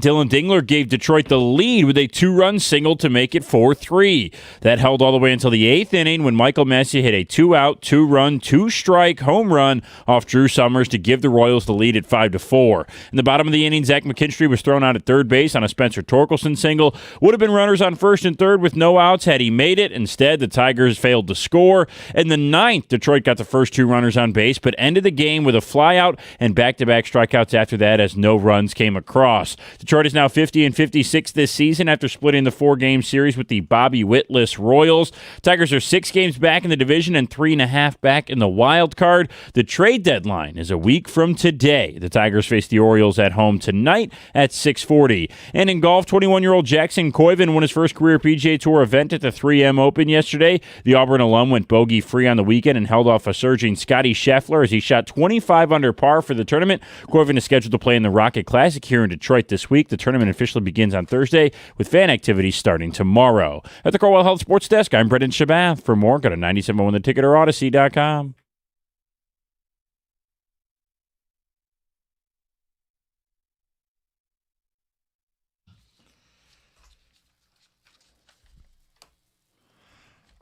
Dylan Dingler gave Detroit the lead with a 2-run single to make it 4-3. That held all the way until the 8th inning when Michael Messier hit a 2-out, 2-run, 2-strike home run off Drew Summers to give the Royals the lead at 5-4. In the bottom of the inning, Zach McKinstry was thrown out at third base on a Spencer Torkelson single. Would have been runners on first and third with no outs had he made it. Instead, the Tigers failed to score. In the 9th, Detroit got the first 2 runners on base, but ended the game with a flyout and back-to-back strikeouts after that as no runs came across. Detroit is now 50-56 this season after splitting the 4-game series with the Bobby Witt-less Royals. Tigers are 6 games back in the division and 3.5 back in the wild card. The trade deadline is a week from today. The Tigers face the Orioles at home tonight at 6:40. And in golf, 21-year-old Jackson Koiven won his first career PGA Tour event at the 3M Open yesterday. The Auburn alum went bogey-free on the weekend and held off a surging Scotty Scheffler as he shot 25 under par for the tournament. Koiven is scheduled to play in the Rocket Classic here in Detroit this week. The tournament officially begins on Thursday, with fan activities starting tomorrow. At the Corwell Health Sports Desk, I'm Brendan Shabath. For more, go to 971theticket or Odyssey.com.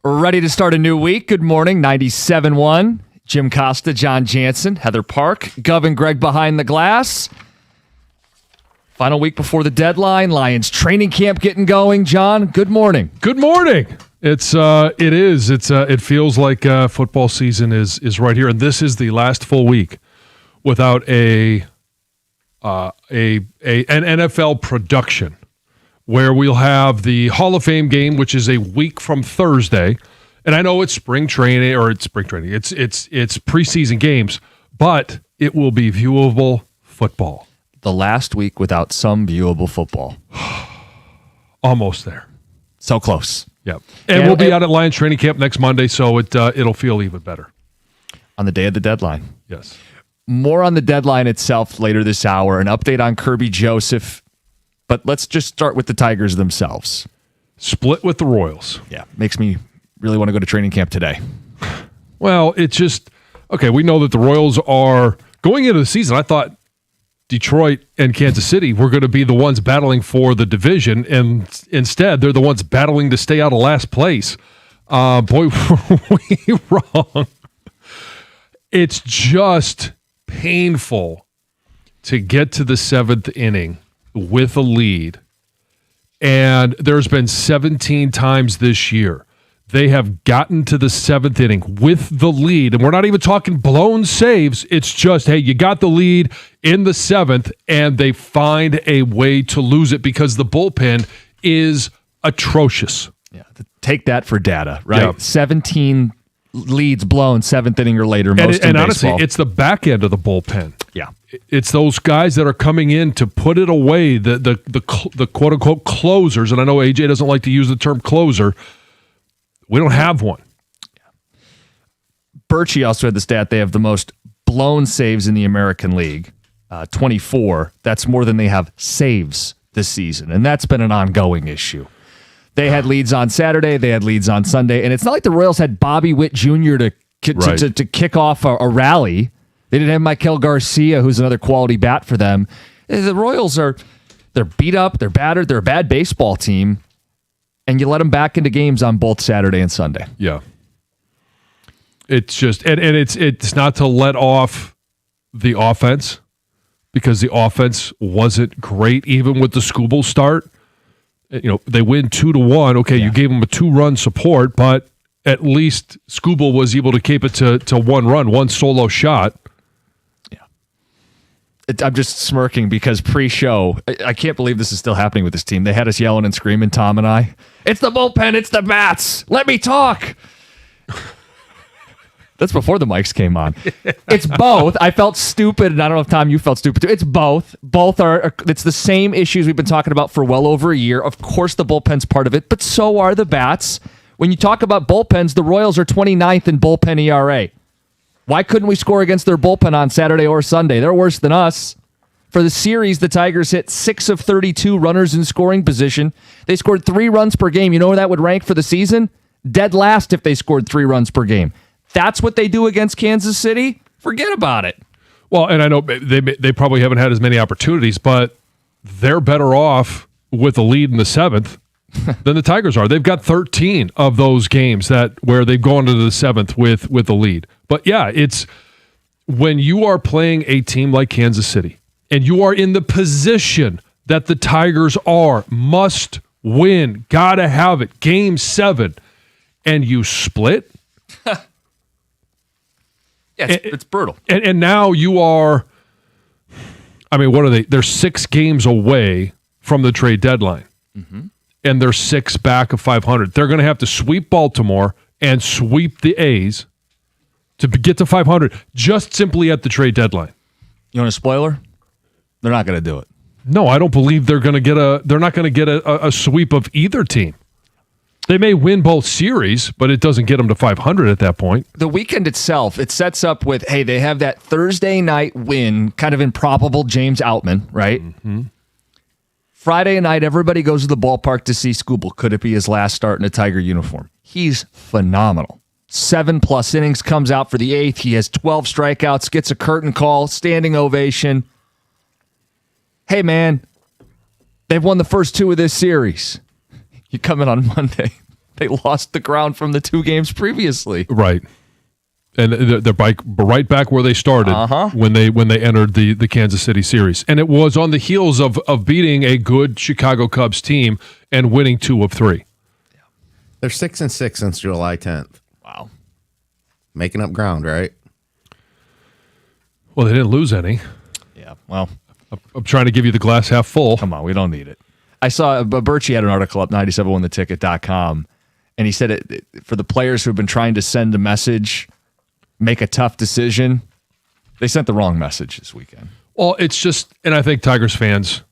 Ready to start a new week. Good morning, 97.1. Jim Costa, John Jansen, Heather Park, Gov and Greg behind the glass. Final week before the deadline. Lions training camp getting going. John, good morning. Good morning. It feels like football season is right here, and this is the last full week without an NFL production where we'll have the Hall of Fame game, which is a week from Thursday. And I know it's spring training. It's preseason games, but it will be viewable football. The last week without some viewable football. Almost there. So close. Yeah. And we'll be out at Lions training camp next Monday, so it'll feel even better. On the day of the deadline. Yes. More on the deadline itself later this hour. An update on Kirby Joseph. But let's just start with the Tigers themselves. Split with the Royals. Yeah. Makes me really want to go to training camp today. Well, it's just, okay, we know that the Royals are, going into the season, I thought Detroit and Kansas City were going to be the ones battling for the division, and instead they're the ones battling to stay out of last place. Boy, were we wrong. It's just painful to get to the 7th inning with a lead, and there's been 17 times this year they have gotten to the 7th inning with the lead, and we're not even talking blown saves. It's just, hey, you got the lead in the 7th, and they find a way to lose it because the bullpen is atrocious. Yeah, take that for data, right? Yeah. 17 leads blown 7th inning or later. Most and honestly, it's the back end of the bullpen. Yeah, it's those guys that are coming in to put it away. The quote unquote closers, and I know AJ doesn't like to use the term closer. We don't have one. Birchie also had the stat they have the most blown saves in the American League, 24. That's more than they have saves this season, and that's been an ongoing issue. They had leads on Saturday, they had leads on Sunday, and it's not like the Royals had Bobby Witt Jr. to kick off a rally. They didn't have Michael Garcia, who's another quality bat for them. The Royals they're beat up, they're battered, they're a bad baseball team. And you let them back into games on both Saturday and Sunday. Yeah. It's just, and it's not to let off the offense, because the offense wasn't great even with the Skubal start. You know, they win 2-1. Okay, You gave them a 2-run support, but at least Skubal was able to keep it to 1 run, 1 solo shot. I'm just smirking because pre-show, I can't believe this is still happening with this team. They had us yelling and screaming, Tom and I. It's the bullpen, it's the bats. Let me talk. That's before the mics came on. It's both. I felt stupid, and I don't know if, Tom, you felt stupid too. It's both. Both are. It's the same issues we've been talking about for well over a year. Of course, the bullpen's part of it, but so are the bats. When you talk about bullpens, the Royals are 29th in bullpen ERA. Why couldn't we score against their bullpen on Saturday or Sunday? They're worse than us. For the series, the Tigers hit 6 of 32 runners in scoring position. They scored 3 runs per game. You know where that would rank for the season? Dead last if they scored 3 runs per game. That's what they do against Kansas City? Forget about it. Well, and I know they probably haven't had as many opportunities, but they're better off with a lead in the 7th than the Tigers are. They've got 13 of those games where they've gone into the 7th with a lead. But yeah, it's when you are playing a team like Kansas City and you are in the position that the Tigers are, must win, gotta have it, game 7, and you split. It's brutal. And now you are, I mean, what are they? They're 6 games away from the trade deadline. Mm-hmm. And they're 6 back of 500. They're going to have to sweep Baltimore and sweep the A's to get to 500 just simply at the trade deadline. You want a spoiler? They're not going to do it. No, I don't believe they're not going to get a sweep of either team. They may win both series, but it doesn't get them to 500 at that point. The weekend itself, it sets up with, hey, they have that Thursday night win, kind of improbable James Outman, right? Mm-hmm. Friday night, everybody goes to the ballpark to see Skubal. Could it be his last start in a Tiger uniform? He's phenomenal. 7+ innings, comes out for the 8th. He has 12 strikeouts, gets a curtain call, standing ovation. Hey, man, they've won the first 2 of this series. You come in on Monday. They lost the ground from the 2 games previously. Right. And they're right back where they started when they entered the Kansas City series. And it was on the heels of beating a good Chicago Cubs team and winning 2 of 3. They're 6-6 since July 10th. Wow. Making up ground, right? Well, they didn't lose any. Yeah, well. I'm trying to give you the glass half full. Come on, we don't need it. I saw Birchie had an article up, 971theticket.com, and he said for the players who have been trying to send a message, make a tough decision, they sent the wrong message this weekend. Well, it's just, and I think Tigers fans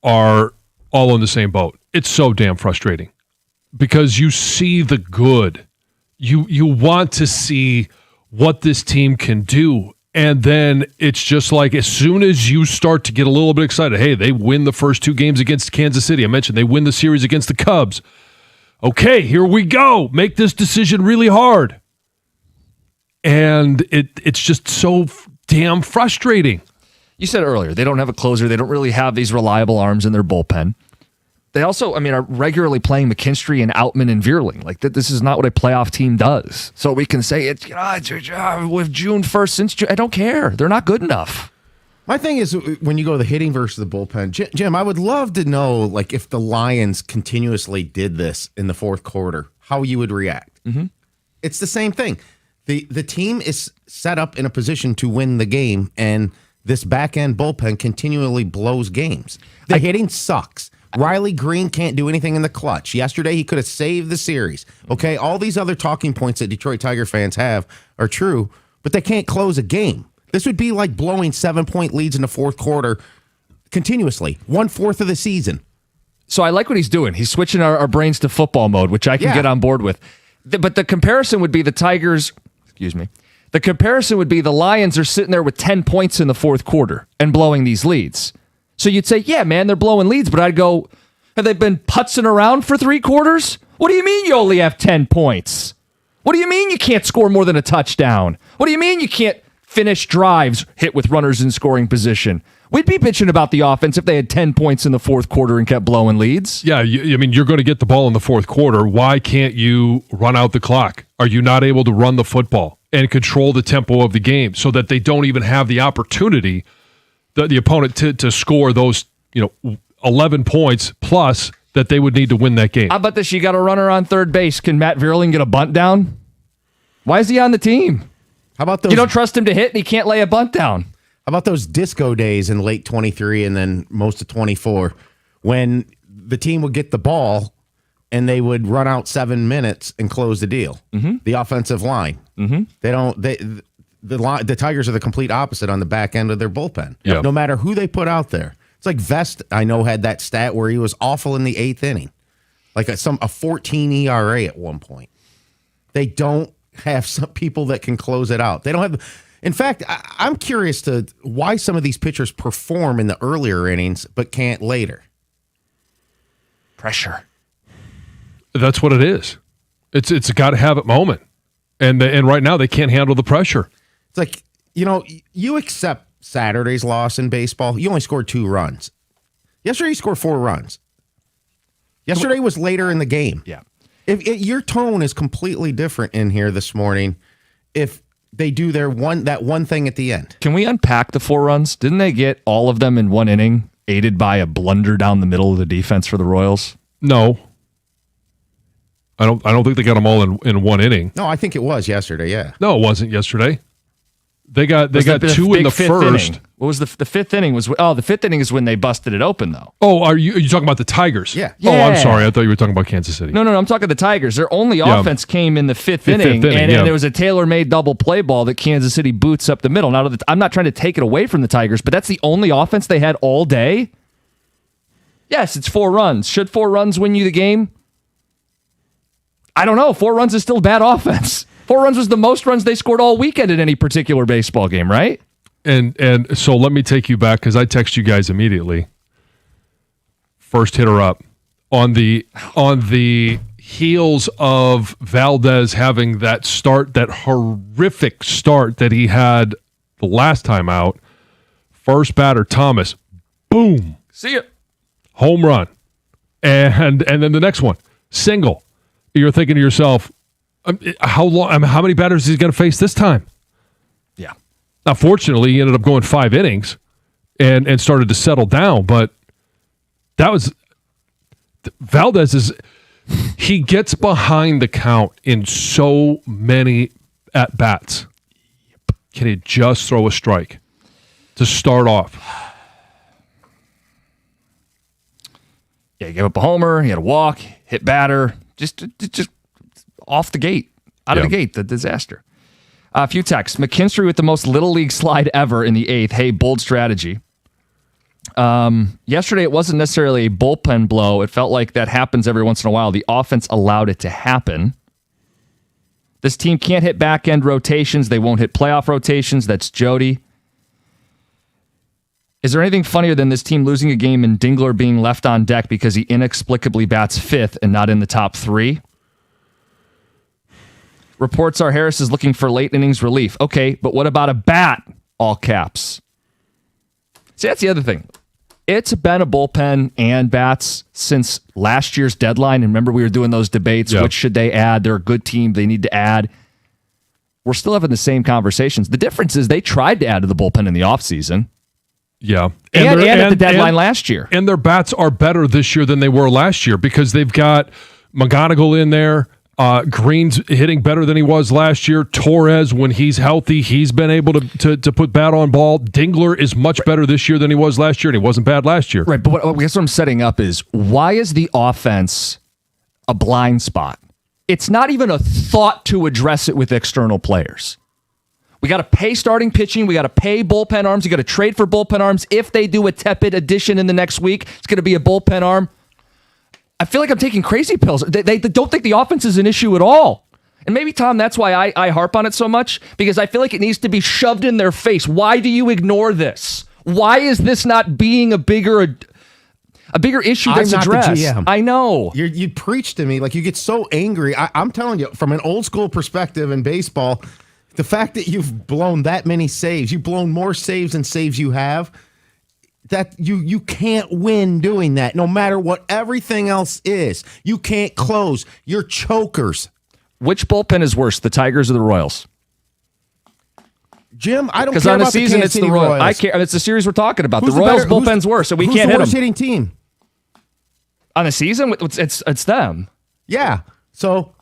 are all in the same boat. It's so damn frustrating because you see the good. You want to see what this team can do. And then it's just like as soon as you start to get a little bit excited, hey, they win the first 2 games against Kansas City. I mentioned they win the series against the Cubs. Okay, here we go. Make this decision really hard. And it's just so damn frustrating. You said earlier, they don't have a closer. They don't really have these reliable arms in their bullpen. They also, are regularly playing McKinstry and Outman and Vierling. Like, this is not what a playoff team does. So we can say, with June 1st, since June, I don't care. They're not good enough. My thing is, when you go to the hitting versus the bullpen, Jim, I would love to know, like, if the Lions continuously did this in the 4th quarter, how you would react. Mm-hmm. It's the same thing. The team is set up in a position to win the game, and this back-end bullpen continually blows games. The hitting sucks. Riley Green can't do anything in the clutch. Yesterday, he could have saved the series. Okay, all these other talking points that Detroit Tiger fans have are true, but they can't close a game. This would be like blowing 7-point leads in the 4th quarter continuously, 1/4 of the season. So I like what he's doing. He's switching our brains to football mode, which I can get on board with. But the comparison would be the Tigers, the comparison would be the Lions are sitting there with 10 points in the 4th quarter and blowing these leads. So you'd say, yeah, man, they're blowing leads. But I'd go, have they been putzing around for 3 quarters? What do you mean you only have 10 points? What do you mean you can't score more than a touchdown? What do you mean you can't finish drives hit with runners in scoring position? We'd be bitching about the offense if they had 10 points in the 4th quarter and kept blowing leads. Yeah, you're going to get the ball in the 4th quarter. Why can't you run out the clock? Are you not able to run the football and control the tempo of the game so that they don't even have the opportunity, the opponent, to score those 11 points plus that they would need to win that game? How about this? You got a runner on third base. Can Matt Vierling get a bunt down? Why is he on the team? How about those? You don't trust him to hit and he can't lay a bunt down. How about those disco days in late 23 and then most of 24 when the team would get the ball and they would run out 7 minutes and close the deal? Mm-hmm. The offensive line. Mm-hmm. The Tigers are the complete opposite on the back end of their bullpen. Yep. No matter who they put out there. It's like Vest, I know, had that stat where he was awful in the 8th inning. Like a 14 ERA at one point. They don't have some people that can close it out. They don't have. In fact, I'm curious to why some of these pitchers perform in the earlier innings but can't later. Pressure. That's what it is. It's a got to have it moment, and right now they can't handle the pressure. It's like you accept Saturday's loss in baseball. You only scored 2 runs. Yesterday he scored 4 runs. Yesterday was later in the game. Yeah. If your tone is completely different in here this morning, if they do that one thing at the end. Can we unpack the 4 runs? Didn't they get all of them in one inning, aided by a blunder down the middle of the defense for the Royals? No. I don't think they got them all in one inning. No, I think it was yesterday, yeah. No, it wasn't yesterday. They got Was the 2 in big the fifth first. inning? What was the fifth inning? The fifth inning is when they busted it open, though. Oh, are you talking about the Tigers? Yeah. Oh, I'm Yeah. sorry. I thought you were talking about Kansas City. No, I'm talking the Tigers. Their only Yeah. offense came in the fifth Fifth inning, inning, and yeah. there was a tailor-made double play ball that Kansas City boots up the middle. Now, I'm not trying to take it away from the Tigers, but that's the only offense they had all day. Yes, it's 4 runs. Should 4 runs win you the game? I don't know. 4 runs is still bad offense. 4 runs was the most runs they scored all weekend in any particular baseball game, right? And so let me take you back because I text you guys immediately. First hitter up on the heels of Valdez having that horrific start that he had the last time out. First batter Thomas, boom, See ya. home run, and then the next one single. You're thinking to yourself, how many batters is he going to face this time? Yeah. Now, fortunately, he ended up going 5 innings and started to settle down. But that was Valdez he gets behind the count in so many at bats. Can he just throw a strike to start off? Yeah, he gave up a homer. He had a walk, hit batter, just off the gate, out of the gate, the disaster. A few texts. McKinstry with the most Little League slide ever in the 8th. Hey, bold strategy. Yesterday, it wasn't necessarily a bullpen blow. It felt like that happens every once in a while. The offense allowed it to happen. This team can't hit back-end rotations. They won't hit playoff rotations. That's Jody. Is there anything funnier than this team losing a game and Dingler being left on deck because he inexplicably bats 5th and not in the top 3? Reports are Harris is looking for late innings relief. Okay, but what about a bat? All caps. See, that's the other thing. It's been a bullpen and bats since last year's deadline. And remember, we were doing those debates. Yeah. Which should they add? They're a good team. They need to add. We're still having the same conversations. The difference is they tried to add to the bullpen in the offseason. Yeah. And at the deadline last year. And their bats are better this year than they were last year because they've got McGonigal in there. Green's hitting better than he was last year. Torres, when he's healthy, he's been able to put bat on ball. Dingler is much better this year than he was last year, and he wasn't bad last year. Right, but I guess what I'm setting up is, why is the offense a blind spot? It's not even a thought to address it with external players. We got to pay starting pitching. We got to pay bullpen arms. You got to trade for bullpen arms. If they do a tepid addition in the next week, it's going to be a bullpen arm. I feel like I'm taking crazy pills. They don't think the offense is an issue at all. And maybe, Tom, that's why I harp on it so much, because I feel like it needs to be shoved in their face. Why do you ignore this? Why is this not being a bigger issue that's I'm not addressed? the GM. I know. You preach to me like you get so angry. I'm telling you, from an old school perspective in baseball, the fact that you've blown that many saves, you've blown more saves than saves you have, that you can't win doing that. No matter what everything else is, you can't close. You're chokers. Which bullpen is worse, the Tigers or the Royals? Jim, I don't care Because on the about season, the it's Kansas the City Royals. I care. It's the series we're talking about. Who's the Royals' better- bullpen's worse, so we who's can't the hit worst them. hitting team? On the season, it's them. Yeah. So,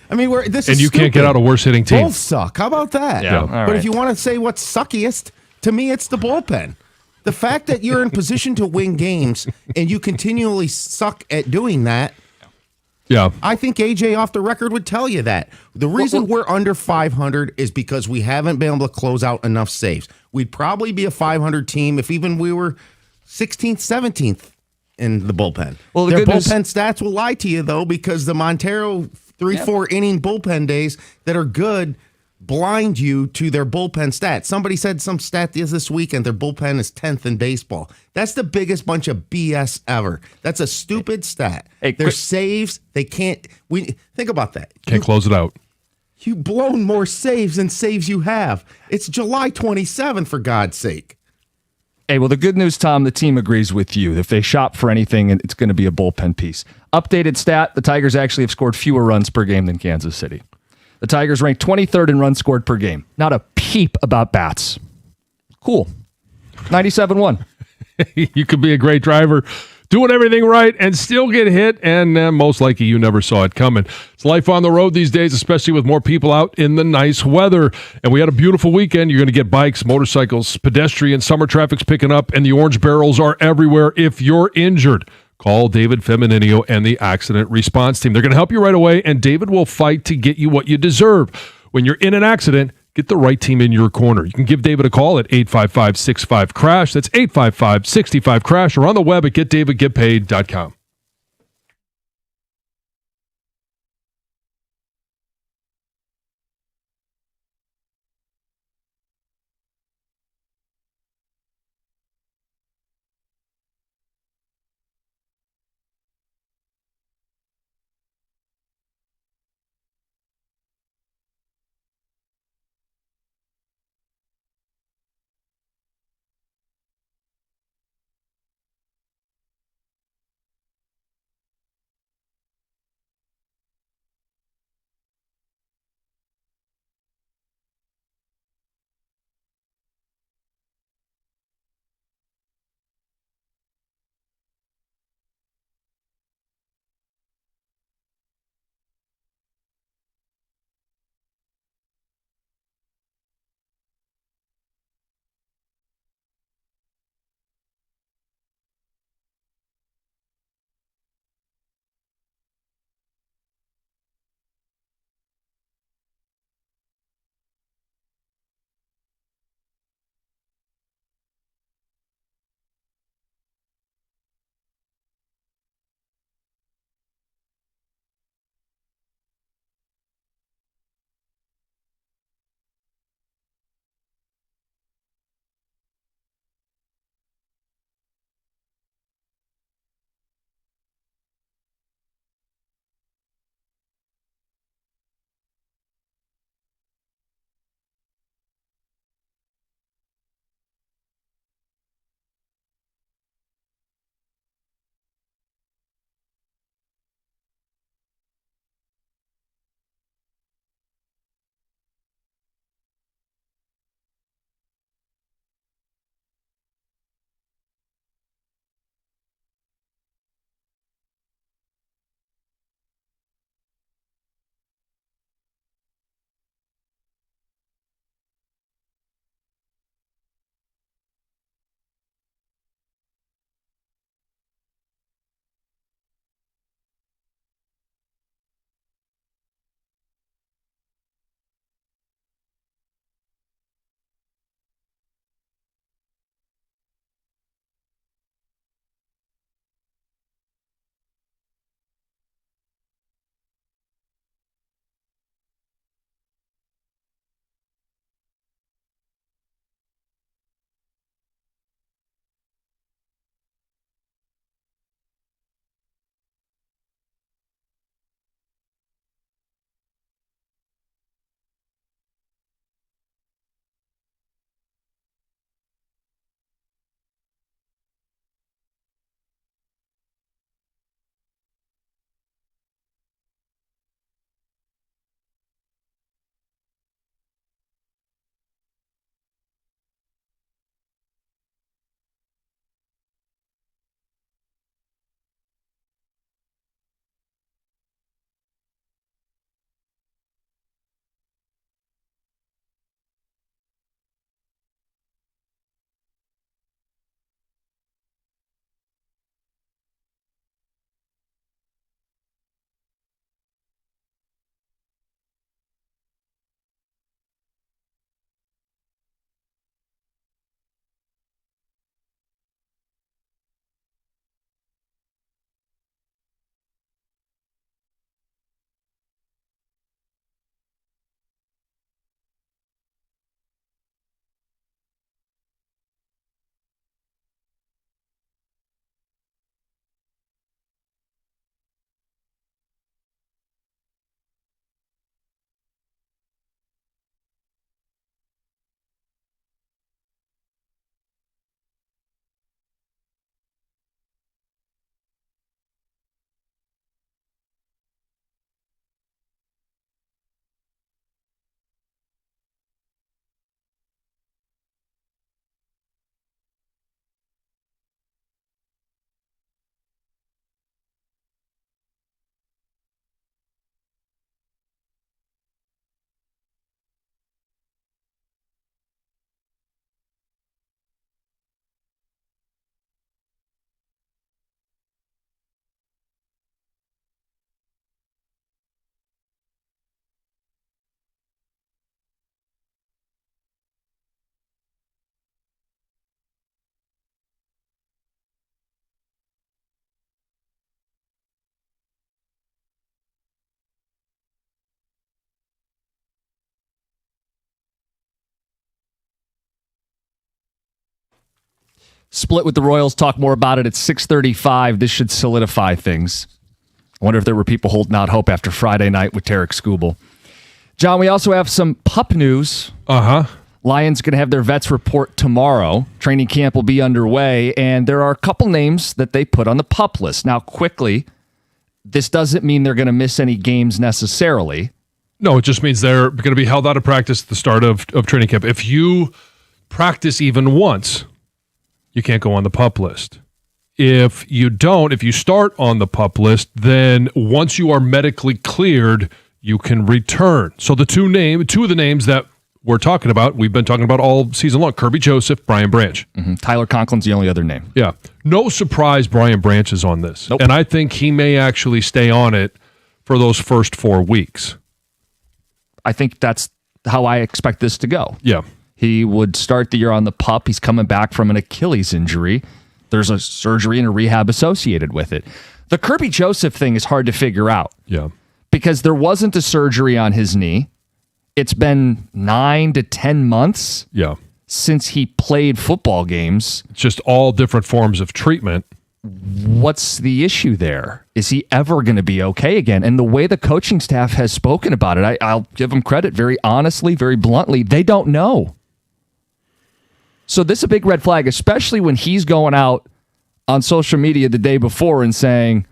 I mean, this And is you can't get stupid. out a worse hitting team. Both suck. How about that? Yeah. All But right. if you want to say what's suckiest, to me, it's the bullpen. The fact that you're in position to win games and you continually suck at doing that, Yeah. I think AJ off the record would tell you that. The reason we're under 500 is because we haven't been able to close out enough saves. We'd probably be a 500 team if even we were 16th, 17th in the bullpen. Well, the Their good news- bullpen stats will lie to you, though, because the Montero 3-4 inning bullpen days that are good blind you to their bullpen stats. Somebody said some stat this weekend, their bullpen is 10th in baseball. That's the biggest bunch of BS ever. That's a stupid stat. Hey, Their Chris- saves, they can't. We think about that. Can't close it out. You've blown more saves than saves you have. It's July 27th, for God's sake. Hey, well, the good news, Tom, the team agrees with you. If they shop for anything, it's going to be a bullpen piece. Updated stat, the Tigers actually have scored fewer runs per game than Kansas City. The Tigers rank 23rd in runs scored per game. Not a peep about bats. Cool. 97-1. You could be a great driver, doing everything right, and still get hit, and most likely you never saw it coming. It's life on the road these days, especially with more people out in the nice weather. And we had a beautiful weekend. You're going to get bikes, motorcycles, pedestrians, summer traffic's picking up, and the orange barrels are everywhere. If you're injured, call David Femininio and the Accident Response Team. They're going to help you right away, and David will fight to get you what you deserve. When you're in an accident, get the right team in your corner. You can give David a call at 855-65-CRASH. That's 855-65-CRASH, or on the web at getdavidgetpaid.com. split with the Royals. Talk more about it at 6:35. This should solidify things. I wonder if there were people holding out hope after Friday night with Tarek Skubal. John, we also have some pup news. Lions going to have their vets report tomorrow. Training camp will be underway, and there are a couple names that they put on the pup list. Now, quickly, this doesn't mean they're going to miss any games necessarily. No, it just means they're going to be held out of practice at the start of training camp. If you practice even once, you can't go on the pup list. If you don't, if you start on the pup list, then once you are medically cleared, you can return. So the two of the names that we're talking about, we've been talking about all season long, Kirby Joseph, Brian Branch. Mm-hmm. Tyler Conklin's the only other name. Yeah. No surprise Brian Branch is on this. Nope. And I think he may actually stay on it for those first 4 weeks. I think that's how I expect this to go. Yeah. He would start the year on the pup. He's coming back from an Achilles injury. There's a surgery and a rehab associated with it. The Kirby Joseph thing is hard to figure out. Yeah. Because there wasn't a surgery on his knee. It's been 9 to 10 months since he played football games. It's just all different forms of treatment. What's the issue there? Is he ever going to be okay again? And the way the coaching staff has spoken about it, I'll give them credit very honestly, very bluntly. They don't know. So this is a big red flag, especially when he's going out on social media the day before and saying,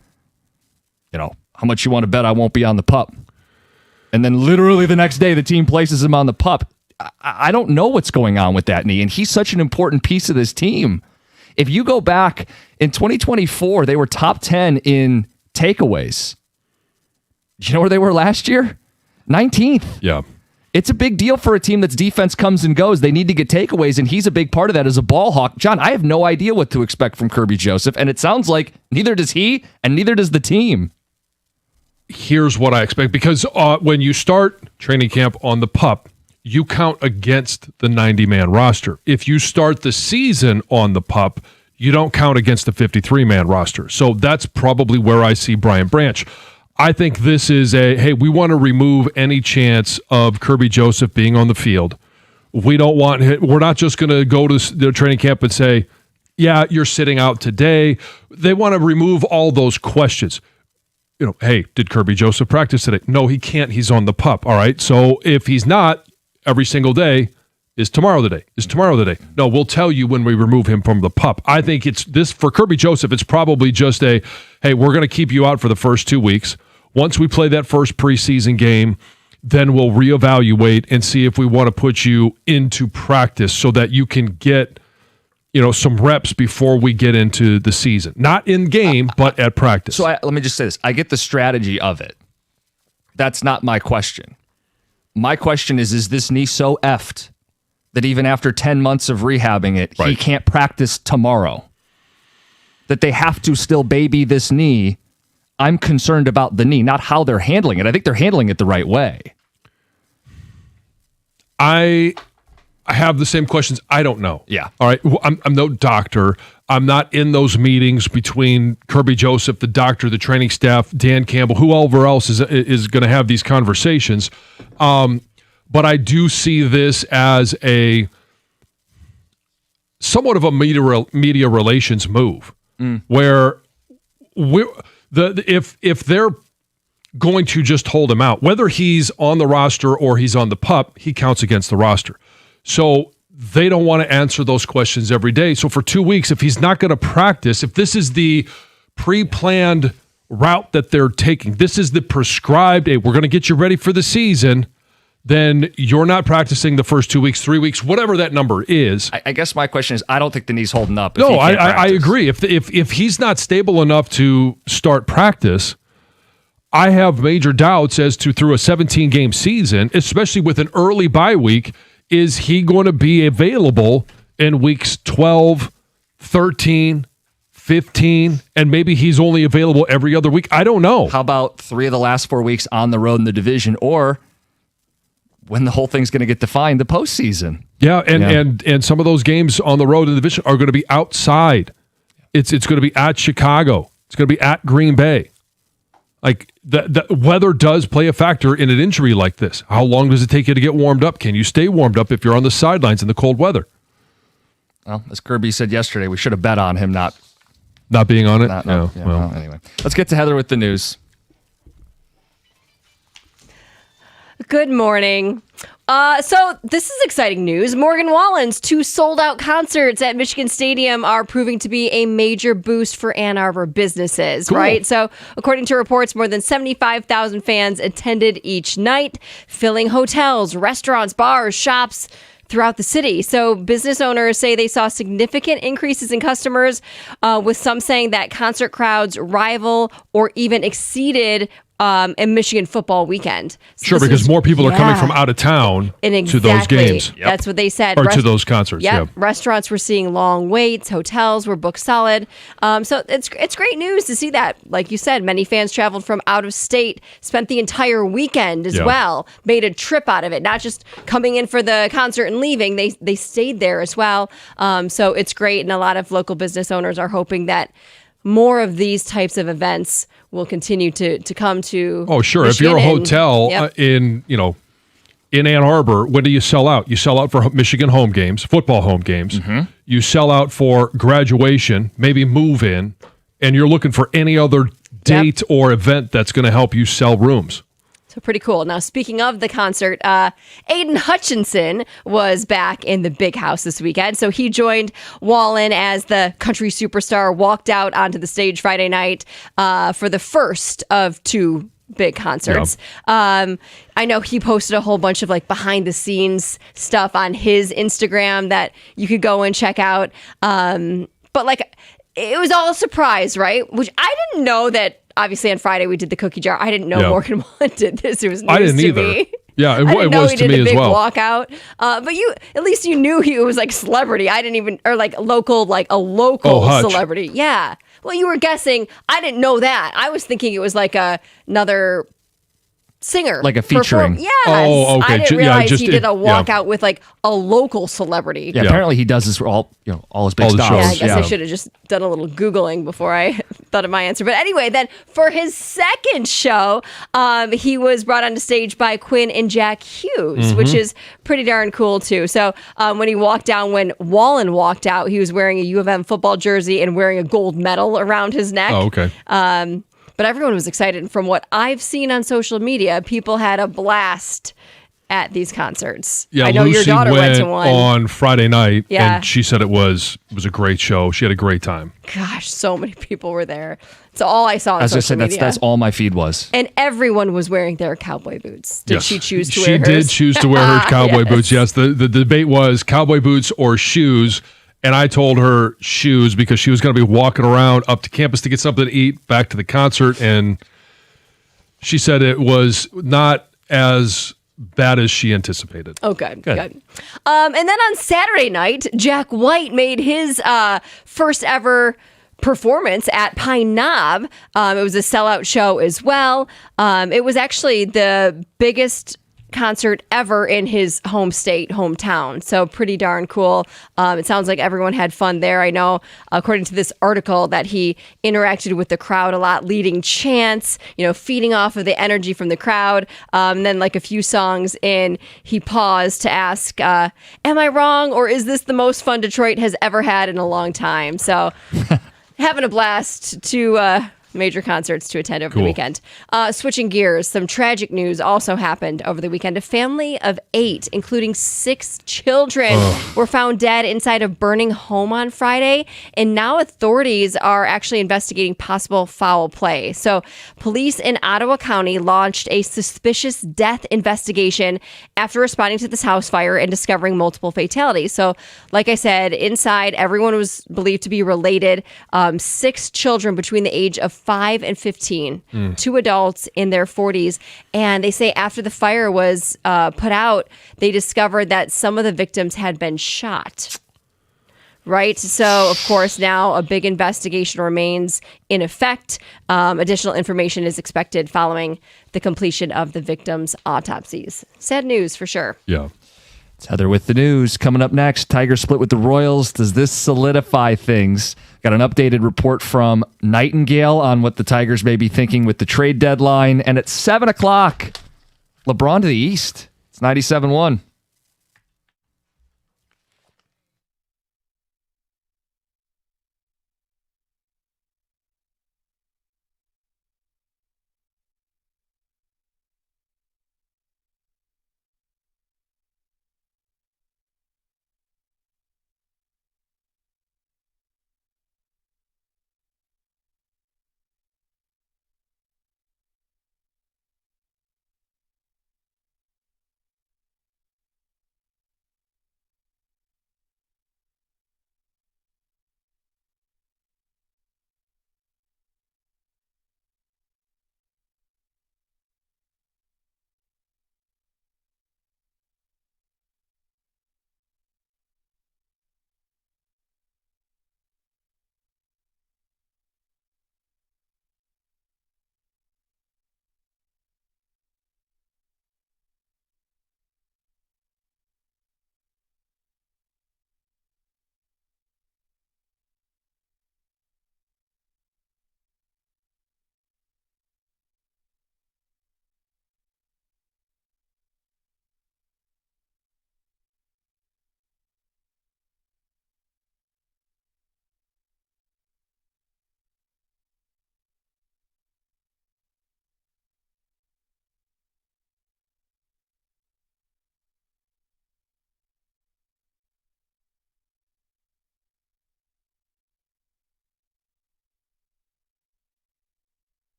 how much you want to bet I won't be on the pup? And then literally the next day, the team places him on the pup. I don't know what's going on with that knee, and he's such an important piece of this team. If you go back in 2024, they were top 10 in takeaways. Do you know where they were last year? 19th. Yeah. It's a big deal for a team that's defense comes and goes. They need to get takeaways, and he's a big part of that as a ball hawk. John, I have no idea what to expect from Kirby Joseph, and it sounds like neither does he, and neither does the team. Here's what I expect, because when you start training camp on the pup, you count against the 90-man roster. If you start the season on the pup, you don't count against the 53-man roster. So that's probably where I see Brian Branch. I think this is hey, we want to remove any chance of Kirby Joseph being on the field. We're not just going to go to the training camp and say, yeah, you're sitting out today. They want to remove all those questions. Hey, did Kirby Joseph practice today? No, he can't. He's on the pup. All right. So if he's not, every single day, is tomorrow the day? Is tomorrow the day? No, we'll tell you when we remove him from the pup. I think it's this for Kirby Joseph. It's probably just hey, we're going to keep you out for the first 2 weeks. Once we play that first preseason game, then we'll reevaluate and see if we want to put you into practice so that you can get some reps before we get into the season. Not in game, but at practice. So let me just say this. I get the strategy of it. That's not my question. My question is this knee so effed that even after 10 months of rehabbing it, he can't practice tomorrow? That they have to still baby this knee? I'm concerned about the knee, not how they're handling it. I think they're handling it the right way. I have the same questions. I don't know. Yeah. All right. I'm no doctor. I'm not in those meetings between Kirby Joseph, the doctor, the training staff, Dan Campbell, whoever else is going to have these conversations. But I do see this as a somewhat of a media relations move, where if they're going to just hold him out, whether he's on the roster or he's on the pup, he counts against the roster. So they don't want to answer those questions every day. So for 2 weeks, if he's not going to practice, if this is the pre-planned route that they're taking, this is the prescribed, hey, we're going to get you ready for the season, then you're not practicing the first 2 weeks, 3 weeks, whatever that number is. I guess my question is, I don't think the knee's holding up. No, I agree. If he's not stable enough to start practice, I have major doubts as to through a 17-game season, especially with an early bye week, is he going to be available in weeks 12, 13, 15, and maybe he's only available every other week? I don't know. How about 3 of the last 4 weeks on the road in the division, or when the whole thing's going to get defined, the postseason? Yeah, and some of those games on the road in the division are going to be outside. It's going to be at Chicago. It's going to be at Green Bay. Like, the weather does play a factor in an injury like this. How long does it take you to get warmed up? Can you stay warmed up if you're on the sidelines in the cold weather? Well, as Kirby said yesterday, we should have bet on him not being on it. well, anyway, let's get to Heather with the news. Good morning. So this is exciting news. Morgan Wallen's 2 sold-out concerts at Michigan Stadium are proving to be a major boost for Ann Arbor businesses, right? So according to reports, more than 75,000 fans attended each night, filling hotels, restaurants, bars, shops throughout the city. So business owners say they saw significant increases in customers, with some saying that concert crowds rival or even exceeded a Michigan football weekend. So Sure, because more people are coming from out of town to those games. That's what they said. Or to those concerts. Yep. Restaurants were seeing long waits. Hotels were booked solid. So it's great news to see that. Like you said, many fans traveled from out of state, spent the entire weekend as well, made a trip out of it, not just coming in for the concert and leaving. They stayed there as well. So it's great. And a lot of local business owners are hoping that more of these types of events will continue to come to. Oh, sure. Michigan. If you're a hotel in Ann Arbor, when do you sell out? You sell out for Michigan home games, football home games. Mm-hmm. You sell out for graduation, maybe move in, and you're looking for any other date or event that's going to help you sell rooms. So pretty cool. Now, speaking of the concert, Aiden Hutchinson was back in the big house this weekend. So he joined Wallen as the country superstar walked out onto the stage Friday night for the first of 2 big concerts. I know he posted a whole bunch of like behind the scenes stuff on his Instagram that you could go and check out. But like, it was all a surprise, right? Which I didn't know that. Obviously, on Friday we did the cookie jar. I didn't know Morgan Wallen did this. It was news I didn't to either. me. Yeah, it I didn't know was he to did me a as big well. walkout. But at least you knew he was like celebrity. I didn't even, or like local, like a local celebrity. Yeah. Well, you were guessing. I didn't know that. I was thinking it was like another singer, like a featuring. Yes. Oh, okay. I didn't realize just he did a yeah. walkout with like a local celebrity. Yeah, apparently he does this for all his big All the stars. shows. Yeah, I guess I Yeah. should have just done a little Googling before I thought of my answer. But anyway, then for his second show, he was brought onto stage by Quinn and Jack Hughes, which is pretty darn cool too. So when Wallen walked out, he was wearing a U of M football jersey and wearing a gold medal around his neck. Oh, okay. But everyone was excited. And from what I've seen on social media, people had a blast at these concerts. Yeah, I know Lucy your daughter went to one on Friday night, Yeah. and she said it was a great show. She had a great time. Gosh, so many people were there. It's all I saw on As I social said, media. that's all my feed was. And everyone was wearing their cowboy boots. Did Yes. she choose to She wear hers? did choose to wear her cowboy Yes. boots. Yes, the debate was cowboy boots or shoes, and I told her shoes because she was going to be walking around up to campus to get something to eat, back to the concert, and she said it was not as bad as she anticipated. Oh, good. And then on Saturday night, Jack White made his first ever performance at Pine Knob. It was a sellout show as well. It was actually the biggest concert ever in his hometown. So pretty darn cool. It sounds like everyone had fun there. I know, according to this article, that he interacted with the crowd a lot, leading chants, feeding off of the energy from the crowd. And then like a few songs in, he paused to ask, am I wrong? Or is this the most fun Detroit has ever had in a long time? So having a blast to major concerts to attend over the weekend. Switching gears, some tragic news also happened over the weekend. A family of 8, including 6 children, were found dead inside a burning home on Friday. And now authorities are actually investigating possible foul play. So police in Ottawa County launched a suspicious death investigation after responding to this house fire and discovering multiple fatalities. So like I said, inside, everyone was believed to be related. 6 children between the age of 5 and 15, 2 adults in their 40s. And they say after the fire was put out, they discovered that some of the victims had been shot. Right. So, of course, now a big investigation remains in effect. Additional information is expected following the completion of the victims' autopsies. Sad news for sure. Yeah. It's Heather with the news. Coming up next, Tigers split with the Royals. Does this solidify things? Got an updated report from Nightingale on what the Tigers may be thinking with the trade deadline. And at 7 o'clock, LeBron to the East. It's 97-1.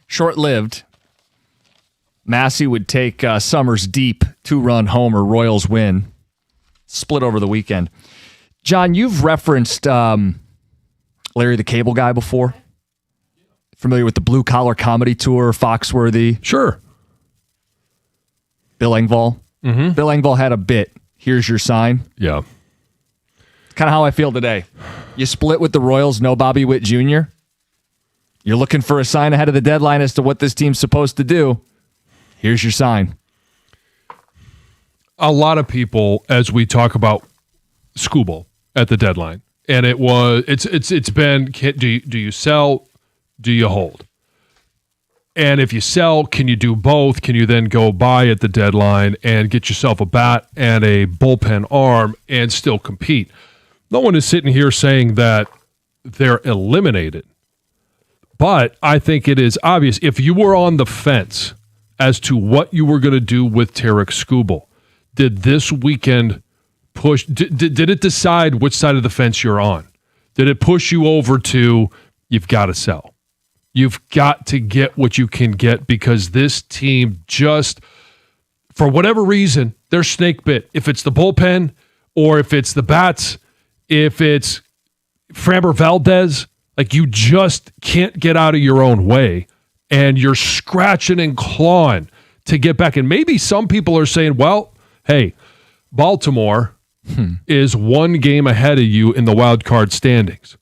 Short-lived. Massey would take Summers deep, 2-run homer, Royals win. Split over the weekend. John, you've referenced Larry the Cable Guy before. Familiar with the Blue Collar Comedy Tour, Foxworthy? Sure. Bill Engvall? Mm-hmm. Bill Engvall had a bit. Here's your sign. Yeah. Kind of how I feel today. You split with the Royals, no Bobby Witt Jr. You're looking for a sign ahead of the deadline as to what this team's supposed to do. Here's your sign. A lot of people, as we talk about Skubal at the deadline, and it's been, do you sell, do you hold? And if you sell, can you do both? Can you then go buy at the deadline and get yourself a bat and a bullpen arm and still compete? No one is sitting here saying that they're eliminated. But I think it is obvious, if you were on the fence as to what you were going to do with Tarik Skubal, did this weekend push, did it decide which side of the fence you're on? Did it push you over to, you've got to sell? You've got to get what you can get, because this team just, for whatever reason, they're snake bit. If it's the bullpen or if it's the bats, if it's Framber Valdez, like, you just can't get out of your own way, and you're scratching and clawing to get back. And maybe some people are saying, well, hey, Baltimore is one game ahead of you in the wild card standings.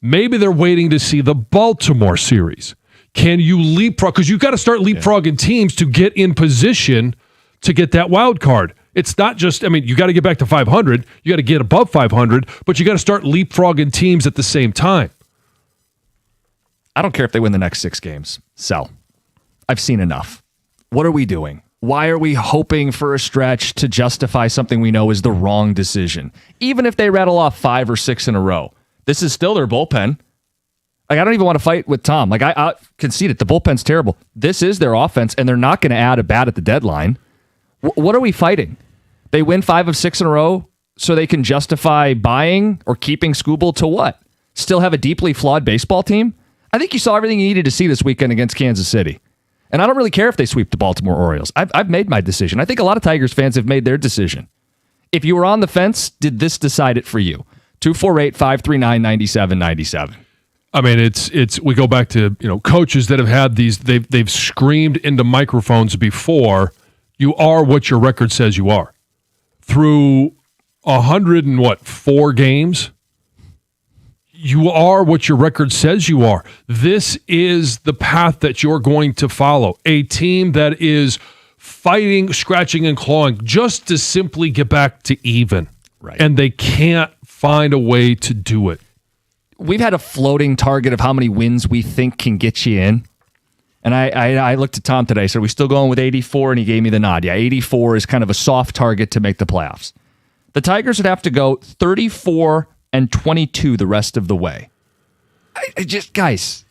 Maybe they're waiting to see the Baltimore series. Can you leapfrog? Because you've got to start leapfrogging teams to get in position to get that wild card. It's not just, I mean, you got to get back to 500. You got to get above 500, but you got to start leapfrogging teams at the same time. I don't care if they win the next 6 games. Sell. I've seen enough. What are we doing? Why are we hoping for a stretch to justify something we know is the wrong decision? Even if they rattle off 5 or 6 in a row, this is still their bullpen. Like, I don't even want to fight with Tom. Like, I concede it. The bullpen's terrible. This is their offense, and they're not going to add a bat at the deadline. What are we fighting? They win 5 of 6 in a row so they can justify buying or keeping Skubal to what? Still have a deeply flawed baseball team? I think you saw everything you needed to see this weekend against Kansas City. And I don't really care if they sweep the Baltimore Orioles. I've made my decision. I think a lot of Tigers fans have made their decision. If you were on the fence, did this decide it for you? 248-539-9797. I mean, it's we go back to, coaches that have had these, they've screamed into microphones before, you are what your record says you are. Through 104 games, you are what your record says you are. This is the path that you're going to follow. A team that is fighting, scratching, and clawing just to simply get back to even. Right. And they can't find a way to do it. We've had a floating target of how many wins we think can get you in. And I looked at Tom today. So are we still going with 84? And he gave me the nod. Yeah, 84 is kind of a soft target to make the playoffs. The Tigers would have to go 34-22 the rest of the way. Guys,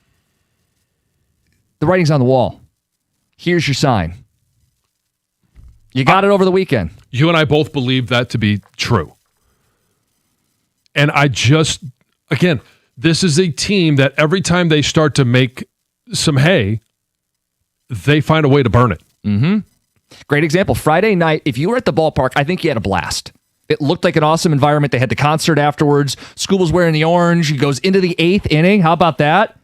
the writing's on the wall. Here's your sign. You got it over the weekend. You and I both believe that to be true. And again, this is a team that every time they start to make some hay, they find a way to burn it. Mm-hmm. Great example. Friday night, if you were at the ballpark, I think you had a blast. It looked like an awesome environment. They had the concert afterwards. Skubal's wearing the orange. He goes into the 8th inning. How about that?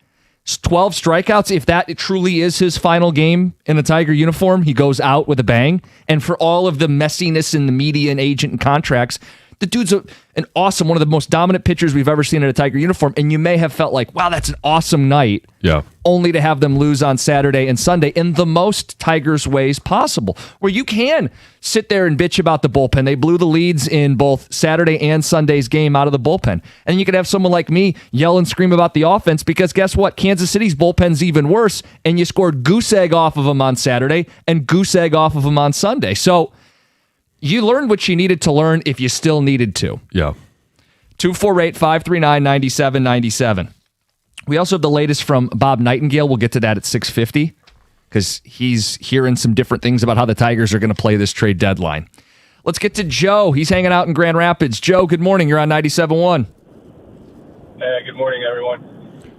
12 strikeouts. If that truly is his final game in a Tiger uniform, he goes out with a bang. And for all of the messiness in the media and agent and contracts, the dude's an awesome, one of the most dominant pitchers we've ever seen in a Tiger uniform. And you may have felt like, wow, that's an awesome night. Yeah. Only to have them lose on Saturday and Sunday in the most Tigers ways possible, where you can sit there and bitch about the bullpen. They blew the leads in both Saturday and Sunday's game out of the bullpen. And you could have someone like me yell and scream about the offense because guess what? Kansas City's bullpen's even worse, and you scored goose egg off of them on Saturday and goose egg off of them on Sunday. So you learned what you needed to learn if you still needed to. Yeah. 248-539-9797. We also have the latest from Bob Nightingale. We'll get to that at 6:50 because he's hearing some different things about how the Tigers are going to play this trade deadline. Let's get to Joe. He's hanging out in Grand Rapids. Joe, good morning. You're on 97.1. Hey, good morning, everyone.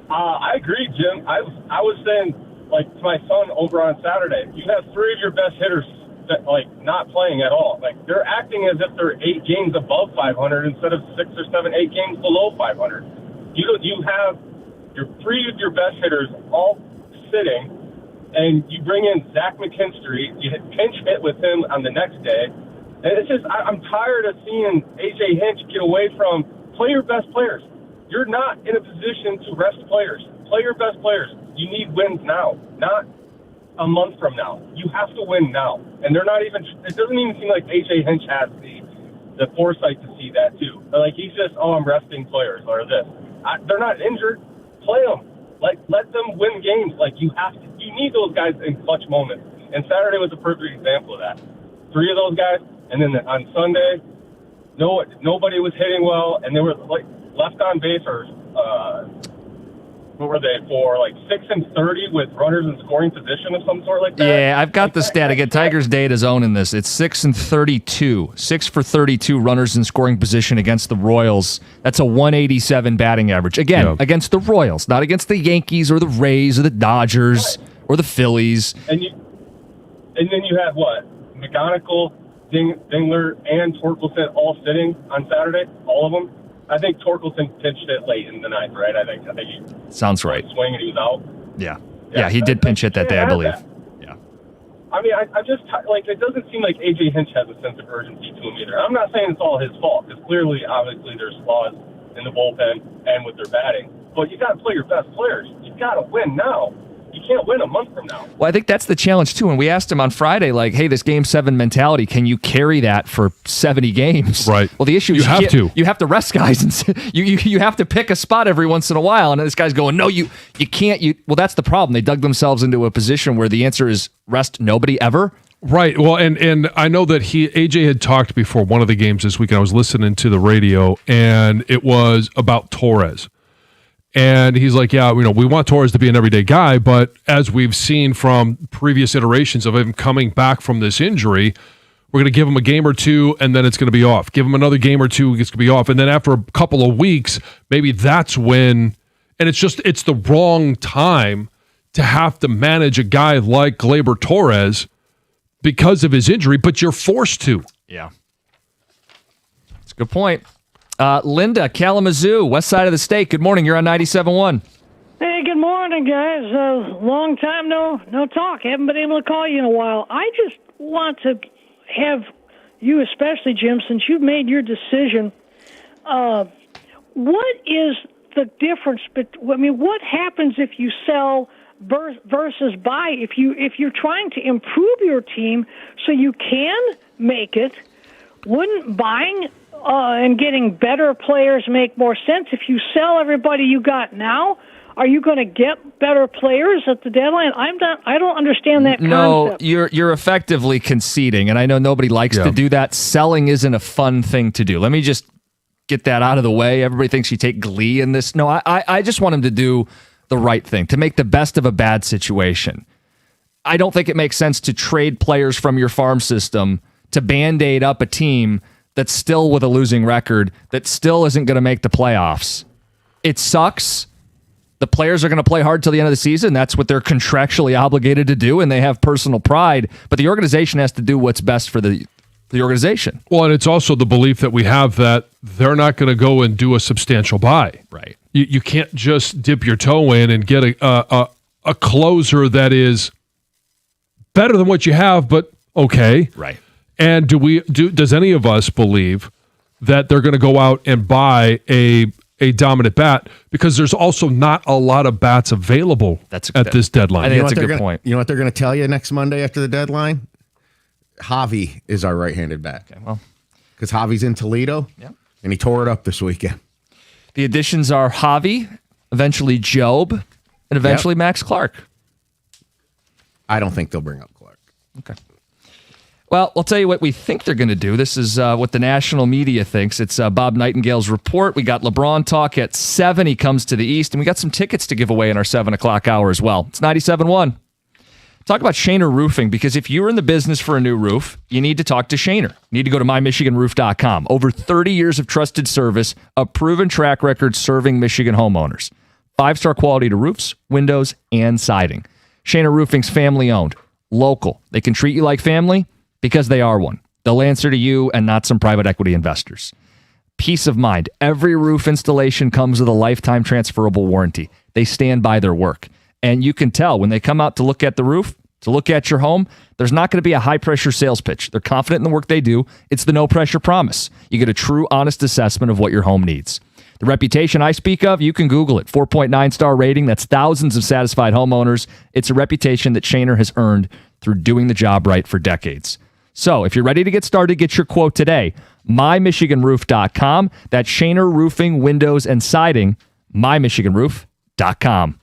I agree, Jim. I was saying like to my son over on Saturday, you have 3 of your best hitters that not playing at all. Like they're acting as if they're 8 games above 500 instead of 6 or 7, 8 games below 500. You have your 3 of your best hitters all sitting, and you bring in Zach McKinstry. You pinch hit with him on the next day, and it's just I'm tired of seeing AJ Hinch get away from play your best players. You're not in a position to rest players. Play your best players. You need wins now, not a month from now. You have to win now. And they're not even, it doesn't even seem like AJ Hinch has the foresight to see that too. Like he's just, I'm resting players or this. They're not injured. Play them. Let them win games. You need those guys in clutch moments. And Saturday was a perfect example of that. 3 of those guys. And then on Sunday, nobody was hitting well. And they were left on base or, what were they for? 6 and 30 with runners in scoring position of some sort like that. Yeah, I've got the stat again. Tigers Data's owning this. It's 6 and 32. 6 for 32 runners in scoring position against the Royals. That's a 187 batting average. Again, against the Royals, not against the Yankees or the Rays or the Dodgers or the Phillies. And then you had what? McGonigal, Dingler, and Torkelson all sitting on Saturday. All of them. I think Torkelson pitched it late in the 9th, right? I think he sounds right. Swing and he was out. Yeah, he did pinch hit that day, I believe. Yeah. I mean, I just it doesn't seem like AJ Hinch has a sense of urgency to him either. I'm not saying it's all his fault because clearly, obviously, there's flaws in the bullpen and with their batting. But you got to play your best players. You got to win now. You can't win a month from now. Well, I think that's the challenge, too. And we asked him on Friday, hey, this Game 7 mentality, can you carry that for 70 games? Right. Well, the issue is you have to rest guys. And you have to pick a spot every once in a while. And this guy's going, no, you can't. Well, that's the problem. They dug themselves into a position where the answer is rest nobody ever. Right. Well, and I know that AJ had talked before one of the games this week. I was listening to the radio, and it was about Torres. And he's like, yeah, we want Torres to be an everyday guy, but as we've seen from previous iterations of him coming back from this injury, we're going to give him a game or two, and then it's going to be off. Give him another game or two, it's going to be off. And then after a couple of weeks, maybe that's when, and it's the wrong time to have to manage a guy like Gleyber Torres because of his injury, but you're forced to. Yeah. That's a good point. Linda, Kalamazoo, west side of the state. Good morning. You're on 97.1. Hey, good morning, guys. Long time no talk. Haven't been able to call you in a while. I just want to have you, especially Jim, since you've made your decision. What is the difference? What happens if you sell versus buy? If you're trying to improve your team so you can make it, wouldn't buying and getting better players make more sense? If you sell everybody you got now, are you going to get better players at the deadline? I don't understand that concept. No, you're effectively conceding, and I know nobody likes to do that. Selling isn't a fun thing to do. Let me just get that out of the way. Everybody thinks you take glee in this. No, I just want him to do the right thing, to make the best of a bad situation. I don't think it makes sense to trade players from your farm system to Band-Aid up a team that's still with a losing record, that still isn't going to make the playoffs. It sucks. The players are going to play hard till the end of the season. That's what they're contractually obligated to do, and they have personal pride. But the organization has to do what's best for the organization. Well, and it's also the belief that we have that they're not going to go and do a substantial buy. Right. You can't just dip your toe in and get a closer that is better than what you have, but okay. Right. And does any of us believe that they're going to go out and buy a dominant bat, because there's also not a lot of bats available at this deadline? I think that's a good point. You know what they're going to tell you next Monday after the deadline? Javi is our right-handed bat. Okay, well, because Javi's in Toledo, and he tore it up this weekend. The additions are Javi, eventually Job, and eventually Max Clark. I don't think they'll bring up Clark. Okay. Well, I'll tell you what we think they're going to do. This is what the national media thinks. It's Bob Nightingale's report. We got LeBron talk at 7. He comes to the East, and we got some tickets to give away in our 7 o'clock hour as well. It's 97.1. Talk about Shaner Roofing, because if you're in the business for a new roof, you need to talk to Shaner. You need to go to mymichiganroof.com. Over 30 years of trusted service, a proven track record serving Michigan homeowners. 5-star quality to roofs, windows, and siding. Shaner Roofing's family owned, local. They can treat you like family because they are one. They'll answer to you and not some private equity investors. Peace of mind. Every roof installation comes with a lifetime transferable warranty. They stand by their work. And you can tell when they come out to look at the roof, to look at your home, there's not going to be a high-pressure sales pitch. They're confident in the work they do. It's the no-pressure promise. You get a true, honest assessment of what your home needs. The reputation I speak of, you can Google it. 4.9-star rating. That's thousands of satisfied homeowners. It's a reputation that Shaner has earned through doing the job right for decades. So if you're ready to get started, get your quote today. MyMichiganRoof.com. That's Shaner Roofing, Windows, and Siding. MyMichiganRoof.com.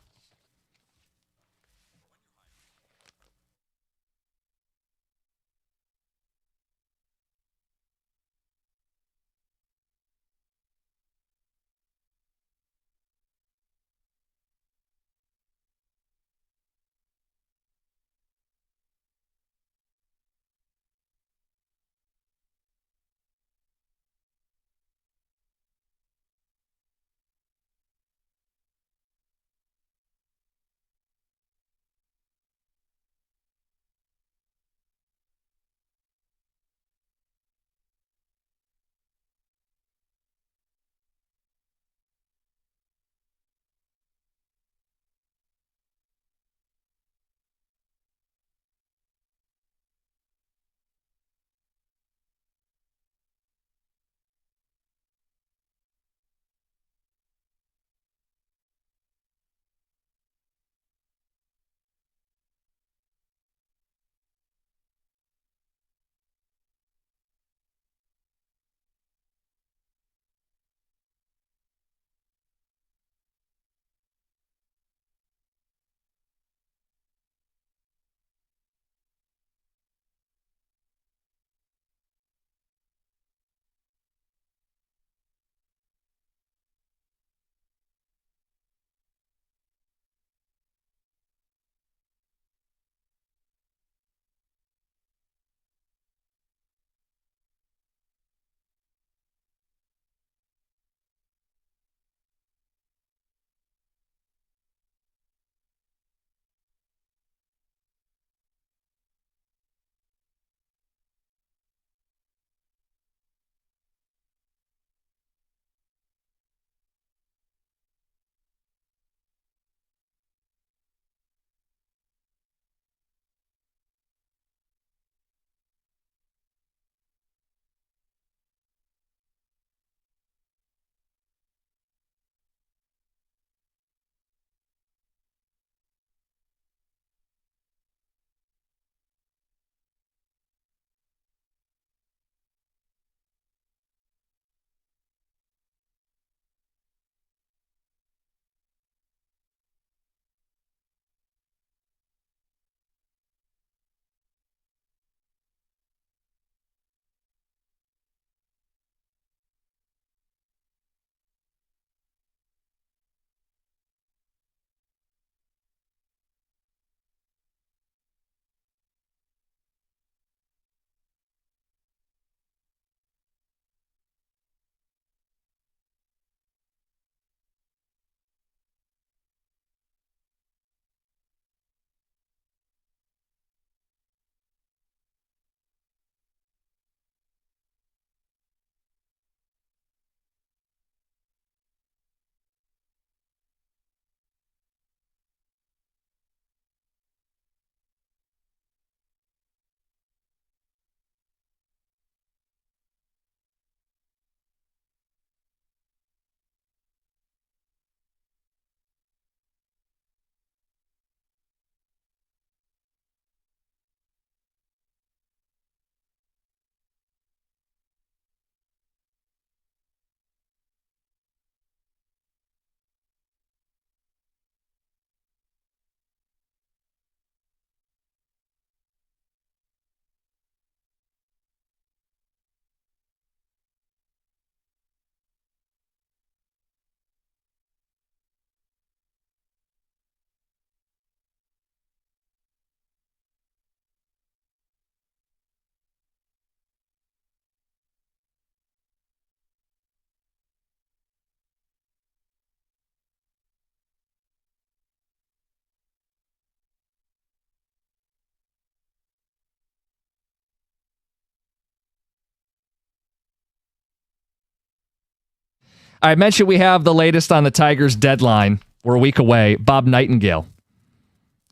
I mentioned we have the latest on the Tigers deadline. We're a week away. Bob Nightingale,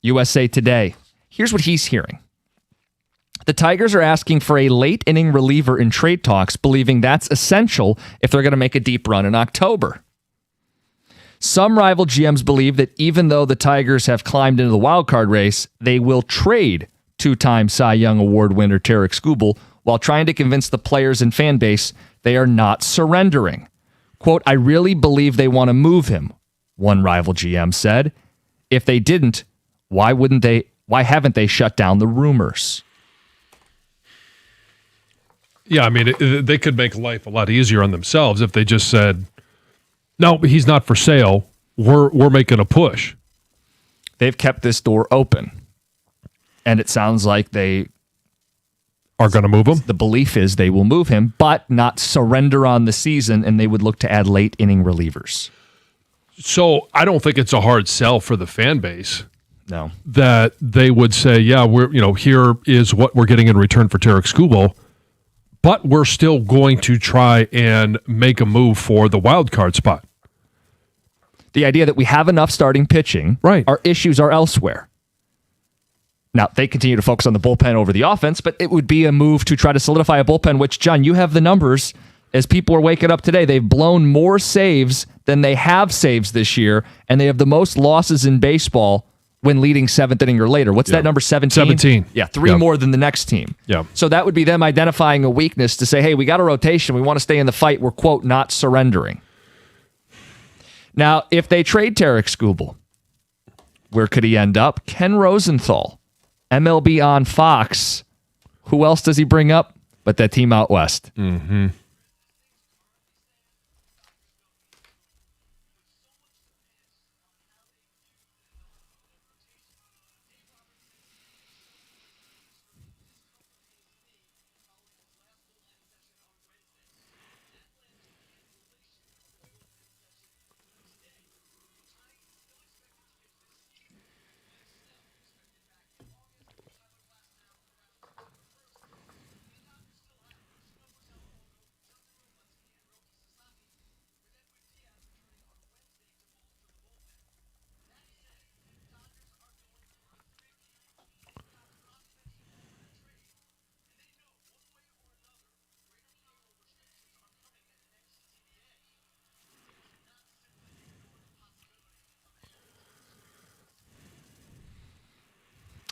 USA Today. Here's what he's hearing. The Tigers are asking for a late inning reliever in trade talks, believing that's essential if they're going to make a deep run in October. Some rival GMs believe that even though the Tigers have climbed into the wild card race, they will trade two-time Cy Young Award winner Tarek Skubal while trying to convince the players and fan base they are not surrendering. Quote, I really believe they want to move him, one rival GM said. If they didn't, why haven't they shut down the rumors? Yeah, I mean, they could make life a lot easier on themselves if they just said, no, he's not for sale. We're making a push. They've kept this door open. And it sounds like they are going to move him. The belief is they will move him, but not surrender on the season, and they would look to add late inning relievers. So I don't think it's a hard sell for the fan base. No. That they would say, yeah, here is what we're getting in return for Tarek Skubal, but we're still going to try and make a move for the wild card spot. The idea that we have enough starting pitching, right? Our issues are elsewhere. Now, they continue to focus on the bullpen over the offense, but it would be a move to try to solidify a bullpen, which, John, you have the numbers. As people are waking up today, they've blown more saves than they have saves this year, and they have the most losses in baseball when leading seventh inning or later. What's that number, 17? 17. Yeah, three more than the next team. Yeah. So that would be them identifying a weakness to say, hey, we got a rotation. We want to stay in the fight. We're, quote, not surrendering. Now, if they trade Tarek Skubal, where could he end up? Ken Rosenthal, MLB on Fox. Who else does he bring up but that team out west? Mm-hmm.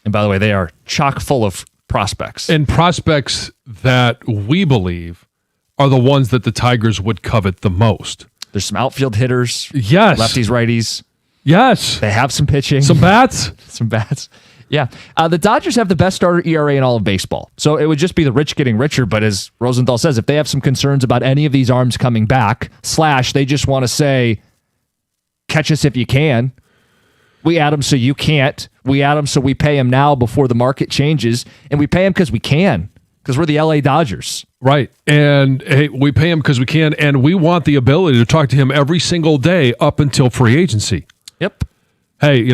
And by the way, they are chock full of prospects. And prospects that we believe are the ones that the Tigers would covet the most. There's some outfield hitters. Yes. Lefties, righties. Yes. They have some pitching. Some bats. Some bats. Yeah. The Dodgers have the best starter ERA in all of baseball. So it would just be the rich getting richer. But as Rosenthal says, if they have some concerns about any of these arms coming back, / they just want to say, catch us if you can. We add them so you can't. We add them so we pay them now before the market changes. And we pay them because we can, because we're the LA Dodgers. Right. And hey, we pay him because we can. And we want the ability to talk to him every single day up until free agency. Yep. Hey,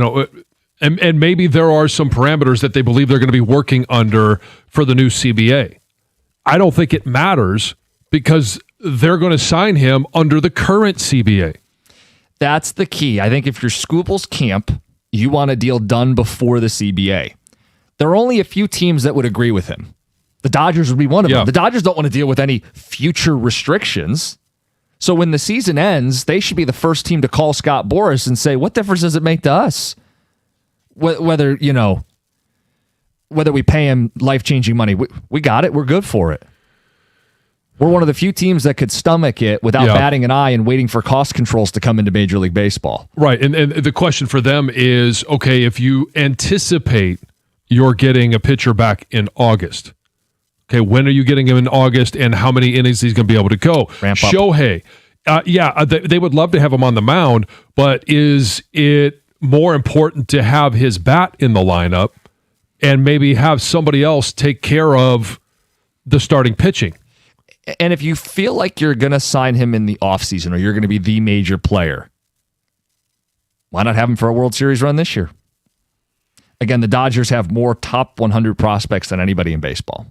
and maybe there are some parameters that they believe they're going to be working under for the new CBA. I don't think it matters because they're going to sign him under the current CBA. That's the key. I think if you're Skubal's camp, you want a deal done before the CBA. There are only a few teams that would agree with him. The Dodgers would be one of them. The Dodgers don't want to deal with any future restrictions. So when the season ends, they should be the first team to call Scott Boras and say, what difference does it make to us? Whether we pay him life-changing money. We got it. We're good for it. We're one of the few teams that could stomach it without batting an eye and waiting for cost controls to come into Major League Baseball. Right. And the question for them is, okay, if you anticipate you're getting a pitcher back in August, okay, when are you getting him in August and how many innings he's going to be able to go? Ramp up. Shohei. They would love to have him on the mound, but is it more important to have his bat in the lineup and maybe have somebody else take care of the starting pitching? And if you feel like you're going to sign him in the offseason or you're going to be the major player, why not have him for a World Series run this year? Again, the Dodgers have more top 100 prospects than anybody in baseball.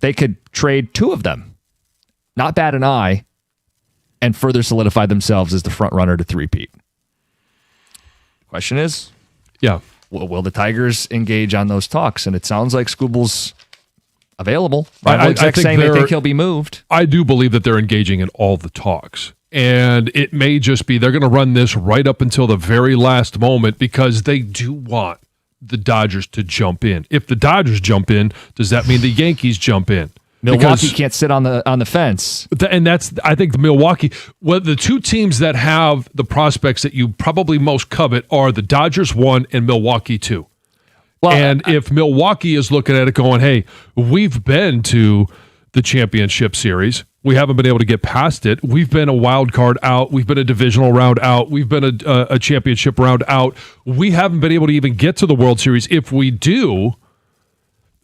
They could trade two of them. Not bat an eye. and further solidify themselves as the front runner to three-peat. Question is, Yeah. will the Tigers engage on those talks? And it sounds like Skubal's available. I Exec think saying they they're- think he'll be moved. I do believe that they're engaging in all the talks. And it may just be they're going to run this right up until the very last moment because they do want the Dodgers to jump in. If the Dodgers jump in, does that mean the Yankees jump in? Milwaukee can't sit on the fence. And that's, I think, the Milwaukee. Well, the two teams that have the prospects that you probably most covet are the Dodgers 1 and Milwaukee 2. Well, And if Milwaukee is looking at it going, hey, we've been to the championship series. We haven't been able to get past it. We've been a wild card out. We've been a divisional round out. We've been a championship round out. We haven't been able to even get to the World Series. If we do,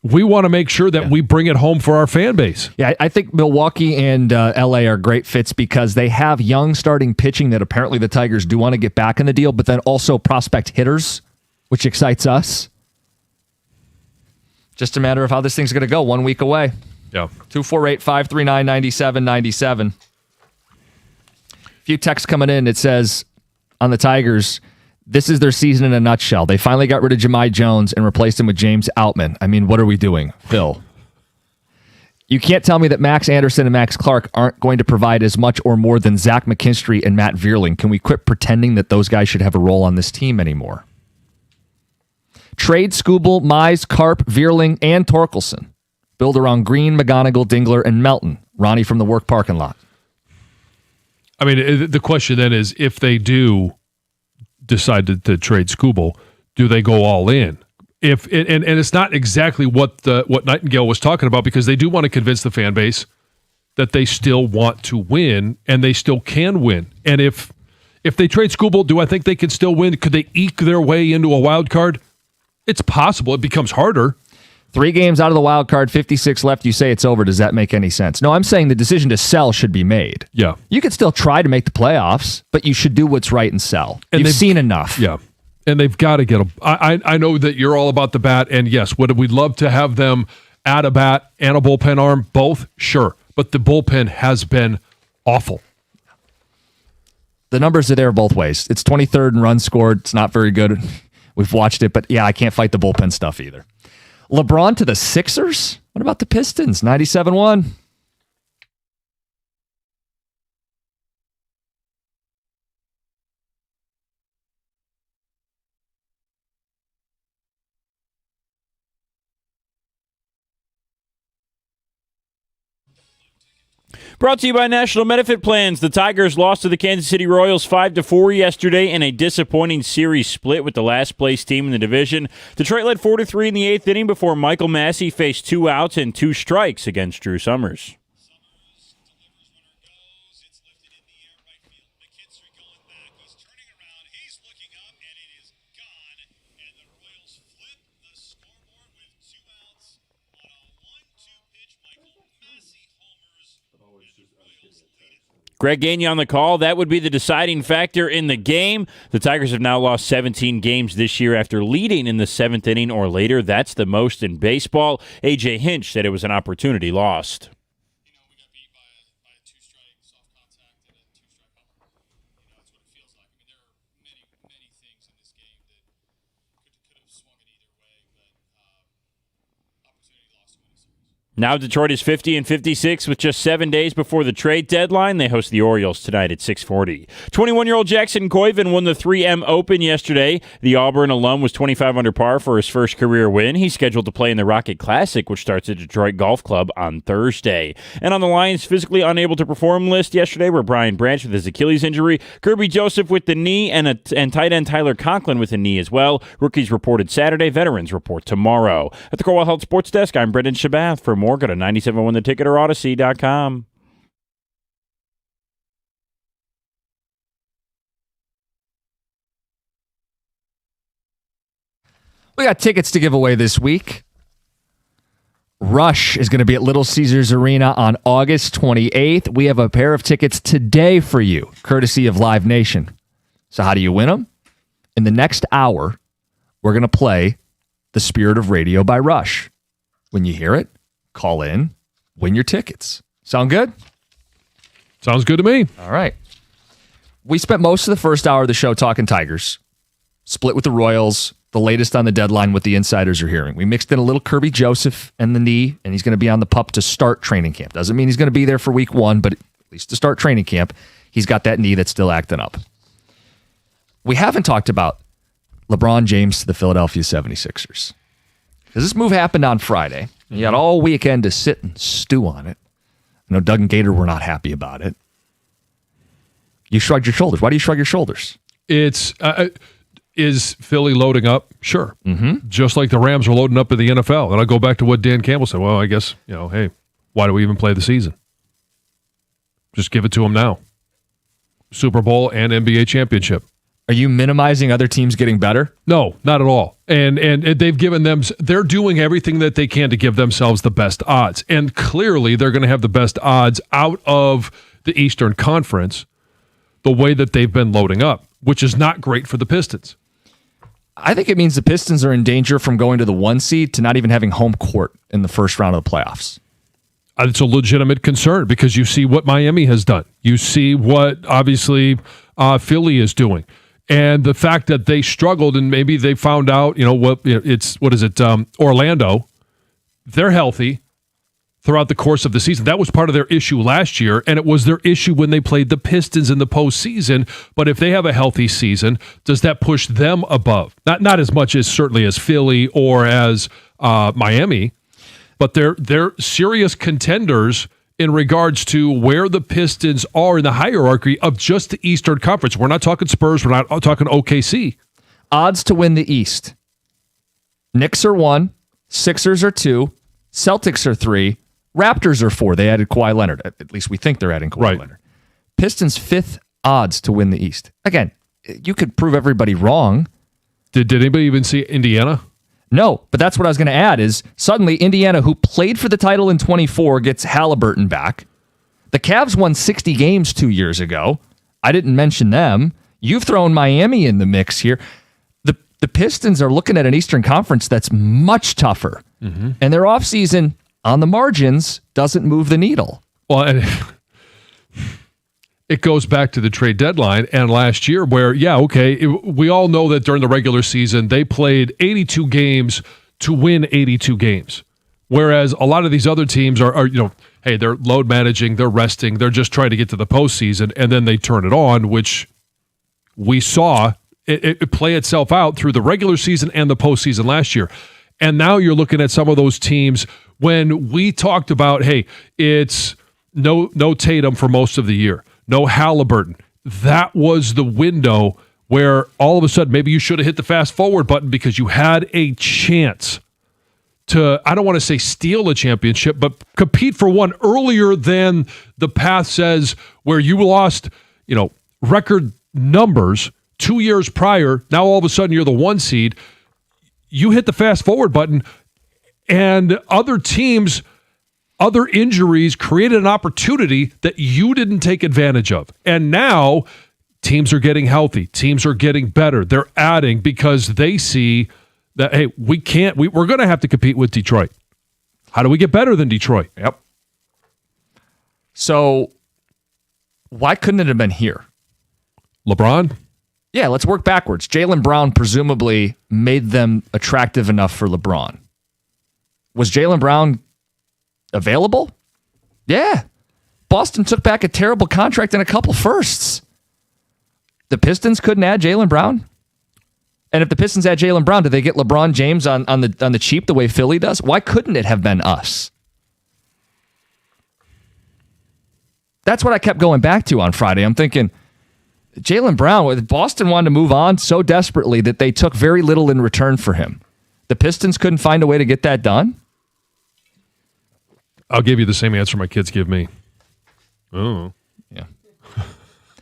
we want to make sure that we bring it home for our fan base. Yeah, I think Milwaukee and LA are great fits because they have young starting pitching that apparently the Tigers do want to get back in the deal, but then also prospect hitters, which excites us. Just a matter of how this thing's going to go 1 week away. Yeah. 248-539-9797. Few texts coming in. It says on the Tigers, this is their season in a nutshell. They finally got rid of Jahmai Jones and replaced him with James Outman. I mean, what are we doing, Phil? You can't tell me that Max Anderson and Max Clark aren't going to provide as much or more than Zach McKinstry and Matt Vierling. Can we quit pretending that those guys should have a role on this team anymore? Trade Skubal, Mize, Karp, Vierling, and Torkelson. Build around Green, McGonigal, Dingler, and Melton. Ronnie from the work parking lot. I mean, the question then is, if they do decide to trade Skubal, do they go all in? And it's not exactly what Nightingale was talking about, because they do want to convince the fan base that they still want to win and they still can win. And if they trade Skubal, do I think they can still win? Could they eke their way into a wild card? It's possible. It becomes harder. 3 games out of the wild card, 56 left. You say it's over. Does that make any sense? No, I'm saying the decision to sell should be made. Yeah. You could still try to make the playoffs, but you should do what's right and sell. And You've seen enough. Yeah. And they've got to get I know that you're all about the bat, and yes, would we love to have them add a bat and a bullpen arm? Both? Sure. But the bullpen has been awful. The numbers are there both ways. It's 23rd in runs scored. It's not very good. We've watched it, but yeah, I can't fight the bullpen stuff either. LeBron to the Sixers? What about the Pistons? 97-1. Brought to you by National Benefit Plans. The Tigers lost to the Kansas City Royals 5-4 yesterday in a disappointing series split with the last place team in the division. Detroit led 4-3 in the 8th inning before Michael Massey faced 2 outs and 2 strikes against Drew Summers. Greg Gagne on the call. That would be the deciding factor in the game. The Tigers have now lost 17 games this year after leading in the 7th inning or later. That's the most in baseball. A.J. Hinch said it was an opportunity lost. We got beat by a 2-strike soft contact and a 2-strike homer. That's what it feels like. I mean, there are many things in this game that could have swung it either way, but opportunity lost to win a series. Now Detroit is 50-56 with just 7 days before the trade deadline. They host the Orioles tonight at 6:40. 21-year-old Jackson Koiven won the 3M Open yesterday. The Auburn alum was 25 under par for his first career win. He's scheduled to play in the Rocket Classic, which starts at Detroit Golf Club on Thursday. And on the Lions' physically unable to perform list yesterday were Brian Branch with his Achilles injury, Kirby Joseph with the knee, and tight end Tyler Conklin with a knee as well. Rookies reported Saturday. Veterans report tomorrow. At the Corewell Health Sports Desk, I'm Brendan Shabath. For more, go to 97.1 The Ticket or Odyssey.com. We got tickets to give away this week. Rush is going to be at Little Caesars Arena on August 28th. We have a pair of tickets today for you, courtesy of Live Nation. So how do you win them? In the next hour, we're going to play The Spirit of Radio by Rush. When you hear it, call in, win your tickets. Sound good? Sounds good to me. All right. We spent most of the first hour of the show talking Tigers, split with the Royals, the latest on the deadline, what the insiders are hearing. We mixed in a little Kirby Joseph and the knee, and he's going to be on the pup to start training camp. Doesn't mean he's going to be there for week 1, but at least to start training camp, he's got that knee that's still acting up. We haven't talked about LeBron James to the Philadelphia 76ers. Because this move happened on Friday. You had all weekend to sit and stew on it. I know Doug and Gator were not happy about it. You shrugged your shoulders. Why do you shrug your shoulders? It's is Philly loading up? Sure. Mm-hmm. Just like the Rams are loading up in the NFL. And I'll go back to what Dan Campbell said. Well, I guess, hey, why do we even play the season? Just give it to them now. Super Bowl and NBA championship. Are you minimizing other teams getting better? No, not at all. And they've given them, they're doing everything that they can to give themselves the best odds. And clearly they're going to have the best odds out of the Eastern Conference the way that they've been loading up, which is not great for the Pistons. I think it means the Pistons are in danger from going to the 1 seed to not even having home court in the first round of the playoffs. It's a legitimate concern because you see what Miami has done. You see what, obviously, Philly is doing. And the fact that they struggled and maybe they found out, Orlando, they're healthy throughout the course of the season. That was part of their issue last year, and it was their issue when they played the Pistons in the postseason. But if they have a healthy season, does that push them above? Not as much as certainly as Philly or as Miami, but they're serious contenders in regards to where the Pistons are in the hierarchy of just the Eastern Conference. We're not talking Spurs. We're not talking OKC. Odds to win the East. Knicks are 1, Sixers are 2, Celtics are 3, Raptors are 4. They added Kawhi Leonard. At least we think they're adding Kawhi Leonard. Pistons 5th odds to win the East. Again, you could prove everybody wrong. Did anybody even see Indiana? No, but that's what I was going to add is suddenly Indiana, who played for the title in 24, gets Halliburton back. The Cavs won 60 games 2 years ago. I didn't mention them. You've thrown Miami in the mix here. The Pistons are looking at an Eastern Conference that's much tougher. Mm-hmm. And their offseason, on the margins, doesn't move the needle. Well, and it goes back to the trade deadline and last year where, we all know that during the regular season, they played 82 games to win 82 games. Whereas a lot of these other teams are hey, they're load managing, they're resting, they're just trying to get to the postseason, and then they turn it on, which we saw it play itself out through the regular season and the postseason last year. And now you're looking at some of those teams when we talked about, hey, it's no Tatum for most of the year, no Halliburton. That was the window where all of a sudden maybe you should have hit the fast forward button because you had a chance to, I don't want to say steal a championship, but compete for one earlier than the path says, where you lost, record numbers 2 years prior. Now all of a sudden you're the 1 seed. You hit the fast forward button, and other teams, other injuries created an opportunity that you didn't take advantage of. And now teams are getting healthy. Teams are getting better. They're adding because they see that, hey, we're going to have to compete with Detroit. How do we get better than Detroit? Yep. So why couldn't it have been here? LeBron? Yeah, let's work backwards. Jaylen Brown presumably made them attractive enough for LeBron. Was Jaylen Brown available? Yeah. Boston took back a terrible contract and a couple firsts. The Pistons couldn't add Jaylen Brown? And if the Pistons add Jaylen Brown, do they get LeBron James on the cheap the way Philly does? Why couldn't it have been us? That's what I kept going back to on Friday. I'm thinking, Jaylen Brown, Boston wanted to move on so desperately that they took very little in return for him. The Pistons couldn't find a way to get that done? I'll give you the same answer my kids give me. Oh. Yeah.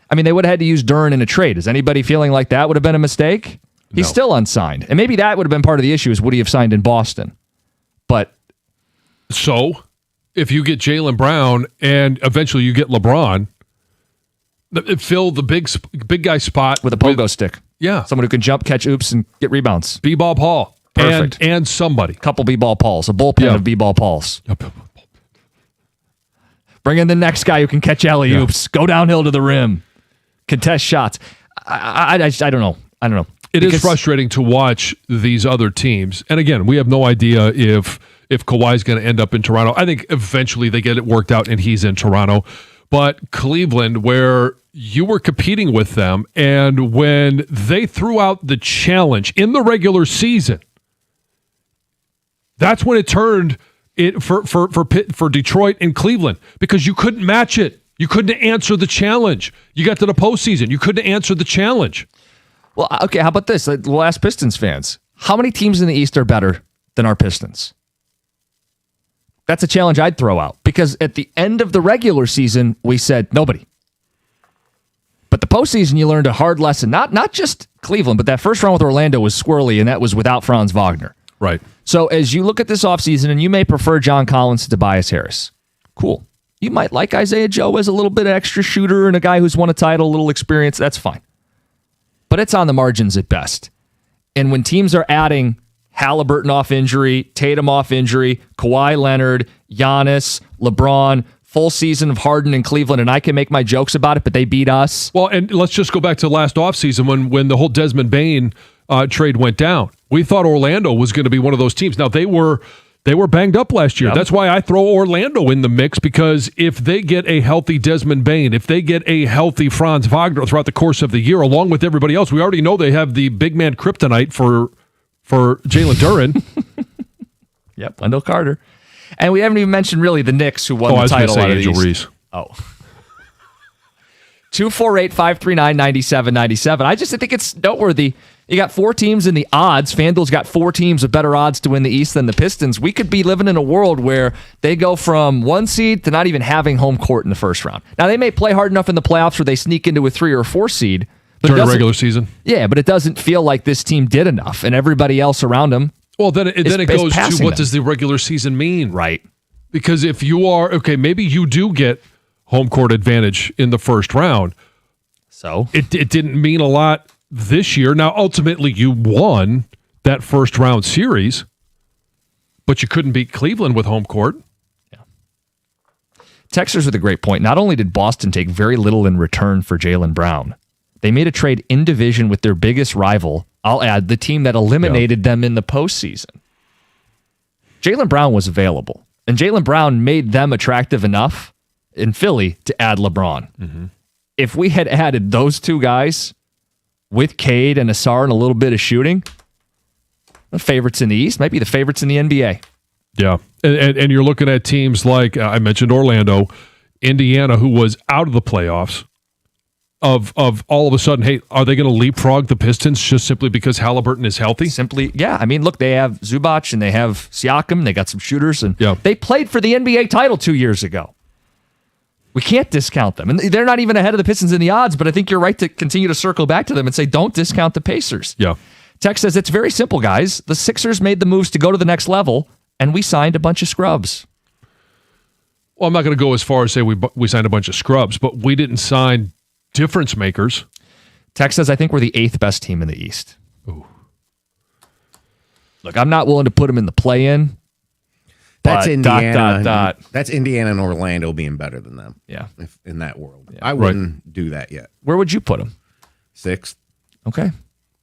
I mean, they would have had to use Duren in a trade. Is anybody feeling like that would have been a mistake? He's still unsigned. And maybe that would have been part of the issue is would he have signed in Boston? But so, if you get Jaylen Brown and eventually you get LeBron, fill the big guy spot with a pogo stick. Yeah. Someone who can jump, catch oops, and get rebounds. B-ball Paul. Perfect. And somebody. Couple B-ball Pauls. A bullpen of B-ball Pauls. Bring in the next guy who can catch alley-oops, go downhill to the rim, contest shots. I don't know. It is frustrating to watch these other teams. And again, we have no idea if Kawhi's going to end up in Toronto. I think eventually they get it worked out and he's in Toronto. But Cleveland, where you were competing with them, and when they threw out the challenge in the regular season, that's when it turned it for Detroit and Cleveland, because you couldn't match it. You couldn't answer the challenge. You got to the postseason. You couldn't answer the challenge. Well, okay, how about this? We'll ask Pistons fans. How many teams in the East are better than our Pistons? That's a challenge I'd throw out, because at the end of the regular season, we said nobody. But the postseason, you learned a hard lesson. Not just Cleveland, but that first round with Orlando was squirrely, and that was without Franz Wagner. Right. So as you look at this offseason, and you may prefer John Collins to Tobias Harris, cool. You might like Isaiah Joe as a little bit of extra shooter and a guy who's won a title, a little experience. That's fine. But it's on the margins at best. And when teams are adding Halliburton off injury, Tatum off injury, Kawhi Leonard, Giannis, LeBron, full season of Harden in Cleveland, and I can make my jokes about it, but they beat us. Well, and let's just go back to last offseason when the whole Desmond Bane trade went down. We thought Orlando was going to be one of those teams. Now, they were banged up last year. Yep. That's why I throw Orlando in the mix, because if they get a healthy Desmond Bane, if they get a healthy Franz Wagner throughout the course of the year, along with everybody else, we already know they have the big man kryptonite for Jalen Duren. Yep, Wendell Carter. And we haven't even mentioned really the Knicks, who won the title out of Angel these. Reese. Oh. 248-539-9797. I just think it's noteworthy. You got 4 teams in the odds. FanDuel's got 4 teams with better odds to win the East than the Pistons. We could be living in a world where they go from 1 seed to not even having home court in the first round. Now, they may play hard enough in the playoffs where they sneak into a 3 or 4 seed. But during the regular season? Yeah, but it doesn't feel like this team did enough, and everybody else around them. Well, then it goes to what them. Does the regular season mean? Right. Because if you are, okay, maybe you do get home court advantage in the first round. So? It didn't mean a lot this year. Now, ultimately, you won that first round series, but you couldn't beat Cleveland with home court. Yeah. Texters with a great point. Not only did Boston take very little in return for Jaylen Brown, they made a trade in division with their biggest rival, I'll add, the team that eliminated them in the postseason. Jaylen Brown was available, and Jaylen Brown made them attractive enough in Philly to add LeBron. Mm-hmm. If we had added those 2 guys with Cade and Asar and a little bit of shooting, the favorites in the East might be the favorites in the NBA. Yeah, and you're looking at teams like, I mentioned Orlando, Indiana, who was out of the playoffs, of all of a sudden, hey, are they going to leapfrog the Pistons just simply because Halliburton is healthy? Simply, yeah. I mean, look, they have Zubac and they have Siakam. They got some shooters, and yeah. They played for the NBA title 2 years ago. We can't discount them. And they're not even ahead of the Pistons in the odds, but I think you're right to continue to circle back to them and say, don't discount the Pacers. Yeah. Tex says, it's very simple, guys. The Sixers made the moves to go to the next level, and we signed a bunch of scrubs. Well, I'm not going to go as far as say we signed a bunch of scrubs, but we didn't sign difference makers. Tex says, I think we're the 8th best team in the East. Ooh. Look, I'm not willing to put them in the play-in. That's Indiana. ... That's Indiana and Orlando being better than them. Yeah. In that world. Yeah. I wouldn't do that yet. Where would you put them? 6th. Okay.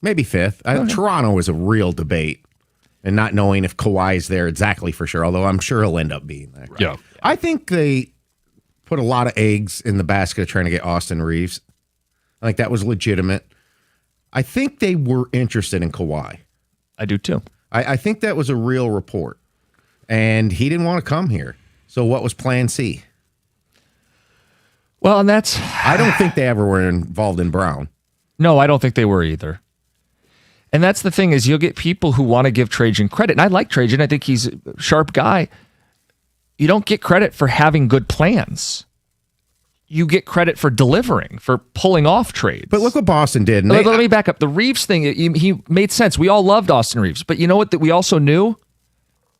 Maybe 5th. Toronto is a real debate, and not knowing if Kawhi's there exactly for sure, although I'm sure he'll end up being there. Right? Yeah. I think they put a lot of eggs in the basket of trying to get Austin Reeves. I think that was legitimate. I think they were interested in Kawhi. I do too. I think that was a real report. And he didn't want to come here. So what was plan C? Well, and that's... I don't think they ever were involved in Brown. No, I don't think they were either. And that's the thing, is you'll get people who want to give Trajan credit. And I like Trajan. I think he's a sharp guy. You don't get credit for having good plans. You get credit for delivering, for pulling off trades. But look what Boston did. Let me back up. The Reeves thing, he made sense. We all loved Austin Reeves. But you know what that we also knew?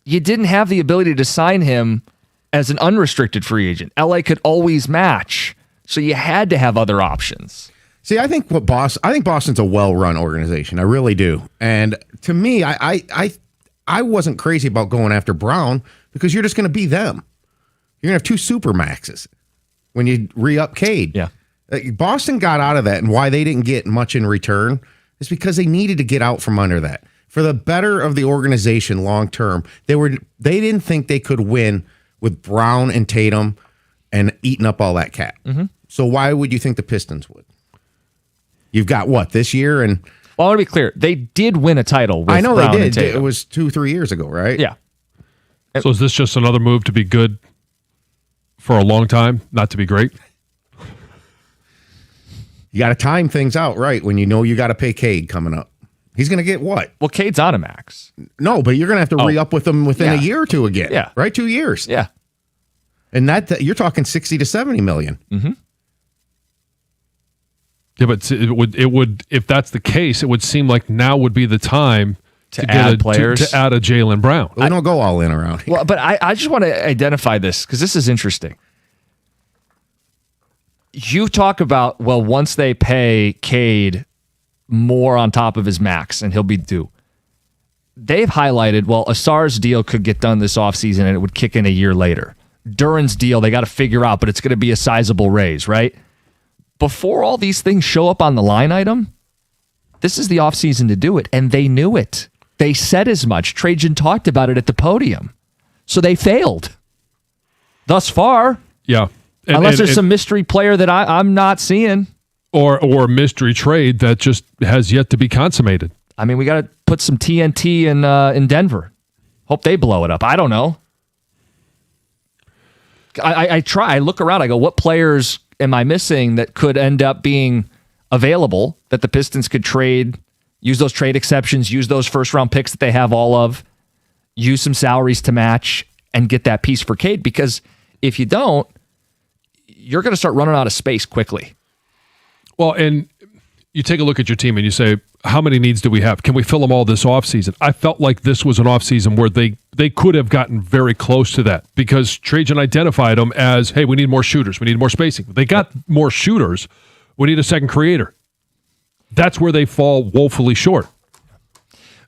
You didn't have the ability to sign him as an unrestricted free agent. LA could always match. So you had to have other options. See, I think Boston's a well-run organization. I really do. And to me, I wasn't crazy about going after Brown because you're just going to be them. You're going to have 2 super maxes. when you re-up Cade. Yeah. Boston got out of that, and why they didn't get much in return is because they needed to get out from under that. For the better of the organization long term, they didn't think they could win with Brown and Tatum and eating up all that cap. Mm-hmm. So why would you think the Pistons would? You've got what this year, and Well, I want to be clear. They did win a title with I know Brown they and did. Tatum. It was 2-3 years ago, right? Yeah. So is this just another move to be good for a long time, not to be great? You got to time things out right when you know you got to pay Cade coming up. He's going to get what? Well, Cade's on a max. No, but you're going to have to re-up with him within a year or two again. Yeah. Right? 2 years. Yeah. And that you're talking 60 to 70 million. Mm-hmm. Yeah, but it would if that's the case, it would seem like now would be the time To add players. to add a Jaylen Brown. We don't go all in around here. Well, but I just want to identify this because this is interesting. You talk about, well, once they pay Cade more on top of his max and he'll be due. They've highlighted, well, Asar's deal could get done this offseason and it would kick in a year later. Duran's deal, they got to figure out, but it's going to be a sizable raise, right? Before all these things show up on the line item, this is the offseason to do it, and they knew it. They said as much. Trajan talked about it at the podium. So they failed. Thus far. Yeah. Unless there's some mystery player that I'm not seeing. Or a mystery trade that just has yet to be consummated. I mean, we got to put some TNT in Denver. Hope they blow it up. I don't know. I look around. I go, what players am I missing that could end up being available that the Pistons could trade, use those trade exceptions, use those first-round picks that they have all of, use some salaries to match, and get that piece for Cade? Because if you don't, you're going to start running out of space quickly. Well, and you take a look at your team and you say, how many needs do we have? Can we fill them all this offseason? I felt like this was an offseason where they could have gotten very close to that because Trajan identified them as, hey, we need more shooters. We need more spacing. They got more shooters. We need a second creator. That's where they fall woefully short.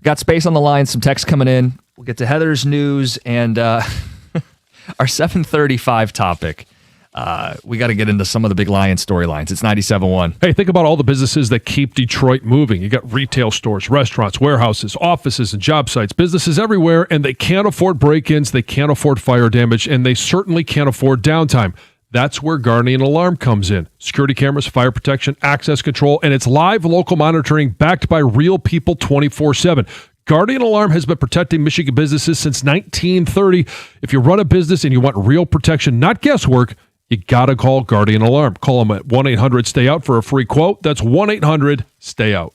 Got space on the line, some text coming in. We'll get to Heather's news and our 7:35 topic. We got to get into some of the big Lions storylines. It's 97.1. Hey, think about all the businesses that keep Detroit moving. You got retail stores, restaurants, warehouses, offices, and job sites, businesses everywhere, and they can't afford break-ins, they can't afford fire damage, and they certainly can't afford downtime. That's where Guardian Alarm comes in. Security cameras, fire protection, access control, and it's live local monitoring backed by real people 24/7. Guardian Alarm has been protecting Michigan businesses since 1930. If you run a business and you want real protection, not guesswork, you got to call Guardian Alarm. Call them at 1-800-STAY-OUT for a free quote. That's 1-800-STAY-OUT.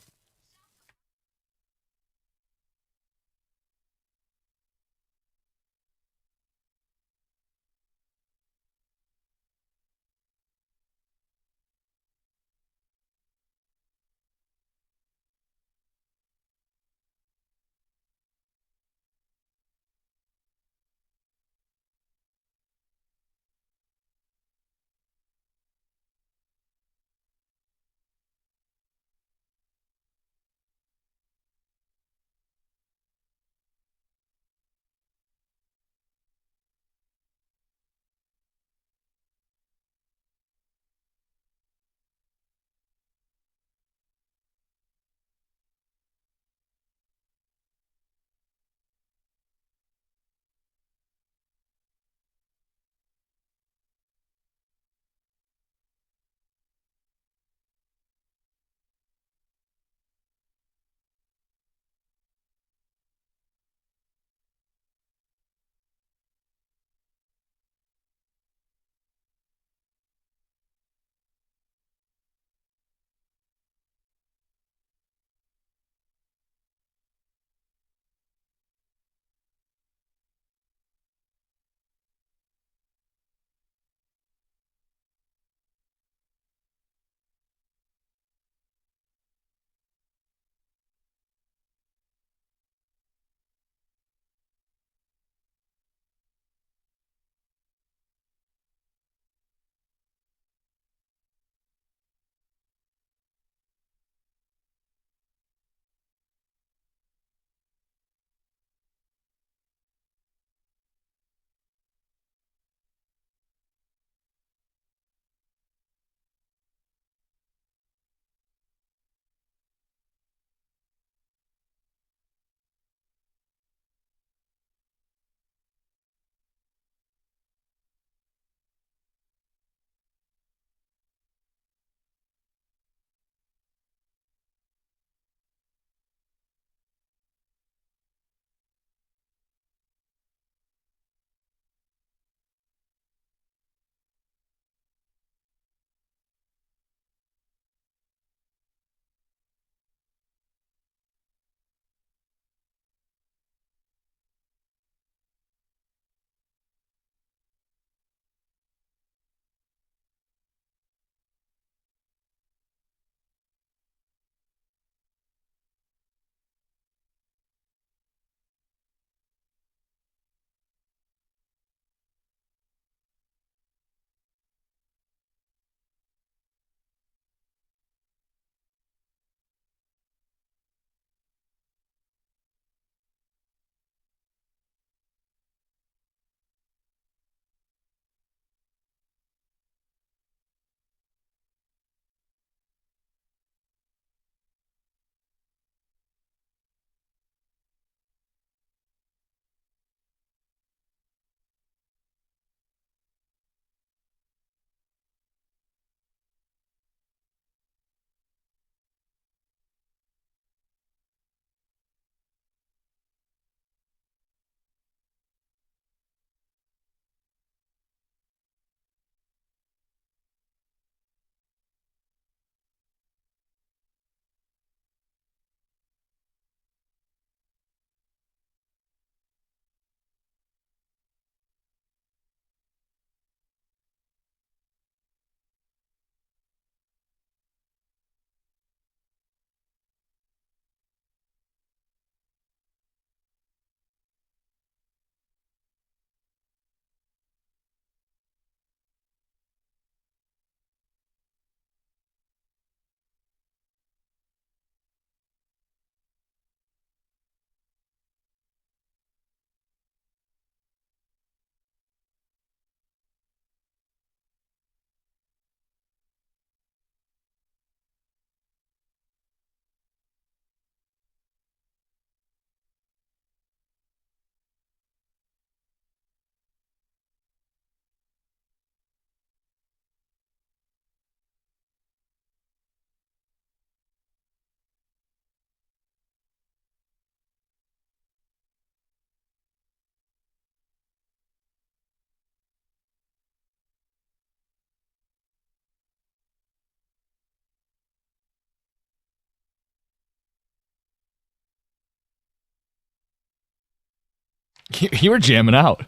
You were jamming out.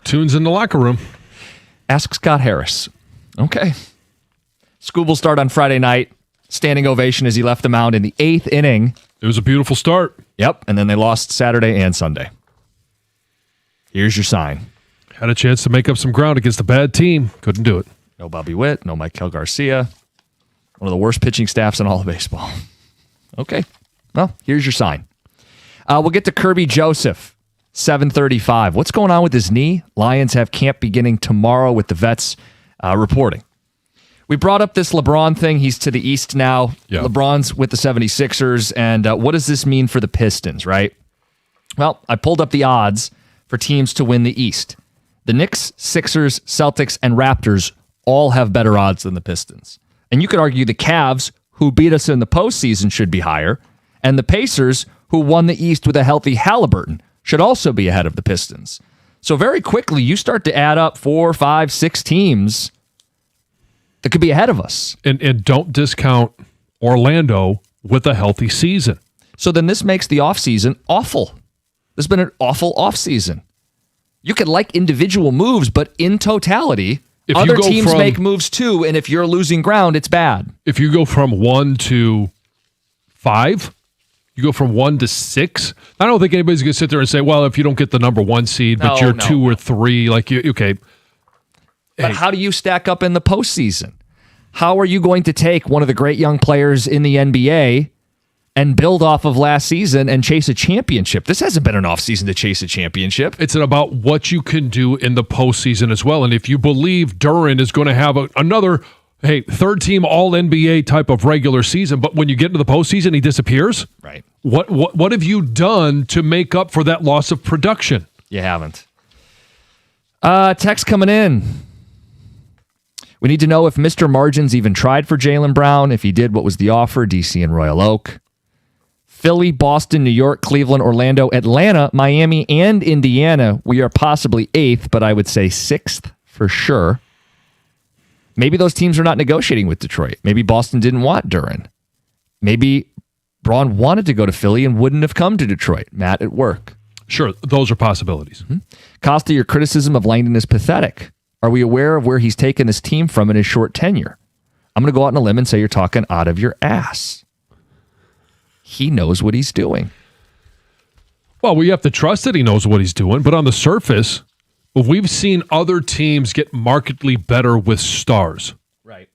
Tunes in the locker room. Ask Scott Harris. Okay. Skubal will start on Friday night. Standing ovation as he left the mound in the 8th inning. It was a beautiful start. Yep. And then they lost Saturday and Sunday. Here's your sign. Had a chance to make up some ground against a bad team. Couldn't do it. No Bobby Witt. No Michael Garcia. One of the worst pitching staffs in all of baseball. Okay. Well, here's your sign. We'll get to Kirby Joseph. 7:35. What's going on with his knee? Lions have camp beginning tomorrow with the vets reporting. We brought up this LeBron thing. He's to the East now. Yeah. LeBron's with the 76ers. And what does this mean for the Pistons, right? Well, I pulled up the odds for teams to win the East. The Knicks, Sixers, Celtics, and Raptors all have better odds than the Pistons. And you could argue the Cavs, who beat us in the postseason, should be higher. And the Pacers, who won the East with a healthy Halliburton, should also be ahead of the Pistons. So very quickly, you start to add up 4, 5, 6 teams that could be ahead of us. And don't discount Orlando with a healthy season. So then this makes the offseason awful. There's been an awful offseason. You could like individual moves, but in totality, If you other go teams from- make moves too, and if you're losing ground, it's bad. If you go from 1 to 5, you go from 1 to 6. I don't think anybody's going to sit there and say, well, if you don't get the number 1 seed, but No, you're no. 2 or 3, like, okay. But how do you stack up in the postseason? How are you going to take one of the great young players in the NBA and build off of last season and chase a championship? This hasn't been an offseason to chase a championship. It's about what you can do in the postseason as well. And if you believe Duran is going to have another, third team all NBA type of regular season, but when you get into the postseason, he disappears. Right. What have you done to make up for that loss of production? You haven't. Text coming in. We need to know if Mr. Margins even tried for Jaylen Brown. If he did, what was the offer? DC and Royal Oak. Philly, Boston, New York, Cleveland, Orlando, Atlanta, Miami, and Indiana. We are possibly 8th, but I would say 6th for sure. Maybe those teams are not negotiating with Detroit. Maybe Boston didn't want Duran. Maybe Braun wanted to go to Philly and wouldn't have come to Detroit. Matt at work. Sure, those are possibilities. Costa, your criticism of Langdon is pathetic. Are we aware of where he's taken this team from in his short tenure? I'm going to go out on a limb and say you're talking out of your ass. He knows what he's doing. Well, we have to trust that he knows what he's doing, but on the surface, we've seen other teams get markedly better with stars. Right.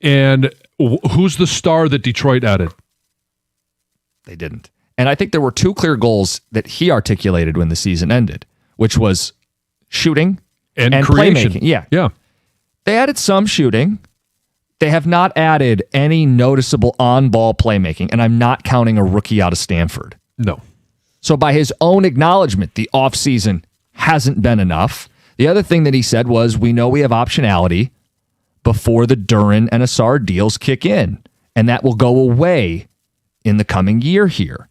And who's the star that Detroit added? They didn't. And I think there were 2 clear goals that he articulated when the season ended, which was shooting and creation. playmaking. Yeah. Yeah. They added some shooting. They have not added any noticeable on-ball playmaking, and I'm not counting a rookie out of Stanford. No. So by his own acknowledgement, the offseason hasn't been enough. The other thing that he said was, we know we have optionality before the Duran and Assar deals kick in, and that will go away in the coming year here.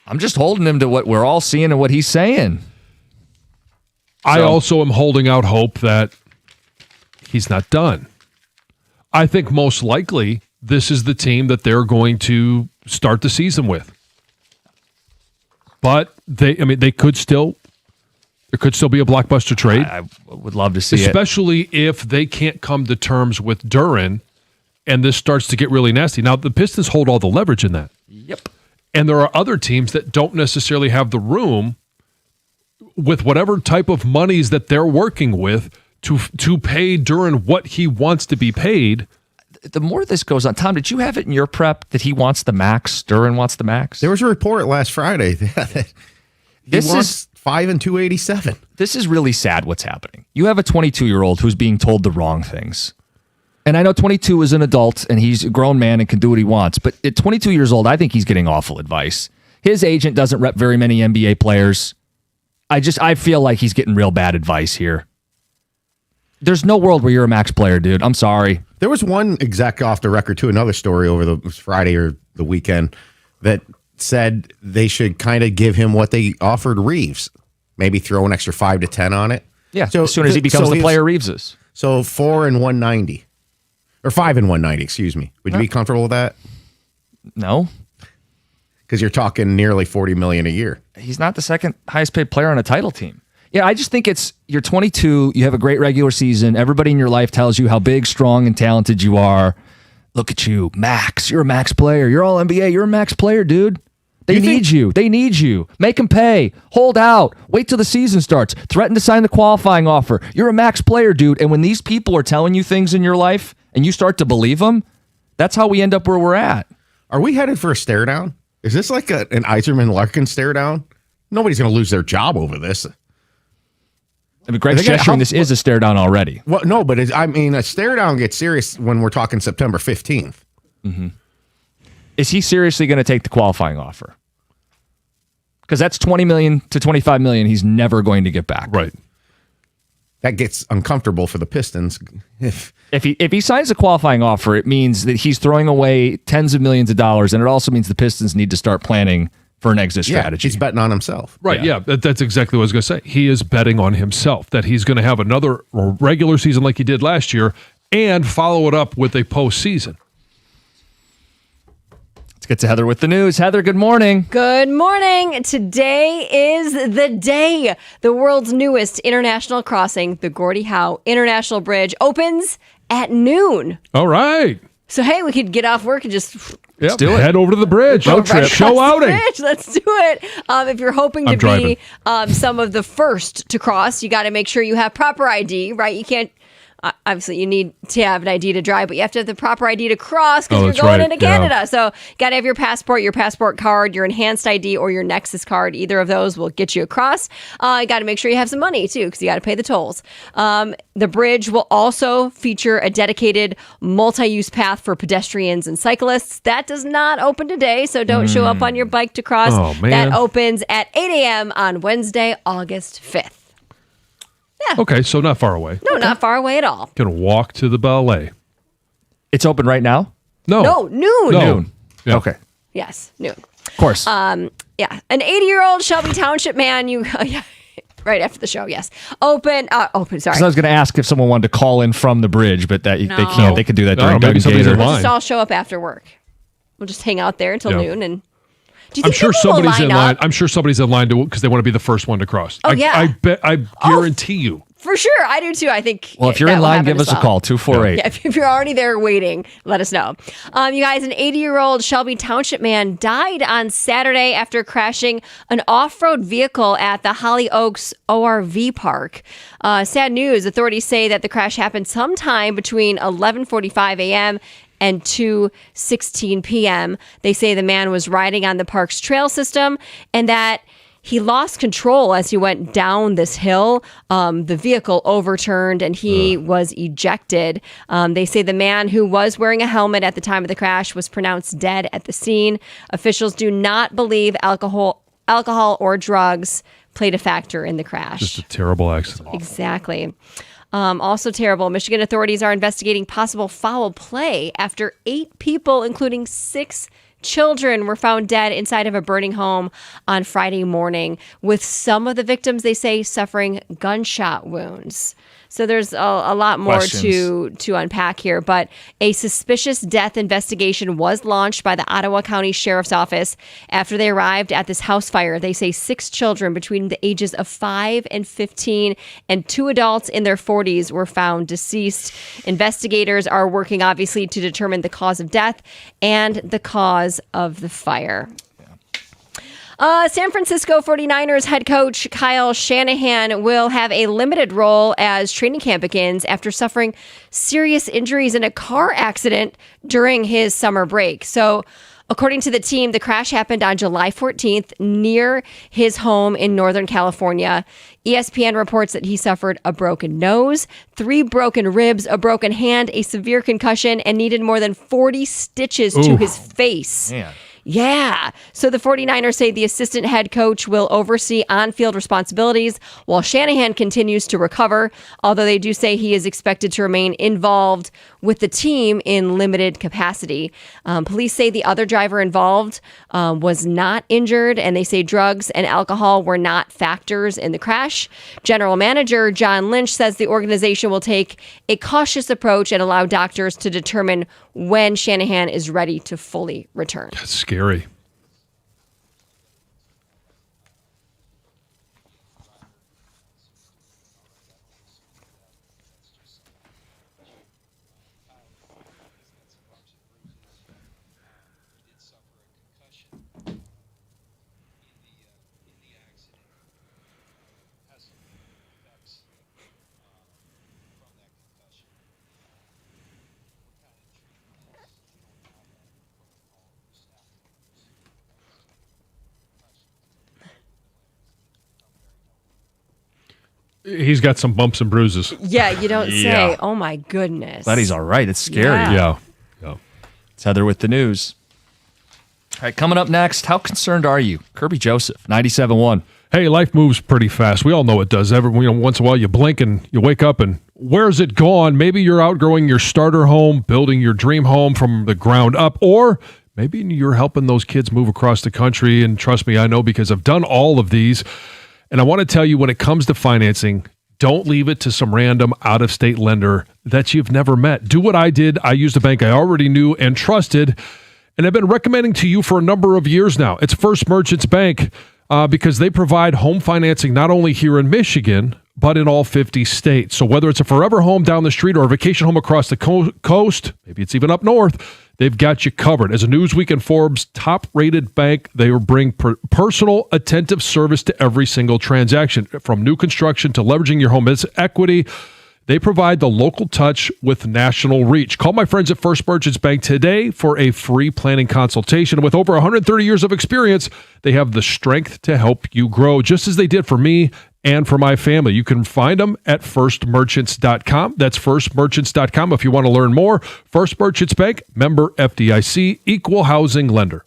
I'm just holding him to what we're all seeing and what he's saying. I also am holding out hope that he's not done. I think most likely this is the team that they're going to start the season with. But there could still be a blockbuster trade. I would love to see especially if they can't come to terms with Duran and this starts to get really nasty. Now, the Pistons hold all the leverage in that. Yep. And there are other teams that don't necessarily have the room with whatever type of monies that they're working with to pay Duran what he wants to be paid. The more this goes on, Tom, did you have it in your prep that he wants the max? Duran wants the max? There was a report last Friday that he wants 5 and 287. This is really sad what's happening. You have a 22-year-old who's being told the wrong things. And I know 22 is an adult and he's a grown man and can do what he wants. But at 22 years old, I think he's getting awful advice. His agent doesn't rep very many NBA players. I feel like he's getting real bad advice here. There's no world where you're a max player, dude. I'm sorry. There was one exec off the record to another story over the Friday or the weekend that said they should kind of give him what they offered Reeves. Maybe throw an extra 5 to 10 on it. Yeah, as soon as he becomes the player Reeves is. So 4 and 190. Or 5 and 190, excuse me. Would you be comfortable with that? No. because you're talking nearly $40 million a year. He's not the second highest paid player on a title team. Yeah, I just think you're 22, you have a great regular season. Everybody in your life tells you how big, strong, and talented you are. Look at you, max. You're a max player. You're all NBA. You're a max player, dude. They need you. They need you. Make them pay. Hold out. Wait till the season starts. Threaten to sign the qualifying offer. You're a max player, dude. And when these people are telling you things in your life and you start to believe them, that's how we end up where we're at. Are we headed for a stare down? Is this like an Iserman Larkin stare down? Nobody's going to lose their job over this. I mean, Greg's gesturing this is a stare down already. Well, no, but a stare down gets serious when we're talking September 15th. Mm-hmm. Is he seriously going to take the qualifying offer? Because that's $20 million to $25 million he's never going to get back. Right. That gets uncomfortable for the Pistons. If he signs a qualifying offer, it means that he's throwing away tens of millions of dollars, and it also means the Pistons need to start planning for an exit strategy. He's betting on himself. Right, yeah. That's exactly what I was going to say. He is betting on himself, that he's going to have another regular season like he did last year and follow it up with a postseason. Let's get to Heather with the news. Heather, good morning. Good morning. Today is the day the world's newest international crossing, the Gordie Howe International Bridge, opens at noon. All right. So, hey, we could get off work and just Yep. do it. Head over to the bridge. Road trip. Show across the outing. bridge. Let's do it. If you're hoping to I'm driving. be some of the first to cross, you got to make sure you have proper ID, right? You can't. Obviously, you need to have an ID to drive, but you have to have the proper ID to cross because you're that's going right. into Canada. So, you got to have your passport card, your enhanced ID, or your Nexus card. Either of those will get you across. You got to make sure you have some money too, because you got to pay the tolls. The bridge will also feature a dedicated multi-use path for pedestrians and cyclists. That does not open today, so don't show up on your bike to cross. Oh, man. That opens at 8 a.m. on Wednesday, August 5th. Okay, so not far away. No, not far away at all. Can walk to the ballet. It's open right now? No. No, noon. No. Noon. Yeah. Okay. Yes, noon. Of course. Yeah, an 80-year-old Shelby Township man. Yeah, right after the show. Yes, open. Sorry. So I was going to ask if someone wanted to call in from the bridge, but they No. can't. They could do that No, during maybe Doug somebody's Gator. in We'll line. just all show up after work. We'll just hang out there until Yeah. noon. And do you I'm think sure people will somebody's in line. up? I'm sure somebody's in line because they want to be the first one to cross. Oh, yeah. I bet. I guarantee you. For sure, I do too. I think. Well, if you're that in will line, happen give as us a well. call, 248. Yeah, if you're already there waiting, let us know. You guys, an 80-year-old Shelby Township man died on Saturday after crashing an off-road vehicle at the Holly Oaks ORV park. Sad news. Authorities say that the crash happened sometime between 11:45 a.m. and 2:16 p.m. They say the man was riding on the park's trail system and that he lost control as he went down this hill. The vehicle overturned and he was ejected. They say the man, who was wearing a helmet at the time of the crash, was pronounced dead at the scene. Officials do not believe alcohol or drugs played a factor in the crash. Just a terrible accident. Exactly. Also terrible. Michigan authorities are investigating possible foul play after 8 people, including 6 children, were found dead inside of a burning home on Friday morning, with some of the victims, they say, suffering gunshot wounds. So there's a lot more to unpack here, but a suspicious death investigation was launched by the Ottawa County Sheriff's Office after they arrived at this house fire. They say 6 children between the ages of 5 and 15 and 2 adults in their 40s were found deceased. Investigators are working, obviously, to determine the cause of death and the cause of the fire. San Francisco 49ers head coach Kyle Shanahan will have a limited role as training camp begins after suffering serious injuries in a car accident during his summer break. So, according to the team, the crash happened on July 14th near his home in Northern California. ESPN reports that he suffered a broken nose, 3 broken ribs, a broken hand, a severe concussion, and needed more than 40 stitches to his face. Man. Yeah. So the 49ers say the assistant head coach will oversee on-field responsibilities while Shanahan continues to recover, although they do say he is expected to remain involved with the team in limited capacity. Police say the other driver involved was not injured, and they say drugs and alcohol were not factors in the crash. General manager John Lynch says the organization will take a cautious approach and allow doctors to determine when Shanahan is ready to fully return. That's scary. He's got some bumps and bruises. Yeah, you don't Yeah. say. Oh my goodness. Glad he's all right. It's scary. Yeah. Yeah. It's Heather with the news. All right, coming up next, how concerned are you? Kirby Joseph, 97.1. Hey, life moves pretty fast. We all know it does. Once in a while you blink and you wake up and where's it gone? Maybe you're outgrowing your starter home, building your dream home from the ground up, or maybe you're helping those kids move across the country. And trust me, I know because I've done all of these. And I want to tell you, when it comes to financing, don't leave it to some random out-of-state lender that you've never met. Do what I did. I used a bank I already knew and trusted, and I've been recommending to you for a number of years now. It's First Merchants Bank because they provide home financing not only here in Michigan, but in all 50 states. So whether it's a forever home down the street or a vacation home across the coast, maybe it's even up north, they've got you covered. As a Newsweek and Forbes top-rated bank, they bring personal, attentive service to every single transaction. From new construction to leveraging your home as equity, they provide the local touch with national reach. Call my friends at First Merchants Bank today for a free planning consultation. With over 130 years of experience, they have the strength to help you grow, just as they did for me and for my family. You can find them at firstmerchants.com. That's firstmerchants.com if you want to learn more. First Merchants Bank, member FDIC, equal housing lender.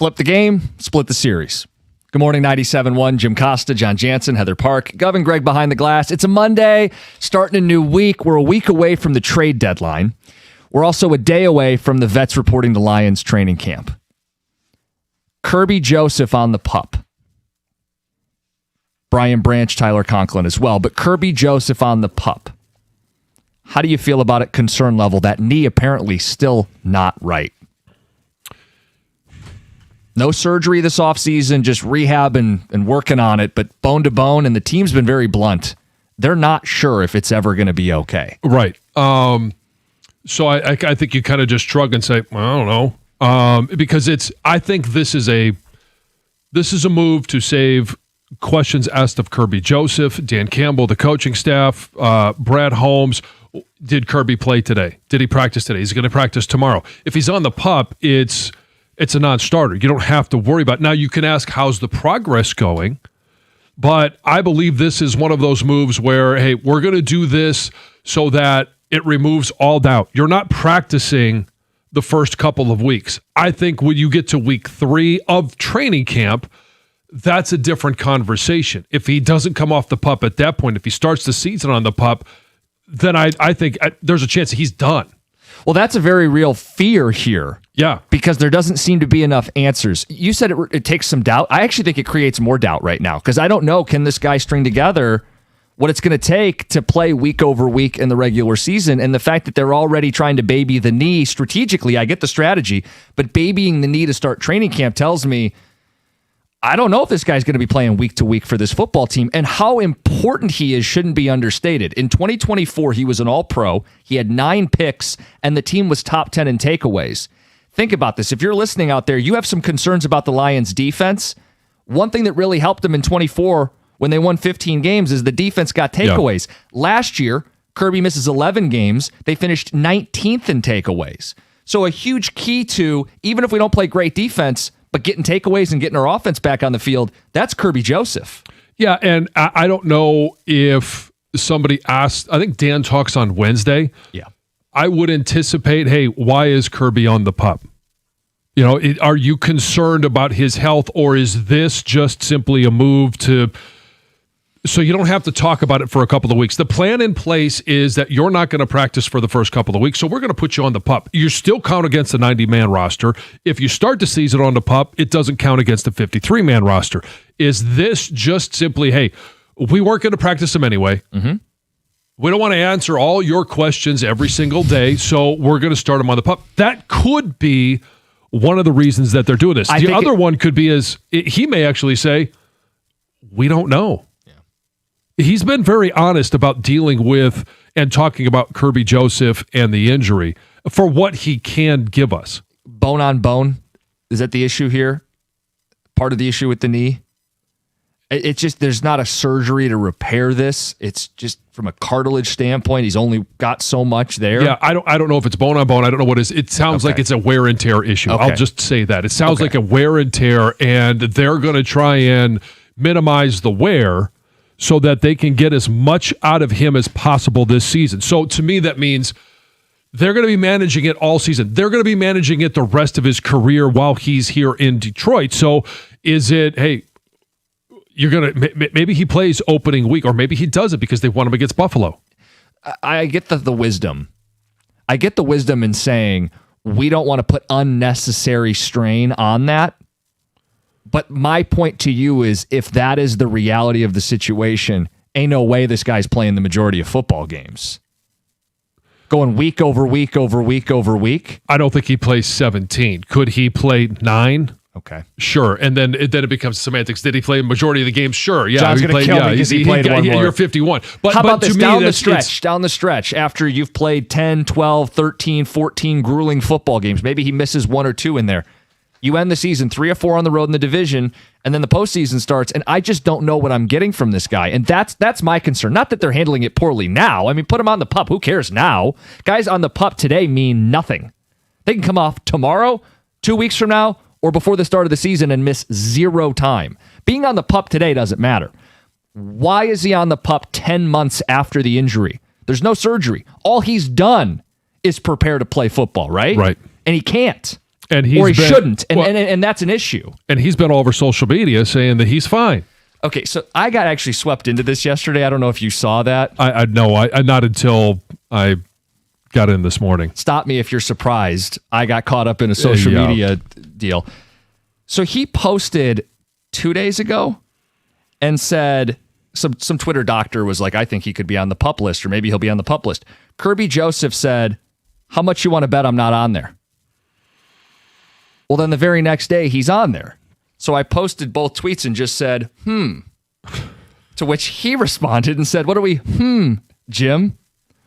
Flip the game, split the series. Good morning, 97.1. Jim Costa, John Jansen, Heather Park, Gov and Greg behind the glass. It's a Monday, starting a new week. We're a week away from the trade deadline. We're also a day away from the vets reporting to Lions training camp. Kirby Joseph on the pup. Brian Branch, Tyler Conklin as well. But Kirby Joseph on the pup. How do you feel about it, concern level? That knee apparently still not right. No surgery this offseason, just rehab and working on it, but bone to bone, and the team's been very blunt. They're not sure if it's ever going to be okay. Right. So I think you kind of just shrug and say, well, I don't know. Because I think this is a move to save questions asked of Kirby Joseph, Dan Campbell, the coaching staff, Brad Holmes. Did Kirby play today? Did he practice today? Is he going to practice tomorrow? If he's on the pup, it's a non-starter. You don't have to worry about it. Now, you can ask, how's the progress going? But I believe this is one of those moves where, hey, we're going to do this so that it removes all doubt. You're not practicing the first couple of weeks. I think when you get to week 3 of training camp, that's a different conversation. If he doesn't come off the pup at that point, if he starts the season on the pup, then I think there's a chance that he's done. Well, that's a very real fear here. Yeah. Because there doesn't seem to be enough answers. You said it takes some doubt. I actually think it creates more doubt right now because I don't know, can this guy string together what it's going to take to play week over week in the regular season? And the fact that they're already trying to baby the knee strategically, I get the strategy, but babying the knee to start training camp tells me I don't know if this guy's going to be playing week to week for this football team, and how important he is shouldn't be understated. In 2024, he was an all-pro. He had 9 picks, and the team was top 10 in takeaways. Think about this. If you're listening out there, you have some concerns about the Lions' defense. One thing that really helped them in 24 when they won 15 games is the defense got takeaways. Yeah. Last year, Kirby misses 11 games. They finished 19th in takeaways. So a huge key to, even if we don't play great defense, but getting takeaways and getting our offense back on the field, that's Kirby Joseph. Yeah, and I don't know if somebody asked, I think Dan talks on Wednesday. Yeah. I would anticipate, hey, why is Kirby on the pup? You know, are you concerned about his health, or is this just simply a move so you don't have to talk about it for a couple of weeks? The plan in place is that you're not going to practice for the first couple of weeks, so we're going to put you on the pup. You still count against the 90-man roster. If you start the season on the pup, it doesn't count against the 53-man roster. Is this just simply, hey, we weren't going to practice him anyway. Mm-hmm. We don't want to answer all your questions every single day, so we're going to start him on the pup. That could be one of the reasons that they're doing this. The other one could be he may actually say, we don't know. He's been very honest about dealing with and talking about Kirby Joseph and the injury for what he can give us. Bone on bone, is that the issue here? Part of the issue with the knee? It's just there's not a surgery to repair this. It's just from a cartilage standpoint, he's only got so much there. Yeah, I don't know if it's bone on bone. I don't know what it is. It sounds like it's a wear and tear issue. Okay. I'll just say that. It sounds like a wear and tear, and they're going to try and minimize the wear so that they can get as much out of him as possible this season. So to me, that means they're going to be managing it all season. They're going to be managing it the rest of his career while he's here in Detroit. So is it, hey, you're going to, maybe he plays opening week, or maybe he does it because they want him against Buffalo. I get the wisdom. I get the wisdom in saying we don't want to put unnecessary strain on that. But my point to you is, if that is the reality of the situation, ain't no way this guy's playing the majority of football games. Going week over week over week over week. I don't think he plays 17. Could he play 9? Okay. Sure. And then it becomes semantics. Did he play the majority of the games? Sure. Yeah. John's going to kill me because he played one more. You're 51. But how about this? Down the stretch, after you've played 10, 12, 13, 14 grueling football games, maybe he misses 1 or 2 in there. You end the season 3 or 4 on the road in the division, and then the postseason starts, and I just don't know what I'm getting from this guy. And that's my concern. Not that they're handling it poorly now. I mean, put him on the pup. Who cares now? Guys on the pup today mean nothing. They can come off tomorrow, 2 weeks from now, or before the start of the season and miss 0 time. Being on the pup today doesn't matter. Why is he on the pup 10 months after the injury? There's no surgery. All he's done is prepare to play football, right? Right. And he can't. And or he been- shouldn't, and, well, and that's an issue. and he's been all over social media saying that he's fine. Okay, so I got actually swept into this yesterday. I don't know if you saw that. I not until I got in this morning. Stop me if you're surprised. I got caught up in a social Yeah. media deal. So he posted 2 days ago and said some Twitter doctor was like, I think he could be on the PUP list, or maybe he'll be on the PUP list. Kirby Joseph said, how much you want to bet I'm not on there? Well, then the very next day he's on there. So I posted both tweets and just said, to which he responded and said, what are we, Jim?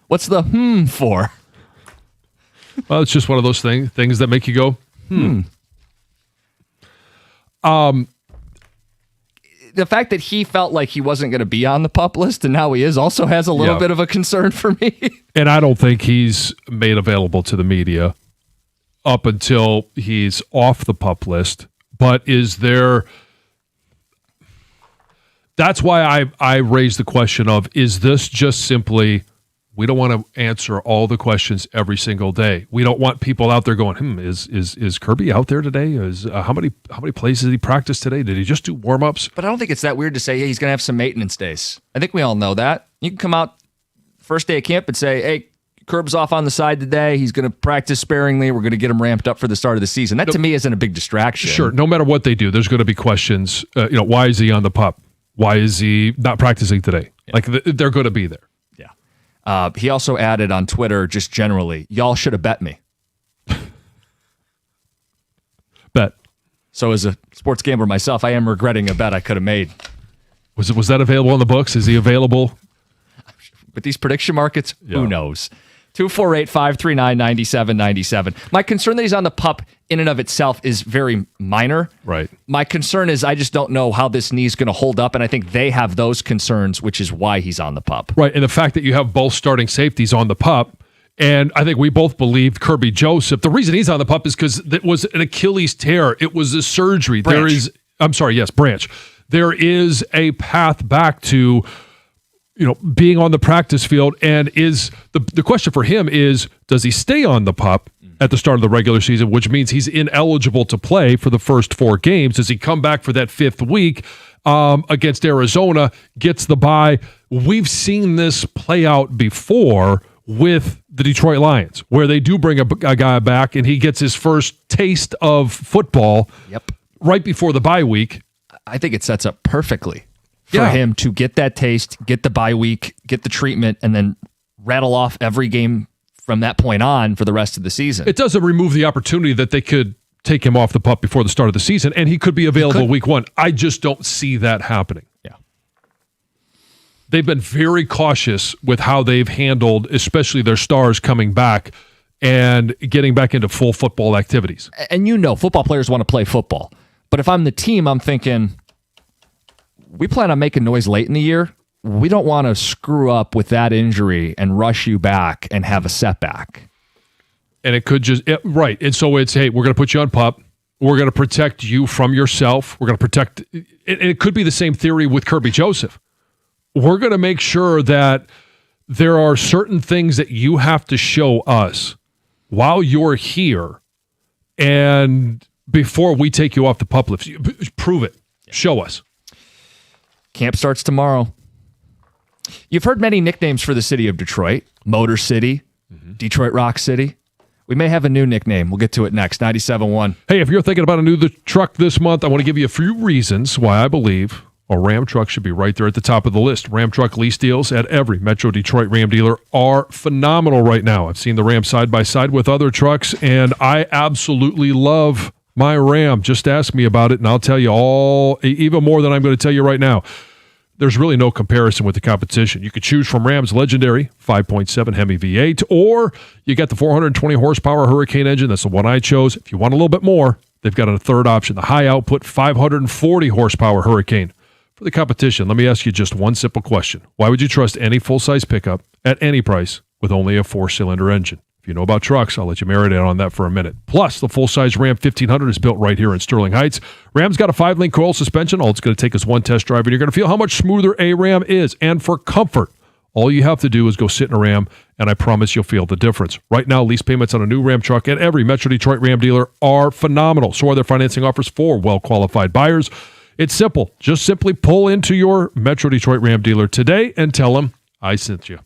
What's the for? Well, it's just one of those things that make you go, The fact that he felt like he wasn't going to be on the PUP list and now he is also has a little Yeah. bit of a concern for me. And I don't think he's made available to the media up until he's off the PUP list. But is there... That's why I raised the question of, is this just simply, we don't want to answer all the questions every single day. We don't want people out there going, is Kirby out there today? How many plays did he practice today? Did he just do warm-ups? But I don't think it's that weird to say, hey, he's going to have some maintenance days. I think we all know that. You can come out first day of camp and say, hey, Kirb's off on the side today. He's going to practice sparingly. We're going to get him ramped up for the start of the season. That to me isn't a big distraction. Sure. No matter what they do, there's going to be questions. Why is he on the PUP? Why is he not practicing today? Yeah. Like they're going to be there. Yeah. He also added on Twitter, just generally, y'all should have bet me. Bet. So as a sports gambler myself, I am regretting a bet I could have made. Was that available on the books? Is he available? With these prediction markets, Yeah. who knows? 248-539-9797. My concern that he's on the PUP in and of itself is very minor. Right. My concern is I just don't know how this knee's going to hold up, and I think they have those concerns, which is why he's on the PUP. Right. And the fact that you have both starting safeties on the PUP, and I think we both believed Kirby Joseph, the reason he's on the PUP is because it was an Achilles tear. It was a surgery. Branch. Branch. There is a path back to being on the practice field, and is the question for him is, does he stay on the PUP at the start of the regular season, which means he's ineligible to play for the first 4 games? Does he come back for that 5th week against Arizona, gets the bye? We've seen this play out before with the Detroit Lions, where they do bring a guy back and he gets his first taste of football right before the bye week. I think it sets up perfectly for him to get that taste, get the bye week, get the treatment, and then rattle off every game from that point on for the rest of the season. It doesn't remove the opportunity that they could take him off the PUP before the start of the season, and he could be available week 1. I just don't see that happening. Yeah. They've been very cautious with how they've handled, especially their stars coming back and getting back into full football activities. And football players want to play football. But if I'm the team, I'm thinking, we plan on making noise late in the year. We don't want to screw up with that injury and rush you back and have a setback. And it could right. And so it's, hey, we're going to put you on PUP. We're going to protect you from yourself. We're going to protect. And it could be the same theory with Kirby Joseph. We're going to make sure that there are certain things that you have to show us while you're here, and before we take you off the PUP list. Prove it. Show us. Camp starts tomorrow. You've heard many nicknames for the city of Detroit. Motor City, Detroit Rock City. We may have a new nickname. We'll get to it next. 97.1. Hey, if you're thinking about a new truck this month, I want to give you a few reasons why I believe a Ram truck should be right there at the top of the list. Ram truck lease deals at every Metro Detroit Ram dealer are phenomenal right now. I've seen the Ram side by side with other trucks, and I absolutely love my Ram. Just ask me about it, and I'll tell you even more than I'm going to tell you right now. There's really no comparison with the competition. You could choose from Ram's legendary 5.7 Hemi V8, or you got the 420 horsepower Hurricane engine. That's the one I chose. If you want a little bit more, they've got a third option, the high output 540 horsepower Hurricane. For the competition, let me ask you just one simple question. Why would you trust any full-size pickup at any price with only a 4-cylinder engine? If you know about trucks, I'll let you marinate on that for a minute. Plus, the full-size Ram 1500 is built right here in Sterling Heights. Ram's got a 5-link coil suspension. All it's going to take is one test drive, and you're going to feel how much smoother a Ram is. And for comfort, All you have to do is go sit in a Ram, and I promise you'll feel the difference. Right now, lease payments on a new Ram truck at every Metro Detroit Ram dealer are phenomenal. So are their financing offers for well-qualified buyers. It's simple. Just simply pull into your Metro Detroit Ram dealer today and tell them I sent you.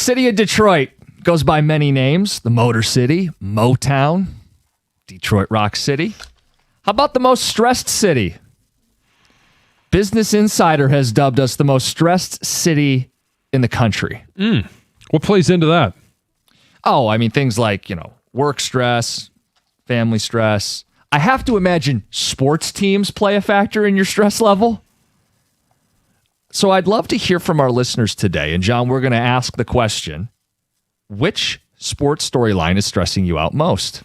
City of Detroit goes by many names. The Motor City, Motown, Detroit Rock City. How about the most stressed city? Business Insider has dubbed us the most stressed city in the country. What plays into that? Oh, I mean, things like, work stress, family stress. I have to imagine sports teams play a factor in your stress level. So I'd love to hear from our listeners today. And John, we're going to ask the question, which sports storyline is stressing you out most?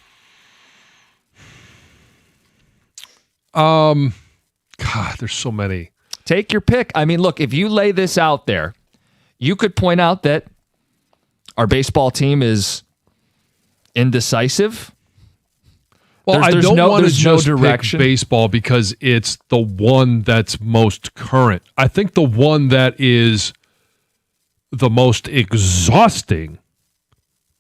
God, there's so many. Take your pick. I mean, look, if you lay this out there, you could point out that our baseball team is indecisive. Well, There's I don't want to just direction. pick baseball because it's the one that's most current. I think the one that is the most exhausting,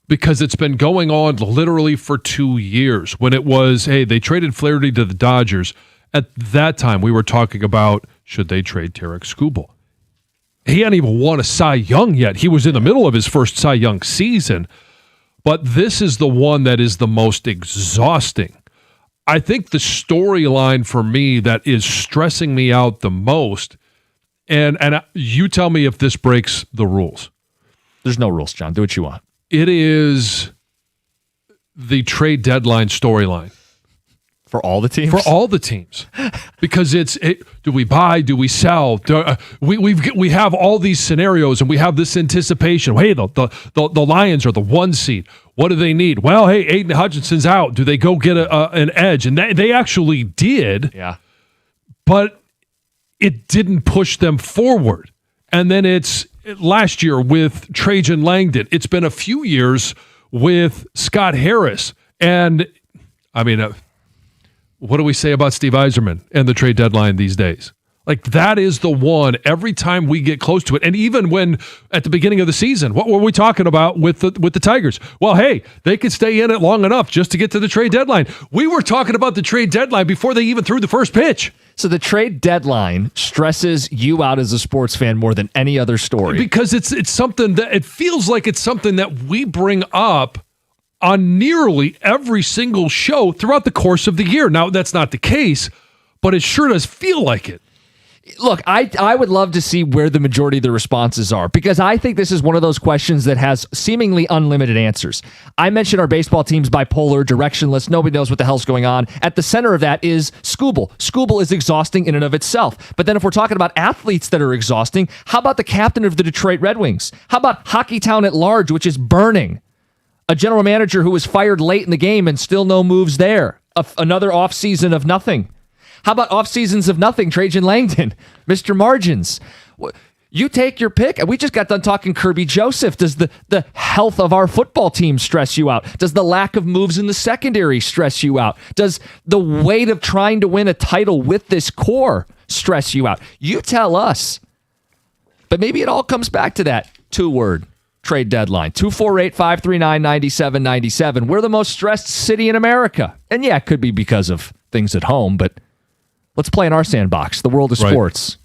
because it's been going on literally for 2 years. When it was, hey, they traded Flaherty to the Dodgers. At that time, we were talking about, should they trade Tarek Skubal? He hadn't even won a Cy Young yet. He was in the middle of his first Cy Young season. But this is the one that is the most exhausting. I think the storyline for me that is stressing me out the most, and you tell me if this breaks the rules. There's no rules, John. Do what you want. It is the trade deadline storyline. For all the teams? For all the teams. Because do we buy? Do we sell? We have all these scenarios and we have this anticipation. Hey, the Lions are the 1 seed. What do they need? Well, hey, Aiden Hutchinson's out. Do they go get an edge? And they actually did. Yeah. But it didn't push them forward. And then it's last year with Trajan Langdon. It's been a few years with Scott Harris. And, I mean, what do we say about Steve Yzerman and the trade deadline these days? Like, that is the one every time we get close to it. And even when at the beginning of the season, what were we talking about with the Tigers? Well, hey, they could stay in it long enough just to get to the trade deadline. We were talking about the trade deadline before they even threw the first pitch. So the trade deadline stresses you out as a sports fan more than any other story. Because it's something that it feels like it's something that we bring up on nearly every single show throughout the course of the year. Now, that's not the case, but it sure does feel like it. Look, I would love to see where the majority of the responses are, because I think this is one of those questions that has seemingly unlimited answers. I mentioned our baseball team's bipolar, directionless, nobody knows what the hell's going on. At the center of that is Skubal. Skubal is exhausting in and of itself. But then if we're talking about athletes that are exhausting, how about the captain of the Detroit Red Wings? How about Hockeytown at large, which is burning? A general manager who was fired late in the game and still no moves there. Another offseason of nothing. How about off seasons of nothing? Trajan Langdon, Mr. Margins. You take your pick. We just got done talking Kirby Joseph. Does the health of our football team stress you out? Does the lack of moves in the secondary stress you out? Does the weight of trying to win a title with this core stress you out? You tell us. But maybe it all comes back to that 2-word trade deadline. 248-539-9797. We're the most stressed city in America. And yeah, it could be because of things at home, but let's play in our sandbox, the world of sports.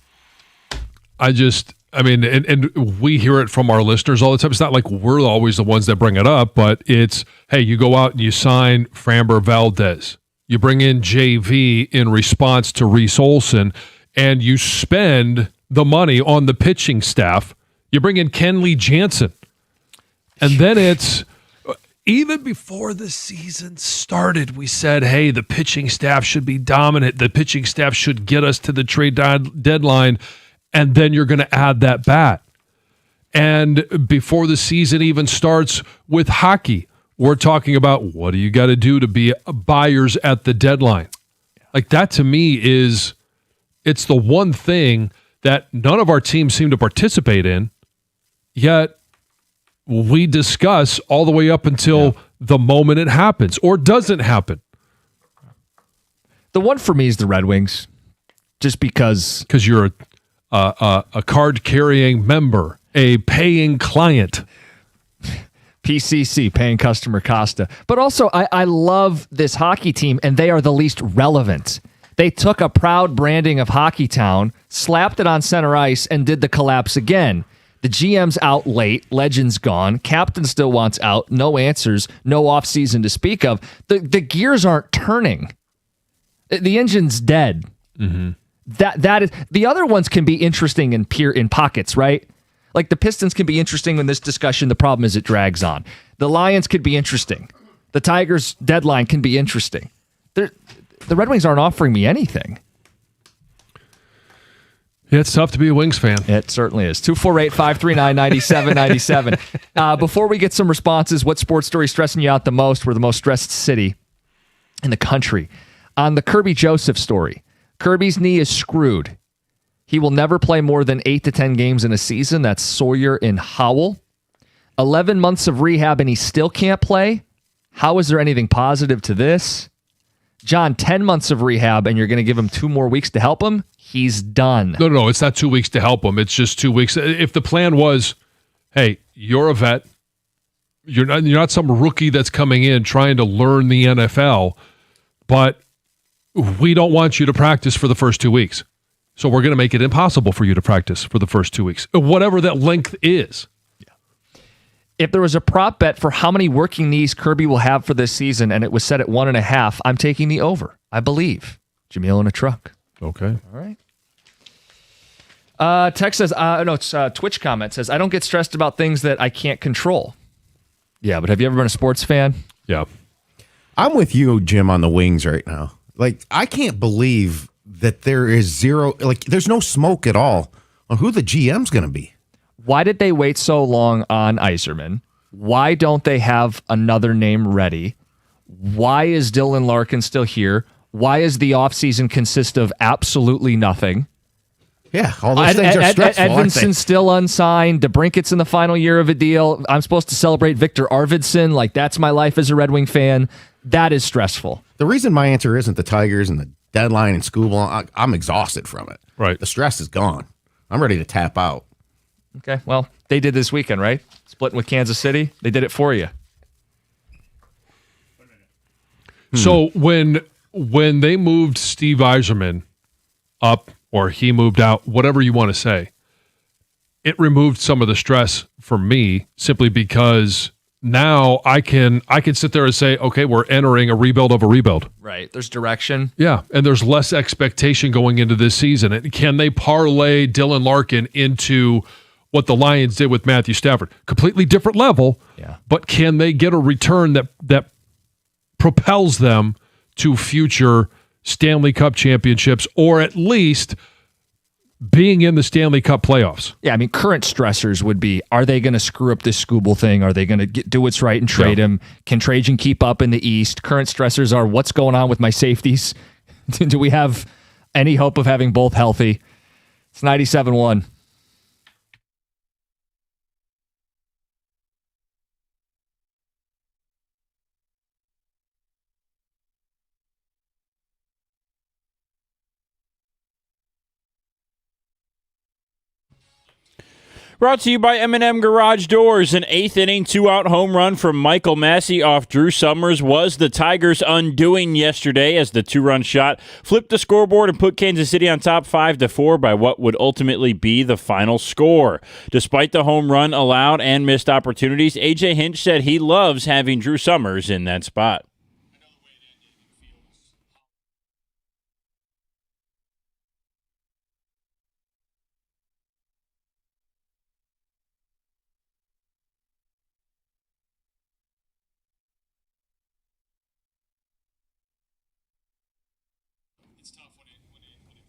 And we hear it from our listeners all the time. It's not like we're always the ones that bring it up, but it's, hey, you go out and you sign Framber Valdez. You bring in JV in response to Reese Olson, and you spend the money on the pitching staff. You bring in Kenley Jansen. And then it's, even before the season started, we said, hey, the pitching staff should be dominant. The pitching staff should get us to the trade deadline. And then you're going to add that bat. And before the season even starts with hockey, we're talking about what do you got to do to be buyers at the deadline. Like, that to me it's the one thing that none of our teams seem to participate in, yet we discuss all the way up until the moment it happens or doesn't happen. The one for me is the Red Wings, just because you're a card-carrying member, a paying client. PCC, paying customer Costa. But also, I love this hockey team, and they are the least relevant. They took a proud branding of Hockeytown, slapped it on center ice, and did the collapse again. The GM's out late, Legend's gone, captain still wants out, no answers, no offseason to speak of. The gears aren't turning. The engine's dead. That is the other ones can be interesting in pockets, right? Like the Pistons can be interesting in this discussion. The problem is it drags on. The Lions could be interesting. The Tigers' deadline can be interesting. The Red Wings aren't offering me anything. Yeah, it's tough to be a Wings fan. It certainly is. 248-539-9797. Before we get some responses, what sports story is stressing you out the most? We're the most stressed city in the country. On the Kirby Joseph story, Kirby's knee is screwed. He will never play more than 8 to 10 games in a season. That's Sawyer and Howell. 11 months of rehab and he still can't play. How is there anything positive to this? John, 10 months of rehab and you're going to give him 2 more weeks to help him? He's done. No, it's not 2 weeks to help him. It's just 2 weeks. If the plan was, hey, you're a vet, you're not some rookie that's coming in trying to learn the NFL, but we don't want you to practice for the first 2 weeks. So we're going to make it impossible for you to practice for the first 2 weeks, whatever that length is. If there was a prop bet for how many working knees Kirby will have for this season and it was set at 1.5, I'm taking the over. I believe. Jameel in a truck. Okay. All right. Text says, Twitch comment says, I don't get stressed about things that I can't control. Yeah, but have you ever been a sports fan? Yeah. I'm with you, Jim, on the Wings right now. Like, I can't believe that there is zero, like, there's no smoke at all on who the GM's going to be. Why did they wait so long on Yzerman? Why don't they have another name ready? Why is Dylan Larkin still here? Why does the offseason consist of absolutely nothing? Yeah, all those things are stressful, aren't they? Edvinson's still unsigned. DeBrinket's in the final year of a deal. I'm supposed to celebrate Victor Arvidsson. Like, that's my life as a Red Wing fan. That is stressful. The reason my answer isn't the Tigers and the deadline and Scooble, I'm exhausted from it. Right. The stress is gone. I'm ready to tap out. Okay, well, they did this weekend, right? Splitting with Kansas City. They did it for you. So when they moved Steve Yzerman up, or he moved out, whatever you want to say, it removed some of the stress for me simply because now I can sit there and say, okay, we're entering a rebuild of a rebuild. Right. There's direction. Yeah, and there's less expectation going into this season. And can they parlay Dylan Larkin into what the Lions did with Matthew Stafford? Completely different level, yeah. But can they get a return that propels them to future Stanley Cup championships, or at least being in the Stanley Cup playoffs? Yeah, I mean, current stressors would be, are they going to screw up this Scooble thing? Are they going to do what's right and trade him? Can Trajan keep up in the East? Current stressors are, what's going on with my safeties? Do we have any hope of having both healthy? It's 97-1. Brought to you by M&M Garage Doors. An 8th inning, 2-out home run from Michael Massey off Drew Summers was the Tigers' undoing yesterday as the 2-run shot flipped the scoreboard and put Kansas City on top 5-4 by what would ultimately be the final score. Despite the home run allowed and missed opportunities, A.J. Hinch said he loves having Drew Summers in that spot. It's tough when it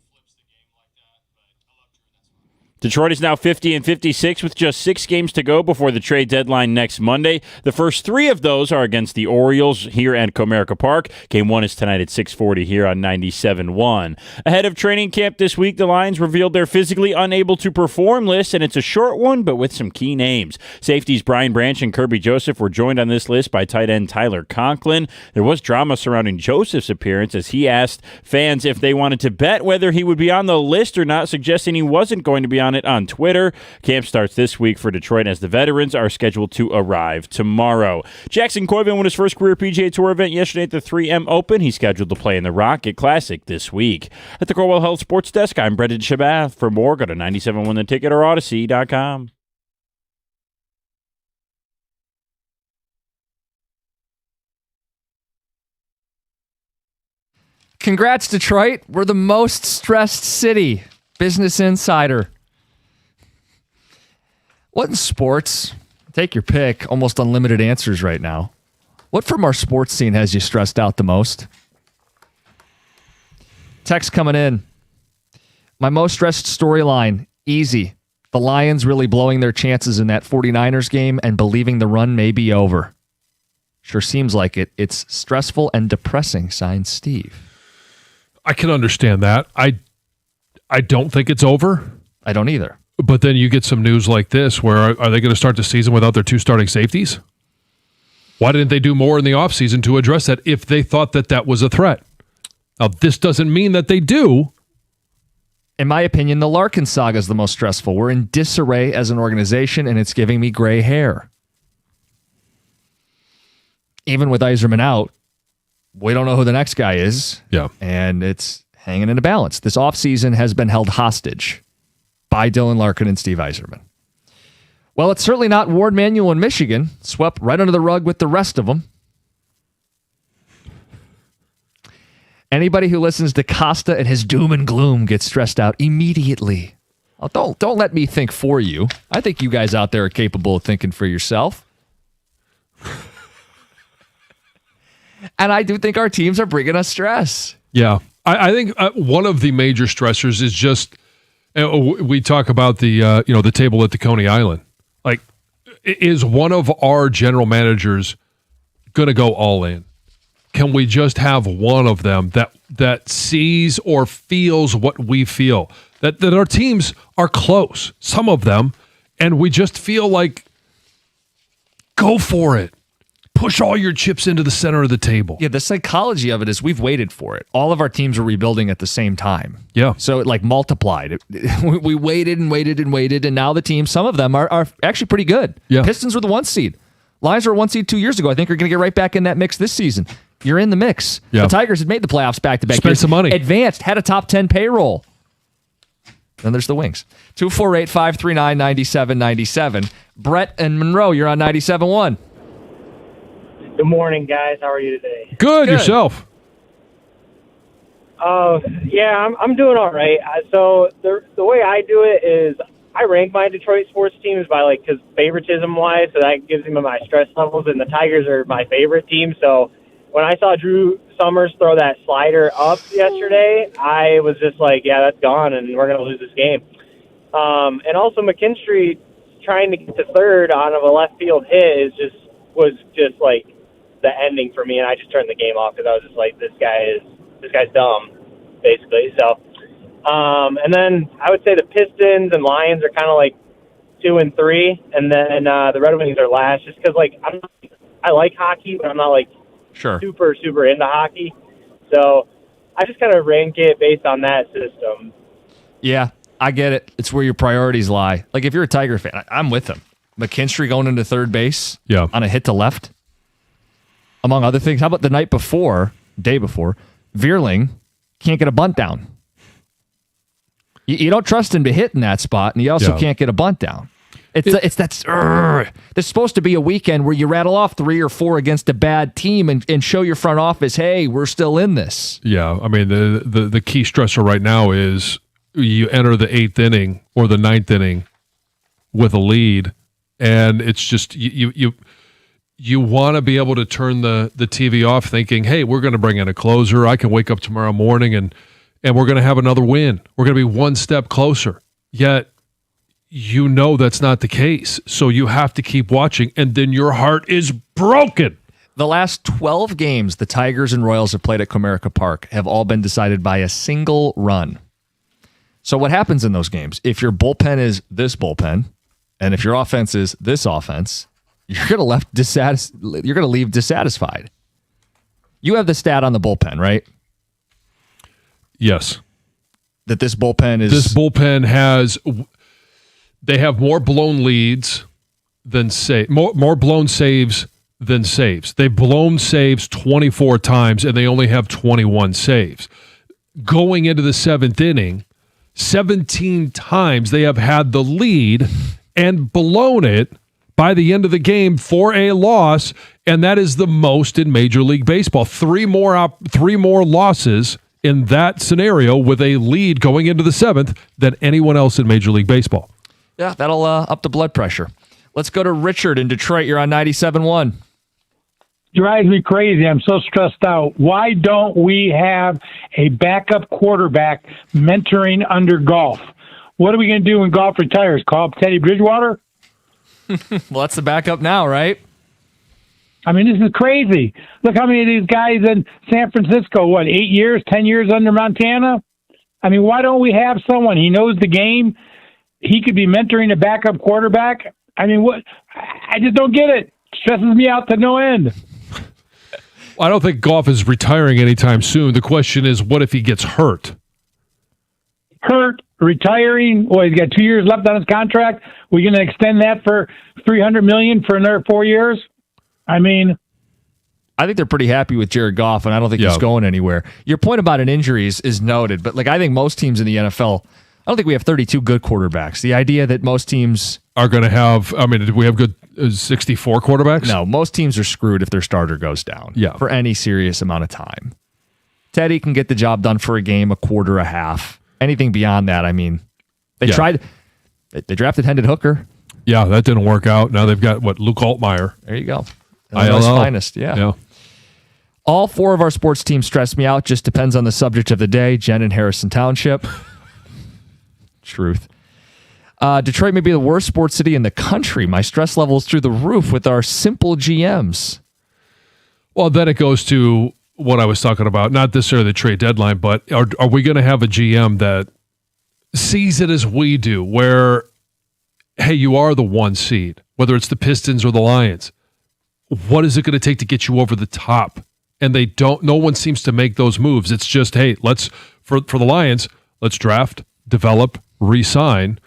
flips the game like that, but I love Drew in that spot. Detroit is now 50-56 with just 6 games to go before the trade deadline next Monday. The first 3 of those are against the Orioles here at Comerica Park. Game 1 is tonight at 6:40 here on 97.1. Ahead of training camp this week, the Lions revealed their physically unable to perform list, and it's a short one, but with some key names. Safeties Brian Branch and Kirby Joseph were joined on this list by tight end Tyler Conklin. There was drama surrounding Joseph's appearance as he asked fans if they wanted to bet whether he would be on the list or not, suggesting he wasn't going to be on it on Twitter. Camp starts this week for Detroit as the veterans are scheduled to arrive tomorrow. Jackson Coyvan won his first career PGA Tour event yesterday at the 3M Open. He's scheduled to play in the Rocket Classic this week. At the Corwell Health Sports Desk, I'm Brendan Shabath. For more, go to 97.1 The Ticket or Odyssey.com. Congrats, Detroit. We're the most stressed city. Business Insider. What in sports? Take your pick. Almost unlimited answers right now. What from our sports scene has you stressed out the most? Text coming in. My most stressed storyline, easy. The Lions really blowing their chances in that 49ers game and believing the run may be over. Sure seems like it. It's stressful and depressing, signed Steve. I can understand that. I don't think it's over. I don't either. But then you get some news like this where are they going to start the season without their 2 starting safeties? Why didn't they do more in the offseason to address that if they thought that that was a threat? Now, this doesn't mean that they do. In my opinion, the Larkin saga is the most stressful. We're in disarray as an organization, and it's giving me gray hair. Even with Yzerman out, we don't know who the next guy is. Yeah. And it's hanging in a balance. This offseason has been held hostage by Dylan Larkin and Steve Yzerman. Well, it's certainly not Ward Manuel in Michigan, swept right under the rug with the rest of them. Anybody who listens to Costa and his doom and gloom gets stressed out immediately. Oh, don't let me think for you. I think you guys out there are capable of thinking for yourself. And I do think our teams are bringing us stress. Yeah. I think one of the major stressors is just, we talk about the table at the Coney Island. Like, is one of our general managers going to go all in? Can we just have one of them that sees or feels what we feel? That our teams are close, some of them, and we just feel like, go for it. Push all your chips into the center of the table. Yeah, the psychology of it is we've waited for it. All of our teams are rebuilding at the same time. Yeah. So it like multiplied. We waited and waited and waited, and now the teams, some of them are actually pretty good. Yeah. Pistons were the 1 seed. Lions were 1 seed 2 years ago. I think are going to get right back in that mix this season. You're in the mix. Yeah. The Tigers had made the playoffs back-to-back. Spent some money. Advanced, had a top 10 payroll. Then there's the Wings. 248-539-9797. Brett and Monroe, you're on 97.1. Good morning, guys. How are you today? Good. Yourself. Yeah, I'm doing all right. So the way I do it is I rank my Detroit sports teams by because favoritism-wise, so that gives me my stress levels, and the Tigers are my favorite team. So when I saw Drew Summers throw that slider up yesterday, I was just like, yeah, that's gone, and we're going to lose this game. And also McKinstry trying to get to third on a left field hit was just like the ending for me, and I just turned the game off because I was just like, this guy's dumb, basically. So, and then I would say the Pistons and Lions are kind of like 2 and 3, and then the Red Wings are last, just because I like hockey, but I'm not super into hockey. So I just kind of rank it based on that system. Yeah, I get it. It's where your priorities lie. Like if you're a Tiger fan, I'm with him. McKinstry going into third base on a hit to left, among other things. How about the day before, Veerling can't get a bunt down. You don't trust him to hit in that spot, and you also can't get a bunt down. There's supposed to be a weekend where you rattle off 3 or 4 against a bad team and show your front office, hey, we're still in this. Yeah, I mean, the key stressor right now is you enter the 8th inning or the 9th inning with a lead, and it's just you want to be able to turn the TV off thinking, hey, we're going to bring in a closer. I can wake up tomorrow morning and we're going to have another win. We're going to be one step closer. Yet, you know that's not the case. So you have to keep watching, and then your heart is broken. The last 12 games the Tigers and Royals have played at Comerica Park have all been decided by a single run. So what happens in those games? If your bullpen is this bullpen, and if your offense is this offense, you're going to leave dissatisfied. You have the stat on the bullpen, right? Yes. That this bullpen is... This bullpen has... They have more blown leads than more blown saves than saves. They've blown saves 24 times, and they only have 21 saves. Going into the 7th inning, 17 times they have had the lead and blown it by the end of the game for a loss, and that is the most in Major League Baseball. 3 more losses in that scenario with a lead going into the 7th than anyone else in Major League Baseball. Yeah, that'll up the blood pressure. Let's go to Richard in Detroit. You're on 97.1. Drives me crazy. I'm so stressed out. Why don't we have a backup quarterback mentoring under Golf? What are we going to do when Golf retires? Call up Teddy Bridgewater? Well, that's the backup now, right? I mean, this is crazy. Look how many of these guys in San Francisco, 8 years, 10 years under Montana? I mean, why don't we have someone? He knows the game. He could be mentoring a backup quarterback. I mean, what? I just don't get it. Stresses me out to no end. I don't think Goff is retiring anytime soon. The question is, what if he gets hurt? Hurt, retiring. Well, he's got 2 years left on his contract. We're going to extend that for $300 million for another 4 years. I mean, I think they're pretty happy with Jared Goff, and I don't think he's going anywhere. Your point about an injury is noted, but I think most teams in the NFL, I don't think we have 32 good quarterbacks. The idea that most teams are going to have, do we have good 64 quarterbacks? No, most teams are screwed if their starter goes down for any serious amount of time. Teddy can get the job done for a game, a quarter, a half. Anything beyond that, they tried. They drafted Hendon Hooker. Yeah, that didn't work out. Now they've got, Luke Altmaier. There you go. Illinois' finest, yeah. All 4 of our sports teams stress me out. Just depends on the subject of the day. Jen in Harrison Township. Truth. Detroit may be the worst sports city in the country. My stress level is through the roof with our simple GMs. Well, then it goes to what I was talking about. Not necessarily the trade deadline, but are we going to have a GM that sees it as we do, where, hey, you are the 1 seed, whether it's the Pistons or the Lions. What is it going to take to get you over the top? And no one seems to make those moves. It's just, hey, for the Lions, let's draft, develop, re-sign.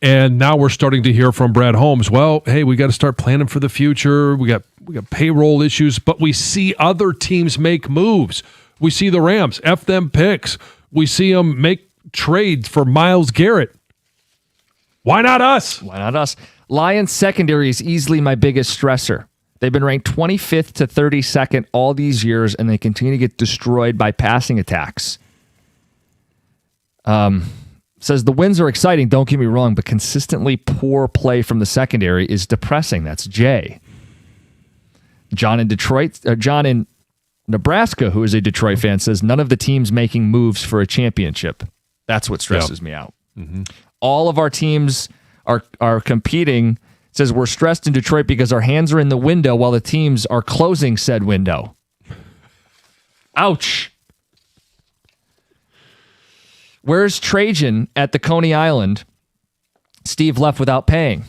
And now we're starting to hear from Brad Holmes, well, hey, we got to start planning for the future. We got payroll issues, but we see other teams make moves. We see the Rams, F them picks. We see them make trades for Myles Garrett. Why not us? Why not us? Lions secondary is easily my biggest stressor. They've been ranked 25th to 32nd all these years, and they continue to get destroyed by passing attacks. Says the wins are exciting, don't get me wrong, but consistently poor play from the secondary is depressing. That's Jay. John in Nebraska, who is a Detroit fan, says none of the teams making moves for a championship. That's what stresses me out. Mm-hmm. All of our teams are competing. Says we're stressed in Detroit because our hands are in the window while the teams are closing said window. Ouch. Where's Trajan at the Coney Island? Steve left without paying.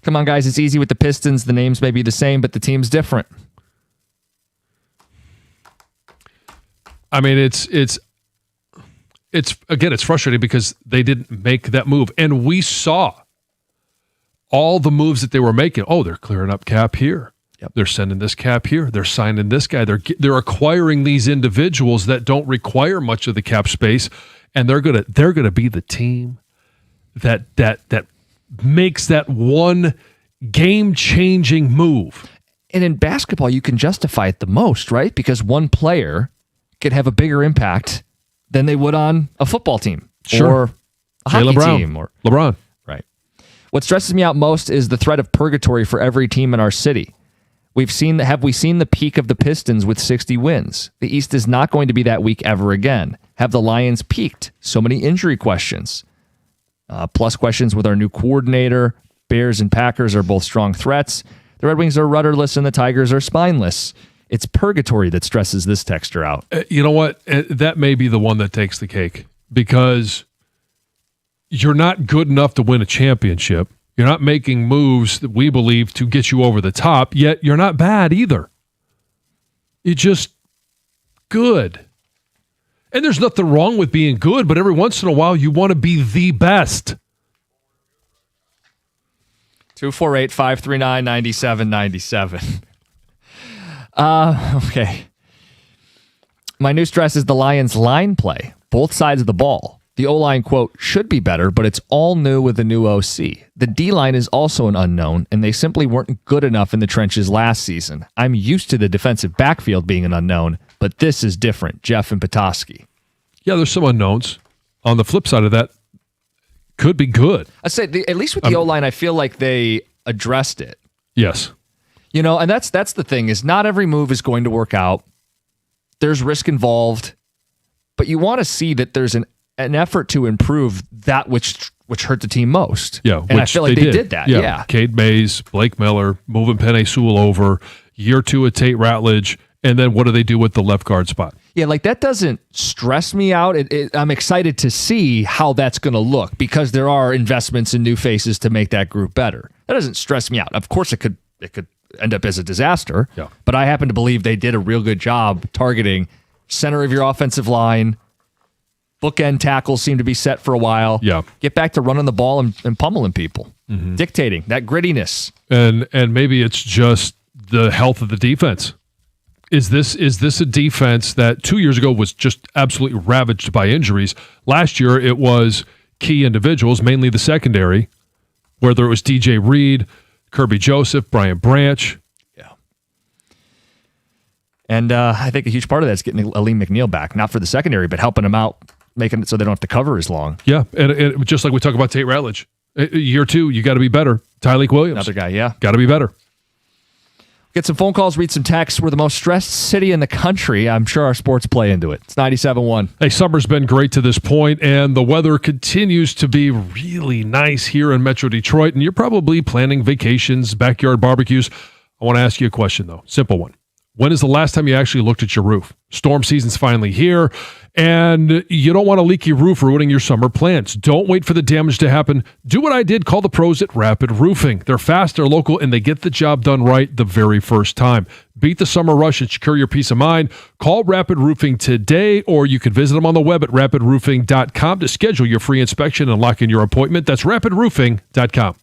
Come on, guys. It's easy with the Pistons. The names may be the same, but the team's different. It's frustrating because they didn't make that move. And we saw all the moves that they were making. Oh, they're clearing up cap here. Yep. They're sending this cap here. They're signing this guy. They're acquiring these individuals that don't require much of the cap space, and they're gonna be the team that makes that one game-changing move. And in basketball, you can justify it the most, right? Because one player could have a bigger impact than they would on a football team or a hockey team or LeBron. Right. What stresses me out most is the threat of purgatory for every team in our city. Have we seen the peak of the Pistons with 60 wins? The East is not going to be that weak ever again. Have the Lions peaked? So many injury questions. Plus questions with our new coordinator. Bears and Packers are both strong threats. The Red Wings are rudderless and the Tigers are spineless. It's purgatory that stresses this texture out. You know what? That may be the one that takes the cake because you're not good enough to win a championship. You're not making moves that we believe to get you over the top, yet you're not bad either. You're just good. And there's nothing wrong with being good, but every once in a while you want to be the best. 248-539-9797. Okay. My new stress is the Lions' line play. Both sides of the ball. The O-line, quote, should be better, but it's all new with the new OC. The D-line is also an unknown, and they simply weren't good enough in the trenches last season. I'm used to the defensive backfield being an unknown, but this is different. Jeff and Petoskey. Yeah, there's some unknowns. On the flip side of that, could be good. I say at least with the O-line, I feel like they addressed it. Yes. And that's the thing is not every move is going to work out. There's risk involved, but you want to see that there's an effort to improve that which hurt the team most. Yeah, and I feel like they did that. Yeah. Cade Mays, Blake Miller, moving Penei Sewell over, year 2 at Tate Ratledge, and then what do they do with the left guard spot? Yeah, like that doesn't stress me out. I'm excited to see how that's going to look because there are investments in new faces to make that group better. That doesn't stress me out. Of course, it could end up as a disaster. Yeah. But I happen to believe they did a real good job targeting center of your offensive line. Bookend tackles seem to be set for a while. Yeah. Get back to running the ball and pummeling people, dictating that grittiness. And maybe it's just the health of the defense. Is this a defense that 2 years ago was just absolutely ravaged by injuries? Last year it was key individuals, mainly the secondary, whether it was DJ Reed, Kirby Joseph, Brian Branch. Yeah. And I think a huge part of that is getting Aleem McNeil back, not for the secondary, but helping them out, making it so they don't have to cover as long. Yeah, and just like we talk about Tate Ratledge. Year 2, you got to be better. Tyleek Williams. Another guy, yeah. Got to be better. Get some phone calls, read some texts. We're the most stressed city in the country. I'm sure our sports play into it. It's 97.1. Hey, summer's been great to this point, and the weather continues to be really nice here in Metro Detroit, and you're probably planning vacations, backyard barbecues. I want to ask you a question, though. Simple one. When is the last time you actually looked at your roof? Storm season's finally here, and you don't want a leaky roof ruining your summer plans. Don't wait for the damage to happen. Do what I did. Call the pros at Rapid Roofing. They're fast, they're local, and they get the job done right the very first time. Beat the summer rush and secure your peace of mind. Call Rapid Roofing today, or you can visit them on the web at rapidroofing.com to schedule your free inspection and lock in your appointment. That's rapidroofing.com.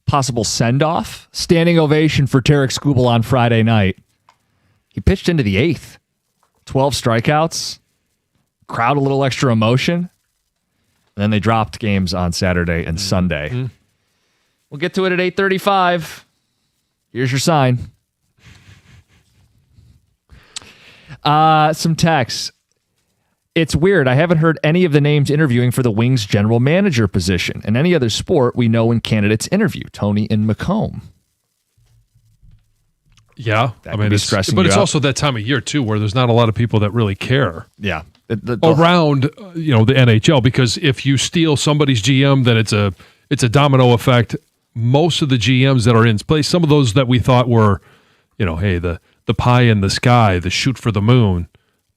possible send-off. Standing ovation for Tarek Skubal on Friday night. He pitched into the 8th. 12 strikeouts. Crowd a little extra emotion. And then they dropped games on Saturday and Sunday. Mm-hmm. We'll get to it at 8:35. Here's your sign. Some texts. It's weird. I haven't heard any of the names interviewing for the Wings general manager position. In any other sport, we know when candidates interview. Tony and McComb. Yeah. That could be stressing you it's out. also that time of year, too, where there's not a lot of people that really care. Yeah. Around the NHL, because if you steal somebody's GM, then it's a domino effect. Most of the GMs that are in place, some of those that we thought were, hey, the pie in the sky, the shoot for the moon,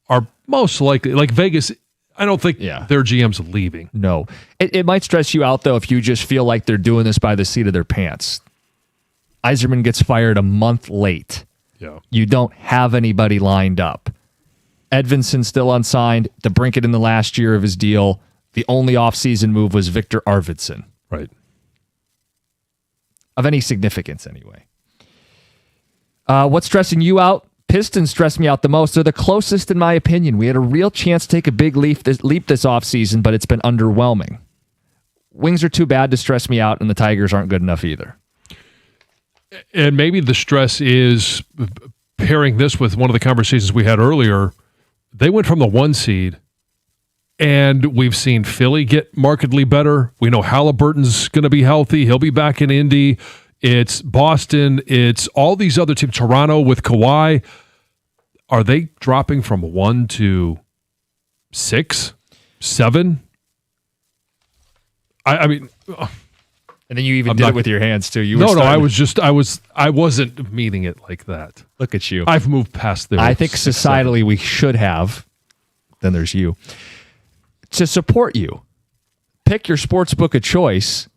are most likely, like Vegas, I don't think their GM's leaving. No. It might stress you out, though, if you just feel like they're doing this by the seat of their pants. Yzerman gets fired a month late. Yeah. You don't have anybody lined up. Edvinson's still unsigned. DeBrincat in the last year of his deal. The only offseason move was Victor Arvidsson. Right. Of any significance, anyway. What's stressing you out? Pistons stress me out the most. They're the closest, in my opinion. We had a real chance to take a big leap this offseason, but it's been underwhelming. Wings are too bad to stress me out, and the Tigers aren't good enough either. And maybe the stress is pairing this with one of the conversations we had earlier. They went from the 1 seed, and we've seen Philly get markedly better. We know Halliburton's going to be healthy. He'll be back in Indy. It's Boston. It's all these other teams. Toronto with Kawhi. Are they dropping from 1 to 6, 7? I mean... And then you even did it with your hands, too. I wasn't meaning it like that. Look at you. I've moved past there. I think societally we should have, then there's you, to support you. Pick your sports book of choice.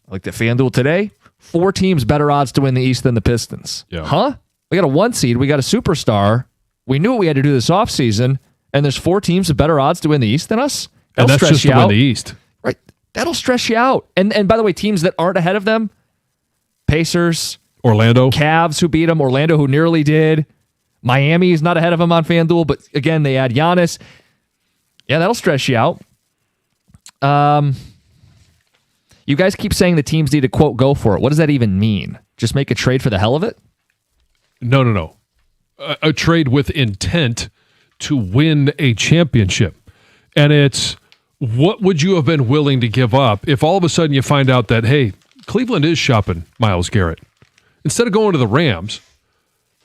Like the FanDuel today, 4 teams better odds to win the East than the Pistons. Yeah. Huh? We got a 1 seed. We got a superstar. We knew what we had to do this offseason, and there's 4 teams with better odds to win the East than us? And that's just to win the East. Right. That'll stress you out. And by the way, teams that aren't ahead of them, Pacers, Orlando, Cavs who beat them, Orlando who nearly did, Miami is not ahead of them on FanDuel, but again, they add Giannis. Yeah, that'll stress you out. You guys keep saying the teams need to, quote, go for it. What does that even mean? Just make a trade for the hell of it? No. A trade with intent to win a championship. And it's, what would you have been willing to give up if all of a sudden you find out that, hey, Cleveland is shopping Myles Garrett? Instead of going to the Rams,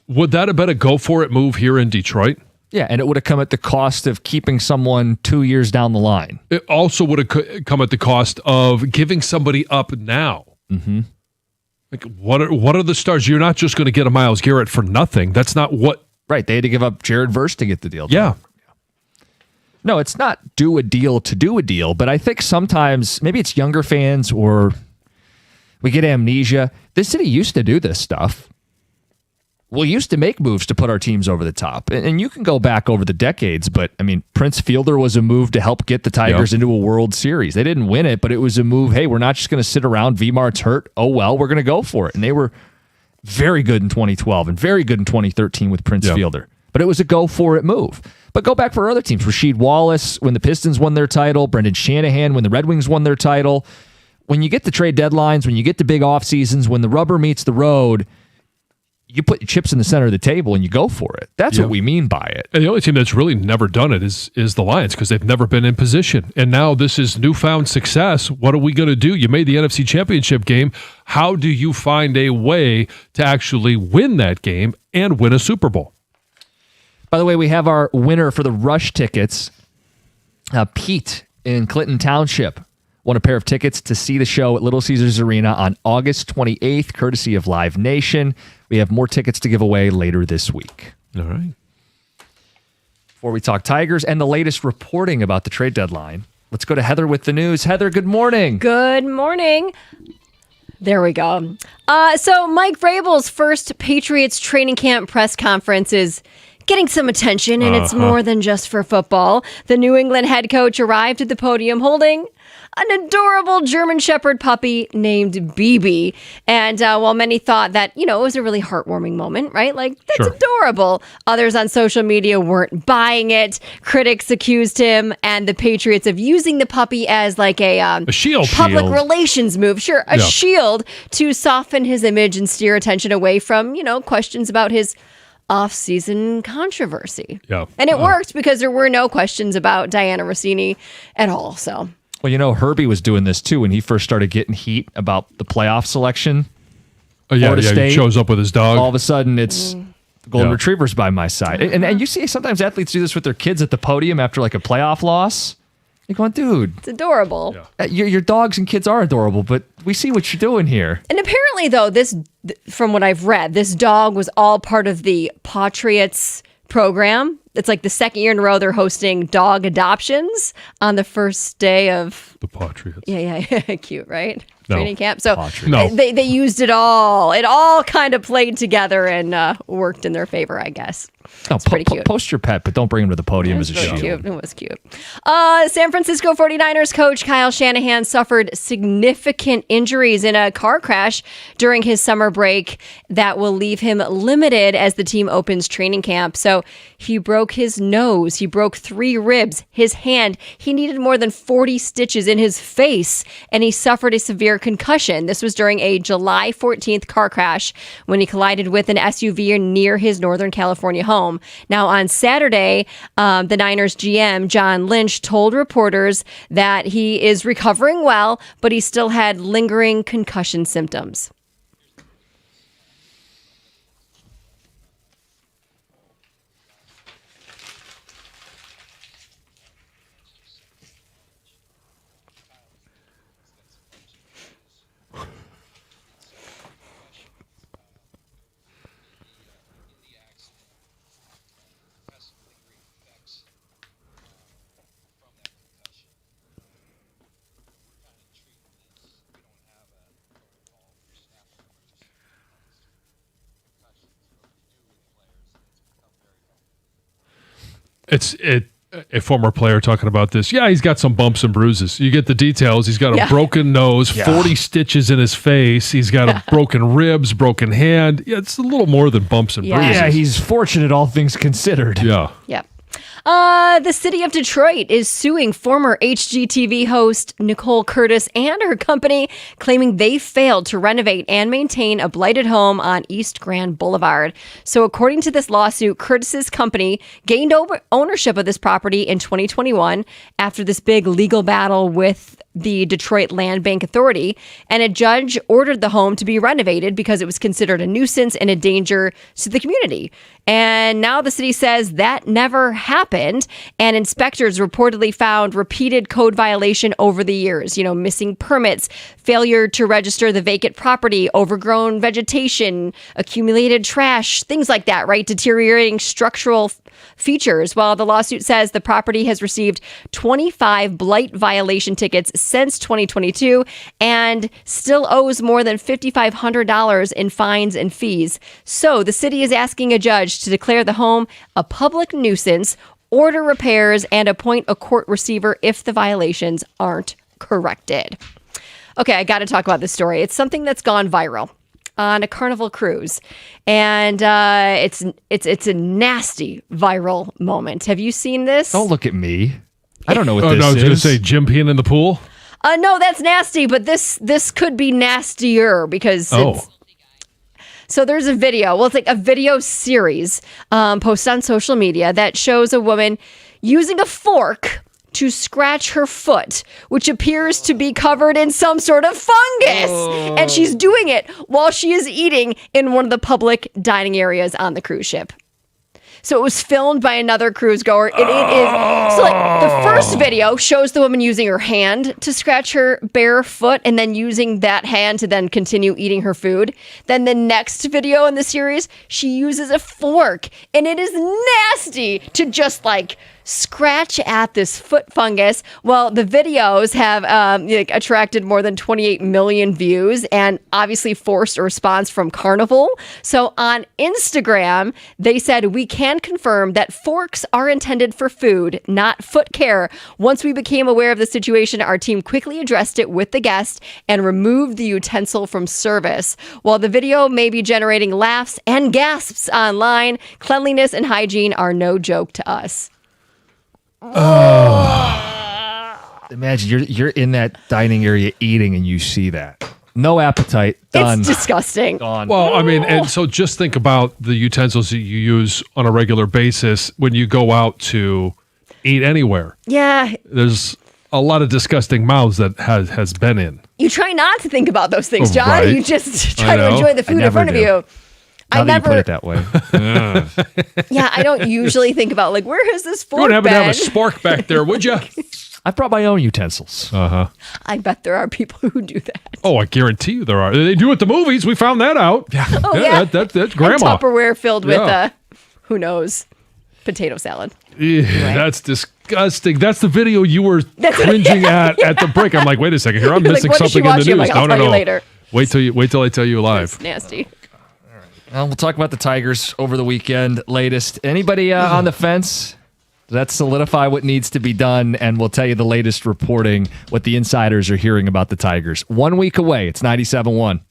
would that have been a go-for-it move here in Detroit? Yeah, and it would have come at the cost of keeping someone 2 years down the line. It also would have come at the cost of giving somebody up now. Mm-hmm. Like, what are the stars? You're not just going to get a Myles Garrett for nothing. That's not what... Right, they had to give up Jared Verse to get the deal done. Yeah. No, it's not do a deal to do a deal, but I think sometimes, maybe it's younger fans or we get amnesia. This city used to do this stuff. We used to make moves to put our teams over the top. And you can go back over the decades, but I mean, Prince Fielder was a move to help get the Tigers into a World Series. They didn't win it, but it was a move. Hey, we're not just going to sit around. V-Mart's hurt. Oh, well, we're going to go for it. And they were very good in 2012 and very good in 2013 with Prince Fielder. But it was a go-for-it move. But go back for other teams. Rasheed Wallace, when the Pistons won their title. Brendan Shanahan, when the Red Wings won their title. When you get to trade deadlines, when you get to big off seasons, when the rubber meets the road, you put your chips in the center of the table and you go for it. That's what we mean by it. And the only team that's really never done it is the Lions, because they've never been in position. And now this is newfound success. What are we going to do? You made the NFC Championship game. How do you find a way to actually win that game and win a Super Bowl? By the way, we have our winner for the Rush tickets. Pete in Clinton Township won a pair of tickets to see the show at Little Caesars Arena on August 28th, courtesy of Live Nation. We have more tickets to give away later this week. All right. Before we talk Tigers and the latest reporting about the trade deadline, let's go to Heather with the news. Heather, good morning. Good morning. There we go. So Mike Vrabel's first Patriots training camp press conference is getting some attention, and it's more than just for football. The New England head coach arrived at the podium holding an adorable German Shepherd puppy named BB. And while many thought that, it was a really heartwarming moment, right? Like, that's adorable. Others on social media weren't buying it. Critics accused him and the Patriots of using the puppy as like a shield. Public relations move. Sure, a shield to soften his image and steer attention away from, questions about his off-season controversy. Yeah. And it worked because there were no questions about Diana Rossini at all, so... Well, Herbie was doing this too when he first started getting heat about the playoff selection. Oh, yeah, Florida he State. shows up with his dog. All of a sudden, it's the Golden Retrievers by my side. And you see sometimes athletes do this with their kids at the podium after like a playoff loss. You're going, dude. It's adorable. Your dogs and kids are adorable, but we see what you're doing here. And apparently, though, from what I've read, this dog was all part of the Patriots program. It's like the second year in a row they're hosting dog adoptions on the first day of the Patriots. Yeah, cute, right? No. Training camp. So No. they used it all. It all kind of played together and worked in their favor, I guess. No, It's pretty cute. Post your pet, but don't bring him to the podium as a Very shield. cute. It was cute. San Francisco 49ers coach Kyle Shanahan suffered significant injuries in a car crash during his summer break that will leave him limited as the team opens training camp. So he broke his nose. He broke 3 ribs, his hand. He needed more than 40 stitches in his face, and he suffered a severe concussion. This was during a July 14th car crash when he collided with an SUV near his Northern California home. Now, on Saturday, the Niners GM, John Lynch, told reporters that he is recovering well, but he still had lingering concussion symptoms. A former player talking about this. Yeah, he's got some bumps and bruises. You get the details. He's got a broken nose, 40 stitches in his face. He's got a broken ribs, broken hand. Yeah, it's a little more than bumps and bruises. Yeah, he's fortunate, all things considered. Yeah. Yep. The city of Detroit is suing former HGTV host Nicole Curtis and her company, claiming they failed to renovate and maintain a blighted home on East Grand Boulevard. So according to this lawsuit, Curtis's company gained ownership of this property in 2021 after this big legal battle with the Detroit Land Bank Authority, and a judge ordered the home to be renovated because it was considered a nuisance and a danger to the community. And now the city says that never happened, and inspectors reportedly found repeated code violation over the years, missing permits, failure to register the vacant property, overgrown vegetation, accumulated trash, things like that, right? Deteriorating structural features. While the lawsuit says the property has received 25 blight violation tickets since 2022 and still owes more than $5,500 in fines and fees. So the city is asking a judge to declare the home a public nuisance, order repairs, and appoint a court receiver if the violations aren't corrected. Okay, I got to talk about this story. It's something that's gone viral on a Carnival cruise, and it's a nasty viral moment. Have you seen this? Don't look at me. I don't know what this no, I was is. going to say Jim peeing in the pool. No, that's nasty, but this could be nastier because so there's a video. Well, it's like a video series posted on social media that shows a woman using a fork to scratch her foot, which appears to be covered in some sort of fungus. And she's doing it while she is eating in one of the public dining areas on the cruise ship. So it was filmed by another cruise goer. It is so like the first video shows the woman using her hand to scratch her bare foot and then using that hand to then continue eating her food. Then the next video in the series, she uses a fork, and it is nasty to just like scratch at this foot fungus. Well, the videos have attracted more than 28 million views and obviously forced a response from Carnival. So on Instagram, they said, "We can confirm that forks are intended for food, not foot care. Once we became aware of the situation, our team quickly addressed it with the guest and removed the utensil from service." While the video may be generating laughs and gasps online, cleanliness and hygiene are no joke to us. Imagine you're in that dining area eating and you see that. No appetite. Done. It's disgusting. Gone. Well, I mean, and so just think about the utensils that you use on a regular basis when you go out to eat anywhere. Yeah. There's a lot of disgusting mouths that has been in. You try not to think about those things, John. Right. You just try I to know. enjoy the food in never front of do. you. Now that you put it that way. Yeah, I don't usually think about like, where has this You fork wouldn't happen to have a been? spork back there, would you? I brought my own utensils. I bet there are people who do that. Oh, I guarantee you there are. They do at the movies. We found that out. Oh, yeah. That's And grandma. Tupperware filled with, Yeah. who knows, potato salad. That's disgusting. That's the video you were cringing at the break. I'm like, wait a second here. I'm You're like, missing what is she something in the watching? I'm news. like, I'll no, tell you later. Wait till I tell you live. It's nasty. Well, we'll talk about the Tigers over the weekend latest. Anybody on the fence? Let's solidify what needs to be done, and we'll tell you the latest reporting, what the insiders are hearing about the Tigers. 1 week away. It's 97.1.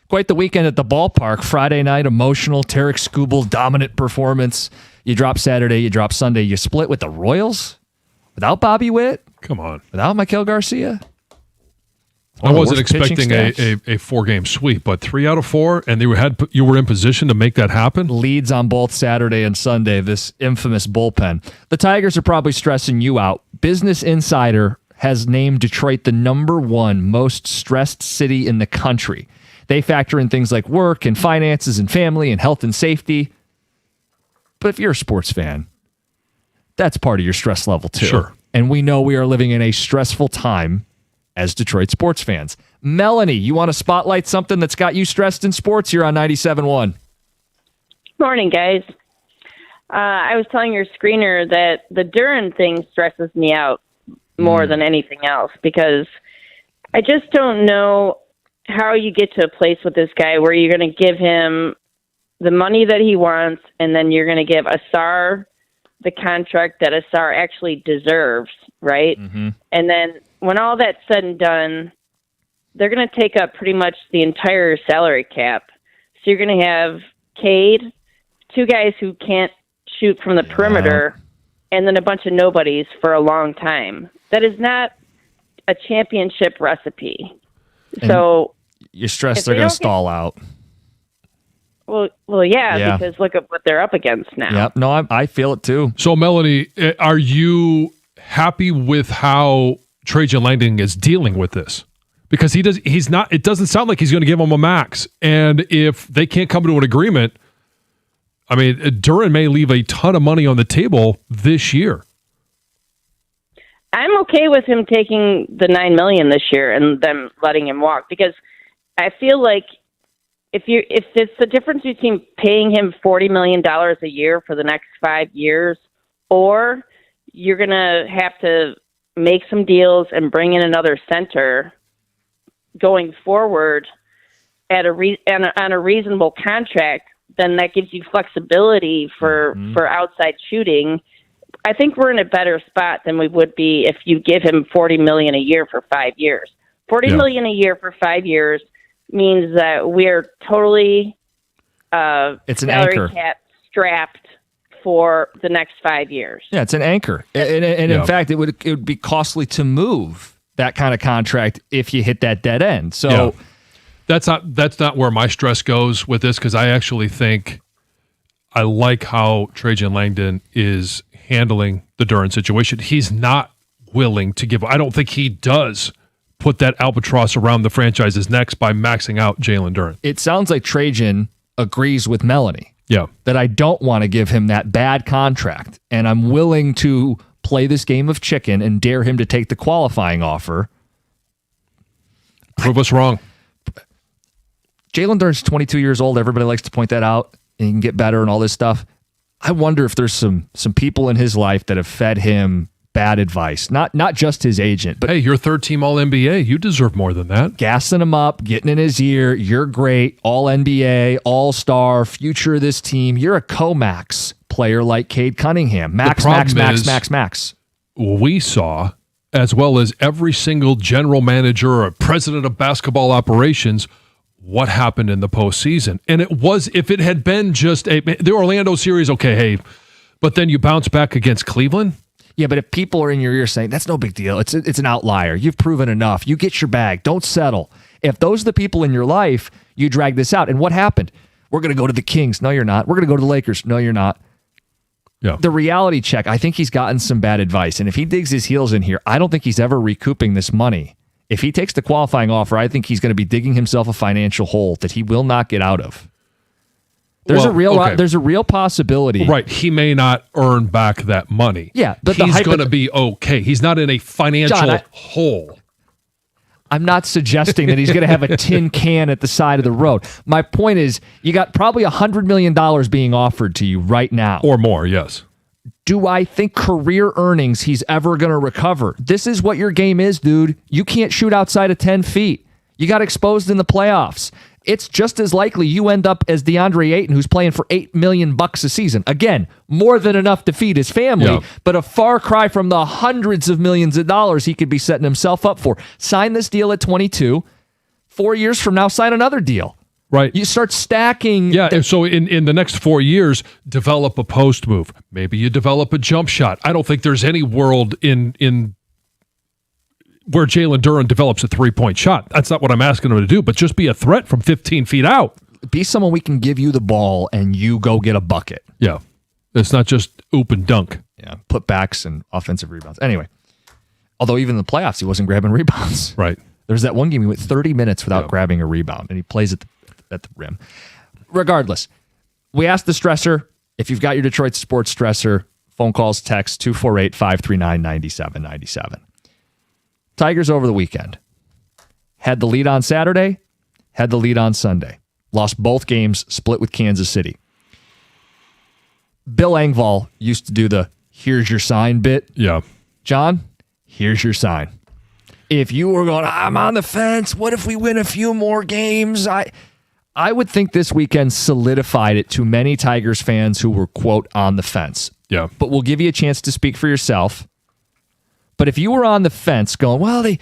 Quite the weekend at the ballpark. Friday night, emotional. Tarek Skubal, dominant performance. You drop Saturday, you drop Sunday. You split with the Royals without Bobby Witt, Come on. without Maikel Garcia. I One of the wasn't worst pitching expecting staffs. a 4-game sweep, but 3 out of 4, and you were in position to make that happen. Leads on both Saturday and Sunday, this infamous bullpen. The Tigers are probably stressing you out. Business Insider has named Detroit the #1 most stressed city in the country. They factor in things like work and finances and family and health and safety. But if you're a sports fan, that's part of your stress level too. Sure. And we know we are living in a stressful time as Detroit sports fans. Melanie, you want to spotlight something that's got you stressed in sports? You're on 97.1. Morning, guys. I was telling your screener that the Duran thing stresses me out more than anything else because I just don't know how you get to a place with this guy where you're going to give him the money that he wants and then you're going to give Assar the contract that Assar actually deserves, right? Mm-hmm. And then when all that's said and done, they're going to take up pretty much the entire salary cap. So you're going to have Cade, 2 guys who can't shoot from the perimeter, and then a bunch of nobodies for a long time. That is not a championship recipe. And so you're stressed if they're they going to don't stall out. well, Yeah. because look at what they're up against now. Yep. No, I feel it too. So, Melanie, are you happy with how Trajan Langdon is dealing with this? Because he's not. It doesn't sound like he's going to give him a max. And if they can't come to an agreement, I mean, Duran may leave a ton of money on the table this year. I'm okay with him taking the $9 million this year and them letting him walk because I feel like if it's the difference between paying him $40 million a year for the next 5 years, or you're gonna have to make some deals and bring in another center going forward at on a reasonable contract, then that gives you flexibility for outside shooting. I think we're in a better spot than we would be if you give him $40 million a year for 5 years. $40 million a year for 5 years means that we're totally It's an salary anchor. cap strapped for the next 5 years. Yeah, it's an anchor. And in fact, it would be costly to move that kind of contract if you hit that dead end. So that's not where my stress goes with this, because I actually think I like how Trajan Langdon is handling the Duran situation. He's not willing to give. I don't think he does put that albatross around the franchise's necks by maxing out Jalen Duran. it sounds like Trajan agrees with Melanie. Yeah. That I don't want to give him that bad contract, and I'm willing to play this game of chicken and dare him to take the qualifying offer. Prove us wrong. Jalen Duran's 22 years old. Everybody likes to point that out, and he can get better and all this stuff. I wonder if there's some people in his life that have fed him bad advice. Not just his agent, but Hey, you're third-team All-NBA. You deserve more than that. gassing him up, getting in his ear. You're great, all NBA, all-star, future of this team. You're a co-max player like Cade Cunningham. Max. We saw, as well as every single general manager or president of basketball operations, what happened in the postseason. And it was, if it had been just the Orlando series, okay, hey, but then you bounce back against Cleveland. Yeah, but if people are in your ear saying, that's no big deal, it's an outlier, you've proven enough, you get your bag, don't settle. If those are the people in your life, you drag this out. And what happened? We're going to go to the Kings. No, you're not. We're going to go to the Lakers. No, you're not. Yeah. The reality check, I think he's gotten some bad advice. And if he digs his heels in here, I don't think he's ever recouping this money. If he takes the qualifying offer, I think he's going to be digging himself a financial hole that he will not get out of. There's a real possibility. Right. He may not earn back that money. Yeah, but he's going to be okay. He's not in a financial hole. I'm not suggesting that he's going to have a tin can at the side of the road. My point is, you got probably $100 million being offered to you right now. Or more, yes. Do I think career earnings he's ever going to recover? This is what your game is, dude. You can't shoot outside of 10 feet. You got exposed in the playoffs. It's just as likely you end up as DeAndre Ayton, who's playing for $8 million a season. Again, more than enough to feed his family, but a far cry from the hundreds of millions of dollars he could be setting himself up for. Sign this deal at 22. 4 years from now, sign another deal. Right. You start stacking. Yeah, and so in the next 4 years, develop a post move. Maybe you develop a jump shot. I don't think there's any world in where Jalen Duren develops a three-point shot. That's not what I'm asking him to do, but just be a threat from 15 feet out. Be someone we can give you the ball and you go get a bucket. Yeah. It's not just oop and dunk. Yeah, put backs and offensive rebounds. Anyway, although even in the playoffs, he wasn't grabbing rebounds. Right. There's that one game he went 30 minutes without grabbing a rebound, and he plays at the rim. Regardless, we asked the stressor, if you've got your Detroit sports stressor, phone calls, text 248-539-9797. Tigers over the weekend. Had the lead on Saturday, had the lead on Sunday. Lost both games, split with Kansas City. Bill Engvall used to do the here's your sign bit. Yeah. John, here's your sign. If you were going, I'm on the fence, what if we win a few more games? I would think this weekend solidified it to many Tigers fans who were, quote, on the fence. Yeah. But we'll give you a chance to speak for yourself. But if you were on the fence going, well, they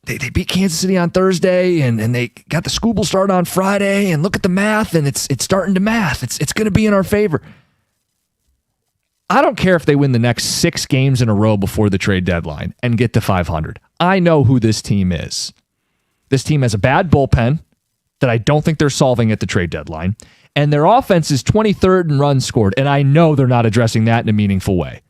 beat Kansas City on Thursday and they got the Scooble start on Friday and look at the math and it's starting to math. It's going to be in our favor. I don't care if they win the next 6 games in a row before the trade deadline and get to 500. I know who this team is. This team has a bad bullpen that I don't think they're solving at the trade deadline. And their offense is 23rd in runs scored. And I know they're not addressing that in a meaningful way.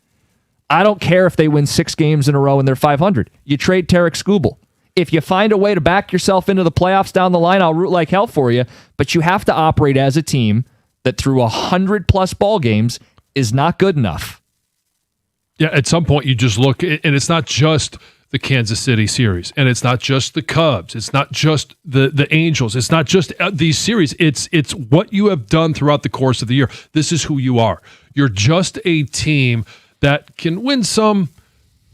I don't care if they win 6 games in a row and they're 500. You trade Tarek Skubal. If you find a way to back yourself into the playoffs down the line, I'll root like hell for you. But you have to operate as a team that through 100+ ball games is not good enough. Yeah, at some point you just look, and it's not just the Kansas City series, and it's not just the Cubs, it's not just the Angels, it's not just these series, it's what you have done throughout the course of the year. This is who you are. You're just a team that can win some,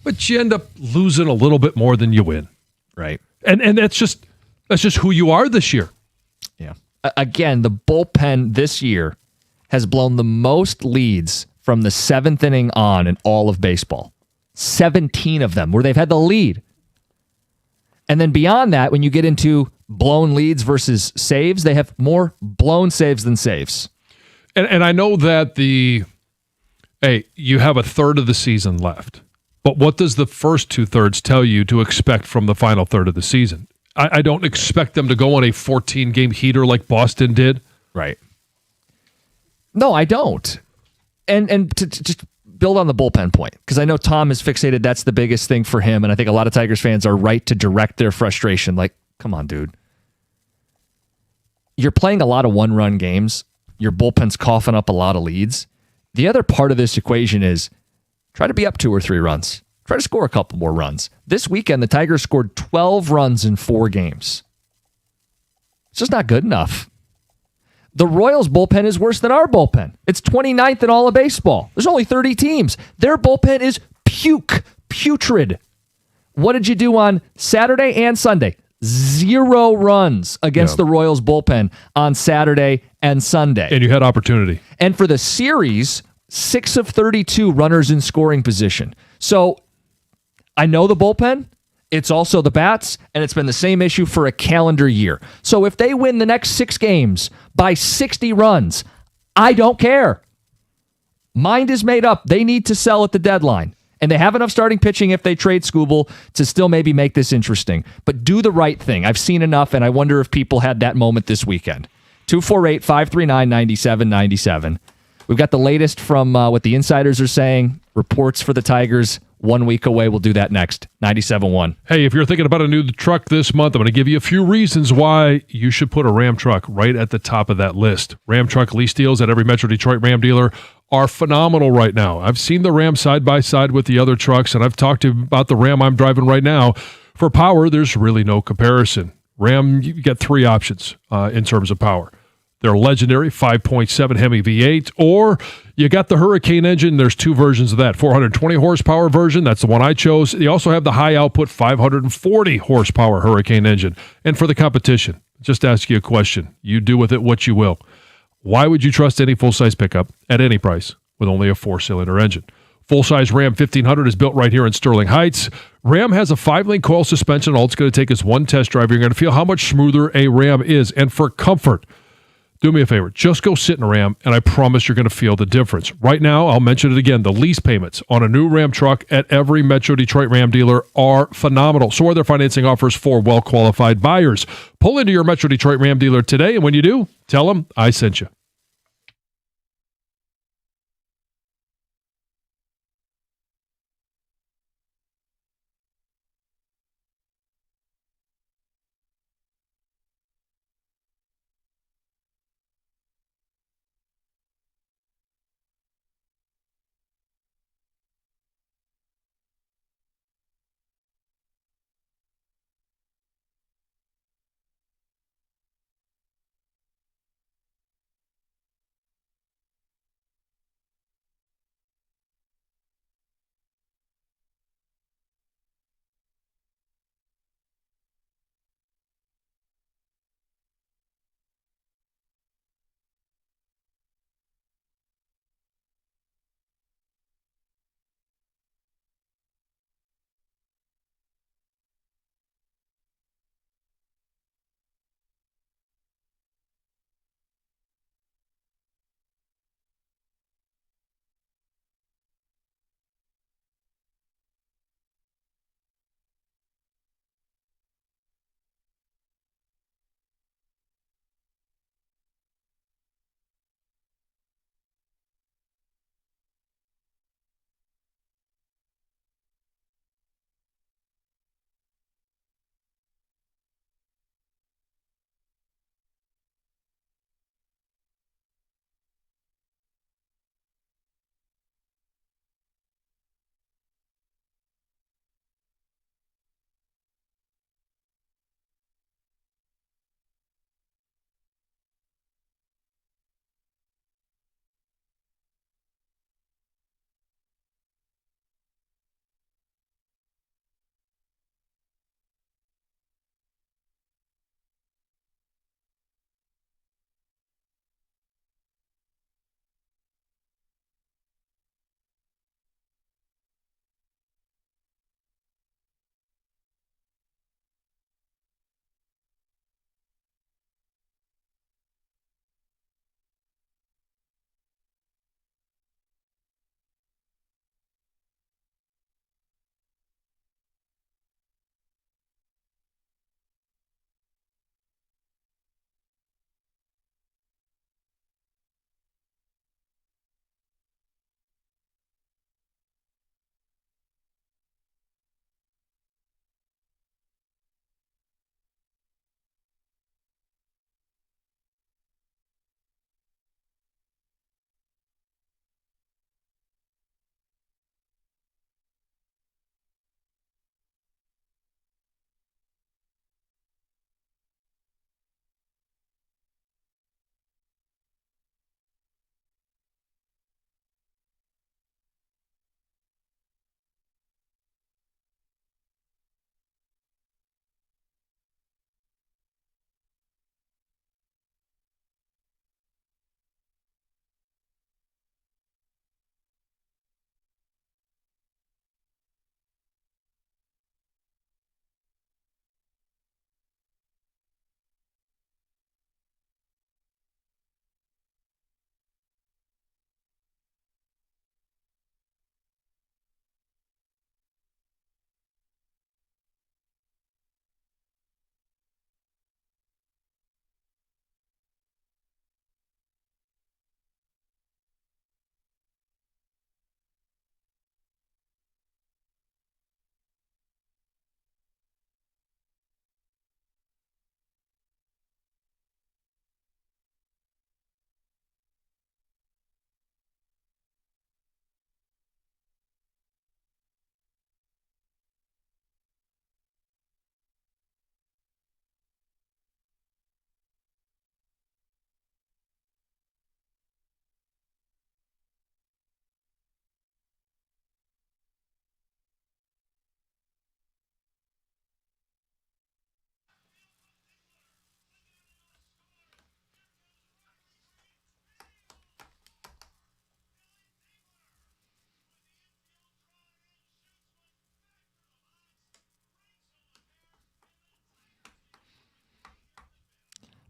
but you end up losing a little bit more than you win. Right. And that's just who you are this year. Yeah. Again, the bullpen this year has blown the most leads from the 7th inning on in all of baseball. 17 of them where they've had the lead. And then beyond that, when you get into blown leads versus saves, they have more blown saves than saves. And I know that you have a third of the season left. But what does the first 2/3 tell you to expect from the final third of the season? I don't expect them to go on a 14-game heater like Boston did. Right. No, I don't. And to just build on the bullpen point, because I know Tom is fixated. That's the biggest thing for him. And I think a lot of Tigers fans are right to direct their frustration. Like, come on, dude. You're playing a lot of one-run games. Your bullpen's coughing up a lot of leads. The other part of this equation is try to be up 2 or 3 runs. Try to score a couple more runs. This weekend, the Tigers scored 12 runs in 4 games. It's just not good enough. The Royals' bullpen is worse than our bullpen. It's 29th in all of baseball. There's only 30 teams. Their bullpen is putrid. What did you do on Saturday and Sunday? 0 runs against the Royals' bullpen on Saturday and Sunday. And you had opportunity. And for the series, 6 of 32 runners in scoring position. So I know the bullpen. It's also the bats, and it's been the same issue for a calendar year. So if they win the next 6 games by 60 runs, I don't care. Mind is made up. They need to sell at the deadline. And they have enough starting pitching if they trade Skubal to still maybe make this interesting. But do the right thing. I've seen enough, and I wonder if people had that moment this weekend. 248-539-9797. We've got the latest from what the insiders are saying. Reports for the Tigers 1 week away. We'll do that next. 97.1. Hey, if you're thinking about a new truck this month, I'm going to give you a few reasons why you should put a Ram truck right at the top of that list. Ram truck lease deals at every Metro Detroit Ram dealer are phenomenal right now. I've seen the Ram side by side with the other trucks, and I've talked to you about the Ram I'm driving right now. For power, there's really no comparison. Ram, you get 3 options in terms of power. Their legendary 5.7 Hemi V8, or you got the Hurricane engine. There's 2 versions of that. 420 horsepower version, that's the one I chose. They also have the high output 540 horsepower Hurricane engine. And for the competition, just ask you a question. You do with it what you will. Why would you trust any full-size pickup at any price with only a 4-cylinder engine? Full-size Ram 1500 is built right here in Sterling Heights. Ram has a 5-link coil suspension. All it's going to take is one test drive. You're going to feel how much smoother a Ram is. And for comfort, do me a favor. Just go sit in a Ram, and I promise you're going to feel the difference. Right now, I'll mention it again. The lease payments on a new Ram truck at every Metro Detroit Ram dealer are phenomenal. So are their financing offers for well-qualified buyers. Pull into your Metro Detroit Ram dealer today, and when you do, tell them I sent you.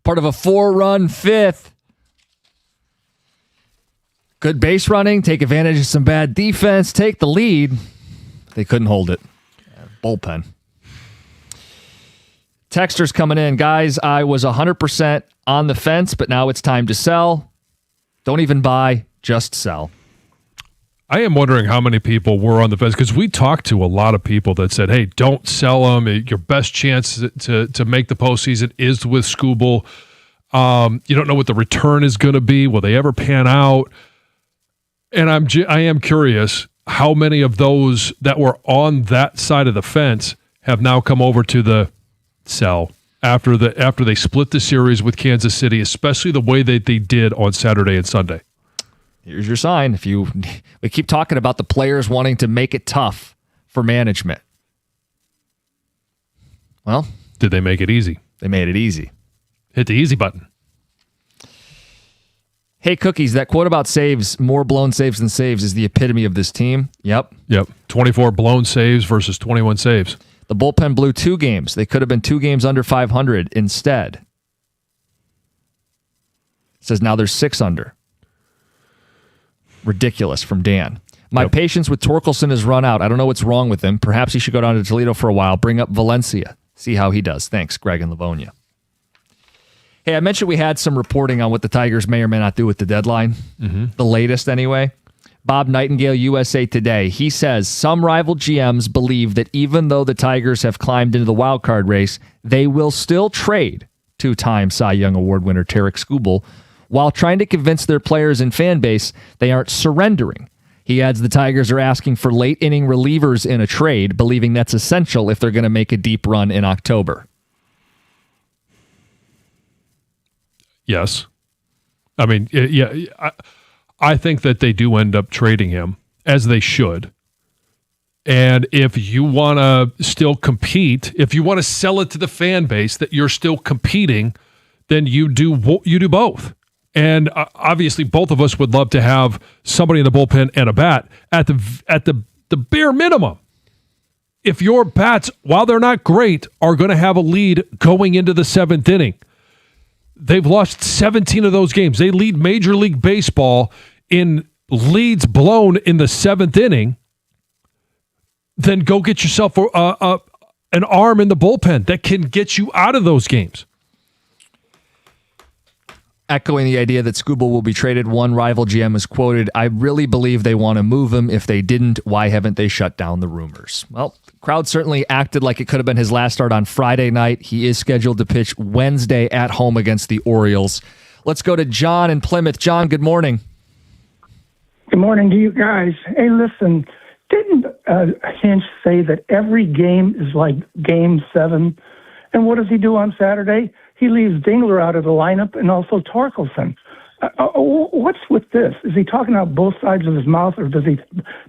Part of a 4-run fifth. Good base running, take advantage of some bad defense, take the lead. They couldn't hold it. Bullpen. Texters coming in. Guys, I was 100% on the fence, but now it's time to sell. Don't even buy, just sell. I am wondering how many people were on the fence, because we talked to a lot of people that said, hey, don't sell them. Your best chance to make the postseason is with Skubal. You don't know what the return is going to be. Will they ever pan out? And I am curious how many of those that were on that side of the fence have now come over to the sell after they split the series with Kansas City, especially the way that they did on Saturday and Sunday. Here's your sign. We keep talking about the players wanting to make it tough for management. Well, did they make it easy? They made it easy. Hit the easy button. Hey, Cookies, that quote about saves, more blown saves than saves, is the epitome of this team. Yep. 24 blown saves versus 21 saves. The bullpen blew 2 games. They could have been 2 games under 500 instead. It says now there's 6 under. Ridiculous from Dan. My patience with Torkelson has run out. I don't know what's wrong with him. Perhaps he should go down to Toledo for a while. Bring up Valencia. See how he does. Thanks, Greg and Livonia. Hey, I mentioned we had some reporting on what the Tigers may or may not do with the deadline. The latest, anyway. Bob Nightingale, USA Today. He says some rival GMs believe that even though the Tigers have climbed into the wild card race, they will still trade 2-time Cy Young Award winner Tarik Skubal while trying to convince their players and fan base they aren't surrendering. He adds the Tigers are asking for late-inning relievers in a trade, believing that's essential if they're going to make a deep run in October. Yes. I mean, yeah, I think that they do end up trading him, as they should. And if you want to still compete, if you want to sell it to the fan base that you're still competing, then you do both. And obviously, both of us would love to have somebody in the bullpen and a bat at the bare minimum. If your bats, while they're not great, are going to have a lead going into the 7th inning. They've lost 17 of those games. They lead Major League Baseball in leads blown in the 7th inning. Then go get yourself an arm in the bullpen that can get you out of those games. Echoing the idea that Skubal will be traded, one rival GM is quoted, I really believe they want to move him. If they didn't, why haven't they shut down the rumors? Well, the crowd certainly acted like it could have been his last start on Friday night. He is scheduled to pitch Wednesday at home against the Orioles. Let's go to John in Plymouth. John, good morning. Good morning to you guys. Hey, listen, didn't Hinch say that every game is like Game 7? And what does he do on Saturday? He leaves Dingler out of the lineup and also Torkelson. What's with this? Is he talking out both sides of his mouth, or does he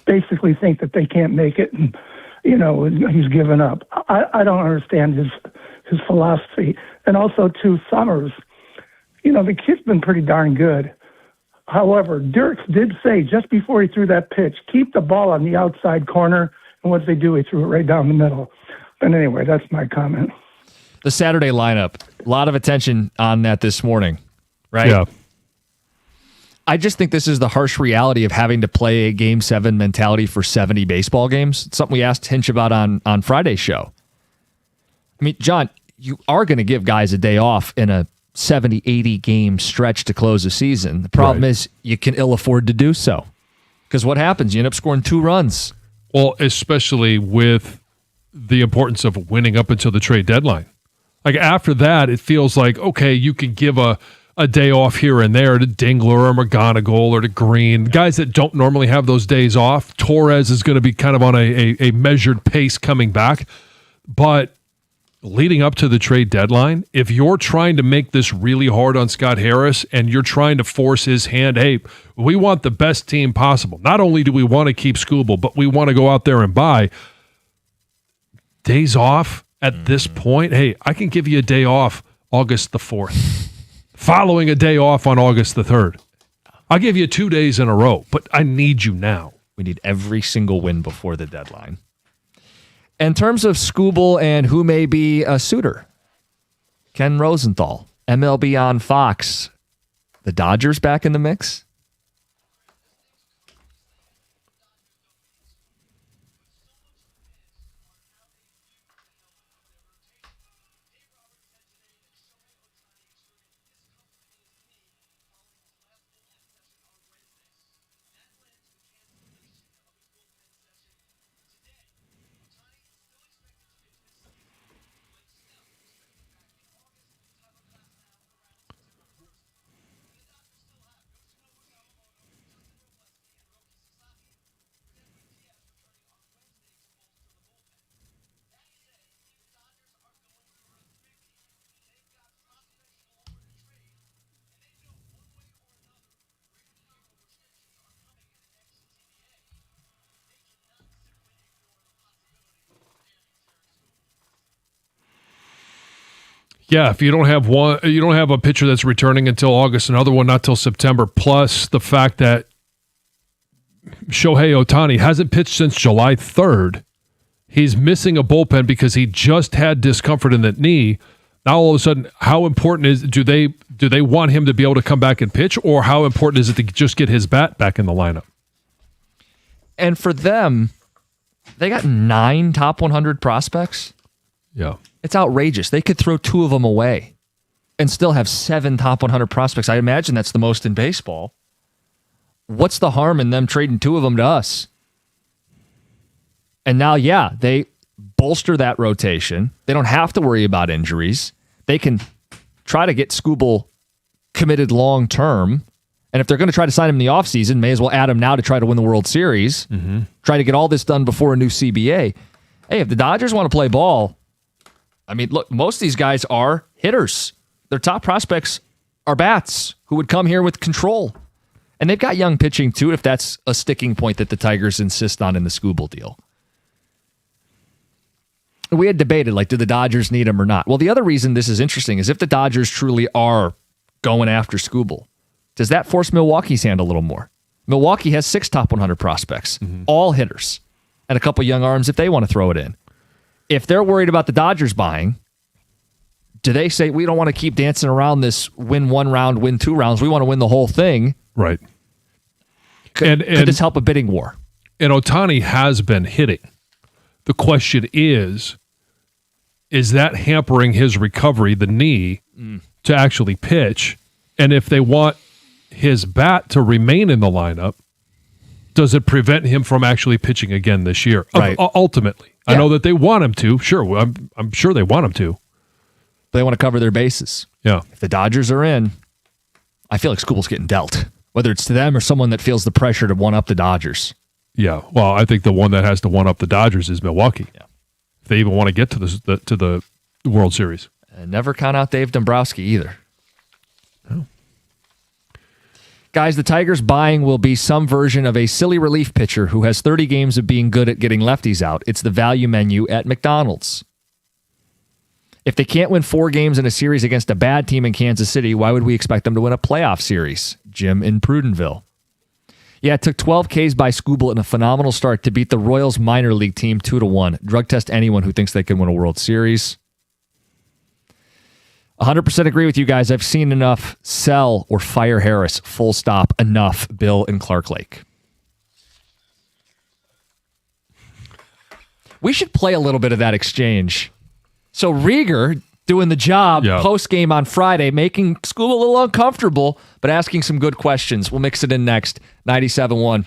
basically think that they can't make it and, he's given up? I don't understand his philosophy. And also, to Summers, the kid's been pretty darn good. However, Dirks did say just before he threw that pitch, keep the ball on the outside corner. And what did they do? He threw it right down the middle. But anyway, that's my comment. The Saturday lineup, a lot of attention on that this morning, right? Yeah. I just think this is the harsh reality of having to play a Game 7 mentality for 70 baseball games. It's something we asked Hinch about on Friday's show. I mean, John, you are going to give guys a day off in a 70, 80 game stretch to close a season. The problem is you can ill afford to do so. Because what happens? You end up scoring 2 runs. Well, especially with the importance of winning up until the trade deadline. Like after that, it feels like, okay, you can give a day off here and there to Dingler or McGonigal or to Green, guys that don't normally have those days off. Torres is going to be kind of on a measured pace coming back. But leading up to the trade deadline, if you're trying to make this really hard on Scott Harris and you're trying to force his hand, hey, we want the best team possible. Not only do we want to keep Skubal, but we want to go out there and buy days off. At this point, hey, I can give you a day off August the 4th, following a day off on August the 3rd. I'll give you 2 days in a row, but I need you now. We need every single win before the deadline. In terms of Skubal and who may be a suitor, Ken Rosenthal MLB on Fox. The Dodgers back in the mix? Yeah, if you don't have one, you don't have a pitcher that's returning until August, another one not till September. Plus the fact that Shohei Ohtani hasn't pitched since July 3rd. He's missing a bullpen because he just had discomfort in that knee. Now all of a sudden, how important is do they want him to be able to come back and pitch, or how important is it to just get his bat back in the lineup? And for them, they got 9 top 100 prospects. Yeah. It's outrageous. They could throw 2 of them away and still have 7 top 100 prospects. I imagine that's the most in baseball. What's the harm in them trading 2 of them to us? And now, yeah, they bolster that rotation. They don't have to worry about injuries. They can try to get Skubal committed long term. And if they're going to try to sign him in the offseason, may as well add him now to try to win the World Series. Mm-hmm. Try to get all this done before a new CBA. Hey, if the Dodgers want to play ball, I mean, look, most of these guys are hitters. Their top prospects are bats who would come here with control. And they've got young pitching, too, if that's a sticking point that the Tigers insist on in the Skubal deal. We had debated, like, do the Dodgers need him or not? Well, the other reason this is interesting is if the Dodgers truly are going after Skubal, does that force Milwaukee's hand a little more? Milwaukee has 6 top 100 prospects, all hitters, and a couple young arms if they want to throw it in. If they're worried about the Dodgers buying, do they say, we don't want to keep dancing around this win 1 round, win 2 rounds. We want to win the whole thing. Right. Could this help a bidding war? And Ohtani has been hitting. The question is that hampering his recovery, the knee, to actually pitch? And if they want his bat to remain in the lineup, does it prevent him from actually pitching again this year? Right. Ultimately. Yeah. I know that they want him to. Sure. I'm sure they want him to. But they want to cover their bases. Yeah. If the Dodgers are in, I feel like Skubal's getting dealt, whether it's to them or someone that feels the pressure to one-up the Dodgers. Yeah. Well, I think the one that has to one-up the Dodgers is Milwaukee. Yeah. If they even want to get to the World Series. And never count out Dave Dombrowski either. No. Guys, the Tigers buying will be some version of a silly relief pitcher who has 30 games of being good at getting lefties out. It's the value menu at McDonald's. If they can't win 4 games in a series against a bad team in Kansas City, why would we expect them to win a playoff series? Jim in Prudenville. Yeah, it took 12 Ks by Skubal in a phenomenal start to beat the Royals minor league team 2-1. Drug test anyone who thinks they can win a World Series. 100% agree with you guys. I've seen enough. Sell or fire Harris. Full stop. Enough. Bill in Clark Lake. We should play a little bit of that exchange. So Rieger doing the job post-game on Friday, making Skubal a little uncomfortable, but asking some good questions. We'll mix it in next. 97.1.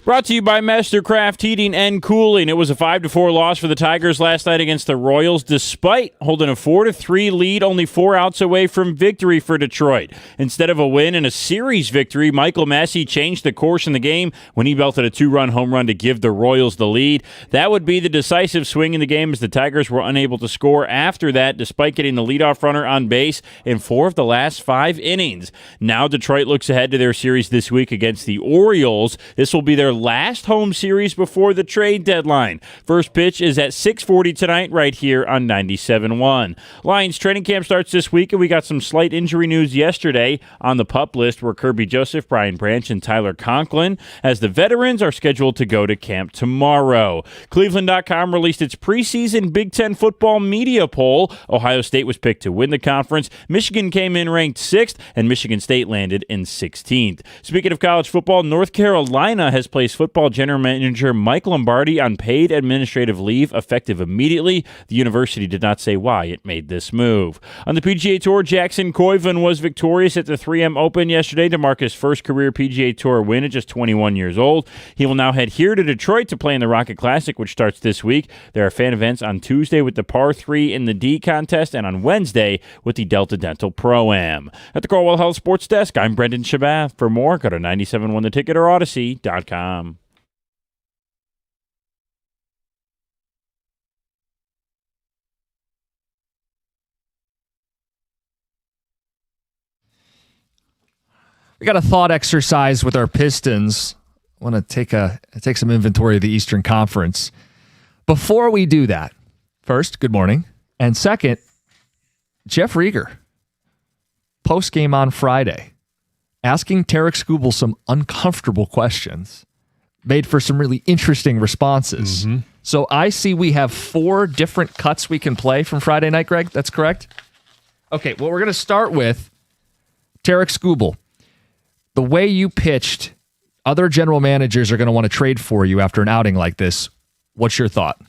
Brought to you by Mastercraft Heating and Cooling. It was a 5-4 loss for the Tigers last night against the Royals, despite holding a 4-3 lead, only 4 outs away from victory for Detroit. Instead of a win and a series victory, Michael Massey changed the course in the game when he belted a 2-run home run to give the Royals the lead. That would be the decisive swing in the game as the Tigers were unable to score after that, despite getting the leadoff runner on base in 4 of the last 5 innings. Now Detroit looks ahead to their series this week against the Orioles. This will be their their last home series before the trade deadline. First pitch is at 6:40 tonight right here on 97.1. Lions training camp starts this week, and we got some slight injury news yesterday. On the PUP list were Kirby Joseph, Brian Branch, and Tyler Conklin, as the veterans are scheduled to go to camp tomorrow. Cleveland.com released its preseason Big Ten football media poll. Ohio State was picked to win the conference. Michigan came in ranked 6th, and Michigan State landed in 16th. Speaking of college football, North Carolina has placed football general manager Mike Lombardi on paid administrative leave effective immediately. The university did not say why it made this move. On the PGA Tour, Jackson Koivu was victorious at the 3M Open yesterday to mark his first career PGA Tour win at just 21 years old. He will now head here to Detroit to play in the Rocket Classic, which starts this week. There are fan events on Tuesday with the Par 3 in the D contest and on Wednesday with the Delta Dental Pro-Am. At the Cornwall Health Sports Desk, I'm Brendan Shabath. For more, go to 971theticket or Odyssey.com. We got a thought exercise with our Pistons. I want to take some inventory of the Eastern Conference. Before we do that, first, good morning. And second, Jeff Rieger, post-game on Friday, asking Tarek Skubal some uncomfortable questions, made for some really interesting responses. Mm-hmm. So I see we have 4 different cuts we can play from Friday night, Greg. That's correct? Okay, well, we're going to start with Tarek Skubal. The way you pitched, other general managers are going to want to trade for you after an outing like this. What's your thought?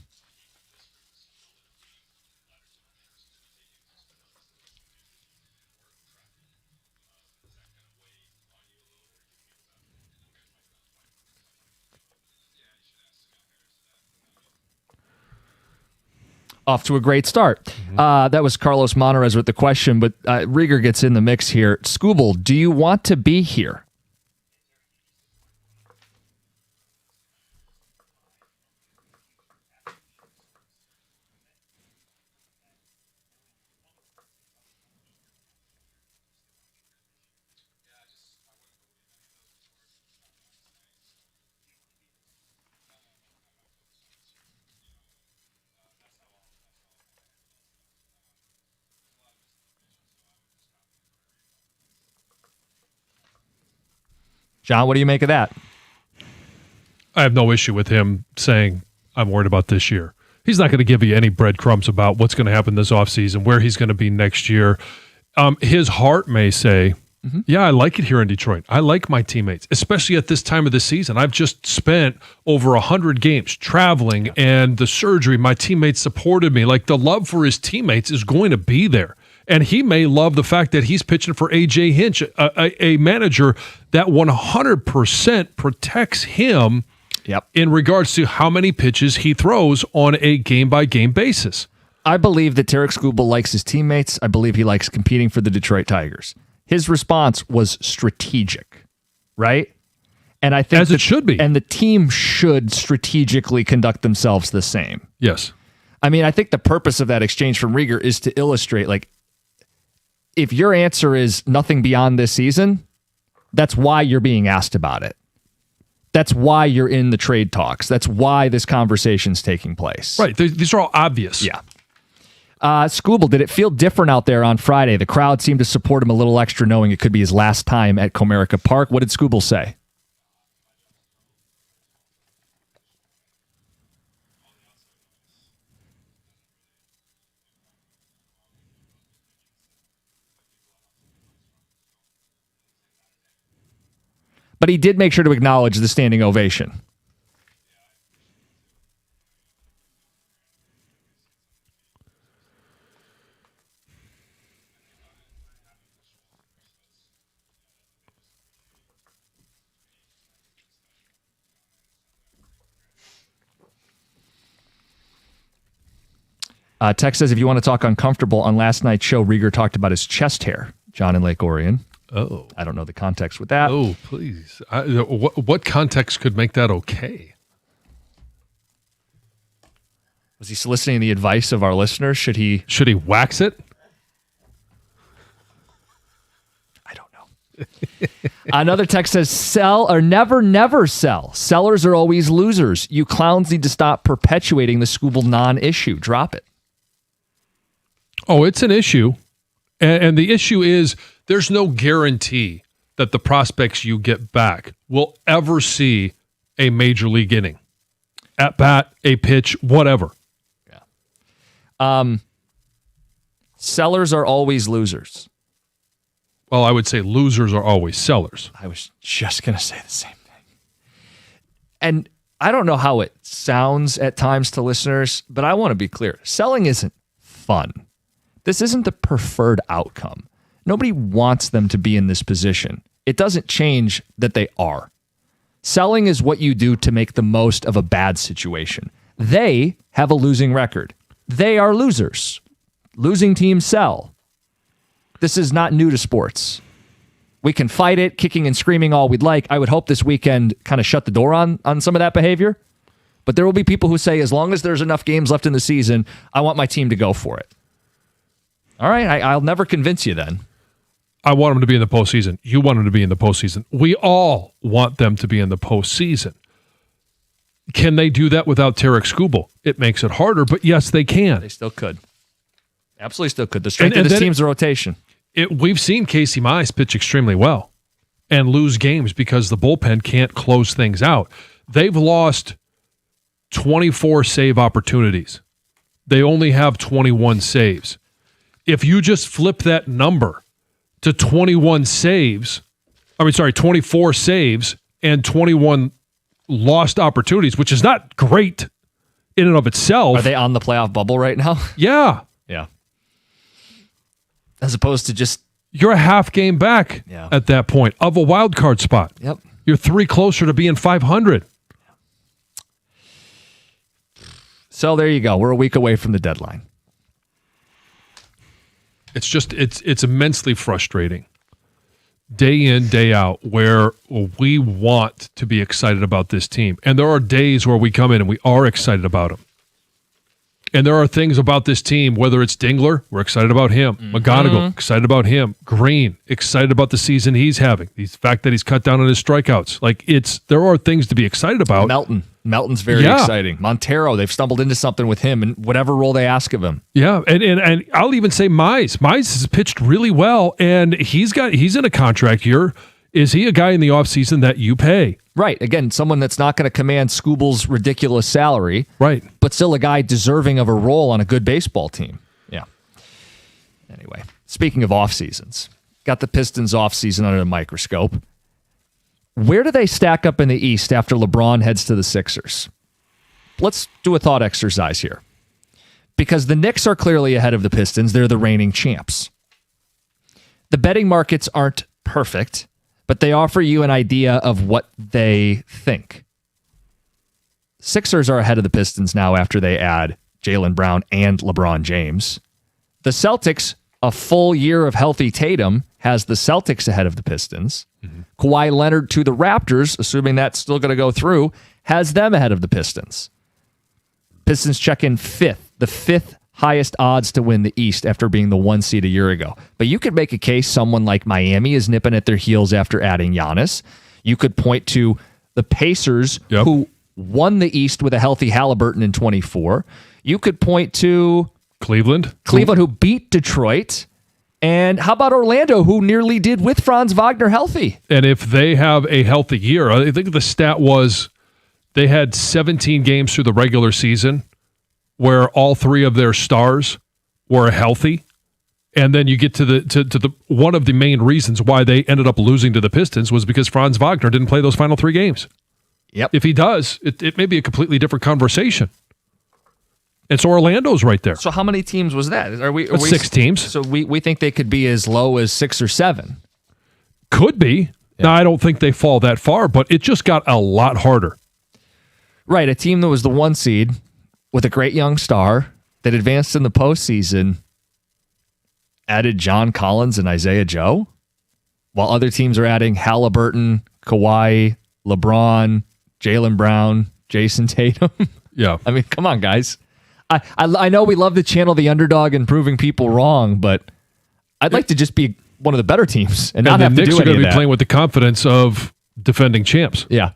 Off to a great start. That was Carlos Monterez with the question, but Rieger gets in the mix here. Skubal, do you want to be here? John, what do you make of that? I have no issue with him saying, I'm worried about this year. He's not going to give you any breadcrumbs about what's going to happen this offseason, where he's going to be next year. His heart may say, yeah, I like it here in Detroit. I like my teammates, especially at this time of the season. I've just spent over 100 games traveling and the surgery. My teammates supported me. Like, the love for his teammates is going to be there. And he may love the fact that he's pitching for A.J. Hinch, a manager that 100% protects him in regards to how many pitches he throws on a game-by-game basis. I believe that Tarek Skubal likes his teammates. I believe he likes competing for the Detroit Tigers. His response was strategic, right? And I think as it should be. And the team should strategically conduct themselves the same. Yes. I mean, I think the purpose of that exchange from Rieger is to illustrate, like, if your answer is nothing beyond this season, that's why you're being asked about it. That's why you're in the trade talks. That's why this conversation's taking place. Right. These are all obvious. Yeah. Skubal, did it feel different out there on Friday? The crowd seemed to support him a little extra, knowing it could be his last time at Comerica Park. What did Skubal say? But he did make sure to acknowledge the standing ovation. Tex says, if you want to talk uncomfortable, on last night's show, Rieger talked about his chest hair, John in Lake Orion. Oh. I don't know the context with that. Oh, please. What context could make that okay? Was he soliciting the advice of our listeners? Should he wax it? I don't know. Another text says, sell or never sell. Sellers are always losers. You clowns need to stop perpetuating the Skubal non-issue. Drop it. Oh, it's an issue. And the issue is there's no guarantee that the prospects you get back will ever see a major league inning. At bat, a pitch, whatever. Yeah. Sellers are always losers. Well, I would say losers are always sellers. I was just going to say the same thing. And I don't know how it sounds at times to listeners, but I want to be clear. Selling isn't fun. This isn't the preferred outcome. Nobody wants them to be in this position. It doesn't change that they are. Selling is what you do to make the most of a bad situation. They have a losing record. They are losers. Losing teams sell. This is not new to sports. We can fight it, kicking and screaming all we'd like. I would hope this weekend kind of shut the door on some of that behavior. But there will be people who say, as long as there's enough games left in the season, I want my team to go for it. All right, I'll never convince you then. I want them to be in the postseason. You want them to be in the postseason. We all want them to be in the postseason. Can they do that without Tarek Skubal? It makes it harder, but yes, they can. They still could. Absolutely still could. The strength of this team's a rotation. We've seen Casey Mize pitch extremely well and lose games because the bullpen can't close things out. They've lost 24 save opportunities. They only have 21 saves. If you just flip that number to 24 saves and 21 lost opportunities, which is not great in and of itself. Are they on the playoff bubble right now? Yeah. Yeah. As opposed to just... You're a half game back at that point of a wild card spot. Yep. You're 3 closer to being 500. So there you go. We're a week away from the deadline. It's just, it's immensely frustrating. Day in, day out, where we want to be excited about this team. And there are days where we come in and we are excited about them. And there are things about this team, whether it's Dingler, we're excited about him. McGonigal, excited about him. Green, excited about the season he's having. The fact that he's cut down on his strikeouts. There are things to be excited about. Melton's very exciting. Montero, they've stumbled into something with him in whatever role they ask of him. Yeah, and I'll even say Mize. Mize has pitched really well, and he's in a contract year. Is he a guy in the offseason that you pay? Right. Again, someone that's not going to command Skubal's ridiculous salary. Right. But still a guy deserving of a role on a good baseball team. Yeah. Anyway, speaking of off seasons, got the Pistons off season under the microscope. Where do they stack up in the East after LeBron heads to the Sixers? Let's do a thought exercise here. Because the Knicks are clearly ahead of the Pistons. They're the reigning champs. The betting markets aren't perfect, but they offer you an idea of what they think. Sixers are ahead of the Pistons now after they add Jaylen Brown and LeBron James. The Celtics, a full year of healthy Tatum, has the Celtics ahead of the Pistons. Kawhi Leonard to the Raptors, assuming that's still going to go through, has them ahead of the Pistons. Pistons check in fifth, the fifth highest odds to win the East after being the 1 seed a year ago. But you could make a case someone like Miami is nipping at their heels after adding Giannis. You could point to the Pacers, who won the East with a healthy Halliburton in 24. You could point to Cleveland, who beat Detroit. And how about Orlando, who nearly did with Franz Wagner healthy? And if they have a healthy year, I think the stat was they had 17 games through the regular season where all 3 of their stars were healthy. And then you get to the one of the main reasons why they ended up losing to the Pistons was because Franz Wagner didn't play those final 3 games. Yep. If he does, it may be a completely different conversation. And so Orlando's right there. So how many teams was that? Are we 6 teams. So we think they could be as low as 6 or 7. Could be. Yeah. Now, I don't think they fall that far, but it just got a lot harder. Right. A team that was the 1 seed with a great young star that advanced in the postseason added John Collins and Isaiah Joe, while other teams are adding Halliburton, Kawhi, LeBron, Jaylen Brown, Jason Tatum. Yeah. I mean, come on, guys. I know we love to channel the underdog and proving people wrong, but I'd like to just be one of the better teams and And not the have to Knicks do are going any to of be that. playing with the confidence of defending champs. Yeah.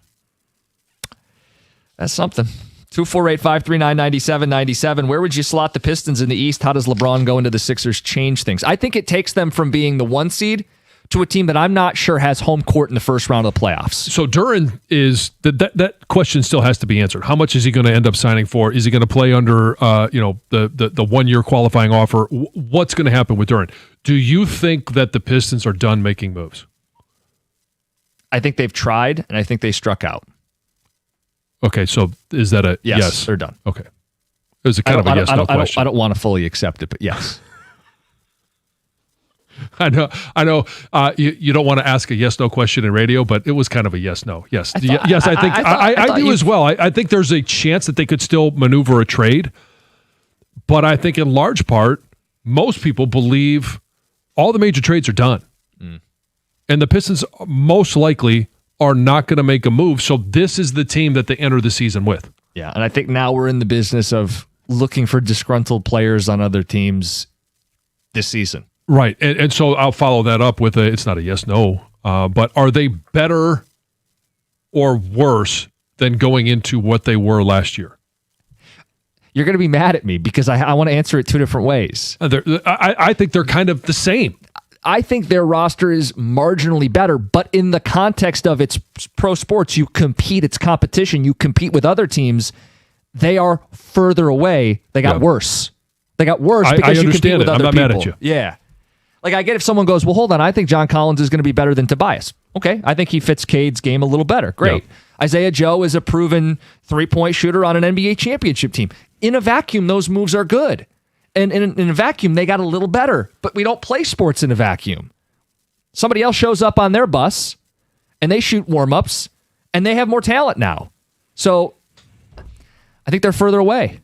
That's something. 248-539-9797. Where would you slot the Pistons in the East? How does LeBron go into the Sixers change things? I think it takes them from being the 1 seed to a team that I'm not sure has home court in the first round of the playoffs. So Duren is that question still has to be answered. How much is he going to end up signing for? Is he going to play under the 1 year qualifying offer? What's going to happen with Duren? Do you think that the Pistons are done making moves? I think they've tried, and I think they struck out. Okay, so is that a yes? They're done. Okay. It was a kind of a yes/no question. I don't want to fully accept it, but yes. I know. You don't want to ask a yes/no question in radio, but it was kind of a yes/no. Yes, I think I do as well. I think there's a chance that they could still maneuver a trade, but I think in large part, most people believe all the major trades are done, and the Pistons most likely are not going to make a move. So this is the team that they enter the season with. Yeah, and I think now we're in the business of looking for disgruntled players on other teams this season. Right. And so I'll follow that up with it's not a yes/no, but are they better or worse than going into what they were last year? You're going to be mad at me because I want to answer it two different ways. I think they're kind of the same. I think their roster is marginally better, but in the context of it's pro sports, you compete, it's competition, you compete with other teams. They are further away. They got worse. They got worse because you compete with other people. I'm not mad at you. Yeah. Like I get if someone goes, well, hold on, I think John Collins is going to be better than Tobias. Okay, I think he fits Cade's game a little better. Great. Yeah. Isaiah Joe is a proven three-point shooter on an NBA championship team. In a vacuum, those moves are good. And in a vacuum, they got a little better. But we don't play sports in a vacuum. Somebody else shows up on their bus, and they shoot warm-ups, and they have more talent now. So I think they're further away,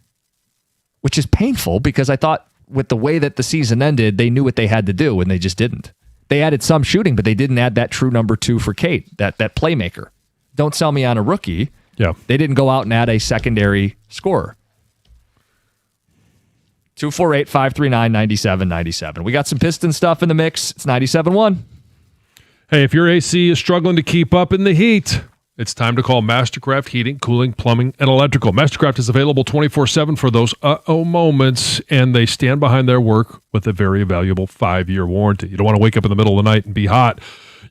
which is painful because I thought with the way that the season ended, they knew what they had to do, and they just didn't. They added some shooting, but they didn't add that true number 2 for Cade, that playmaker. Don't sell me on a rookie. Yeah. They didn't go out and add a secondary scorer. 248-539-9797. We got some Piston stuff in the mix. It's 97.1. Hey, if your AC is struggling to keep up in the heat, it's time to call Mastercraft Heating, Cooling, Plumbing, and Electrical. Mastercraft is available 24/7 for those moments, and they stand behind their work with a very valuable 5-year warranty. You don't want to wake up in the middle of the night and be hot.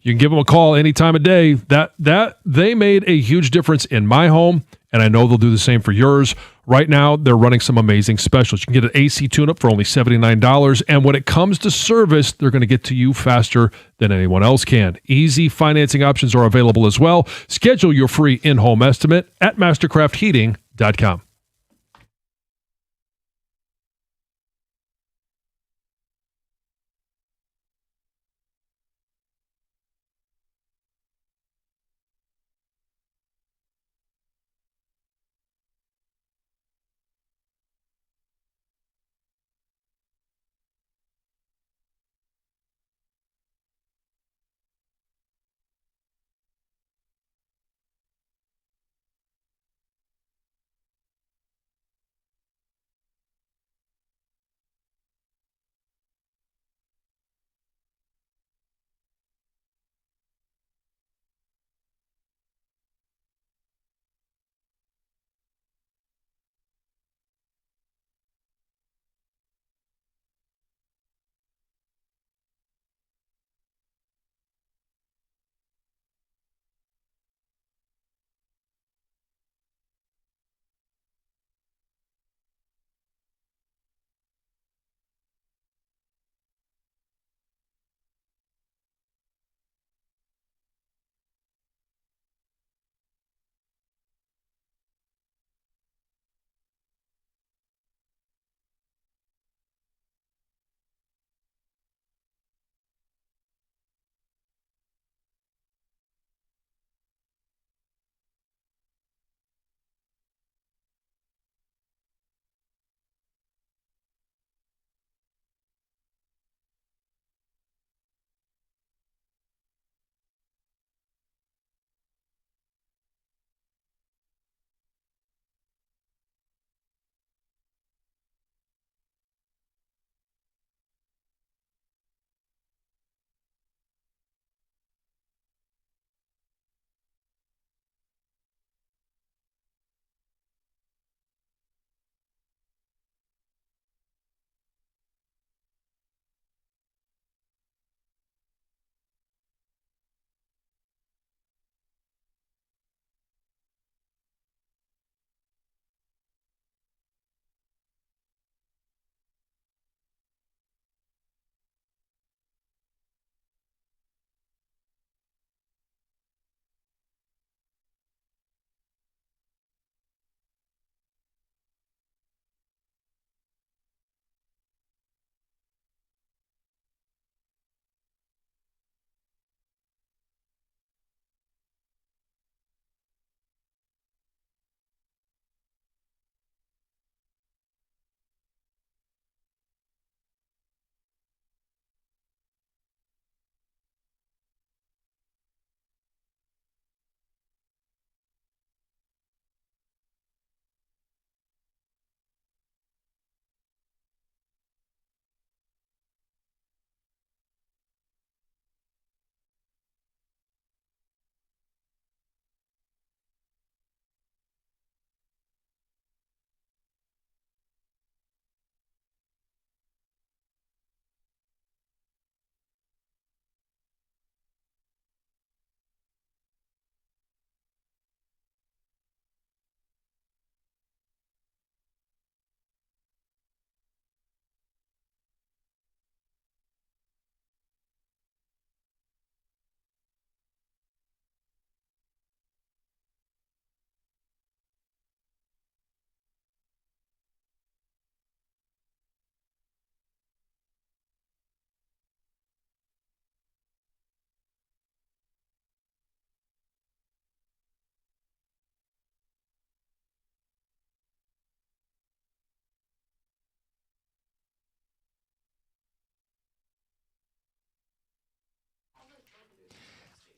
You can give them a call any time of day. That they made a huge difference in my home, and I know they'll do the same for yours. Right now, they're running some amazing specials. You can get an AC tune-up for only $79, and when it comes to service, they're going to get to you faster than anyone else can. Easy financing options are available as well. Schedule your free in-home estimate at mastercraftheating.com.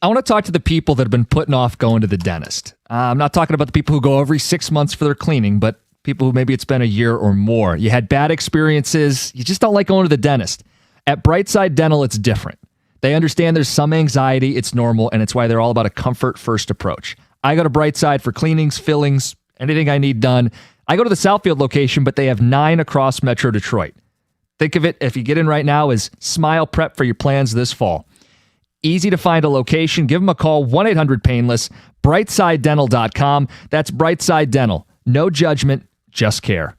I want to talk to the people that have been putting off going to the dentist. I'm not talking about the people who go every 6 months for their cleaning, but people who maybe it's been a year or more. You had bad experiences. You just don't like going to the dentist. At Brightside Dental, it's different. They understand there's some anxiety. It's normal, and it's why they're all about a comfort-first approach. I go to Brightside for cleanings, fillings, anything I need done. I go to the Southfield location, but they have 9 across Metro Detroit. Think of it, if you get in right now, as Smile Prep for your plans this fall. Easy to find a location. Give them a call, 1-800-PAINLESS, brightsidedental.com. That's Brightside Dental. No judgment, just care.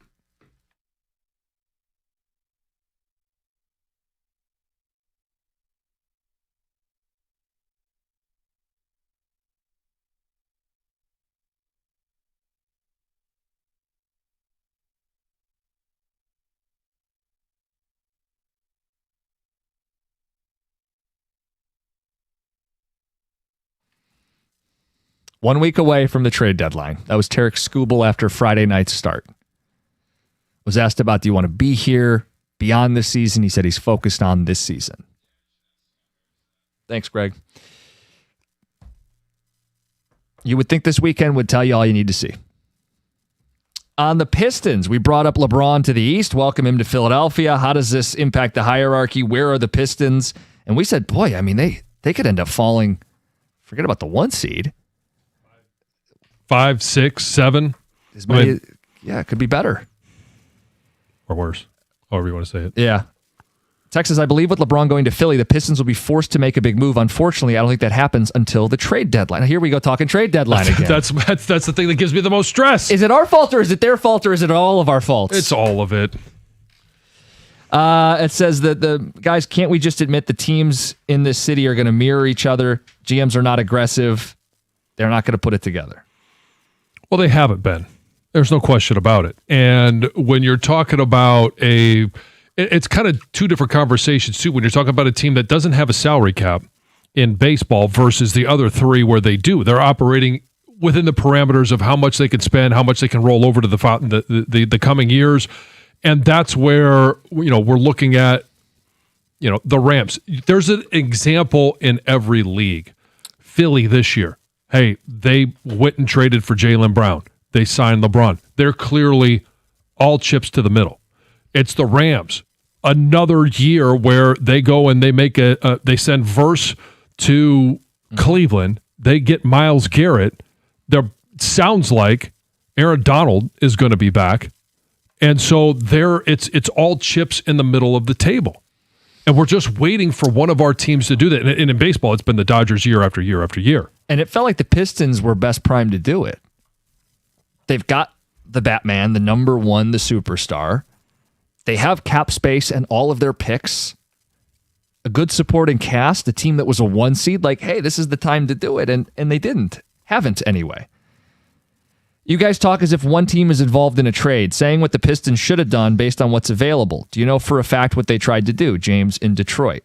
One week away from the trade deadline. That was Tarek Skubal after Friday night's start. Was asked about, do you want to be here beyond this season? He said he's focused on this season. Thanks, Greg. You would think this weekend would tell you all you need to see. On the Pistons, we brought up LeBron to the East. Welcome him to Philadelphia. How does this impact the hierarchy? Where are the Pistons? And we said, boy, I mean, they could end up falling. Forget about the 1 seed. 5, 6, 7. Yeah, it could be better. Or worse. However you want to say it. Yeah. Texas, I believe with LeBron going to Philly, the Pistons will be forced to make a big move. Unfortunately, I don't think that happens until the trade deadline. Here we go talking trade deadline again. That's the thing that gives me the most stress. Is it our fault or is it their fault or is it all of our faults? It's all of it. It says that the guys, can't we just admit the teams in this city are going to mirror each other? GMs are not aggressive. They're not going to put it together. Well, they haven't been. There's no question about it. And when you're talking about it's kind of two different conversations too. When you're talking about a team that doesn't have a salary cap in baseball versus the other three where they do, they're operating within the parameters of how much they can spend, how much they can roll over to the coming years. And that's where, we're looking at, the Rams. There's an example in every league. Philly this year. Hey, they went and traded for Jaylen Brown. They signed LeBron. They're clearly all chips to the middle. It's the Rams. Another year where they go and they make they send Verse to Cleveland. They get Myles Garrett. There sounds like Aaron Donald is going to be back. And so it's all chips in the middle of the table. And we're just waiting for one of our teams to do that. And in baseball, it's been the Dodgers year after year after year. And it felt like the Pistons were best primed to do it. They've got the Batman, the number one, the superstar. They have cap space and all of their picks. A good supporting cast, a team that was a 1 seed, like, hey, this is the time to do it. And they didn't. Haven't anyway. You guys talk as if one team is involved in a trade, saying what the Pistons should have done based on what's available. Do you know for a fact what they tried to do, James, in Detroit?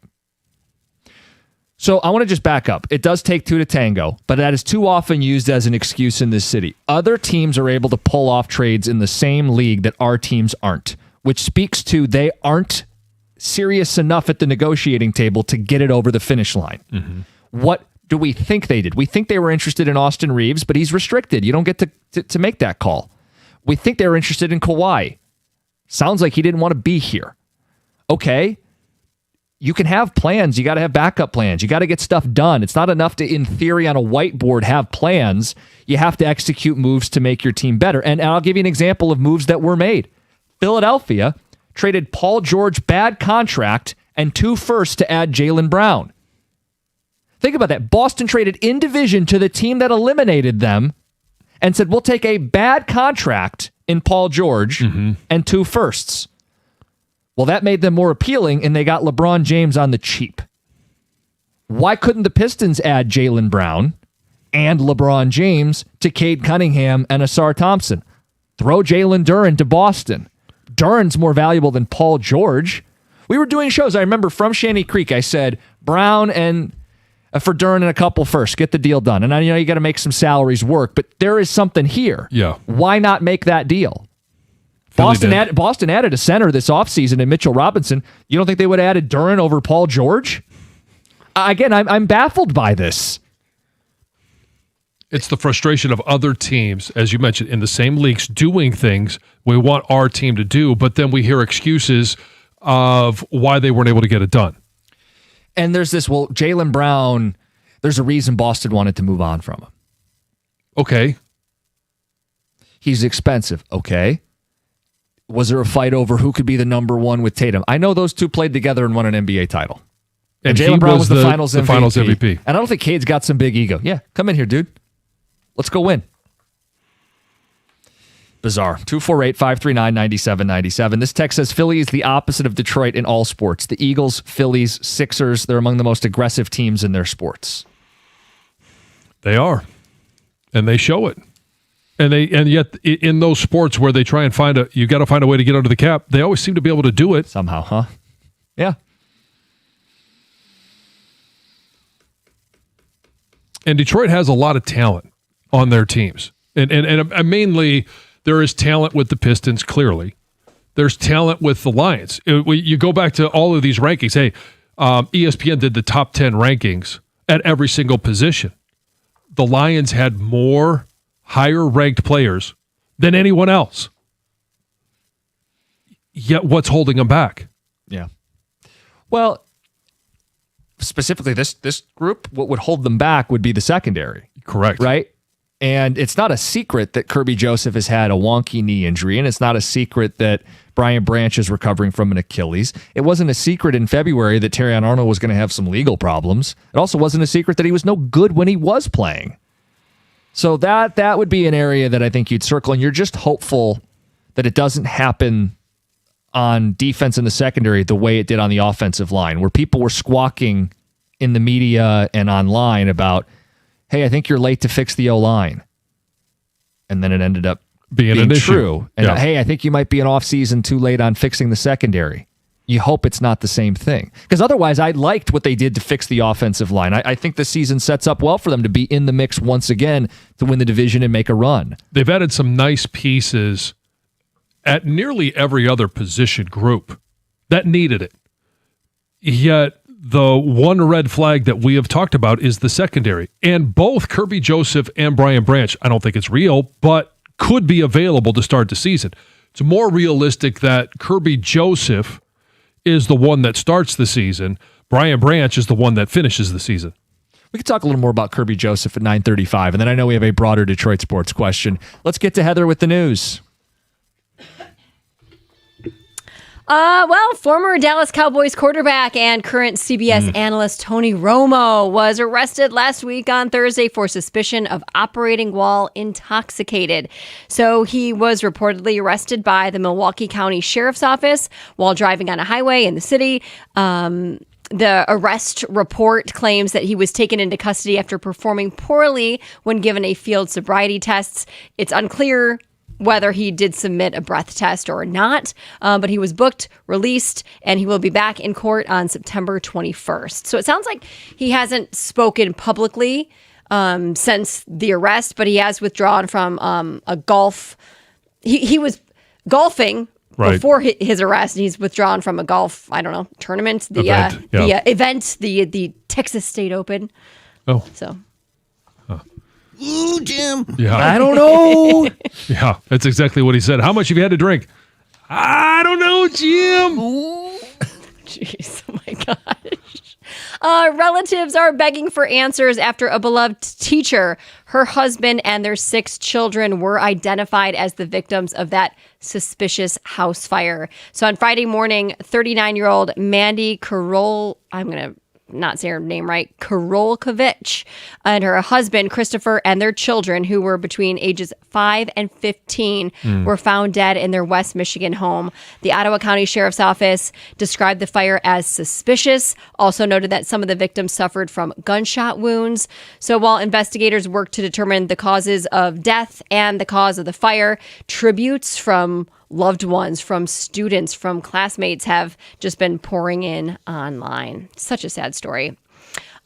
So I want to just back up. It does take two to tango, but that is too often used as an excuse in this city. Other teams are able to pull off trades in the same league that our teams aren't, which speaks to they aren't serious enough at the negotiating table to get it over the finish line. Mm-hmm. What do we think they did? We think they were interested in Austin Reeves, but he's restricted. You don't get to make that call. We think they were interested in Kawhi. Sounds like he didn't want to be here. Okay. You can have plans. You got to have backup plans. You got to get stuff done. It's not enough to, in theory, on a whiteboard, have plans. You have to execute moves to make your team better. And I'll give you an example of moves that were made. Philadelphia traded Paul George, bad contract, and 2 firsts to add Jaylen Brown. Think about that. Boston traded in division to the team that eliminated them and said, we'll take a bad contract in Paul George and 2 firsts. Well, that made them more appealing, and they got LeBron James on the cheap. Why couldn't the Pistons add Jaylen Brown and LeBron James to Cade Cunningham and Asar Thompson? Throw Jalen Duren to Boston. Duren's more valuable than Paul George. We were doing shows, I remember, from Shanty Creek. I said, Brown and for Duren and a couple first. Get the deal done. And I know you got to make some salaries work, but there is something here. Yeah. Why not make that deal? Boston added a center this offseason in Mitchell Robinson. You don't think they would have added Duren over Paul George? Again, I'm baffled by this. It's the frustration of other teams, as you mentioned, in the same leagues doing things we want our team to do, but then we hear excuses of why they weren't able to get it done. And there's this, well, Jaylen Brown, there's a reason Boston wanted to move on from him. Okay. He's expensive. Okay. Was there a fight over who could be the number one with Tatum? I know those two played together and won an NBA title. And he Jaylen Brown was the finals MVP. And I don't think Cade's got some big ego. Yeah, come in here, dude. Let's go win. Bizarre. 248-539-9797. This text says Philly is the opposite of Detroit in all sports. The Eagles, Phillies, Sixers, they're among the most aggressive teams in their sports. They are. And they show it. And yet in those sports where they try and you got to find a way to get under the cap, they always seem to be able to do it. Somehow, huh? Yeah. And Detroit has a lot of talent on their teams. And mainly there is talent with the Pistons, clearly. There's talent with the Lions. You go back to all of these rankings. Hey, ESPN did the top 10 rankings at every single position. The Lions had more higher-ranked players than anyone else. Yet what's holding them back? Yeah. Well, specifically this group, what would hold them back would be the secondary. Correct. Right? And it's not a secret that Kirby Joseph has had a wonky knee injury, and it's not a secret that Brian Branch is recovering from an Achilles. It wasn't a secret in February that Terrion Arnold was going to have some legal problems. It also wasn't a secret that he was no good when he was playing. So that would be an area that I think you'd circle, and you're just hopeful that it doesn't happen on defense in the secondary the way it did on the offensive line, where people were squawking in the media and online about, hey, I think you're late to fix the O-line. And then it ended up being an true. issue. And Yeah. hey, I think you might be an off-season too late on fixing the secondary. You hope it's not the same thing. Because otherwise, I liked what they did to fix the offensive line. I think the season sets up well for them to be in the mix once again to win the division and make a run. They've added some nice pieces at nearly every other position group that needed it. Yet the one red flag that we have talked about is the secondary. And both Kirby Joseph and Brian Branch, I don't think it's real, but could be available to start the season. It's more realistic that Kirby Joseph is the one that starts the season. Brian Branch is the one that finishes the season. We could talk a little more about Kirby Joseph at 9:35, and then I know we have a broader Detroit sports question. Let's get to Heather with the news. Well, former Dallas Cowboys quarterback and current CBS analyst Tony Romo was arrested last week on Thursday for suspicion of operating while intoxicated. So he was reportedly arrested by the Milwaukee County Sheriff's Office while driving on a highway in the city. The arrest report claims that he was taken into custody after performing poorly when given a field sobriety test. It's unclear whether he did submit a breath test or not, but he was booked, released, and he will be back in court on September 21st. So it sounds like he hasn't spoken publicly since the arrest, but he has withdrawn from a golf. He was golfing before his arrest, and he's withdrawn from a golf, tournament, the Texas State Open. Oh. So. Ooh, Jim. Yeah. I don't know. Yeah, that's exactly what he said. How much have you had to drink? I don't know, Jim. Jeez, oh my gosh. Relatives are begging for answers after a beloved teacher, her husband, and their 6 children were identified as the victims of that suspicious house fire. So on Friday morning, 39-year-old Mandy Karol, I'm going to not say her name right, Karolkovich, and her husband, Christopher, and their children, who were between ages 5 and 15, were found dead in their West Michigan home. The Ottawa County Sheriff's Office described the fire as suspicious, also noted that some of the victims suffered from gunshot wounds. So while investigators work to determine the causes of death and the cause of the fire, tributes from loved ones, from students, from classmates have just been pouring in online. Such a sad story.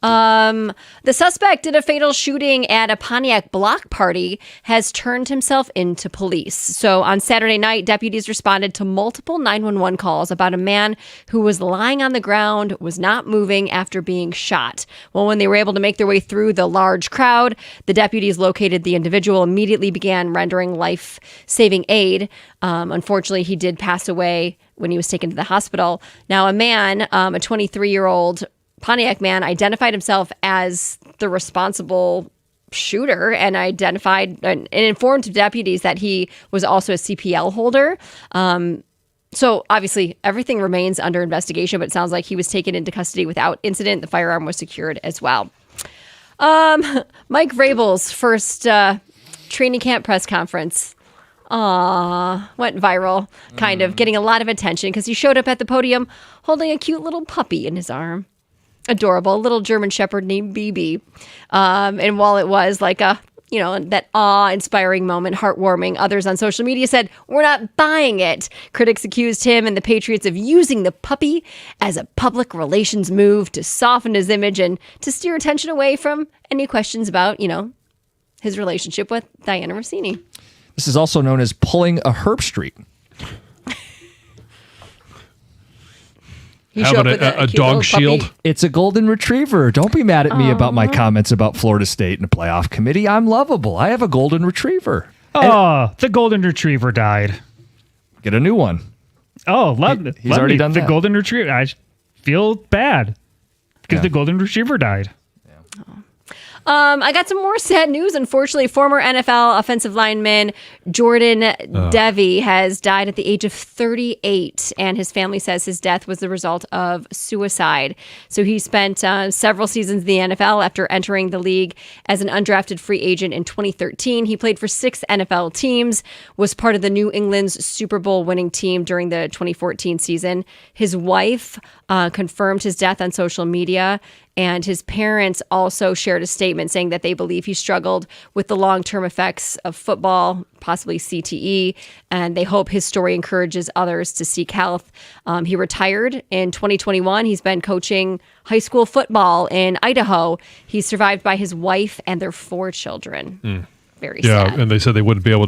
The suspect in a fatal shooting at a Pontiac block party has turned himself into police. So on Saturday night, deputies responded to multiple 911 calls about a man who was lying on the ground, was not moving after being shot. Well, when they were able to make their way through the large crowd, the deputies located the individual, immediately began rendering life-saving aid. Unfortunately, he did pass away when he was taken to the hospital. Now, a man, a 23-year-old Pontiac man, identified himself as the responsible shooter and informed deputies that he was also a CPL holder. So obviously everything remains under investigation, but it sounds like he was taken into custody without incident. The firearm was secured as well. Mike Vrabel's first training camp press conference went viral, kind of getting a lot of attention because he showed up at the podium holding a cute little puppy in his arm. Adorable, little German Shepherd named BB. And while it was like that awe-inspiring moment, heartwarming, others on social media said, "We're not buying it." Critics accused him and the Patriots of using the puppy as a public relations move to soften his image and to steer attention away from any questions about, his relationship with Diana Rossini. This is also known as pulling a Herb Street. Having a dog shield. Puppy. It's a golden retriever. Don't be mad at me about my comments about Florida State and the playoff committee. I'm lovable. I have a golden retriever. Oh, the golden retriever died. Get a new one. Oh, He's already done the that. golden retriever. I feel bad because the golden retriever died. I got some more sad news. Unfortunately, former NFL offensive lineman Jordan Devey has died at the age of 38, and his family says his death was the result of suicide. So he spent several seasons in the NFL after entering the league as an undrafted free agent in 2013. He played for 6 NFL teams, was part of the New England's Super Bowl winning team during the 2014 season. His wife confirmed his death on social media, and his parents also shared a statement saying that they believe he struggled with the long-term effects of football, possibly CTE, and they hope his story encourages others to seek health. He retired in 2021. He's been coaching high school football in Idaho. He's survived by his wife and their 4 children. Very sad. Yeah, and they said they wouldn't be able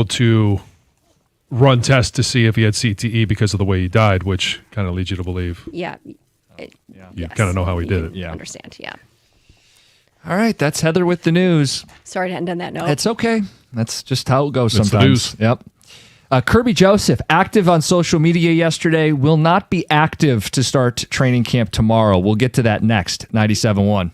to run tests to see if he had CTE because of the way he died, which kind of leads you to believe. Yeah. You kind of know how he did it. Yeah. Understand. Yeah. All right, that's Heather with the news. Sorry to end on that note. It's okay. That's just how it goes That's the sometimes. news. Yep. Kirby Joseph, active on social media yesterday, will not be active to start training camp tomorrow. We'll get to that next. 97.1.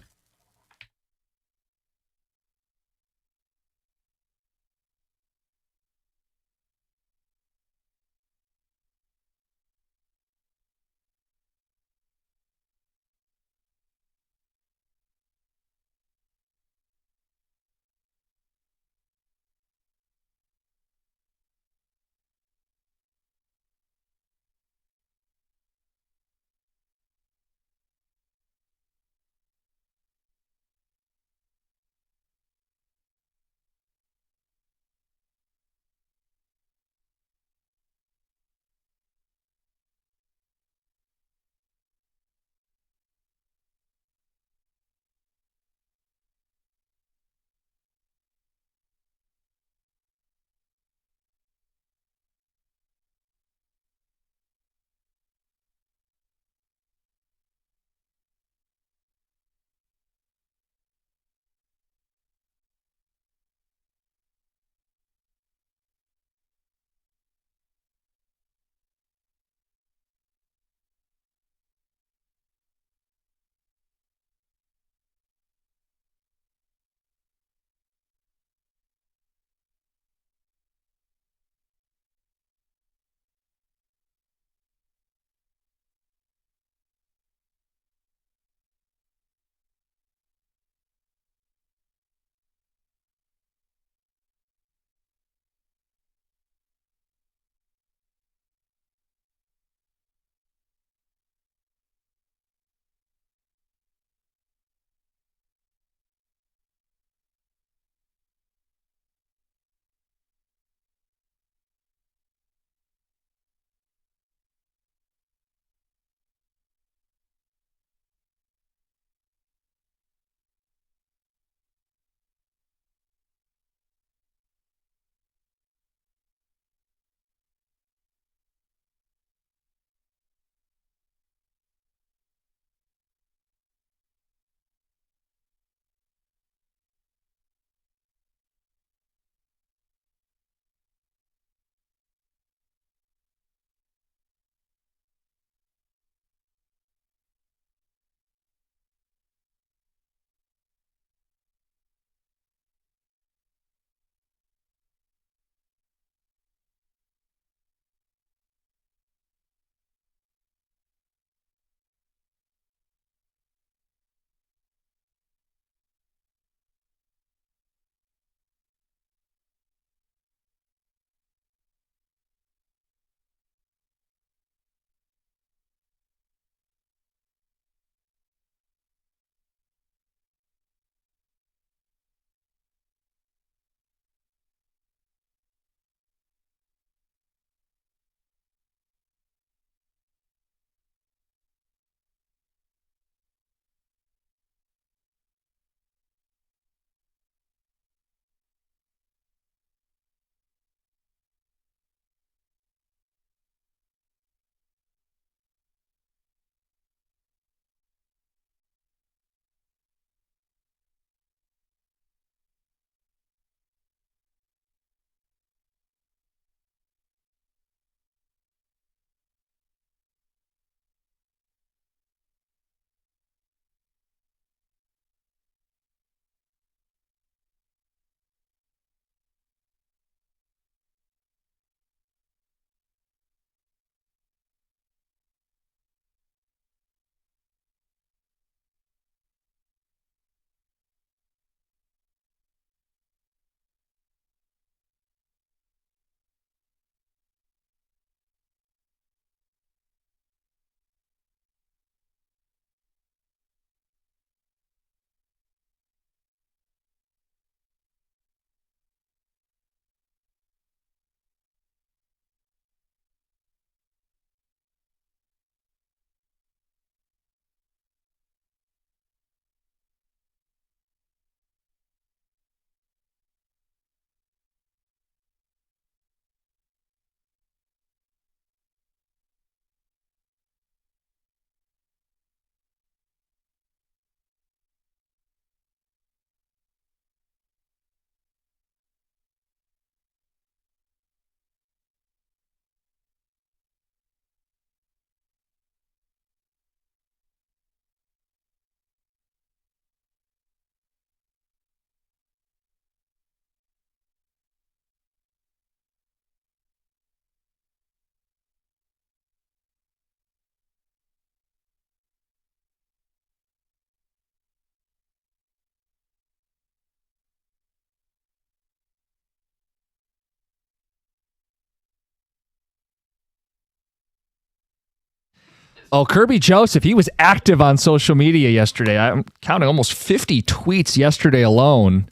Oh, Kirby Joseph, he was active on social media yesterday. I'm counting almost 50 tweets yesterday alone.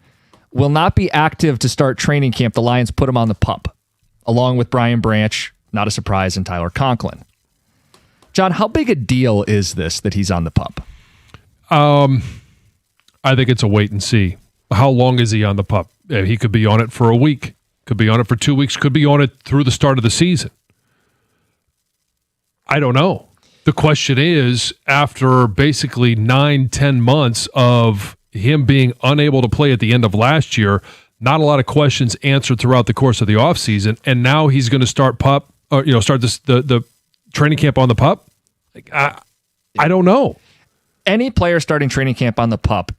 Will not be active to start training camp. The Lions put him on the PUP, along with Brian Branch, not a surprise, and Tyler Conklin. John, how big a deal is this that he's on the PUP? I think it's a wait and see. How long is he on the PUP? He could be on it for a week, could be on it for 2 weeks, could be on it through the start of the season. I don't know. The question is, after basically 9-10 months of him being unable to play at the end of last year, not a lot of questions answered throughout the course of the offseason, and now he's going to start PUP, or start the training camp on the PUP. Like, I don't know. Any player starting training camp on the PUP,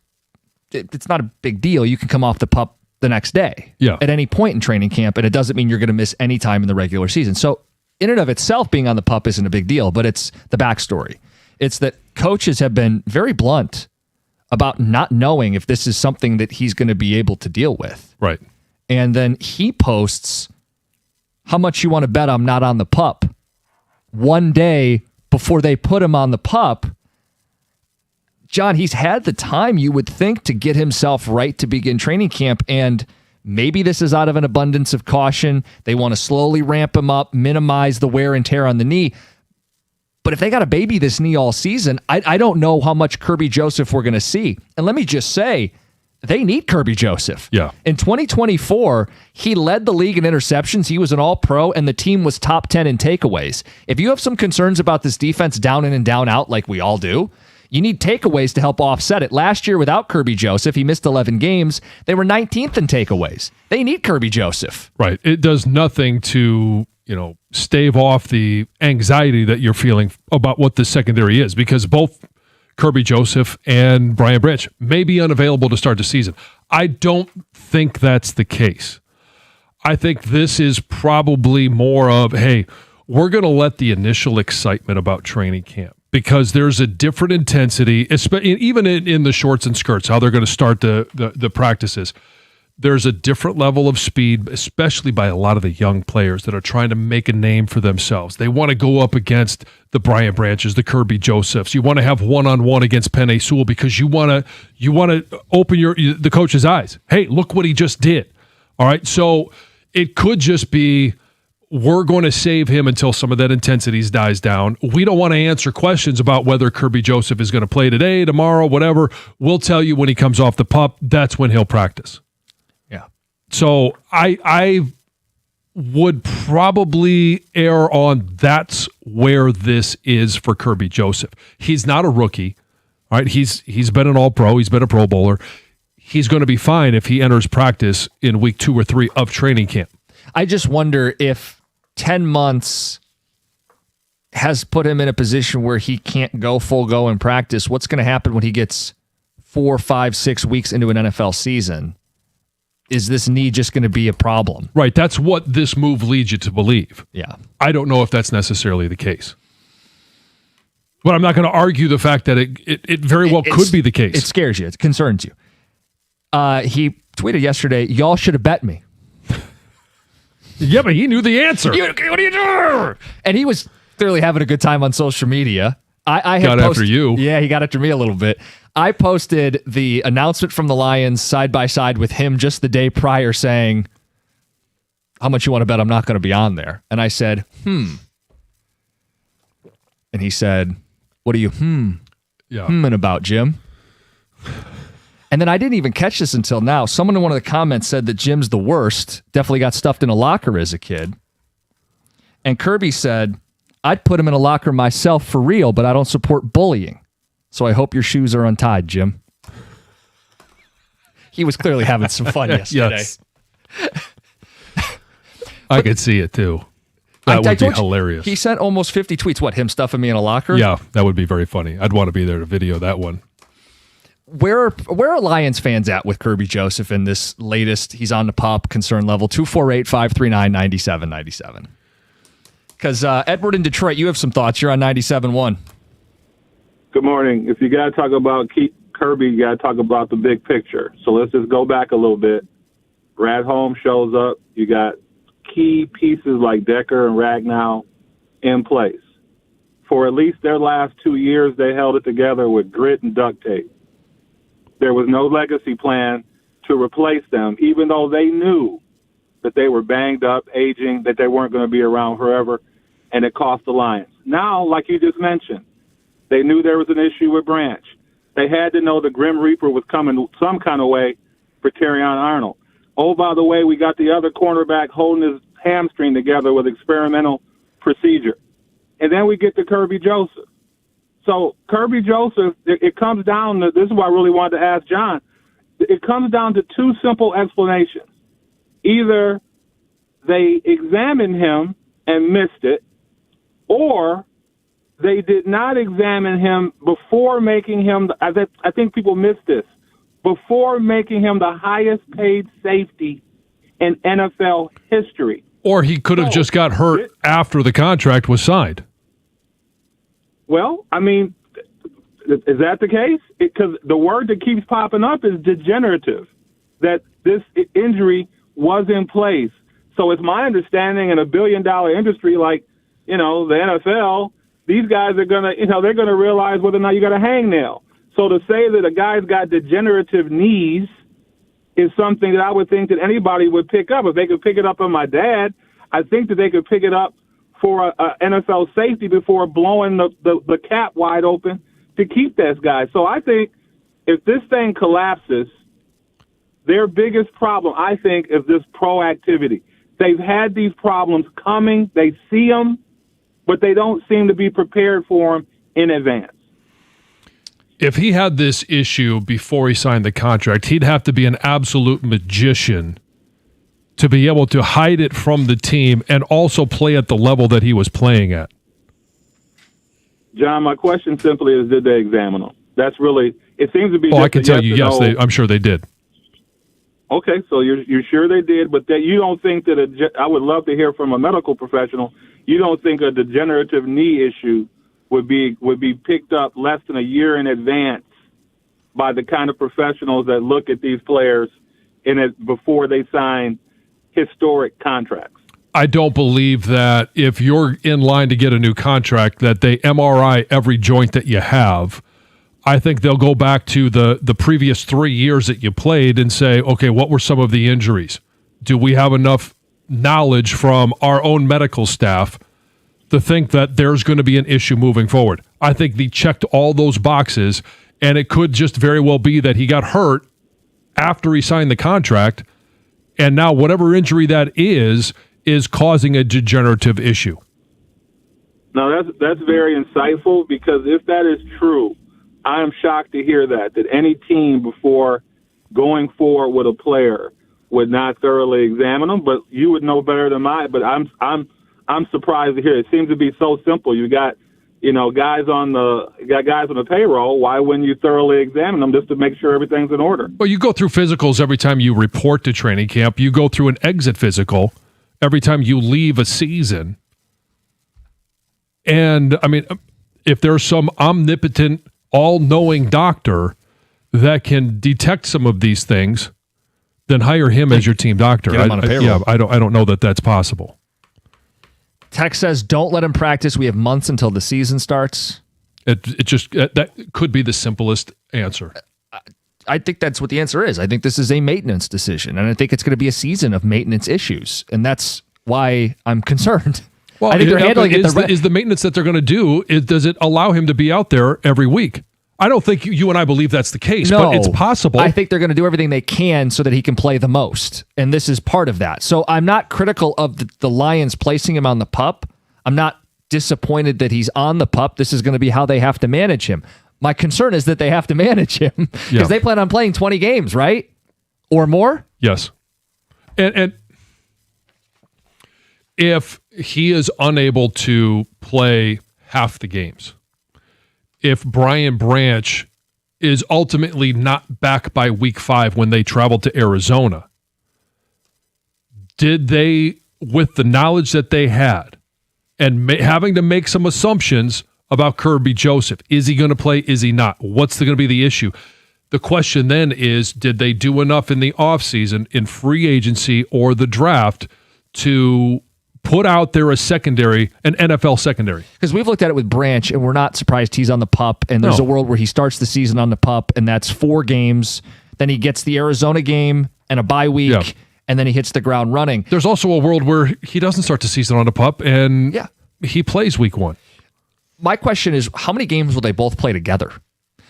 it's not a big deal. You can come off the PUP the next day at any point in training camp, and it doesn't mean you're going to miss any time in the regular season. So in and of itself, being on the PUP isn't a big deal, but it's the backstory. It's that coaches have been very blunt about not knowing if this is something that he's going to be able to deal with. Right. And then he posts, how much you want to bet I'm not on the PUP, one day before they put him on the PUP. John, he's had the time, you would think, to get himself right to begin training camp, and maybe this is out of an abundance of caution. They want to slowly ramp him up, minimize the wear and tear on the knee. But if they got to baby this knee all season, I don't know how much Kirby Joseph we're going to see. And let me just say, they need Kirby Joseph. Yeah. In 2024, he led the league in interceptions. He was an all-pro, and the team was top 10 in takeaways. If you have some concerns about this defense down in and down out like we all do, you need takeaways to help offset it. Last year, without Kirby Joseph, he missed 11 games. They were 19th in takeaways. They need Kirby Joseph. Right. It does nothing to, stave off the anxiety that you're feeling about what the secondary is, because both Kirby Joseph and Brian Branch may be unavailable to start the season. I don't think that's the case. I think this is probably more of, hey, we're going to let the initial excitement about training camp, because there's a different intensity, even in the shorts and skirts, how they're going to start the practices. There's a different level of speed, especially by a lot of the young players that are trying to make a name for themselves. They want to go up against the Brian Branches, the Kirby Josephs. You want to have one-on-one against Penei Sewell, because you want to open the coach's eyes. Hey, look what he just did. All right, so it could just be, we're going to save him until some of that intensity dies down. We don't want to answer questions about whether Kirby Joseph is going to play today, tomorrow, whatever. We'll tell you when he comes off the PUP. That's when he'll practice. Yeah. So I would probably err on that's where this is for Kirby Joseph. He's not a rookie. All right, he's been an all-pro. He's been a Pro Bowler. He's going to be fine if he enters practice in week 2 or 3 of training camp. I just wonder if 10 months has put him in a position where he can't go full go in practice. What's going to happen when he gets 4, 5, 6 weeks into an NFL season? Is this knee just going to be a problem? Right. That's what this move leads you to believe. Yeah. I don't know if that's necessarily the case. But I'm not going to argue the fact that it very well could be the case. It scares you. It concerns you. He tweeted yesterday, y'all should have bet me. Yeah, but he knew the answer. What do you do? And he was clearly having a good time on social media. I got after you. Yeah, he got after me a little bit. I posted the announcement from the Lions side by side with him just the day prior saying, how much you want to bet I'm not going to be on there? And I said, And he said, what are you hmming about, Jim? And then I didn't even catch this until now. Someone in one of the comments said that Jim's the worst, definitely got stuffed in a locker as a kid. And Kirby said, I'd put him in a locker myself for real, but I don't support bullying. So I hope your shoes are untied, Jim. He was clearly having some fun yesterday. Yes. I could see it too. That would be hilarious. He sent almost 50 tweets. What, him stuffing me in a locker? Yeah, that would be very funny. I'd want to be there to video that one. Where are Lions fans at with Kirby Joseph in this latest, he's on the PUP concern level, 248-539-9797? Because Edward in Detroit, you have some thoughts. You're on 97.1. Good morning. If you got to talk about Kirby, you got to talk about the big picture. So let's just go back a little bit. Radholm shows up. You got key pieces like Decker and Ragnow in place. for at least their last 2 years, they held it together with grit and duct tape. There was no legacy plan to replace them, even though they knew that they were banged up, aging, that they weren't going to be around forever, and it cost the Lions. Now, like you just mentioned, they knew there was an issue with Branch. They had to know the Grim Reaper was coming some kind of way for Terrion Arnold. Oh, by the way, we got the other cornerback holding his hamstring together with experimental procedure. And then we get to Kirby Joseph. So Kirby Joseph, it comes down to, this is what I really wanted to ask John, it comes down to two simple explanations. Either they examined him and missed it, or they did not examine him before making him, I think people miss this, before making him the highest paid safety in NFL history. Or he could have just got hurt after the contract was signed. Well, I mean, is that the case? Because the word that keeps popping up is degenerative, that this injury was in place. So it's my understanding in a billion-dollar industry like, the NFL, these guys are going to, they're going to realize whether or not you got a hangnail. So to say that a guy's got degenerative knees is something that I would think that anybody would pick up. If they could pick it up on my dad, I think that they could pick it up for a NFL safety before blowing the cap wide open to keep this guy. So I think if this thing collapses, their biggest problem, I think, is this proactivity. They've had these problems coming. They see them, but they don't seem to be prepared for them in advance. If he had this issue before he signed the contract, he'd have to be an absolute magician to be able to hide it from the team and also play at the level that he was playing at. John, my question simply is, did they examine him? That's really, it seems to be. Oh, I can tell you, yes, I'm sure they did. Okay, so you're sure they did, but that you don't think that I would love to hear from a medical professional. You don't think a degenerative knee issue would be picked up less than a year in advance by the kind of professionals that look at these players before they sign historic contracts? I don't believe that if you're in line to get a new contract that they MRI every joint that you have. I think they'll go back to the previous 3 years that you played and say, okay, what were some of the injuries? Do we have enough knowledge from our own medical staff to think that there's going to be an issue moving forward? I think they checked all those boxes, and it could just very well be that he got hurt after he signed the contract, and now whatever injury that is causing a degenerative issue. No, that's very insightful, because if that is true, I am shocked to hear that any team before going forward with a player would not thoroughly examine them. But you would know better than I. But I'm surprised to hear it. It seems to be so simple. You got guys on the payroll. Why wouldn't you thoroughly examine them just to make sure everything's in order? Well, you go through physicals every time you report to training camp. You go through an exit physical every time you leave a season. And I mean, if there's some omnipotent, all-knowing doctor that can detect some of these things, then hire him as your team doctor. Get him on a payroll. I don't know that that's possible. Tex says, don't let him practice. We have months until the season starts. It just that could be the simplest answer. I think that's what the answer is. I think this is a maintenance decision, and I think it's going to be a season of maintenance issues, and that's why I'm concerned. Well, I think they're handling it. Is the maintenance that they're going to do, does it allow him to be out there every week? I don't think you and I believe that's the case, but it's possible. I think they're going to do everything they can so that he can play the most, and this is part of that. So I'm not critical of the Lions placing him on the PUP. I'm not disappointed that he's on the PUP. This is going to be how they have to manage him. My concern is that they have to manage him because they plan on playing 20 games, right? Or more? Yes. And if he is unable to play half the games, if Brian Branch is ultimately not back by week 5 when they travel to Arizona, did they, with the knowledge that they had and having to make some assumptions about Kirby Joseph, is he going to play, is he not? What's going to be the issue? The question then is, did they do enough in the offseason, in free agency or the draft, to put out there a secondary, an NFL secondary. Because we've looked at it with Branch, and we're not surprised he's on the PUP. And there's No. a world where he starts the season on the PUP, and that's 4 games. Then he gets the Arizona game and a bye week, Yeah. and then he hits the ground running. There's also a world where he doesn't start the season on the PUP, and he plays week 1. My question is, how many games will they both play together?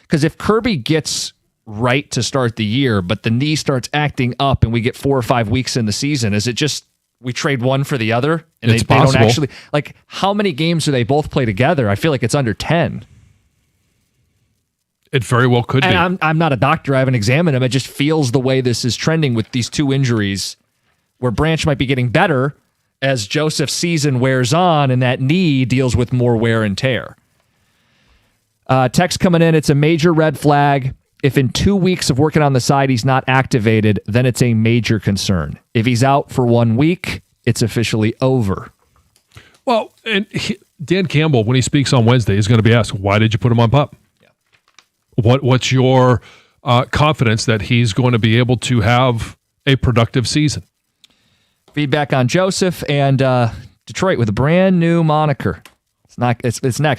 Because if Kirby gets right to start the year, but the knee starts acting up and we get 4 or 5 weeks in the season, is it just we trade one for the other? And It's they don't possible. actually, like, how many games do they both play together? I feel like it's under 10. It very well could be. And I'm not a doctor. I haven't examined him. It just feels the way this is trending with these 2 injuries, where Branch might be getting better as Joseph's season wears on and that knee deals with more wear and tear. Text coming in, it's a major red flag. If in 2 weeks of working on the side he's not activated, then it's a major concern. If he's out for 1 week, it's officially over. Well, and Dan Campbell, when he speaks on Wednesday, is going to be asked, why did you put him on PUP? What's your confidence that he's going to be able to have a productive season? Feedback on Joseph and Detroit with a brand new moniker. It's next,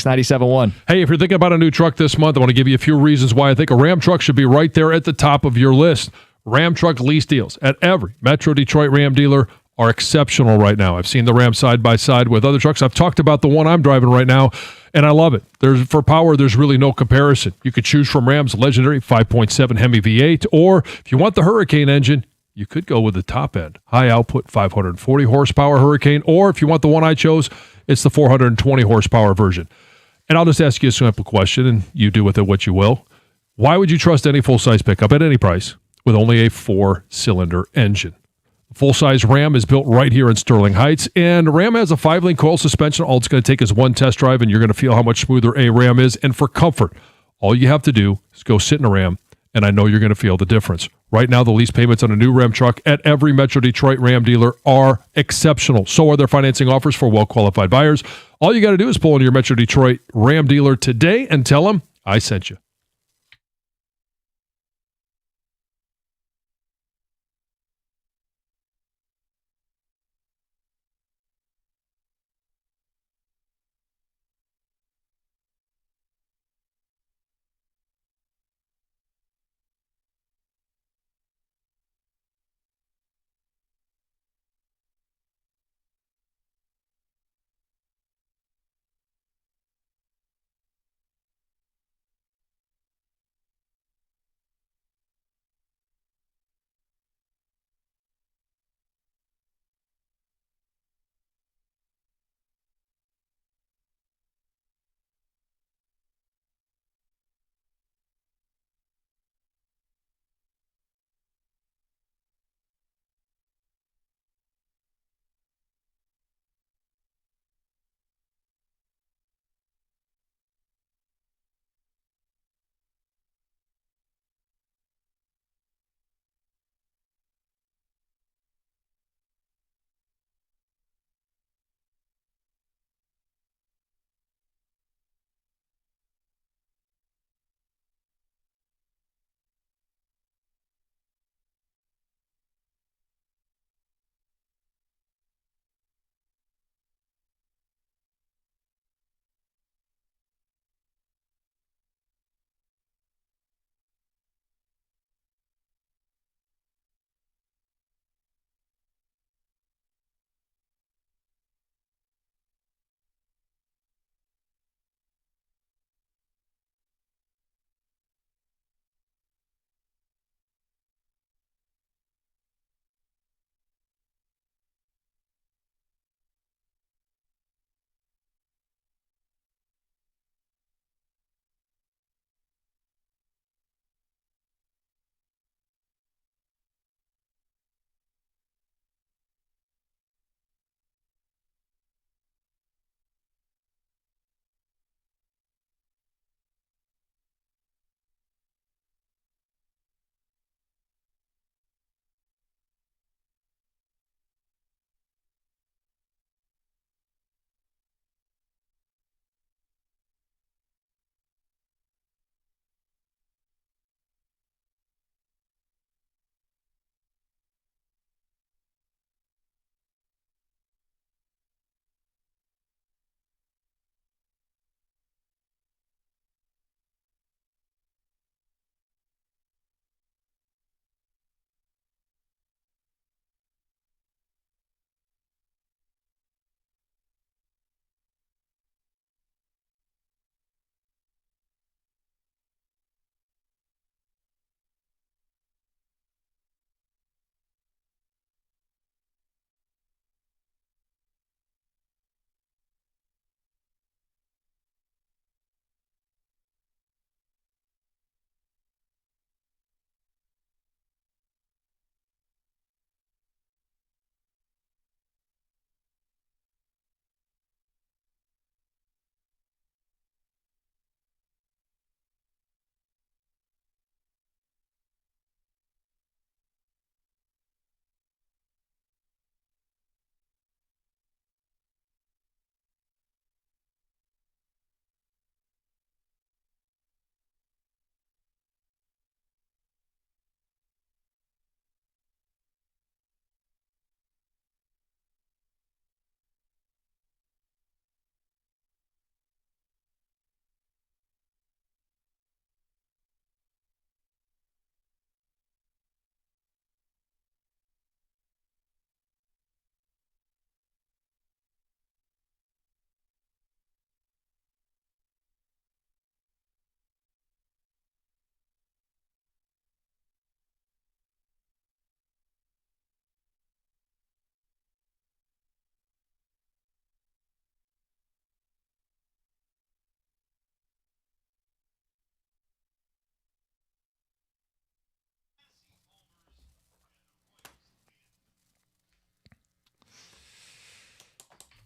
97.1. Hey, if you're thinking about a new truck this month, I want to give you a few reasons why I think a Ram truck should be right there at the top of your list. Ram truck lease deals at every Metro Detroit Ram dealer are exceptional right now. I've seen the Ram side by side with other trucks. I've talked about the one I'm driving right now, and I love it. For power, there's really no comparison. You could choose from Ram's legendary 5.7 Hemi V8, or if you want the Hurricane engine, you could go with the top end, high output 540 horsepower Hurricane, or if you want the one I chose, it's the 420 horsepower version. And I'll just ask you a simple question, and you do with it what you will. Why would you trust any full-size pickup at any price with only a 4-cylinder engine? Full-size Ram is built right here in Sterling Heights, and Ram has a 5-link coil suspension. All it's going to take is one test drive, and you're going to feel how much smoother a Ram is. And for comfort, all you have to do is go sit in a Ram, and I know you're going to feel the difference. Right now, the lease payments on a new Ram truck at every Metro Detroit Ram dealer are exceptional. So are their financing offers for well-qualified buyers. All you got to do is pull into your Metro Detroit Ram dealer today and tell them I sent you.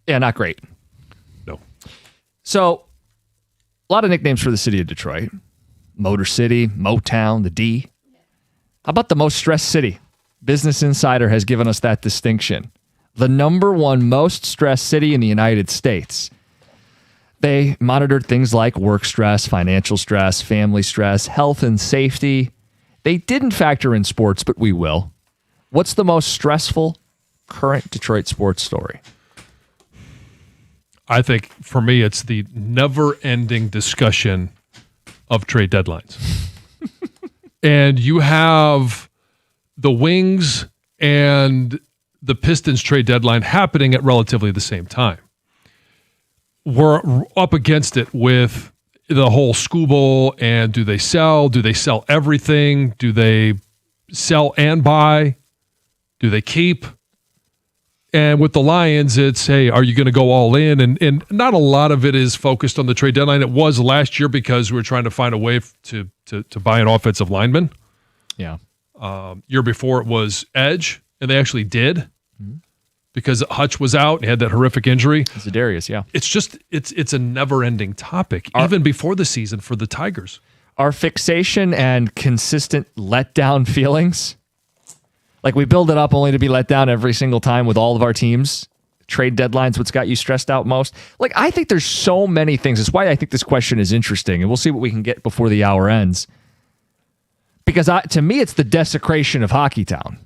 Yeah, not great. No. So, a lot of nicknames for the city of Detroit. Motor City, Motown, the D. How about the most stressed city? Business Insider has given us that distinction. The number one most stressed city in the United States. They monitored things like work stress, financial stress, family stress, health and safety. They didn't factor in sports, but we will. What's the most stressful current Detroit sports story? I think for me, it's the never-ending discussion of trade deadlines. And you have the Wings and the Pistons trade deadline happening at relatively the same time. We're up against it with the whole Skubal and do they sell? Do they sell everything? Do they sell and buy? Do they keep? And with the Lions, it's, hey, are you going to go all in? And not a lot of it is focused on the trade deadline. It was last year because we were trying to find a way to buy an offensive lineman. Yeah. Year before it was edge, and they actually did because Hutch was out and he had that horrific injury. Za'Darius, yeah. It's just, it's a never-ending topic, even before the season for the Tigers. Our fixation and consistent letdown feelings, like we build it up only to be let down every single time with all of our teams. Trade deadlines, what's got you stressed out most? Like, I think there's so many things. That's why I think this question is interesting, and we'll see what we can get before the hour ends. Because to me, it's the desecration of Hockeytown.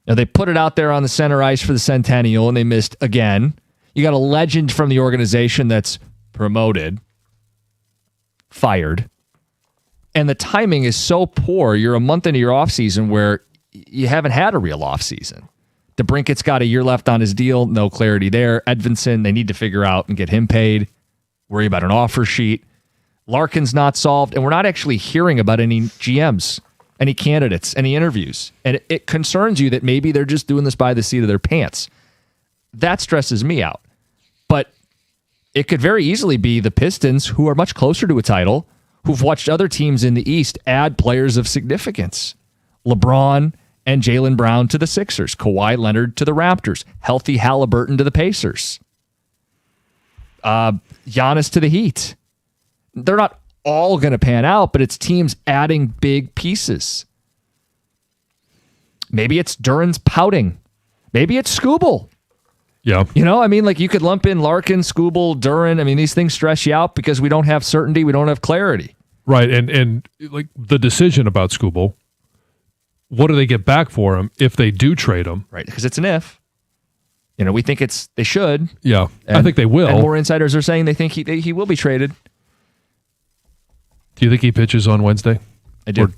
Now, they put it out there on the center ice for the Centennial, and they missed again. You got a legend from the organization that's promoted, fired, and the timing is so poor. You're a month into your offseason where you haven't had a real offseason. DeBrincat's got a year left on his deal. No clarity there. Edvinson, they need to figure out and get him paid. Worry about an offer sheet. Larkin's not solved, and we're not actually hearing about any GMs, any candidates, any interviews. And it concerns you that maybe they're just doing this by the seat of their pants. That stresses me out. But it could very easily be the Pistons, who are much closer to a title, who've watched other teams in the East add players of significance. LeBron and Jaylen Brown to the Sixers, Kawhi Leonard to the Raptors, healthy Halliburton to the Pacers, Giannis to the Heat. They're not all going to pan out, but it's teams adding big pieces. Maybe it's Duran's pouting. Maybe it's Skubal. Yeah. You know, I mean, like you could lump in Larkin, Skubal, Duran. I mean, these things stress you out because we don't have certainty. We don't have clarity. Right. And like the decision about Skubal, what do they get back for him if they do trade him? Right. Because it's an if. You know, we think they should. Yeah. And, I think they will. And more insiders are saying they think he will be traded. Do you think he pitches on Wednesday? I do. Or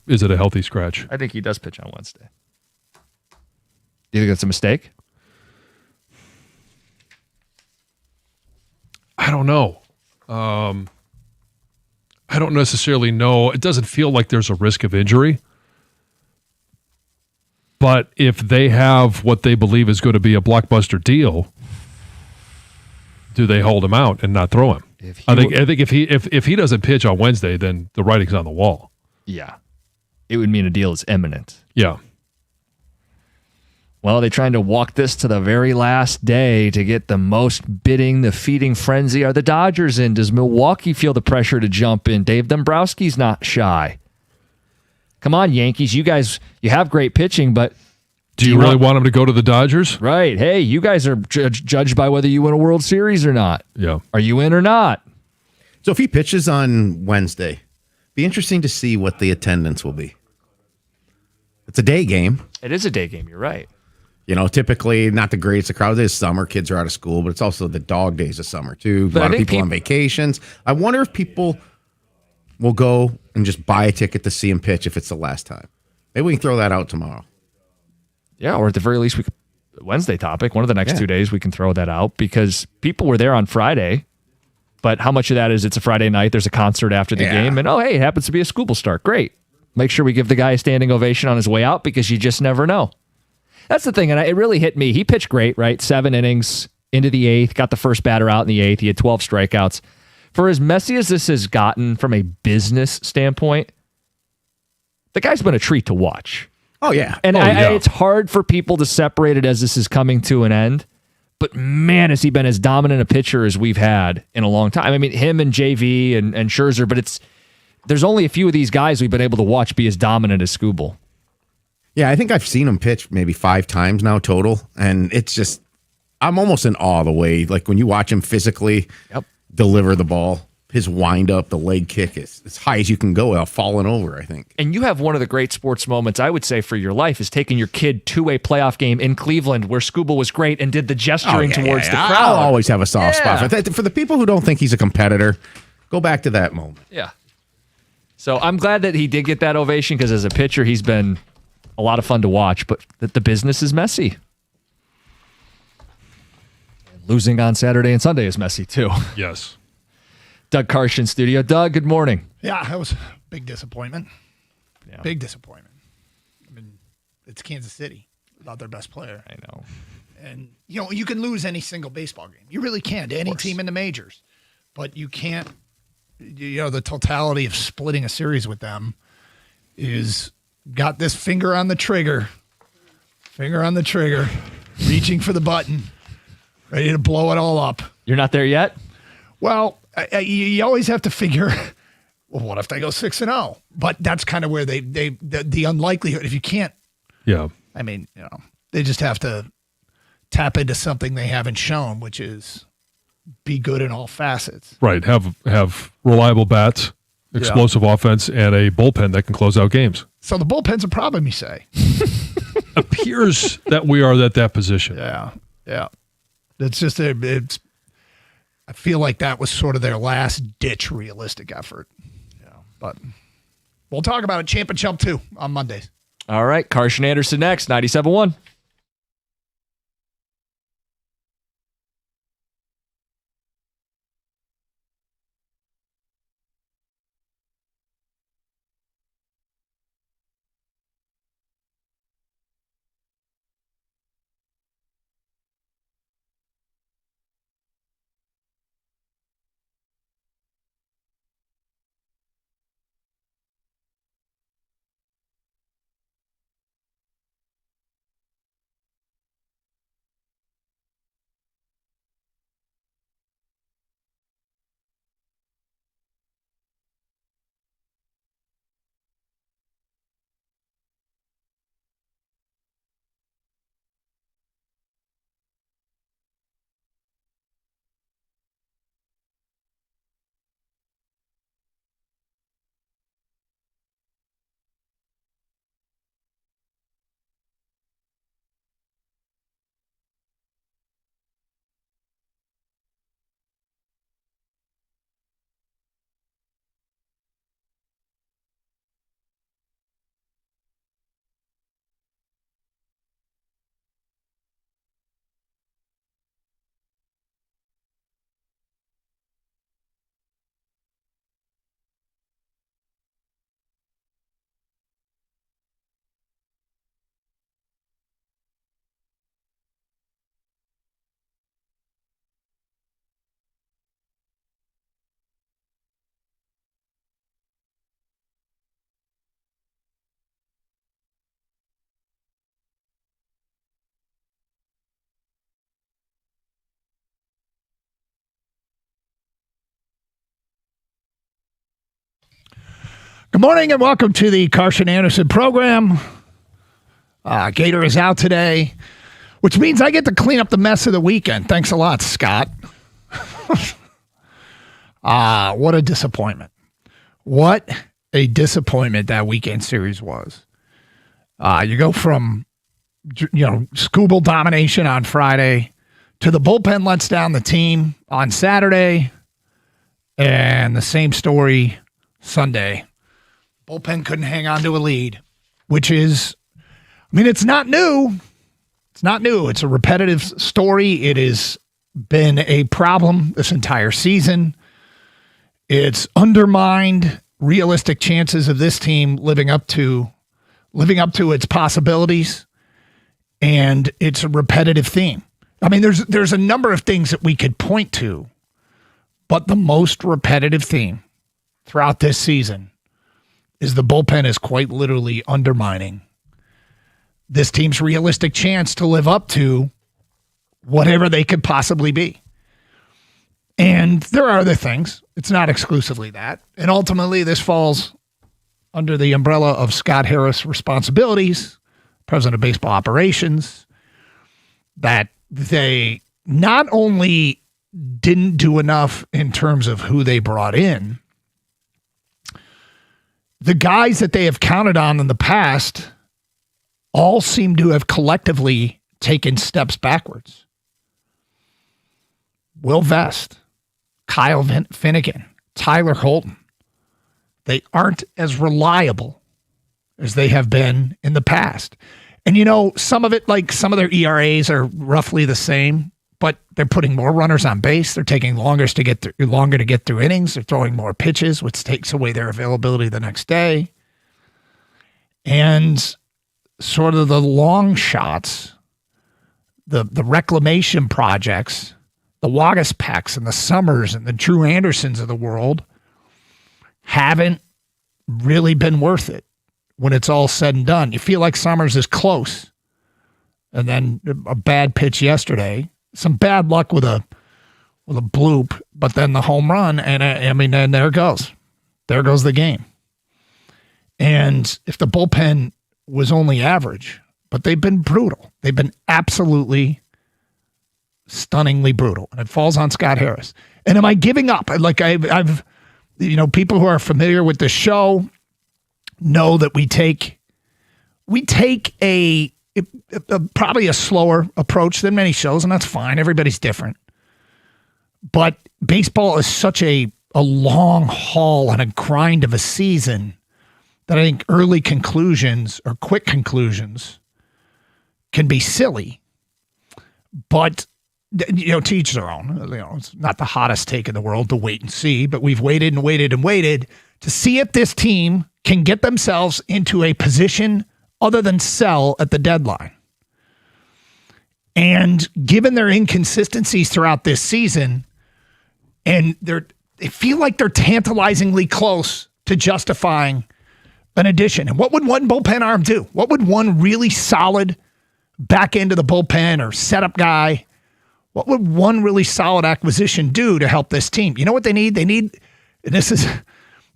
is it a healthy scratch? I think he does pitch on Wednesday. Do you think that's a mistake? I don't know. I don't necessarily know. It doesn't feel like there's a risk of injury. But if they have what they believe is going to be a blockbuster deal, do they hold him out and not throw him? I think if he doesn't pitch on Wednesday, then the writing's on the wall. Yeah. It would mean a deal is imminent. Yeah. Well, they're trying to walk this to the very last day to get the most bidding. The feeding frenzy. Are the Dodgers in? Does Milwaukee feel the pressure to jump in? Dave Dombrowski's not shy. Come on, Yankees. You guys, you have great pitching, but do you really want him to go to the Dodgers? Right. Hey, you guys are judged by whether you win a World Series or not. Yeah. Are you in or not? So if he pitches on Wednesday, be interesting to see what the attendance will be. It's a day game. It is a day game. You're right. You know, typically not the greatest of crowds. It's summer. Kids are out of school, but it's also the dog days of summer, too. A lot of people on vacations. I wonder if people will go and just buy a ticket to see him pitch if it's the last time. Maybe we can throw that out tomorrow. Yeah, or at the very least, we could, Wednesday topic, one of the next 2 days, we can throw that out because people were there on Friday. But how much of that is it's a Friday night, there's a concert after the game, and hey, it happens to be a Skubal start. Great. Make sure we give the guy a standing ovation on his way out because you just never know. That's the thing, and it really hit me. He pitched great, right? 7 innings into the 8th, got the first batter out in the 8th. He had 12 strikeouts. For as messy as this has gotten from a business standpoint, the guy's been a treat to watch. Oh, yeah. And it's hard for people to separate it as this is coming to an end. but man, has he been as dominant a pitcher as we've had in a long time. I mean, him and JV and Scherzer, but there's only a few of these guys we've been able to watch be as dominant as Skubal. Yeah, I think I've seen him pitch maybe 5 times now total, and it's just, I'm almost in awe the way, like when you watch him physically deliver the ball, his windup, the leg kick is as high as you can go without falling over, I think. And you have one of the great sports moments, I would say, for your life is taking your kid to a playoff game in Cleveland where Skubal was great and did the gesturing towards the crowd. I'll always have a soft spot for that. For the people who don't think he's a competitor, go back to that moment. Yeah. So I'm glad that he did get that ovation because as a pitcher, he's been a lot of fun to watch, but that the business is messy. Losing on Saturday and Sunday is messy too. Yes. Doug Karsch in studio. Doug, good morning. Yeah, that was a big disappointment. Yeah. Big disappointment. I mean, it's Kansas City without their best player. I know. And, you can lose any single baseball game. You really can to any team in the majors. But you can't, the totality of splitting a series with them is got this finger on the trigger, reaching for the button, ready to blow it all up. You're not there yet? Well, you always have to figure, well, what if they go 6-0? But that's kind of where the unlikelihood, if you can't. Yeah. I mean, they just have to tap into something they haven't shown, which is be good in all facets. Right. Have reliable bats, explosive offense, and a bullpen that can close out games. So the bullpen's a problem, you say? Appears that we are at that position. Yeah. Yeah. It's just I feel like that was sort of their last ditch realistic effort. Yeah. But we'll talk about it. Champ and Chump 2 on Mondays. All right. Karsch and Anderson next, 97.1. Good morning and welcome to the Karsch and Anderson program. Gator is out today, which means I get to clean up the mess of the weekend. Thanks a lot, Scott. What a disappointment. What a disappointment that weekend series was. You go from, Skubal domination on Friday to the bullpen lets down the team on Saturday, and the same story Sunday. Bullpen couldn't hang on to a lead, which is, it's not new. It's not new. It's a repetitive story. It has been a problem this entire season. It's undermined realistic chances of this team living up to its possibilities, and it's a repetitive theme. There's a number of things that we could point to, but the most repetitive theme throughout this season is the bullpen is quite literally undermining this team's realistic chance to live up to whatever they could possibly be. And there are other things. It's not exclusively that. And ultimately, this falls under the umbrella of Scott Harris' responsibilities, president of baseball operations, that they not only didn't do enough in terms of who they brought in, the guys that they have counted on in the past all seem to have collectively taken steps backwards. Will Vest, Kyle Finnegan, Tyler Holton, they aren't as reliable as they have been in the past. And some of it, like some of their ERAs are roughly the same, but they're putting more runners on base. They're taking longer to get through innings. They're throwing more pitches, which takes away their availability the next day. And sort of the long shots, the reclamation projects, the Wagas Pecks and the Summers and the Drew Andersons of the world haven't really been worth it when it's all said and done. You feel like Summers is close. And then a bad pitch yesterday. Some bad luck with a bloop, but then the home run, and and there it goes. There goes the game. And if the bullpen was only average, but they've been brutal. They've been absolutely stunningly brutal, and it falls on Scott Harris. And am I giving up? Like I've people who are familiar with the show know that we take a probably a slower approach than many shows, and that's fine. Everybody's different. But baseball is such a long haul and a grind of a season that I think early conclusions or quick conclusions can be silly. But to each their own. It's not the hottest take in the world to wait and see, but we've waited and waited and waited to see if this team can get themselves into a position other than sell at the deadline. And given their inconsistencies throughout this season, and they feel like they're tantalizingly close to justifying an addition. And what would one bullpen arm do? What would one really solid back end of the bullpen or setup guy, what would one really solid acquisition do to help this team? You know what they need? They need, and this is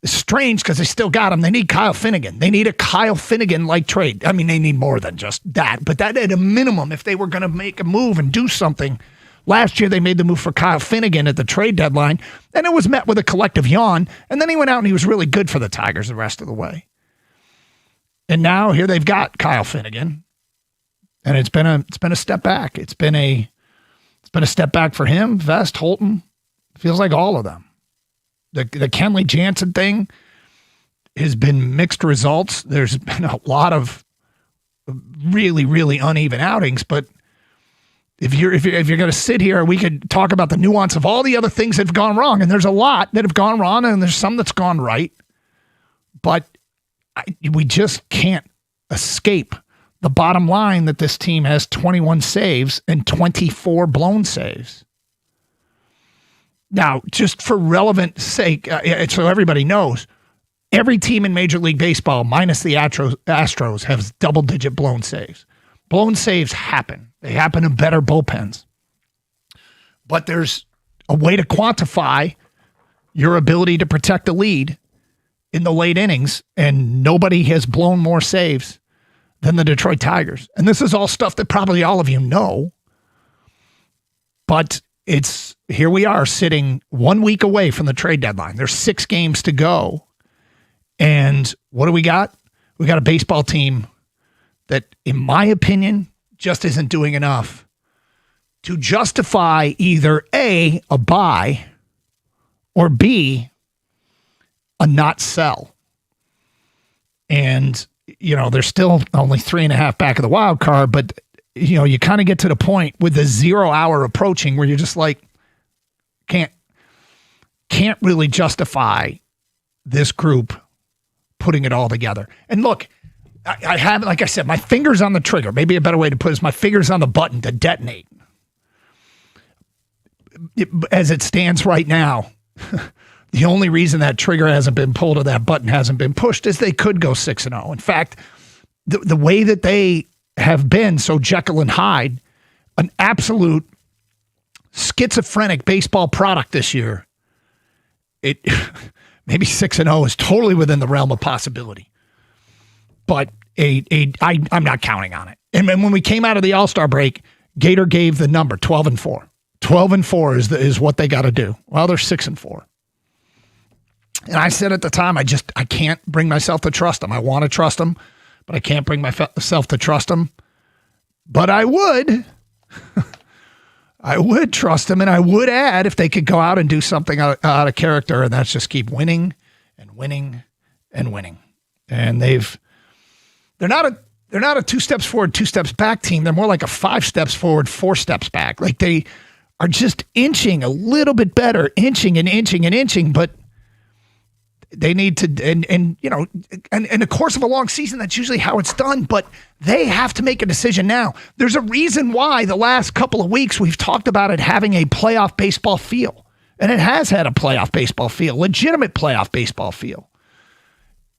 strange because they still got him. They need Kyle Finnegan. They need a Kyle Finnegan-like trade. I mean, they need more than just that, but that at a minimum, if they were going to make a move and do something. Last year, they made the move for Kyle Finnegan at the trade deadline, and it was met with a collective yawn, and then he went out and he was really good for the Tigers the rest of the way. And now here they've got Kyle Finnegan, and it's been a step back. It's been a step back for him, Vest, Holton. Feels like all of them. The Kenley Jansen thing has been mixed results. There's been a lot of really, really uneven outings, but if you're going to sit here, we could talk about the nuance of all the other things that have gone wrong, and there's a lot that have gone wrong, and there's some that's gone right, but we just can't escape the bottom line that this team has 21 saves and 24 blown saves. Now, just for relevant sake, so everybody knows, every team in Major League Baseball, minus the Astros, has double-digit blown saves. Blown saves happen. They happen in better bullpens. But there's a way to quantify your ability to protect a lead in the late innings, and nobody has blown more saves than the Detroit Tigers. And this is all stuff that probably all of you know, but here we are sitting 1 week away from the trade deadline. There's 6 games to go. And what do we got? We got a baseball team that, in my opinion, just isn't doing enough to justify either A, a buy, or B, a not sell. And, they're still only 3.5 back of the wild card, but, you kind of get to the point with the 0 hour approaching where you're just like, can't really justify this group putting it all together. And look, I have, like I said, my finger's on the trigger. Maybe a better way to put it is my finger's on the button to detonate. As it stands right now, the only reason that trigger hasn't been pulled or that button hasn't been pushed is they could go 6-0. In fact, the way that they have been so Jekyll and Hyde, an absolute schizophrenic baseball product this year, it maybe 6-0 is totally within the realm of possibility. But I'm not counting on it. And when we came out of the All-Star break, Gator gave the number 12-4. 12-4 is what they got to do. Well, they're 6-4. And I said at the time, I can't bring myself to trust them. I want to trust them, but I can't bring myself to trust them. But I would. I would trust them, and I would add if they could go out and do something out of character, and that's just keep winning and winning and winning. And they're not a 2 steps forward, 2 steps back team. They're more like a 5 steps forward, 4 steps back. Like they are just inching a little bit better, inching and inching and inching, but they need to, and in the course of a long season, that's usually how it's done, but they have to make a decision now. There's a reason why the last couple of weeks we've talked about it having a playoff baseball feel, and it has had a playoff baseball feel, legitimate playoff baseball feel.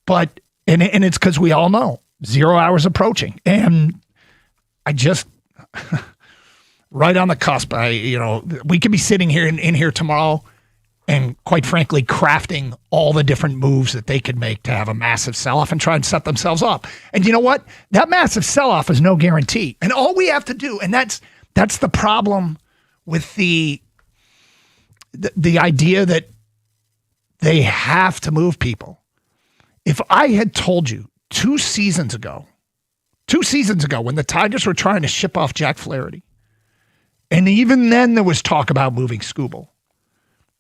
But, and it's because we all know 0 hours approaching, and I just, right on the cusp, we could be sitting here in here tomorrow and quite frankly, crafting all the different moves that they could make to have a massive sell-off and try and set themselves up. And you know what? That massive sell-off is no guarantee. And all we have to do, and that's the problem with the idea that they have to move people. If I had told you 2 seasons ago, when the Tigers were trying to ship off Jack Flaherty, and even then there was talk about moving Skubal,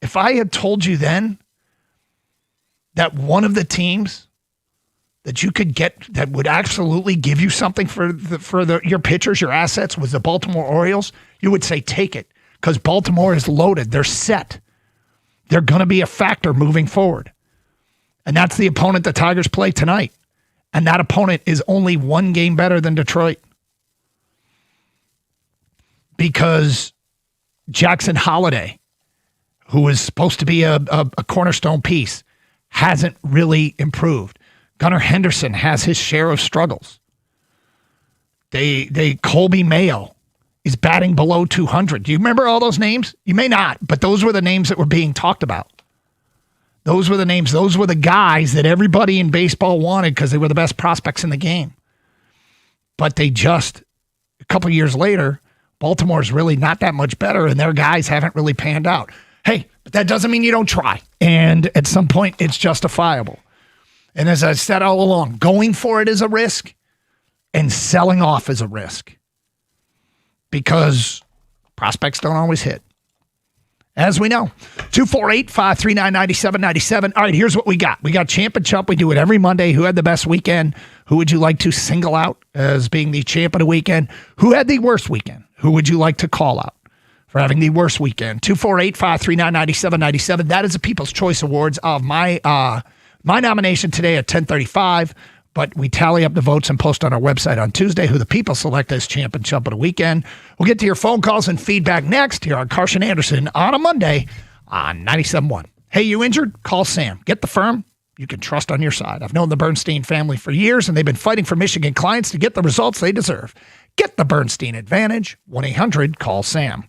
if I had told you then that one of the teams that you could get that would absolutely give you something for your pitchers, your assets, was the Baltimore Orioles, you would say take it because Baltimore is loaded. They're set. They're going to be a factor moving forward. And that's the opponent the Tigers play tonight. And that opponent is only 1 game better than Detroit. Because Jackson Holiday, who is supposed to be a cornerstone piece, hasn't really improved. Gunnar Henderson has his share of struggles. Colby Mayo is batting below 200. Do you remember all those names? You may not, but those were the names that were being talked about. Those were the names. Those were the guys that everybody in baseball wanted because they were the best prospects in the game. But they just, a couple years later, Baltimore's really not that much better, and their guys haven't really panned out. Hey, but that doesn't mean you don't try. And at some point, it's justifiable. And as I said all along, going for it is a risk and selling off is a risk because prospects don't always hit. As we know, 248-539-9797. All right, here's what we got. We got Champ and Chump. We do it every Monday. Who had the best weekend? Who would you like to single out as being the champ of the weekend? Who had the worst weekend? Who would you like to call out for having the worst weekend? 248-539-9797. That is the People's Choice Awards of my nomination today at 10:35. But we tally up the votes and post on our website on Tuesday who the people select as champ and chump of the weekend. We'll get to your phone calls and feedback next here on Carson Anderson on a Monday on 97.1. Hey, you injured? Call Sam. Get the firm you can trust on your side. I've known the Bernstein family for years, and they've been fighting for Michigan clients to get the results they deserve. Get the Bernstein Advantage. 1-800-CALL-SAM.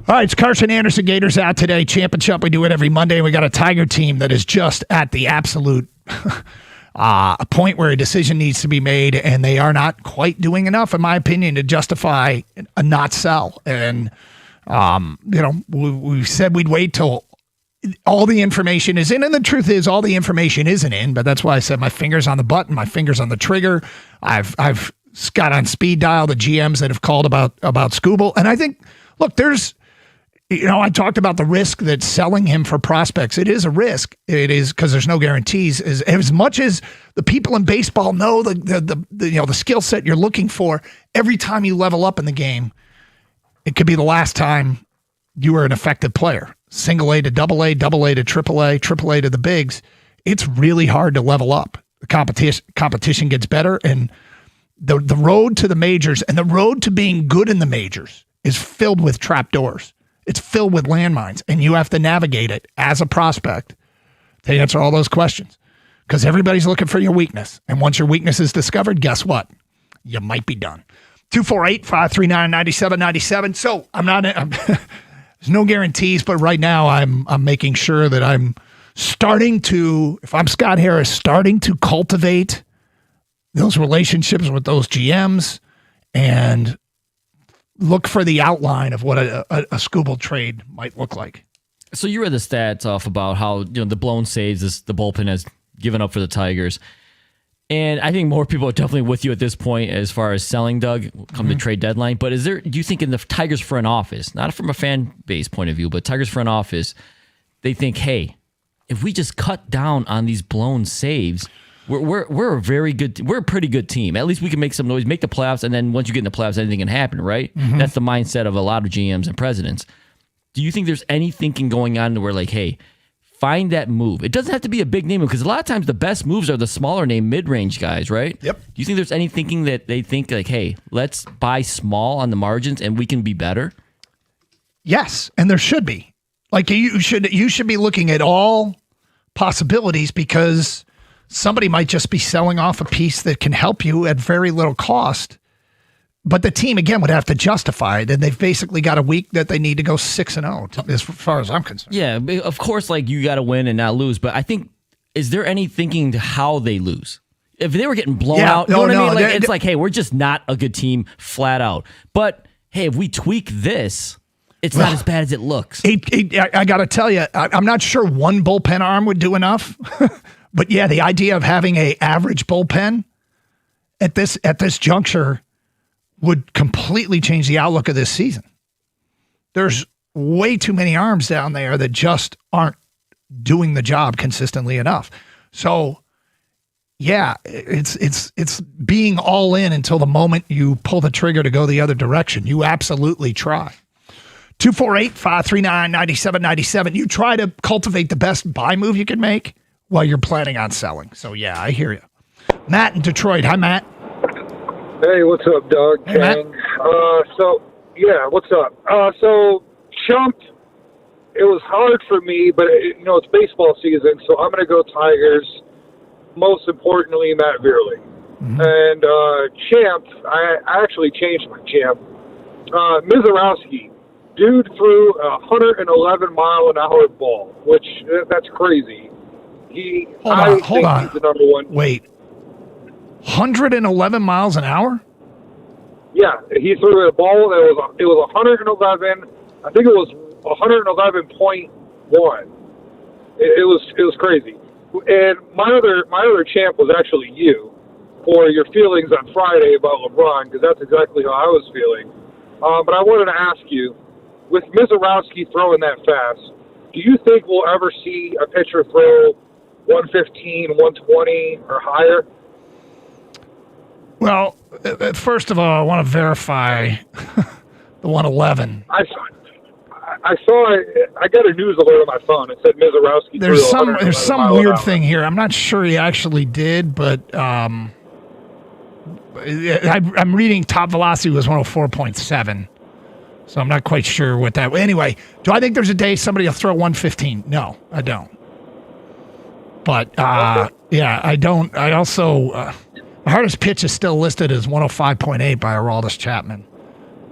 All right, it's Carson Anderson. Gators out today. Champ and Chump, we do it every Monday. And we got a Tiger team that is just at the absolute a point where a decision needs to be made, and they are not quite doing enough, in my opinion, to justify a not sell. And, we said we'd wait till all the information is in, and the truth is all the information isn't in, but that's why I said my finger's on the button, my finger's on the trigger. I've got on speed dial the GMs that have called about Skubal. And I think, look, there's, I talked about the risk that selling him for prospects. It is a risk. It is because there's no guarantees. As much as the people in baseball know the skill set you're looking for, every time you level up in the game, it could be the last time you were an effective player. Single A to double A to triple A to the bigs. It's really hard to level up. The competition gets better, and the road to the majors and the road to being good in the majors is filled with trapdoors. It's filled with landmines, and you have to navigate it as a prospect to answer all those questions, because everybody's looking for your weakness. And once your weakness is discovered, guess what? You might be done. 248-539-9797. So there's no guarantees, but right now I'm making sure that I'm starting to, if I'm Scott Harris, starting to cultivate those relationships with those GMs and look for the outline of what a Skubal trade might look like. So you read the stats off about how the blown saves the bullpen has given up for the Tigers, and I think more people are definitely with you at this point as far as selling, Doug, come the trade deadline. But do you think in the Tigers front office, not from a fan base point of view, but Tigers front office, they think, hey, if we just cut down on these blown saves, we're a very good, we're a pretty good team. At least we can make some noise, make the playoffs, and then once you get in the playoffs, anything can happen, right? Mm-hmm. That's the mindset of a lot of GMs and presidents. Do you think there's any thinking going on where, like, hey, find that move? It doesn't have to be a big name, because a lot of times the best moves are the smaller name, mid-range guys, right? Yep. Do you think there's any thinking that they think, like, hey, let's buy small on the margins and we can be better? Yes, and there should be. Like, you should be looking at all possibilities, because somebody might just be selling off a piece that can help you at very little cost. But the team, again, would have to justify it. And they've basically got a week that they need to go 6-0, as far as I'm concerned. Yeah, of course, like, you got to win and not lose. But I think, is there any thinking to how they lose? If they were getting blown out, you know what I mean? Like, it's like, hey, we're just not a good team flat out. But, hey, if we tweak this, it's not as bad as it looks. I got to tell you, I'm not sure one bullpen arm would do enough. But yeah, the idea of having a average bullpen at this juncture would completely change the outlook of this season. There's way too many arms down there that just aren't doing the job consistently enough. So yeah, it's being all in until the moment you pull the trigger to go the other direction. You absolutely try. 248-539-9797. You try to cultivate the best buy move you can make while you're planning on selling. So yeah, I hear you. Matt in Detroit. Hi, Matt. Hey, what's up, Doug? Hey, Matt. What's up? So Chump, it was hard for me, but it's baseball season, so I'm going to go Tigers. Most importantly, Matt Veerley. Mm-hmm. And Champ, I actually changed my Champ. Mizorowski, dude threw a 111-mile-an-hour ball, which that's crazy. Hold on. He's the number one. Wait. 111 miles an hour? Yeah, he threw a ball that was 111. I think it was 111.1. It was crazy. And my other champ was actually you for your feelings on Friday about LeBron, because that's exactly how I was feeling. But I wanted to ask you, with Mizorowski throwing that fast, do you think we'll ever see a pitcher throw 115, 120 or higher? Well, first of all, I want to verify the 111. I saw it. I got a news alert on my phone. It said Mizorowski. There's some weird thing here. I'm not sure he actually did, but I'm reading top velocity was 104.7. So I'm not quite sure what that. Anyway, do I think there's a day somebody will throw 115? No, I don't. But yeah, I don't. I also the hardest pitch is still listed as 105.8 by Aroldis Chapman.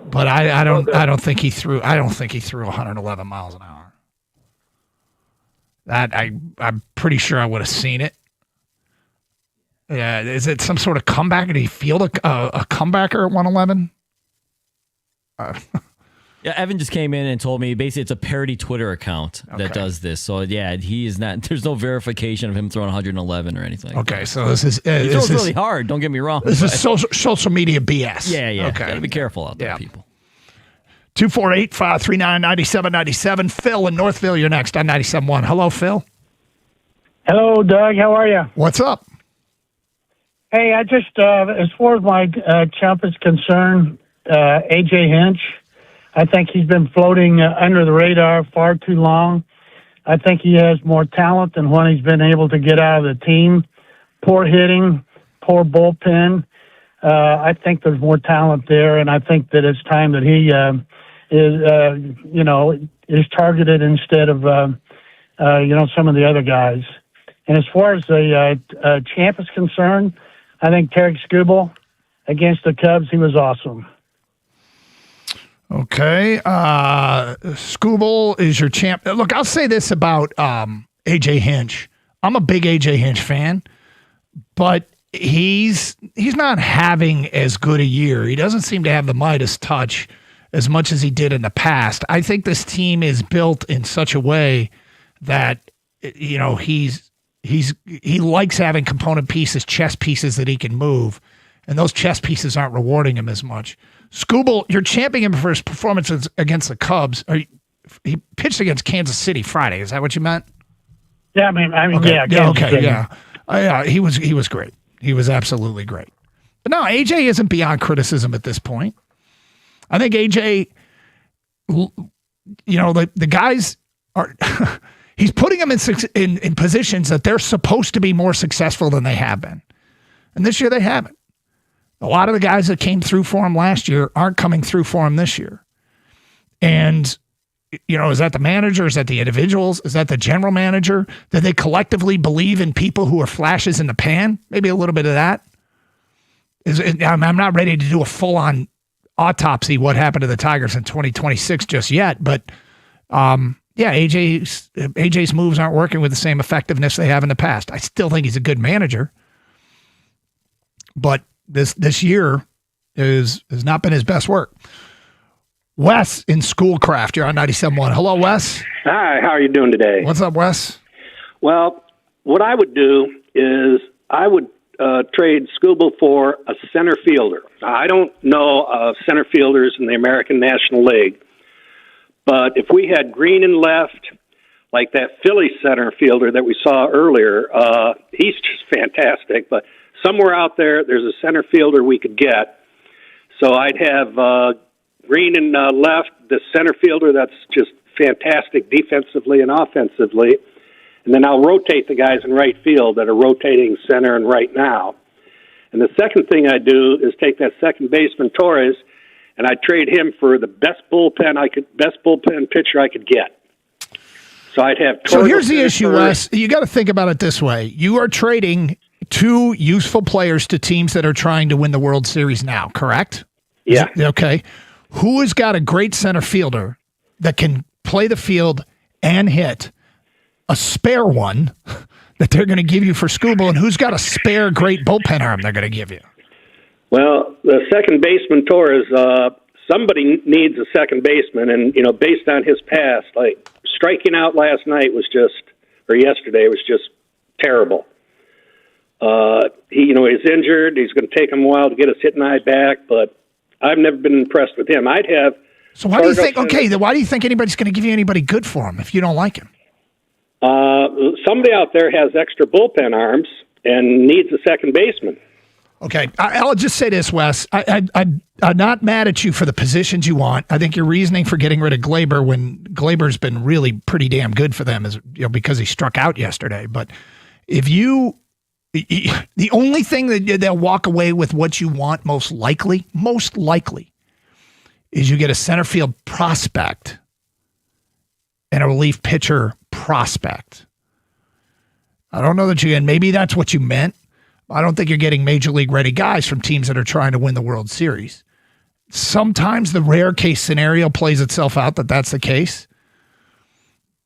But I don't think he threw 111 miles an hour. That I'm pretty sure I would have seen it. Yeah, is it some sort of comeback? Did he field a comebacker at 111? Yeah, Evan just came in and told me basically it's a parody Twitter account that does this. So yeah, he is not. There's no verification of him throwing 111 or anything. Okay, so this is he throws really hard. Don't get me wrong. This is social media BS. Yeah. Okay, Gotta be careful out there, people. 248-539-9797. Phil in Northville, you're next on 97.1. Hello, Phil. Hello, Doug. How are you? What's up? Hey, I just, as far as my chump is concerned, AJ Hinch, I think he's been floating under the radar far too long. I think he has more talent than what he's been able to get out of the team. Poor hitting, poor bullpen. I think there's more talent there, and I think that it's time that he is targeted instead of some of the other guys. And as far as the champ is concerned, I think Tarek Skubal against the Cubs, he was awesome. Okay. Skubal is your champ. Look, I'll say this about AJ Hinch. I'm a big AJ Hinch fan, but he's not having as good a year. He doesn't seem to have the Midas touch as much as he did in the past. I think this team is built in such a way that he likes having component pieces, chess pieces that he can move, and those chess pieces aren't rewarding him as much. Skubal, you're championing him for his performances against the Cubs. He pitched against Kansas City Friday. Is that what you meant? Yeah, okay. Yeah. He was great. He was absolutely great. But no, AJ isn't beyond criticism at this point. I think AJ, the guys are. He's putting them in positions that they're supposed to be more successful than they have been, and this year they haven't. A lot of the guys that came through for him last year aren't coming through for him this year. And, is that the manager? Is that the individuals? Is that the general manager? Do they collectively believe in people who are flashes in the pan? Maybe a little bit of that. I'm not ready to do a full-on autopsy what happened to the Tigers in 2026 just yet. But, AJ's moves aren't working with the same effectiveness they have in the past. I still think he's a good manager. But this year has not been his best work. Wes in Schoolcraft, you're on 97.1. Hello, Wes. Hi, how are you doing today? What's up, Wes? Well, what I would do is I would trade Skubal for a center fielder. I don't know center fielders in the American National League, but if we had Green in left, like that Philly center fielder that we saw earlier, he's just fantastic, but somewhere out there's a center fielder we could get. So I'd have Green in left, the center fielder that's just fantastic defensively and offensively. And then I'll rotate the guys in right field that are rotating center and right now. And the second thing I do is take that second baseman Torres, and I trade him for the best bullpen pitcher I could get. So I'd have Torres. So here's the issue, Wes. You got to think about it this way. You are trading two useful players to teams that are trying to win the World Series now, correct? Yeah. Okay. Who has got a great center fielder that can play the field and hit, a spare one that they're going to give you for Skubal, and who's got a spare great bullpen arm they're going to give you? Well, the second baseman, Torres, somebody needs a second baseman, and, based on his past, like striking out last night yesterday was just terrible. He's injured. He's going to take him a while to get his hitting eye back, but I've never been impressed with him. I'd have. So why do you think? Okay, then why do you think anybody's going to give you anybody good for him if you don't like him? Somebody out there has extra bullpen arms and needs a second baseman. Okay, I'll just say this, Wes. I'm not mad at you for the positions you want. I think your reasoning for getting rid of Glaber when Glaber's been really pretty damn good for them is because he struck out yesterday. But if the only thing that they'll walk away with what you want most likely, is you get a center field prospect and a relief pitcher prospect. I don't know that maybe that's what you meant. I don't think you're getting major league ready guys from teams that are trying to win the World Series. Sometimes the rare case scenario plays itself out that that's the case.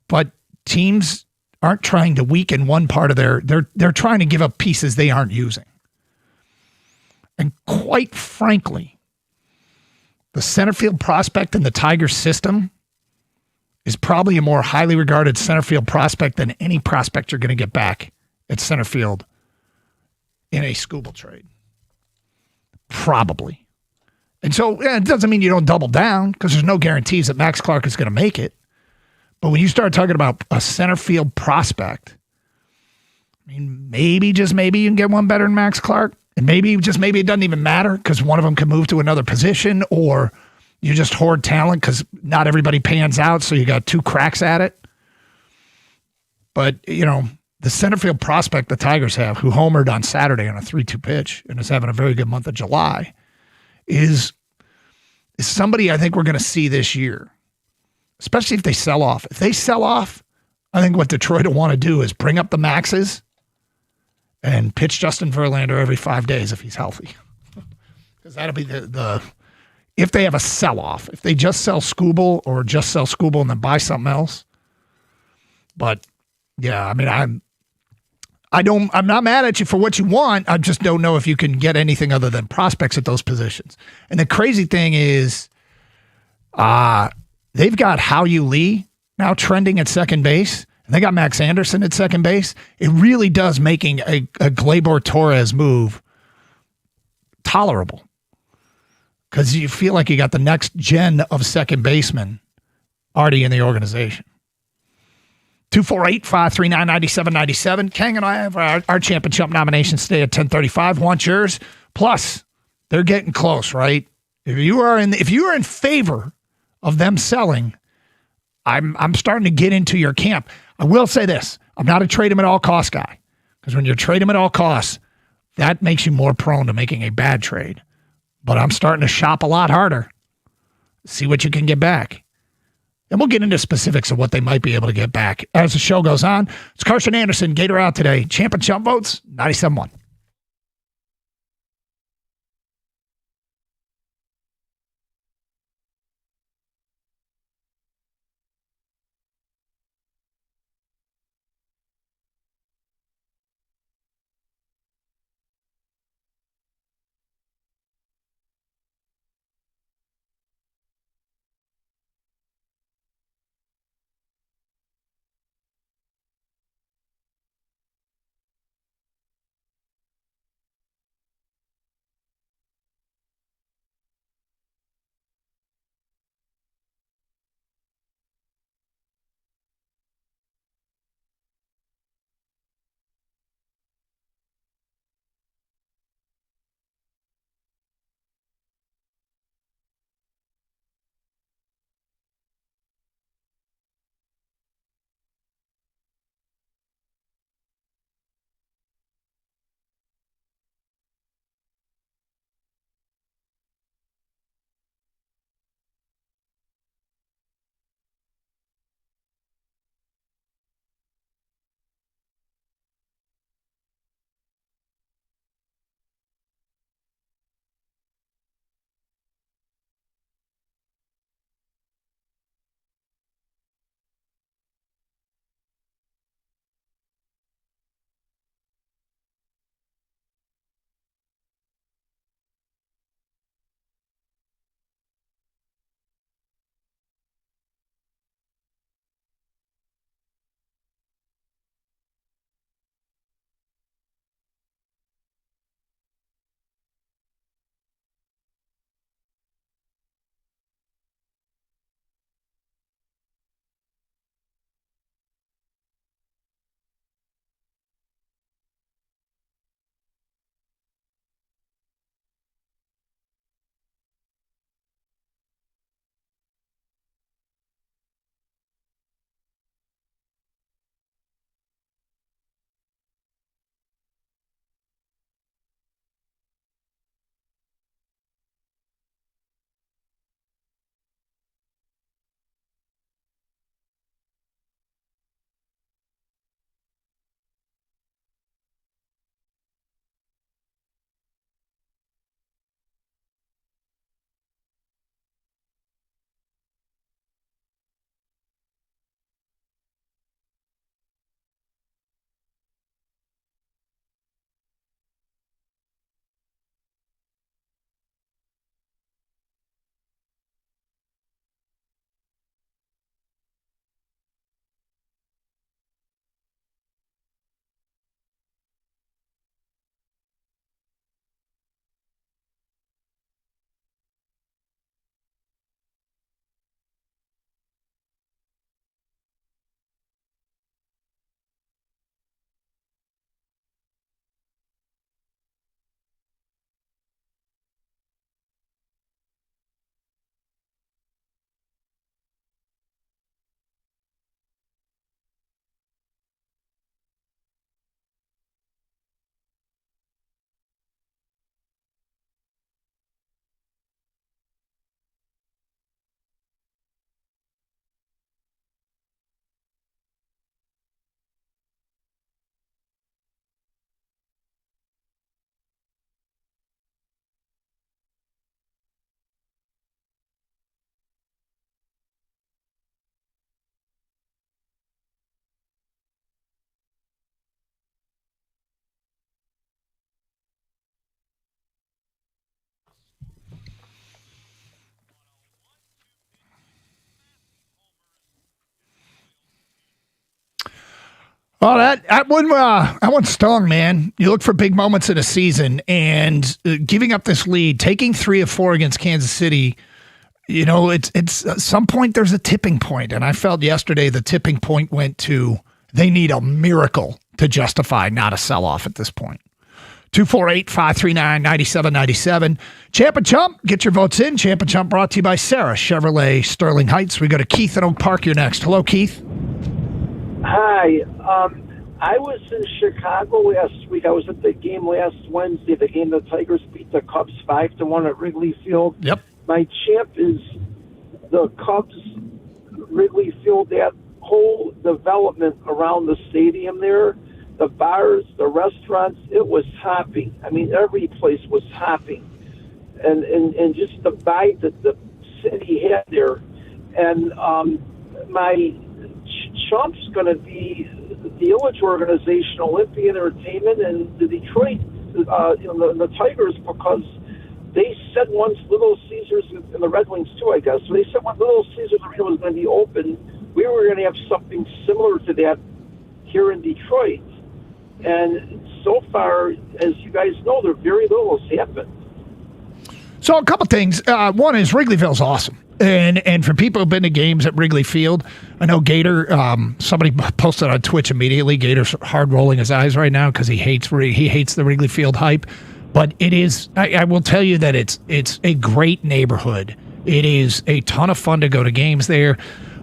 But teams aren't trying to weaken one part of they're trying to give up pieces they aren't using. And quite frankly, the center field prospect in the Tigers system is probably a more highly regarded center field prospect than any prospect you're going to get back at center field in a Skubal trade. Probably. And so it doesn't mean you don't double down because there's no guarantees that Max Clark is going to make it. But when you start talking about a center field prospect, I mean, maybe, just maybe you can get one better than Max Clark. And maybe, just maybe it doesn't even matter because one of them can move to another position, or you just hoard talent because not everybody pans out, so you got two cracks at it. But, you know, the center field prospect the Tigers have, who homered on Saturday on a 3-2 pitch and is having a very good month of July, is somebody I think we're going to see this year, especially if they sell off. If they sell off, I think what Detroit will want to do is bring up the maxes and pitch Justin Verlander every 5 days if he's healthy. Because that'll be the if they have a sell-off. If they just sell Skubal or just sell Skubal and then buy something else. But, yeah, I mean, I'm not mad at you for what you want. I just don't know if you can get anything other than prospects at those positions. And the crazy thing is they've got Hao-Yu Lee now trending at second base. And they got Max Anderson at second base. It really does making a Gleyber Torres move tolerable. Because you feel like you got the next gen of second baseman already in the organization. 248-539-9797. Kang and I have our championship nominations today at 10:35. Want yours? Plus, they're getting close, right? If you are in favor of them selling, I'm starting to get into your camp. I will say this. I'm not a trade them at all cost guy. Because when you trade them at all costs, that makes you more prone to making a bad trade. But I'm starting to shop a lot harder. See what you can get back. And we'll get into specifics of what they might be able to get back as the show goes on. It's Carson Anderson, Gator Out today. Champ and Chump votes, 97.1. Oh, that one stung, man. You look for big moments in a season, and giving up this lead, taking 3 of 4 against Kansas City. You know, it's at some point there's a tipping point, and I felt yesterday the tipping point went to they need a miracle to justify not a sell-off at this point. 248-539-9797. Champ and Chump, get your votes in. Champ and Chump brought to you by Sarah Chevrolet Sterling Heights. We go to Keith in Oak Park. You're next. Hello, Keith. Hi. I was in Chicago last week. I was at the game last Wednesday, the game the Tigers beat the Cubs 5-1 at Wrigley Field. Yep. My champ is the Cubs, Wrigley Field, that whole development around the stadium there, the bars, the restaurants, it was hopping. I mean, every place was hopping. And just the vibe that the city had there. And my chump's going to be the Ilitch Organization, Olympia Entertainment, and the Detroit, the Tigers, because they said once Little Caesars, and the Red Wings too, I guess. So they said when Little Caesars Arena was going to be open, we were going to have something similar to that here in Detroit. And so far, as you guys know, there very little has happened. So a couple things. One is Wrigleyville's awesome. And for people who've been to games at Wrigley Field, I know Gator, somebody posted on Twitch immediately, Gator's hard rolling his eyes right now because he hates the Wrigley Field hype. But it is, I will tell you that it's a great neighborhood. It is a ton of fun to go to games there,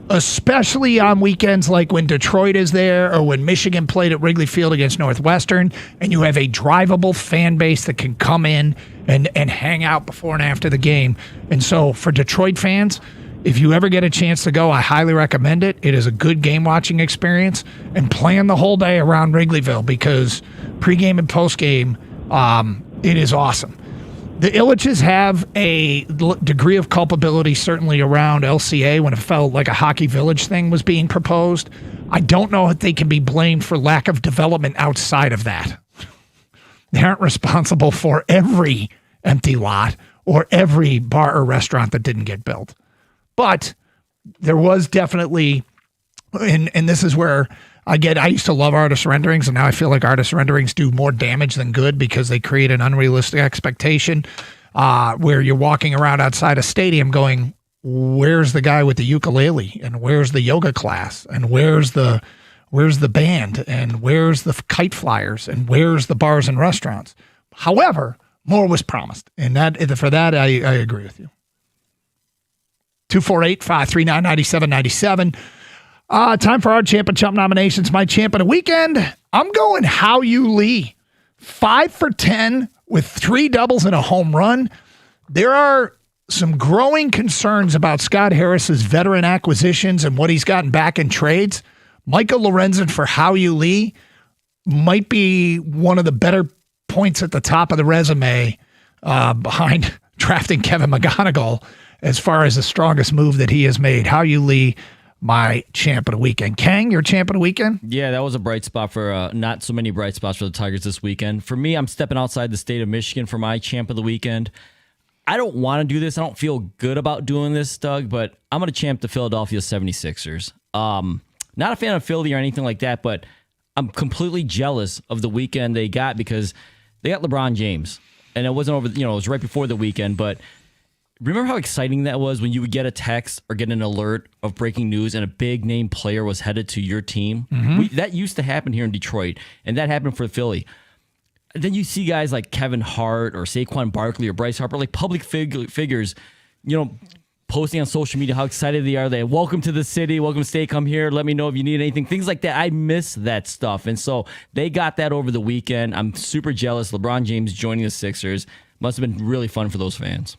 especially on weekends like when Detroit is there or when Michigan played at Wrigley Field against Northwestern, and you have a drivable fan base that can come in and hang out before and after the game. And so for Detroit fans, if you ever get a chance to go, I highly recommend it. It is a good game-watching experience, and plan the whole day around Wrigleyville because pregame and postgame, it is awesome. The Ilitches have a degree of culpability certainly around LCA when it felt like a Hockey Village thing was being proposed. I don't know if they can be blamed for lack of development outside of that. They aren't responsible for every empty lot or every bar or restaurant that didn't get built. But there was definitely, and this is where I used to love artist renderings, and now I feel like artist renderings do more damage than good because they create an unrealistic expectation where you're walking around outside a stadium going, where's the guy with the ukulele, and where's the yoga class, and where's the band, and where's the kite flyers, and where's the bars and restaurants. However, more was promised, and for that I agree with you. 248-539-9797. Time for our Champ and Chump nominations. My champ of the weekend, I'm going Hao-Yu Lee. 5 for 10 with 3 doubles and a home run. There are some growing concerns about Scott Harris's veteran acquisitions and what he's gotten back in trades. Michael Lorenzen for Hao-Yu Lee might be one of the better points at the top of the resume behind drafting Kevin McGonigal as far as the strongest move that he has made. Hao-Yu Lee, my champ of the weekend. Kang, your champ of the weekend? Yeah, that was a bright spot for not so many bright spots for the Tigers this weekend. For me, I'm stepping outside the state of Michigan for my champ of the weekend. I don't want to do this. I don't feel good about doing this, Doug, but I'm going to champ the Philadelphia 76ers. Not a fan of Philly or anything like that, but I'm completely jealous of the weekend they got because they got LeBron James. And it wasn't over, it was right before the weekend, but remember how exciting that was when you would get a text or get an alert of breaking news and a big name player was headed to your team? Mm-hmm. That used to happen here in Detroit, and that happened for Philly. And then you see guys like Kevin Hart or Saquon Barkley or Bryce Harper, like public figures, posting on social media how excited they are. They welcome to the city, welcome to stay, come here, let me know if you need anything, things like that. I miss that stuff. And so they got that over the weekend. I'm super jealous. LeBron James joining the Sixers must have been really fun for those fans.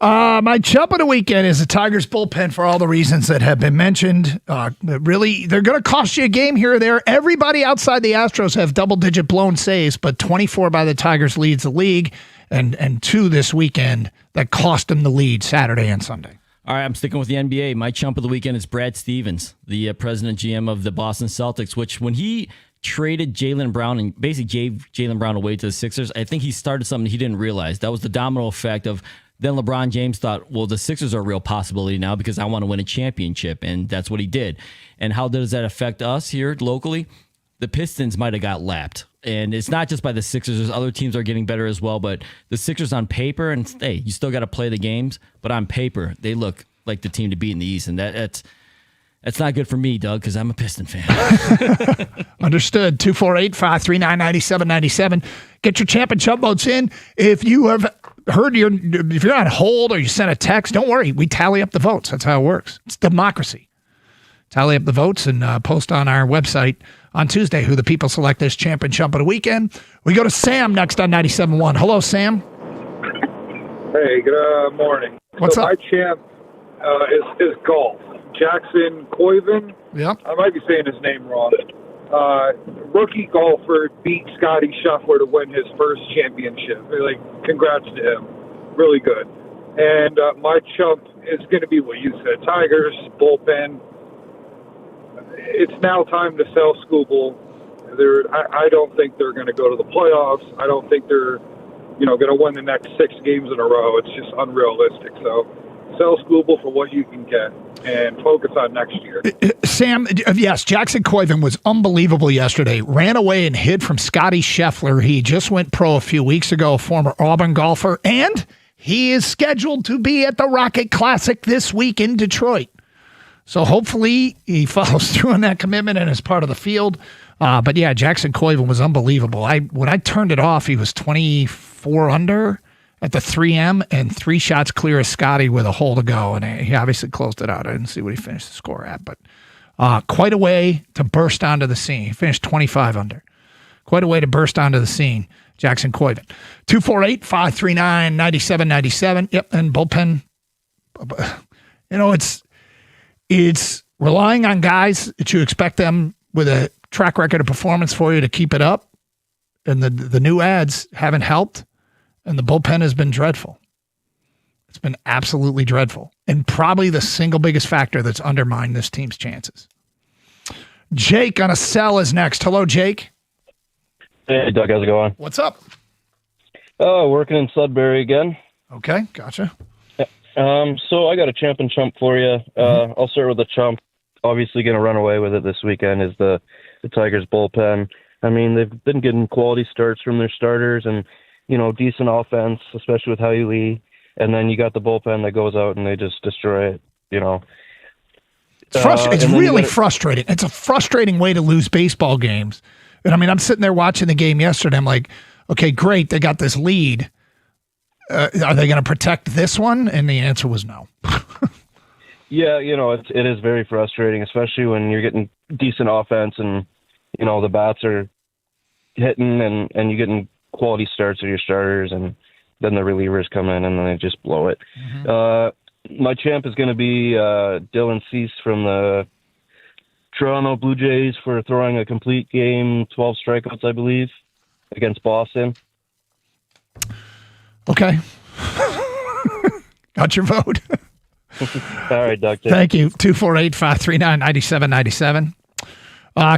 My chump of the weekend is the Tigers bullpen for all the reasons that have been mentioned. Really, they're going to cost you a game here or there. Everybody outside the Astros have double-digit blown saves, but 24 by the Tigers leads the league, and 2 this weekend that cost them the lead Saturday and Sunday. All right, I'm sticking with the NBA. My chump of the weekend is Brad Stevens, the president GM of the Boston Celtics, which when he traded Jaylen Brown and basically gave Jaylen Brown away to the Sixers, I think he started something he didn't realize. That was the domino effect of then LeBron James thought, well, the Sixers are a real possibility now because I want to win a championship, and that's what he did. And how does that affect us here locally? the Pistons might have got lapped. And it's not just by the Sixers. There's other teams are getting better as well. But the Sixers on paper, and hey, you still got to play the games. But on paper, they look like the team to beat in the East. And that's not good for me, Doug, because I'm a Piston fan. Understood. 248-539-9797. Get your champ and chump votes in. If you have heard if you're on hold or you sent a text, don't worry. We tally up the votes. That's how it works. It's democracy. Tally up the votes and post on our website on Tuesday who the people select as champ and chump of the weekend. We go to Sam next on 97.1. Hello, Sam. Hey, good morning. What's up? My champ is golf. Jackson Koiven. Yep. I might be saying his name wrong. Rookie golfer beat Scotty Scheffler to win his first championship. Like, congrats to him. Really good. And my chump is going to be what you said. Tigers, bullpen. It's now time to sell Skubal. I don't think they're going to go to the playoffs. I don't think they're, going to win the next 6 games in a row. It's just unrealistic. So sell Skubal for what you can get and focus on next year. Sam, yes, Jackson Koiven was unbelievable yesterday. Ran away and hid from Scotty Scheffler. He just went pro a few weeks ago, a former Auburn golfer, and he is scheduled to be at the Rocket Classic this week in Detroit. So hopefully he follows through on that commitment and is part of the field. But yeah, Jackson Koiven was unbelievable. When I turned it off, he was 24 under at the 3M and 3 shots clear of Scotty with a hole to go. And he obviously closed it out. I didn't see what he finished the score at, but quite a way to burst onto the scene. He finished 25 under. Quite a way to burst onto the scene, Jackson Koiven. 248-539-9797. Yep, and bullpen. It's relying on guys that you expect them with a track record of performance for you to keep it up. And the new ads haven't helped. And the bullpen has been dreadful. It's been absolutely dreadful. And probably the single biggest factor that's undermined this team's chances. Jake on a cell is next. Hello, Jake. Hey, Doug. How's it going? What's up? Oh, working in Sudbury again. Okay, gotcha. So I got a champ and chump for you. I'll start with the chump. Obviously going to run away with it this weekend is the Tigers bullpen. I mean, they've been getting quality starts from their starters and, decent offense, especially with Howie Lee. And then you got the bullpen that goes out and they just destroy it, It's really frustrating. It's a frustrating way to lose baseball games. And I mean, I'm sitting there watching the game yesterday. I'm like, okay, great. They got this lead. Are they going to protect this one? And the answer was no. Yeah, it is very frustrating, especially when you're getting decent offense and, the bats are hitting and you're getting quality starts of your starters and then the relievers come in and then they just blow it. My champ is going to be Dylan Cease from the Toronto Blue Jays for throwing a complete game, 12 strikeouts, I believe, against Boston. Okay. Got your vote. All right, Doug. Thank you. 248-539-9797.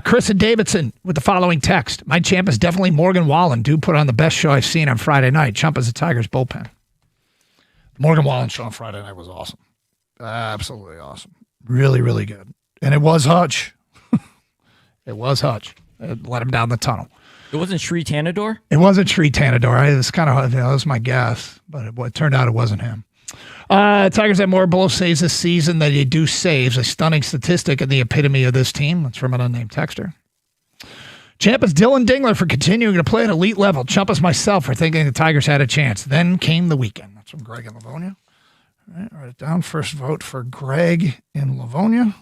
Chris and Davidson with the following text. My champ is definitely Morgan Wallen. Dude put on the best show I've seen on Friday night. Chump is the Tigers bullpen. The Morgan Wallen show on Friday night was awesome. Absolutely awesome. Really, really good. And it was Hutch. It was Hutch. It let him down the tunnel. It wasn't Sri Tanador? It wasn't Sri Tanador. It was kind of, that was my guess, but it turned out it wasn't him. Tigers have more blow saves this season than they do saves, a stunning statistic and the epitome of this team. That's from an unnamed texter. Champ is Dylan Dingler for continuing to play at elite level. Chump is myself for thinking the Tigers had a chance. Then came the weekend. That's from Greg in Livonia. All right, write it down. First vote for Greg in Livonia.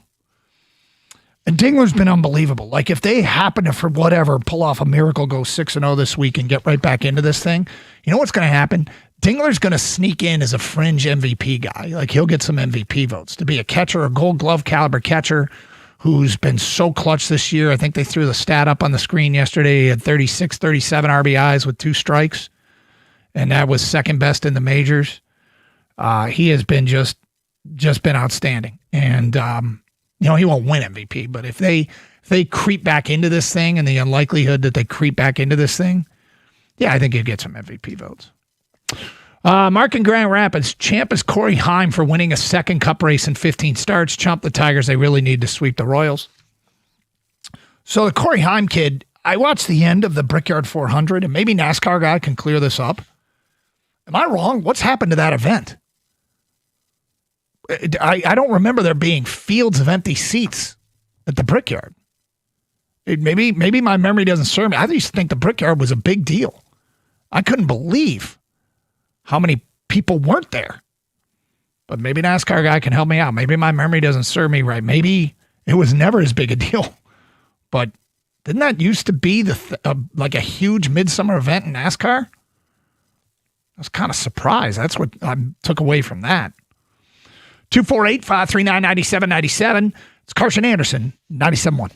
And Dingler's been unbelievable. Like, if they happen to, for whatever, pull off a miracle, go 6-0 this week and get right back into this thing, you know what's going to happen? Dingler's going to sneak in as a fringe MVP guy. Like, he'll get some MVP votes. To be a catcher, a Gold Glove caliber catcher who's been so clutch this year. I think they threw the stat up on the screen yesterday. He had 36, 37 RBIs with 2 strikes, and that was second best in the majors. He has been just been outstanding. And, he won't win MVP, but if they creep back into this thing and the unlikelihood that they creep back into this thing, yeah, I think he'd get some MVP votes. Mark in Grand Rapids, champ is Corey Heim for winning a second cup race in 15 starts. Chump the Tigers, they really need to sweep the Royals. So the Corey Heim kid, I watched the end of the Brickyard 400, and maybe NASCAR guy can clear this up. Am I wrong? What's happened to that event? I don't remember there being fields of empty seats at the Brickyard. Maybe my memory doesn't serve me. I used to think the Brickyard was a big deal. I couldn't believe how many people weren't there. But maybe NASCAR guy can help me out. Maybe my memory doesn't serve me right. Maybe it was never as big a deal. But didn't that used to be like a huge midsummer event in NASCAR? I was kind of surprised. That's what I took away from that. 248-539-9797. It's Carson Anderson, 97.1.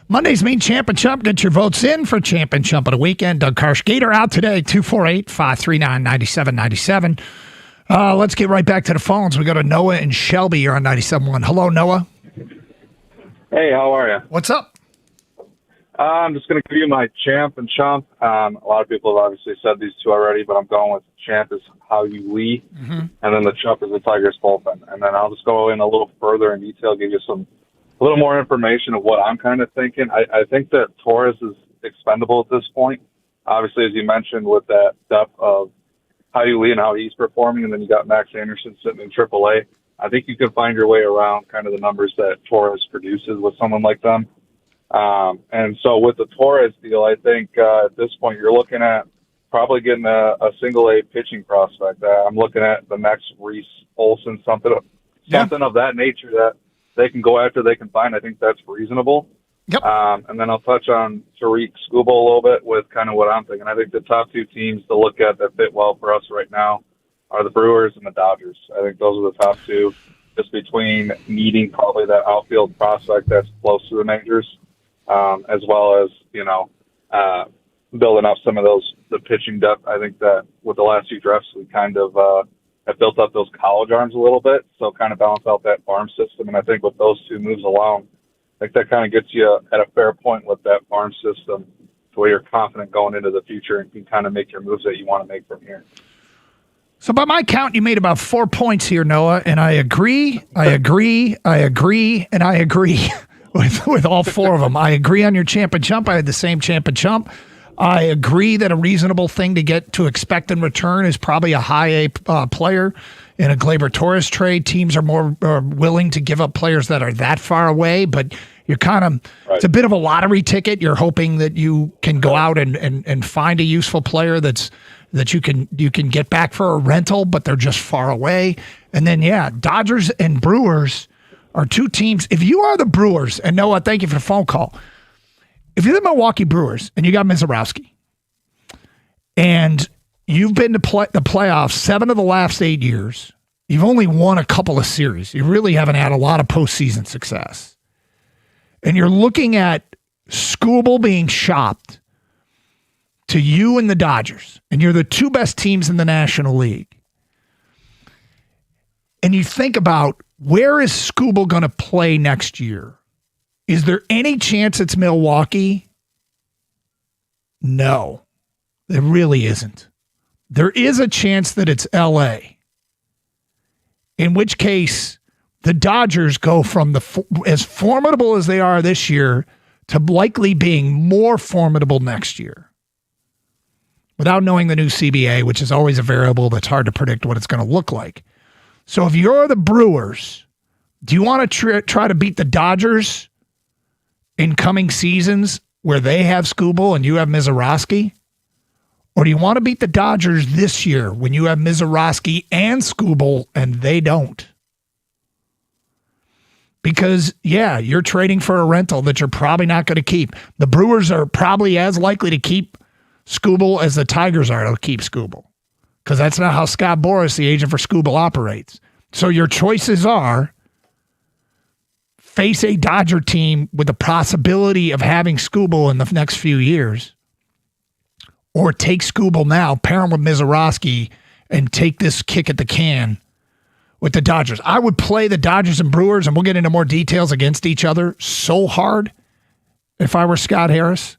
Monday's Mean Champ and Chump. Get your votes in for Champ and Chump of the weekend. Doug Karsh Gator out today, 248-539-9797. Let's get right back to the phones. We go to Noah and Shelby. You're on 97.1. Hello, Noah. Hey, how are you? What's up? I'm just going to give you my Champ and Chump. A lot of people have obviously said these two already, but I'm going with Champ is How You Lee, and then the Chump is the Tigers bullpen. And then I'll just go in a little further in detail, give you a little more information of what I'm kind of thinking. I think that Torres is expendable at this point. Obviously, as you mentioned, with that depth of How You Lee and how he's performing, and then you got Max Anderson sitting in AAA. I think you can find your way around kind of the numbers that Torres produces with someone like them. And so with the Torres deal, I think at this point you're looking at probably getting a single-A pitching prospect. I'm looking at the next Reese Olson, something of that nature that they can go after, they can find. I think that's reasonable. Yep. And then I'll touch on Tariq Skubal a little bit with kind of what I'm thinking. I think the top two teams to look at that fit well for us right now are the Brewers and the Dodgers. I think those are the top two, just between needing probably that outfield prospect that's close to the majors, as well as, building up some of the pitching depth. I think that with the last few drafts, we kind of have built up those college arms a little bit, so kind of balance out that farm system. And I think with those two moves alone, I think that kind of gets you at a fair point with that farm system to where you're confident going into the future and can kind of make your moves that you want to make from here. So by my count, you made about 4 points here, Noah, and I agree, and I agree with all four of them. I agree on your Champ and Chump. I had the same Champ and Chump. I agree that a reasonable thing to get to expect in return is probably a high A player in a Gleyber Torres trade. Teams are more willing to give up players that are that far away, but you're kind of it's a bit of a lottery ticket. You're hoping that you can go out and find a useful player that you can get back for a rental, but they're just far away. And then Dodgers and Brewers are two teams. If you are the Brewers, and Noah, thank you for the phone call. If you're the Milwaukee Brewers and you got Mizorowski, and you've been to the playoffs 7 of the last 8 years, you've only won a couple of series. You really haven't had a lot of postseason success. And you're looking at Skubal being shopped to you and the Dodgers, and you're the two best teams in the National League. And you think about, where is Skubal going to play next year? Is there any chance it's Milwaukee? No, there really isn't. There is a chance that it's LA, in which case the Dodgers go from as formidable as they are this year to likely being more formidable next year, without knowing the new CBA, which is always a variable that's hard to predict what it's going to look like. So if you're the Brewers, do you want to try to beat the Dodgers in coming seasons where they have Skubal and you have Mizorowski? Or do you want to beat the Dodgers this year when you have Mizorowski and Skubal and they don't? Because, you're trading for a rental that you're probably not going to keep. The Brewers are probably as likely to keep Skubal as the Tigers are to keep Skubal, because that's not how Scott Boras, the agent for Skubal, operates. So your choices are face a Dodger team with the possibility of having Skubal in the next few years, or take Skubal now, pair him with Mizorowski, and take this kick at the can with the Dodgers. I would play the Dodgers and Brewers, and we'll get into more details, against each other so hard if I were Scott Harris.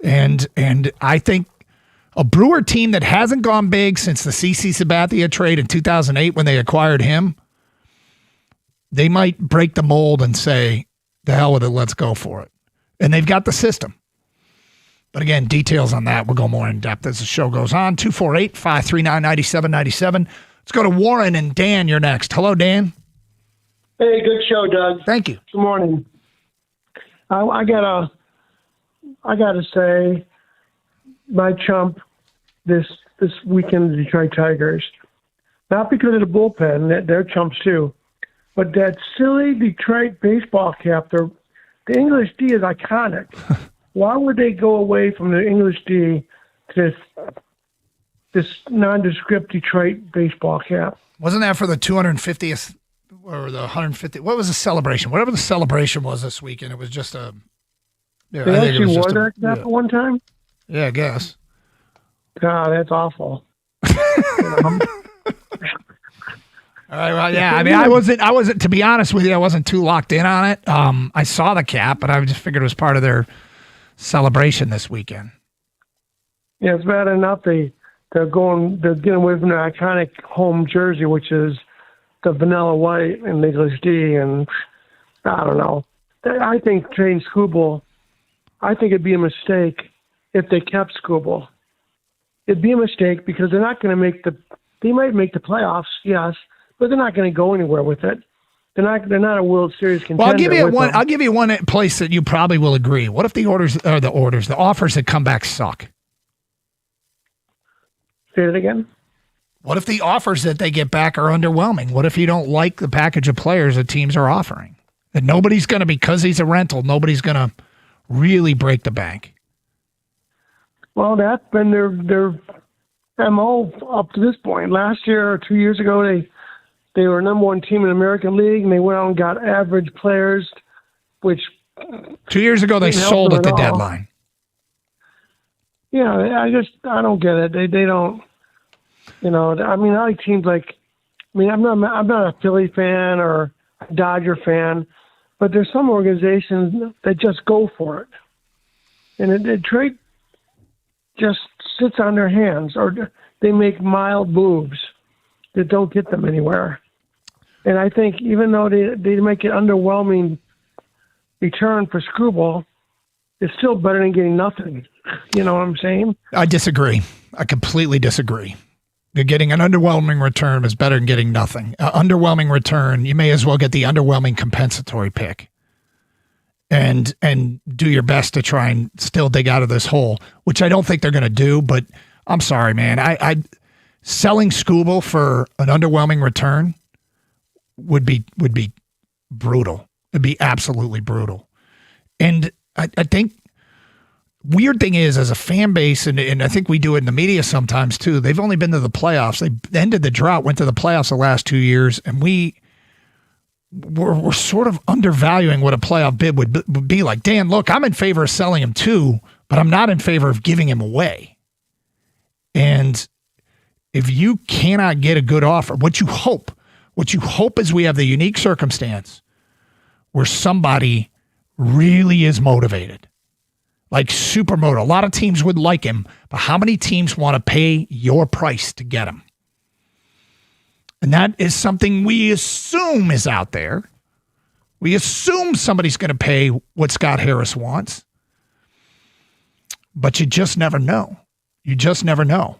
And I think a Brewer team that hasn't gone big since the CC Sabathia trade in 2008 when they acquired him, they might break the mold and say, the hell with it, let's go for it. And they've got the system. But again, details on that, we'll go more in depth as the show goes on. 248-539-9797. Let's go to Warren and Dan. You're next. Hello, Dan. Hey, good show, Doug. Thank you. Good morning. I gotta say, my chump this weekend, the Detroit Tigers, not because of the bullpen, they're chumps too, but that silly Detroit baseball cap. The English D is iconic. Why would they go away from the English D to this nondescript Detroit baseball cap? Wasn't that for the 250th or the 150. What was the celebration? Whatever the celebration was this weekend, it was just a. Yeah, They I think it actually was wore just that cap at one time. Yeah, I guess. God, that's awful. All right, well, yeah. I mean, I wasn't. To be honest with you, I wasn't too locked in on it. I saw the cap, but I just figured it was part of their celebration this weekend. Yeah, it's bad enough they're getting away from their iconic home jersey, which is the vanilla white and English D, and I don't know. I think trading Skubal, I think it'd be a mistake if they kept Skubal. It'd be a mistake because they're not going to they might make the playoffs, yes, but they're not going to go anywhere with it. They're not a World Series contender. Well, I'll give you one place that you probably will agree. What if the offers that come back suck? Say it again. What if the offers that they get back are underwhelming? What if you don't like the package of players that teams are offering? That nobody's going to, because he's a rental, nobody's going to really break the bank. Well, that's been their MO up to this point. Last year or 2 years ago, they were number one team in the American League, and they went out and got average players, which 2 years ago they sold at the deadline. Yeah, I don't get it. They don't. I mean, I like teams like. I mean, I'm not a Philly fan or a Dodger fan, but there's some organizations that just go for it, and the trade just sits on their hands, or they make mild moves that don't get them anywhere. And I think even though they make an underwhelming return for Skubal, it's still better than getting nothing. You know what I'm saying? I disagree. I completely disagree. You're getting an underwhelming return is better than getting nothing. Underwhelming return, you may as well get the underwhelming compensatory pick and do your best to try and still dig out of this hole, which I don't think they're going to do, but I'm sorry, man. I selling Skubal for an underwhelming return would be brutal. It'd be absolutely brutal. And I think weird thing is, as a fan base, and I think we do it in the media sometimes too, they've only been to the playoffs. They ended the drought, went to the playoffs the last 2 years, and we're sort of undervaluing what a playoff bid would be like. Dan, look, I'm in favor of selling him too, but I'm not in favor of giving him away. And if you cannot get a good offer, what you hope is we have the unique circumstance where somebody really is motivated, like super motivated. A lot of teams would like him, but how many teams want to pay your price to get him? And that is something we assume is out there. We assume somebody's going to pay what Scott Harris wants, but you just never know. You just never know.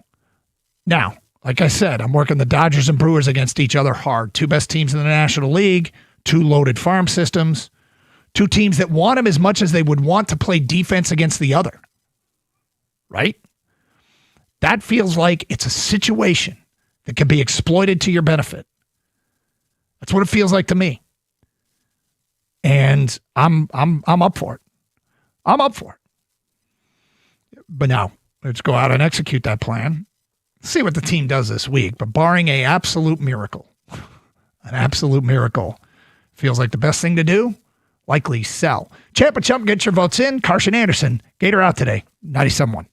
Now, like I said, I'm working the Dodgers and Brewers against each other hard. Two best teams in the National League, two loaded farm systems, two teams that want him as much as they would want to play defense against the other. Right? That feels like it's a situation that can be exploited to your benefit. That's what it feels like to me. And I'm up for it. I'm up for it. But now, let's go out and execute that plan. See what the team does this week. But barring an absolute miracle, feels like the best thing to do, likely sell. Champ and Chump, get your votes in. Carson Anderson, Gator out today, 97.1.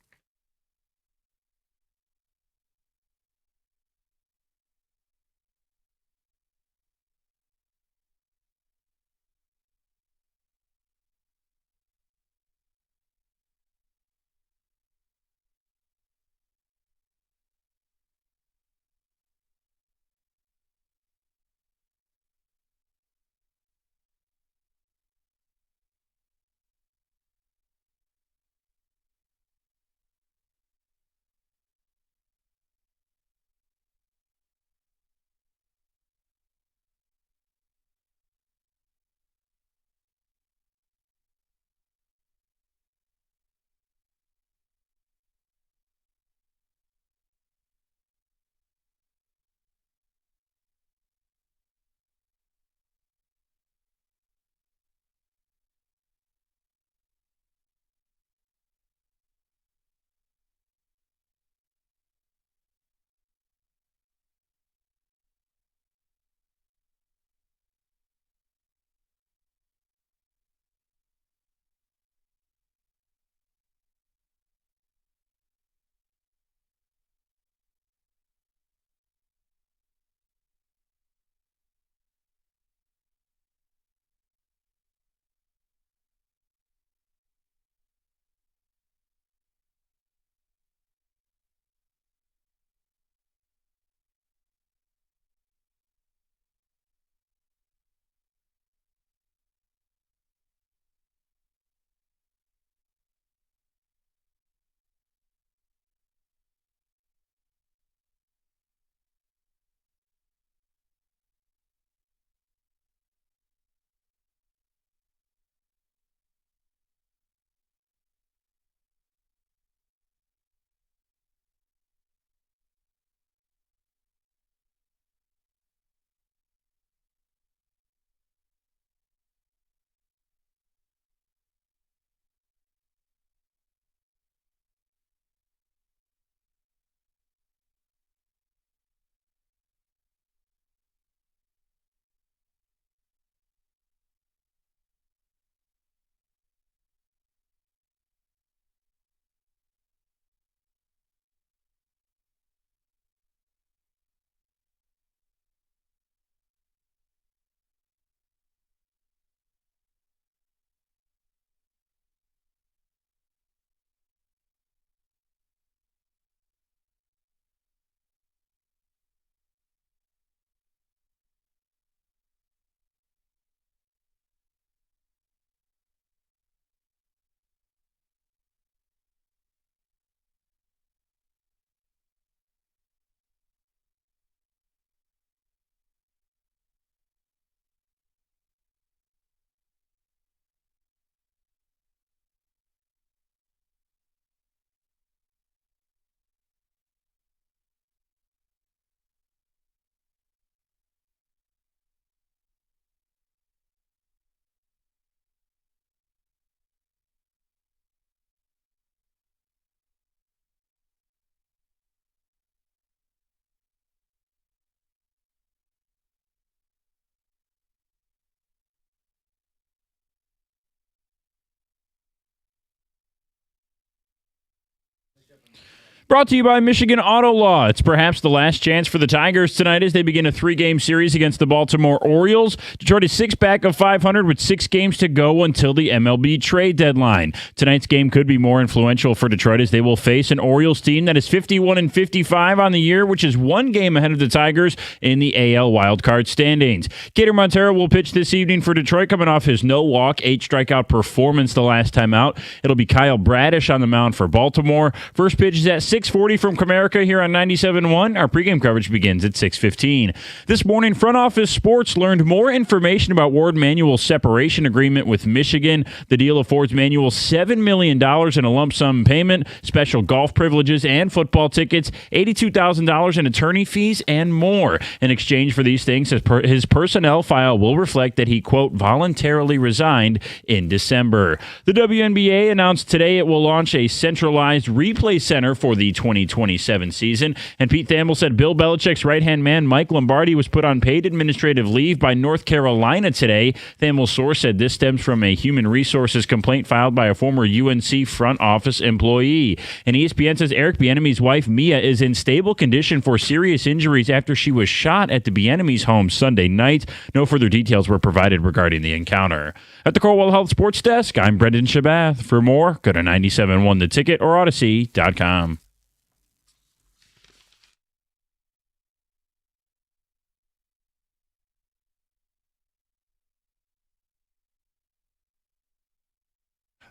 Brought to you by Michigan Auto Law. It's perhaps the last chance for the Tigers tonight as they begin a 3-game series against the Baltimore Orioles. Detroit is 6 back of 500 with 6 games to go until the MLB trade deadline. Tonight's game could be more influential for Detroit as they will face an Orioles team that is 51-55 on the year, which is 1 game ahead of the Tigers in the AL wildcard standings. Gator Montero will pitch this evening for Detroit, coming off his no-walk, 8-strikeout performance the last time out. It'll be Kyle Bradish on the mound for Baltimore. First pitch is at 6:40 from Comerica here on 97.1. Our pregame coverage begins at 6:15. This morning, Front Office Sports learned more information about Ward Manuel's separation agreement with Michigan. The deal affords Manuel $7 million in a lump sum payment, special golf privileges and football tickets, $82,000 in attorney fees, and more. In exchange for these things, his personnel file will reflect that he, quote, voluntarily resigned in December. The WNBA announced today it will launch a centralized replay center for the 2027 season. And Pete Thamel said Bill Belichick's right-hand man, Mike Lombardi, was put on paid administrative leave by North Carolina today. Thamel's source said this stems from a human resources complaint filed by a former UNC front office employee. And ESPN says Eric Bieniemy's wife, Mia, is in stable condition for serious injuries after she was shot at the Bieniemy's home Sunday night. No further details were provided regarding the encounter. At the Corewell Health Sports Desk, I'm Brendan Shabath. For more, go to 97.1 The Ticket or Odyssey.com.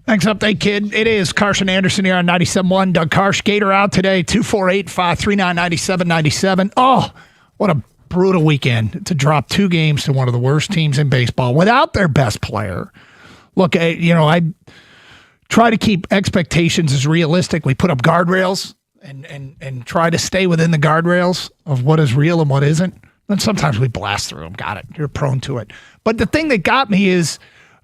Thanks, Update Kid. It is Carson Anderson here on 97.1. Doug Karsch, Gator out today, 248-539-9797. Oh, what a brutal weekend to drop 2 games to one of the worst teams in baseball without their best player. Look, I try to keep expectations as realistic. We put up guardrails and try to stay within the guardrails of what is real and what isn't. And sometimes we blast through them. Got it. You're prone to it. But the thing that got me is,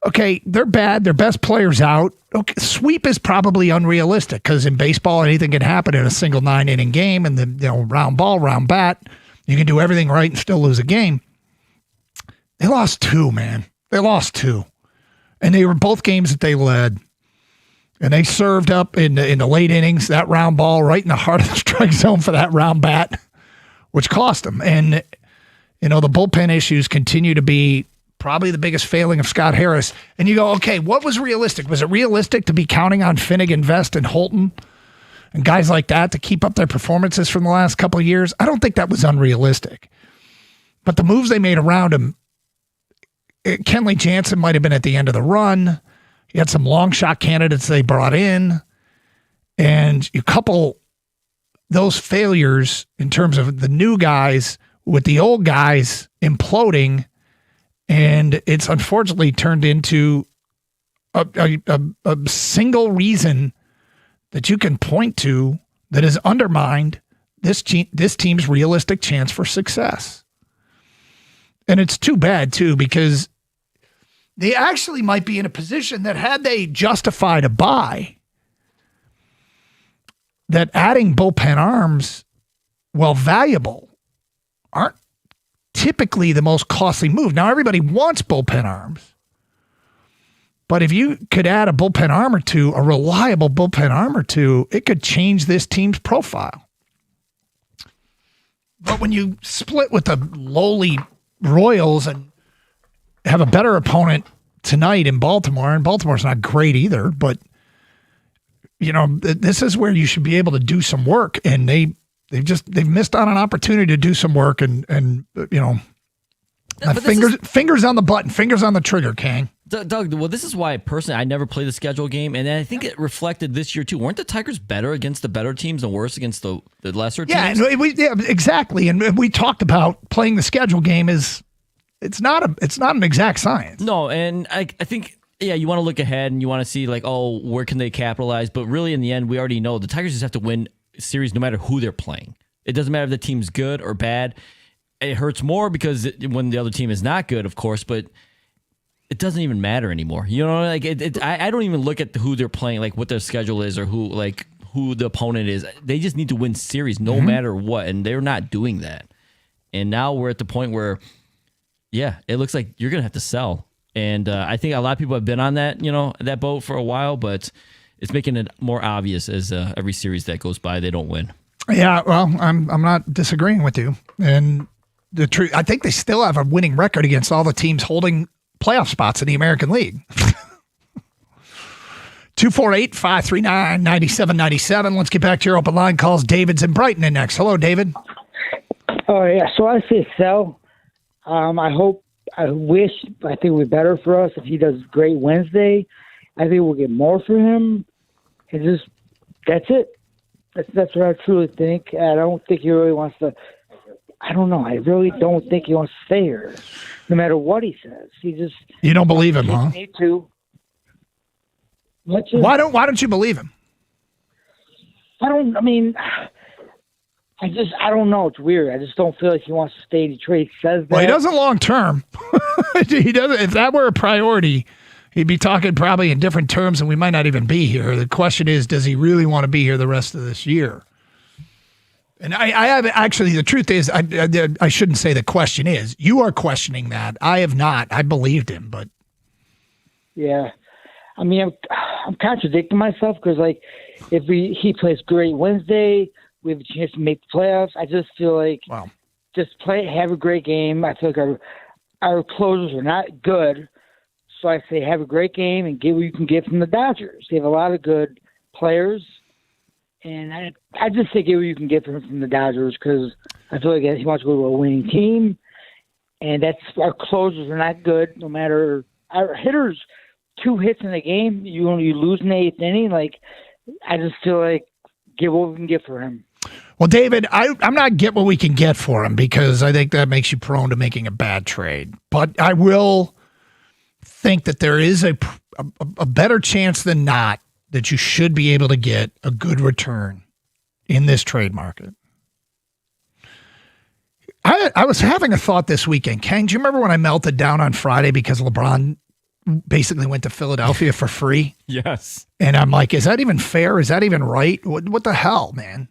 okay, they're bad. Their best player's out. Okay, sweep is probably unrealistic because in baseball, anything can happen in a single 9-inning game, and the round ball, round bat, you can do everything right and still lose a game. They lost 2, man. They lost 2, and they were both games that they led, and they served up in the late innings that round ball right in the heart of the strike zone for that round bat, which cost them. And the bullpen issues continue to be probably the biggest failing of Scott Harris. And you go, okay, what was realistic? Was it realistic to be counting on Finnegan, Vest, and Holton and guys like that to keep up their performances from the last couple of years? I don't think that was unrealistic. But the moves they made around him, Kenley Jansen might have been at the end of the run. You had some long shot candidates they brought in. And you couple those failures in terms of the new guys with the old guys imploding, and it's unfortunately turned into a single reason that you can point to that has undermined this team's realistic chance for success. And it's too bad, too, because they actually might be in a position that had they justified a buy, that adding bullpen arms, while valuable, aren't typically the most costly move. Now, everybody wants bullpen arms, but if you could add a bullpen arm or two, a reliable bullpen arm or two, it could change this team's profile. But when you split with the lowly Royals and have a better opponent tonight in Baltimore, and Baltimore's not great either, but this is where you should be able to do some work, and they've missed on an opportunity to do some work, and fingers on the button, fingers on the trigger, Kang. Doug, well, this is why personally I never play the schedule game, and I think it reflected this year too. Weren't the Tigers better against the better teams and worse against the lesser teams? Yeah, exactly. And we talked about playing the schedule game it's not an exact science. No, and I think you want to look ahead and you want to see where can they capitalize, but really in the end we already know the Tigers just have to win series no matter who they're playing. It doesn't matter if the team's good or bad. It hurts more because when the other team is not good, of course, but it doesn't even matter anymore. I don't even look at who they're playing, like what their schedule is or who the opponent is. They just need to win series no matter what, and they're not doing that. And now we're at the point where, it looks like you're going to have to sell. And I think a lot of people have been on that, that boat for a while, but it's making it more obvious as every series that goes by, they don't win. Yeah, well, I'm not disagreeing with you. And the truth, I think they still have a winning record against all the teams holding playoff spots in the American League. 248-539-9797. Let's get back to your open line calls. David's in Brighton in next. Hello, David. Oh, yeah. So I say sell. I think it would be better for us if he does great Wednesday. I think we'll get more for him. And that's it. That's what I truly think. I don't think he really wants to. I don't know. I really don't think he wants to stay here, no matter what he says. You don't believe him, huh? Need to. Why don't you believe him? I don't know. It's weird. I just don't feel like he wants to stay in Detroit. He says that. Well, he doesn't long term. He doesn't. If that were a priority, he'd be talking probably in different terms, and we might not even be here. The question is, does he really want to be here the rest of this year? And I have actually. The truth is, I shouldn't say the question is. You are questioning that. I have not. I believed him, but yeah. I mean, I'm contradicting myself because, like, if he plays great Wednesday, we have a chance to make the playoffs. I just feel like just have a great game. I feel like our closers are not good, so I say have a great game and get what you can get from the Dodgers. They have a lot of good players, and I just say get what you can get from the Dodgers because I feel like he wants to go to a winning team, and our closers are not good. No matter our hitters. 2 hits in a game, you lose in the 8th inning. Like, I just feel like get what we can get for him. Well, David, I'm not get what we can get for him because I think that makes you prone to making a bad trade. But I will think that there is a better chance than not that you should be able to get a good return in this trade market. I was having a thought this weekend. Ken, do you remember when I melted down on Friday because LeBron basically went to Philadelphia for free? Yes. And I'm like, is that even fair? Is that even right? What the hell, man?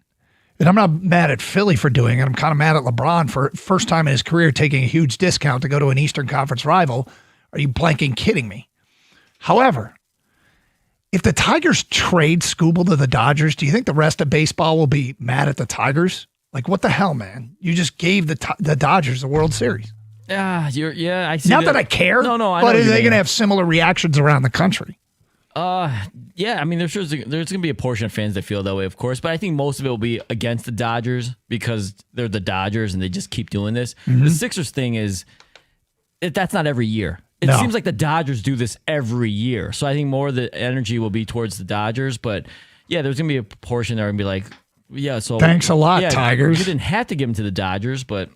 And I'm not mad at Philly for doing it. I'm kind of mad at LeBron for first time in his career taking a huge discount to go to an Eastern Conference rival. Are you blanking kidding me? However, if the Tigers trade Skubal to the Dodgers, do you think the rest of baseball will be mad at the Tigers? Like, what the hell, man? You just gave the Dodgers the World Series. I see. Not that I care. No, I but know are they mean. going to have similar reactions around the country? Yeah. I mean, there's going to be a portion of fans that feel that way, of course. But I think most of it will be against the Dodgers because they're the Dodgers and they just keep doing this. Mm-hmm. The Sixers thing is that's not every year. It seems like the Dodgers do this every year. So I think more of the energy will be towards the Dodgers. But yeah, there's going to be a portion that are going to be like, yeah. So thanks a lot, Tigers. You didn't have to give them to the Dodgers, but.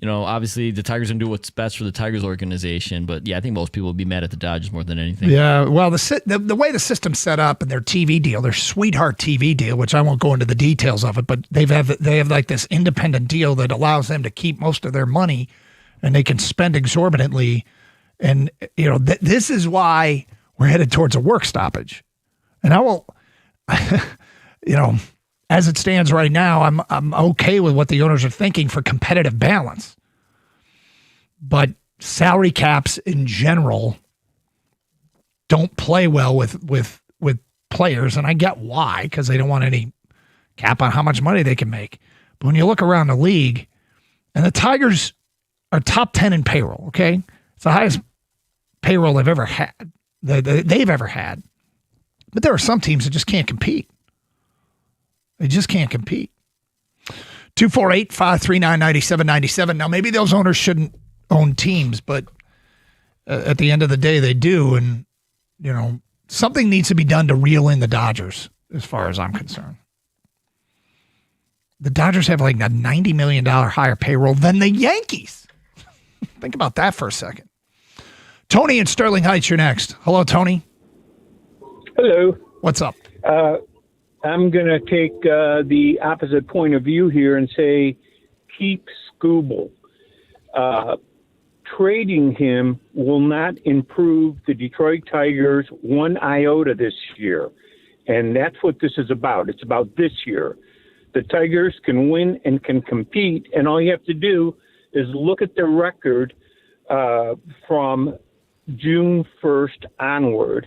Obviously the Tigers are going to do what's best for the Tigers organization. But, yeah, I think most people will be mad at the Dodgers more than anything. Yeah, well, the way the system's set up and their TV deal, their sweetheart TV deal, which I won't go into the details of it, but they have like this independent deal that allows them to keep most of their money and they can spend exorbitantly. And, this is why we're headed towards a work stoppage. And I won't, as it stands right now, I'm okay with what the owners are thinking for competitive balance. But salary caps in general don't play well with players, and I get why, because they don't want any cap on how much money they can make. But when you look around the league, and the Tigers are top 10 in payroll, okay? It's the highest payroll they've ever had. They've ever had. But there are some teams that just can't compete. They just can't compete. 248-539-9797. Now, maybe those owners shouldn't own teams, but at the end of the day, they do. And, something needs to be done to reel in the Dodgers, as far as I'm concerned. The Dodgers have like a $90 million higher payroll than the Yankees. Think about that for a second. Tony in Sterling Heights, you're next. Hello, Tony. Hello. What's up? I'm going to take the opposite point of view here and say keep Skubal. Trading him will not improve the Detroit Tigers one iota this year. And that's what this is about. It's about this year. The Tigers can win and can compete, and all you have to do is look at their record from June 1st onward.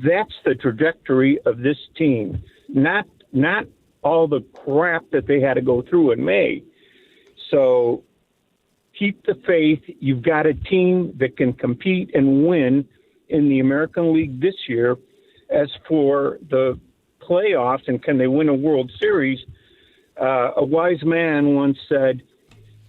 That's the trajectory of this team, not all the crap that they had to go through in May. So keep the faith. You've got a team that can compete and win in the American League this year. As for the playoffs and can they win a World Series, a wise man once said,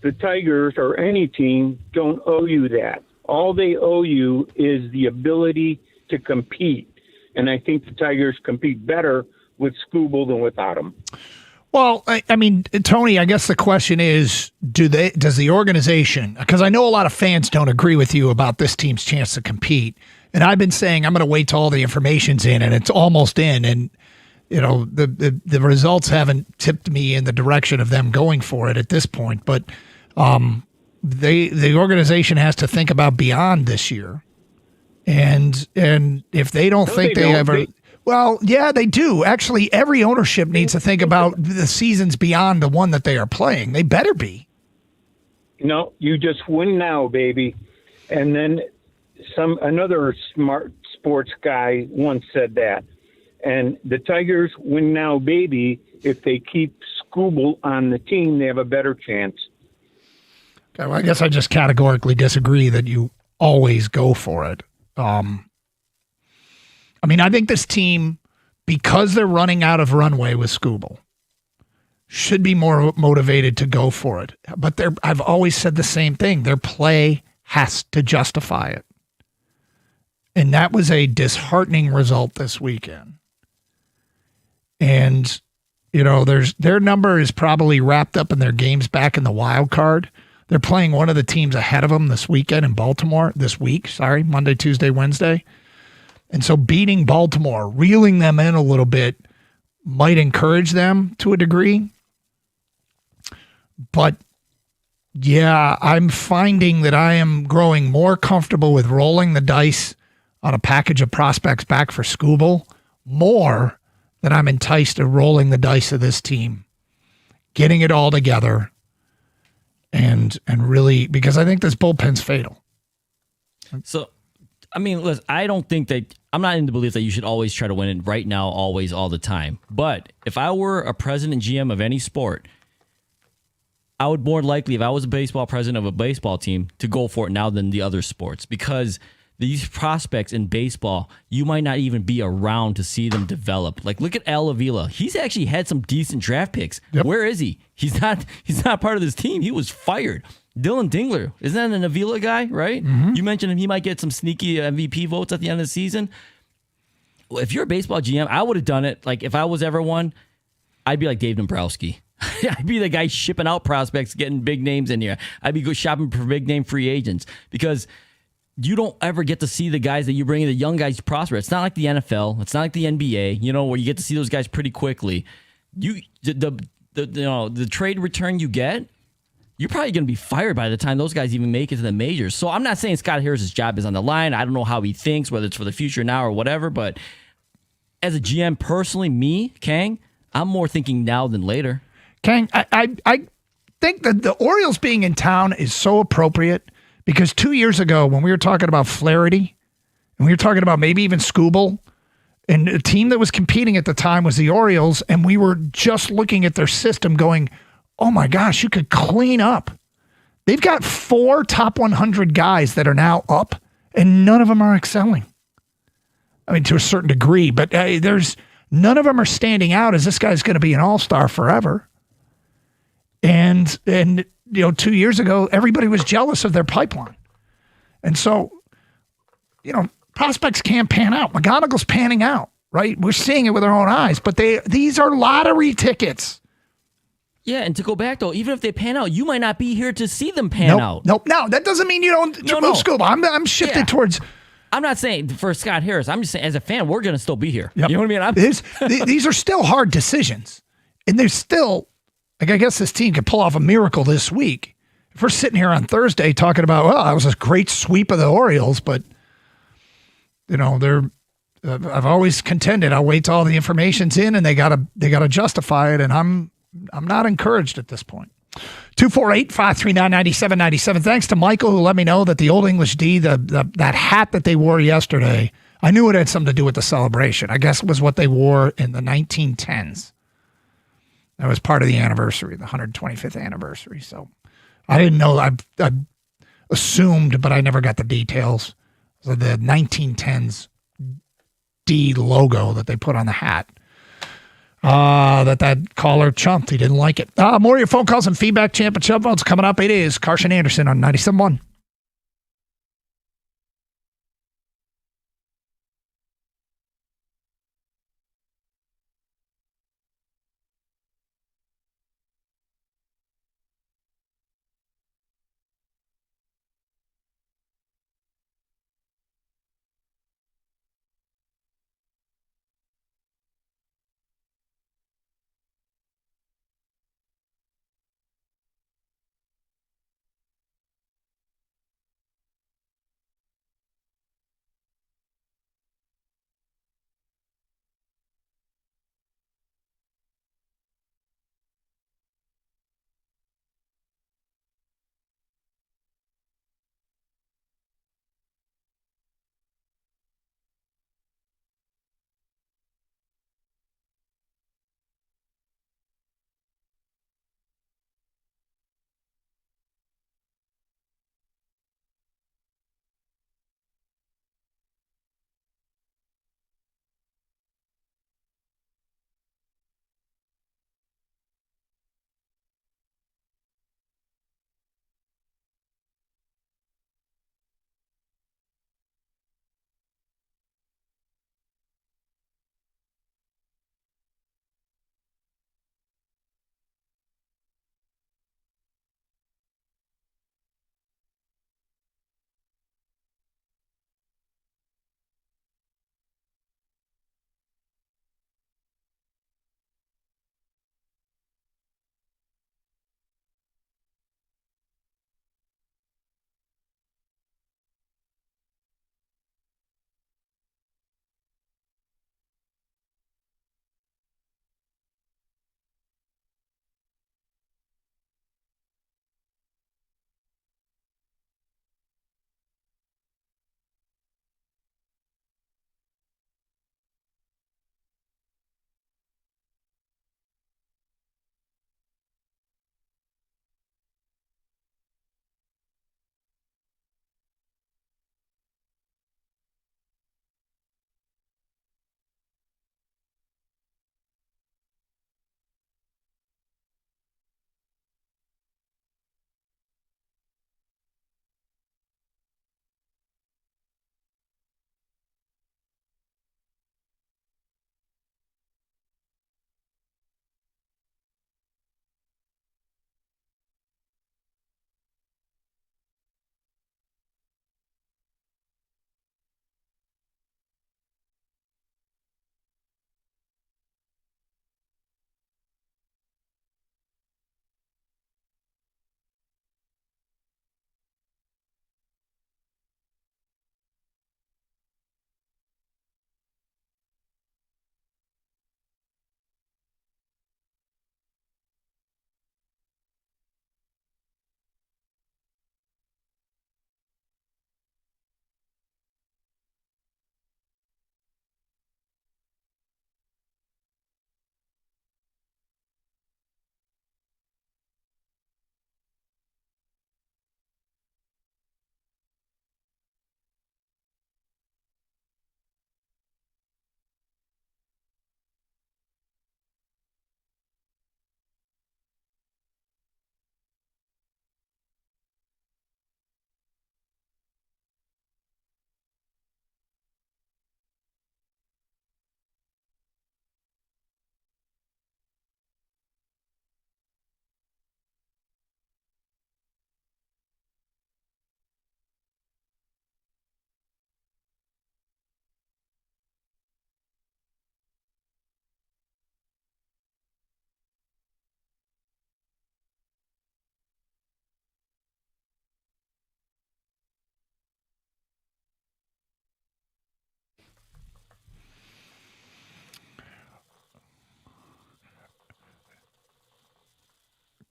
the Tigers or any team don't owe you that. All they owe you is the ability to compete. And I think the Tigers compete better with Skubal than without him. Well, I mean, Tony, I guess the question is, does the organization, because I know a lot of fans don't agree with you about this team's chance to compete. And I've been saying I'm going to wait till all the information's in, and it's almost in. And, you know, the results haven't tipped me in the direction of them going for it at this point. But the organization has to think about beyond this year. And if they don't think they ever... Well, yeah, they do. Actually, every ownership needs to think about the seasons beyond the one that they are playing. They better be. No, you just win now, baby. And then another smart sports guy once said that. And the Tigers win now, baby. If they keep Skubal on the team, they have a better chance. Okay, well, I guess I just categorically disagree that you always go for it. I mean, I think this team, because they're running out of runway with Skubal, should be more motivated to go for it. But I've always said the same thing. Their play has to justify it. And that was a disheartening result this weekend. And, you know, their number is probably wrapped up in their games back in the wild card. They're playing one of the teams ahead of them this week, Monday, Tuesday, Wednesday. And so beating Baltimore, reeling them in a little bit, might encourage them to a degree. But, yeah, I'm finding that I am growing more comfortable with rolling the dice on a package of prospects back for Skubal more than I'm enticed to rolling the dice of this team, getting it all together, and really, because I think this bullpen's fatal. So, I mean, listen, I'm not in the belief that you should always try to win it right now, always, all the time. But if I were a president GM of any sport, I would more likely, if I was a baseball president of a baseball team, to go for it now than the other sports. Because these prospects in baseball, you might not even be around to see them develop. Like, look at Al Avila. He's actually had some decent draft picks. Yep. Where is he? He's not part of this team. He was fired. Dylan Dingler, isn't that an Avila guy, right? Mm-hmm. You mentioned him. He might get some sneaky MVP votes at the end of the season. Well, if you're a baseball GM, I would have done it. Like, if I was ever one, I'd be like Dave Dombrowski. I'd be the guy shipping out prospects, getting big names in here. I'd be shopping for big name free agents because you don't ever get to see the guys that you bring in, the young guys prosper. It's not like the NFL. It's not like the NBA, where you get to see those guys pretty quickly. The trade return you get, you're probably going to be fired by the time those guys even make it to the majors. So I'm not saying Scott Harris's job is on the line. I don't know how he thinks, whether it's for the future now or whatever. But as a GM, personally, me, Kang, I'm more thinking now than later. Kang, I think that the Orioles being in town is so appropriate because 2 years ago when we were talking about Flaherty and we were talking about maybe even Skubal, and a team that was competing at the time was the Orioles, and we were just looking at their system going, oh my gosh, you could clean up. They've got 4 top 100 guys that are now up, and none of them are excelling. I mean, to a certain degree, but none of them are standing out as this guy's going to be an all-star forever. And 2 years ago, everybody was jealous of their pipeline. And so, prospects can't pan out. McGonigal's panning out, right? We're seeing it with our own eyes, but these are lottery tickets. Yeah, and to go back, though, even if they pan out, you might not be here to see them pan out. Nope. No, that doesn't mean you don't move Skubal. I'm shifted towards... I'm not saying for Scott Harris. I'm just saying as a fan, we're going to still be here. Yep. You know what I mean? These are still hard decisions. And there's still... I guess this team could pull off a miracle this week. If we're sitting here on Thursday talking about, that was a great sweep of the Orioles, but, I've always contended I'll wait till all the information's in and they gotta justify it, and I'm not encouraged at this point. 248-539-9797. Thanks to Michael who let me know that the Old English D, that hat that they wore yesterday, I knew it had something to do with the celebration. I guess it was what they wore in the 1910s. That was part of the anniversary, the 125th anniversary. So I didn't know. I assumed, but I never got the details. So the 1910s D logo that they put on the hat. That caller chumped. He didn't like it. More of your phone calls and feedback, Champ and Chump votes coming up. It is Carson Anderson on 97.1.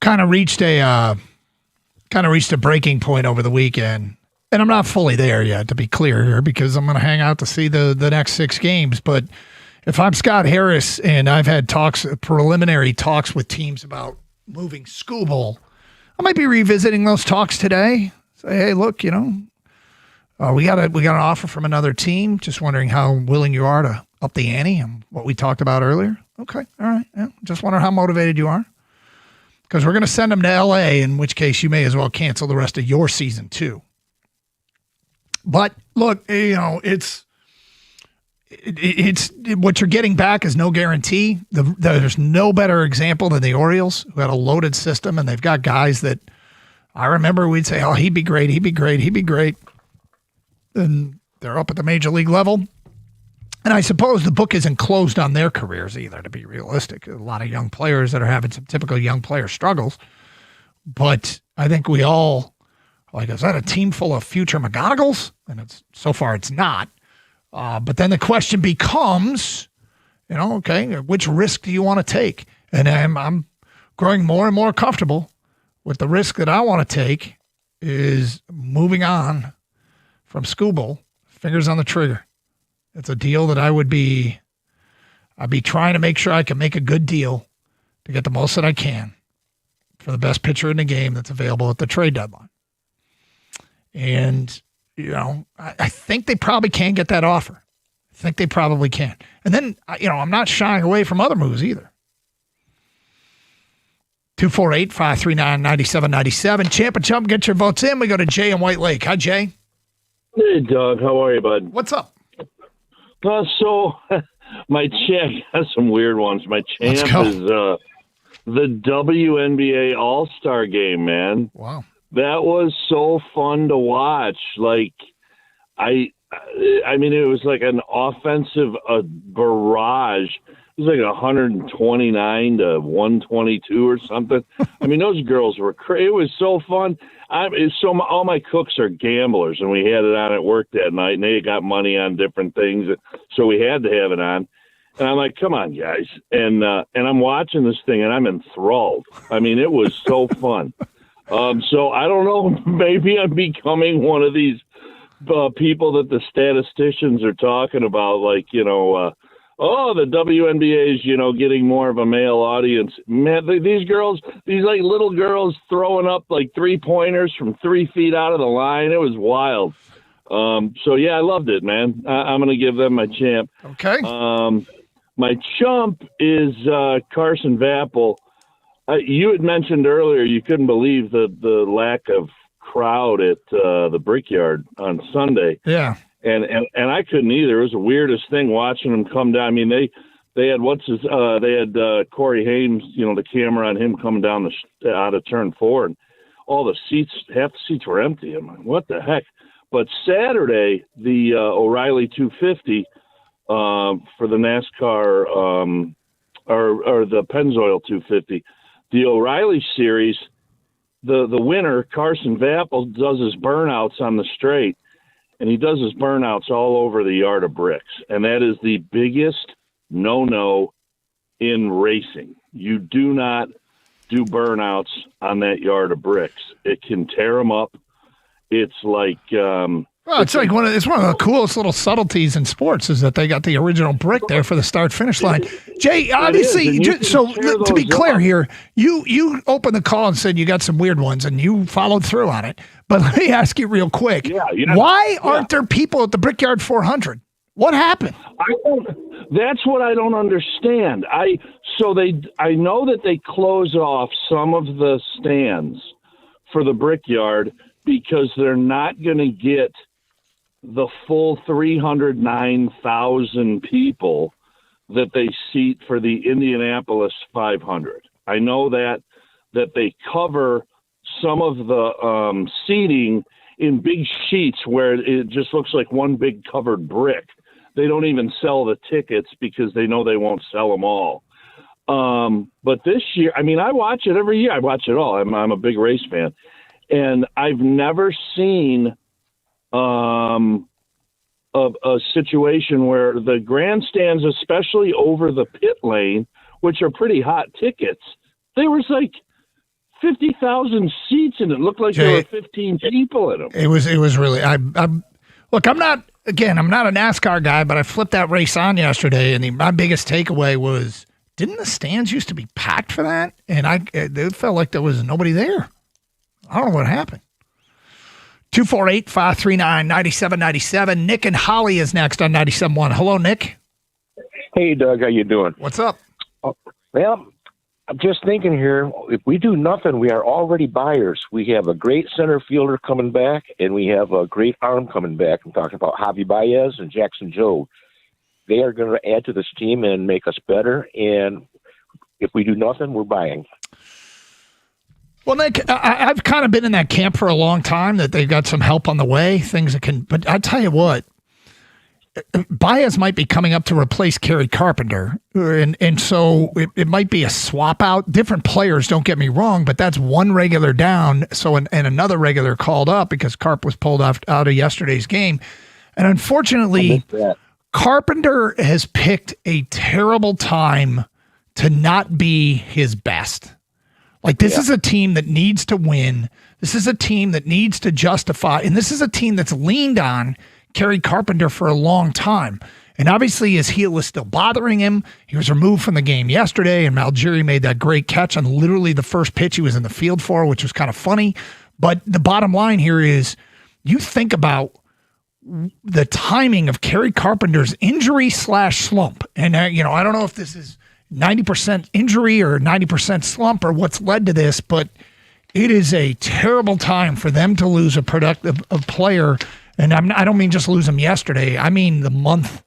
Kind of reached a breaking point over the weekend And I'm not fully there yet, to be clear here, because I'm going to hang out to see the next 6 games. But if I'm Scott Harris and I've had preliminary talks with teams about moving Skubal, I might be revisiting those talks today. Say, hey, look, we got an offer from another team. Just wondering how willing you are to up the ante and what we talked about earlier. Okay, all right. Yeah. Just wonder how motivated you are. Because we're going to send them to L.A., in which case you may as well cancel the rest of your season too. But look, it's what you're getting back is no guarantee. There's no better example than the Orioles, who had a loaded system, and they've got guys that I remember we'd say, oh, he'd be great. And they're up at the major league level. And I suppose the book isn't closed on their careers either, to be realistic. A lot of young players that are having some typical young player struggles. But I think we all, is that a team full of future McGonagalls? And so far it's not. But then the question becomes, okay, which risk do you want to take? And I'm growing more and more comfortable with the risk that I want to take is moving on from Skubal, fingers on the trigger. It's a deal that I'd be trying to make sure I can make a good deal to get the most that I can for the best pitcher in the game that's available at the trade deadline. And, I think they probably can get that offer. I think they probably can. And then, I'm not shying away from other moves either. 248-539-9797. Champ and Chump, get your votes in. We go to Jay in White Lake. Hi, Jay. Hey, Doug. How are you, bud? What's up? So my champ has some weird ones. My champ is the WNBA All-Star game, man. Wow. That was so fun to watch. Like, I mean, it was like an offensive barrage. It was like 129 to 122 or something. I mean, those girls were crazy. It was so fun. All my cooks are gamblers, and we had it on at work that night, and they got money on different things, so we had to have it on. And I'm like, come on, guys. And I'm watching this thing, and I'm enthralled. I mean, it was so fun. So I don't know, maybe I'm becoming one of these people that the statisticians are talking about, like, the WNBA is, getting more of a male audience. Man, these girls, these like little girls throwing up like 3-pointers from 3 feet out of the line. It was wild. So yeah, I loved it, man. I'm going to give them my champ. Okay. My chump is Carson Vappel. You had mentioned earlier you couldn't believe the lack of crowd at the Brickyard on Sunday. Yeah. And I couldn't either. It was the weirdest thing watching them come down. I mean, they had Corey Haim, the camera on him coming down out of turn 4, and all the seats, half the seats were empty. I'm like, what the heck? But Saturday, the O'Reilly 250 for the NASCAR or the Pennzoil 250, the O'Reilly series, the winner, Carson Vappel, does his burnouts on the straight. And he does his burnouts all over the yard of bricks. And that is the biggest no-no in racing. You do not do burnouts on that yard of bricks. It can tear them up. It's like... it's one of the coolest little subtleties in sports is that they got the original brick there for the start-finish line. Jay, obviously, to be clear here, you opened the call and said you got some weird ones, and you followed through on it. But let me ask you real quick. Why aren't there people at the Brickyard 400? What happened? That's what I don't understand. I know that they close off some of the stands for the Brickyard because they're not going to get the full 309,000 people that they seat for the Indianapolis 500. I know that they cover some of the seating in big sheets where it just looks like one big covered brick. They don't even sell the tickets because they know they won't sell them all. But this year, I mean, I watch it every year. I watch it all. I'm a big race fan. And I've never seen a situation where the grandstands, especially over the pit lane, which are pretty hot tickets, there was like 50,000 seats, and it looked like there were 15 people in them. It was really. Look. I'm not a NASCAR guy, but I flipped that race on yesterday, and my biggest takeaway was, didn't the stands used to be packed for that? And it felt like there was nobody there. I don't know what happened. 248-539-9797. Nick and Holly is next on 97.1. Hello, Nick. Hey, Doug. How you doing? What's up? Well, I'm just thinking here, if we do nothing, we are already buyers. We have a great center fielder coming back, and we have a great arm coming back. I'm talking about Javi Baez and Jackson Jobe. They are going to add to this team and make us better, and if we do nothing, we're buying. Well, Nick, I've kind of been in that camp for a long time that they've got some help on the way, things that can, but I tell you what, Baez might be coming up to replace Kerry Carpenter, and so it might be a swap out. Different players, don't get me wrong, but that's one regular down, so and another regular called up because Carp was pulled out of yesterday's game. And unfortunately, Carpenter has picked a terrible time to not be his best. Like, this is a team that needs to win. This is a team that needs to justify, and this is a team that's leaned on Kerry Carpenter for a long time. And obviously his heel is still bothering him. He was removed from the game yesterday, and Malgeri made that great catch on literally the first pitch he was in the field for, which was kind of funny. But the bottom line here is, you think about the timing of Kerry Carpenter's injury / slump. And, I don't know if this is 90% injury or 90% slump or what's led to this, but it is a terrible time for them to lose a productive player. And I don't mean just lose him yesterday. I mean the month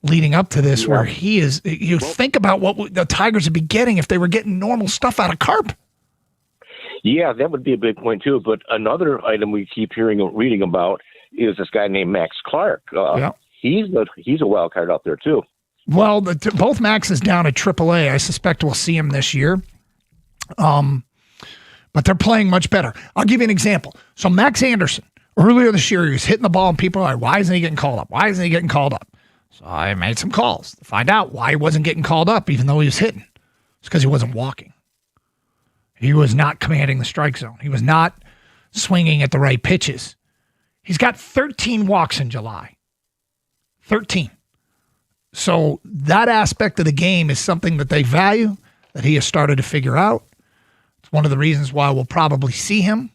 leading up to this, where he is. You think about what the Tigers would be getting if they were getting normal stuff out of Carp. Yeah, that would be a big point too. But another item we keep reading about is this guy named Max Clark. He's a wild card out there too. Well, both Maxes down at AAA. I suspect we'll see him this year. But they're playing much better. I'll give you an example. So Max Anderson, earlier this year, he was hitting the ball, and people are like, why isn't he getting called up? Why isn't he getting called up? So I made some calls to find out why he wasn't getting called up, even though he was hitting. It's because he wasn't walking. He was not commanding the strike zone. He was not swinging at the right pitches. He's got 13 walks in July. 13. So that aspect of the game is something that they value, that he has started to figure out. It's one of the reasons why we'll probably see him.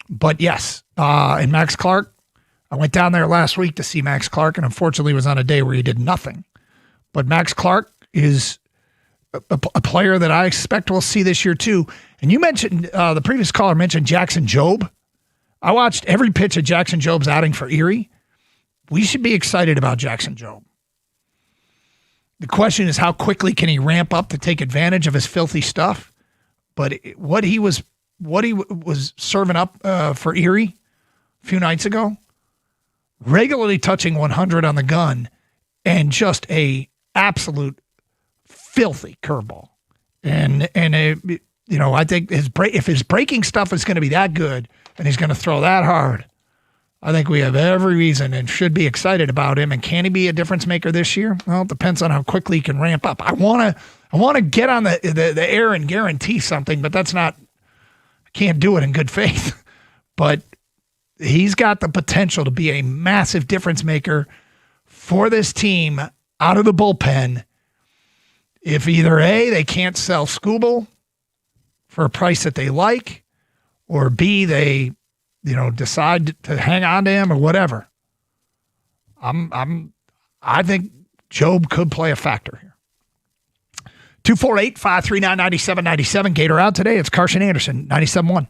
But yes, and Max Clark, I went down there last week to see Max Clark, and unfortunately was on a day where he did nothing. But Max Clark is a player that I expect we'll see this year too. And you mentioned, the previous caller mentioned Jackson Jobe. I watched every pitch of Jackson Jobe's outing for Erie. We should be excited about Jackson Jobe. The question is, how quickly can he ramp up to take advantage of his filthy stuff? But what he was serving up for Erie a few nights ago, regularly touching 100 on the gun, and just a absolute filthy curveball. And I think if his breaking stuff is going to be that good and he's going to throw that hard, I think we have every reason and should be excited about him. And can he be a difference maker this year? Well, it depends on how quickly he can ramp up. I want to get on the air and guarantee something, but that's not. I can't do it in good faith. But he's got the potential to be a massive difference maker for this team out of the bullpen. If either A, they can't sell Skubal for a price that they like, or B, they decide to hang on to him or whatever. I think Jobe could play a factor here. 248-539-9797. Gator out today. It's Carson Anderson, 97.1.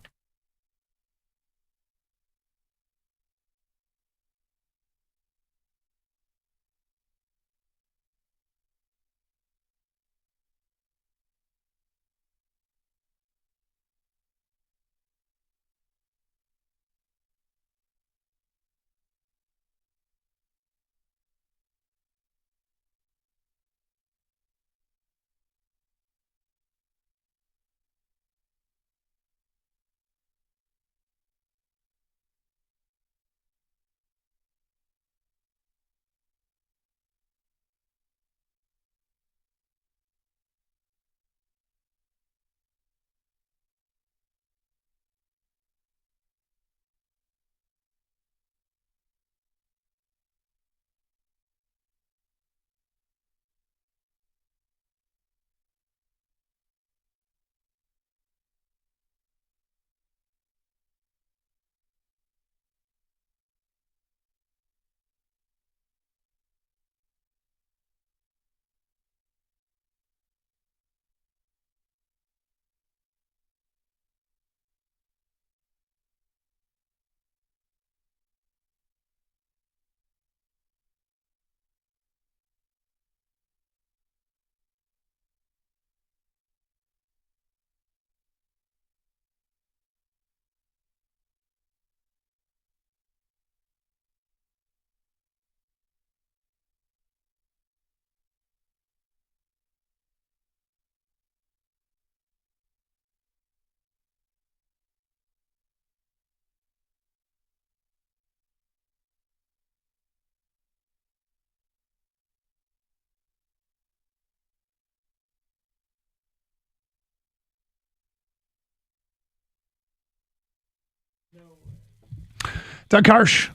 Doug Harsh,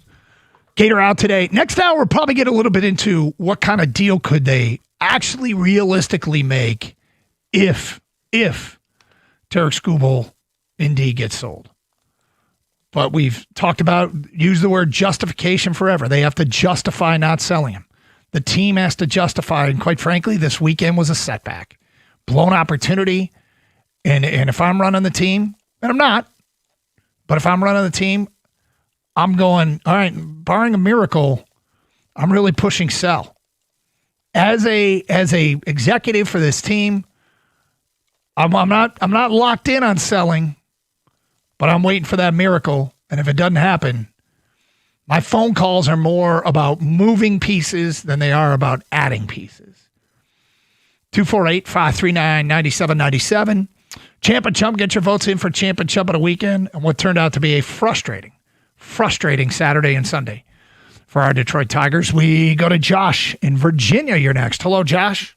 Gator out today. Next hour, we'll probably get a little bit into what kind of deal could they actually realistically make if Tarek Skubal indeed gets sold. But we've talked about, use the word justification forever. They have to justify not selling him. The team has to justify, and quite frankly, this weekend was a setback. Blown opportunity. And if I'm running the team, and I'm not, but if I'm running the team, I'm going, all right, barring a miracle, I'm really pushing sell. As a executive for this team, I'm not locked in on selling, but I'm waiting for that miracle. And if it doesn't happen, my phone calls are more about moving pieces than they are about adding pieces. 248-539-9797. Champ and Chump, get your votes in for Champ and Chump of the weekend and what turned out to be a frustrating Saturday and Sunday for our Detroit Tigers. We go to Josh in Virginia. You're next. Hello, Josh.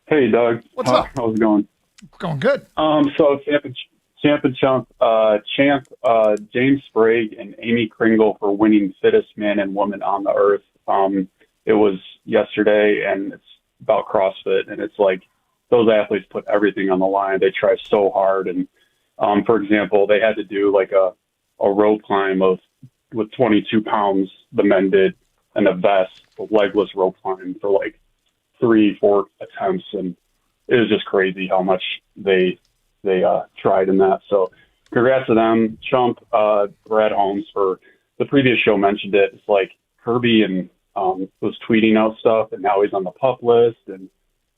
Hey, Doug. What's up? How's it going? Going good. So Champ and Chump, James Sprague and Amy Kringle for winning fittest man and woman on the earth. It was yesterday, and it's about CrossFit, and it's like those athletes put everything on the line. They try so hard, and for example, they had to do like a rope climb with 22 pounds, the men did, and a vest, a legless rope climb for like 3-4 attempts, and it was just crazy how much they tried in that. So congrats to them. Chump, Brad Holmes for the previous show mentioned it. It's like Kirby and was tweeting out stuff, and now he's on the PUP list, and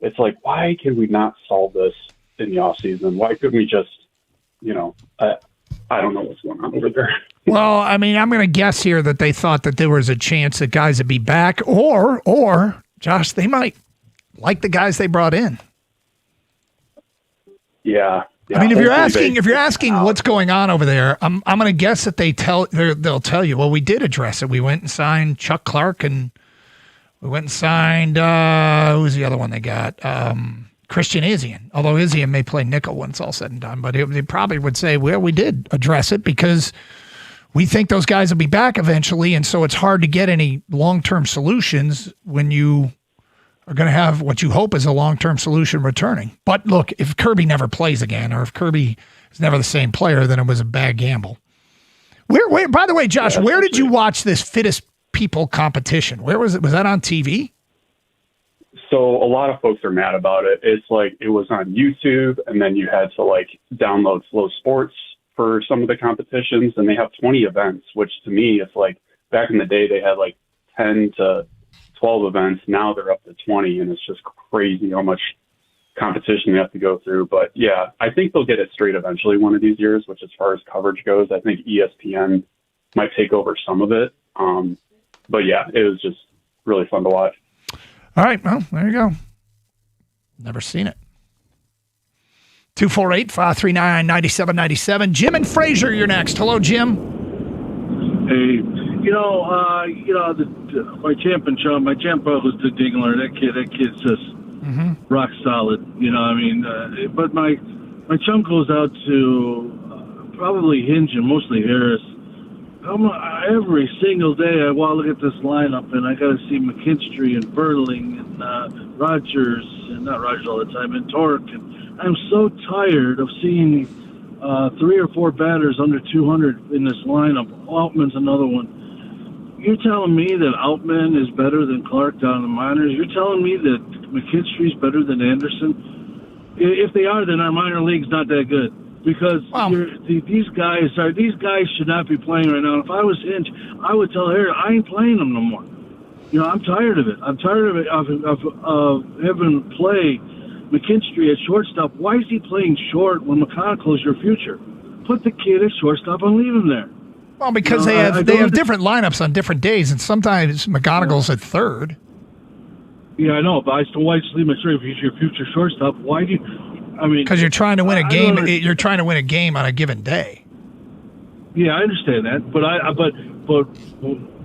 it's like, why can we not solve this in the off season? Why couldn't we just, I don't know what's going on over there. Well, I mean, I'm going to guess here that they thought that there was a chance that guys would be back, or Josh, they might like the guys they brought in. Yeah. I mean, if you're asking what's going on over there, I'm going to guess that they'll tell you. Well, we did address it. We went and signed Chuck Clark, and we went and signed who's the other one they got? Christian Izzian. Although Izzian may play nickel when it's all said and done, but they probably would say, well, we did address it because we think those guys will be back eventually, and so it's hard to get any long-term solutions when you are going to have what you hope is a long-term solution returning. But look, if Kirby never plays again, or if Kirby is never the same player, then it was a bad gamble. Where by the way, Josh, where did you watch this fittest people competition? Where was it? Was that on TV? So a lot of folks are mad about it. It's like it was on YouTube, and then you had to like download Flow Sports for some of the competitions, and they have 20 events, which to me, it's like back in the day they had like 10 to 12 events. Now they're up to 20, and it's just crazy how much competition you have to go through. But yeah, I think they'll get it straight eventually one of these years, which as far as coverage goes, I think ESPN might take over some of it. But yeah, it was just really fun to watch. All right, well, there you go. Never seen it. 248-539-9797. Jim and Fraser, you're next. Hello, Jim. Hey, my champ and chum, my champ brother was the Dingler. That kid's just rock solid. But my chum goes out to probably Hinge and mostly Harris. Every single day I want to look at this lineup, and I got to see McKinstry and Burling and Rogers, and not Rogers all the time, and Torque. And I'm so tired of seeing 3 or 4 batters under 200 in this lineup. Altman's another one. You're telling me that Altman is better than Clark down in the minors? You're telling me that McKinstry's better than Anderson? If they are, then our minor league's not that good. Because these guys should not be playing right now. If I was Hinch, I would tell Harry, I ain't playing them no more. I'm tired of it. I'm tired of it of having play McKinstry at shortstop. Why is he playing short when McConnell's your future? Put the kid at shortstop and leave him there. Well, because they have different lineups on different days, and sometimes McGonagall's at third. Yeah, I know, but I still leave McKinstry if he's your future shortstop. Why do you? Because you're trying to win a game. You're trying to win a game on a given day. Yeah, I understand that, but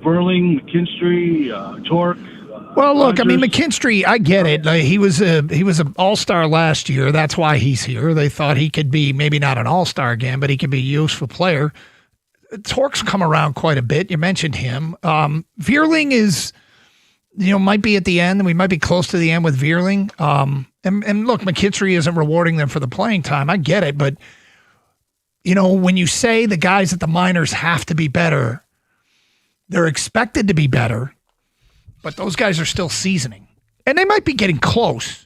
Burling, McKinstry, Torque. Well, look, Rogers. McKinstry, I get it. He was an all-star last year. That's why he's here. They thought he could be maybe not an all-star again, but he could be a useful player. Torque's come around quite a bit. You mentioned him. Vierling is, might be at the end, and we might be close to the end with Vierling. And look, McKinstry isn't rewarding them for the playing time. I get it, but when you say the guys at the minors have to be better, they're expected to be better, but those guys are still seasoning. And they might be getting close.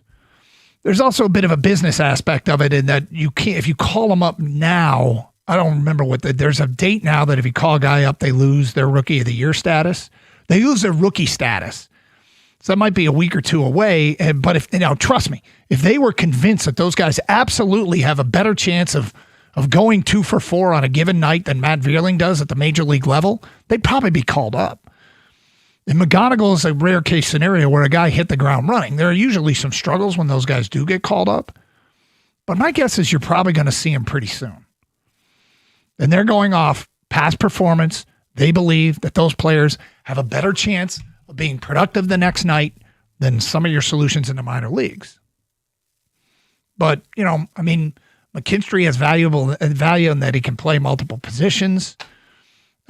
There's also a bit of a business aspect of it in that you can't, if you call them up now, I don't remember there's a date now that if you call a guy up, they lose their Rookie of the Year status. They lose their rookie status. So that might be a week or two away. But trust me, if they were convinced that those guys absolutely have a better chance of going 2 for 4 on a given night than Matt Vierling does at the major league level, they'd probably be called up. And McGonigal is a rare case scenario where a guy hit the ground running. There are usually some struggles when those guys do get called up. But my guess is you're probably going to see him pretty soon. And they're going off past performance. They believe that those players have a better chance of being productive the next night than some of your solutions in the minor leagues. But, McKinstry has value in that he can play multiple positions.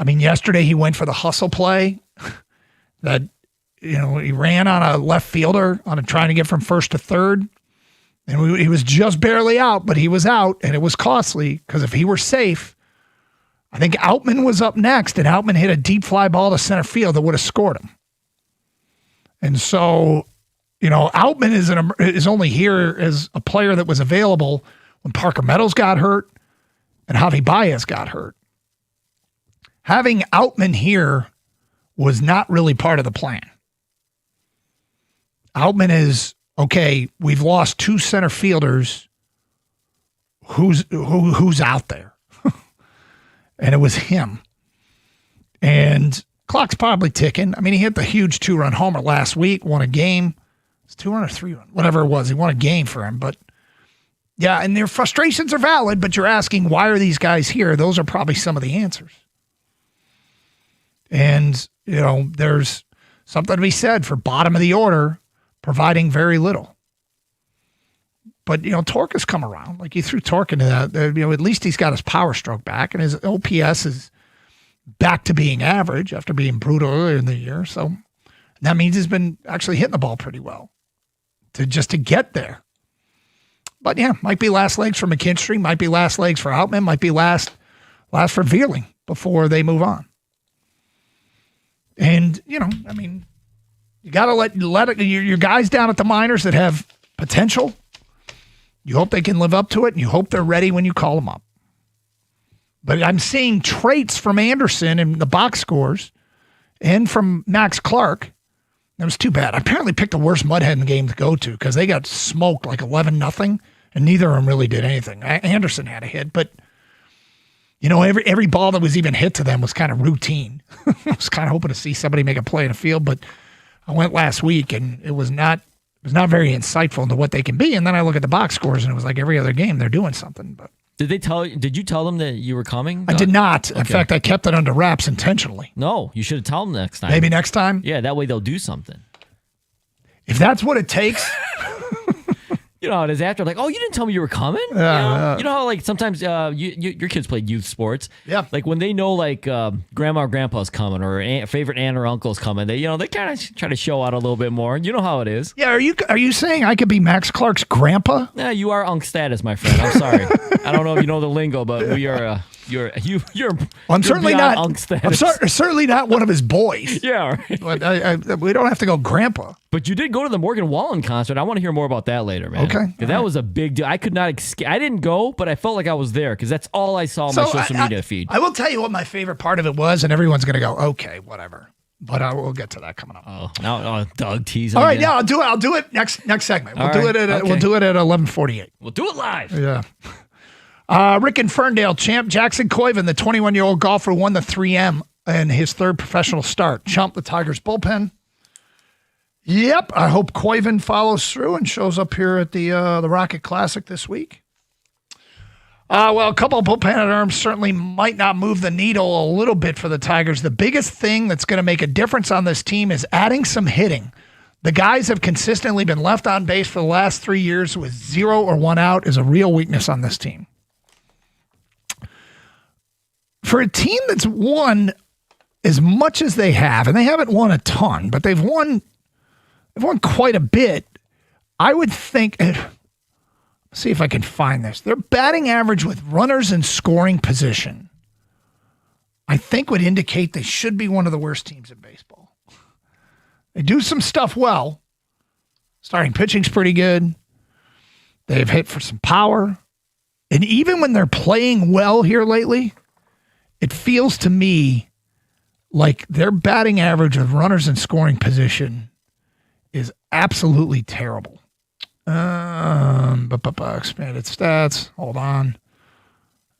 Yesterday he went for the hustle play that, he ran on a left fielder trying to get from first to third. And he was just barely out, but he was out, and it was costly because if he were safe, I think Outman was up next, and Outman hit a deep fly ball to center field that would have scored him. And so, Outman is only here as a player that was available when Parker Meadows got hurt and Javi Baez got hurt. Having Outman here was not really part of the plan. Outman is, okay, we've lost 2 center fielders. Who's out there? And it was him. And clock's probably ticking. He hit the huge 2-run homer last week, won a game. It's 2-run or 3-run, whatever it was. He won a game for him. But yeah, and their frustrations are valid, but you're asking, why are these guys here? Those are probably some of the answers. And, there's something to be said for bottom of the order providing very little. But, Torque has come around. Like, you threw Torque into that. At least he's got his power stroke back, and his OPS is back to being average after being brutal earlier in the year. So that means he's been actually hitting the ball pretty well to get there. But, yeah, might be last legs for McKinstry, might be last legs for Outman, might be last for Vierling before they move on. And, you got to let your guys down at the minors that have potential. You hope they can live up to it, and you hope they're ready when you call them up. But I'm seeing traits from Anderson in the box scores and from Max Clark. That was too bad. I apparently picked the worst Mudhead game to go to because they got smoked like 11-0, and neither of them really did anything. Anderson had a hit, but every ball that was even hit to them was kind of routine. I was kind of hoping to see somebody make a play in the field, but I went last week, and it was not very insightful into what they can be. And then I look at the box scores, and it was like every other game they're doing something. But Did you tell them that you were coming? I did not. Okay. In fact, I kept it under wraps intentionally. No, you should have told them next time. Maybe next time? Yeah, that way they'll do something. If that's what it takes. You know how it is after, like, oh, you didn't tell me you were coming? You know how, like, sometimes your kids play youth sports. Yeah. Like, when they know, like, grandma or grandpa's coming or favorite aunt or uncle's coming, they kind of try to show out a little bit more. You know how it is. Yeah, are you saying I could be Max Clark's grandpa? Yeah, you are unk status, my friend. I'm sorry. I don't know if you know the lingo, but we are... You're I'm certainly not. I'm certainly not one of his boys. Yeah, right. But we don't have to go grandpa. But you did go to the Morgan Wallen concert. I want to hear more about that later, man. Okay, because that was a big deal. I could not. I didn't go, but I felt like I was there because that's all I saw on my social media feed. I will tell you what my favorite part of it was, and everyone's going to go, okay, whatever. But we'll get to that coming up. Oh, now Doug teasing. All right, again. yeah, I'll do it next segment. We'll All do right, it at okay. we'll do it at 11:48. We'll do it live. Yeah. Rick and Ferndale champ Jackson Koiven, the 21-year-old golfer, won the 3M in his third professional start. Chump the Tigers bullpen. Yep, I hope Koiven follows through and shows up here at the Rocket Classic this week. Well, a couple of bullpen arms certainly might not move the needle a little bit for the Tigers. The biggest thing that's going to make a difference on this team is adding some hitting. The guys have consistently been left on base for the last 3 years with 0 or 1 out is a real weakness on this team. for a team that's won as much as they have, and they haven't won a ton, but they've won quite a bit. I would think, let's see if I can find this. Their batting average with runners in scoring position, I think, would indicate they should be one of the worst teams in baseball. They do some stuff well. Starting pitching's pretty good. They've hit for some power. And even when they're playing well here lately, it feels to me like their batting average of runners in scoring position is absolutely terrible. Expanded stats. Hold on.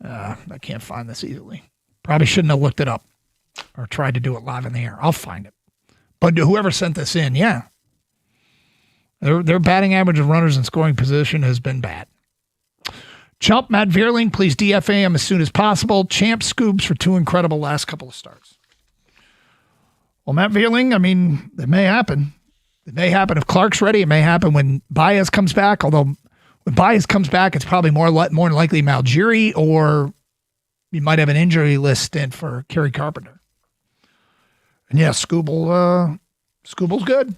I can't find this easily. Probably shouldn't have looked it up or tried to do it live in the air. I'll find it. But whoever sent this in, yeah. Their batting average of runners in scoring position has been bad. Chump, Matt Vierling, please DFA him as soon as possible. Champ scoops for 2 incredible last couple of starts. Well, Matt Vierling, I mean, it may happen. It may happen if Clark's ready. It may happen when Baez comes back, although when Baez comes back, it's probably more likely Malgiri, or you might have an injury list stint for Kerry Carpenter. And yeah, Scooble's good.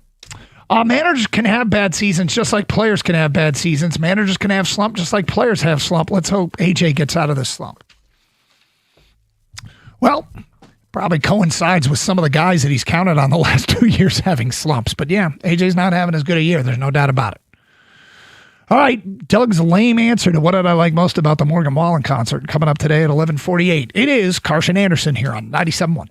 Managers can have bad seasons just like players can have bad seasons. Managers can have slump just like players have slump. Let's hope AJ gets out of this slump. Well, probably coincides with some of the guys that he's counted on the last 2 years having slumps. But yeah, AJ's not having as good a year. There's no doubt about it. All right, Doug's lame answer to what did I like most about the Morgan Wallen concert coming up today at 11:48. It is Carson Anderson here on 97.1.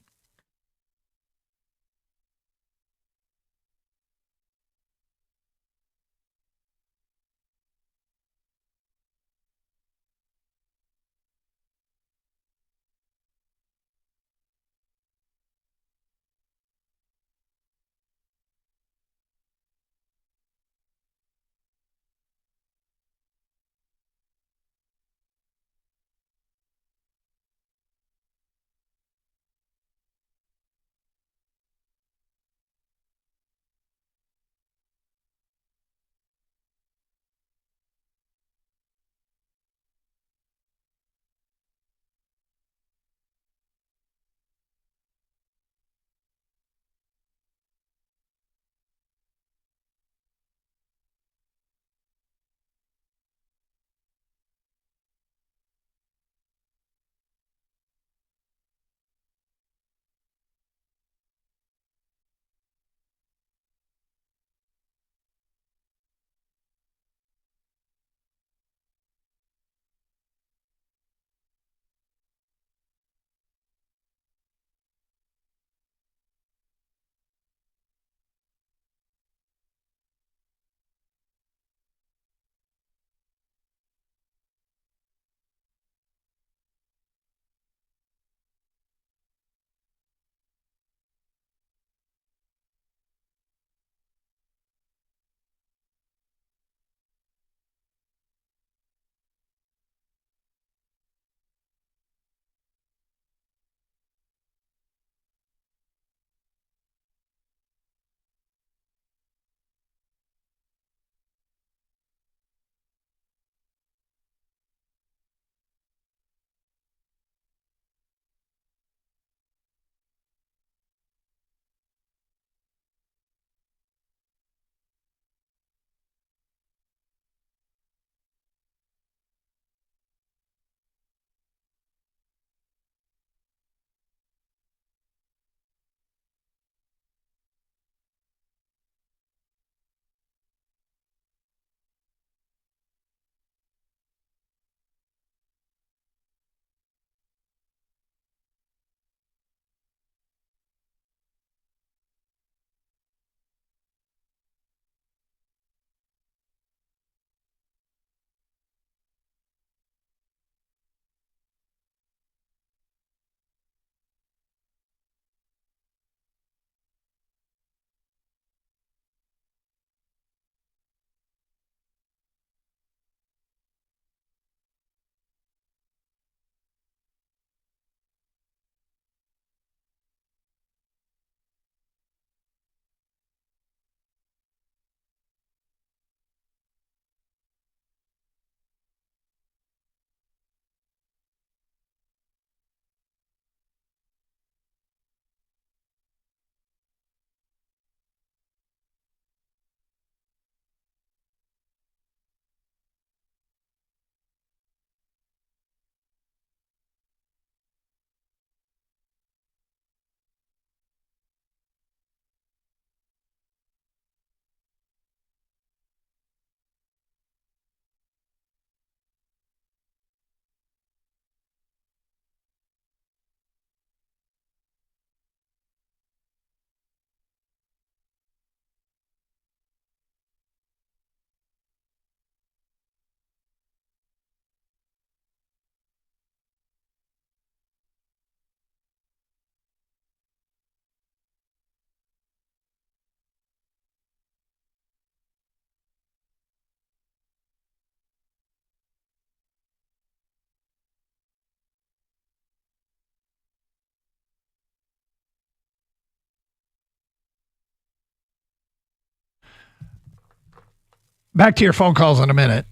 back to your phone calls in a minute.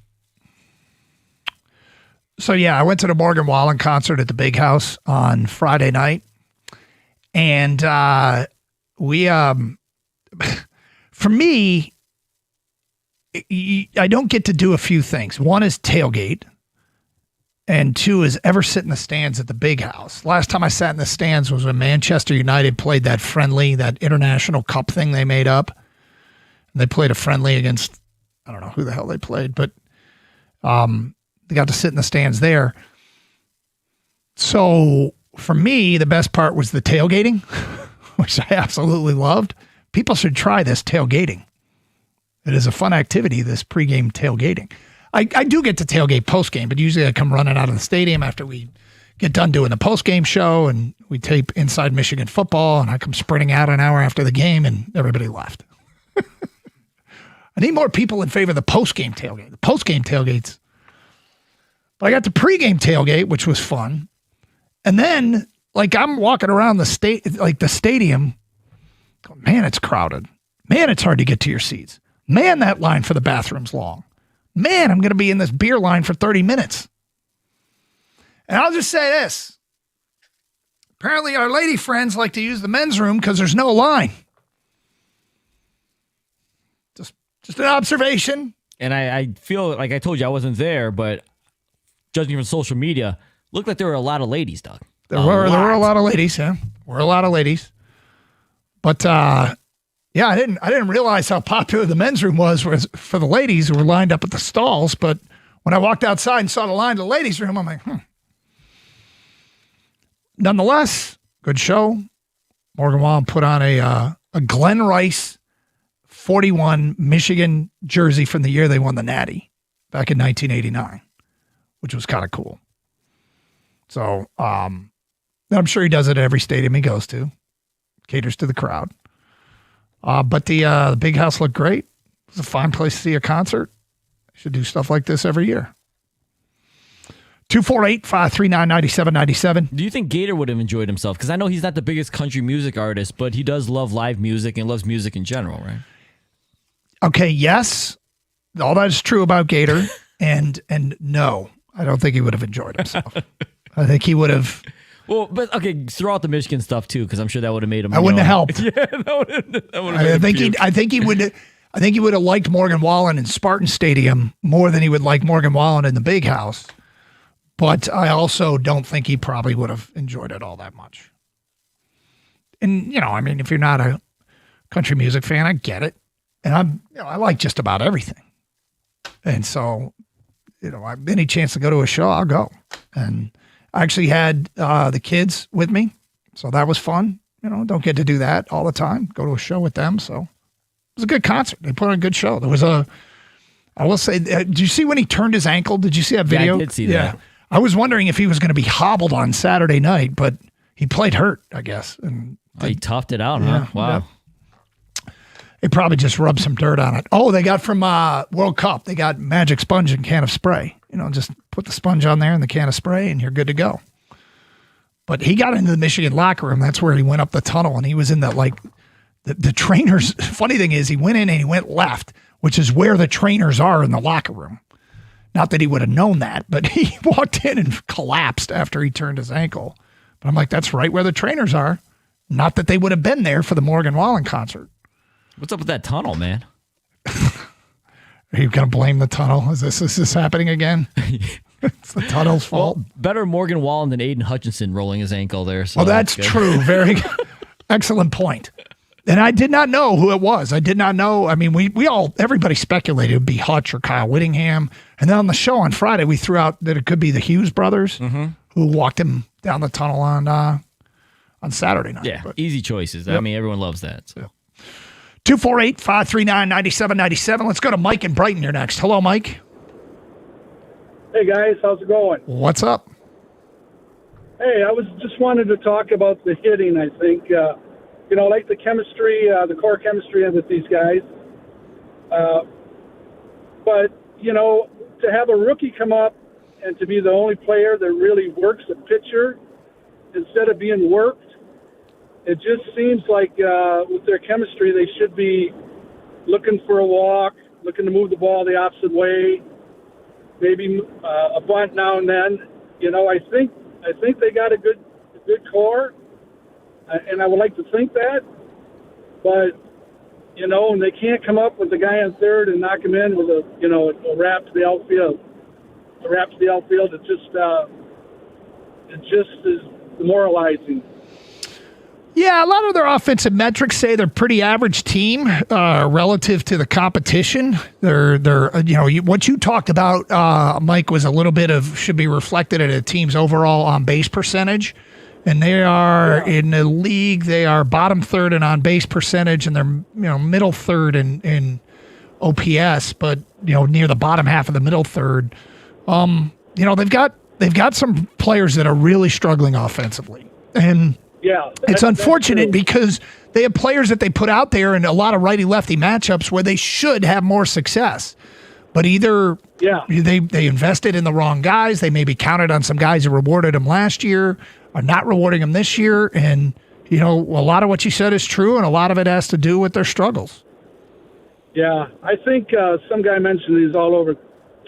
So, yeah, I went to the Morgan Wallen concert at the Big House on Friday night. And we, for me, I don't get to do a few things. One is tailgate. And two is ever sit in the stands at the Big House. Last time I sat in the stands was when Manchester United played that friendly, that international cup thing they made up. And they played a friendly against, I don't know who the hell they played, but they got to sit in the stands there. So for me, the best part was the tailgating, which I absolutely loved. People should try this tailgating. It is a fun activity, this pregame tailgating. I do get to tailgate postgame, but usually I come running out of the stadium after we get done doing the postgame show and we tape Inside Michigan Football, and I come sprinting out an hour after the game and everybody left. I need more people in favor of the postgame tailgate. The postgame tailgates. But I got the pregame tailgate, which was fun. And then, like, I'm walking around the stadium. Man, it's crowded. Man, it's hard to get to your seats. Man, that line for the bathroom's long. Man, I'm going to be in this beer line for 30 minutes. And I'll just say this. Apparently, our lady friends like to use the men's room because there's no line. Just an observation. And I feel like I told you I wasn't there, but judging from social media, looked like there were a lot of ladies, Doug. There were a lot of ladies, yeah. Were a lot of ladies. But yeah, I didn't realize how popular the men's room was for the ladies who were lined up at the stalls. But when I walked outside and saw the line to the ladies' room, I'm like, Nonetheless, good show. Morgan Wallen put on a Glenn Rice 41 Michigan jersey from the year they won the Natty back in 1989, which was kind of cool. So I'm sure he does it at every stadium he goes to. Caters to the crowd. But the Big House looked great. It was a fine place to see a concert. Should do stuff like this every year. 248-539-9797. Do you think Gator would have enjoyed himself? Because I know he's not the biggest country music artist, but he does love live music and loves music in general, right? Okay, yes. All that is true about Gator. and no, I don't think he would have enjoyed himself. I think he would have... Well, but okay, throw out the Michigan stuff too, because I'm sure that would have made him. I wouldn't have helped. Yeah, that would have. I think he would have liked Morgan Wallen in Spartan Stadium more than he would like Morgan Wallen in the Big House. But I also don't think he probably would have enjoyed it all that much. And if you're not a country music fan, I get it, and I like just about everything. And so, any chance to go to a show, I'll go. And I actually had the kids with me, so that was fun. Don't get to do that all the time. Go to a show with them, so it was a good concert. They put on a good show. There was I will say, did you see when he turned his ankle? Did you see that video? Yeah, I did see that. I was wondering if he was going to be hobbled on Saturday night, but he played hurt, I guess. And he toughed it out, huh? Wow. Yeah. They probably just rubbed some dirt on it. Oh, they got from World Cup. They got Magic Sponge and can of spray. Just put the sponge on there and the can of spray, and you're good to go. But he got into the Michigan locker room. That's where he went up the tunnel, and he was in the trainers. Funny thing is, he went in and he went left, which is where the trainers are in the locker room. Not that he would have known that, but he walked in and collapsed after he turned his ankle. But I'm like, that's right where the trainers are. Not that they would have been there for the Morgan Wallen concert. What's up with that tunnel, man? Are you going to blame the tunnel? Is this happening again? It's the tunnel's fault. Well, better Morgan Wallen than Aiden Hutchinson rolling his ankle there. So that's true. Very excellent point. And I did not know who it was. I did not know. I mean, everybody speculated it would be Hutch or Kyle Whittingham. And then on the show on Friday, we threw out that it could be the Hughes brothers who walked him down the tunnel on Saturday night. Yeah, easy choices. Yep. I mean, everyone loves that. So. 248-539-9797. Let's go to Mike in Brighton here next. Hello, Mike. Hey, guys. How's it going? What's up? Hey, I was just wanted to talk about the hitting, I think. Like the chemistry, the core chemistry with these guys. But, to have a rookie come up and to be the only player that really works a pitcher instead of being worked, it just seems like with their chemistry, they should be looking for a walk, looking to move the ball the opposite way, maybe a bunt now and then. You know, I think they got a good core, and I would like to think that, but you know, and they can't come up with the guy on third and knock him in with a wrap to the outfield. A wrap to the outfield. It just is demoralizing. Yeah, a lot of their offensive metrics say they're pretty average team relative to the competition. They're what you talked about, Mike, was a little bit of should be reflected in a team's overall on base percentage. And they are in the league. They are bottom third in on base percentage, and they're middle third in OPS, but near the bottom half of the middle third. They've got some players that are really struggling offensively, and it's unfortunate because they have players that they put out there in a lot of righty lefty matchups where they should have more success, but either they invested in the wrong guys, they maybe counted on some guys who rewarded them last year. Are not rewarding them this year, and a lot of what you said is true, and a lot of it has to do with their struggles. Yeah, I think some guy mentioned he's all over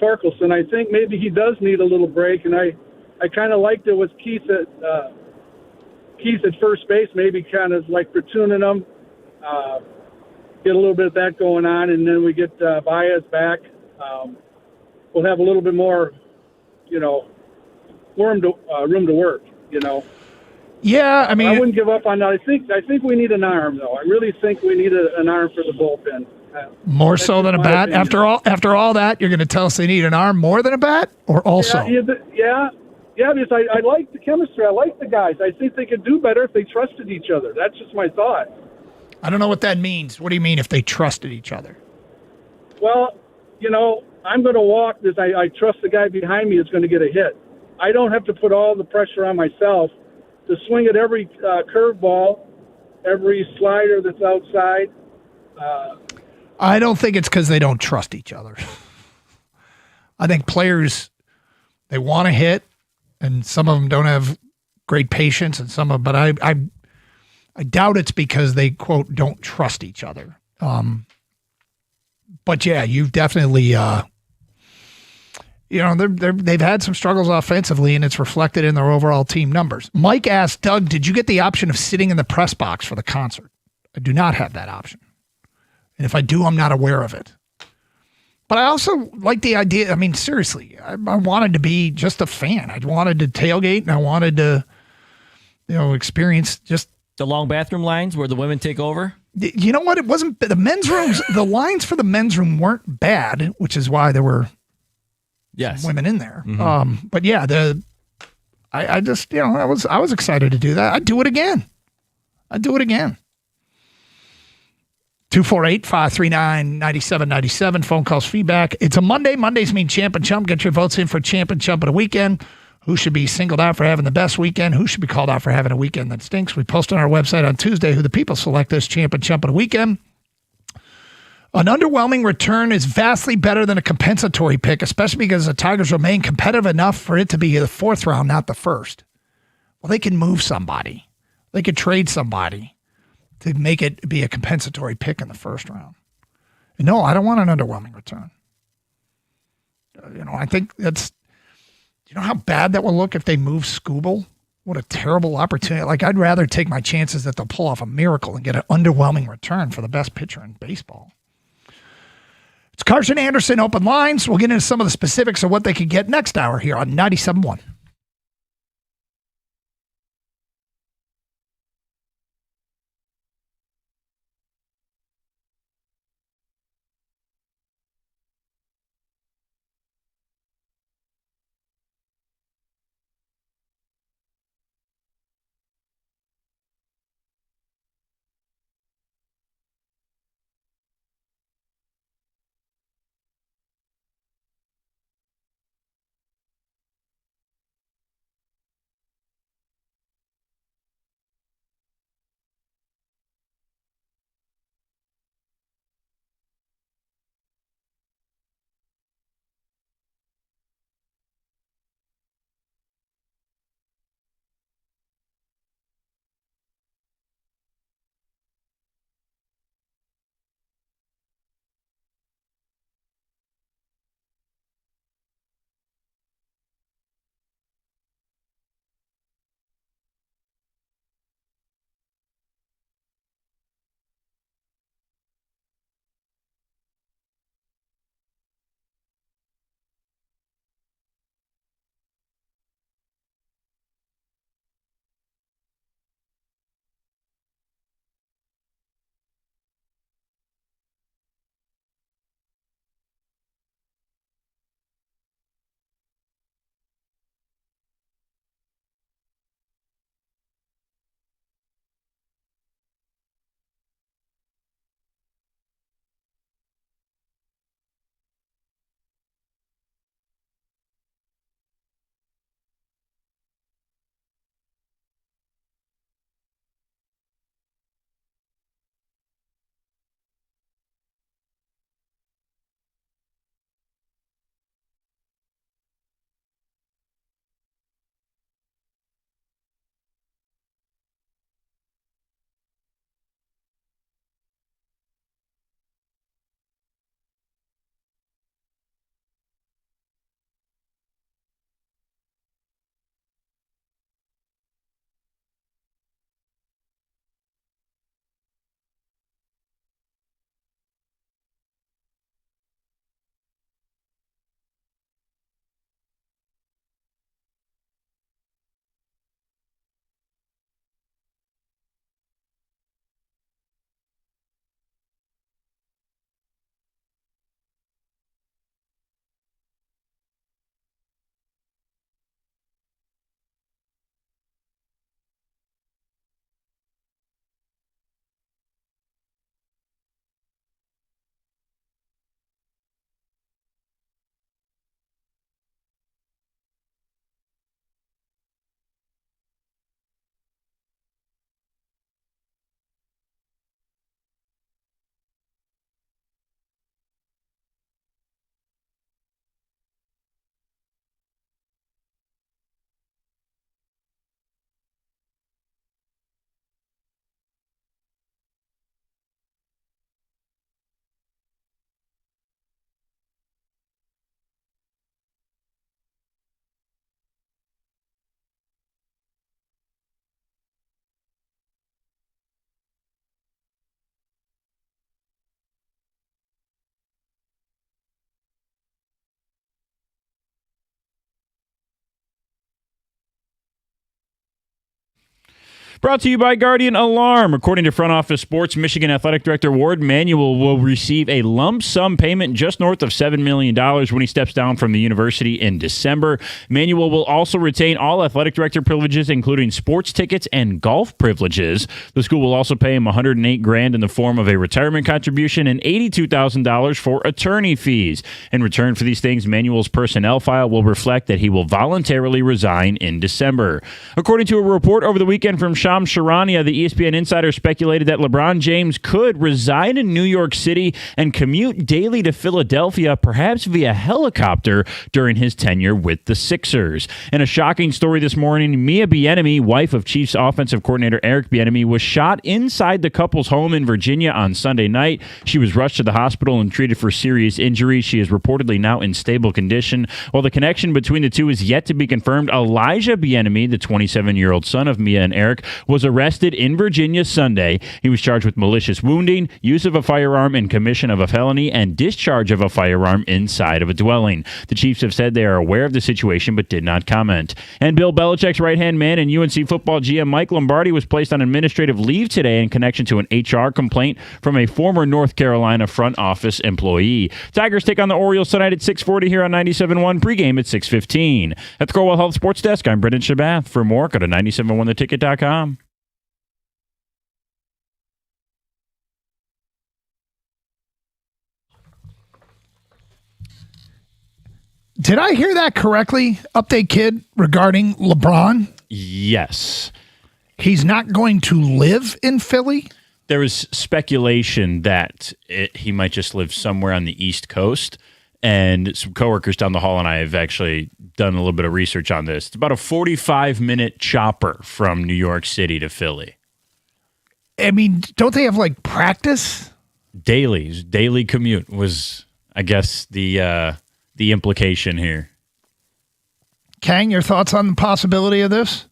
Torkelson. I think maybe he does need a little break, and I kind of liked it with Keith at first base, maybe kind of like platooning him, get a little bit of that going on, and then we get Baez back. We'll have a little bit more, room to work. Yeah, I mean, I wouldn't give up on that. I think we need an arm, though. I really think we need an arm for the bullpen. More so than a bat. Opinion. After all that, you're going to tell us they need an arm more than a bat, or also? Yeah. Because I like the chemistry. I like the guys. I think they could do better if they trusted each other. That's just my thought. I don't know what that means. What do you mean if they trusted each other? Well, I'm going to walk because I trust the guy behind me is going to get a hit. I don't have to put all the pressure on myself to swing at every curveball, every slider that's outside. I don't think it's because they don't trust each other. I think players, they want to hit, and some of them don't have great patience, and but I doubt it's because they, quote, don't trust each other. But yeah, you've definitely they've had some struggles offensively, and it's reflected in their overall team numbers. Mike asked, Doug, did you get the option of sitting in the press box for the concert? I do not have that option. And if I do, I'm not aware of it. But I also like the idea. I mean, seriously, I wanted to be just a fan. I wanted to tailgate, and I wanted to, experience just the long bathroom lines where the women take over. You know what? It wasn't the men's rooms. The lines for the men's room weren't bad, which is why there were women in there. Mm-hmm. But yeah, I just I was excited to do that. I'd do it again. 248-539-9797. Phone calls, feedback. It's a Monday. Mondays mean Champ and Chump. Get your votes in for Champ and Chump of the weekend. Who should be singled out for having the best weekend? Who should be called out for having a weekend that stinks? We post on our website on Tuesday who the people select as Champ and Chump of the weekend. An underwhelming return is vastly better than a compensatory pick, especially because the Tigers remain competitive enough for it to be the fourth round, not the first. Well, they can move somebody. They could trade somebody to make it be a compensatory pick in the first round. And no, I don't want an underwhelming return. I think that's, how bad that will look if they move Skubal? What a terrible opportunity. Like, I'd rather take my chances that they'll pull off a miracle and get an underwhelming return for the best pitcher in baseball. It's Carson Anderson Open Lines. We'll get into some of the specifics of what they could get next hour here on 97.1. Brought to you by Guardian Alarm. According to Front Office Sports, Michigan Athletic Director Ward Manuel will receive a lump sum payment just north of $7 million when he steps down from the university in December. Manuel will also retain all athletic director privileges, including sports tickets and golf privileges. The school will also pay him $108,000 in the form of a retirement contribution and $82,000 for attorney fees. In return for these things, Manuel's personnel file will reflect that he will voluntarily resign in December. According to a report over the weekend from Shams Charania, the ESPN insider speculated that LeBron James could reside in New York City and commute daily to Philadelphia, perhaps via helicopter, during his tenure with the Sixers. In a shocking story this morning, Mia Bieniemy, wife of Chiefs offensive coordinator Eric Bieniemy, was shot inside the couple's home in Virginia on Sunday night. She was rushed to the hospital and treated for serious injuries. She is reportedly now in stable condition. While the connection between the two is yet to be confirmed, Elijah Bieniemy, the 27-year-old son of Mia and Eric, was arrested in Virginia Sunday. He was charged with malicious wounding, use of a firearm in commission of a felony, and discharge of a firearm inside of a dwelling. The Chiefs have said they are aware of the situation but did not comment. And Bill Belichick's right-hand man and UNC football GM Mike Lombardi was placed on administrative leave today in connection to an HR complaint from a former North Carolina front office employee. Tigers take on the Orioles tonight at 6:40 here on 97.1, pregame at 6:15. At the Corewell Health Sports Desk, I'm Brendan Shabath. For more, go to 971theticket.com. Did I hear that correctly? Update, kid, regarding LeBron? Yes. He's not going to live in Philly? There was speculation that he might just live somewhere on the East Coast. And some coworkers down the hall and I have actually done a little bit of research on this. It's about a 45-minute chopper from New York City to Philly. I mean, don't they have like practice? Daily commute was, I guess, the implication here. Kang, your thoughts on the possibility of this?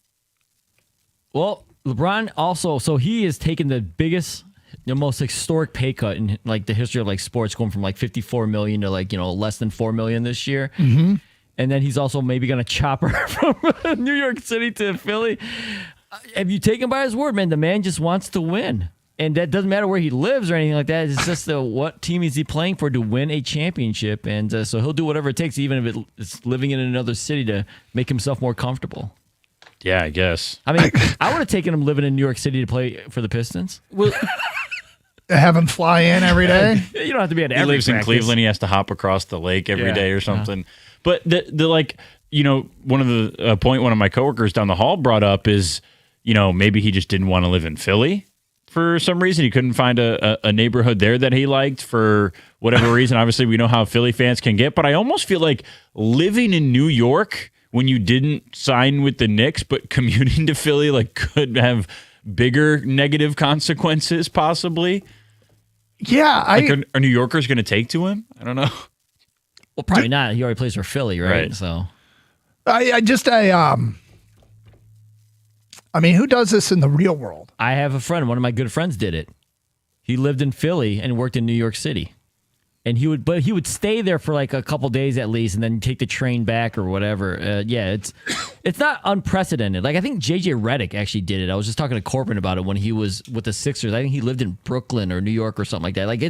Well, LeBron also, so he has taken the biggest, the most historic pay cut in like the history of like sports, going from like $54 million to like, less than $4 million this year. Mm-hmm. And then he's also maybe going to chopper from New York City to Philly. Have you taken by his word, man? The man just wants to win. And that doesn't matter where he lives or anything like that. It's just what team is he playing for to win a championship. And so he'll do whatever it takes, even if it's living in another city, to make himself more comfortable. Yeah, I guess. I mean, I would have taken him living in New York City to play for the Pistons. Well, have him fly in every day? You don't have to be at every He lives practice. in Cleveland. He has to hop across the lake every day or something. But the like, one of the point one of my coworkers down the hall brought up is, maybe he just didn't want to live in Philly for some reason. He couldn't find a neighborhood there that he liked for whatever reason. Obviously, we know how Philly fans can get, but I almost feel like living in New York when you didn't sign with the Knicks, but commuting to Philly like could have bigger negative consequences possibly. Yeah. Are New Yorkers going to take to him? I don't know. Well, probably not. He already plays for Philly, right? So I mean, who does this in the real world? I have a friend. One of my good friends did it. He lived in Philly and worked in New York City. And he would stay there for like a couple days at least, and then take the train back or whatever. It's not unprecedented. Like I think JJ Redick actually did it. I was just talking to Corbin about it when he was with the Sixers. I think he lived in Brooklyn or New York or something like that. Like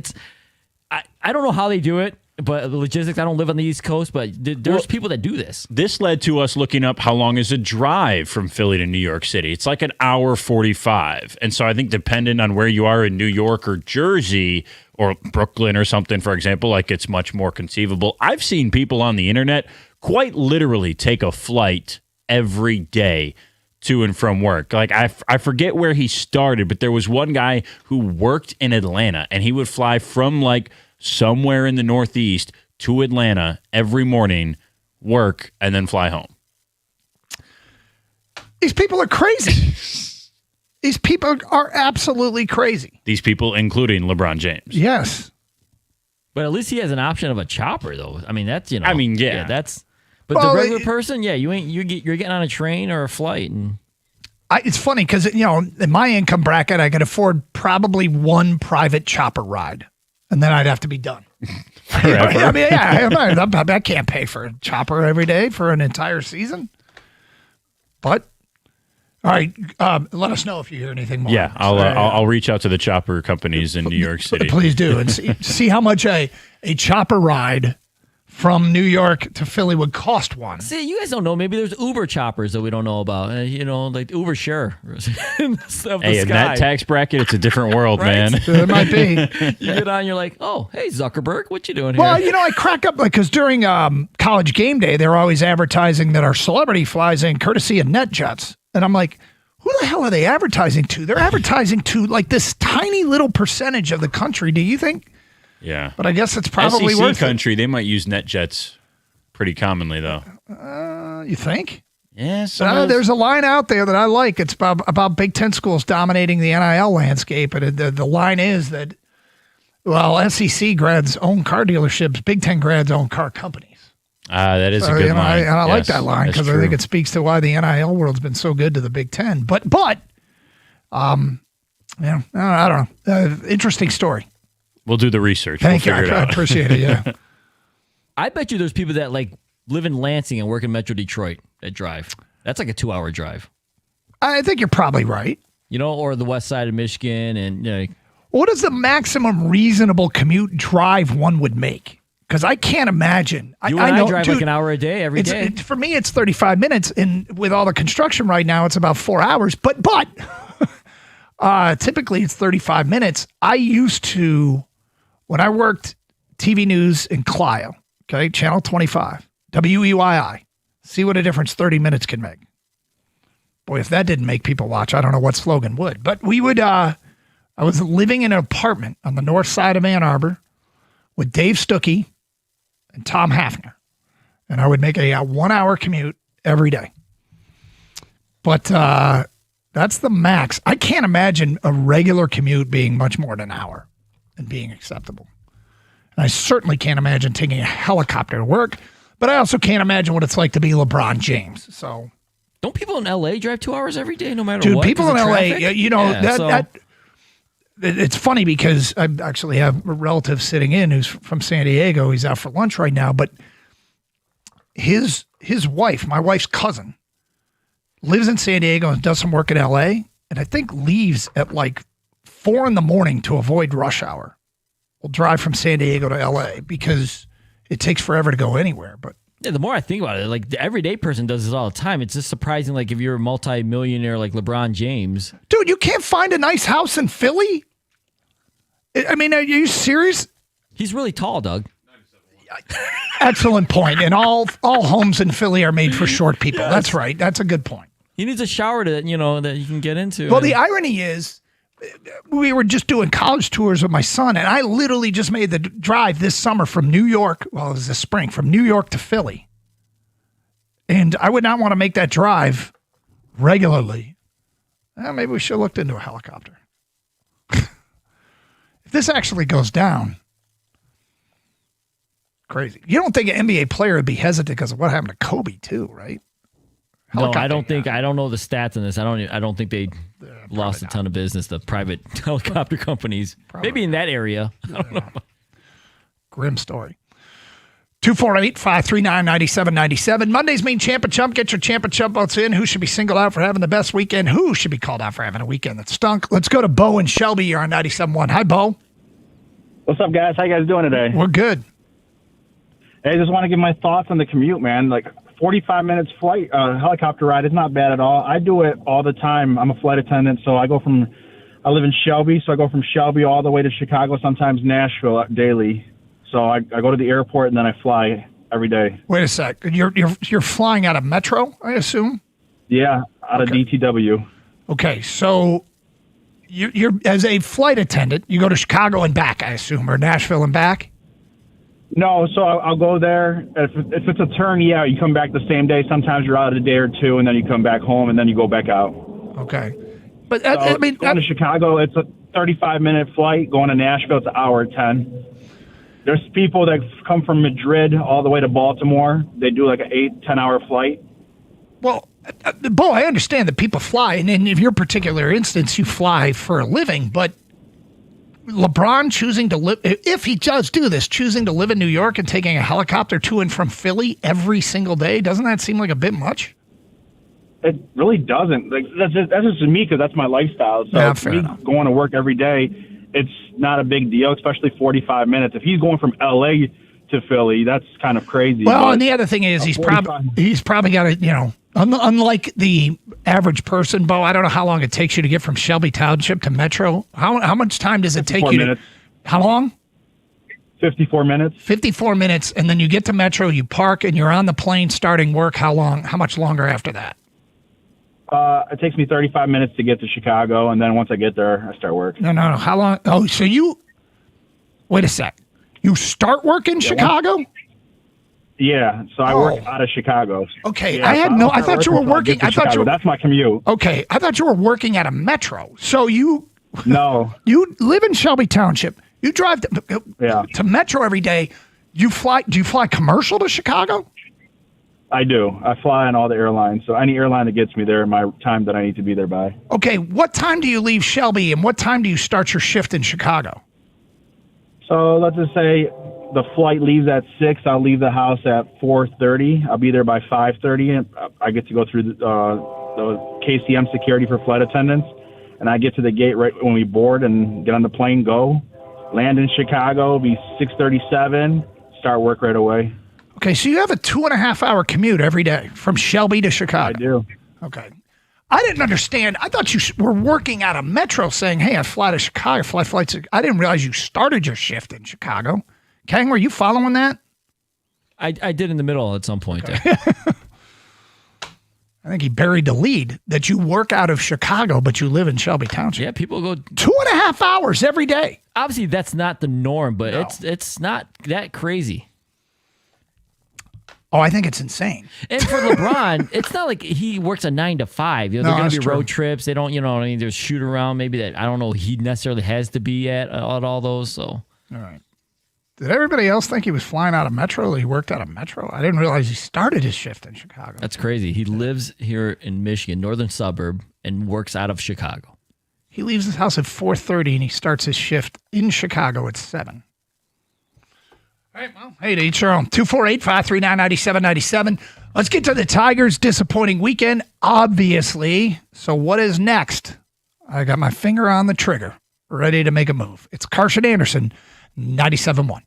I don't know how they do it, but the logistics. I don't live on the East Coast, but there's people that do this. This led to us looking up how long is a drive from Philly to New York City. It's like an hour 45. And so I think depending on where you are in New York or Jersey or Brooklyn or something, for example, like it's much more conceivable. I've seen people on the internet quite literally take a flight every day to and from work. Like I forget where he started, but there was one guy who worked in Atlanta and he would fly from like somewhere in the Northeast to Atlanta every morning, work, and then fly home. These people are crazy. These people are absolutely crazy. These people, including LeBron James. Yes. But at least he has an option of a chopper, though. I mean, that's, yeah. That's, but the regular person, you're getting on a train or a flight. And it's funny because, in my income bracket, I could afford probably one private chopper ride. And then I'd have to be done. I mean, I can't pay for a chopper every day for an entire season. But All right. Let us know if you hear anything more. Yeah, I'll reach out to the chopper companies in New York City. Please do, and see how much a chopper ride from New York to Philly would cost one. See, you guys don't know. Maybe there's Uber choppers that we don't know about. Like Uber share. Hey, in that tax bracket, it's a different world, man. It might be. You get on, you're like, oh, hey, Zuckerberg, what you doing here? Well, I crack up because during College Game Day, they're always advertising that our celebrity flies in courtesy of NetJets. And I'm like, who the hell are they advertising to? They're advertising to like this tiny little percentage of the country. Do you think? Yeah. But I guess it's probably SEC worth country, they might use NetJets pretty commonly, though. You think? Yes. There's a line out there that I like. It's about Big Ten schools dominating the NIL landscape. And the line is that, SEC grads own car dealerships, Big Ten grads own car companies. That is a good line. I like that line because I think it speaks to why the NIL world's been so good to the Big Ten. But I don't know. Interesting story. We'll do the research. Thank you. We'll figure it I out. appreciate it. Yeah. I bet you there's people that like live in Lansing and work in Metro Detroit that drive. That's like a 2-hour drive. I think you're probably right. Or the west side of Michigan. And what is the maximum reasonable commute drive one would make? Because I can't imagine. I drive like an hour a day every day. For me, it's 35 minutes. And with all the construction right now, it's about 4 hours. But typically it's 35 minutes. I used to, when I worked TV news in Clio, okay, Channel 25, WEYI, see what a difference 30 minutes can make. Boy, if that didn't make people watch, I don't know what slogan would. But we would, I was living in an apartment on the north side of Ann Arbor with Dave Stuckey and Tom Hafner. And I would make a 1 hour commute every day. But that's the max. I can't imagine a regular commute being much more than an hour and being acceptable. And I certainly can't imagine taking a helicopter to work, but I also can't imagine what it's like to be LeBron James. So, don't people in LA drive 2 hours every day, no matter dude, what? People in LA, it's funny because I actually have a relative sitting in who's from San Diego. He's out for lunch right now, but his wife, my wife's cousin, lives in San Diego and does some work in LA, and I think leaves at like 4 a.m. to avoid rush hour. Will drive from San Diego to LA because it takes forever to go anywhere. But yeah, the more I think about it, like the everyday person does this all the time. It's just surprising, like if you're a multi-millionaire like LeBron James. Dude, you can't find a nice house in Philly? I mean, are you serious? He's really tall, Doug. Excellent point. And all homes in Philly are made for short people. Yes. That's right. That's a good point. He needs a shower that you can get into. Well, the irony is, we were just doing college tours with my son, and I literally just made the drive this summer from New York. Well, it was this spring, from New York to Philly. And I would not want to make that drive regularly. Maybe we should have looked into a helicopter. If this actually goes down, crazy. You don't think an NBA player would be hesitant because of what happened to Kobe too, right? No, I don't know the stats in this. I don't think they lost a ton of business, the private helicopter companies. Maybe in that area. I don't know. Grim story. 248-539-9797. Mondays mean Champ and Chump. Get your Champ and Chump votes in. Who should be singled out for having the best weekend? Who should be called out for having a weekend that stunk? Let's go to Bo and Shelby. You're on 97.1. Hi, Bo. What's up, guys? How you guys doing today? We're good. Hey, I just want to give my thoughts on the commute, man. Like 45 minutes flight, helicopter ride is not bad at all. I do it all the time. I'm a flight attendant, so I live in Shelby, so I go from Shelby all the way to Chicago, sometimes Nashville daily. So I go to the airport and then I fly every day. Wait a sec. You're flying out of Metro, I assume? Yeah, out of DTW. Okay, so you're as a flight attendant, you go to Chicago and back, I assume, or Nashville and back? No, so I'll go there. If it's a turn, yeah, you come back the same day. Sometimes you're out a day or two, and then you come back home, and then you go back out. Okay. But going to Chicago, it's a 35-minute flight. Going to Nashville, it's an hour 10. There's people that come from Madrid all the way to Baltimore. They do like an 8-10 hour flight. Well, Bo, I understand that people fly, and in your particular instance, you fly for a living, but LeBron choosing to live, if he does do this, choosing to live in New York and taking a helicopter to and from Philly every single day, doesn't that seem like a bit much? It really doesn't. Like that's just me because that's my lifestyle. So Yeah, for fair me enough. going to work every day, it's not a big deal, especially 45 minutes. If he's going from L.A. to Philly, that's kind of crazy. Well, but and the other thing is he's 45 probably got to, unlike the average person, Bo, I don't know how long it takes you to get from Shelby Township to Metro. How much time does it take 54 you minutes. How long? 54 minutes. 54 minutes, and then you get to Metro, you park, and you're on the plane starting work. How much longer after that? It takes me 35 minutes to get to Chicago, and then once I get there, I start work. No. How long? Oh, so wait a sec. You start work in Chicago? Yeah, so I work out of Chicago. Okay, Yeah, I had so no. don't I start thought you were until I working. get to I thought you Chicago. were. That's my commute. Okay, I thought you were working at a Metro. So you No. you live in Shelby Township. You drive to Metro every day. You fly? Do you fly commercial to Chicago? I do. I fly on all the airlines, so any airline that gets me there, my time that I need to be there by. Okay, what time do you leave Shelby, and what time do you start your shift in Chicago? So let's just say the flight leaves at 6. I'll leave the house at 4:30. I'll be there by 5:30, and I get to go through the KCM security for flight attendants, and I get to the gate right when we board and get on the plane, go, land in Chicago, be 6:37, start work right away. Okay, so you have a 2.5 hour commute every day from Shelby to Chicago. I do. Okay. I didn't understand. I thought you were working out of Metro saying, hey, I fly to Chicago, fly flights. I didn't realize you started your shift in Chicago. Kang, were you following that? I did in the middle at some point there. I think he buried the lead that you work out of Chicago, but you live in Shelby Township. Yeah, people go 2.5 hours every day. Obviously, that's not the norm, but it's not that crazy. Oh, I think it's insane. And for LeBron, it's not like he works a 9 to 5. You know, No, they're going to that's be road true. trips. They don't, there's shoot around maybe that I don't know he necessarily has to be at all those. So, All right. Did everybody else think he was flying out of Metro? He worked out of Metro? I didn't realize he started his shift in Chicago. that's crazy. He lives here in Michigan, northern suburb, and works out of Chicago. He leaves his house at 4:30 and he starts his shift in Chicago at 7. All right, well, hey, to each their own. 248-539-9797. Let's get to the Tigers' disappointing weekend, obviously. So what is next? I got my finger on the trigger, ready to make a move. It's Carson Anderson, 97.1.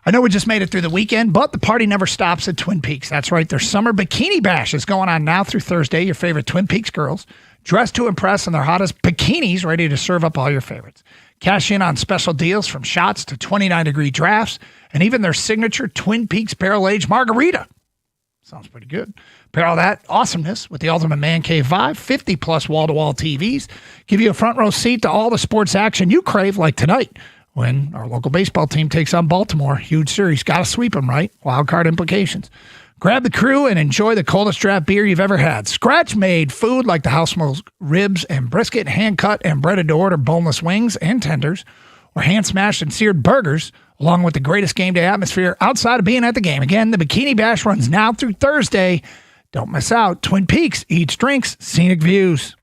I know we just made it through the weekend, but the party never stops at Twin Peaks. That's right. Their summer bikini bash is going on now through Thursday. Your favorite Twin Peaks girls, dressed to impress in their hottest bikinis, ready to serve up all your favorites. Cash in on special deals from shots to 29-degree drafts and even their signature Twin Peaks barrel-aged margarita. Sounds pretty good. Pair all that awesomeness with the ultimate man cave vibe, 50-plus wall-to-wall TVs, give you a front-row seat to all the sports action you crave, like tonight when our local baseball team takes on Baltimore. Huge series. Got to sweep them, right? Wild card implications. Grab the crew and enjoy the coldest draft beer you've ever had. Scratch-made food like the house-smoked ribs and brisket, hand-cut and breaded to order boneless wings and tenders, or hand-smashed and seared burgers, along with the greatest game day atmosphere outside of being at the game. Again, the Bikini Bash runs now through Thursday. Don't miss out. Twin Peaks, eats, drinks, scenic views.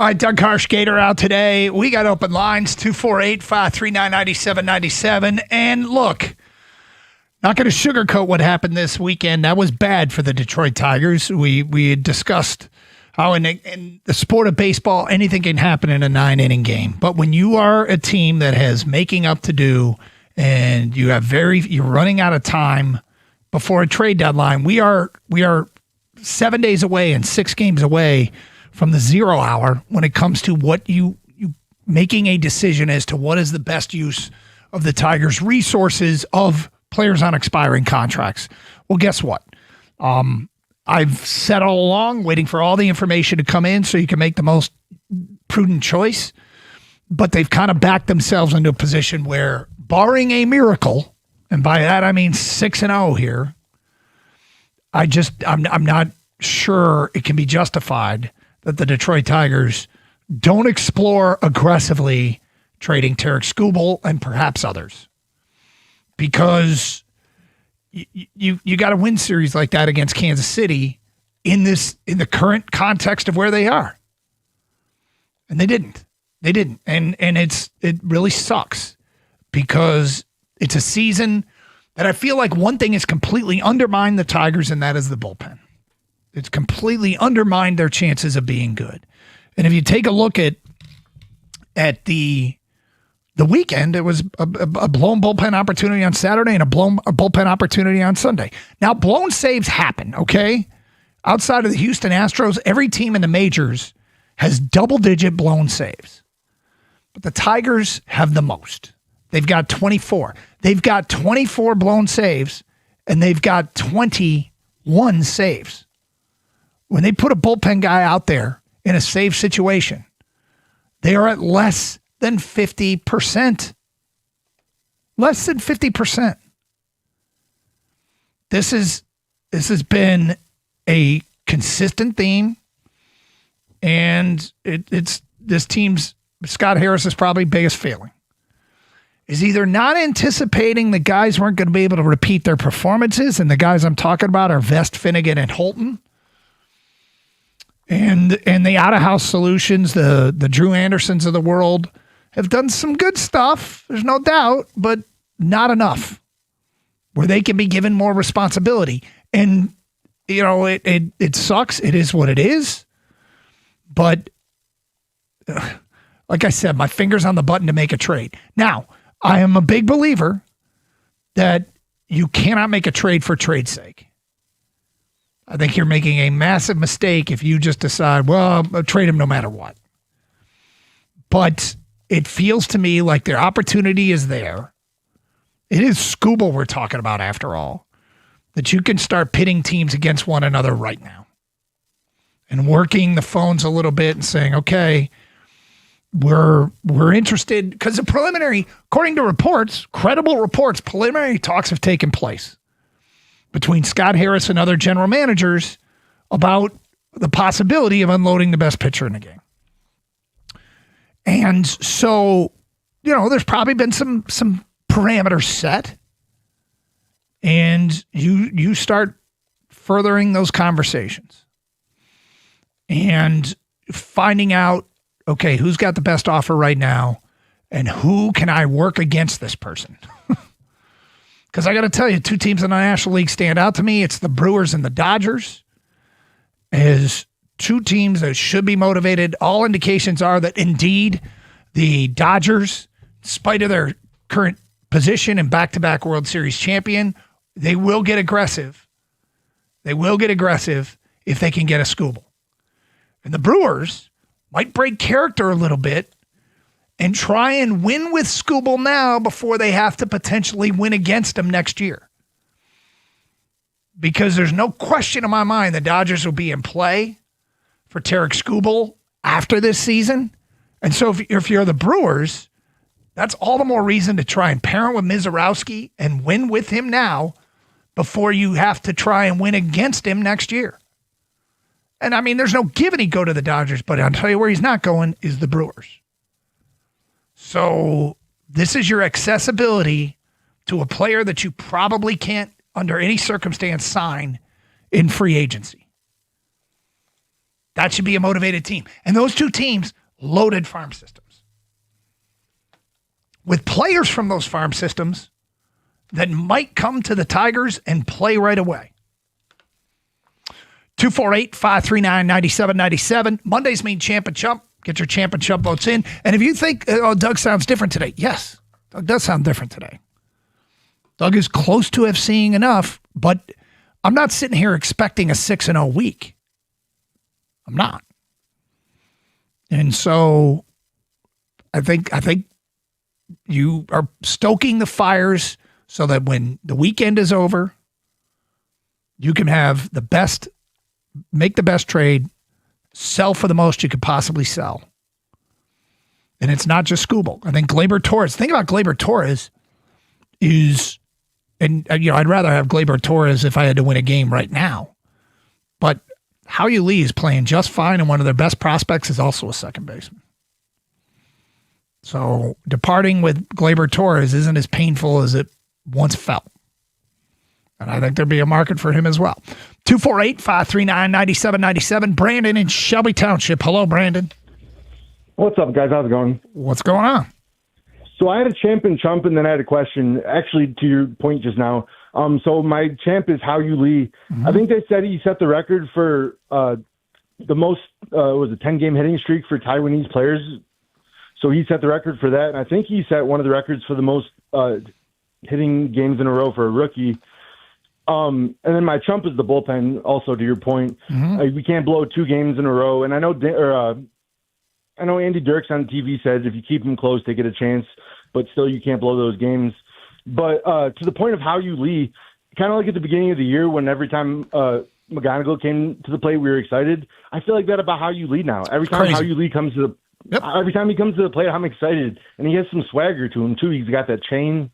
All right, Doug Harsh, Gator out today. We got open lines, 248-539-9797. And look, not going to sugarcoat what happened this weekend. That was bad for the Detroit Tigers. We had discussed how in the sport of baseball, anything can happen in a 9-inning game. But when you are a team that has making up to do and you're running out of time before a trade deadline, we are 7 days away and 6 games away from the 0 hour when it comes to what you making a decision as to what is the best use of the Tigers' resources of players on expiring contracts. Well, guess what? I've said all along, waiting for all the information to come in so you can make the most prudent choice. But they've kind of backed themselves into a position where, barring a miracle, and by that I mean 6-0 here, I'm not sure it can be justified that the Detroit Tigers don't explore aggressively trading Tarik Skubal and perhaps others. Because you got to win series like that against Kansas City in the current context of where they are. And they didn't. And it really sucks because it's a season that I feel like one thing has completely undermined the Tigers, and that is the bullpen. It's completely undermined their chances of being good. And if you take a look at the weekend, it was a blown bullpen opportunity on Saturday and a bullpen opportunity on Sunday. Now, blown saves happen, okay? Outside of the Houston Astros, every team in the majors has double-digit blown saves. But the Tigers have the most. They've got 24. They've got 24 blown saves, and they've got 21 saves. When they put a bullpen guy out there in a save situation, they are at less than 50%. Less than 50%. This has been a consistent theme, and it's this team's Scott Harris's probably biggest failing. Is either not anticipating the guys weren't going to be able to repeat their performances, and the guys I'm talking about are Vest, Finnegan, and Holton. And the out-of-house solutions, the Drew Andersons of the world, have done some good stuff, there's no doubt, but not enough where they can be given more responsibility. And, you know, it sucks. It is what it is. But, like I said, my finger's on the button to make a trade. Now, I am a big believer that you cannot make a trade for trade's sake. I think you're making a massive mistake if you just decide, well, I'll trade him no matter what. But it feels to me like their opportunity is there. It is Skubal we're talking about after all. That you can start pitting teams against one another right now. And working the phones a little bit and saying, okay, we're interested. Because the preliminary, according to reports, credible reports, preliminary talks have taken place between Scott Harris and other general managers about the possibility of unloading the best pitcher in the game. And so, you know, there's probably been some parameters set, and you start furthering those conversations and finding out, okay, who's got the best offer right now and who can I work against this person? Because I got to tell you, two teams in the National League stand out to me. It's the Brewers and the Dodgers as two teams that should be motivated. All indications are that indeed the Dodgers, in spite of their current position and back-to-back World Series champion, they will get aggressive. They will get aggressive if they can get a Skubal. And the Brewers might break character a little bit and try and win with Skubal now before they have to potentially win against him next year. Because there's no question in my mind the Dodgers will be in play for Tarik Skubal after this season. And so if you're the Brewers, that's all the more reason to try and pair him with Mizorowski and win with him now before you have to try and win against him next year. And I mean, there's no given he'd go to the Dodgers, but I'll tell you where he's not going is the Brewers. So this is your accessibility to a player that you probably can't, under any circumstance, sign in free agency. That should be a motivated team. And those two teams, loaded farm systems. With players from those farm systems that might come to the Tigers and play right away. 248-539-9797. Mondays mean Champ and Chump. Get your Champ and Chump votes in. And if you think, Doug sounds different today, yes, Doug does sound different today. Doug is close to seeing enough, but I'm not sitting here expecting a 6-0 week. I'm not. And so I think you are stoking the fires so that when the weekend is over, you can have make the best trade, sell for the most you could possibly sell. And it's not just Skubal. I think Gleyber Torres, think about Gleyber Torres I'd rather have Gleyber Torres if I had to win a game right now. But Howie Lee is playing just fine, and one of their best prospects is also a second baseman. So departing with Gleyber Torres isn't as painful as it once felt. And I think there'd be a market for him as well. 248-539-9797. Brandon in Shelby Township. Hello, Brandon. What's up, guys? How's it going? What's going on? So I had a champ and chump, and then I had a question, actually, to your point just now. So my champ is Howie Lee. Mm-hmm. I think they said he set the record for the most, 10-game hitting streak for Taiwanese players. So he set the record for that. And I think he set one of the records for the most hitting games in a row for a rookie. And then my chump is the bullpen, also to your point. Mm-hmm. We can't blow 2 games in a row. And I know Andy Dirks on TV said if you keep them close, they get a chance, but still you can't blow those games. But to the point of Howie Lee, kind of like at the beginning of the year when every time McGonigal came to the plate, we were excited. I feel like that about Howie Lee now. Every time Howie Lee comes to every time he comes to the plate, I'm excited, and he has some swagger to him too. He's got that chain.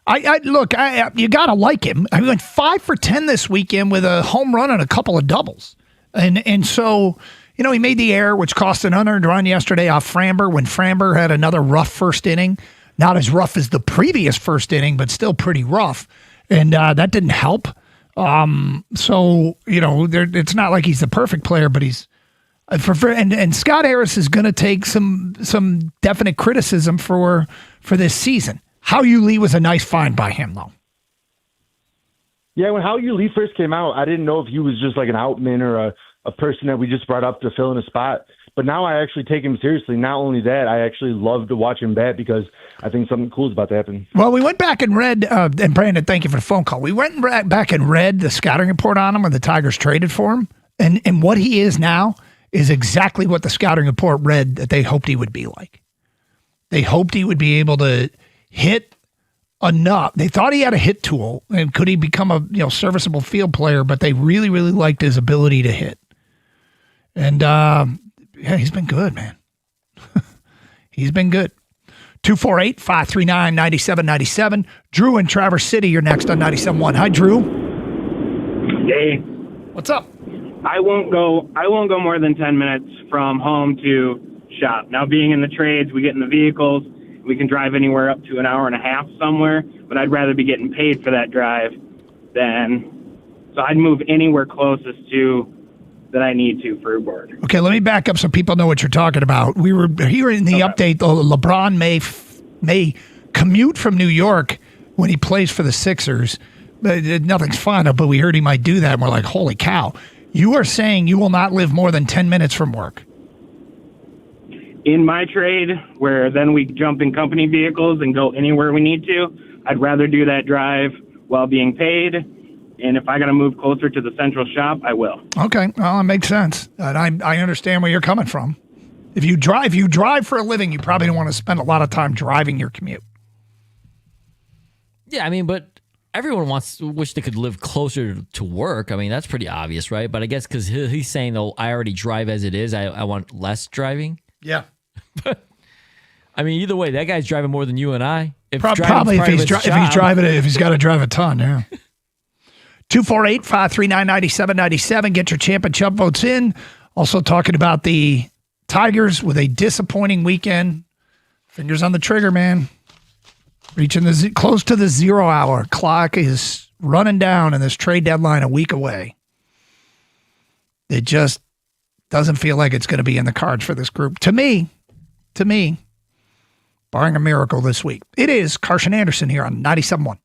You gotta like him. I went 5 for 10 this weekend with a home run and a couple of doubles, and so. You know, he made the error, which cost an unearned run yesterday off Framber when Framber had another rough first inning. Not as rough as the previous first inning, but still pretty rough. And that didn't help. So, you know, it's not like he's the perfect player, but he's and Scott Harris is going to take some definite criticism for this season. Howie Lee was a nice find by him, though. Yeah, when Howie Lee first came out, I didn't know if he was just like an outman or a person that we just brought up to fill in a spot. But now I actually take him seriously. Not only that, I actually love to watch him bat because I think something cool is about to happen. Well, we went back and read, and Brandon, thank you for the phone call. We went back and read the scouting report on him when the Tigers traded for him. And what he is now is exactly what the scouting report read that they hoped he would be like. They hoped he would be able to hit enough. They thought he had a hit tool, and could he become a serviceable field player, but they really, really liked his ability to hit. And, he's been good, man. He's been good. 248-539-9797. Drew in Traverse City, you're next on 97.1. Hi, Drew. Hey. What's up? I won't go more than 10 minutes from home to shop. Now, being in the trades, we get in the vehicles. We can drive anywhere up to an hour and a half somewhere, but I'd rather be getting paid for that drive so I'd move anywhere closest to that I need to for work. Okay, let me back up so people know what you're talking about. We were hearing the update, LeBron may commute from New York when he plays for the Sixers. Nothing's final, but we heard he might do that, and we're like, holy cow. You are saying you will not live more than 10 minutes from work? In my trade, where then we jump in company vehicles and go anywhere we need to, I'd rather do that drive while being paid. And if I got to move closer to the central shop, I will. Okay, well, it makes sense. And I understand where you're coming from. If you drive for a living, you probably don't want to spend a lot of time driving your commute. Yeah, I mean, but everyone wish they could live closer to work. I mean, that's pretty obvious, right? But I guess because he's saying, though, I already drive as it is, I want less driving. Yeah. I mean, either way, that guy's driving more than you and I. Probably if he's got to drive a ton, yeah. 248-539-9797. Get your Champ and Chump votes in. Also talking about the Tigers with a disappointing weekend. Fingers on the trigger, man. Reaching close to the 0 hour. Clock is running down and this trade deadline a week away. They just doesn't feel like it's going to be in the cards for this group. To me, barring a miracle this week. It is Carson Anderson here on 97.1.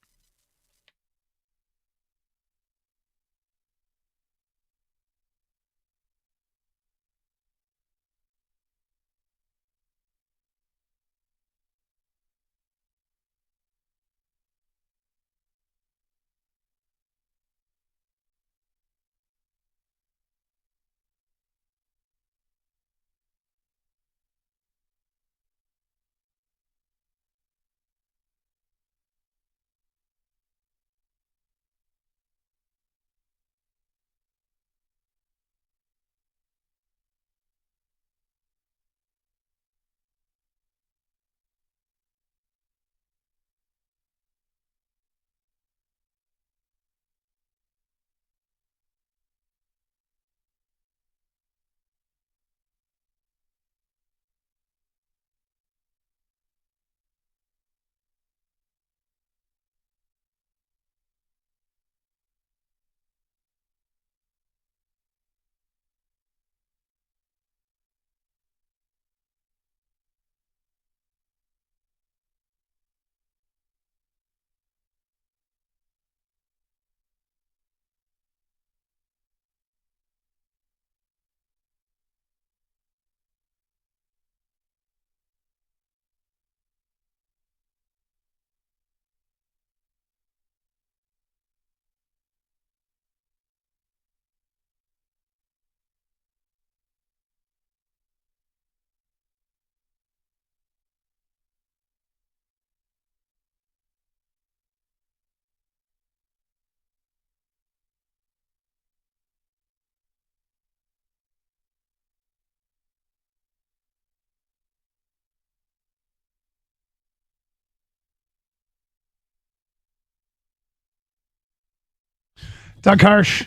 Doug Hirsch,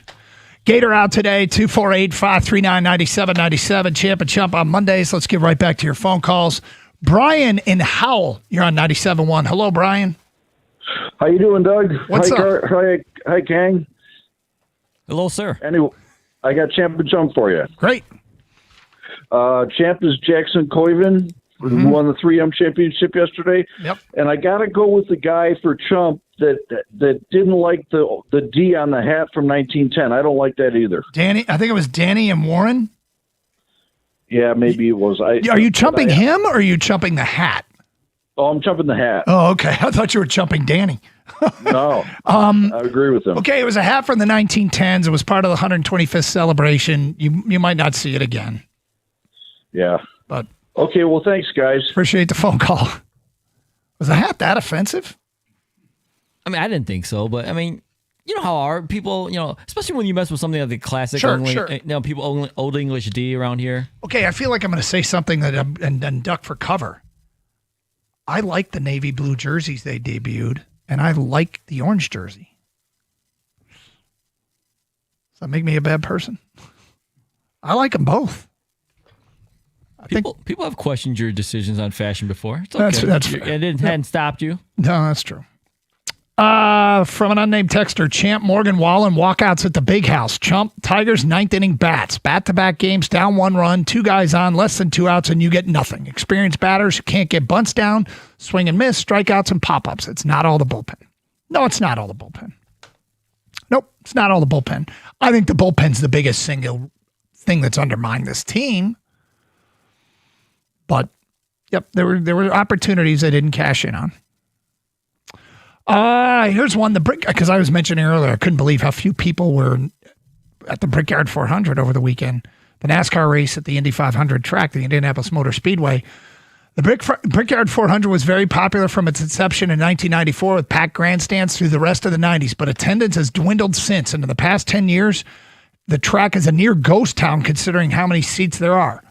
Gator out today, 248-539-9797. Champ and Chump on Mondays. Let's get right back to your phone calls. Brian in Howell, you're on 97.1. Hello, Brian. How you doing, Doug? What's up? Hi, Kang. Hello, sir. Anyway, I got Champ and Chump for you. Great. Champ is Jackson Koiven, who won the 3M championship yesterday. Yep. And I got to go with the guy for Chump that didn't like the D on the hat from 1910. I don't like that either. Danny, I think it was Danny and Warren. Yeah, maybe it was. Are you chumping him or are you chumping the hat? Oh, I'm chumping the hat. Oh, okay. I thought you were chumping Danny. No, I agree with him. Okay, it was a hat from the 1910s. It was part of the 125th celebration. You might not see it again. Yeah. But okay, well, thanks, guys. Appreciate the phone call. Was the hat that offensive? I mean, I didn't think so, but I mean, you know how are people, especially when you mess with something like the classic, Sure. people old English D around here. Okay, I feel like I'm going to say something that and duck for cover. I like the navy blue jerseys they debuted, and I like the orange jersey. Does that make me a bad person? I like them both. People have questioned your decisions on fashion before. It's okay. That's fair. And it hadn't stopped you. No, that's true. From an unnamed texter, Champ, Morgan Wallen, walkouts at the big house. Chump, Tigers, ninth inning bats. Back-to-back games, down one run, two guys on, less than 2 outs, and you get nothing. Experienced batters who can't get bunts down, swing and miss, strikeouts, and pop-ups. It's not all the bullpen. No, it's not all the bullpen. Nope, it's not all the bullpen. I think the bullpen's the biggest single thing that's undermined this team. But, yep, there were opportunities they didn't cash in on. Here's one, because I was mentioning earlier, I couldn't believe how few people were at the Brickyard 400 over the weekend. The NASCAR race at the Indy 500 track, the Indianapolis Motor Speedway. The Brickyard 400 was very popular from its inception in 1994 with packed grandstands through the rest of the 90s, but attendance has dwindled since. And in the past 10 years, the track is a near ghost town considering how many seats there are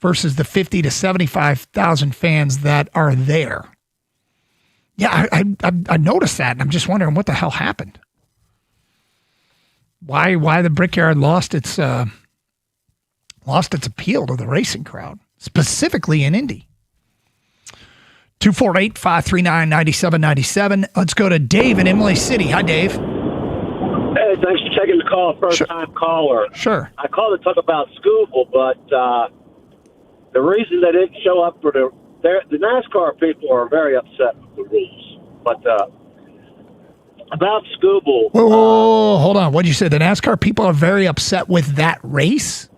versus the 50 to 75,000 fans that are there. Yeah, I noticed that, and I'm just wondering what the hell happened. Why the Brickyard lost its appeal to the racing crowd, specifically in Indy. 248-539-9797. Let's go to Dave in Imlay City. Hi, Dave. Hey, thanks for taking the call. First-time caller. Sure. I called to talk about Scooble, but the reason they didn't show up for the NASCAR people are very upset with the rules. But about Scooble. Whoa, hold on. What did you say? The NASCAR people are very upset with that race?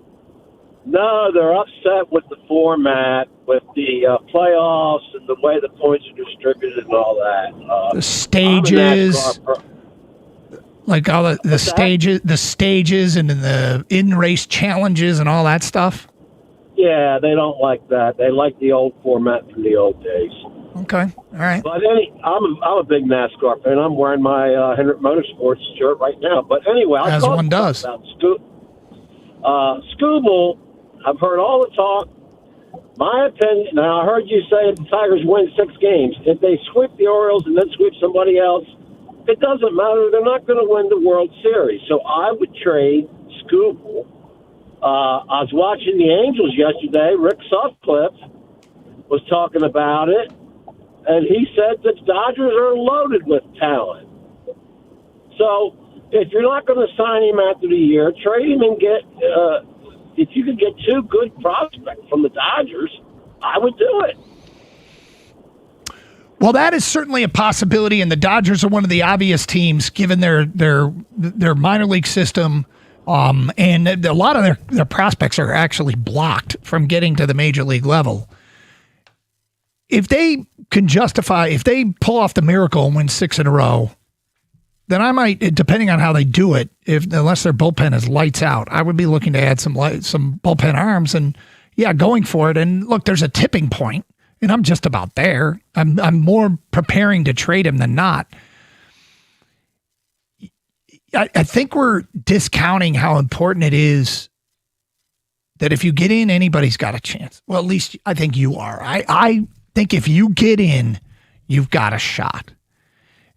No, they're upset with the format, with the playoffs and the way the points are distributed and all that. The stages. Like all the stages and the in-race challenges and all that stuff? Yeah, they don't like that. They like the old format from the old days. Okay, all right. But I'm a big NASCAR fan. I'm wearing my Hendrick Motorsports shirt right now. But anyway, as one does. About Scooble, I've heard all the talk. My opinion. Now I heard you say the Tigers win 6 games. If they sweep the Orioles and then sweep somebody else, it doesn't matter. They're not going to win the World Series. So I would trade Scooble. I was watching the Angels yesterday. Rick Sutcliffe was talking about it, and he said the Dodgers are loaded with talent. So if you're not going to sign him after the year, trade him and get if you could get 2 good prospects from the Dodgers, I would do it. Well, that is certainly a possibility, and the Dodgers are one of the obvious teams given their minor league system. And a lot of their prospects are actually blocked from getting to the major league level. If they can justify, if they pull off the miracle and win 6 in a row, then I might, depending on how they do it, unless their bullpen is lights out, I would be looking to add some bullpen arms and, yeah, going for it. And look, there's a tipping point, and I'm just about there. I'm more preparing to trade him than not. I think we're discounting how important it is that if you get in, anybody's got a chance. Well, at least I think you are. I think if you get in, you've got a shot.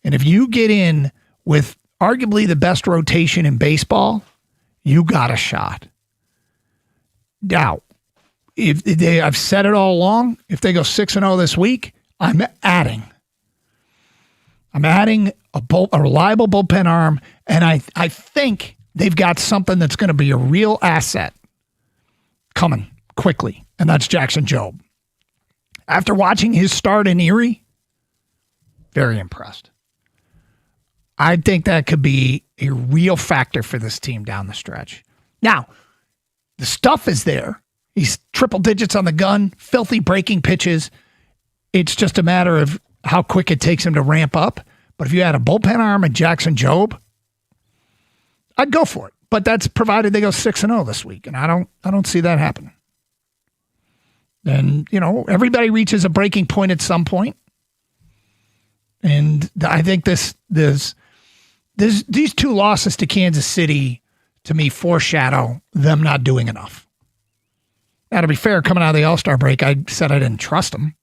And if you get in with arguably the best rotation in baseball, you got a shot. Now, I've said it all along, if they go 6-0 this week, I'm adding a reliable bullpen arm, and I think they've got something that's going to be a real asset coming quickly, and that's Jackson Jobe. After watching his start in Erie, very impressed. I think that could be a real factor for this team down the stretch. Now, the stuff is there. He's triple digits on the gun, filthy breaking pitches. It's just a matter of how quick it takes him to ramp up. But if you had a bullpen arm and Jackson Jobe, I'd go for it. But that's provided they go 6-0 this week, and I don't see that happening. And everybody reaches a breaking point at some point, and I think these 2 losses to Kansas City to me foreshadow them not doing enough. Now, to be fair, coming out of the All-Star break, I said I didn't trust them.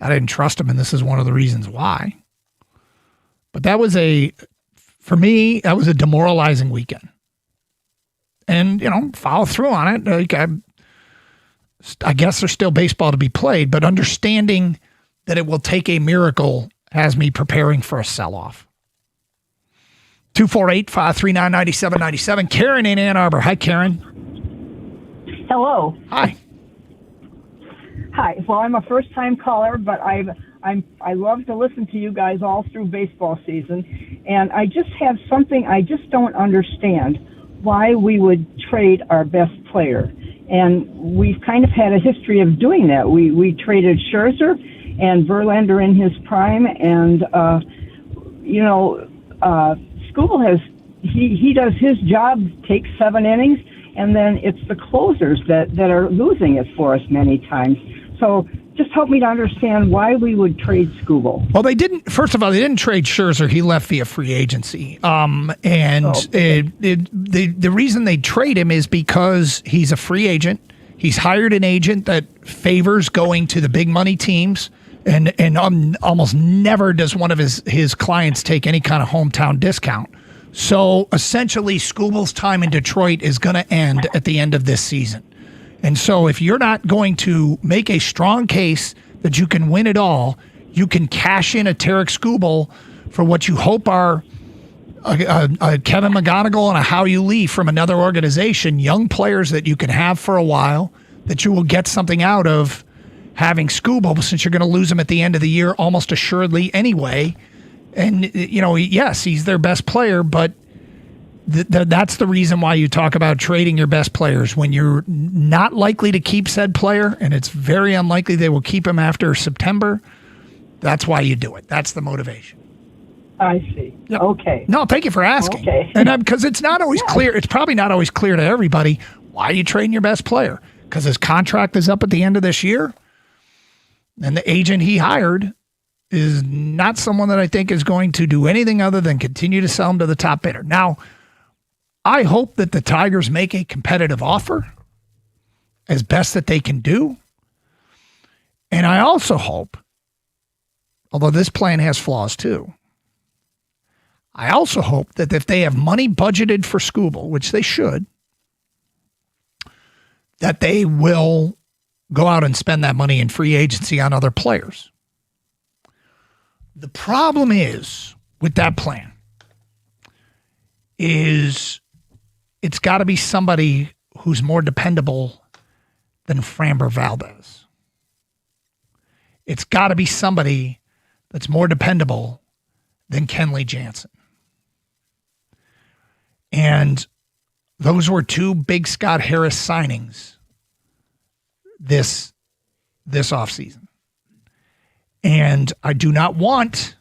I didn't trust them, and this is one of the reasons why. But for me, that was a demoralizing weekend. And, follow through on it. Like I guess there's still baseball to be played, but understanding that it will take a miracle has me preparing for a sell-off. 248-539-9797. Karen in Ann Arbor. Hi, Karen. Hello. Hi. Hi. Well, I'm a first-time caller, but I love to listen to you guys all through baseball season, and I just have something I just don't understand why we would trade our best player. And we've kind of had a history of doing that. We traded Scherzer and Verlander in his prime, and Scooble has he does his job, takes 7 innings, and then it's the closers that are losing it for us many times. So just help me to understand why we would trade Scooble. Well, they didn't trade Scherzer. He left via free agency. The reason they trade him is because he's a free agent. He's hired an agent that favors going to the big money teams, and almost never does one of his clients take any kind of hometown discount. So essentially, Scooble's time in Detroit is going to end at the end of this season. And so if you're not going to make a strong case that you can win it all, you can cash in a Tarek Skubal for what you hope are a Kevin McGonigal and a Howie Lee from another organization, young players that you can have for a while, that you will get something out of having Skubal, since you're going to lose him at the end of the year almost assuredly anyway. And, yes, he's their best player, but that's the reason why you talk about trading your best players. When you're not likely to keep said player, and it's very unlikely they will keep him after September, that's why you do it. That's the motivation. I see. Yep. Okay. No, thank you for asking. Okay. And because it's not always clear, it's probably not always clear to everybody why are you trading your best player. Because his contract is up at the end of this year, and the agent he hired is not someone that I think is going to do anything other than continue to sell him to the top bidder. Now, I hope that the Tigers make a competitive offer as best that they can do. And I also hope, although this plan has flaws too, I also hope that if they have money budgeted for Skubal, which they should, that they will go out and spend that money in free agency on other players. The problem is with that plan is it's got to be somebody who's more dependable than Framber Valdez. It's got to be somebody that's more dependable than Kenley Jansen. And those were two big Scott Harris signings this offseason. And I do not want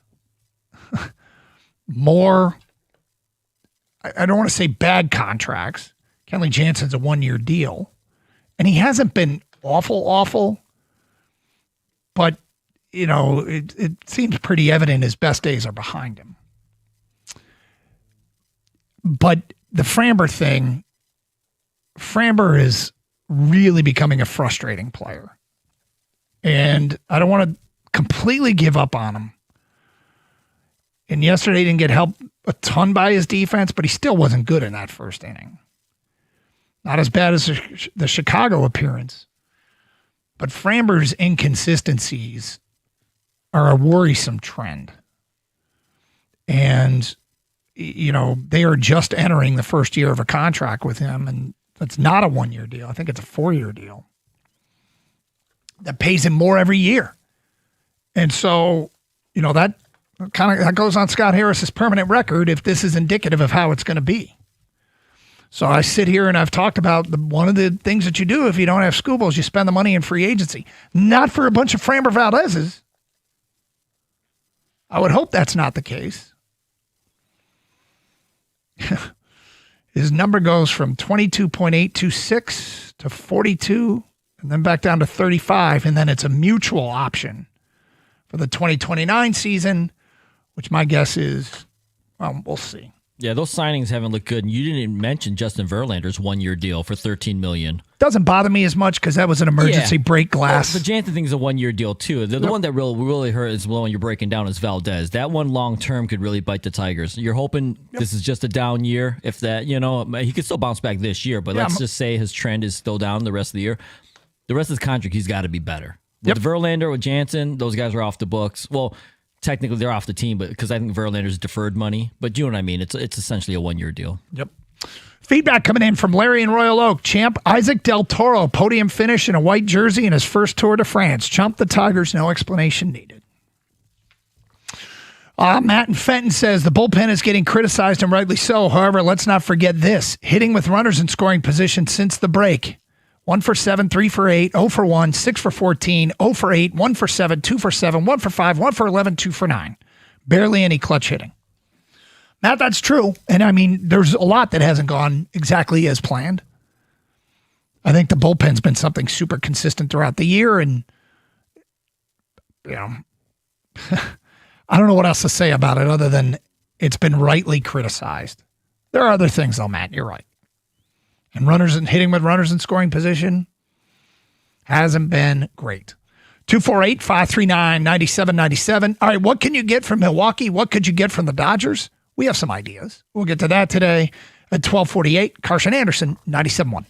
more, I don't want to say bad contracts. Kenley Jansen's a 1-year deal. And he hasn't been awful, but, it seems pretty evident his best days are behind him. But the Framber thing, Framber is really becoming a frustrating player. And I don't want to completely give up on him. And yesterday he didn't get helped a ton by his defense, but he still wasn't good in that first inning. Not as bad as the Chicago appearance. But Framber's inconsistencies are a worrisome trend. And they are just entering the first year of a contract with him, and that's not a 1-year deal. I think it's a 4-year deal that pays him more every year. And so, that goes on Scott Harris's permanent record if this is indicative of how it's going to be. So I sit here and I've talked about one of the things that you do if you don't have Skubal is you spend the money in free agency. Not for a bunch of Framber Valdez's. I would hope that's not the case. His number goes from 22.826 to 42 and then back down to 35. And then it's a mutual option for the 2029 season, which my guess is, well, we'll see. Yeah, those signings haven't looked good. And you didn't even mention Justin Verlander's 1-year deal for $13 million. Doesn't bother me as much because that was an emergency break glass. Well, the Jansen thing's a 1-year deal too. The one that really hurt is the one you're breaking down is Valdez. That one long term could really bite the Tigers. You're hoping this is just a down year. If that, he could still bounce back this year, but let's just say his trend is still down the rest of the year. The rest of his contract, he's got to be better. With Verlander, with Jansen, those guys are off the books. Well, technically they're off the team, but because I think Verlander's deferred money. But you know what I mean? It's essentially a 1-year deal. Yep. Feedback coming in from Larry in Royal Oak. Champ Isaac Del Toro, podium finish in a white jersey in his first Tour de France. Chump the Tigers, no explanation needed. Matt in Fenton says the bullpen is getting criticized and rightly so. However, let's not forget this. Hitting with runners in scoring position since the break. 1 for 7, 3 for 8, 0 for 1, 6 for 14, 0 for 8, 1 for 7, 2 for 7, 1 for 5, 1 for 11, 2 for 9. Barely any clutch hitting. Matt, that's true. And I mean, there's a lot that hasn't gone exactly as planned. I think the bullpen's been something super consistent throughout the year. And, I don't know what else to say about it other than it's been rightly criticized. There are other things though, Matt. You're right. And hitting with runners in scoring position hasn't been great. 248-539-9797. All right, what can you get from Milwaukee? What could you get from the Dodgers? We have some ideas. We'll get to that today at 1248. Carson Anderson, 97.1.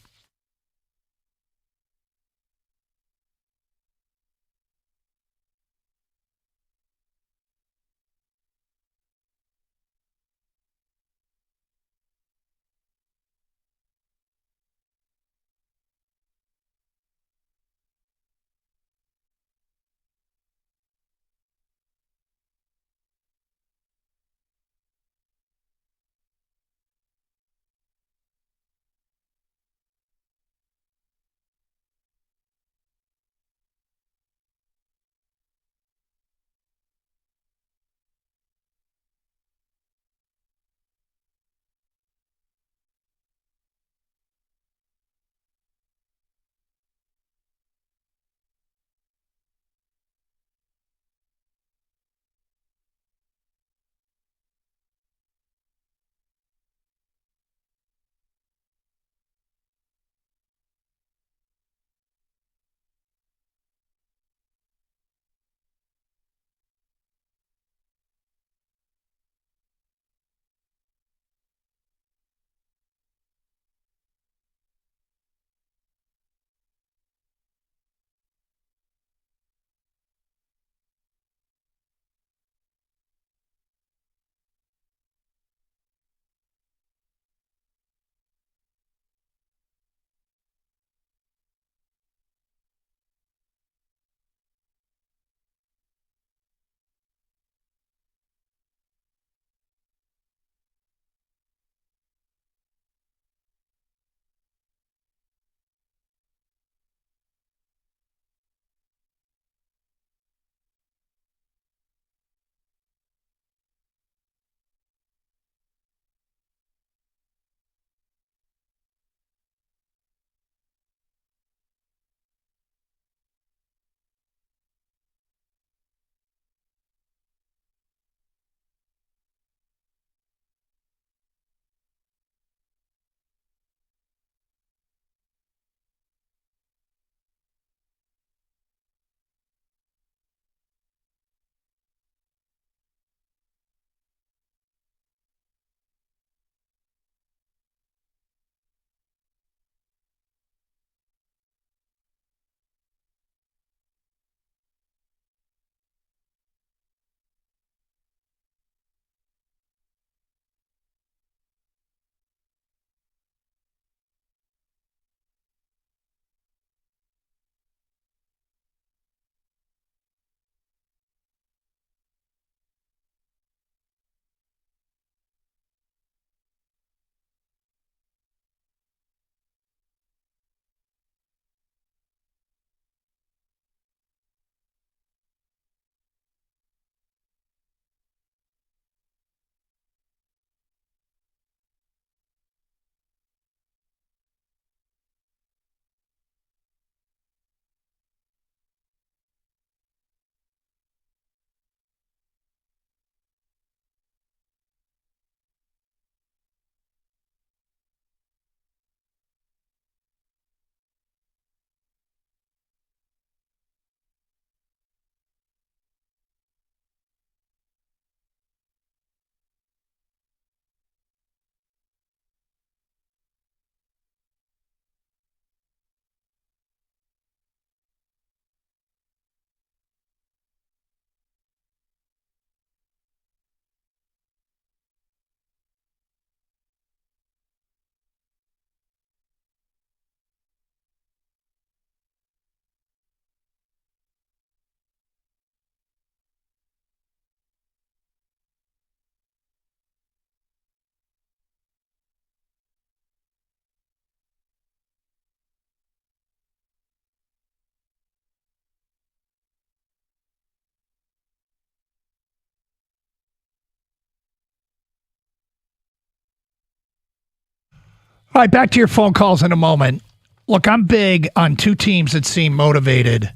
All right, back to your phone calls in a moment. Look, I'm big on two teams that seem motivated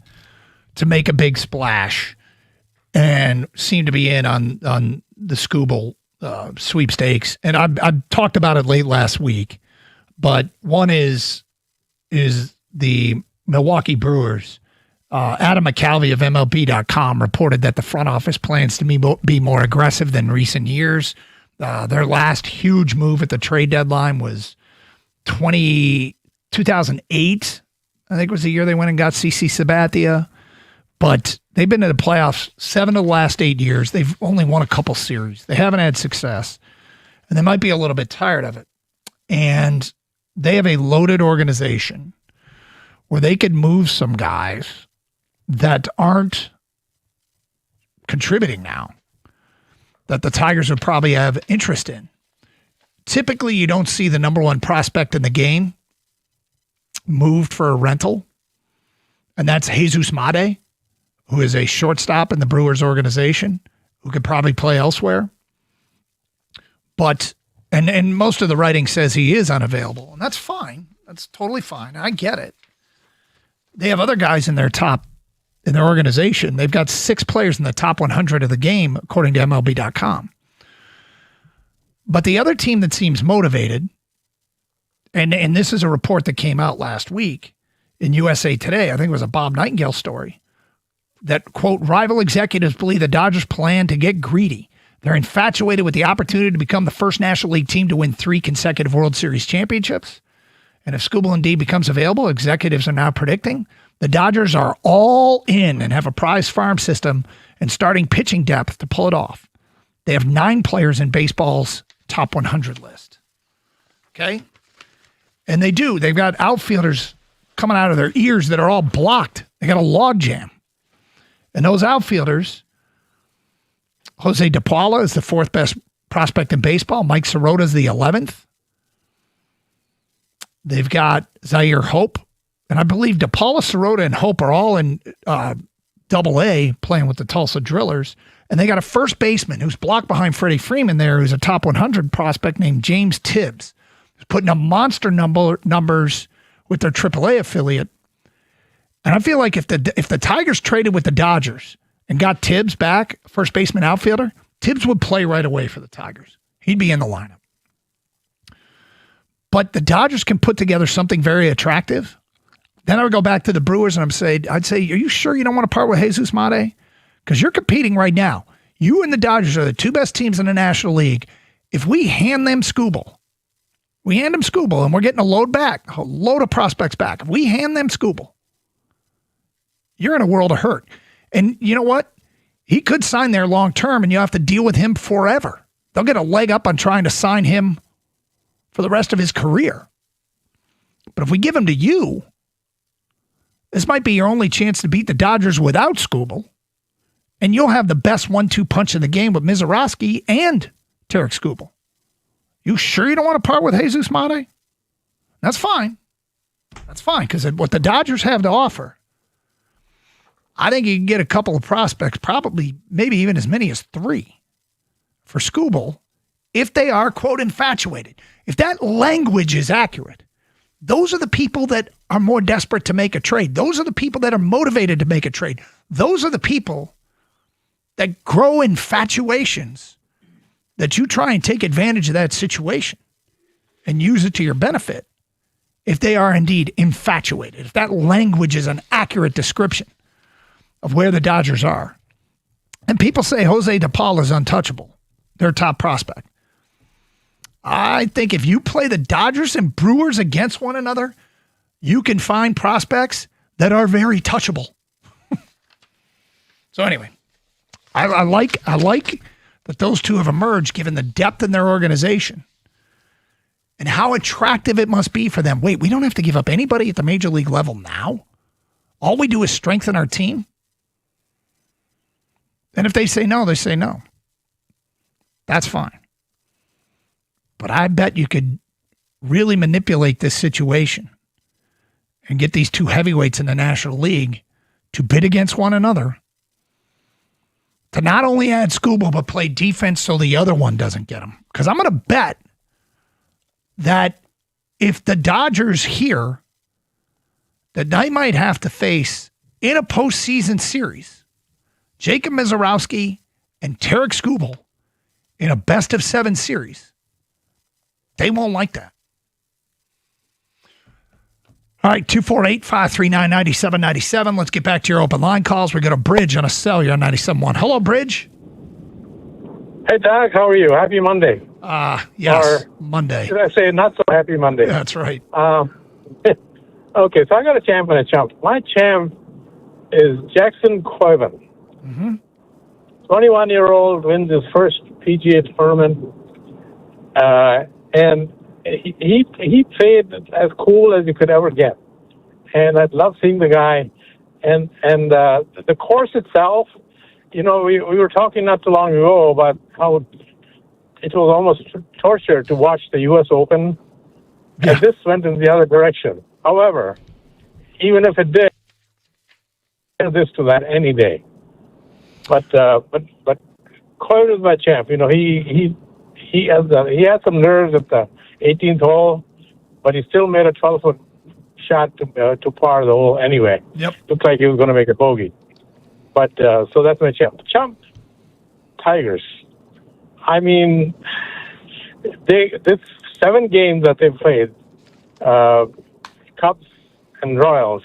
to make a big splash and seem to be in on the Scooble sweepstakes. And I talked about it late last week, but one is the Milwaukee Brewers. Adam McCalvey of MLB.com reported that the front office plans to be more aggressive than recent years. Their last huge move at the trade deadline was 2008. I think was the year they went and got CC Sabathia. But they've been to the playoffs 7 of the last 8 years. They've only won a couple series. They haven't had success. And they might be a little bit tired of it. And they have a loaded organization where they could move some guys that aren't contributing now, that the Tigers would probably have interest in. Typically, you don't see the number one prospect in the game moved for a rental, and that's Jesus Made, who is a shortstop in the Brewers organization, who could probably play elsewhere. But, and most of the writing says he is unavailable, and that's fine. That's totally fine. I get it. They have other guys in their organization. They've got 6 players in the top 100 of the game, according to MLB.com. But the other team that seems motivated, and this is a report that came out last week in USA Today, I think it was a Bob Nightingale story, that, quote, rival executives believe the Dodgers plan to get greedy. They're infatuated with the opportunity to become the first National League team to win 3 consecutive World Series championships. And if Scooble indeed becomes available, executives are now predicting the Dodgers are all in and have a prize farm system and starting pitching depth to pull it off. They have 9 players in baseball's top 100 list. Okay? And they do. They've got outfielders coming out of their ears that are all blocked. They got a log jam. And those outfielders, Jose De Paula is the 4th best prospect in baseball. Mike Sirota is the 11th. They've got Zaire Hope. And I believe De Paula, Sirota, and Hope are all in Double-A playing with the Tulsa Drillers. And they got a first baseman who's blocked behind Freddie Freeman there, who's a top 100 prospect named James Tibbs, who's putting up monster numbers with their AAA affiliate. And I feel like if the Tigers traded with the Dodgers and got Tibbs back, first baseman outfielder, Tibbs would play right away for the Tigers. He'd be in the lineup. But the Dodgers can put together something very attractive. Then I would go back to the Brewers and I'd say, are you sure you don't want to part with Jesus Made? Because you're competing right now. You and the Dodgers are the 2 best teams in the National League. If we hand them Scooble, and we're getting a load of prospects back. If we hand them Scooble, you're in a world of hurt. And you know what? He could sign there long term and you have to deal with him forever. They'll get a leg up on trying to sign him for the rest of his career. But if we give him to you, this might be your only chance to beat the Dodgers without Scooble. And you'll have the best 1-2 punch in the game with Mizorowski and Tarek Scooble. You sure you don't want to part with Jesus Made? That's fine. That's fine, because what the Dodgers have to offer, I think you can get a couple of prospects, probably maybe even as many as 3 for Scooble, if they are, quote, infatuated. If that language is accurate, those are the people that are more desperate to make a trade. Those are the people that are motivated to make a trade. Those are the people that grow infatuations that you try and take advantage of that situation and use it to your benefit if they are indeed infatuated, if that language is an accurate description of where the Dodgers are. And people say Jose De Paula is untouchable, their top prospect. I think if you play the Dodgers and Brewers against one another, you can find prospects that are very touchable. So anyway, I like that those two have emerged given the depth in their organization and how attractive it must be for them. Wait, we don't have to give up anybody at the major league level now? All we do is strengthen our team? And if they say no, they say no. That's fine. But I bet you could really manipulate this situation and get these 2 heavyweights in the National League to bid against one another, to not only add Scooble, but play defense so the other one doesn't get him. Because I'm going to bet that if the Dodgers hear that they might have to face in a postseason series Jacob Misiorowski and Tarek Skubal in a best-of-7 series, they won't like that. All right, 248-539-9797. Let's get back to your open line calls. We got a Bridge on a cell. You're on 97.1. Hello, Bridge. Hey, Doc, how are you? Happy Monday. Yes, Monday. Should I say not so happy Monday? That's right. Okay, so I got a champ and a chump. My champ is Jackson Coivan. 21-year-old, wins his first PGA tournament. And he played as cool as you could ever get. And I love seeing the guy. And the course itself, we were talking not too long ago about how it was almost torture to watch the U.S. Open. Yeah. And this went in the other direction. However, even if it did, this to that any day. But Coivan is my champ. He had some nerves at the 18th hole, but he still made a 12-foot shot to par the hole anyway. Yep. Looked like he was going to make a bogey. But so that's my champ. Chump, Tigers. I mean, this 7 games that they played, Cubs and Royals,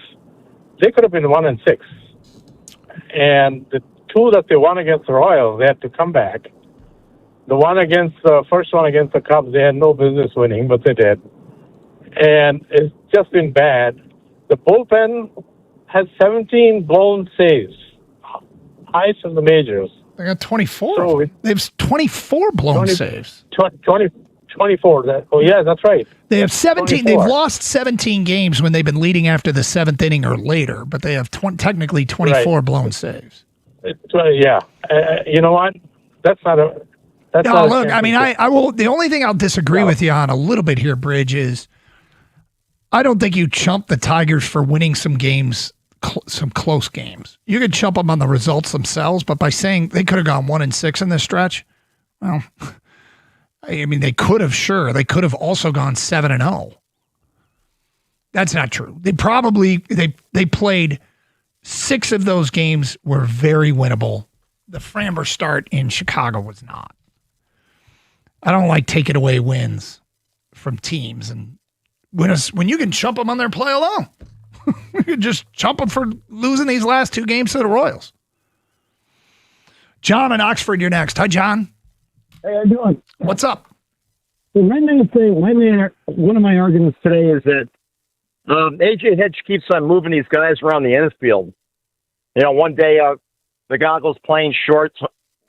they could have been 1-6. And the 2 that they won against the Royals, they had to come back. The first one against the Cubs, they had no business winning, but they did. And it's just been bad. The bullpen has 17 blown saves, highest in the majors. They got 24. They have 24 blown saves. 24. Yeah, that's right. They have 17. 24. They've lost 17 games when they've been leading after the 7th inning or later, but they have technically 24 blown saves. Yeah. You know what? That's not a... Look, I mean, I will. The only thing I'll disagree with you on a little bit here, Bridge, is I don't think you chump the Tigers for winning some games, some close games. You could chump them on the results themselves, but by saying they could have gone 1-6 in this stretch, well, I mean, they could have, sure. They could have also gone 7-0. That's not true. They played 6 of those games were very winnable. The Framber start in Chicago was not. I don't like taking away wins from teams. And when you can chump them on their play alone, you can just chump them for losing these last 2 games to the Royals. John in Oxford, you're next. Hi, John. Hey, how you doing? What's up? Well, one of my arguments today is that AJ Hinch keeps on moving these guys around the infield. One day the goggle's playing short.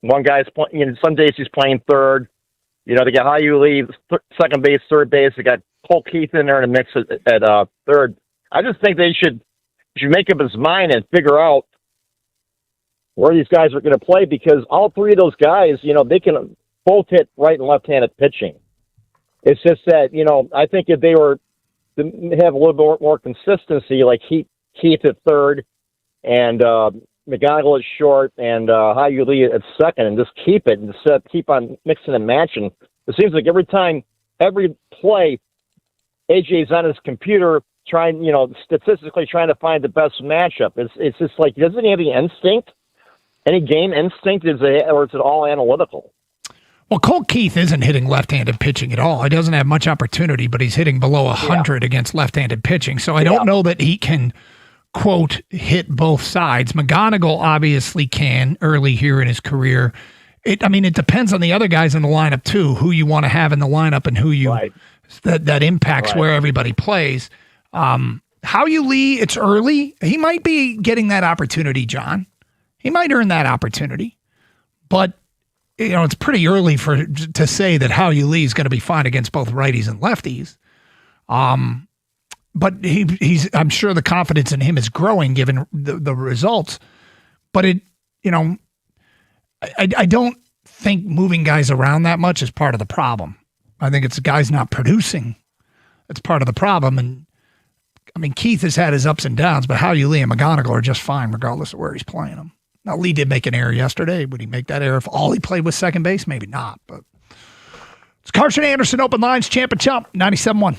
One guy's playing. Some days he's playing third. They got Hao-Yu Lee, second base, third base. They got Cole Keith in there in the mix at third. I just think they should make up his mind and figure out where these guys are going to play, because all 3 of those guys, they can both hit right and left-handed pitching. It's just that, I think if they were to have a little bit more consistency, like Keith at third and McGonigal at short and Hao-Yu Lee at second, and just keep it and keep on mixing and matching. It seems like every play, AJ's on his computer statistically trying to find the best matchup. It's just like, doesn't he have any instinct? Any game instinct? Or is it all analytical? Well, Cole Keith isn't hitting left-handed pitching at all. He doesn't have much opportunity, but he's hitting below 100 against left-handed pitching. So I don't know that he can, quote, hit both sides. McGonigal obviously can early here in his career. It depends on the other guys in the lineup, too, who you want to have in the lineup and who you that impacts where everybody plays. Hao-Yu Lee, it's early. He might be getting that opportunity, John. He might earn that opportunity. But it's pretty early to say that Hao-Yu Lee is going to be fine against both righties and lefties. But I'm sure the confidence in him is growing given the results. But I don't think moving guys around that much is part of the problem. I think it's guys not producing. That's part of the problem. And Keith has had his ups and downs, but Hao-Yu Lee and McGonigal are just fine regardless of where he's playing them. Now, Lee did make an error yesterday. Would he make that error if all he played was second base? Maybe not. But it's Carson Anderson, Open Lines, Champ and Chump, 97.1.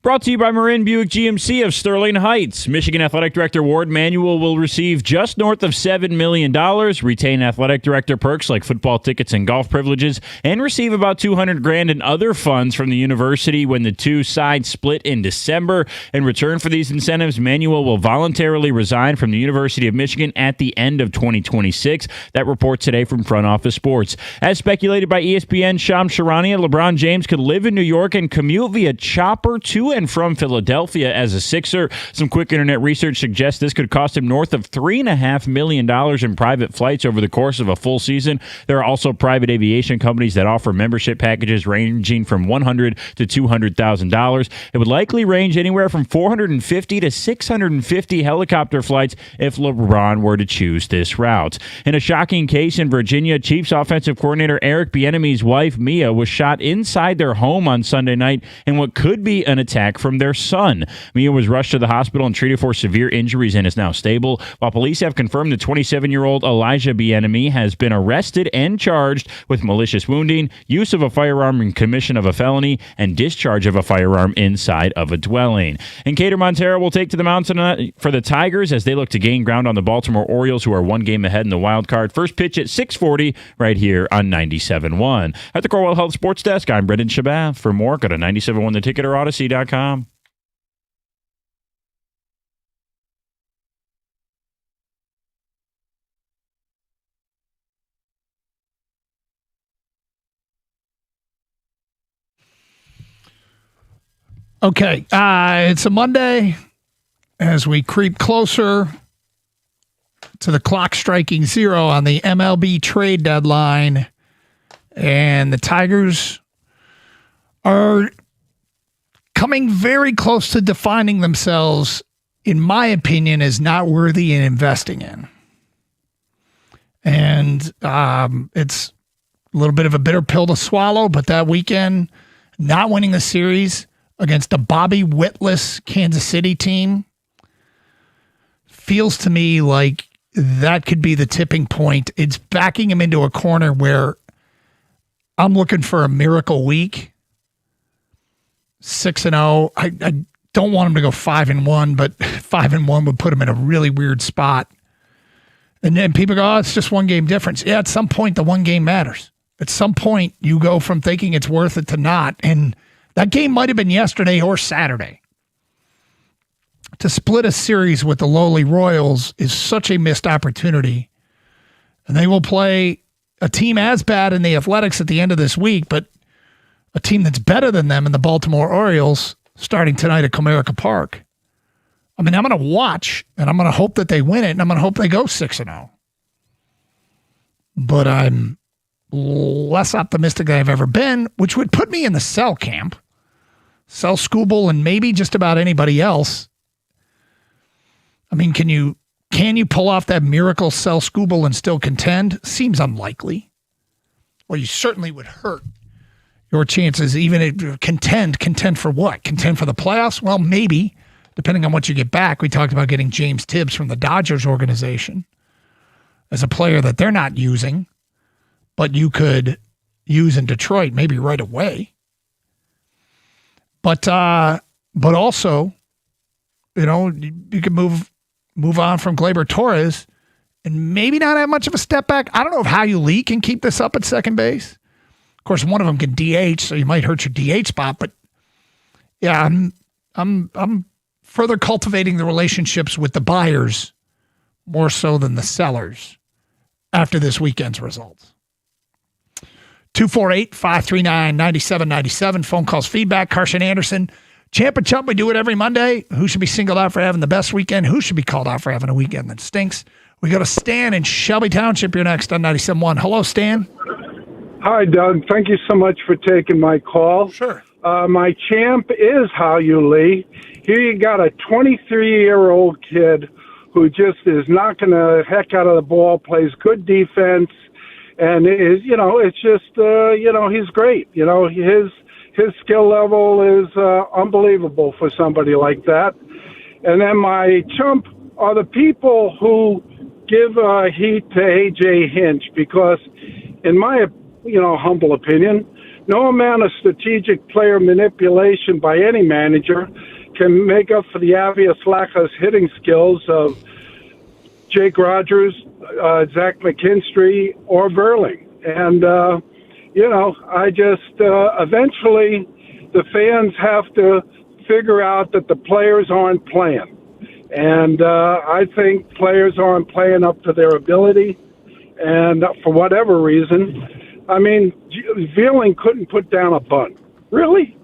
Brought to you by Marin Buick GMC of Sterling Heights. Michigan Athletic Director Ward Manuel will receive just north of $7 million, retain athletic director perks like football tickets and golf privileges, and receive about $200,000 in other funds from the university when the two sides split in December. In return for these incentives, Manuel will voluntarily resign from the University of Michigan at the end of 2026. That report today from Front Office Sports. As speculated by ESPN Shams Charania, LeBron James could live in New York and commute via chopper to and from Philadelphia as a Sixer. Some quick internet research suggests this could cost him north of $3.5 million in private flights over the course of a full season. There are also private aviation companies that offer membership packages ranging from $100,000 to $200,000. It would likely range anywhere from 450 to 650 helicopter flights if LeBron were to choose this route. In a shocking case in Virginia, Chiefs offensive coordinator Eric Bieniemy's wife Mia was shot inside their home on Sunday night in what could be an attack from their son. Mia was rushed to the hospital and treated for severe injuries and is now stable, while police have confirmed the 27-year-old Elijah Bieniemy has been arrested and charged with malicious wounding, use of a firearm in commission of a felony, and discharge of a firearm inside of a dwelling. And Cater Montero will take to the mound tonight for the Tigers as they look to gain ground on the Baltimore Orioles, who are one game ahead in the wild card. First pitch at 6:40 right here on 97.1. At the Corewell Health Sports Desk, I'm Brendan Shabath. For more, go to 97.1theticket or Odyssey.com. Okay, it's a Monday as we creep closer to the clock striking zero on the MLB trade deadline, and the Tigers are coming very close to defining themselves, in my opinion, as not worthy in investing in. And it's a little bit of a bitter pill to swallow, but that weekend, not winning the series against a Bobby Witless Kansas City team feels to me like that could be the tipping point. It's backing him into a corner where I'm looking for a miracle week. 6-0. I don't want him to go 5-1, but 5-1 would put him in a really weird spot. And then people go, oh, it's just one game difference. Yeah, at some point, the one game matters. At some point, you go from thinking it's worth it to not. And that game might have been yesterday or Saturday. To split a series with the lowly Royals is such a missed opportunity. And they will play a team as bad in the Athletics at the end of this week, but a team that's better than them in the Baltimore Orioles starting tonight at Comerica Park. I mean, I'm going to watch, and I'm going to hope that they win it, and I'm going to hope they go 6-0. But I'm less optimistic than I've ever been, which would put me in the sell camp. Sell Skubal and maybe just about anybody else. I mean, can you pull off that miracle sell Skubal and still contend? Seems unlikely. Well, you certainly would hurt your chances, even contend for what? Contend for the playoffs? Well, maybe, depending on what you get back. We talked about getting James Tibbs from the Dodgers organization as a player that they're not using, but you could use in Detroit maybe right away. But also, you know, you could move on from Gleyber Torres and maybe not have much of a step back. I don't know if How You Lee can keep this up at second base. Of course, one of them can DH, so you might hurt your DH spot. But yeah, I'm further cultivating the relationships with the buyers more so than the sellers after this weekend's results. 248-539-9797. Phone calls, feedback. Carson Anderson, Champ and Chump. We do it every Monday. Who should be singled out for having the best weekend? Who should be called out for having a weekend that stinks? We go to Stan in Shelby Township. You're next on 97.1. Hello, Stan. Hi, Doug. Thank you so much for taking my call. Sure. My champ is How You Lee. Here you got a 23-year-old kid who just is knocking the heck out of the ball, plays good defense, and is, you know, it's just, you know, he's great. You know, his skill level is unbelievable for somebody like that. And then my chump are the people who give heat to A.J. Hinch because, in my, humble opinion, no amount of strategic player manipulation by any manager can make up for the obvious lack of hitting skills of Jake Rogers, Zach McKinstry, or Burling. And, I just eventually the fans have to figure out that the players aren't playing. And I think players aren't playing up to their ability. And for whatever reason, I mean, Veerling couldn't put down a bunt. Really?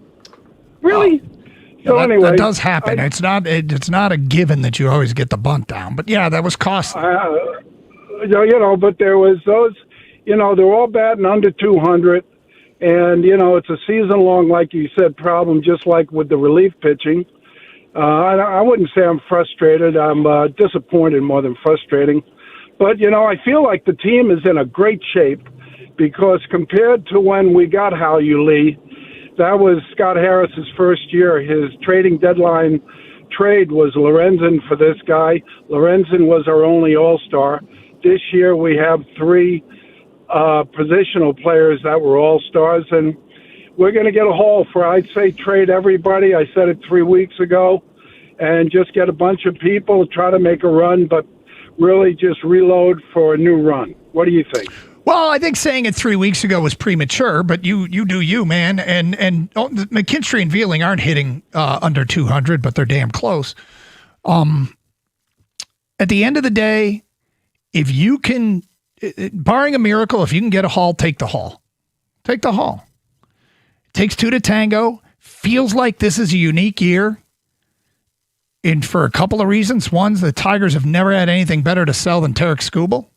So anyway, that does happen. It's not a given that you always get the bunt down. But yeah, that was costly. But there was those. They're all batting under 200, and it's a season-long, like you said, problem. Just like with the relief pitching, I wouldn't say I'm frustrated. I'm disappointed more than frustrating. But I feel like the team is in a great shape because compared to when we got Hal Lee. That was Scott Harris's first year. His trading deadline trade was Lorenzen for this guy. Lorenzen was our only all-star. This year we have 3 positional players that were all-stars, and we're going to get a haul for, I'd say, trade everybody. I said it 3 weeks ago, and just get a bunch of people, try to make a run, but really just reload for a new run. What do you think? Well, I think saying it 3 weeks ago was premature, but you do you, man. And McKinstry and Veerling aren't hitting under 200, but they're damn close. At the end of the day, if you can, barring a miracle, if you can get a haul, take the haul. Take the haul. It takes 2 to tango. Feels like this is a unique year. And for a couple of reasons. One, the Tigers have never had anything better to sell than Tarek Skubal.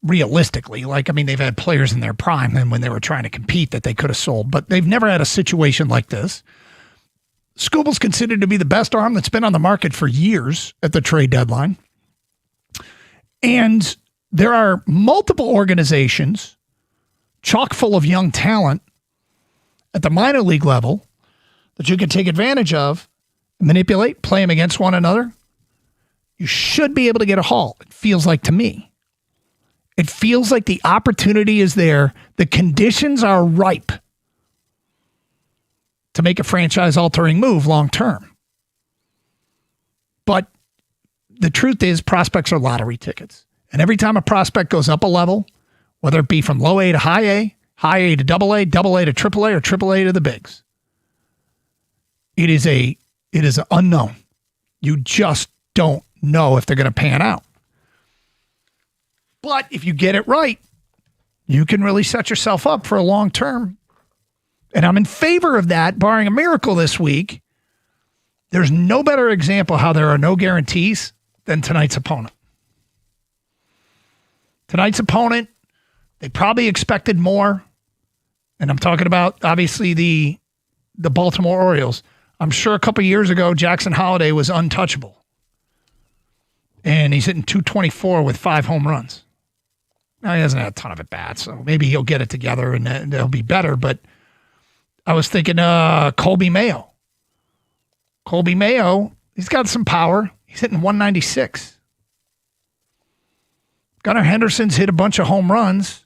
Realistically, they've had players in their prime and when they were trying to compete that they could have sold, but they've never had a situation like this. Skubal's considered to be the best arm that's been on the market for years at the trade deadline. And there are multiple organizations chock full of young talent at the minor league level that you can take advantage of, manipulate, play them against one another. You should be able to get a haul, it feels like to me. It feels like the opportunity is there. The conditions are ripe to make a franchise-altering move long-term. But the truth is prospects are lottery tickets. And every time a prospect goes up a level, whether it be from low A to high A to double A to triple A, or triple A to the bigs, it is an unknown. You just don't know if they're going to pan out. But if you get it right, you can really set yourself up for a long term. And I'm in favor of that, barring a miracle this week. There's no better example how there are no guarantees than tonight's opponent. Tonight's opponent, they probably expected more. And I'm talking about, obviously, the Baltimore Orioles. I'm sure a couple years ago, Jackson Holliday was untouchable. And he's hitting .224 with 5 home runs. Now, he hasn't had a ton of at-bats, so maybe he'll get it together and they'll be better. But I was thinking Colby Mayo. Colby Mayo, he's got some power. He's hitting 196. Gunnar Henderson's hit a bunch of home runs.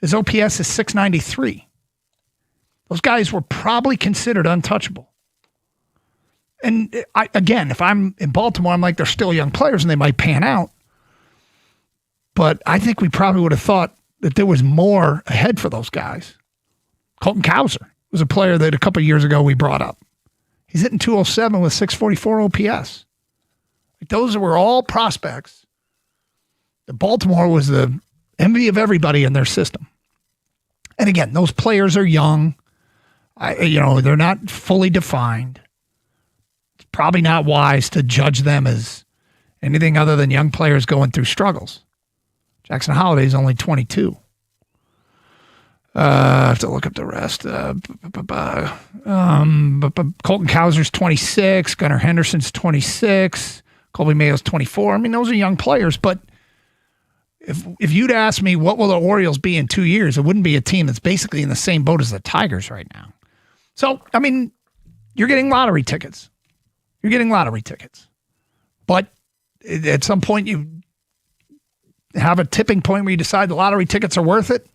His OPS is 693. Those guys were probably considered untouchable. And if I'm in Baltimore, I'm like, they're still young players and they might pan out. But I think we probably would have thought that there was more ahead for those guys. Colton Cowser was a player that a couple of years ago we brought up. He's hitting 207 with 644 OPS. Those were all prospects. The Baltimore was the envy of everybody in their system. And again, those players are young. They're not fully defined. It's probably not wise to judge them as anything other than young players going through struggles. Jackson Holliday is only 22. I have to look up the rest. Colton Cowser's 26. Gunnar Henderson's 26. Colby Mayo's 24. I mean, those are young players, but if you'd ask me what will the Orioles be in 2 years, it wouldn't be a team that's basically in the same boat as the Tigers right now. So, I mean, you're getting lottery tickets. But at some point you have a tipping point where you decide the lottery tickets are worth it.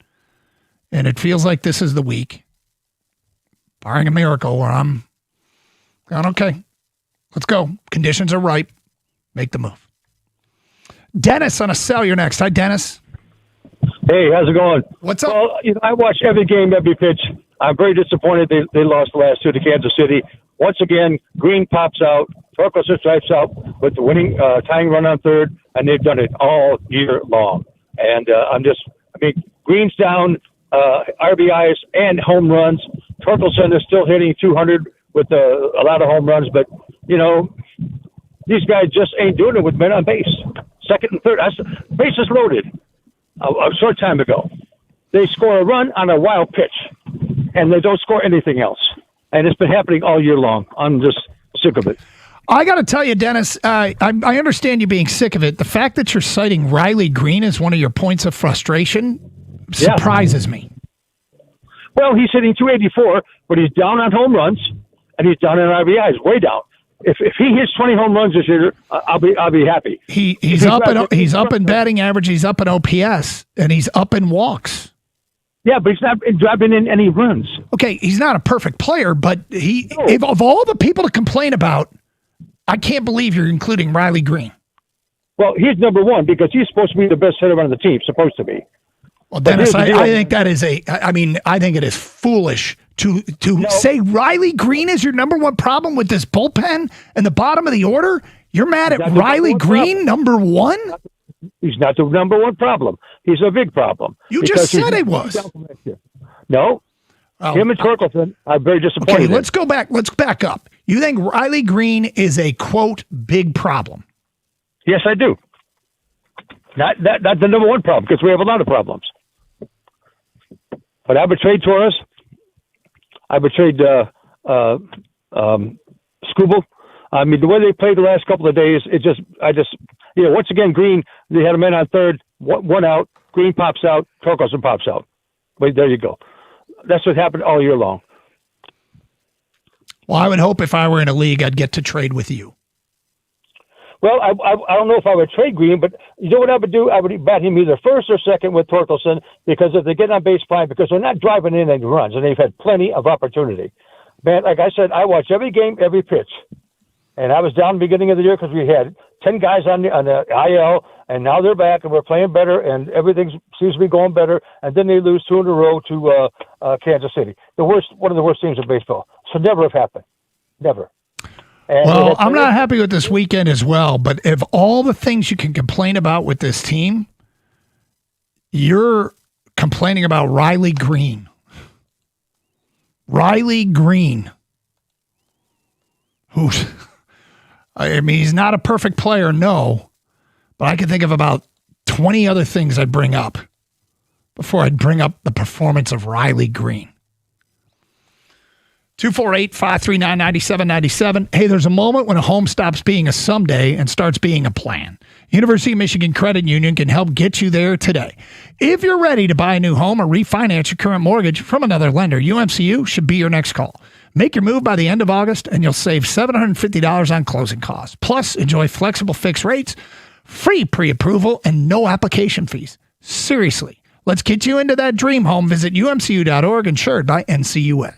And it feels like this is the week. barring a miracle where I'm going, okay, let's go. Conditions are ripe. Make the move. Dennis on a cell. You're next. Hi, Dennis. Hey, how's it going? What's up? Well, I watch every game, every pitch. I'm very disappointed they lost the last two to Kansas City. Once again, Green pops out, Torkelson stripes out with the winning tying run on third, and they've done it all year long. And Green's down RBIs and home runs. Torkelson is still hitting 200 with a lot of home runs, but these guys just ain't doing it with men on base. Second and third, bases loaded. A short time ago, they score a run on a wild pitch, and they don't score anything else. And it's been happening all year long. I'm just sick of it. I got to tell you, Dennis, I understand you being sick of it. The fact that you're citing Riley Green as one of your points of frustration surprises me. Well, he's hitting 284, but he's down on home runs, and he's down in RBIs, way down. If he hits 20 home runs this year, I'll be happy. He's up in batting average. He's up in OPS, and he's up in walks. Yeah, but he's not driving in any runs. Okay, he's not a perfect player, but of all the people to complain about, I can't believe you're including Riley Green. Well, he's number one because he's supposed to be the best hitter on the team. Supposed to be. Well, Dennis, I think that is I think it is foolish to say Riley Green is your number one problem with this bullpen and the bottom of the order. You're mad at Riley Green, number one? He's not the number one problem. He's a big problem. You just said it was. No. Him and Torkelson are very disappointed. Okay, let's go back. Let's back up. You think Riley Green is a, quote, big problem? Yes, I do. Not the number one problem, because we have a lot of problems. But I would trade Torres. I would trade Skubal. I mean, the way they played the last couple of days, once again, Green, they had a man on third, one out, Green pops out, Torkelson pops out. Wait, there you go. That's what happened all year long. Well, I would hope if I were in a league, I'd get to trade with you. Well, I don't know if I would trade Green, but you know what I would do? I would bat him either first or second with Torkelson, because if they get on base fine, because they're not driving in any runs, and they've had plenty of opportunity. Man, like I said, I watch every game, every pitch. And I was down at the beginning of the year because we had 10 guys on the IL, and now they're back, and we're playing better, and everything seems to be going better. And then they lose 2 in a row to Kansas City, one of the worst teams in baseball. So never have happened. Never. And well, I'm not happy with this weekend as well, but of all the things you can complain about with this team, you're complaining about Riley Green. Riley Green. Who's, I mean, he's not a perfect player, no, but I can think of about 20 other things I'd bring up before I'd bring up the performance of Riley Green. 248-539-9797. Hey, there's a moment when a home stops being a someday and starts being a plan. University of Michigan Credit Union can help get you there today. If you're ready to buy a new home or refinance your current mortgage from another lender, UMCU should be your next call. Make your move by the end of August, and you'll save $750 on closing costs. Plus, enjoy flexible fixed rates, free pre-approval, and no application fees. Seriously, let's get you into that dream home. Visit umcu.org, insured by NCUA.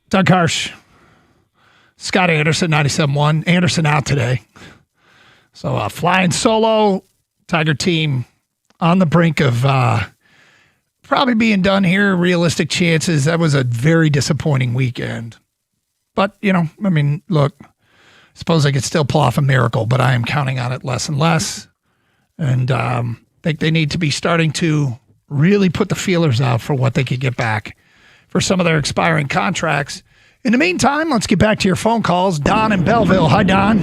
Doug Harsh, Scott Anderson, 97.1. Anderson out today. So flying solo, Tiger team on the brink of probably being done here. Realistic chances. That was a very disappointing weekend. But, look, I suppose I could still pull off a miracle, but I am counting on it less and less. And think they need to be starting to really put the feelers out for what they could get back for some of their expiring contracts. In the meantime, let's get back to your phone calls. Don in Belleville. Hi, Don.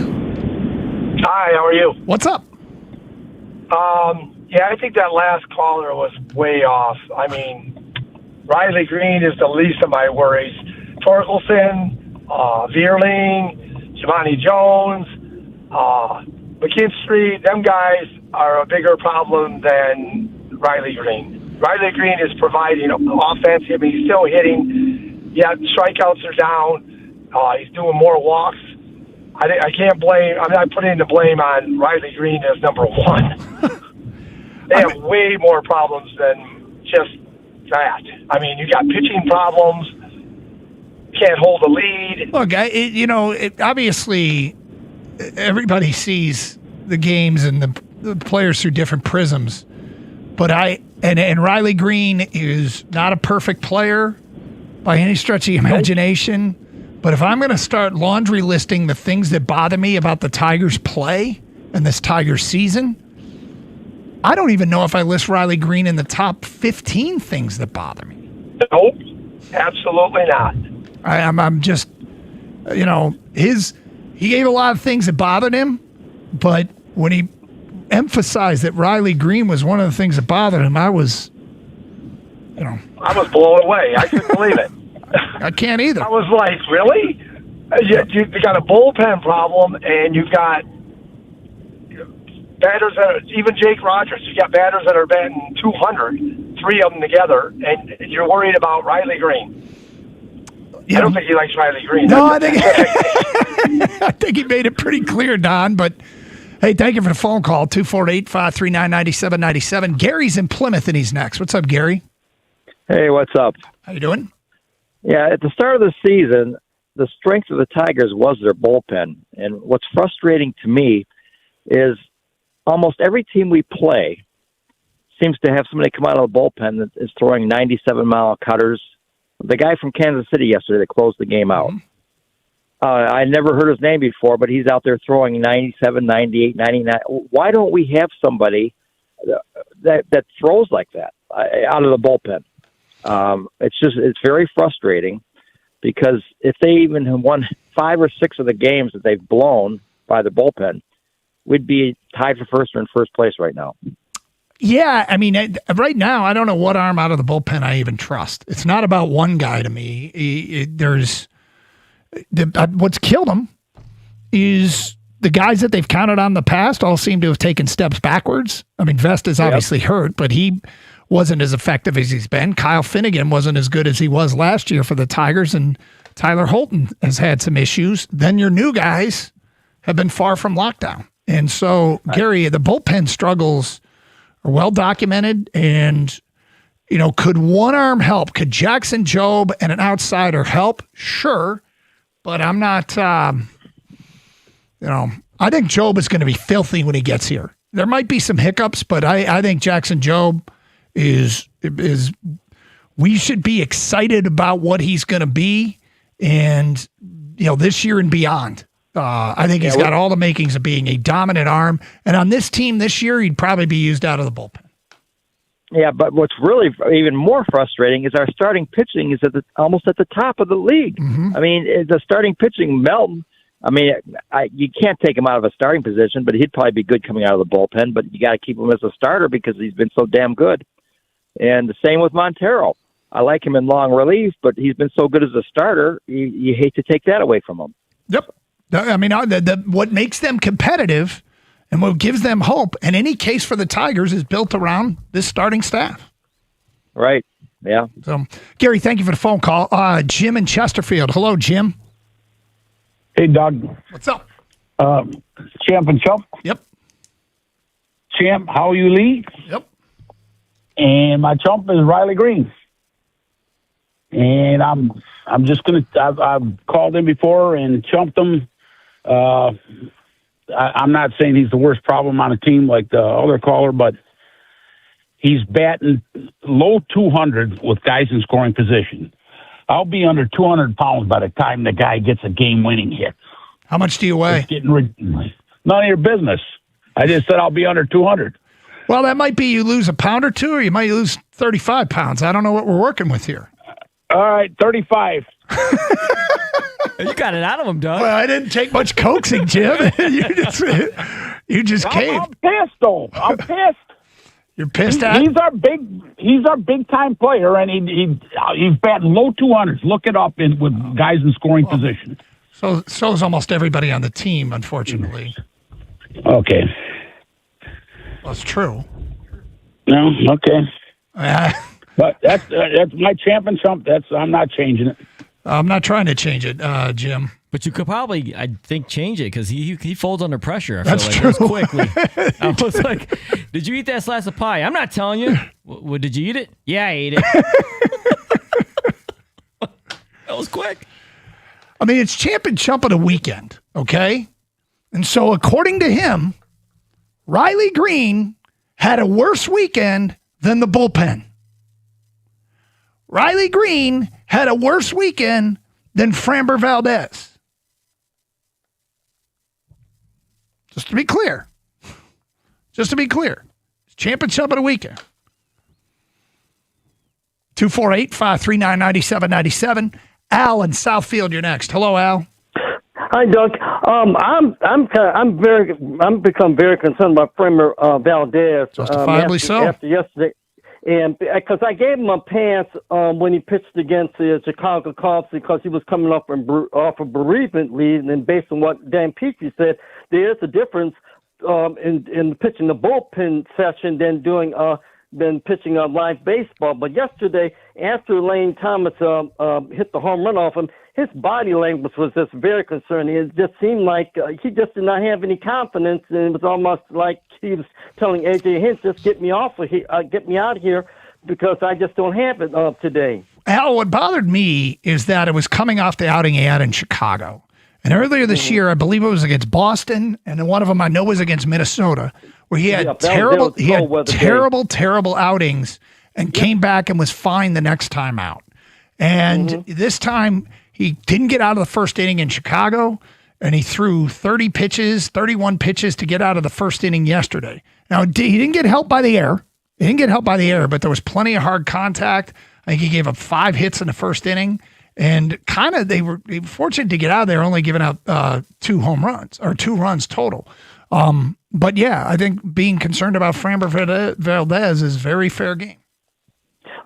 Hi, how are you? What's up? Yeah, I think that last caller was way off. I mean, Riley Green is the least of my worries. Torkelson, Vierling, Giovanni Jones, McKinstry, them guys are a bigger problem than Riley Green. Riley Green is providing offense. I mean, he's still hitting. Yeah, strikeouts are down. He's doing more walks. I can't blame. I'm not putting the blame on Riley Green as number one. They have way more problems than just that. I mean, you got pitching problems. Can't hold a lead. Look, obviously everybody sees the games and the players through different prisms. But and Riley Green is not a perfect player by any stretch of the imagination. But if I'm going to start laundry listing the things that bother me about the Tigers' play and this Tigers season, I don't even know if I list Riley Green in the top 15 things that bother me. Nope, absolutely not. I'm just, he gave a lot of things that bothered him, but when he emphasized that Riley Green was one of the things that bothered him, I was blown away. I couldn't believe it. I can't either. I was like, really? You got a bullpen problem, and you've got batters even Jake Rogers. You got batters that are batting 200, three of them together, and you're worried about Riley Green. I don't think he likes Riley Green. No, I think he made it pretty clear, Don. But hey, thank you for the phone call. 248-539-9797. Gary's in Plymouth, and he's next. What's up, Gary? Hey, what's up? How you doing? Yeah, at the start of the season, the strength of the Tigers was their bullpen. And what's frustrating to me is almost every team we play seems to have somebody come out of the bullpen that is throwing 97-mile cutters. The guy from Kansas City yesterday that closed the game out. I never heard his name before, but he's out there throwing 97, 98, 99. Why don't we have somebody that throws like that out of the bullpen? It's very frustrating because if they even have won 5 or 6 of the games that they've blown by the bullpen, we'd be tied for first or in first place right now. Yeah, I mean, right now, I don't know what arm out of the bullpen I even trust. It's not about one guy to me. What's killed them is the guys that they've counted on in the past all seem to have taken steps backwards. I mean, Vest is obviously hurt, but he wasn't as effective as he's been. Kyle Finnegan wasn't as good as he was last year for the Tigers, and Tyler Holton has had some issues. Then your new guys have been far from lockdown. And so, Gary, the bullpen struggles are well documented, and could one arm help? Could Jackson Jobe and an outsider help? Sure, but I'm not. I think Jobe is going to be filthy when he gets here. There might be some hiccups, but I think Jackson Jobe is. We should be excited about what he's going to be, and this year and beyond. I think he's got all the makings of being a dominant arm. And on this team this year, he'd probably be used out of the bullpen. Yeah, but what's really even more frustrating is our starting pitching is almost at the top of the league. Mm-hmm. I mean, the starting pitching, Melton, I mean, you can't take him out of a starting position, but he'd probably be good coming out of the bullpen. But you got to keep him as a starter because he's been so damn good. And the same with Montero. I like him in long relief, but he's been so good as a starter, you hate to take that away from him. Yep. I mean, what makes them competitive and what gives them hope, in any case for the Tigers, is built around this starting staff. Right. Yeah. So, Gary, thank you for the phone call. Jim in Chesterfield. Hello, Jim. Hey, Doug. What's up? Champ and Chump. Yep. Champ, how you, Lee? Yep. And my chump is Riley Green. and I'm just gonna. I've called him before and chumped him. I'm not saying he's the worst problem on a team like the other caller, but he's batting low 200 with guys in scoring position. I'll be under 200 pounds by the time the guy gets a game-winning hit. How much do you weigh? None of your business. I just said I'll be under 200. Well, that might be you lose a pound or two, or you might lose 35 pounds. I don't know what we're working with here. All right, 35. You got it out of him, Doug. Well, I didn't take much coaxing, Jim. you just caved. I'm pissed, though. I'm pissed. You're pissed at? He's our big time player, and he's batting low 200s. Look it up with guys in scoring position. So is almost everybody on the team, unfortunately. Okay. Well, it's true. No, okay. But that's my champ and chump. I'm not changing it. I'm not trying to change it, Jim. But you could probably, I think, change it because he folds under pressure. I That's feel like true. Quickly. I was like, "Did you eat that slice of pie?" I'm not telling you. Did you eat it? Yeah, I ate it. That was quick. I mean, it's champ and chump of the weekend, okay? And so, according to him, Riley Green had a worse weekend than the bullpen. Riley Green had a worse weekend than Framber Valdez. Just to be clear. It's champ and chump of the weekend. 248-539-9797. Al in Southfield, you're next. Hello, Al. Hi, Doug. I'm become very concerned about Framber Valdez. Justifiably so. After yesterday, and because I gave him a pass when he pitched against the Chicago Cubs because he was coming off a bereavement lead, and based on what Dan Petrie said, there is a difference in pitching the bullpen session than pitching live baseball. But yesterday, after Lane Thomas hit the home run off him, his body language was just very concerning. It just seemed like he just did not have any confidence, and it was almost like he was telling AJ Hinch, "Just get me off of here, get me out of here, because I just don't have it today." Al, what bothered me is that it was coming off the outing he had in Chicago. And earlier this year, I believe it was against Boston, and then one of them I know was against Minnesota, where he had terrible outings and came back and was fine the next time out. And this time, he didn't get out of the first inning in Chicago, and he threw 31 pitches to get out of the first inning yesterday. Now, he didn't get helped by the air. But there was plenty of hard contact. I think he gave up 5 hits in the first inning. And they were fortunate to get out of there, only giving up 2 home runs or 2 runs total. But yeah, I think being concerned about Framber Valdez is very fair game.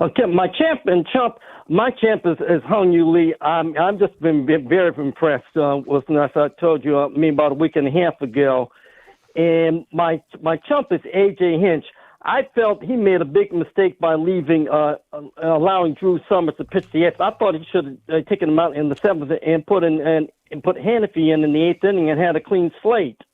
Okay, my champ is Hung Yu Lee. I'm just been very impressed with, as I told you, about a week and a half ago. And my chump is AJ Hinch. I felt he made a big mistake by allowing Drew Summers to pitch the 8th. I thought he should have taken him out in the 7th and put Hannafy in the 8th inning and had a clean slate.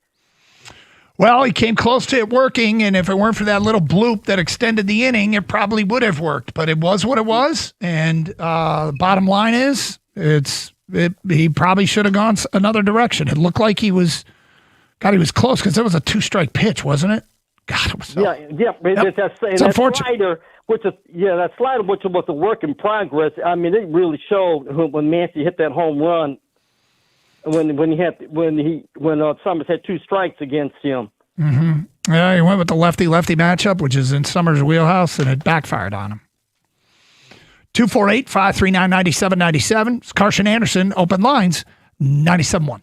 Well, he came close to it working, and if it weren't for that little bloop that extended the inning, it probably would have worked. But it was what it was, and the bottom line is, he probably should have gone another direction. It looked like he was close because it was a 2-strike pitch, wasn't it? God, it was so. It's unfortunate. That slider, which was a work in progress. I mean, it really showed when Mancy hit that home run. When Summers had 2 strikes against him. Mm-hmm. Yeah, he went with the lefty-lefty matchup, which is in Summers' wheelhouse, and it backfired on him. 248-539-9797. It's Carson Anderson, Open Lines, 97.1.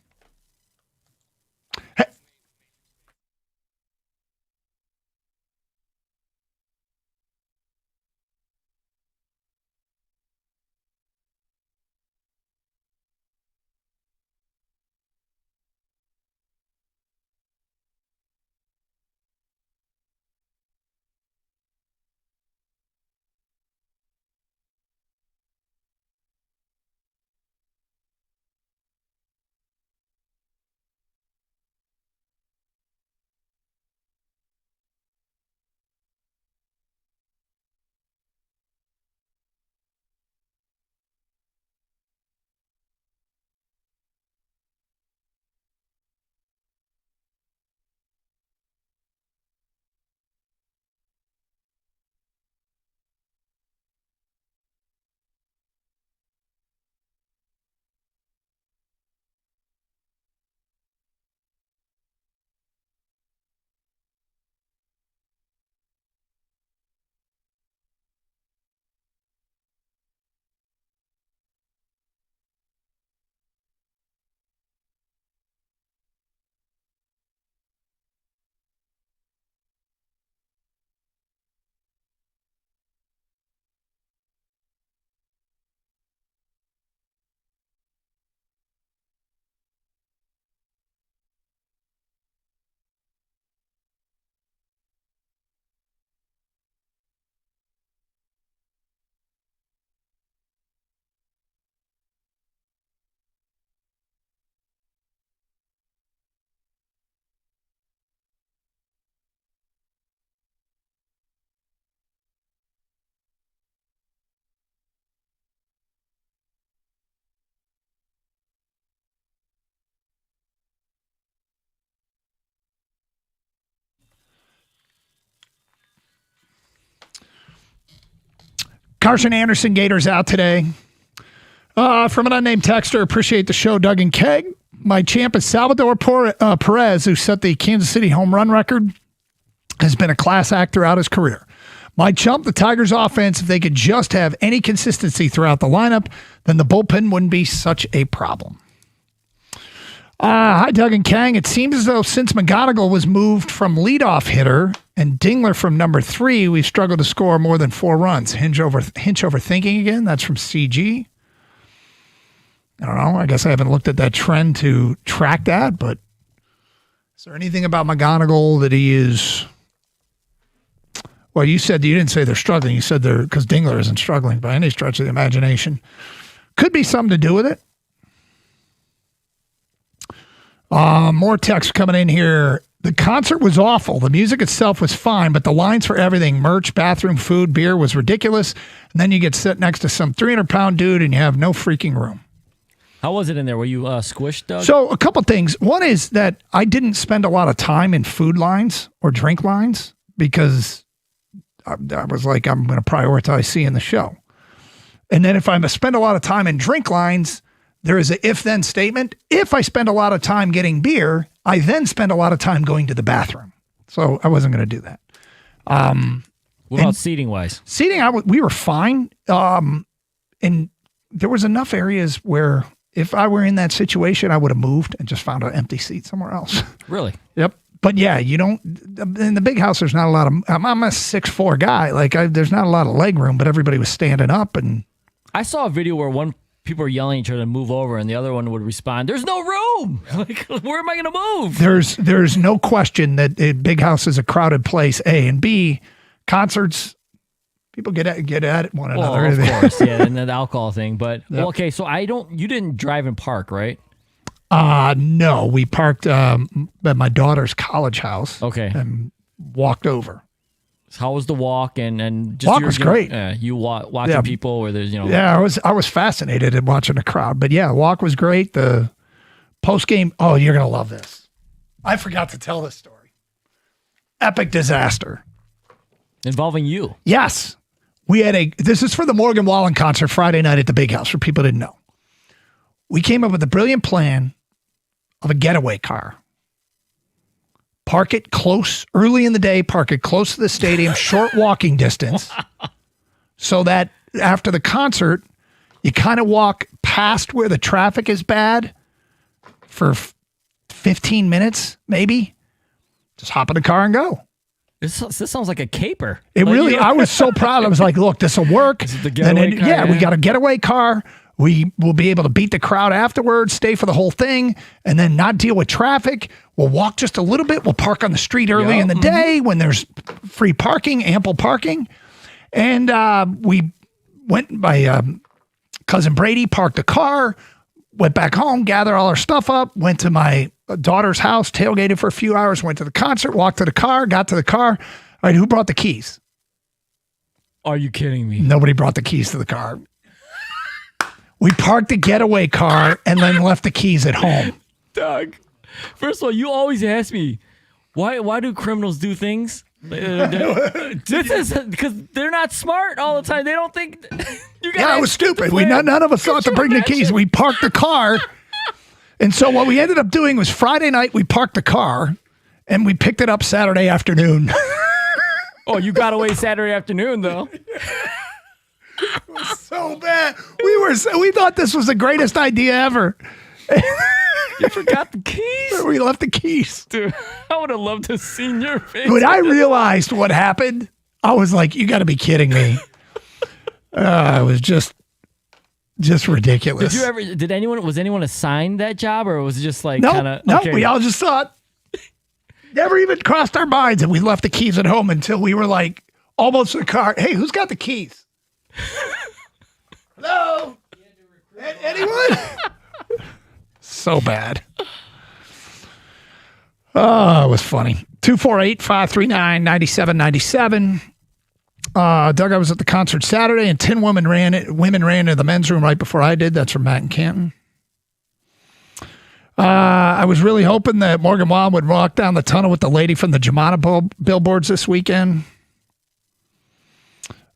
Carson Anderson, Gators out today. From an unnamed texter, appreciate the show, Doug and Keg. My champ is Salvador Perez, who set the Kansas City home run record, has been a class act throughout his career. My chump, the Tigers offense, if they could just have any consistency throughout the lineup, then the bullpen wouldn't be such a problem. Hi, Doug and Kang. It seems as though since McGonigal was moved from leadoff hitter and Dingler from number 3, we've struggled to score more than 4 runs. Hinch over thinking again. That's from CG. I don't know. I guess I haven't looked at that trend to track that, but is there anything about McGonigal that he is... Well, you didn't say they're struggling. You said they're, because Dingler isn't struggling by any stretch of the imagination. Could be something to do with it. More text coming in here. The concert was awful. The music itself was fine, but the lines for everything, merch, bathroom, food, beer, was ridiculous. And then you get sit next to some 300-pound dude and you have no freaking room. How was it in there? Were you squished, Doug? So a couple things. One is that I didn't spend a lot of time in food lines or drink lines because I was like, I'm going to prioritize seeing the show. And then if I spend a lot of time in drink lines, there is a if-then statement. If I spend a lot of time getting beer, I then spend a lot of time going to the bathroom. So I wasn't going to do that. What about seating-wise? Seating, we were fine. And there was enough areas where if I were in that situation, I would have moved and just found an empty seat somewhere else. Really? Yep. But yeah, you don't, in the big house, there's not a lot of, I'm a 6'4" guy. There's not a lot of leg room, but everybody was standing up. And I saw a video where people were yelling at each other to move over and the other one would respond, "There's no room." Like, where am I going to move? There's no question that a big house is a crowded place, A, and B, concerts, people get at one another. Of course, yeah, and the alcohol thing. But, well, okay, so you didn't drive and park, right? No, we parked at my daughter's college house. Okay. And walked over. So how was the walk? And just walk was great. You watching people where there's, Yeah, I was fascinated in watching the crowd. But yeah, walk was great. The post game, oh, you're going to love this. I forgot to tell this story. Epic disaster. Involving you. Yes. This is for the Morgan Wallen concert Friday night at the Big House, for people who didn't know. We came up with a brilliant plan of a getaway car. Park it close, early in the day, park it close to the stadium, short walking distance, so that after the concert, you kind of walk past where the traffic is bad for 15 minutes, maybe. Just hop in the car and go. This sounds like a caper. I was so proud. I was like, look, this will work. This is the getaway car. Yeah, we got a getaway car. We will be able to beat the crowd afterwards, stay for the whole thing, and then not deal with traffic. We'll walk just a little bit. We'll park on the street early in the day when there's free parking, ample parking. And we went, my cousin Brady parked the car, went back home, gathered all our stuff up, went to my daughter's house, tailgated for a few hours, went to the concert, walked to the car, got to the car. All right, who brought the keys? Are you kidding me? Nobody brought the keys to the car. We parked the getaway car and then left the keys at home. Doug, first of all, you always ask me, why do criminals do things? This is because they're not smart all the time. They don't think. It was stupid. None of us thought to bring the keys. We parked the car. And so what we ended up doing was Friday night, we parked the car and we picked it up Saturday afternoon. Oh, you got away Saturday afternoon, though. It was so bad. We thought this was the greatest idea ever. You forgot the keys? We left the keys. Dude, I would have loved to have seen your face. When I realized what happened, I was like, you got to be kidding me. It was just ridiculous. Was anyone assigned that job, or was it just like No, we all just thought, never even crossed our minds, and we left the keys at home until we were like almost to the car. Hey, who's got the keys? Hello? Anyone? So bad. Oh, it was funny. 248-539-9797. Doug, I was at the concert Saturday, and 10 women ran into the men's room right before I did. That's from Matt and Canton. I was really hoping that Morgan Wallen would walk down the tunnel with the lady from the Jumana billboards this weekend.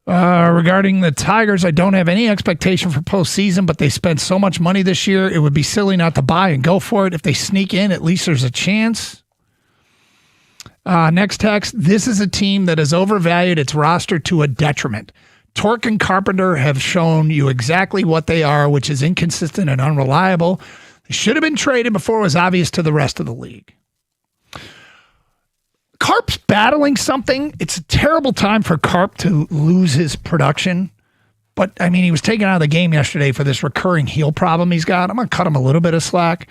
Regarding the Tigers, I don't have any expectation for postseason, but they spent so much money this year, it would be silly not to buy and go for it. If they sneak in, at least there's a chance. Next text, this is a team that has overvalued its roster to a detriment. Torque and Carpenter have shown you exactly what they are, which is inconsistent and unreliable. They should have been traded before it was obvious to the rest of the league. Carp's battling something. It's a terrible time for Carp to lose his production. But, I mean, he was taken out of the game yesterday for this recurring heel problem he's got. I'm going to cut him a little bit of slack.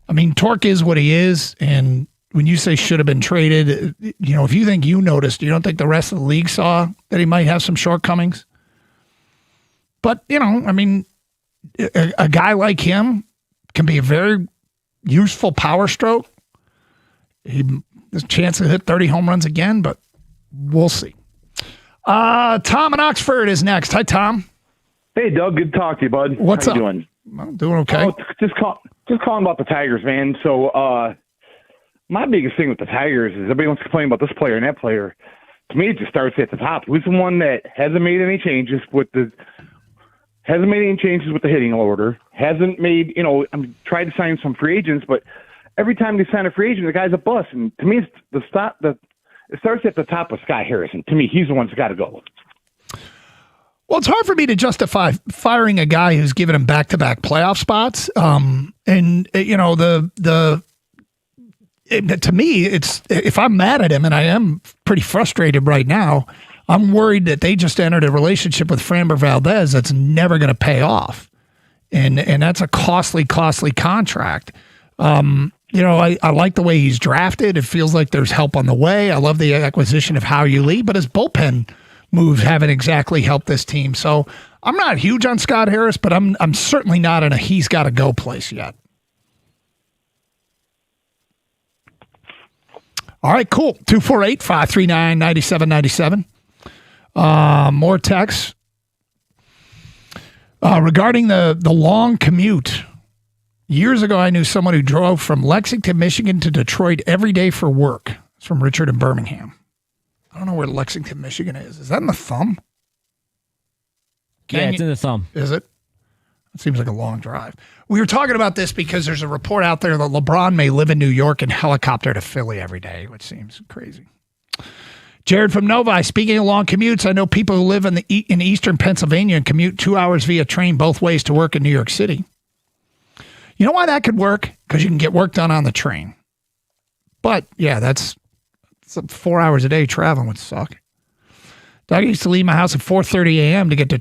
I mean, Torque is what he is, and when you say should have been traded, you know, if you think you noticed, you don't think the rest of the league saw that he might have some shortcomings? But, you know, I mean, a guy like him can be a very useful power stroke. There's a chance to hit 30 home runs again, but we'll see. Tom in Oxford is next. Hi, Tom. Hey, Doug. Good to talk to you, bud. What's How up? you doing? I'm doing okay. Oh, just calling about the Tigers, man. So, my biggest thing with the Tigers is everybody wants to complain about this player and that player. To me, it just starts at the top. Who's the one that hasn't made any changes with the hitting order? Hasn't made, tried to sign some free agents, but every time they sign a free agent, the guy's a bust. And to me, it starts at the top with Scott Harrison. To me, he's the one that's got to go. Well, it's hard for me to justify firing a guy who's given him back-to-back playoff spots. To me, it's if I'm mad at him, and I am pretty frustrated right now, I'm worried that they just entered a relationship with Framber Valdez that's never going to pay off, and that's a costly contract. I like the way he's drafted. It feels like there's help on the way. I love the acquisition of Hao-Yu Lee, but his bullpen moves haven't exactly helped this team. So I'm not huge on Scott Harris, but I'm certainly not in a he's got to go place yet. All right, cool. 248-539-9797. More texts. Regarding the long commute. Years ago, I knew someone who drove from Lexington, Michigan to Detroit every day for work. It's from Richard in Birmingham. I don't know where Lexington, Michigan is. Is that in the thumb? Yeah, it's in the thumb. Is it? It seems like a long drive. We were talking about this because there's a report out there that LeBron may live in New York and helicopter to Philly every day, which seems crazy. Jared from Novi, speaking of long commutes, I know people who live in eastern Pennsylvania and commute 2 hours via train both ways to work in New York City. You know why that could work? Because you can get work done on the train. But, yeah, that's 4 hours a day traveling would suck. Doug used to leave my house at 4:30 a.m. to get to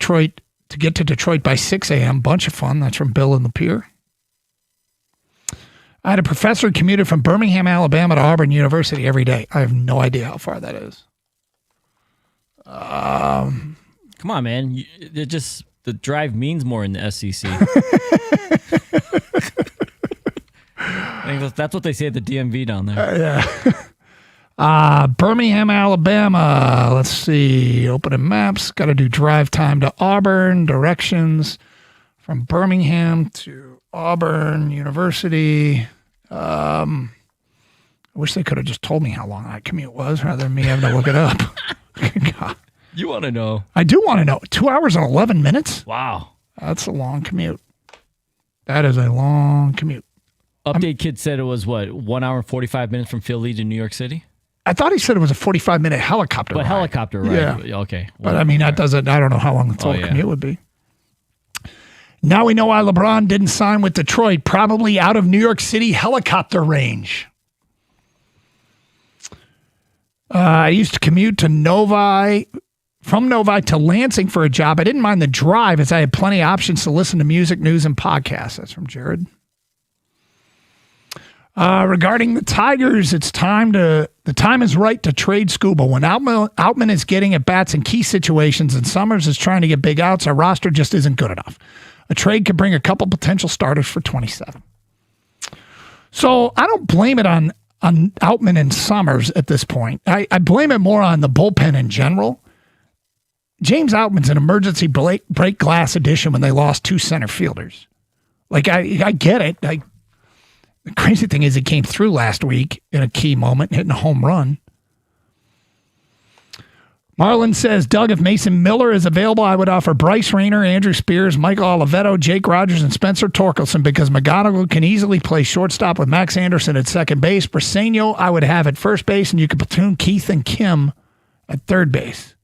Detroit by 6 a.m. Bunch of fun. That's from Bill in the Pier. I had a professor who commuted from Birmingham, Alabama to Auburn University every day. I have no idea how far that is. Come on, man. The drive means more in the SEC. I think that's what they say at the DMV down there. Yeah. Birmingham, Alabama. Let's see. Opening maps. Got to do drive time to Auburn. Directions from Birmingham to Auburn University. I wish they could have just told me how long that commute was rather than me having to look it up. God. You want to know? I do want to know. 2 hours and 11 minutes? Wow. That's a long commute. That is a long commute. Update Kid said it was, 1 hour and 45 minutes from Philly to New York City? I thought he said it was a 45-minute helicopter ride. Helicopter ride. Yeah. Okay. But, I mean, that doesn't – I don't know how long the total commute would be. Now we know why LeBron didn't sign with Detroit, probably out of New York City helicopter range. I used to commute to from Novi to Lansing for a job. I didn't mind the drive as I had plenty of options to listen to music, news, and podcasts. That's from Jared. Regarding the Tigers, the time is right to trade Skubal. When Outman is getting at bats in key situations and Summers is trying to get big outs, our roster just isn't good enough. A trade could bring a couple potential starters for 27. So I don't blame it on Outman and Summers at this point. I blame it more on the bullpen in general. James Outman's an emergency break glass addition when they lost two center fielders. Like, I get it. The crazy thing is he came through last week in a key moment, hitting a home run. Marlon says, Doug, if Mason Miller is available, I would offer Bryce Rayner, Andrew Spears, Michael Oliveto, Jake Rogers, and Spencer Torkelson because McGonigal can easily play shortstop with Max Anderson at second base. Briseño, I would have at first base, and you could platoon Keith and Kim at third base.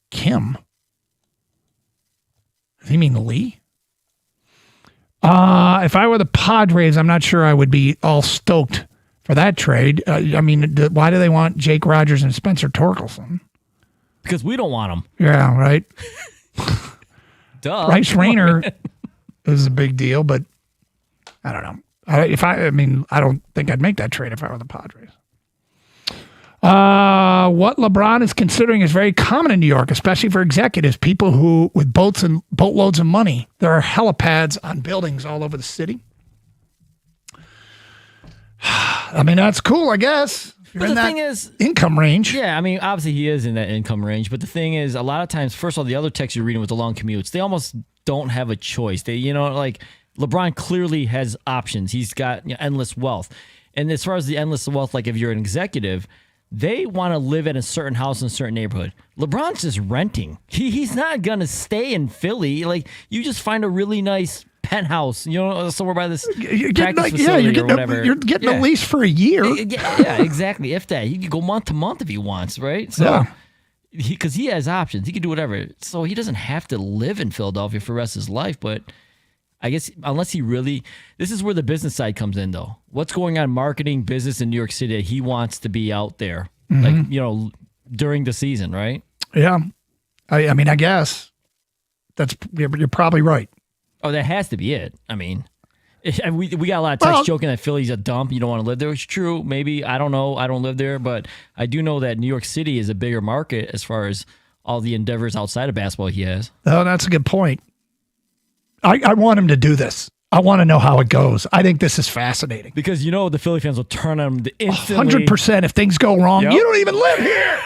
Kim? Does he mean Lee? If I were the Padres, I'm not sure I would be all stoked for that trade. Why do they want Jake Rogers and Spencer Torkelson? Because we don't want them. Yeah, right. Duh. Bryce Rayner is a big deal, but I don't know. I don't think I'd make that trade if I were the Padres. What LeBron is considering is very common in New York, especially for executives, people who with boats and boatloads of money. There are helipads on buildings all over the city. That's cool, I guess. But the thing is, income range. Yeah, obviously he is in that income range. But the thing is, a lot of times, first of all, the other texts you're reading with the long commutes, they almost don't have a choice. They, LeBron clearly has options. He's got endless wealth. And as far as the endless wealth, like if you're an executive, they want to live in a certain house in a certain neighborhood. LeBron's just renting. He's not going to stay in Philly. Like, you just find a really nice penthouse, somewhere by this practice facility or whatever. You're getting a lease for a year. Yeah, exactly. If that. He could go month to month if he wants, right? So, because he has options. He can do whatever. So he doesn't have to live in Philadelphia for the rest of his life. But I guess unless he really, this is where the business side comes in, though. What's going on marketing, business in New York City that he wants to be out there, during the season, right? Yeah. I guess you're probably right. Oh, that has to be it. We got a lot of texts joking that Philly's a dump. You don't want to live there. It's true. Maybe. I don't know. I don't live there. But I do know that New York City is a bigger market as far as all the endeavors outside of basketball he has. Oh, that's a good point. I want him to do this. I want to know how it goes. I think this is fascinating. Because the Philly fans will turn on him instantly. 100% if things go wrong. Yep. You don't even live here.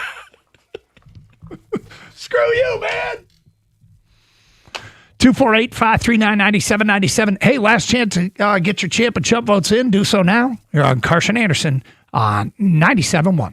Screw you, man. 248-539-9797. Hey, last chance to get your champ and chump votes in. Do so now. You're on Carson Anderson on 97.1.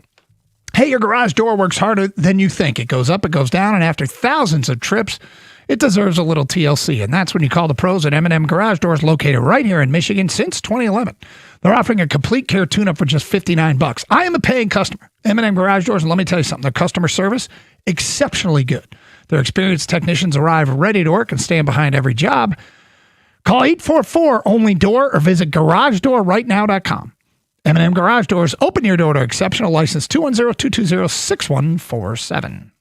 Hey, your garage door works harder than you think. It goes up, it goes down, and after thousands of trips, it deserves a little TLC, and that's when you call the pros at M&M Garage Doors, located right here in Michigan since 2011. They're offering a complete care tune-up for just $59. I am a paying customer. M&M Garage Doors, and let me tell you something, their customer service, exceptionally good. Their experienced technicians arrive ready to work and stand behind every job. Call 844-ONLY-DOOR or visit GarageDoorRightNow.com. M&M Garage Doors, open your door to exceptional license 210-220-6147.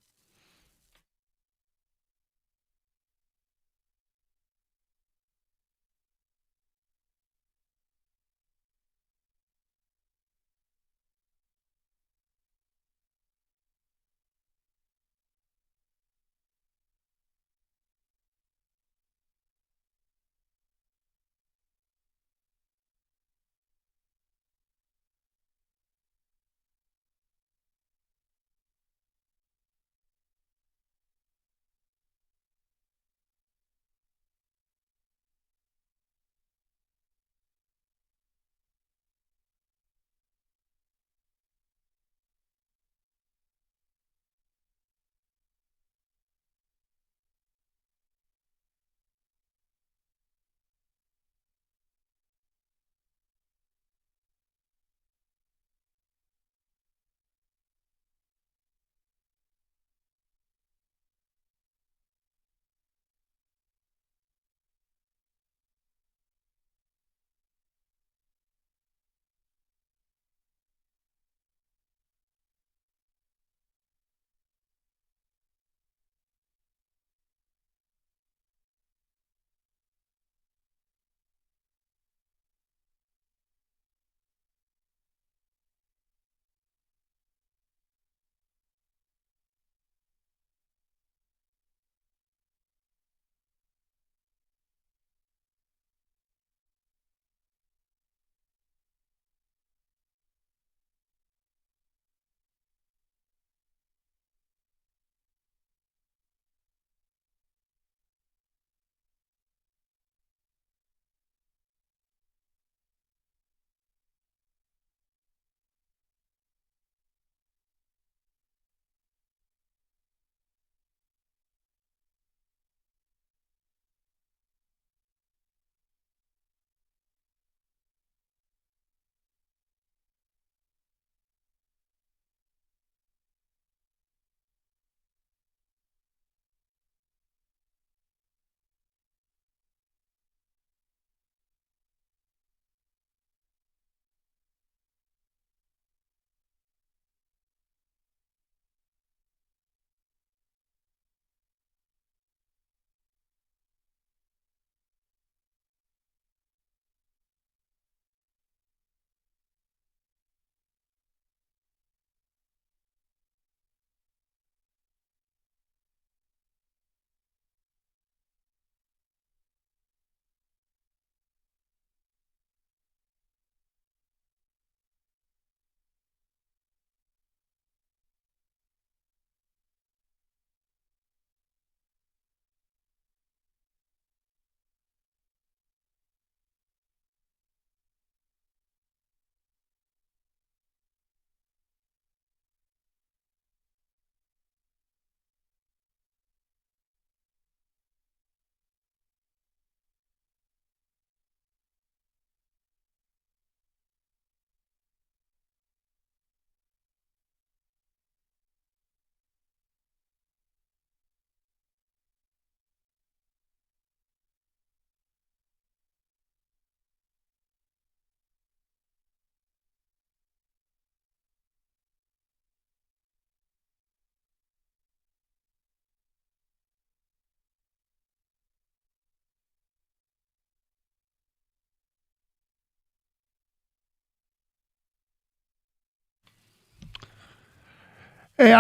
Hey,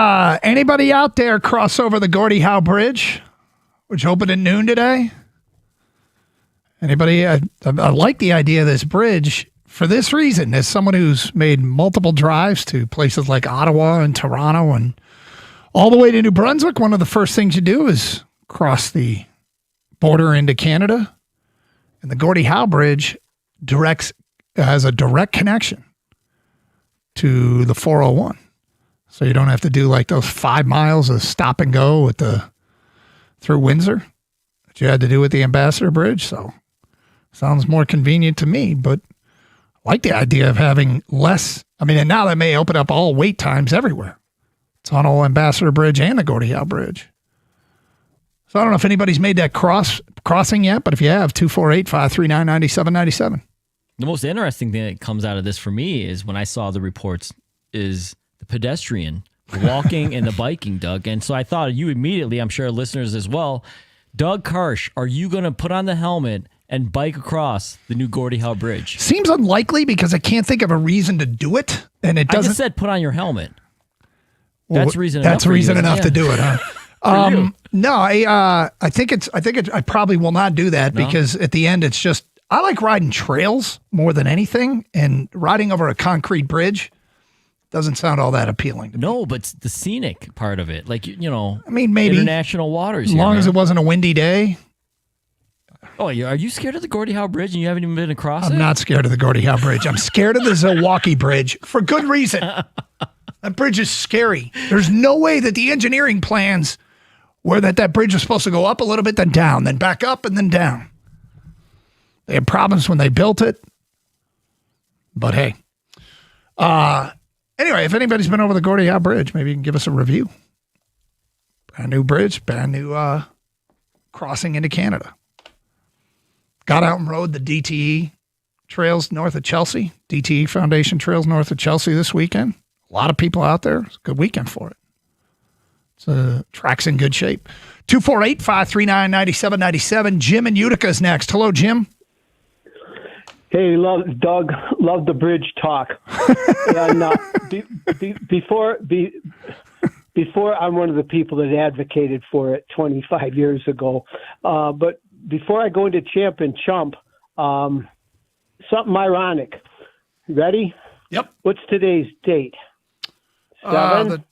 anybody out there cross over the Gordie Howe Bridge, which opened at noon today? Anybody? I like the idea of this bridge for this reason. As someone who's made multiple drives to places like Ottawa and Toronto and all the way to New Brunswick, one of the first things you do is cross the border into Canada. And the Gordie Howe Bridge has a direct connection to the 401. So you don't have to do like those 5 miles of stop and go through Windsor that you had to do with the Ambassador Bridge. So sounds more convenient to me, but I like the idea of having less. I mean, and now that may open up all wait times everywhere. It's on old Ambassador Bridge and the Gordie Howe Bridge. So I don't know if anybody's made that crossing yet, but if you have, 248-539-9797. The most interesting thing that comes out of this for me is when I saw the reports is the pedestrian walking and the biking, Doug. And so I thought of you immediately, I'm sure listeners as well. Doug Karsh, are you going to put on the helmet and bike across the new Gordie Howe Bridge? Seems unlikely because I can't think of a reason to do it. And it doesn't. I just said put on your helmet. Well, that's reason. That's reason enough to do it, huh? No, I think I probably will not do that because at the end it's just, I like riding trails more than anything, and riding over a concrete bridge doesn't sound all that appealing to me. No, but the scenic part of it, like, you know, I mean, maybe international waters. As long as it wasn't a windy day. Oh, are you scared of the Gordie Howe Bridge and you haven't even been across it? I'm not scared of the Gordie Howe Bridge. I'm scared of the Zilwaukee Bridge for good reason. That bridge is scary. There's no way that the engineering plans were that bridge was supposed to go up a little bit, then down, then back up, and then down. They had problems when they built it. But hey. Anyway, if anybody's been over the Gordie Howe Bridge, maybe you can give us a review. Brand new bridge, brand new crossing into Canada. Got out and rode the DTE trails north of Chelsea, DTE Foundation trails north of Chelsea this weekend. A lot of people out there. It's a good weekend for it. Track's in good shape. 248-539-9797. Jim in Utica is next. Hello, Jim. Hey, Doug. Love the bridge talk. And before I'm one of the people that advocated for it 25 years ago. But before I go into Champ and Chump, something ironic. Ready? Yep. What's today's date? 7?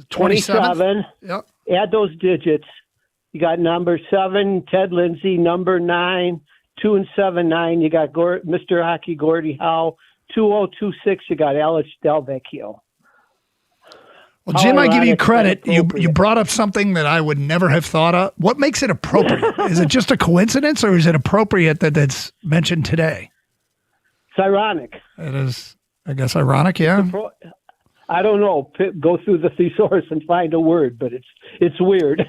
27. Yep. Add those digits. You got number 7, Ted Lindsay. Number 9, 2 and 7, 9. You got Mr. Hockey Gordie Howe. 2026. You got Alex Delvecchio. Well, Jim, I give you credit. You brought up something that I would never have thought of. What makes it appropriate? Is it just a coincidence, or is it appropriate that it's mentioned today? It's ironic. It is, I guess, ironic. Yeah. I don't know. Go through the thesaurus and find a word, but it's weird.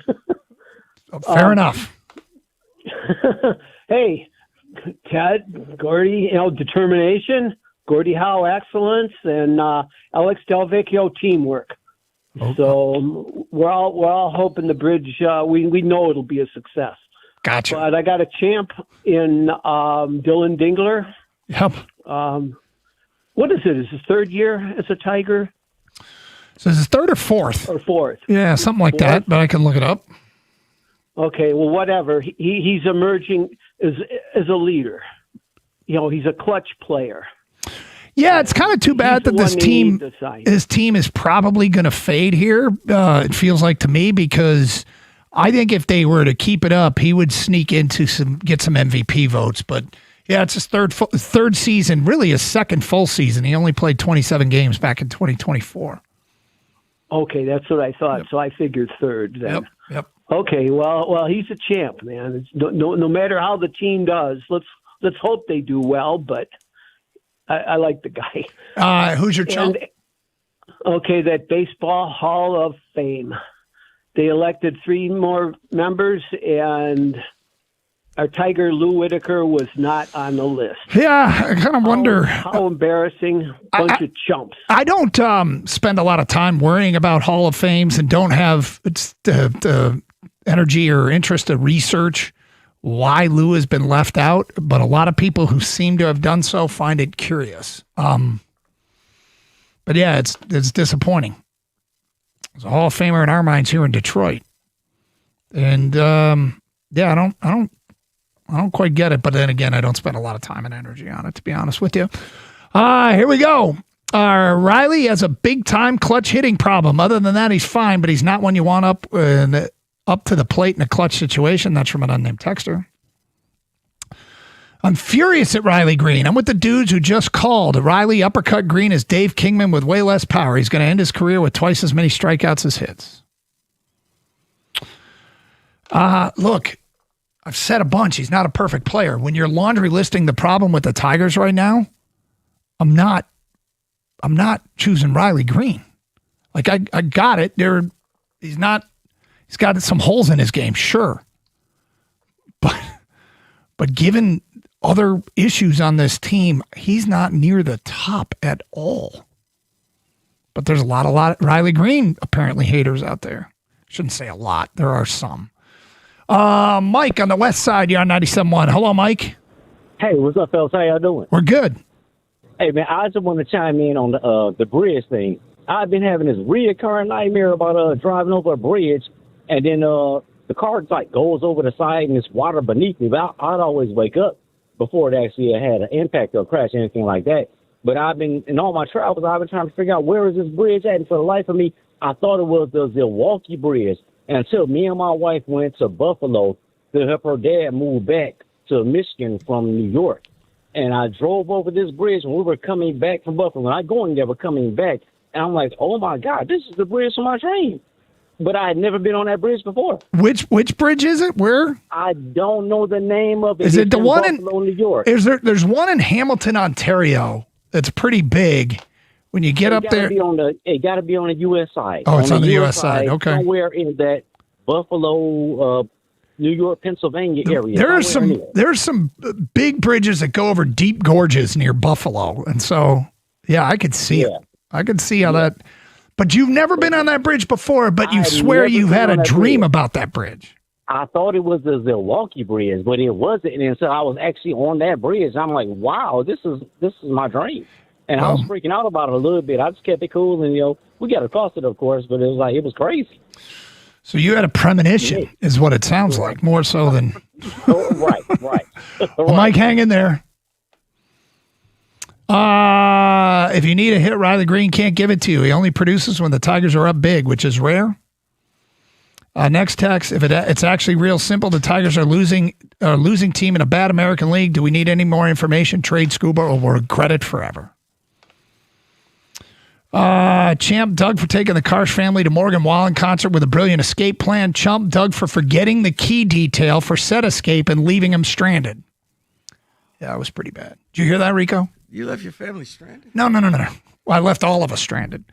Fair enough. Hey, Ted, Gordie, determination, Gordie Howe excellence, and Alex Delvecchio teamwork. Okay. So we're all hoping the bridge. We know it'll be a success. Gotcha. But I got a champ in Dylan Dingler. Yep. What is it? Is his third year as a Tiger? So is it third or fourth? Or fourth. Yeah, something like that, but I can look it up. Okay, well, whatever. He's emerging as a leader. He's a clutch player. Yeah, it's kind of too bad that his team is probably going to fade here. It feels like to me, because I think if they were to keep it up, he would sneak into get some MVP votes. But yeah, it's his third season, really his second full season. He only played 27 games back in 2024. Okay, that's what I thought. Yep. So I figured third then. Yep. Okay, well, he's a champ, man. It's no matter how the team does, let's hope they do well. But I like the guy. Who's your chump? Okay, that Baseball Hall of Fame. They elected 3 more members, and our Tiger Lou Whitaker was not on the list. Yeah, I kind of wonder. How embarrassing. Bunch of chumps. I don't spend a lot of time worrying about Hall of Fames and don't have the energy or interest to research why Lou has been left out. But a lot of people who seem to have done so find it curious. But yeah, it's disappointing. He's a Hall of Famer in our minds here in Detroit. And yeah, I don't quite get it, but then again, I don't spend a lot of time and energy on it, to be honest with you. Here we go. Riley has a big-time clutch hitting problem. Other than that, he's fine, but he's not one you want up to the plate in a clutch situation. That's from an unnamed texter. I'm furious at Riley Green. I'm with the dudes who just called. Riley uppercut Green is Dave Kingman with way less power. He's going to end his career with twice as many strikeouts as hits. Look, I've said a bunch. He's not a perfect player. When you're laundry listing the problem with the Tigers right now, I'm not choosing Riley Green. Like I got it. He's got some holes in his game, sure. But given other issues on this team, he's not near the top at all. But there's a lot of Riley Green apparently haters out there. Shouldn't say a lot. There are some. Mike on the west side, you're on 97.1. Hello, Mike. Hey, what's up, fellas? How y'all doing? We're good. Hey, man, I just want to chime in on the bridge thing. I've been having this reoccurring nightmare about driving over a bridge, and then the car like goes over the side and there's water beneath me. But I'd always wake up before it actually had an impact or a crash or anything like that. But I've been, in all my travels, I've been trying to figure out where is this bridge at, and for the life of me, I thought it was the Zilwaukee Bridge. And until me and my wife went to Buffalo to help her dad move back to Michigan from New York. And I drove over this bridge when we were coming back from Buffalo. Not going there, but coming back. And I'm like, oh, my God, this is the bridge for my dream. But I had never been on that bridge before. Which bridge is it? Where? I don't know the name of it. Is it the one Buffalo, New York? There's one in Hamilton, Ontario that's pretty big. When you get up there. It got to be on the U.S. side. Oh, it's on the U.S. side. Okay. Somewhere in that Buffalo, New York, Pennsylvania area. There's some big bridges that go over deep gorges near Buffalo. And so, yeah, I could see it. I could see how that. But you've never been on that bridge before, but you swear you've had a dream about that bridge. I thought it was the Zilwaukee Bridge, but it wasn't. And so I was actually on that bridge. I'm like, wow, this is my dream. And I was freaking out about it a little bit. I just kept it cool, and we got across it, of course, but it was crazy. So you had a premonition, is what it sounds like, more so than. Right. Well, Mike, hang in there. If you need a hit, Riley Green can't give it to you. He only produces when the Tigers are up big, which is rare. Next text: it's actually real simple. The Tigers are losing team in a bad American League. Do we need any more information? Trade Scuba, or we'll regret it forever. Champ Doug for taking the Karsh family to Morgan Wallen concert with a brilliant escape plan. Chump Doug for forgetting the key detail for set escape and leaving him stranded. Yeah, it was pretty bad. Did you hear that, Rico? You left your family stranded? No. Well, I left all of us stranded.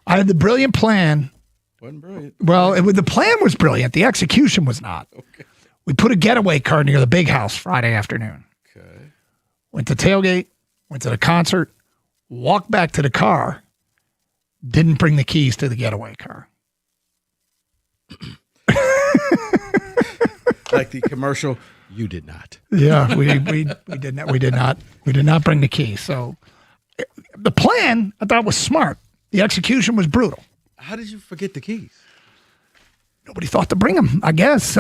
I had the brilliant plan. Wasn't brilliant. Well, the plan was brilliant. The execution was not. Okay. We put a getaway car near the big house Friday afternoon. Okay. Went to tailgate, went to the concert, walked back to the car, didn't bring the keys to the getaway car. Like the commercial, you did not. Yeah, we did not. We did not bring the keys. So the plan I thought was smart. The execution was brutal. How did you forget the keys? Nobody thought to bring them, I guess.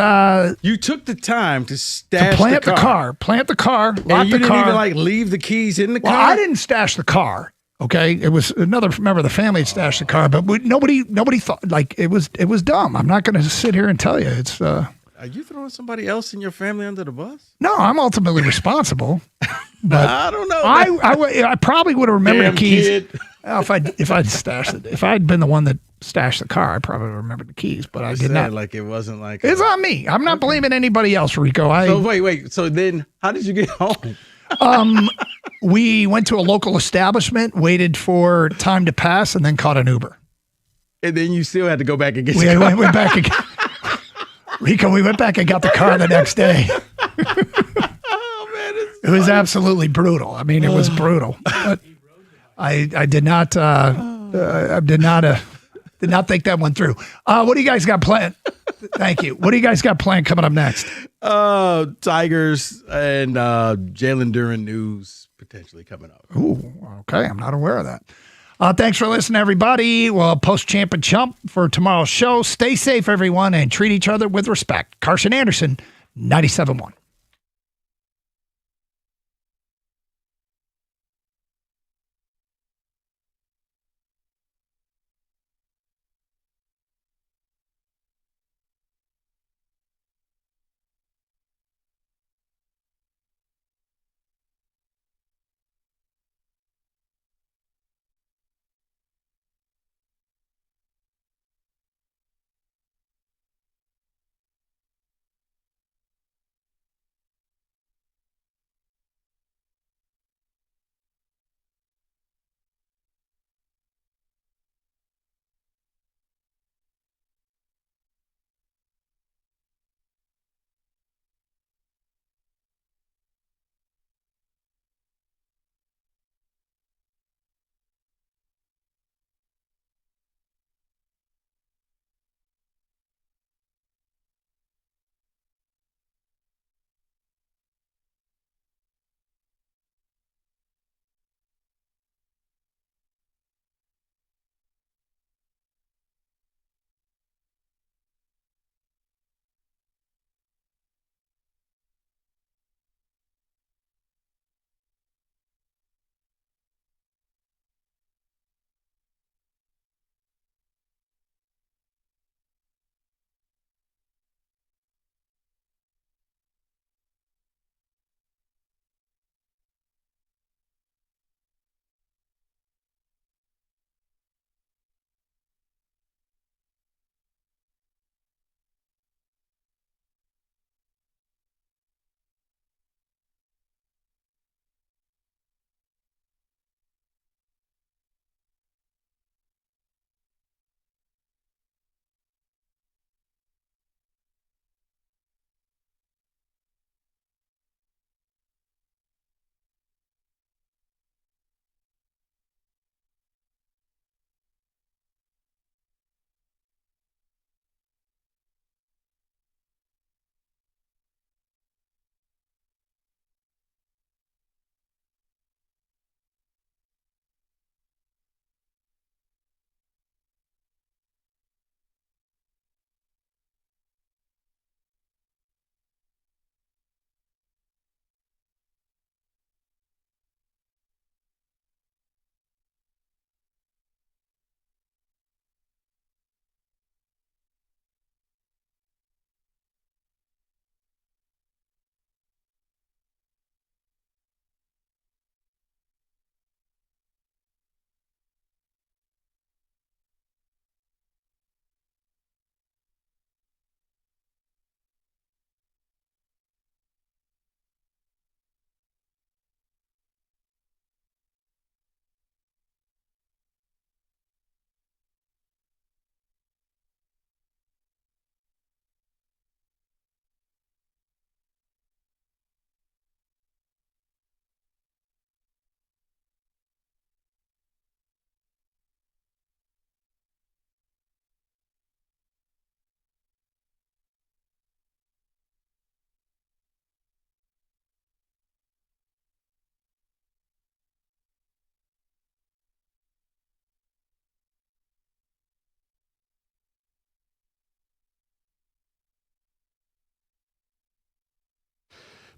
You took the time to stash plant the car, lock the car. And you didn't even leave the keys in the car? Well, I didn't stash the car. Okay, it was another member of the family that stashed the car, but nobody thought it was dumb. I'm not going to sit here and tell you it's. Are you throwing somebody else in your family under the bus? No, I'm ultimately responsible. But I don't know. I probably would have remembered Damn the keys. Kid. If I'd stashed it, if I'd been the one that stashed the car, I probably would have remembered the keys. But I did not. Like it wasn't like it's on me. I'm not blaming anybody else, Rico. So wait. So then, how did you get home? We went to a local establishment, waited for time to pass, and then caught an Uber. And then you still had to go back and get your car. Went back again. Rico, we went back and got the car the next day. It was absolutely brutal. I mean, it was brutal. But I did not think that one through. What do you guys got planned? Thank you. What do you guys got planned coming up next? Tigers and Jalen Duren news potentially coming up. Ooh, okay. I'm not aware of that. Thanks for listening, everybody. We'll post Champ and Chump for tomorrow's show. Stay safe, everyone, and treat each other with respect. Carson Anderson, 97.1.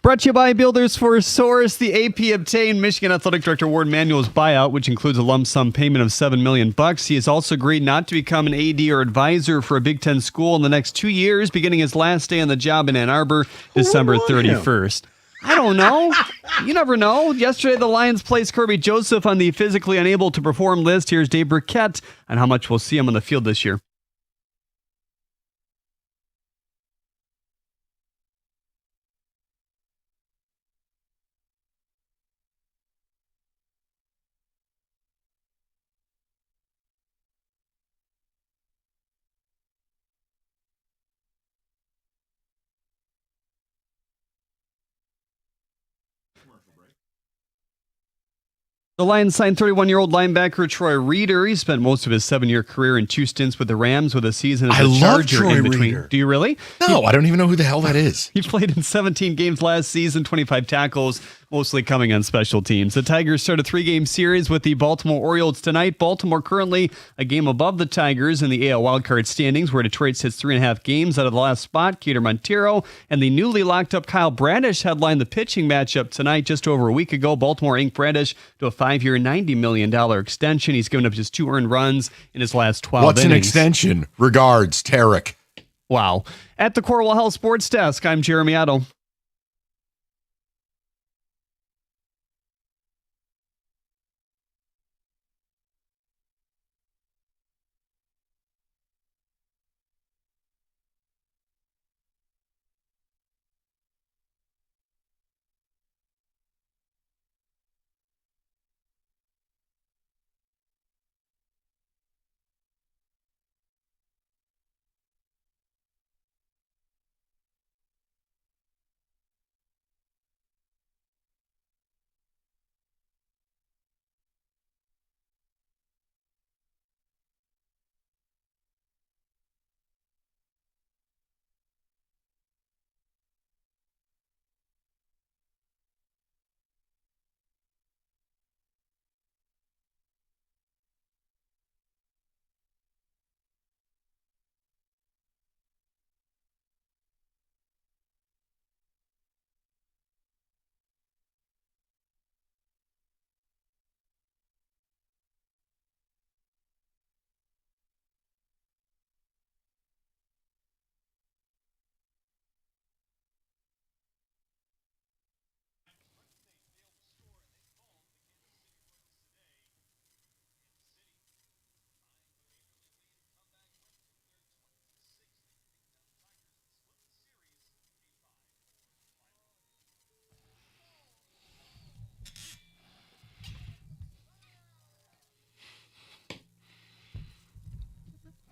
Brought to you by Builders for Source. The AP obtained Michigan Athletic Director Warde Manuel's buyout, which includes a lump sum payment of $7 million. He has also agreed not to become an AD or advisor for a Big Ten school in the next 2 years, beginning his last day on the job in Ann Arbor, December 31st. I don't know. You never know. Yesterday, the Lions placed Kirby Joseph on the physically unable to perform list. Here's Dave Burkett on how much we'll see him on the field this year. The Lions signed 31-year-old linebacker Troy Reeder. He spent most of his 7-year career in 2 stints with the Rams with a season as a Charger in between. Reeder. Do you really? No, I don't even know who the hell that is. He played in 17 games last season, 25 tackles, Mostly coming on special teams. The Tigers start a 3-game series with the Baltimore Orioles tonight. Baltimore currently a game above the Tigers in the AL wildcard standings, where Detroit sits 3.5 games out of the last spot. Keter Montero and the newly locked up Kyle Bradish headline the pitching matchup tonight. Just over a week ago, Baltimore inked Bradish to a 5-year, $90 million extension. He's given up just 2 earned runs in his last 12 What's innings. an extension? Regards, Tarek. Wow. At the Corwell Health Sports Desk, I'm Jeremy Otto.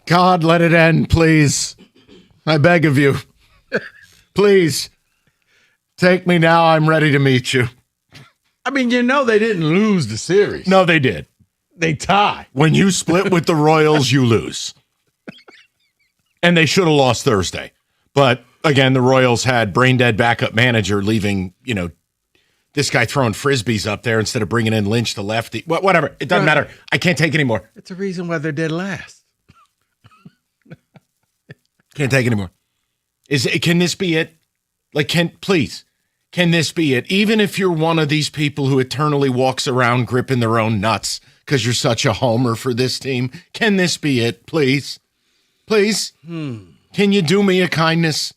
God, let it end, please. I beg of you. Please. Take me now. I'm ready to meet you. I mean, they didn't lose the series. No, they did. They tied. When you split with the Royals, you lose. And they should have lost Thursday. But, again, the Royals had brain-dead backup manager leaving, this guy throwing Frisbees up there instead of bringing in Lynch, the lefty. Whatever. It doesn't matter. I can't take anymore. It's a reason why they're dead last. Can't take anymore. Can this be it? Please, can this be it? Even if you're one of these people who eternally walks around gripping their own nuts because you're such a homer for this team, can this be it? Please? Please? Can you do me a kindness?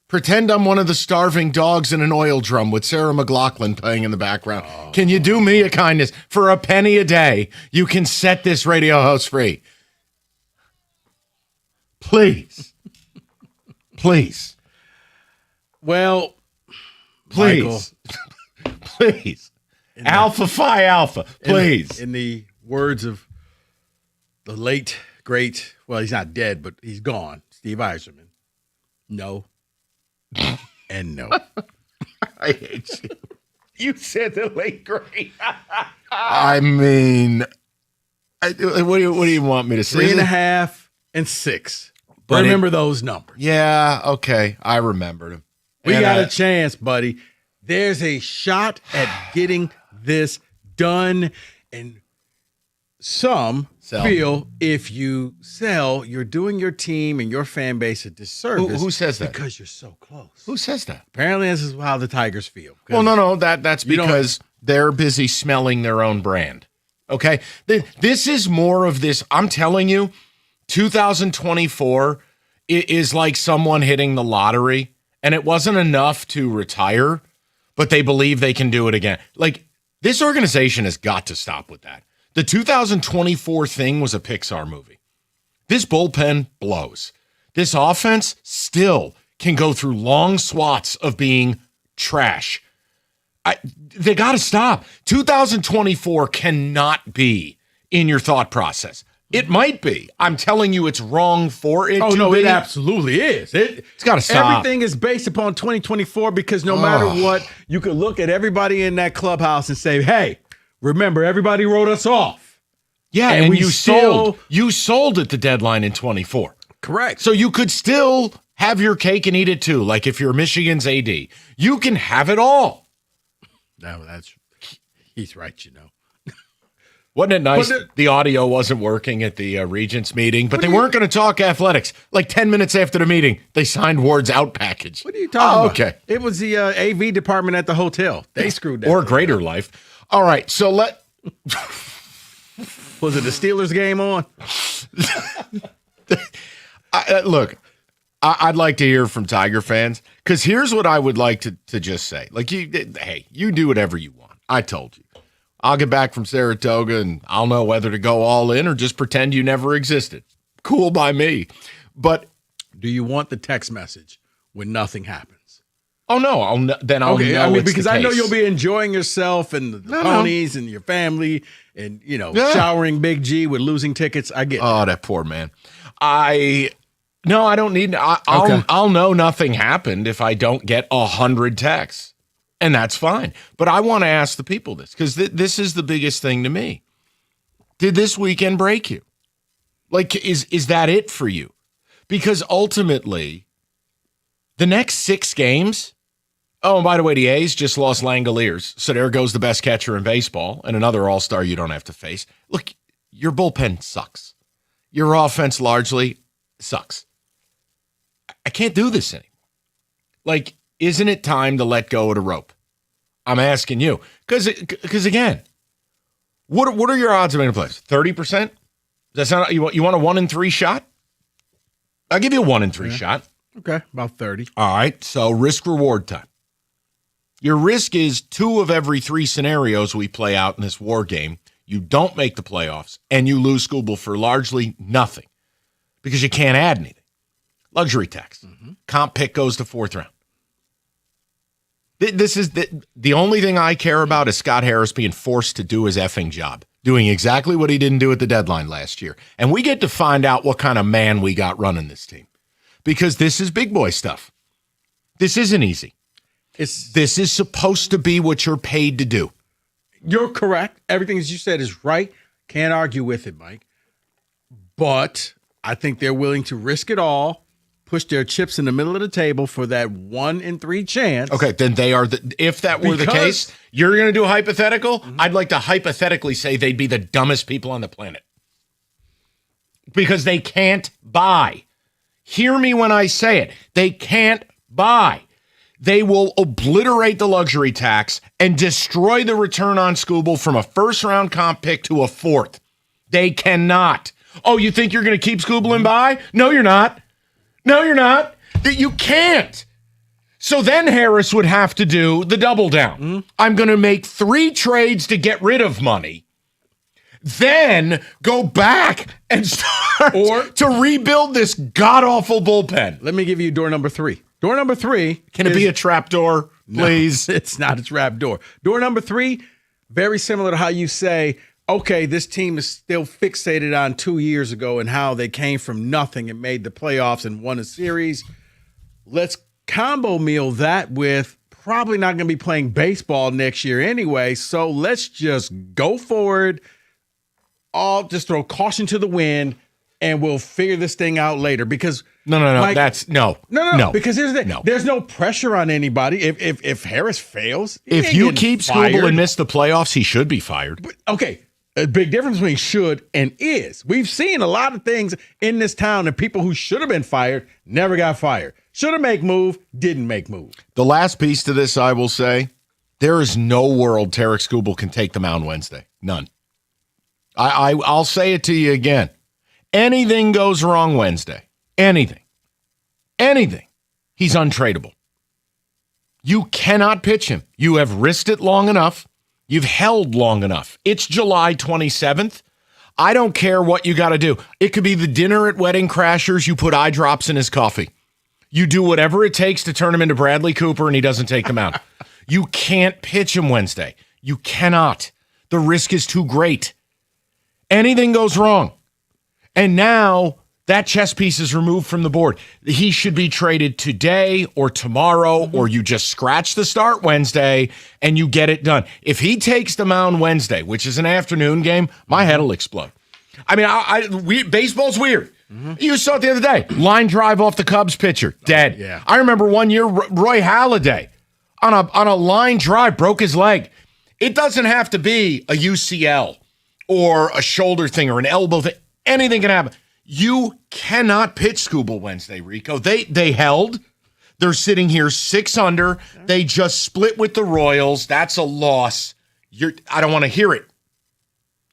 Pretend I'm one of the starving dogs in an oil drum with Sarah McLachlan playing in the background. Oh. Can you do me a kindness? For a penny a day, you can set this radio host free. Please. Please. Well, please. Please. Alpha Phi Alpha. Please. In the words of the late, great, well, he's not dead, but he's gone, Steve Yzerman. No. And no. I hate you. You said the late, great. I mean, what do you want me to say? 3.5 and 6. But remember those numbers. Yeah, okay. I remembered them. We got a chance, buddy. There's a shot at getting this done. And some feel if you sell, you're doing your team and your fan base a disservice. Who says that? Because you're so close. Who says that? Apparently, this is how the Tigers feel. Well, no. That's because they're busy smelling their own brand. Okay? This is more of this. I'm telling you, 2024 is like someone hitting the lottery, and it wasn't enough to retire, but they believe they can do it again. This organization has got to stop with that. The 2024 thing was a Pixar movie. This bullpen blows. This offense still can go through long swaths of being trash. They got to stop. 2024 cannot be in your thought process. It might be. I'm telling you, it's wrong for it. It absolutely is. It's got to stop. Everything is based upon 2024 because no matter what, you could look at everybody in that clubhouse and say, "Hey, remember, everybody wrote us off." Yeah, and you sold at the deadline in 24. Correct. So you could still have your cake and eat it too. Like if you're Michigan's AD, you can have it all. No, he's right, Wasn't it nice But the audio wasn't working at the Regents meeting, but they weren't going to talk athletics. Like 10 minutes after the meeting, they signed Ward's out package. What are you talking about? Okay. It was the AV department at the hotel. They screwed that. Or Greater Life. All right, so Was it the Steelers game on? Look, I'd like to hear from Tiger fans, because here's what I would like to just say. Like, you do whatever you want. I told you. I'll get back from Saratoga, and I'll know whether to go all in or just pretend you never existed. Cool by me. But do you want the text message when nothing happens? Oh, no. I'll know it's because the I know case. you'll be enjoing yourself and the ponies and your family and, showering Big G with losing tickets. I get Oh, that poor man. I don't need. I'll know nothing happened if I don't get 100 texts, and that's fine. But I want to ask the people this, because this is the biggest thing to me. Did this weekend break you? Like, is that it for you? Because ultimately, the next 6 games. Oh, and by the way, the A's just lost Langoliers, so there goes the best catcher in baseball and another all-star you don't have to face. Look, your bullpen sucks. Your offense largely sucks. I can't do this anymore. Like, isn't it time to let go of the rope? I'm asking you. Because again, what are your odds of making the playoffs? 30%? That's not you want a 1 in 3 shot? I'll give you a 1 in 3 shot. Okay, about 30. All right, so risk-reward time. Your risk is 2 of every 3 scenarios we play out in this war game. You don't make the playoffs, and you lose Skubal for largely nothing because you can't add anything. Luxury tax. Comp pick goes to 4th round. This is the only thing I care about is Scott Harris being forced to do his effing job, doing exactly what he didn't do at the deadline last year. And we get to find out what kind of man we got running this team, because this is big boy stuff. This isn't easy. This is supposed to be what you're paid to do. You're correct. Everything that you said is right. Can't argue with it, Mike. But I think they're willing to risk it all, push their chips in the middle of the table for that 1 in 3 chance. Okay, then they are if that were the case, you're going to do a hypothetical? I'd like to hypothetically say they'd be the dumbest people on the planet. Because they can't buy. Hear me when I say it. They can't buy. They will obliterate the luxury tax and destroy the return on Skubal from a 1st-round comp pick to a 4th. They cannot. Oh, you think you're going to keep Skubal and buy? No, you're not. No, you're not. You can't. So then Harris would have to do the double down. I'm going to make 3 trades to get rid of money, then go back and start to rebuild this god-awful bullpen. Let me give you door number 3. Door number 3. Can it be a trap door, please? No, it's not a trap door. Door number 3, very similar to how you say, okay, this team is still fixated on 2 years ago and how they came from nothing and made the playoffs and won a series. Let's combo meal that with probably not going to be playing baseball next year anyway, so let's just go forward, just throw caution to the wind, and we'll figure this thing out later. Because no, Mike, that's no. Because here's the thing: there's no pressure on anybody. If Harris fails, if you keep Skubal and miss the playoffs, he should be fired. But, okay, a big difference between should and is. We've seen a lot of things in this town, and people who should have been fired never got fired. Should have make move, didn't make move. The last piece to this, I will say, there is no world Tarek Skubal can take the mound Wednesday. None. I'll say it to you again. Anything goes wrong Wednesday. Anything. He's untradeable. You cannot pitch him. You have risked it long enough. You've held long enough. It's July 27th. I don't care what you got to do. It could be the dinner at Wedding Crashers. You put eye drops in his coffee. You do whatever it takes to turn him into Bradley Cooper, and he doesn't take them out. You can't pitch him Wednesday. You cannot. The risk is too great. Anything goes wrong. And now that chess piece is removed from the board. He should be traded today or tomorrow, or you just scratch the start Wednesday and you get it done. If he takes the mound Wednesday, which is an afternoon game, my head will explode. I mean, baseball's weird. You saw it the other day. Line drive off the Cubs pitcher. Dead. Yeah. I remember one year, Roy Halladay. on a line drive, broke his leg. It doesn't have to be a UCL or a shoulder thing or an elbow thing. Anything can happen. You cannot pitch Skubal Wednesday, Rico. They held. They're sitting here 6 under. They just split with the Royals. That's a loss. I don't want to hear it.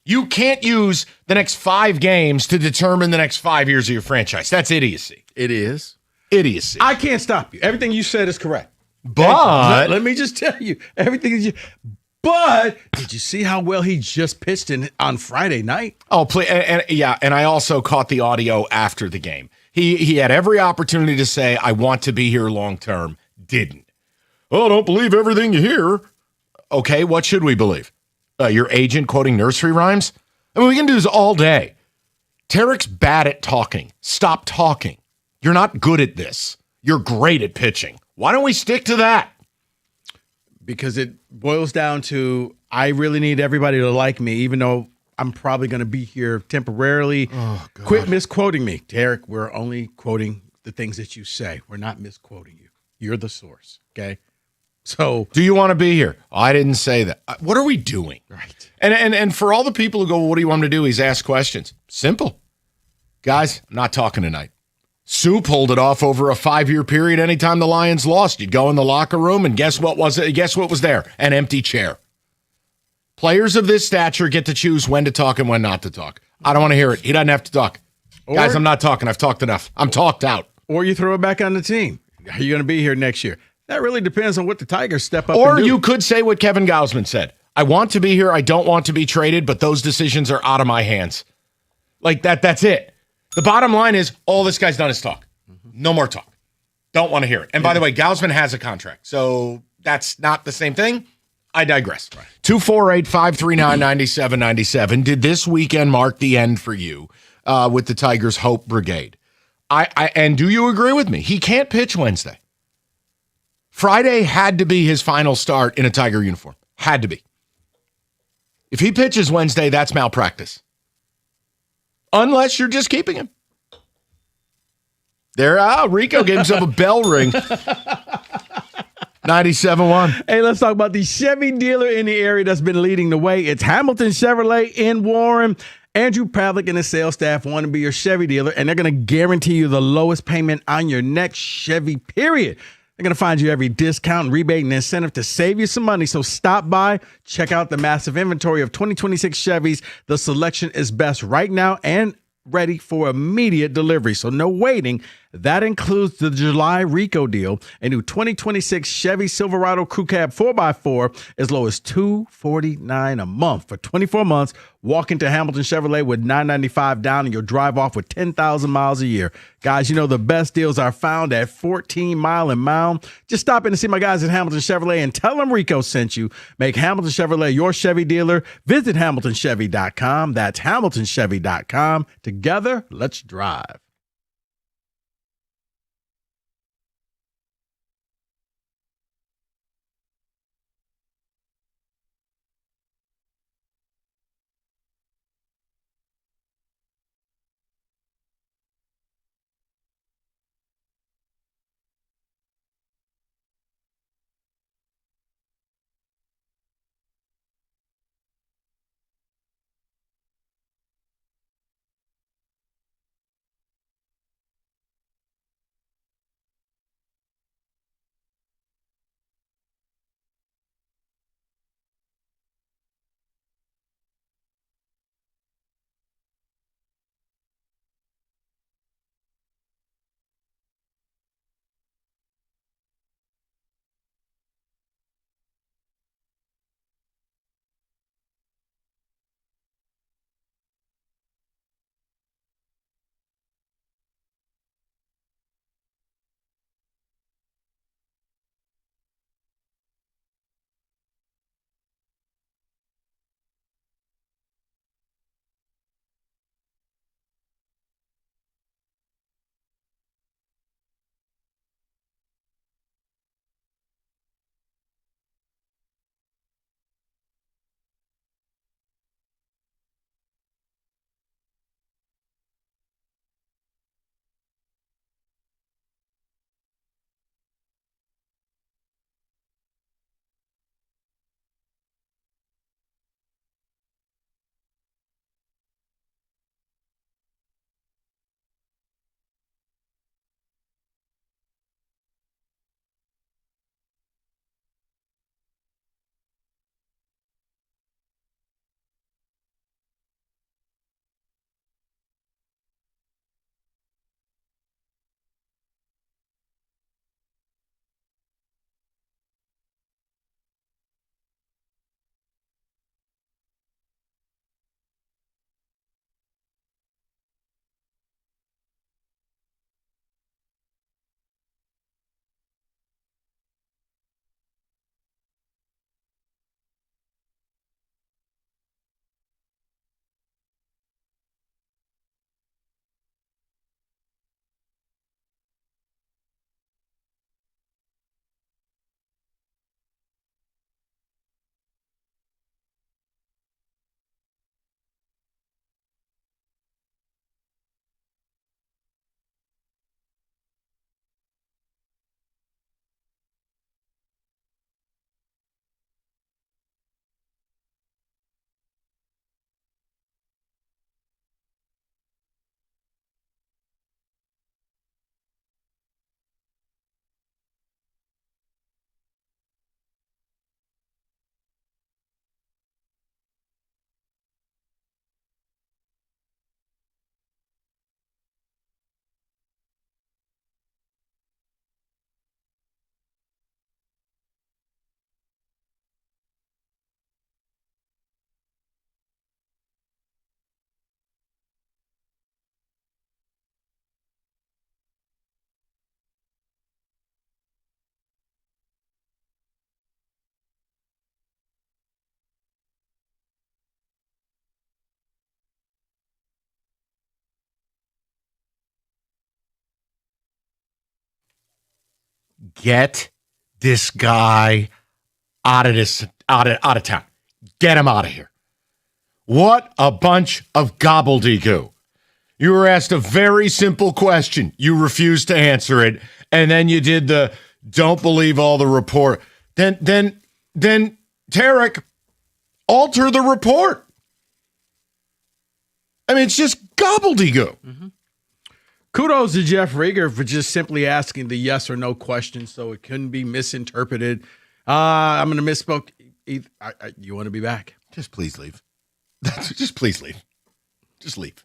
You can't use the next 5 games to determine the next 5 years of your franchise. That's idiocy. It is. Idiocy. I can't stop you. Everything you said is correct. But let me just tell you, everything is. But did you see how well he just pitched on Friday night? Oh, please, and I also caught the audio after the game. He had every opportunity to say, "I want to be here long term." Didn't. Oh, don't believe everything you hear. Okay, what should we believe? Your agent quoting nursery rhymes? I mean, we can do this all day. Tarek's bad at talking. Stop talking. You're not good at this. You're great at pitching. Why don't we stick to that? Because it boils down to, I really need everybody to like me, even though I'm probably going to be here temporarily. Oh, God. Quit misquoting me. Tarek, we're only quoting the things that you say. We're not misquoting you. You're the source, okay? So, do you want to be here? I didn't say that. What are we doing? Right. And for all the people who go, well, what do you want him to do? He's asked questions. Simple. Guys, I'm not talking tonight. Sue pulled it off over a 5-year period. Anytime the Lions lost, you'd go in the locker room, and guess what was it? Guess what was there? An empty chair. Players of this stature get to choose when to talk and when not to talk. I don't want to hear it. He doesn't have to talk. Guys, I'm not talking. I've talked enough. I'm talked out. Or you throw it back on the team. Are you going to be here next year? That really depends on what the Tigers step up Or and do. you could say what Kevin Gausman said. I want to be here. I don't want to be traded, but those decisions are out of my hands. Like that. That's it. The bottom line is all this guy's done is talk. No more talk. Don't want to hear it. And by the way, Gausman has a contract, so that's not the same thing. I digress. 248-539-9797. Did this weekend mark the end for you with the Tigers' Hope Brigade? And do you agree with me? He can't pitch Wednesday. Friday had to be his final start in a Tiger uniform. Had to be. If he pitches Wednesday, that's malpractice. Unless you're just keeping him. There, Rico gave himself a bell ring. 97.1. Hey, let's talk about the Chevy dealer in the area that's been leading the way. It's Hamilton Chevrolet in Warren. Andrew Pavlik and his sales staff want to be your Chevy dealer, and they're going to guarantee you the lowest payment on your next Chevy, period. They're going to find you every discount, rebate, and incentive to save you some money. So stop by, check out the massive inventory of 2026 Chevys. The selection is best right now and ready for immediate delivery. So no waiting. That includes the July Rico deal. A new 2026 Chevy Silverado Crew Cab 4x4 as low as $249 a month for 24 months. Walk into Hamilton Chevrolet with $995 down and you'll drive off with 10,000 miles a year. Guys, you know the best deals are found at 14 Mile and Mound. Just stop in to see my guys at Hamilton Chevrolet and tell them Rico sent you. Make Hamilton Chevrolet your Chevy dealer. Visit HamiltonChevy.com. That's HamiltonChevy.com. Together, let's drive. get this guy out of town. Get him out of here. What a bunch of gobbledygook. You were asked a very simple question. You refused to answer it. And then you did the don't believe all the report. Then Tarek, alter the report. I mean, it's just gobbledygook. Mm-hmm. Kudos to Jeff Rieger for just simply asking the yes or no question so it couldn't be misinterpreted. I'm going to misspoke. You want to be back? Just please leave. Just please leave. Just leave.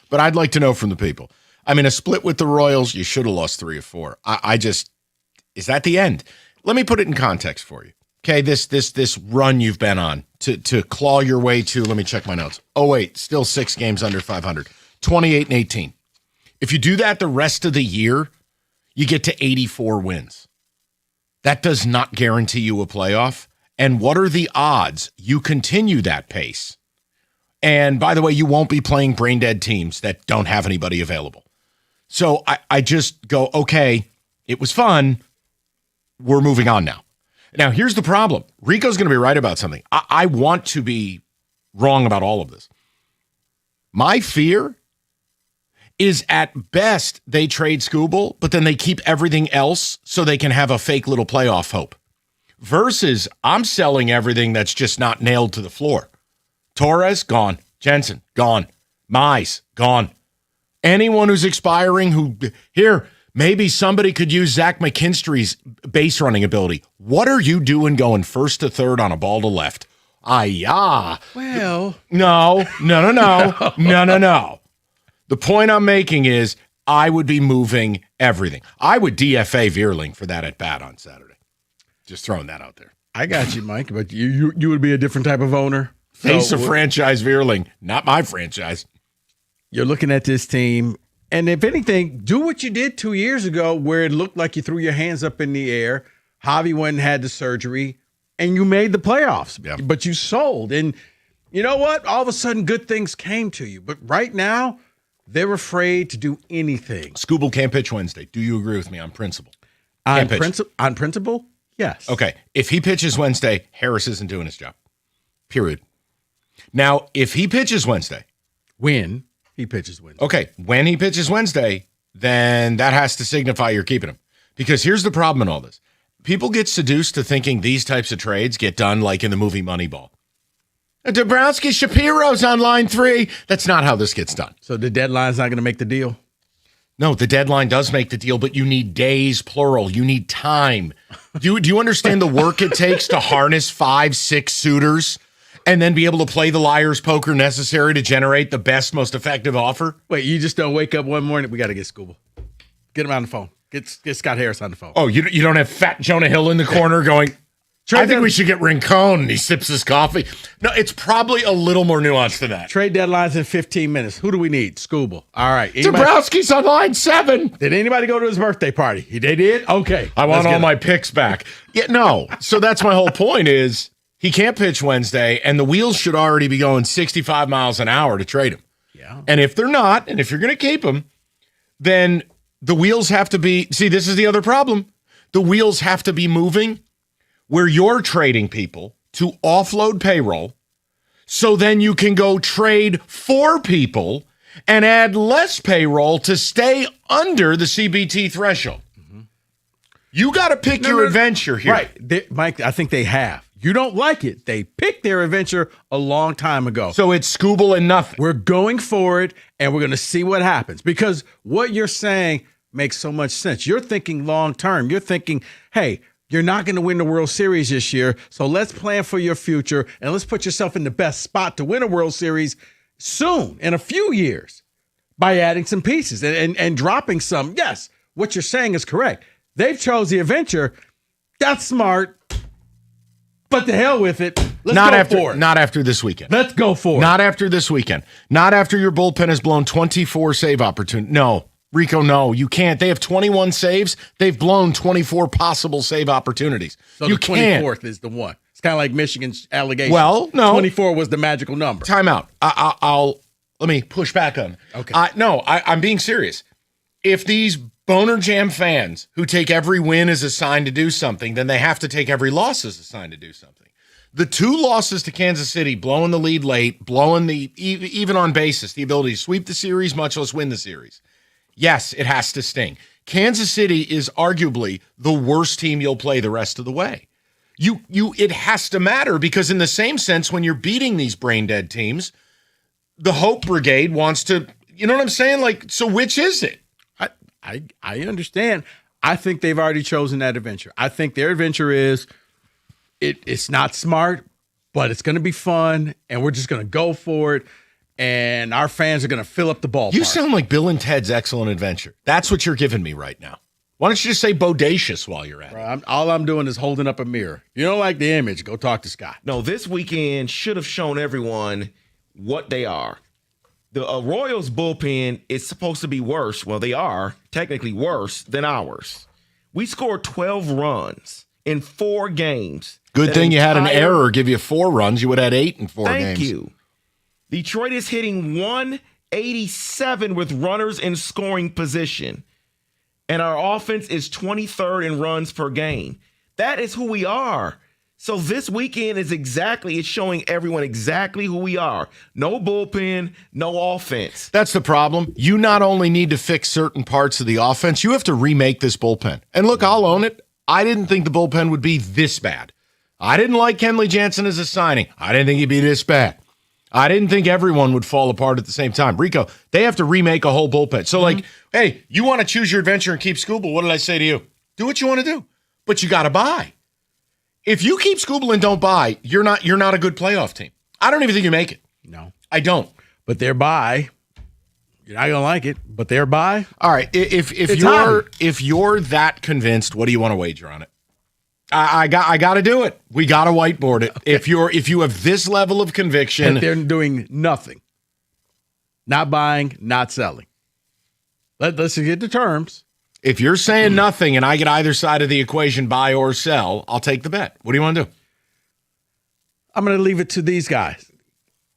But I'd like to know from the people. I mean, a split with the Royals, you should have lost 3 or 4. Is that the end? Let me put it in context for you. Okay, this run you've been on to claw your way to, let me check my notes. Oh, wait, still 6 games under 500. 28-18. If you do that the rest of the year, you get to 84 wins. That does not guarantee you a playoff. And what are the odds you continue that pace? And by the way, you won't be playing brain-dead teams that don't have anybody available. So I just go, okay, it was fun. We're moving on now. Now, here's the problem. Rico's going to be right about something. I want to be wrong about all of this. My fear is at best they trade Skubal, but then they keep everything else so they can have a fake little playoff hope. Versus I'm selling everything that's just not nailed to the floor. Torres, gone. Jensen, gone. Mize, gone. Anyone who's expiring maybe somebody could use Zach McKinstry's base running ability. What are you doing going first to third on a ball to left? Well. No. The point I'm making is I would be moving everything. I would DFA Veerling for that at bat on Saturday. Just throwing that out there. I got you, Mike, but you would be a different type of owner. Face of franchise Veerling, not my franchise. You're looking at this team, and if anything, do what you did 2 years ago where it looked like you threw your hands up in the air. Javi went and had the surgery, and you made the playoffs, but you sold. And you know what? All of a sudden, good things came to you. But right now, they're afraid to do anything. Skubal can't pitch Wednesday. Do you agree with me on principle? On principle? Yes. Okay. If he pitches Wednesday, Harris isn't doing his job. Period. Now, if he pitches Wednesday. When he pitches Wednesday. Okay. When he pitches Wednesday, then that has to signify you're keeping him. Because here's the problem in all this. People get seduced to thinking these types of trades get done like in the movie Moneyball. Dabrowski Shapiro's on line 3. That's not how this gets done. So the deadline's not going to make the deal? No, the deadline does make the deal, but you need days, plural. You need time. Do you understand the work it takes to harness 5-6 suitors and then be able to play the liar's poker necessary to generate the best, most effective offer? Wait, you just don't wake up one morning, we got to get Skubal. Get him on the phone. Get Scott Harris on the phone. Oh, you don't have fat Jonah Hill in the corner going, I think we should get Rincon, and he sips his coffee. No, it's probably a little more nuanced than that. Trade deadline's in 15 minutes. Who do we need? Skubal. All right. Dabrowski's on line 7. Did anybody go to his birthday party? They did? Okay. I want all my picks back. Yeah, no. So that's my whole point is he can't pitch Wednesday, and the wheels should already be going 65 miles an hour to trade him. Yeah. And if they're not, and if you're going to keep him, then the wheels have to be, see, this is the other problem. The wheels have to be moving where you're trading people to offload payroll so then you can go trade for people and add less payroll to stay under the CBT threshold. Mm-hmm. You got to pick your adventure here. Right. Mike, I think they have. You don't like it. They picked their adventure a long time ago. So it's Skubal and nothing. We're going for it, and we're going to see what happens. Because what you're saying makes so much sense. You're thinking long term. You're thinking, hey, you're not going to win the World Series this year, so let's plan for your future, and let's put yourself in the best spot to win a World Series soon, in a few years, by adding some pieces and dropping some. Yes, what you're saying is correct. They've chose the adventure. That's smart, but to hell with it. Let's go for it. Not after this weekend. Let's go for it. Not after this weekend. Not after your bullpen has blown 24 save opportunities. No. Rico, no, you can't. They have 21 saves. They've blown 24 possible save opportunities. So the 24th is the one. It's kind of like Michigan's allegation. Well, no. 24 was the magical number. Time out. Let me push back on. Okay. I'm being serious. if these Boner Jam fans who take every win as a sign to do something, then they have to take every loss as a sign to do something. The 2 losses to Kansas City, blowing the lead late, blowing the, even on basis, the ability to sweep the series, much less win the series. Yes, it has to sting. Kansas City is arguably the worst team you'll play the rest of the way. It has to matter, because in the same sense, when you're beating these brain dead teams, the Hope Brigade wants to, you know what I'm saying? Like, so which is it? I understand. I think they've already chosen that adventure. I think their adventure is it's not smart, but it's going to be fun, and we're just going to go for it, and our fans are going to fill up the ballpark. You sound like Bill and Ted's Excellent Adventure. That's what you're giving me right now. Why don't you just say bodacious while you're at it? All I'm doing is holding up a mirror. You don't like the image, go talk to Scott. No, this weekend should have shown everyone what they are. The Royals bullpen is supposed to be worse. Well, they are technically worse than ours. We scored 12 runs in 4 games. Good thing you had an error give you 4 runs. You would have had 8 in 4 games. Thank you. Detroit is hitting 187 with runners in scoring position. And our offense is 23rd in runs per game. That is who we are. So this weekend is it's showing everyone exactly who we are. No bullpen, no offense. That's the problem. You not only need to fix certain parts of the offense, you have to remake this bullpen. And look, I'll own it. I didn't think the bullpen would be this bad. I didn't like Kenley Jansen as a signing. I didn't think he'd be this bad. I didn't think everyone would fall apart at the same time. Rico, they have to remake a whole bullpen. So, hey, you want to choose your adventure and keep Skubal. What did I say to you? Do what you want to do. But you got to buy. If you keep Skubal and don't buy, you're not a good playoff team. I don't even think you make it. No. I don't. But they're buy. You're not gonna like it, but they're buy. All right. If you're that convinced, what do you want to wager on it? I got to do it. We got to whiteboard it. Okay. If you have this level of conviction, that they're doing nothing, not buying, not selling. Let's get the terms. If you're saying nothing and I get either side of the equation, buy or sell, I'll take the bet. What do you want to do? I'm going to leave it to these guys.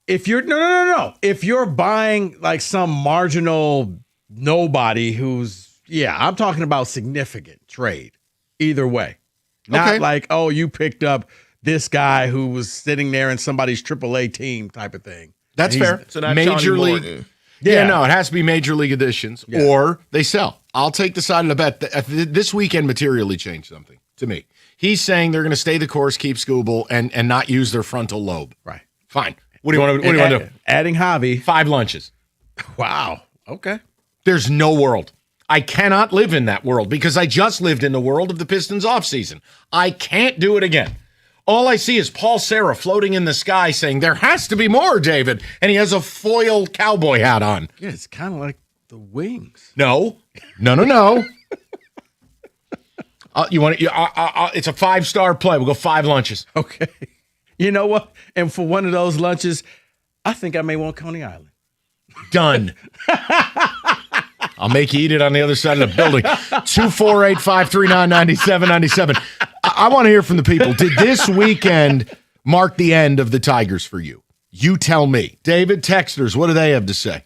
If you're no. If you're buying like some marginal nobody I'm talking about significant trade. Either way. Not like, oh, you picked up this guy who was sitting there in somebody's AAA team type of thing. That's fair. So not Major Johnny League. Morton. Yeah, no, it has to be Major League additions or they sell. I'll take the side of the bet. This weekend materially changed something to me. He's saying they're going to stay the course, keep Skubal, and not use their frontal lobe. Right. Fine. What do you want to do? Adding Javi. 5 lunches. Wow. Okay. There's no world. I cannot live in that world because I just lived in the world of the Pistons offseason. I can't do it again. All I see is Paul Serra floating in the sky saying, there has to be more, David. And he has a foil cowboy hat on. Yeah, it's kind of like the Wings. No. You want it's a 5-star play. We'll go 5 lunches. Okay. You know what? And for one of those lunches, I think I may want Coney Island. Done. I'll make you eat it on the other side of the building. 248-539-9797. I want to hear from the people. Did this weekend mark the end of the Tigers for you? You tell me. David, texters, what do they have to say?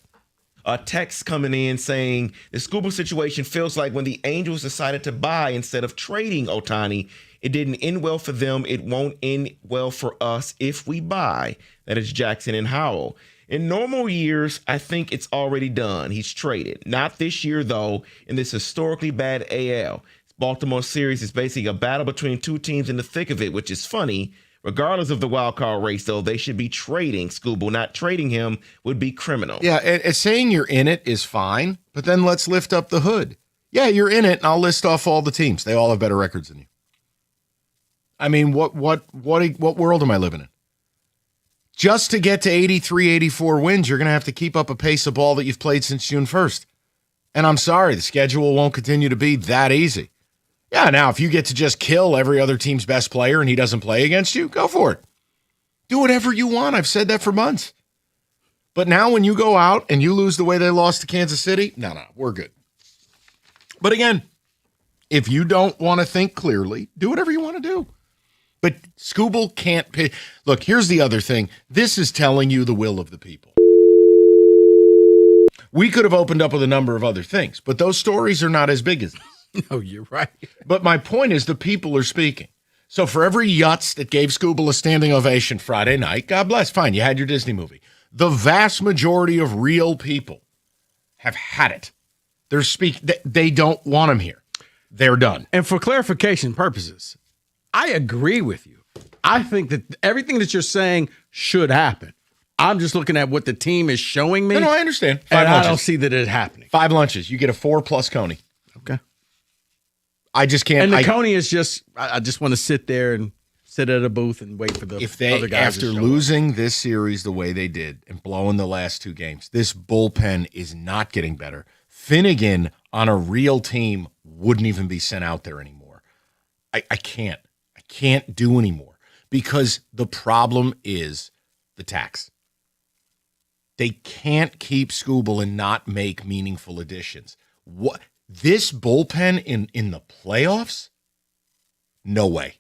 A text coming in saying the Skubal situation feels like when the Angels decided to buy instead of trading Ohtani, it didn't end well for them. It won't end well for us if we buy. That is Jackson and Howell. In normal years, I think it's already done. He's traded. Not this year, though, in this historically bad AL. Baltimore series is basically a battle between 2 teams in the thick of it, which is funny. Regardless of the wild card race, though, they should be trading Skubal. Not trading him would be criminal. Yeah, and saying you're in it is fine, but then let's lift up the hood. Yeah, you're in it, and I'll list off all the teams. They all have better records than you. I mean, what world am I living in? Just to get to 83, 84 wins, you're going to have to keep up a pace of ball that you've played since June 1st. And I'm sorry, the schedule won't continue to be that easy. Yeah, now, if you get to just kill every other team's best player and he doesn't play against you, go for it. Do whatever you want. I've said that for months. But now when you go out and you lose the way they lost to Kansas City, no, we're good. But again, if you don't want to think clearly, do whatever you want to do. But Skubal can't pay. Look, here's the other thing. This is telling you the will of the people. We could have opened up with a number of other things, but those stories are not as big as this. No, you're right. But my point is the people are speaking. So for every Yutz that gave Scooble a standing ovation Friday night, God bless, fine, you had your Disney movie. The vast majority of real people have had it. They don't want him here. They're done. And for clarification purposes, I agree with you. I think that everything that you're saying should happen. I'm just looking at what the team is showing me. No, I understand. And lunches. I don't see that it happening. 5 lunches. You get a 4+ Coney. Okay. I just can't. And the Coney is just, I just want to sit there and sit at a booth and wait for the other guys after to show losing this series the way they did and blowing the last 2 games, this bullpen is not getting better. Finnegan on a real team wouldn't even be sent out there anymore. I can't do anymore because the problem is the tax. They can't keep Scooble and not make meaningful additions. What this bullpen in the playoffs? No way.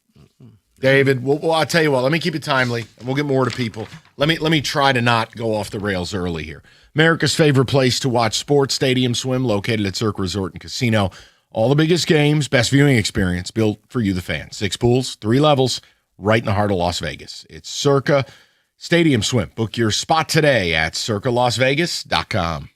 David, well, I'll tell you what. Let me keep it timely, and we'll get more to people. Let me try to not go off the rails early here. America's favorite place to watch sports, Stadium Swim, located at Circa Resort and Casino. All the biggest games, best viewing experience, built for you, the fan. 6 pools, 3 levels, right in the heart of Las Vegas. It's Circa Stadium Swim. Book your spot today at circalasvegas.com.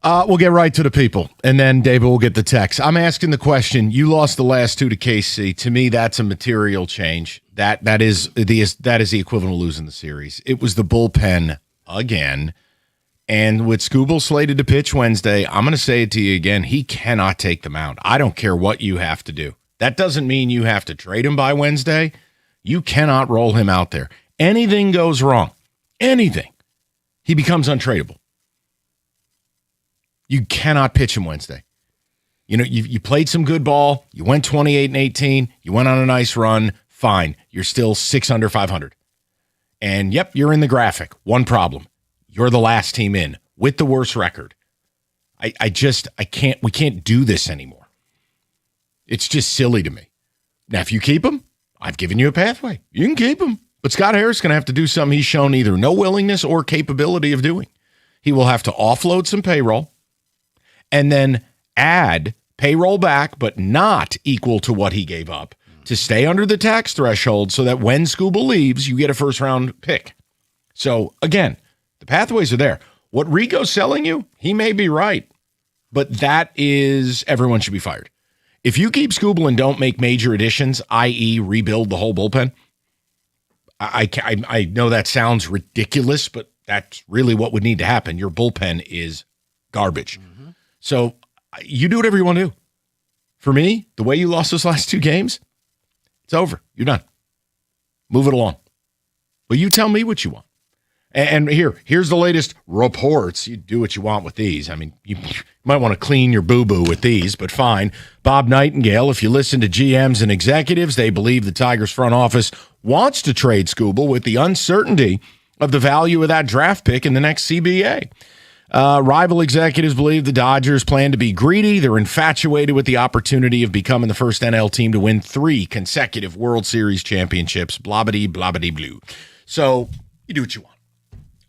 We'll get right to the people, and then David will get the text. I'm asking the question. You lost the last 2 to KC. To me, that's a material change. That is the equivalent of losing the series. It was the bullpen again, and with Skubal slated to pitch Wednesday, I'm going to say it to you again. He cannot take the mound. I don't care what you have to do. That doesn't mean you have to trade him by Wednesday. You cannot roll him out there. Anything goes wrong, anything, he becomes untradeable. You cannot pitch him Wednesday. You know, you played some good ball. You went 28-18. You went on a nice run. Fine. You're still 6 under 500. And, yep, you're in the graphic. One problem. You're the last team in with the worst record. We can't do this anymore. It's just silly to me. Now, if you keep him, I've given you a pathway. You can keep him. But Scott Harris is going to have to do something he's shown either no willingness or capability of doing. He will have to offload some payroll and then add payroll back, but not equal to what he gave up, to stay under the tax threshold so that when Skubal leaves, you get a first-round pick. So, again, the pathways are there. What Rico's selling you, he may be right, but that is everyone should be fired. If you keep Skubal and don't make major additions, i.e. rebuild the whole bullpen, I know that sounds ridiculous, but that's really what would need to happen. Your bullpen is garbage. So you do whatever you want to do. For me, the way you lost those last 2 games, it's over. You're done. Move it along. But you tell me what you want. And here's the latest reports. You do what you want with these. I mean, you might want to clean your boo-boo with these, but fine. Bob Nightingale, if you listen to GMs and executives, they believe the Tigers front office wants to trade Skubal with the uncertainty of the value of that draft pick in the next CBA. Rival executives believe the Dodgers plan to be greedy. They're infatuated with the opportunity of becoming the first NL team to win 3 consecutive World Series championships. Blobbity blue. So you do what you want.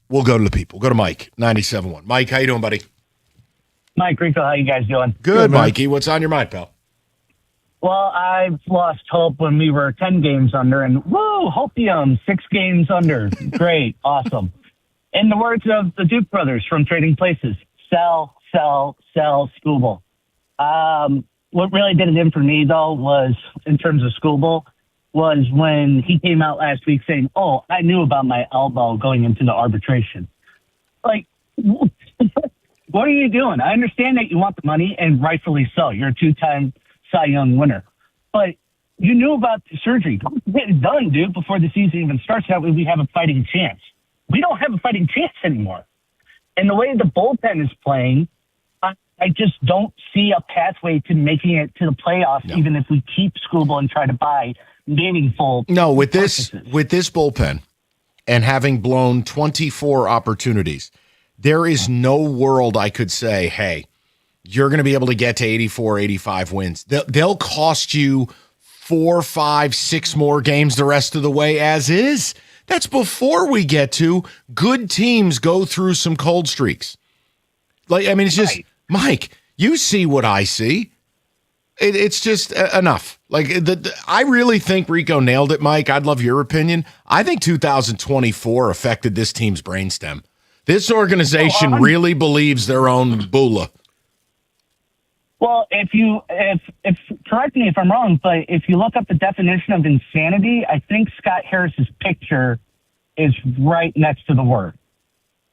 We'll go to the people. Go to Mike, 97.1. Mike, how you doing, buddy? Mike Rico, how you guys doing? Good, Mikey. What's on your mind, pal? Well, I've lost hope when we were 10 games under, and whoa, hopium, 6 games under. Great, awesome. In the words of the Duke brothers from Trading Places, sell, Skubal. What really did it in for me, though, was, in terms of Skubal, was when he came out last week saying, oh, I knew about my elbow going into the arbitration. Like, what are you doing? I understand that you want the money, and rightfully so. You're a 2-time Cy Young winner. But you knew about the surgery. Don't get it done, dude, before the season even starts. That way we have a fighting chance. We don't have a fighting chance anymore. And the way the bullpen is playing, I just don't see a pathway to making it to the playoffs, even if we keep Skubal and try to buy meaningful. No, with this bullpen and having blown 24 opportunities, there is no world I could say, hey, you're going to be able to get to 84, 85 wins. They'll cost you 4, 5, 6 more games the rest of the way as is. That's before we get to good teams go through some cold streaks. Like, I mean, it's just, Mike, you see what I see. It's just enough. Like, I really think Rico nailed it, Mike. I'd love your opinion. I think 2024 affected this team's brainstem. This organization really believes their own bula. Well, if correct me if I'm wrong, but if you look up the definition of insanity, I think Scott Harris's picture is right next to the word.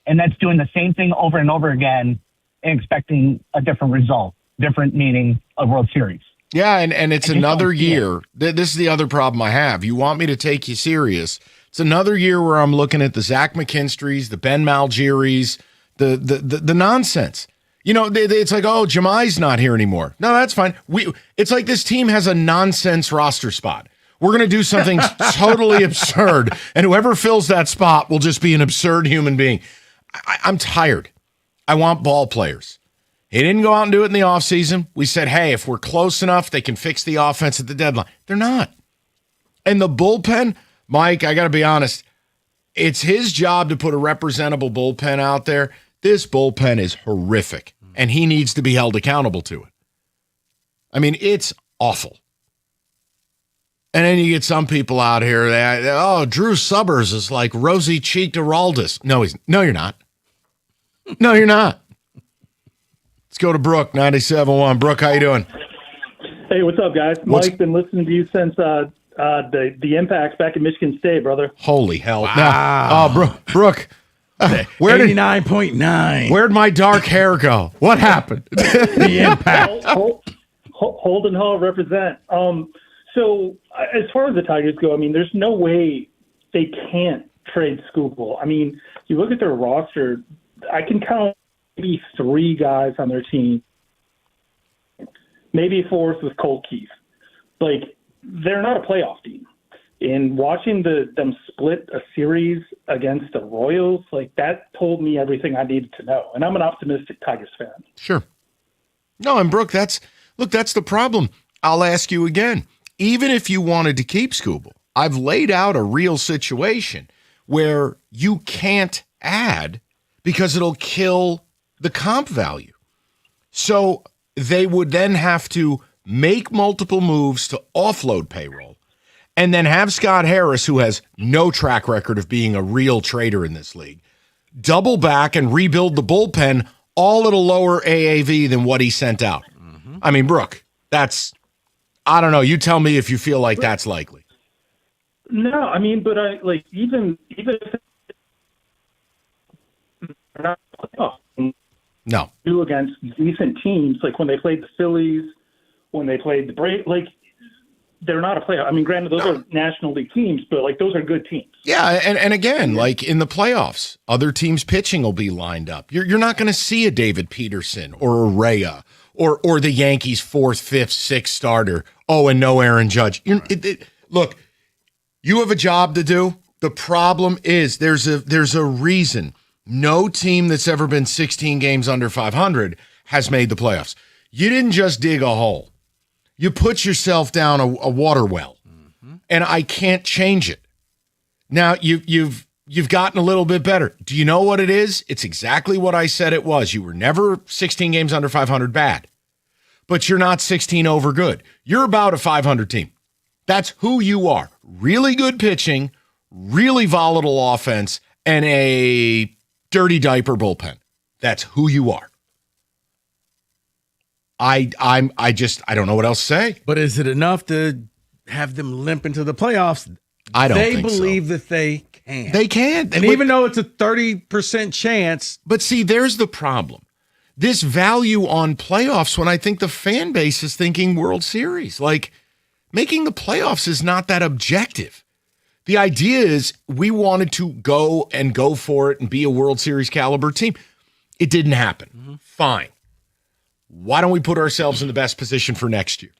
And that's doing the same thing over and over again and expecting a different result, different meaning a World Series. Yeah, and it's another year. This is the other problem I have. You want me to take you serious. It's another year where I'm looking at the Zach McKinstries, the Ben Malgiris, the nonsense. You know, it's like, oh, Jemai's not here anymore. No, that's fine. It's like this team has a nonsense roster spot. We're going to do something totally absurd, and whoever fills that spot will just be an absurd human being. I'm tired. I want ball players. He didn't go out and do it in the offseason. We said, hey, if we're close enough, they can fix the offense at the deadline. They're not. And the bullpen, Mike, I got to be honest, it's his job to put a representable bullpen out there. This bullpen is horrific, and he needs to be held accountable to it. I mean, it's awful. And then you get some people out here that, Drew Subbers is like rosy-cheeked Araldis. No, you're not. No, you're not. Let's go to Brooke, 97.1. Brooke, how you doing? Hey, what's up, guys? Mike, been listening to you since the Impacts back in Michigan State, brother. Holy hell. Wow. Now, Brooke, where did 89.9? Where'd my dark hair go? What happened? The Impact. Holden Hall represent. So as far as the Tigers go, I mean, there's no way they can't trade Skubal. I mean, you look at their roster, I can count maybe 3 guys on their team, maybe 4th with Colt Keith. Like, they're not a playoff team. And watching them split a series against the Royals, like, that told me everything I needed to know. And I'm an optimistic Tigers fan. Sure. No, and Brooke, that's the problem. I'll ask you again. Even if you wanted to keep Skubal, I've laid out a real situation where you can't add because it'll kill the comp value. So they would then have to make multiple moves to offload payroll and then have Scott Harris, who has no track record of being a real trader in this league, double back and rebuild the bullpen all at a lower AAV than what he sent out. Mm-hmm. I mean, Brooke, I don't know. You tell me if you feel like that's likely. No, I mean, but even if they're not playoff, no, do against decent teams, like when they played the Phillies, when they played the Braves, like they're not a playoff. I mean, granted, those are National League teams, but like those are good teams. Yeah, and again, like in the playoffs, other teams' pitching will be lined up. You're not going to see a David Peterson or a Rhea or the Yankees' 4th, 5th, 6th starter. Oh, and no Aaron Judge. Look, you have a job to do. The problem is there's a reason no team that's ever been 16 games under 500 has made the playoffs. You didn't just dig a hole. You put yourself down a water well, and I can't change it. Now, you've gotten a little bit better. Do you know what it is? It's exactly what I said it was. You were never 16 games under 500 bad, but you're not 16 over good. You're about a 500 team. That's who you are. Really good pitching, really volatile offense, and a dirty diaper bullpen. That's who you are. I don't know what else to say. But is it enough to have them limp into the playoffs? I don't think so. They believe that they can. They can. And even though it's a 30% chance. But see, there's the problem. This value on playoffs when I think the fan base is thinking World Series. Like, making the playoffs is not that objective. The idea is we wanted to go for it and be a World Series caliber team. It didn't happen. Mm-hmm. Fine. Why don't we put ourselves in the best position for next year?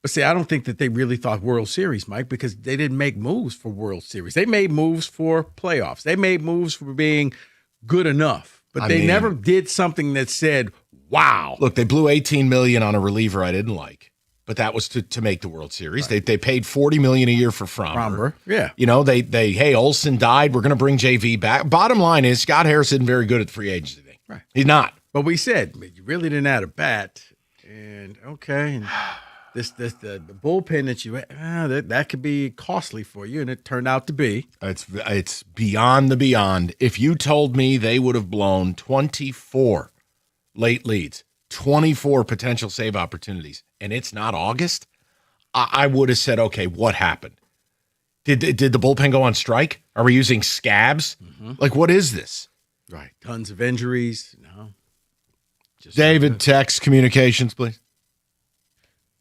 But see, I don't think that they really thought World Series, Mike, because they didn't make moves for World Series. They made moves for playoffs. They made moves for being good enough. But they never did something that said, wow. Look, they blew $18 million on a reliever I didn't like, but that was to make the World Series. Right. They paid $40 million a year for Fromber. Yeah. You know, hey, Olsen died. We're going to bring JV back. Bottom line is Scott Harris isn't very good at the free agency thing. Right. He's not. But we said you really didn't add a bat, and okay, and the bullpen that you that could be costly for you, and it turned out to be. It's beyond the beyond. If you told me they would have blown 24 late leads, 24 potential save opportunities, and it's not August, I would have said, okay, what happened? Did the bullpen go on strike? Are we using scabs? Mm-hmm. Like, what is this? Right, tons of injuries. No. David, text communications, please.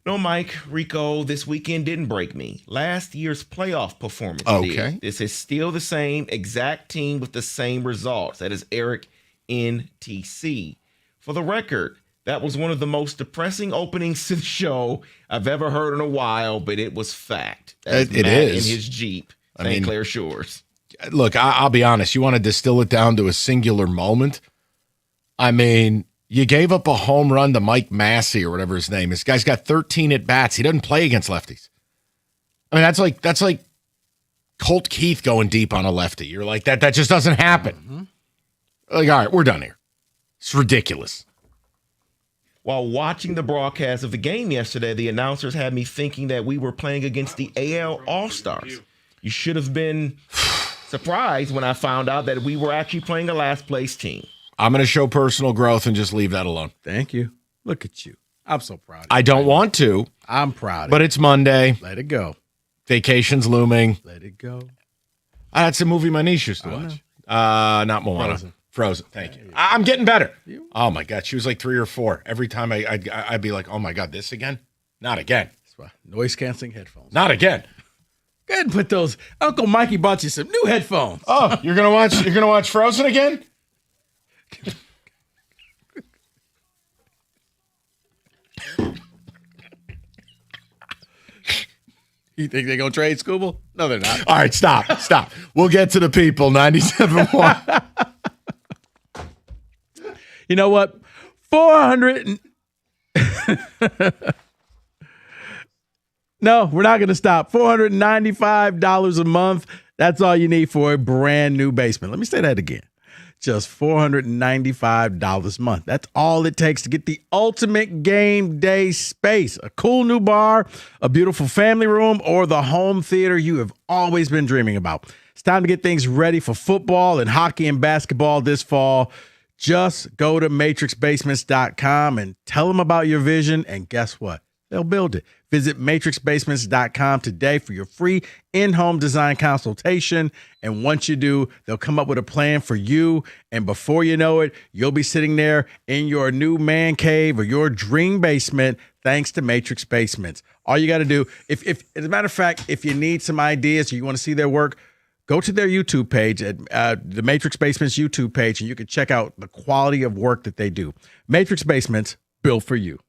No, Mike, Rico, this weekend didn't break me. Last year's playoff performance did. This is still the same exact team with the same results. That is Eric NTC. For the record, that was one of the most depressing openings to the show I've ever heard in a while, but it was fact. It is. In his Jeep, St. Clair Shores. Look, I'll be honest. You want to distill it down to a singular moment? I mean, you gave up a home run to Mike Massey or whatever his name is. This guy's got 13 at-bats. He doesn't play against lefties. I mean, that's like Colt Keith going deep on a lefty. You're like, that just doesn't happen. Mm-hmm. Like, all right, we're done here. It's ridiculous. While watching the broadcast of the game yesterday, the announcers had me thinking that we were playing against the AL All-Stars. You should have been surprised when I found out that we were actually playing a last-place team. I'm going to show personal growth and just leave that alone. Thank you. Look at you. I'm so proud of you. I don't want to. I'm proud of But you. it's Monday. Let it go. Vacation's looming. Let it go. That's a movie my niece used to watch. Not Moana. Frozen. Thank you. I'm getting better. Oh, my God. She was like 3 or 4. Every time I'd be like, oh, my God, this again? Not again. That's why. Noise-canceling headphones. Not again. Go ahead and put those. Uncle Mikey bought you some new headphones. Oh, you're gonna watch Frozen again? You think they're going to trade Scooble? No, they're not. All right, stop. We'll get to the people. 97.1. You know what? 400. No, we're not going to stop. $495 a month. That's all you need for a brand new basement. Let me say that again. Just $495 a month. That's all it takes to get the ultimate game day space. A cool new bar, a beautiful family room, or the home theater you have always been dreaming about. It's time to get things ready for football and hockey and basketball this fall. Just go to matrixbasements.com and tell them about your vision, and guess what? They'll build it. Visit matrixbasements.com today for your free in-home design consultation. And once you do, they'll come up with a plan for you. And before you know it, you'll be sitting there in your new man cave or your dream basement thanks to Matrix Basements. All you got to do, if as a matter of fact, if you need some ideas or you want to see their work, go to their YouTube page, at the Matrix Basements YouTube page, and you can check out the quality of work that they do. Matrix Basements, built for you.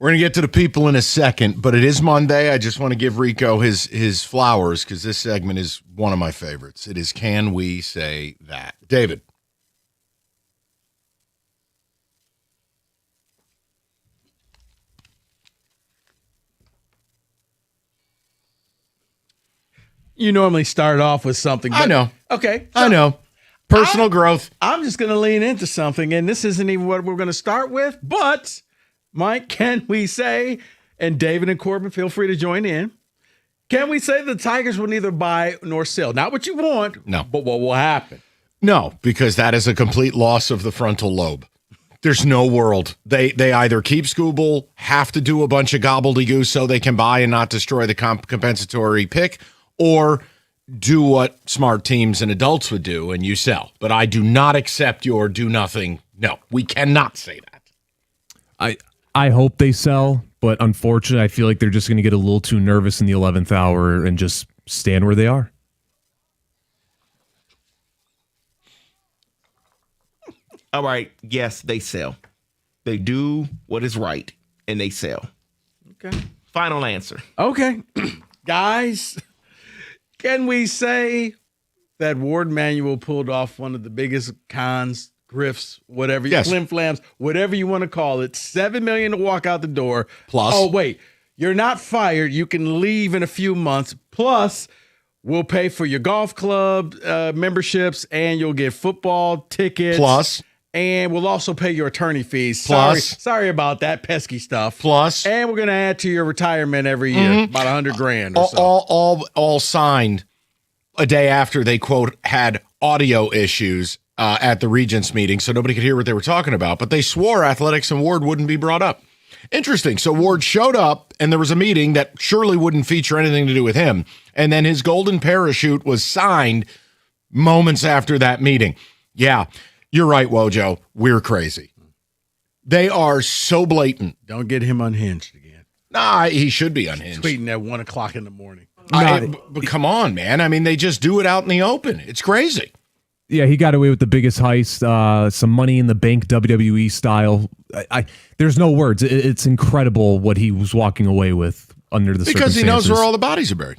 We're going to get to the people in a second, but it is Monday. I just want to give Rico his flowers because this segment is one of my favorites. It is Can We Say That? David. You normally start off with something. I know. Okay. I know. Personal growth. I'm just going to lean into something, and this isn't even what we're going to start with, but Mike, can we say, and David and Corbin, feel free to join in, can we say the Tigers will neither buy nor sell? Not what you want, no, but what will happen? No, because that is a complete loss of the frontal lobe. There's no world. They either keep Skubal, have to do a bunch of gobbledygook so they can buy and not destroy the compensatory pick, or do what smart teams and adults would do and you sell. But I do not accept your do nothing. No, we cannot say that. I hope they sell, but unfortunately, I feel like they're just going to get a little too nervous in the 11th hour and just stand where they are. All right. Yes, they sell. They do what is right, and they sell. Okay. Final answer. Okay. Guys, can we say that Ward Manuel pulled off one of the biggest cons, grifts, whatever, Yes. flim-flams, whatever you want to call it, $7 million to walk out the door. Plus. Oh, wait, you're not fired. You can leave in a few months. Plus, we'll pay for your golf club memberships, and you'll get football tickets. Plus. And we'll also pay your attorney fees. Plus. Sorry about that pesky stuff. Plus. And we're going to add to your retirement every year, about $100,000 or so. All signed a day after they, quote, had audio issues at the Regents meeting, so nobody could hear what they were talking about. But they swore Athletics and Ward wouldn't be brought up. Interesting. So Ward showed up, and there was a meeting that surely wouldn't feature anything to do with him. And then his golden parachute was signed moments after that meeting. Yeah, you're right, Wojo. We're crazy. They are so blatant. Don't get him unhinged again. Nah, he should be unhinged. Tweeting at 1 o'clock in the morning. But come on, man. I mean, they just do it out in the open. It's crazy. Yeah, he got away with the biggest heist, some money in the bank, WWE style. There's no words. It's incredible what he was walking away with under the Because he knows circumstances. where all the bodies are buried.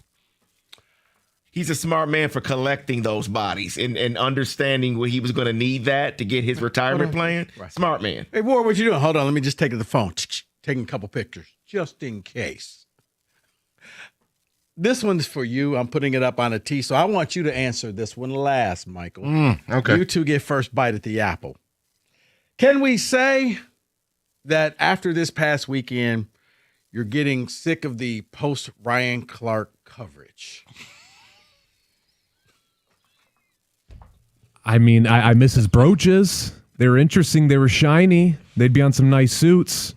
He's a smart man for collecting those bodies and understanding where he was going to need that to get his retirement plan. Smart man. Hey, Ward, what you doing? Hold on. Let me just take the phone. Taking a couple pictures just in case. This one's for you. I'm putting it up on a tee, so I want you to answer this one last, Michael. Okay. You two get first bite at the apple. Can we say that after this past weekend, you're getting sick of the post-Ryan Clark coverage? I mean, I miss his brooches. They were interesting. They were shiny. They'd be on some nice suits.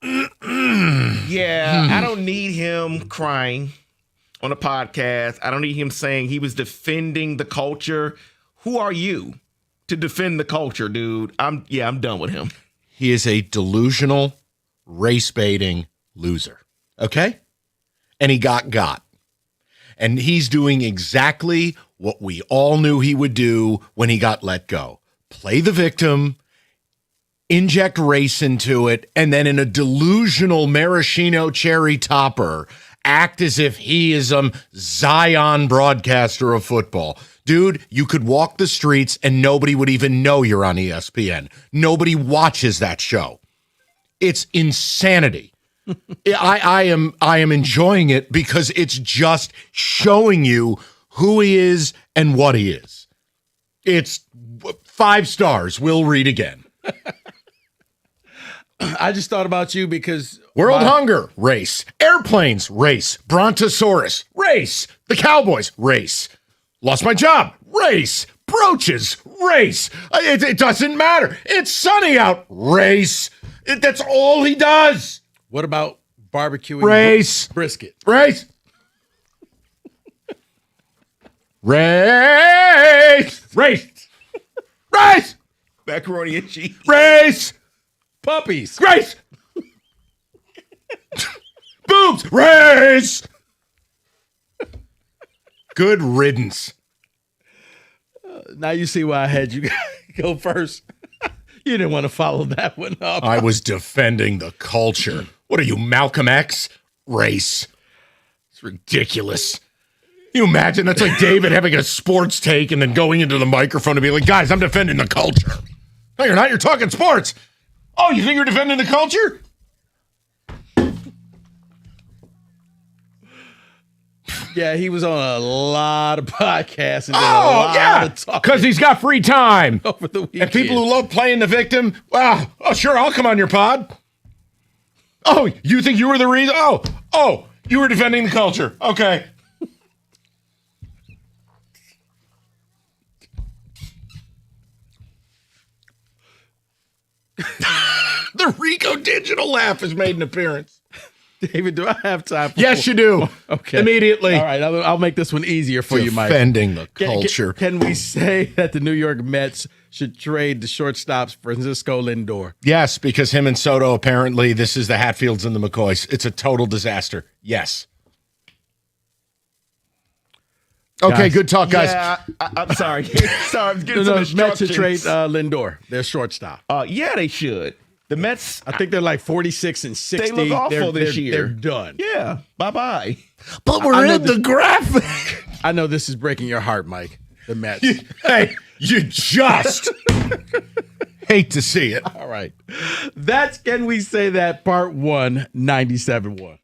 Yeah, I don't need him crying on a podcast. I don't need him saying he was defending the culture. Who are you to defend the culture, dude? I'm done with him. He is a delusional, race-baiting loser. Okay? And he got. And he's doing exactly what we all knew he would do when he got let go. Play the victim, inject race into it, and then in a delusional maraschino cherry topper, act as if he is some Zion broadcaster of football. Dude, you could walk the streets and nobody would even know you're on ESPN. Nobody watches that show. It's insanity. I am enjoying it because it's just showing you who he is and what he is. It's 5 stars. We'll read again. I just thought about you because World Hunger, race. Airplanes, race. Brontosaurus, race. The Cowboys, race. Lost my job, race. Brooches, race. It doesn't matter. It's sunny out, race. That's all he does. What about barbecuing race brisket? Race. Race. Race. Race. Macaroni and cheese. Race. Puppies. Race. Boobs. Race. Good riddance. Now you see why I had you go first. You didn't want to follow that one up. I was defending the culture. What are you, Malcolm X? Race. It's ridiculous. You imagine that's like David having a sports take and then going into the microphone and be like, guys, I'm defending the culture. No, you're not. You're talking sports. Oh, you think you're defending the culture? Yeah, he was on a lot of podcasts and did a lot of talking because he's got free time. over the weekend. And people who love playing the victim, wow, oh, sure, I'll come on your pod. Oh, you think you were the reason? Oh, you were defending the culture. Okay. The Rico Digital laugh has made an appearance. David, do I have time? Yes, you do. Okay. Immediately. All right, I'll make this one easier for you, Mike. Defending the culture. Can we say that the New York Mets should trade the shortstops Francisco Lindor? Yes, because him and Soto, apparently, this is the Hatfields and the McCoys. It's a total disaster. Yes. Okay, Guys. good talk, guys. Yeah, I'm sorry. Sorry, I'm getting some Mets should instructions. trade Lindor, their shortstop. Yeah, they should. The Mets, I think they're like 46 and 60. they look awful this year. They're done. Yeah, bye-bye. But we're in the graphic. I know this is breaking your heart, Mike. The Mets. Hey, you just hate to see it. All right. That's Can We Say That Part 1, 97.1.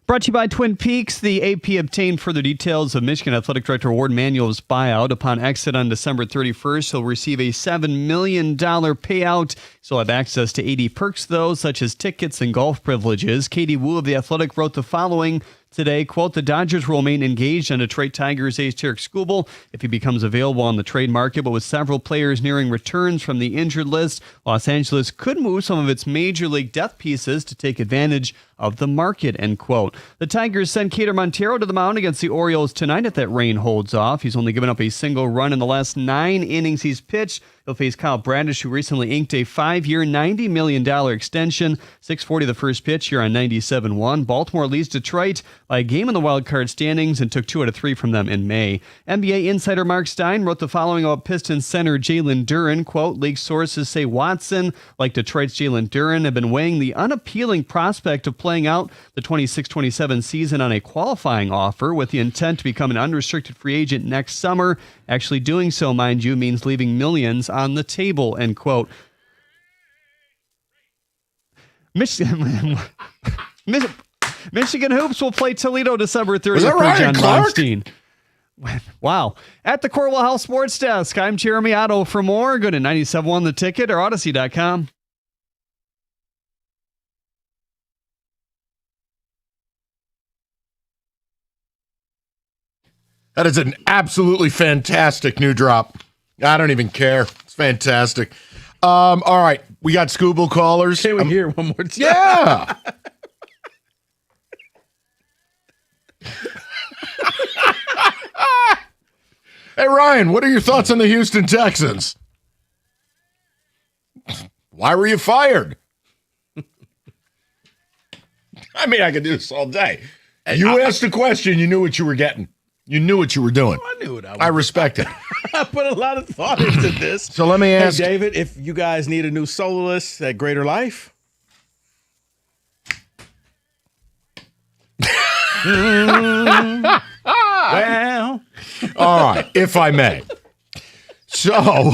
Brought to you by Twin Peaks. The AP obtained further details of Michigan Athletic Director Ward Manuel's buyout. Upon exit on December 31st, he'll receive a $7 million payout. He'll have access to 80 perks, though, such as tickets and golf privileges. Katie Wu of The Athletic wrote the following today, quote, the Dodgers will remain engaged on Detroit Tigers ace Tarik Skubal if he becomes available on the trade market, but with several players nearing returns from the injured list, Los Angeles could move some of its major league depth pieces to take advantage of the market, end quote. The Tigers send Kader Montero to the mound against the Orioles tonight if that rain holds off. He's only given up a single run in the last 9 innings he's pitched. He'll face Kyle Bradish, who recently inked a 5-year, $90 million extension. 6:40 the first pitch here on 97.1. Baltimore leads Detroit by a game in the wild card standings and took 2 out of 3 from them in May. NBA insider Mark Stein wrote the following about Pistons center Jalen Duren. Quote, league sources say Watson, like Detroit's Jalen Duren, have been weighing the unappealing prospect of playing out the 26-27 season on a qualifying offer with the intent to become an unrestricted free agent next summer. Actually doing so, mind you, means leaving millions on the table, end quote. Michigan Hoops will play Toledo December 30th for John Weinstein. Wow. At the Corwell House Sports Desk, I'm Jeremy Otto. For more, go to 97.1 The Ticket or Odyssey.com. That is an absolutely fantastic new drop. I don't even care. It's fantastic. All right. We got Skubal callers. Can we hear one more time? Yeah. Hey, Ryan, what are your thoughts on the Houston Texans? Why were you fired? I mean, I could do this all day. You asked a question. You knew what you were getting. You knew what you were doing. I knew what I was. I respect it. I put a lot of thought into this. So let me ask, hey, David, if you guys need a new soloist at Greater Life. Well, all right, if I may. So,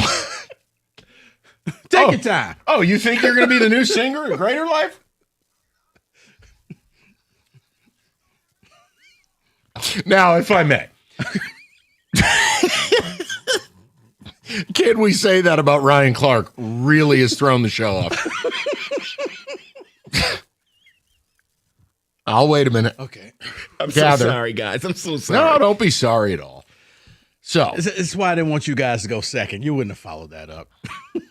take your time. Oh, you think you're going to be the new singer at Greater Life? Now, if I may. Can we say that about Ryan Clark really has thrown the show off? I'll wait a minute. Okay. I'm so sorry, guys. I'm so sorry. No, don't be sorry at all. So it's why I didn't want you guys to go second. You wouldn't have followed that up.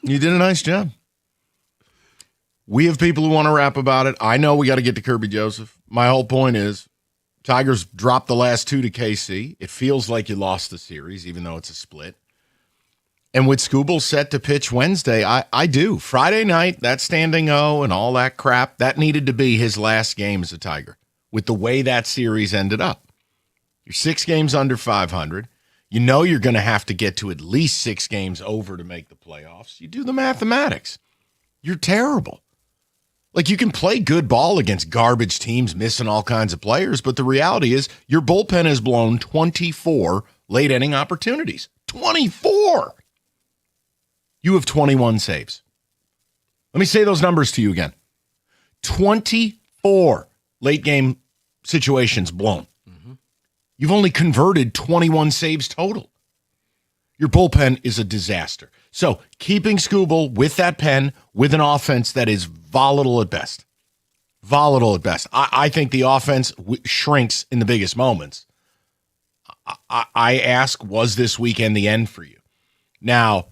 You did a nice job. We have people who want to rap about it. I know we got to get to Kirby Joseph. My whole point is Tigers dropped the last 2 to KC. It feels like you lost the series, even though it's a split. And with Skubal set to pitch Wednesday, I do. Friday night, that standing O and all that crap, that needed to be his last game as a Tiger with the way that series ended up. You're 6 games under 500. You know you're going to have to get to at least 6 games over to make the playoffs. You do the mathematics. You're terrible. Like, you can play good ball against garbage teams missing all kinds of players, but the reality is your bullpen has blown 24 late-inning opportunities. 24! You have 21 saves. Let me say those numbers to you again. 24 late-game situations blown. Mm-hmm. You've only converted 21 saves total. Your bullpen is a disaster. So keeping Skubal with that pen, with an offense that is volatile at best. Volatile at best. I think the offense shrinks in the biggest moments. I ask, was this weekend the end for you? Now,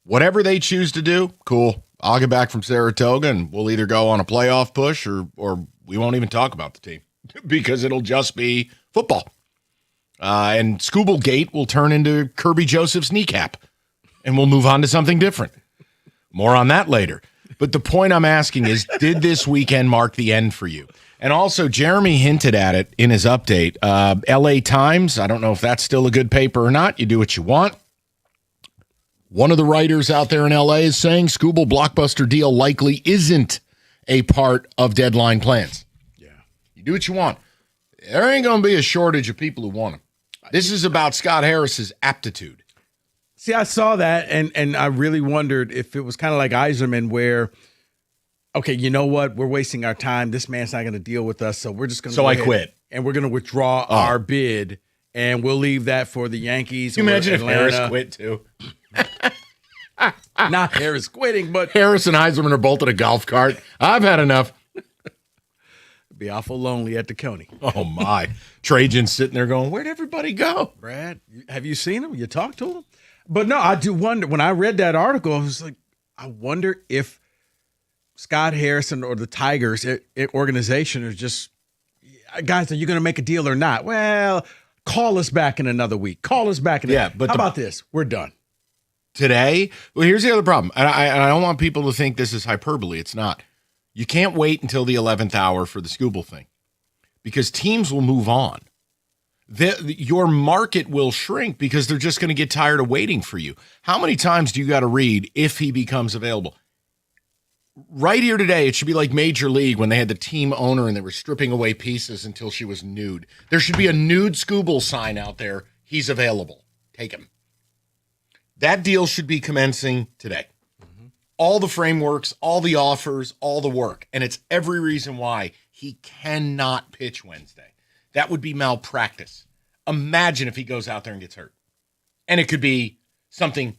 whatever they choose to do, cool. I'll get back from Saratoga and we'll either go on a playoff push or we won't even talk about the team because it'll just be football. And Skubal Gate will turn into Kirby Joseph's kneecap and we'll move on to something different. More on that later. But the point I'm asking is, did this weekend mark the end for you? And also, Jeremy hinted at it in his update. LA Times, I don't know if that's still a good paper or not. You do what you want. One of the writers out there in LA is saying Skubal blockbuster deal likely isn't a part of deadline plans. Yeah. You do what you want. There ain't going to be a shortage of people who want him. This is about Scott Harris's aptitude. See, I saw that, and I really wondered if it was kind of like Yzerman, where okay, you know what? We're wasting our time. This man's not going to deal with us, so we're just going to So I quit. And we're going to withdraw our bid, and we'll leave that for the Yankees. Can you imagine Atlanta. if Harris quit too? Not Harris quitting, but Harris and Yzerman are both at a golf cart. I've had enough. be awful lonely at the Coney. Oh, my. Trajan's sitting there going, where'd everybody go? Brad, have you seen him? You talked to him? But no, I do wonder. When I read that article, I was like, I wonder if Scott Harrison or the Tigers organization are just, guys, are you going to make a deal or not? Well, call us back in another week. Call us back in but how about this? We're done. Today, well, here's the other problem. And I don't want people to think this is hyperbole. It's not. You can't wait until the 11th hour for the Skubal thing because teams will move on. Your market will shrink because they're just going to get tired of waiting for you. How many times do you got to read if he becomes available? Right here today, it should be like Major League when they had the team owner and they were stripping away pieces until she was nude. There should be a nude Skubal sign out there. He's available. Take him. That deal should be commencing today. Mm-hmm. All the frameworks, all the offers, all the work. And it's every reason why he cannot pitch Wednesday. That would be malpractice. Imagine if he goes out there and gets hurt. And it could be something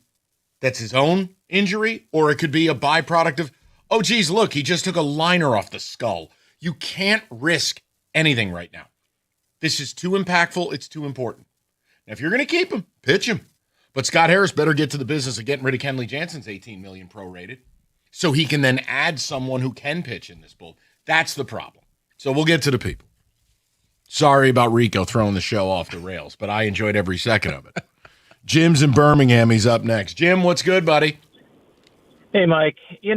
that's his own injury, or it could be a byproduct of, oh, geez, look, he just took a liner off the skull. You can't risk anything right now. This is too impactful. It's too important. Now, if you're going to keep him, pitch him. But Scott Harris better get to the business of getting rid of Kenley Jansen's $18 million prorated so he can then add someone who can pitch in this bull. That's the problem. So we'll get to the people. Sorry about Rico throwing the show off the rails, but I enjoyed every second of it. Jim's in Birmingham. He's up next. Jim, what's good, buddy? Hey, Mike. In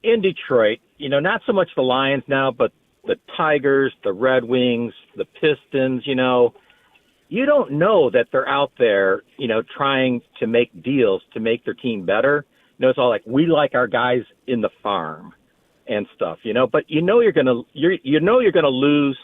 Detroit, not so much the Lions now, but the Tigers, the Red Wings, the Pistons, you don't know that they're out there, trying to make deals to make their team better. It's all like, we like our guys in the farm and stuff, but you're going to lose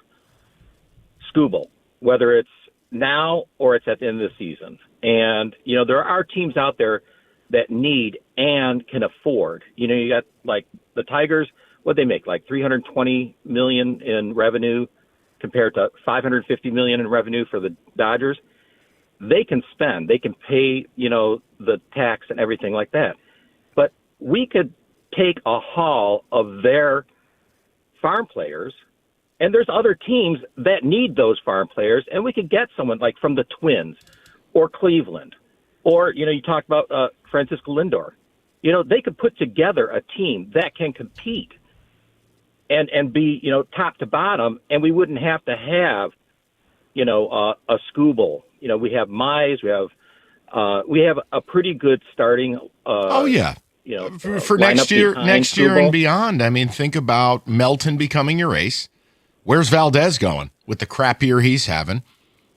Skubal, whether it's now or it's at the end of the season. And, there are teams out there that need and can afford. You got like the Tigers, what they make, like $320 million in revenue compared to $550 million in revenue for the Dodgers. They can spend, they can pay, the tax and everything like that. But we could take a haul of their farm players, and there's other teams that need those farm players, and we could get someone like from the Twins or Cleveland, or, you talked about Francisco Lindor. They could put together a team that can compete and be, top to bottom, and we wouldn't have to have, a Skubal. We have Mize, we have a pretty good starting. For next year Skubal. And beyond. I mean, think about Melton becoming your ace. Where's Valdez going with the crap year he's having?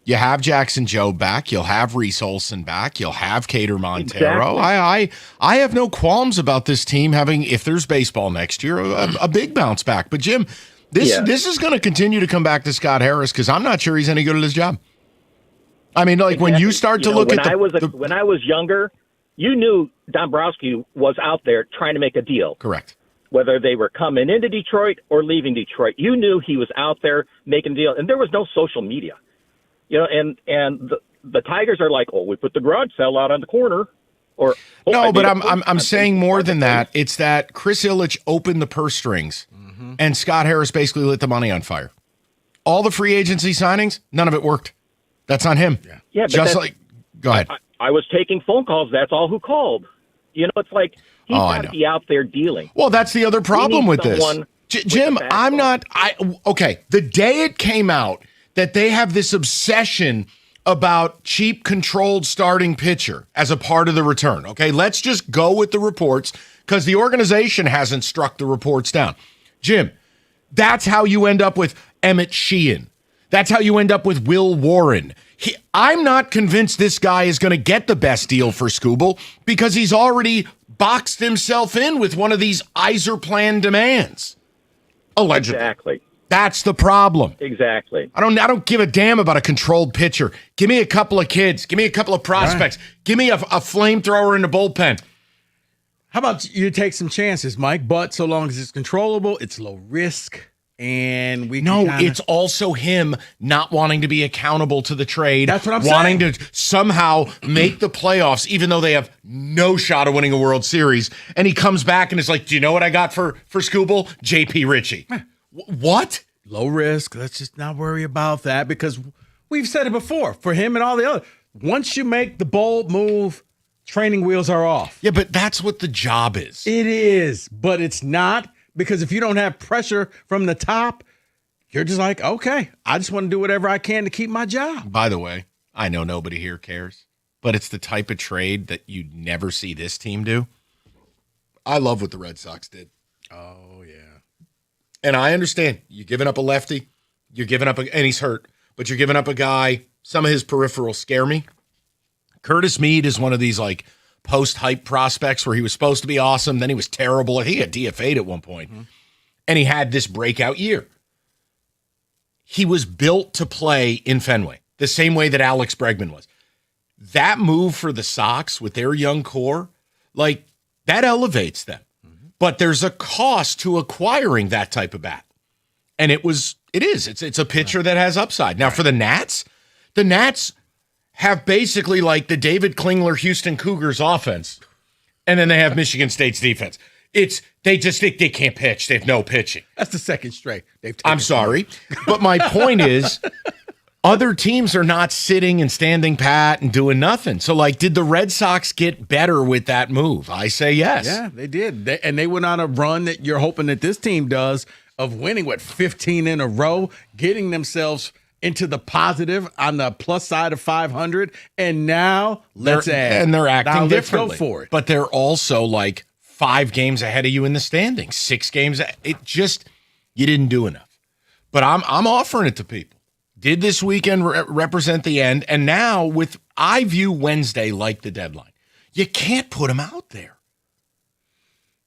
You have Jackson Joe back. You'll have Reese Olson back. You'll have Cater Montero. Exactly. I have no qualms about this team having, if there's baseball next year, a big bounce back. But, Jim, this is going to continue to come back to Scott Harris because I'm not sure he's any good at his job. I mean, like when you start to look at when I was younger, you knew Dombrowski was out there trying to make a deal. Correct. Whether they were coming into Detroit or leaving Detroit, you knew he was out there making a deal, and there was no social media. And the Tigers are like, we put the garage sale out on the corner. Or no, but I'm saying more than that. It's that Chris Ilitch opened the purse strings, and Scott Harris basically lit the money on fire. All the free agency signings, none of it worked. That's on him. Yeah, Go ahead. I was taking phone calls. That's all who called. It's like he's got to be out there dealing. Well, that's the other problem with this, Jim. I'm not. Okay. The day it came out that they have this obsession about cheap, controlled starting pitcher as a part of the return. Okay, let's just go with the reports because the organization hasn't struck the reports down. Jim, that's how you end up with Emmett Sheehan. That's how you end up with Will Warren. I'm not convinced this guy is going to get the best deal for Skubal because he's already boxed himself in with one of these Yzer plan demands. Allegedly. Exactly. That's the problem. Exactly. I don't give a damn about a controlled pitcher. Give me a couple of kids. Give me a couple of prospects. Right. Give me a flamethrower in the bullpen. How about you take some chances, Mike? But so long as it's controllable, it's low risk, and we No, can kinda... it's also him not wanting to be accountable to the trade. That's what I'm wanting saying. to somehow make the playoffs, even though they have no shot of winning a World Series. And he comes back and is like, "Do you know what I got for Skubal? JP Ritchie." What? Low risk. Let's just not worry about that because we've said it before. For him and all the other, once you make the bold move, training wheels are off. Yeah, but that's what the job is. It is, but it's not because if you don't have pressure from the top, you're just like, okay, I just want to do whatever I can to keep my job. By the way, I know nobody here cares, but it's the type of trade that you'd never see this team do. I love what the Red Sox did. Oh, yeah. And I understand you're giving up a lefty, you're giving up, and he's hurt, but you're giving up a guy. Some of his peripherals scare me. Curtis Mead is one of these like post-hype prospects where he was supposed to be awesome, then he was terrible. He got DFA'd at one point, and he had this breakout year. He was built to play in Fenway, the same way that Alex Bregman was. That move for the Sox with their young core, like that elevates them. But there's a cost to acquiring that type of bat. And it's a pitcher that has upside. Now for the Nats have basically like the David Klingler Houston Cougars offense, and then they have Michigan State's defense. They can't pitch. They have no pitching. That's the second straight. I'm sorry, but my point is, other teams are not sitting and standing pat and doing nothing. So, like, did the Red Sox get better with that move? I say yes. Yeah, they did. They went on a run that you're hoping that this team does of winning, 15 in a row, getting themselves into the positive on the plus side of 500. And now they're acting differently. Let's go for it. But they're also like 5 games ahead of you in the standings, 6 games. You didn't do enough. But I'm offering it to people. Did this weekend represent the end? And now I view Wednesday like the deadline. You can't put them out there.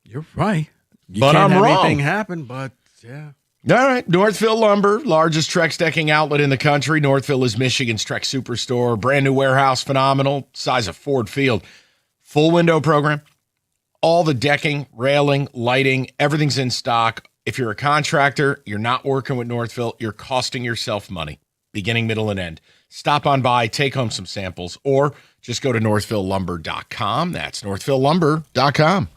You're right. You but can't I'm have wrong. anything happen, but yeah. All right. Northville Lumber, largest Trex decking outlet in the country. Northville is Michigan's Trex superstore. Brand new warehouse, phenomenal. Size of Ford Field. Full window program. All the decking, railing, lighting, everything's in stock. If you're a contractor, you're not working with Northville, you're costing yourself money, beginning, middle, and end. Stop on by, take home some samples, or just go to northvillelumber.com. That's northvillelumber.com.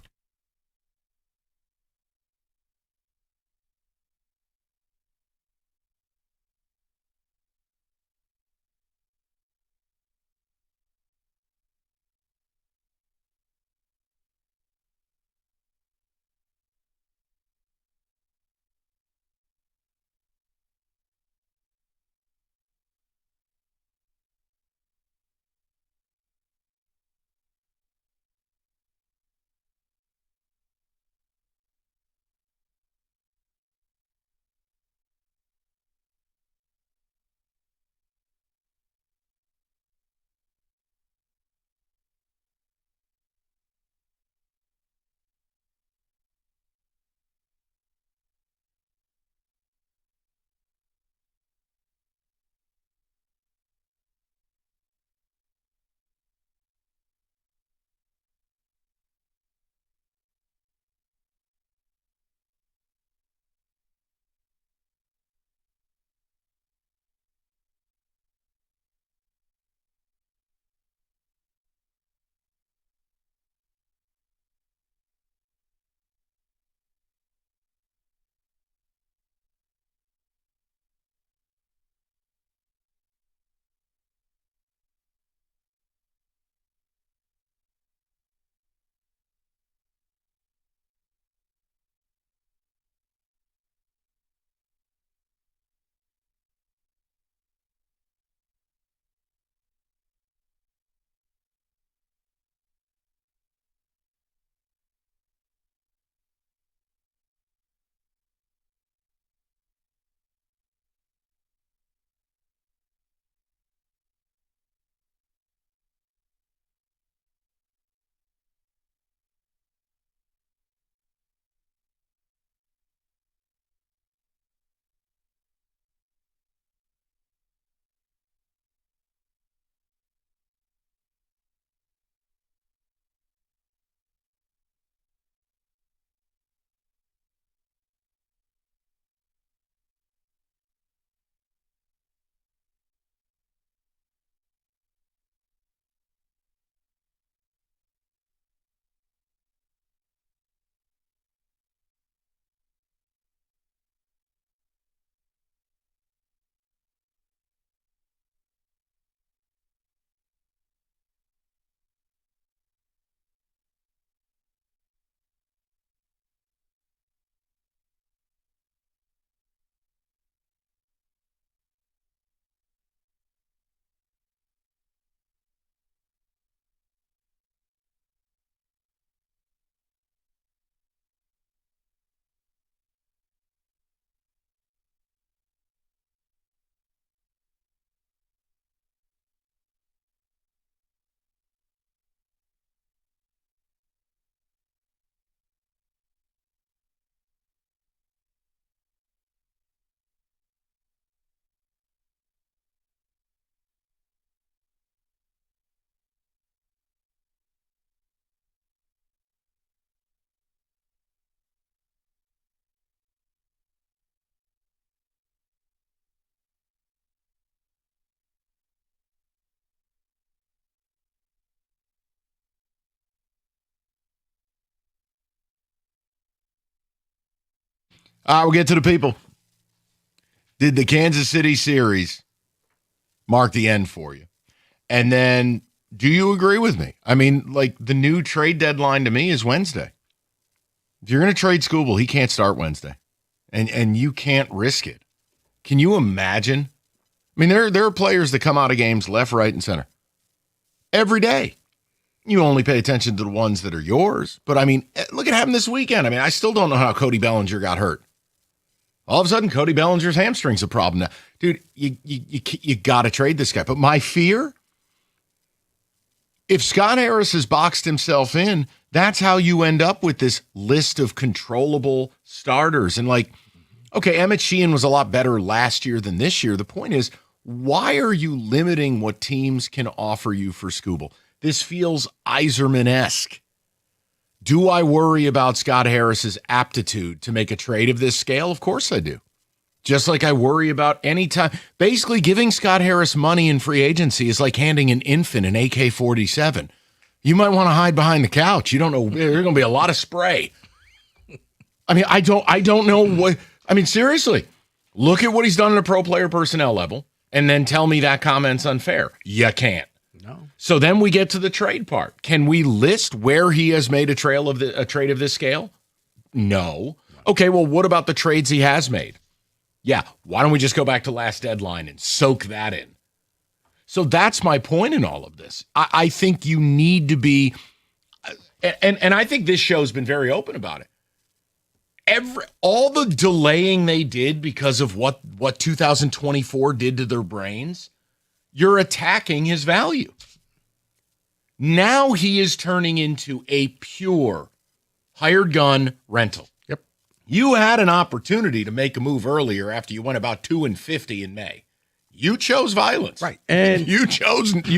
All right, we'll get to the people. Did the Kansas City series mark the end for you? And then, do you agree with me? I mean, like, the new trade deadline to me is Wednesday. If you're going to trade Skubal, he can't start Wednesday. And you can't risk it. Can you imagine? I mean, there are players that come out of games left, right, and center every day. You only pay attention to the ones that are yours. But, I mean, look at happened this weekend. I mean, I still don't know how Cody Bellinger got hurt. All of a sudden, Cody Bellinger's hamstring's a problem now. Dude, you got to trade this guy. But my fear, if Scott Harris has boxed himself in, that's how you end up with this list of controllable starters. And like, okay, Emmett Sheehan was a lot better last year than this year. The point is, why are you limiting what teams can offer you for Skubal? This feels Yzerman-esque. Do I worry about Scott Harris's aptitude to make a trade of this scale? Of course I do. Just like I worry about any time. Basically, giving Scott Harris money in free agency is like handing an infant an AK-47. You might want to hide behind the couch. You don't know. There's going to be a lot of spray. I mean, I don't know what. I mean, seriously, look at what he's done at a pro player personnel level and then tell me that comment's unfair. You can't. No. So then we get to the trade part. Can we list where he has made a trade of this scale? No. Okay, well, what about the trades he has made? Yeah, why don't we just go back to last deadline and soak that in? So that's my point in all of this. I think you need to be, and I think this show's been very open about it. All the delaying they did because of what 2024 did to their brains, you're attacking his value. Now he is turning into a pure hired gun rental. Yep. You had an opportunity to make a move earlier after you went about 2-50 in May. You chose violence. Right. And you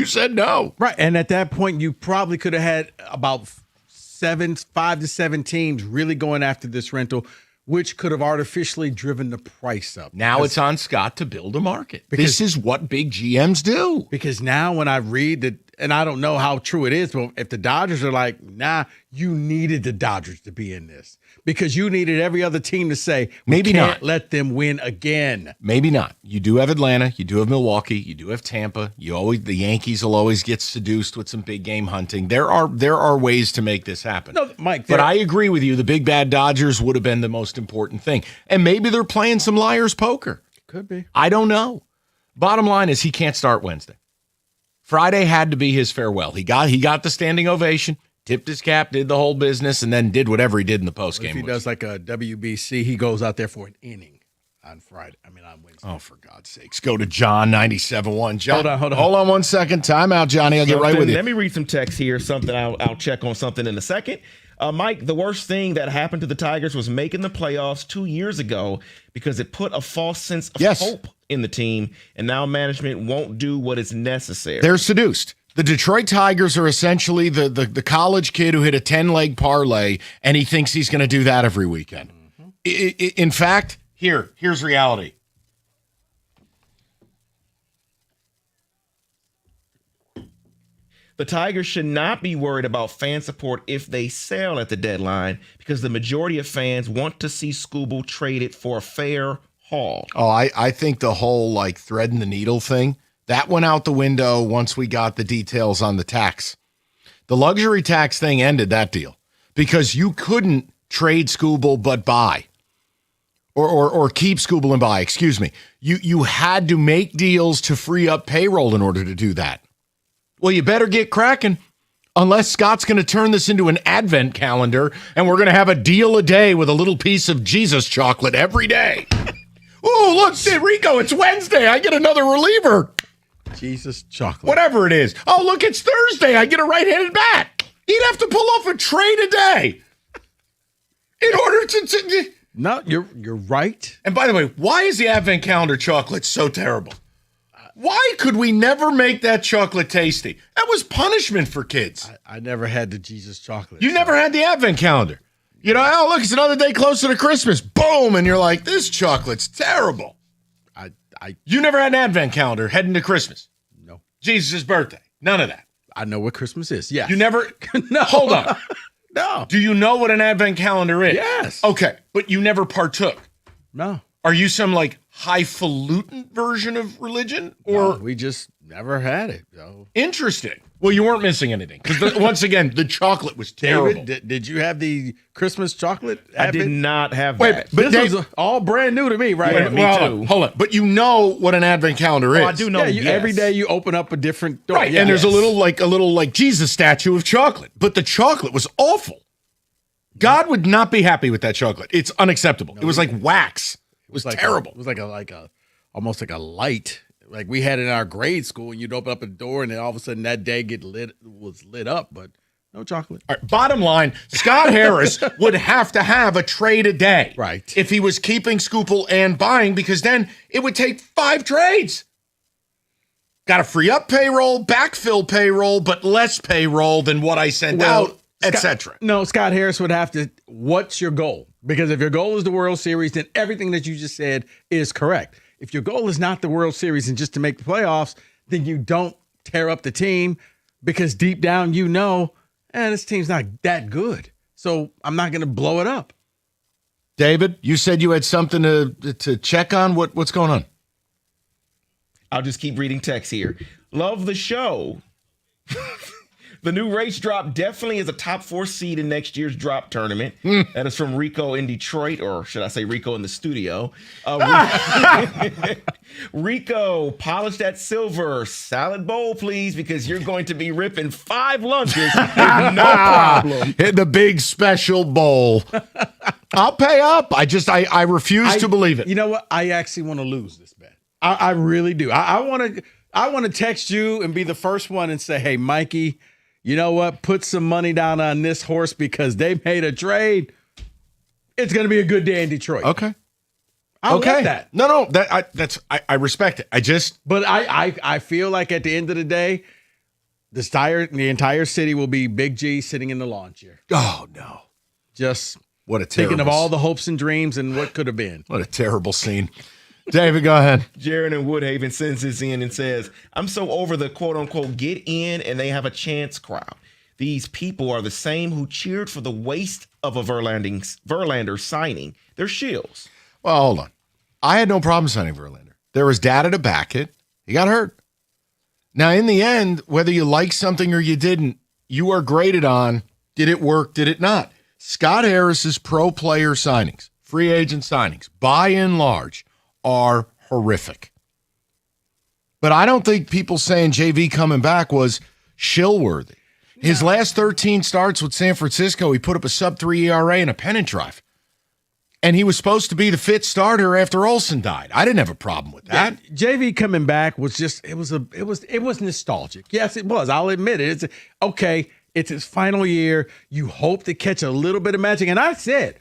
said no. Right. And at that point, you probably could have had about 5 to 7 teams really going after this rental, which could have artificially driven the price up. Now it's on Scott to build a market. This is what big GMs do. Because now when I read that, and I don't know how true it is, but if the Dodgers are like, nah, you needed the Dodgers to be in this because you needed every other team to say, maybe can't not. Let them win again. Maybe not. You do have Atlanta. You do have Milwaukee. You do have Tampa. The Yankees will always get seduced with some big game hunting. There are ways to make this happen. No, Mike, but I agree with you. The big bad Dodgers would have been the most important thing. And maybe they're playing some liar's poker. Could be. I don't know. Bottom line is he can't start Wednesday. Friday had to be his farewell. He got the standing ovation, tipped his cap, did the whole business, and then did whatever he did in the postgame. If he does like a WBC, he goes out there for an inning on Wednesday. Oh, for God's sakes. Go to John 97.1. John, hold on. Hold on 1 second. Time out, Johnny. I'll get right with you. Let me read some text here. Something I'll check on something in a second. Mike, the worst thing that happened to the Tigers was making the playoffs 2 years ago because it put a false sense of hope in the team, and now management won't do what is necessary. They're seduced. The Detroit Tigers are essentially the college kid who hit a 10-leg parlay, and he thinks he's going to do that every weekend. Mm-hmm. In fact, here's reality. The Tigers should not be worried about fan support if they sell at the deadline because the majority of fans want to see Skubal traded for a fair haul. Oh, I think the whole like threading the needle thing, that went out the window once we got the details on the tax. The luxury tax thing ended that deal because you couldn't trade Skubal but buy. Or keep Skubal and buy, excuse me. You had to make deals to free up payroll in order to do that. Well, you better get cracking unless Scott's going to turn this into an advent calendar and we're going to have a deal a day with a little piece of Jesus chocolate every day. Oh, look, Rico, it's Wednesday. I get another reliever. Jesus chocolate. Whatever it is. Oh, look, it's Thursday. I get a right-handed bat. He'd have to pull off a trade a day in order to No, you're right. And by the way, why is the advent calendar chocolate so terrible? Why could we never make that chocolate tasty? That was punishment for kids. I never had the Jesus chocolate. You never had the advent calendar. You know, oh, look, it's another day closer to Christmas. Boom. And you're like, this chocolate's terrible. You never had an advent calendar heading to Christmas. No. Jesus' birthday. None of that. I know what Christmas is. Yes. You never. No. Hold on. No. Do you know what an advent calendar is? Yes. Okay. But you never partook. No. Are you some like highfalutin version of religion, or we just never had it? So. Interesting. Well, you weren't missing anything because once again, the chocolate was terrible. David, did you have the Christmas chocolate? I did not have Wait, that. but this was all brand new to me, right? Yeah, me too. Hold on, but you know what an advent calendar is? I do know. Yeah, every day you open up a different door. Right, and there's a little like Jesus statue of chocolate, but the chocolate was awful. God would not be happy with that chocolate. It's unacceptable. It was like wax. It was terrible. It was like a almost like a light. Like we had in our grade school, and you'd open up a door, and then all of a sudden that day was lit up, but no chocolate. All right, bottom line, Scott Harris would have to have a trade a day, right? If he was keeping Scoople and buying, because then it would take 5 trades. Got to free up payroll, backfill payroll, but less payroll than what I sent out, etc. No, Scott Harris would have to. What's your goal? Because if your goal is the World Series, then everything that you just said is correct. If your goal is not the World Series and just to make the playoffs, then you don't tear up the team because deep down you know, this team's not that good. So I'm not going to blow it up. David, you said you had something to check on. What's going on? I'll just keep reading text here. Love the show. The new race drop definitely is a top 4 seed in next year's drop tournament. That is from Rico in Detroit, or should I say Rico in the studio. Rico, polish that silver. Salad bowl, please, because you're going to be ripping 5 lunches. No problem. Hit the big special bowl. I'll pay up. I refuse to believe it. You know what? I actually want to lose this bet. I really do. I want to text you and be the first one and say, hey, Mikey, you know what? Put some money down on this horse because they made a trade. It's going to be a good day in Detroit. Okay. I'll let that. No, I respect it. But I feel like at the end of the day, the entire city will be Big G sitting in the lawn chair. Oh no. Just what a thinking terrible of all the hopes and dreams and what could have been. What a terrible scene. David, go ahead. Jaron in Woodhaven sends this in and says, I'm so over the quote-unquote get in and they have a chance crowd. These people are the same who cheered for the waste of a Verlander signing. They're shills. Well, hold on. I had no problem signing Verlander. There was data to back it. He got hurt. Now, in the end, whether you like something or you didn't, you are graded on, did it work, did it not? Scott Harris's pro player signings, free agent signings, by and large, are horrific. But I don't think people saying JV coming back was shill-worthy. His last 13 starts with San Francisco, he put up a sub-3 ERA and a pennant drive. And he was supposed to be the 5th starter after Olsen died. I didn't have a problem with that. Yeah, JV coming back was just it was nostalgic. Yes, it was. I'll admit it. It's his final year. You hope to catch a little bit of magic. And I said,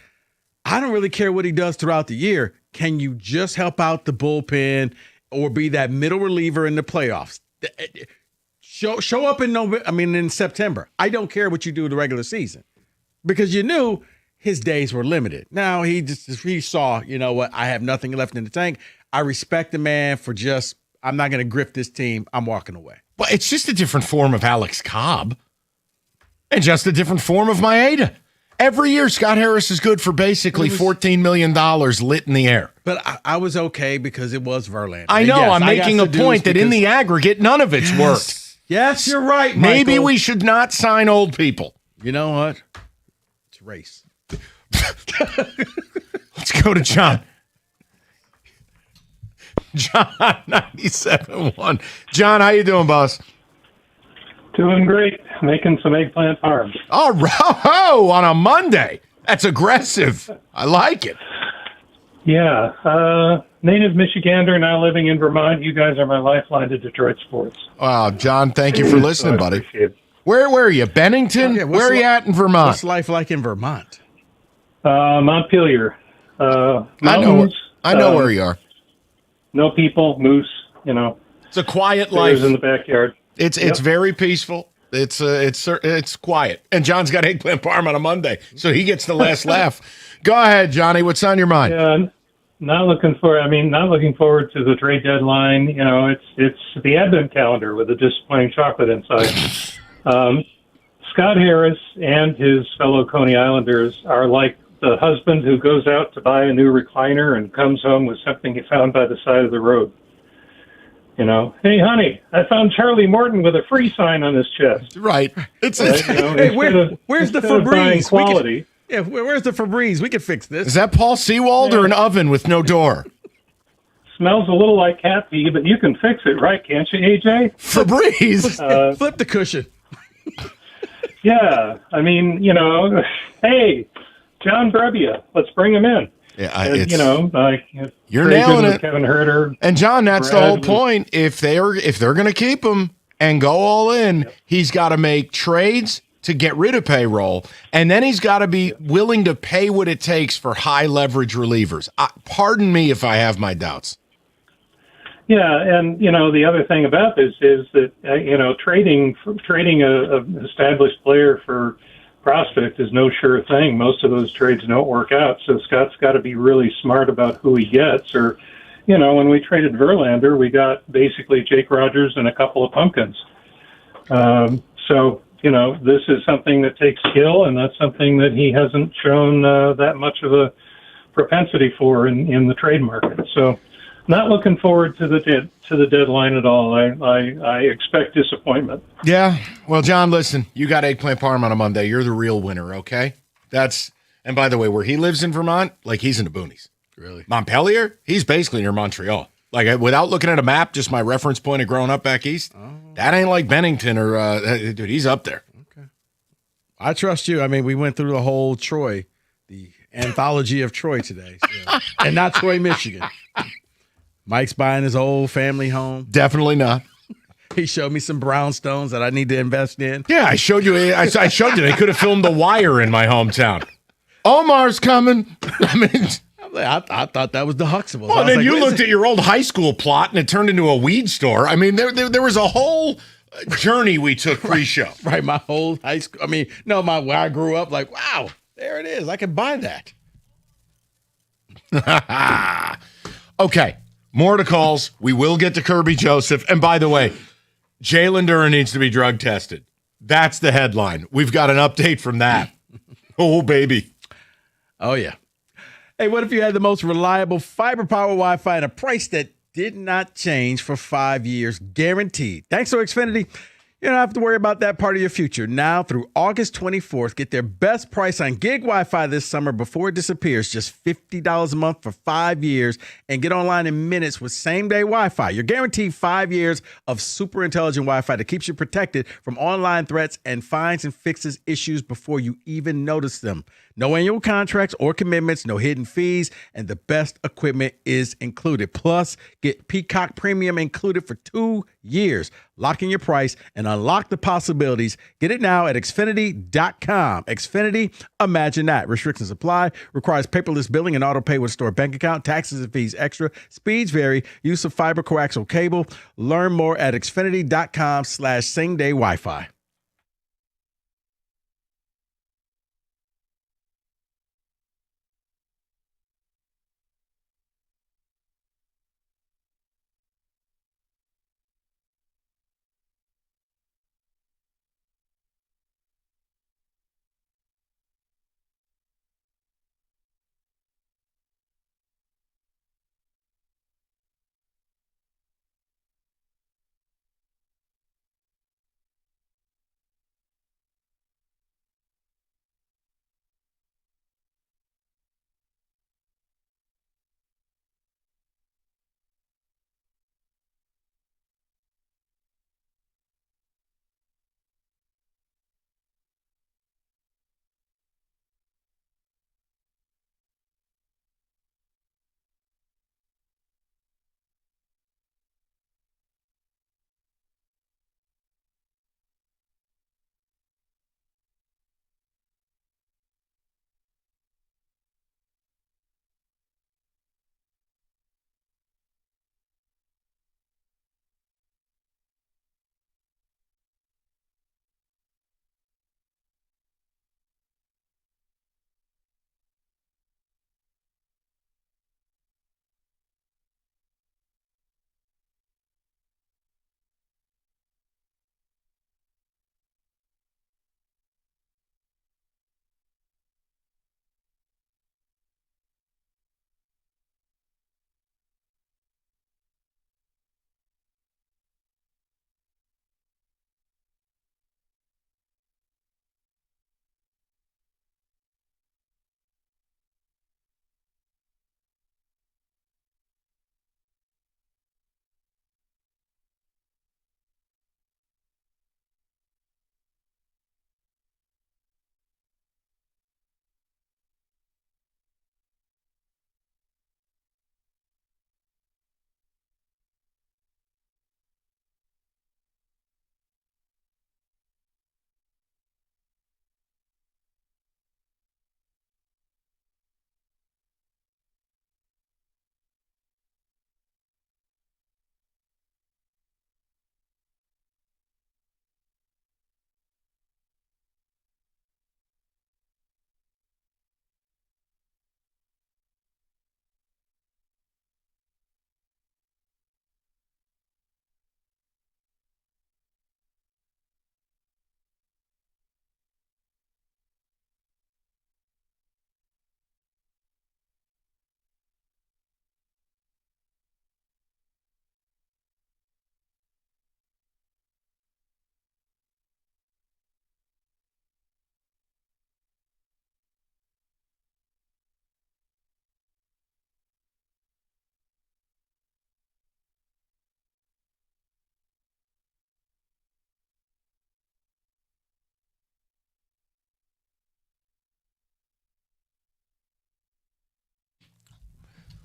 I don't really care what he does throughout the year. Can you just help out the bullpen or be that middle reliever in the playoffs? Show up in September. I don't care what you do in the regular season because you knew his days were limited. Now he saw, you know what? I have nothing left in the tank. I respect the man for I'm not going to grip this team. I'm walking away. Well, it's just a different form of Alex Cobb and just a different form of Maeda. Every year, Scott Harris is good for basically $14 million lit in the air. But I was okay because it was Verlander. I know. I'm making a point that in the aggregate, none of it's worked. Yes, you're right, Michael. Maybe we should not sign old people. You know what? It's race. Let's go to John. John, 97.1. John, how you doing, boss? Doing great. Making some eggplant farms. All right. Oh, on a Monday. That's aggressive. I like it. Yeah. Native Michigander, now living in Vermont. You guys are my lifeline to Detroit sports. Wow, John, thank you for listening, buddy. Appreciate it. Where are you? Bennington? Okay, where are you at in Vermont? What's life like in Vermont? Montpelier. I know where you are. No people, moose, It's a quiet life. in the backyard. It's very peaceful. It's quiet. And John's got eggplant parm on a Monday, so he gets the last laugh. Go ahead, Johnny. What's on your mind? Yeah, not looking forward to the trade deadline. It's the advent calendar with the disappointing chocolate inside. Scott Harris and his fellow Coney Islanders are like the husband who goes out to buy a new recliner and comes home with something he found by the side of the road. You know, hey, honey, I found Charlie Morton with a free sign on his chest. Right. Where's the Febreze? Quality. Where's the Febreze? We can fix this. Is that Paul Seawald or an oven with no door? Smells a little like cat pee, but you can fix it, right? Can't you, AJ? Febreze. Flip the cushion. Yeah, I mean, you know, hey, John Brebbia, let's bring him in. Yeah, you're nailing it, Kevin Herter. And John, that's the whole Brad. point. If they're going to keep him and go all in, he's got to make trades to get rid of payroll, and then he's got to be willing to pay what it takes for high leverage relievers. Pardon me if I have my doubts. Yeah, and you know the other thing about this is that you know trading a established player for prospect is no sure thing. Most of those trades don't work out, so Scott's got to be really smart about who he gets. Or, you know, when we traded Verlander, we got basically Jake Rogers and a couple of pumpkins. So, you know, this is something that takes skill, and that's something that he hasn't shown that much of a propensity for in the trade market. So, not looking forward to the deadline at all. I expect disappointment. Yeah. Well, John, listen, you got eggplant parm on a Monday. You're the real winner, okay? And by the way, where he lives in Vermont, like he's in the boonies. Really? Montpelier, he's basically near Montreal. Like without looking at a map, just my reference point of growing up back east, that ain't like Bennington or, dude, he's up there. Okay. I trust you. I mean, we went through the whole Troy, the anthology of Troy today, so. And not Troy, Michigan. Mike's buying his old family home. Definitely not. He showed me some brownstones that I need to invest in. Yeah, I showed you. I showed you. They could have filmed The Wire in my hometown. Omar's coming. I mean, I thought that was the Huxtables. Well, then you looked at your old high school plot and it turned into a weed store. I mean, there was a whole journey we took pre-show. Right, my whole high school. I mean, no, where I grew up. Like, wow, there it is. I can buy that. Okay. More to calls. We will get to Kirby Joseph. And by the way, Jalen Duren needs to be drug tested. That's the headline. We've got an update from that. Oh, baby. Oh, yeah. Hey, what if you had the most reliable fiber power Wi-Fi at a price that did not change for 5 years, guaranteed? Thanks to Xfinity, you don't have to worry about that part of your future. Now through August 24th, get their best price on gig Wi-Fi this summer before it disappears. Just $50 a month for 5 years and get online in minutes with same-day Wi-Fi. You're guaranteed 5 years of super intelligent Wi-Fi that keeps you protected from online threats and finds and fixes issues before you even notice them. No annual contracts or commitments, no hidden fees, and the best equipment is included. Plus, get Peacock Premium included for 2 years. Lock in your price and unlock the possibilities. Get it now at Xfinity.com. Xfinity, imagine that. Restrictions apply. Requires paperless billing and auto pay with a store bank account. Taxes and fees extra. Speeds vary. Use of fiber coaxial cable. Learn more at Xfinity.com/same-day Wi-Fi.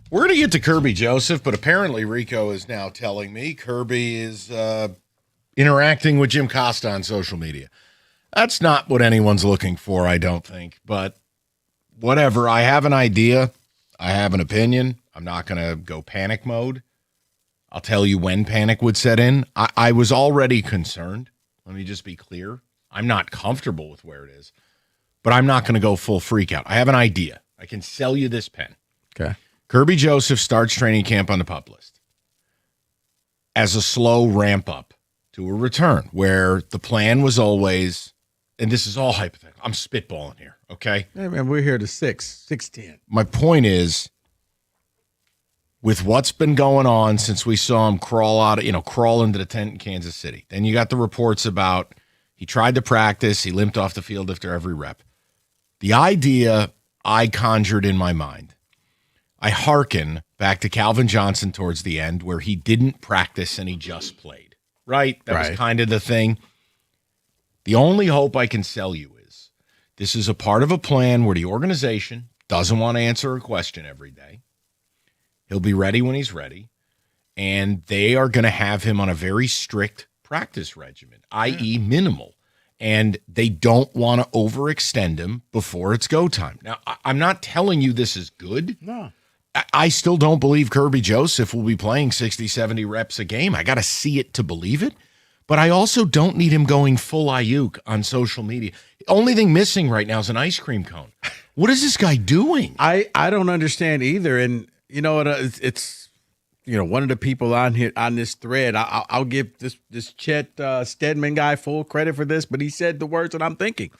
We're going to get to Kirby Joseph, but apparently Rico is now telling me Kirby is interacting with Jim Costa on social media. That's not what anyone's looking for, I don't think. But whatever. I have an idea. I have an opinion. I'm not going to go panic mode. I'll tell you when panic would set in. I was already concerned. Let me just be clear. I'm not comfortable with where it is, but I'm not going to go full freak out. I have an idea. I can sell you this pen. Okay. Kirby Joseph starts training camp on the PUP list as a slow ramp up to a return where the plan was always, and this is all hypothetical. I'm spitballing here, okay? Hey, man, we're here to 6:10. My point is, with what's been going on since we saw him crawl into the tent in Kansas City, then you got the reports about he tried to practice, he limped off the field after every rep. The idea I conjured in my mind, I hearken back to Calvin Johnson towards the end where he didn't practice and he just played, right? That was kind of the thing. The only hope I can sell you is this is a part of a plan where the organization doesn't want to answer a question every day. He'll be ready when he's ready, and they are going to have him on a very strict practice regimen, i.e. minimal, and they don't want to overextend him before it's go time. Now, I'm not telling you this is good. No. I still don't believe Kirby Joseph will be playing 60, 70 reps a game. I got to see it to believe it. But I also don't need him going full Ayuk on social media. The only thing missing right now is an ice cream cone. What is this guy doing? I don't understand either. And you know what? It's one of the people on here on this thread. I'll give this Chet Stedman guy full credit for this, but he said the words that I'm thinking.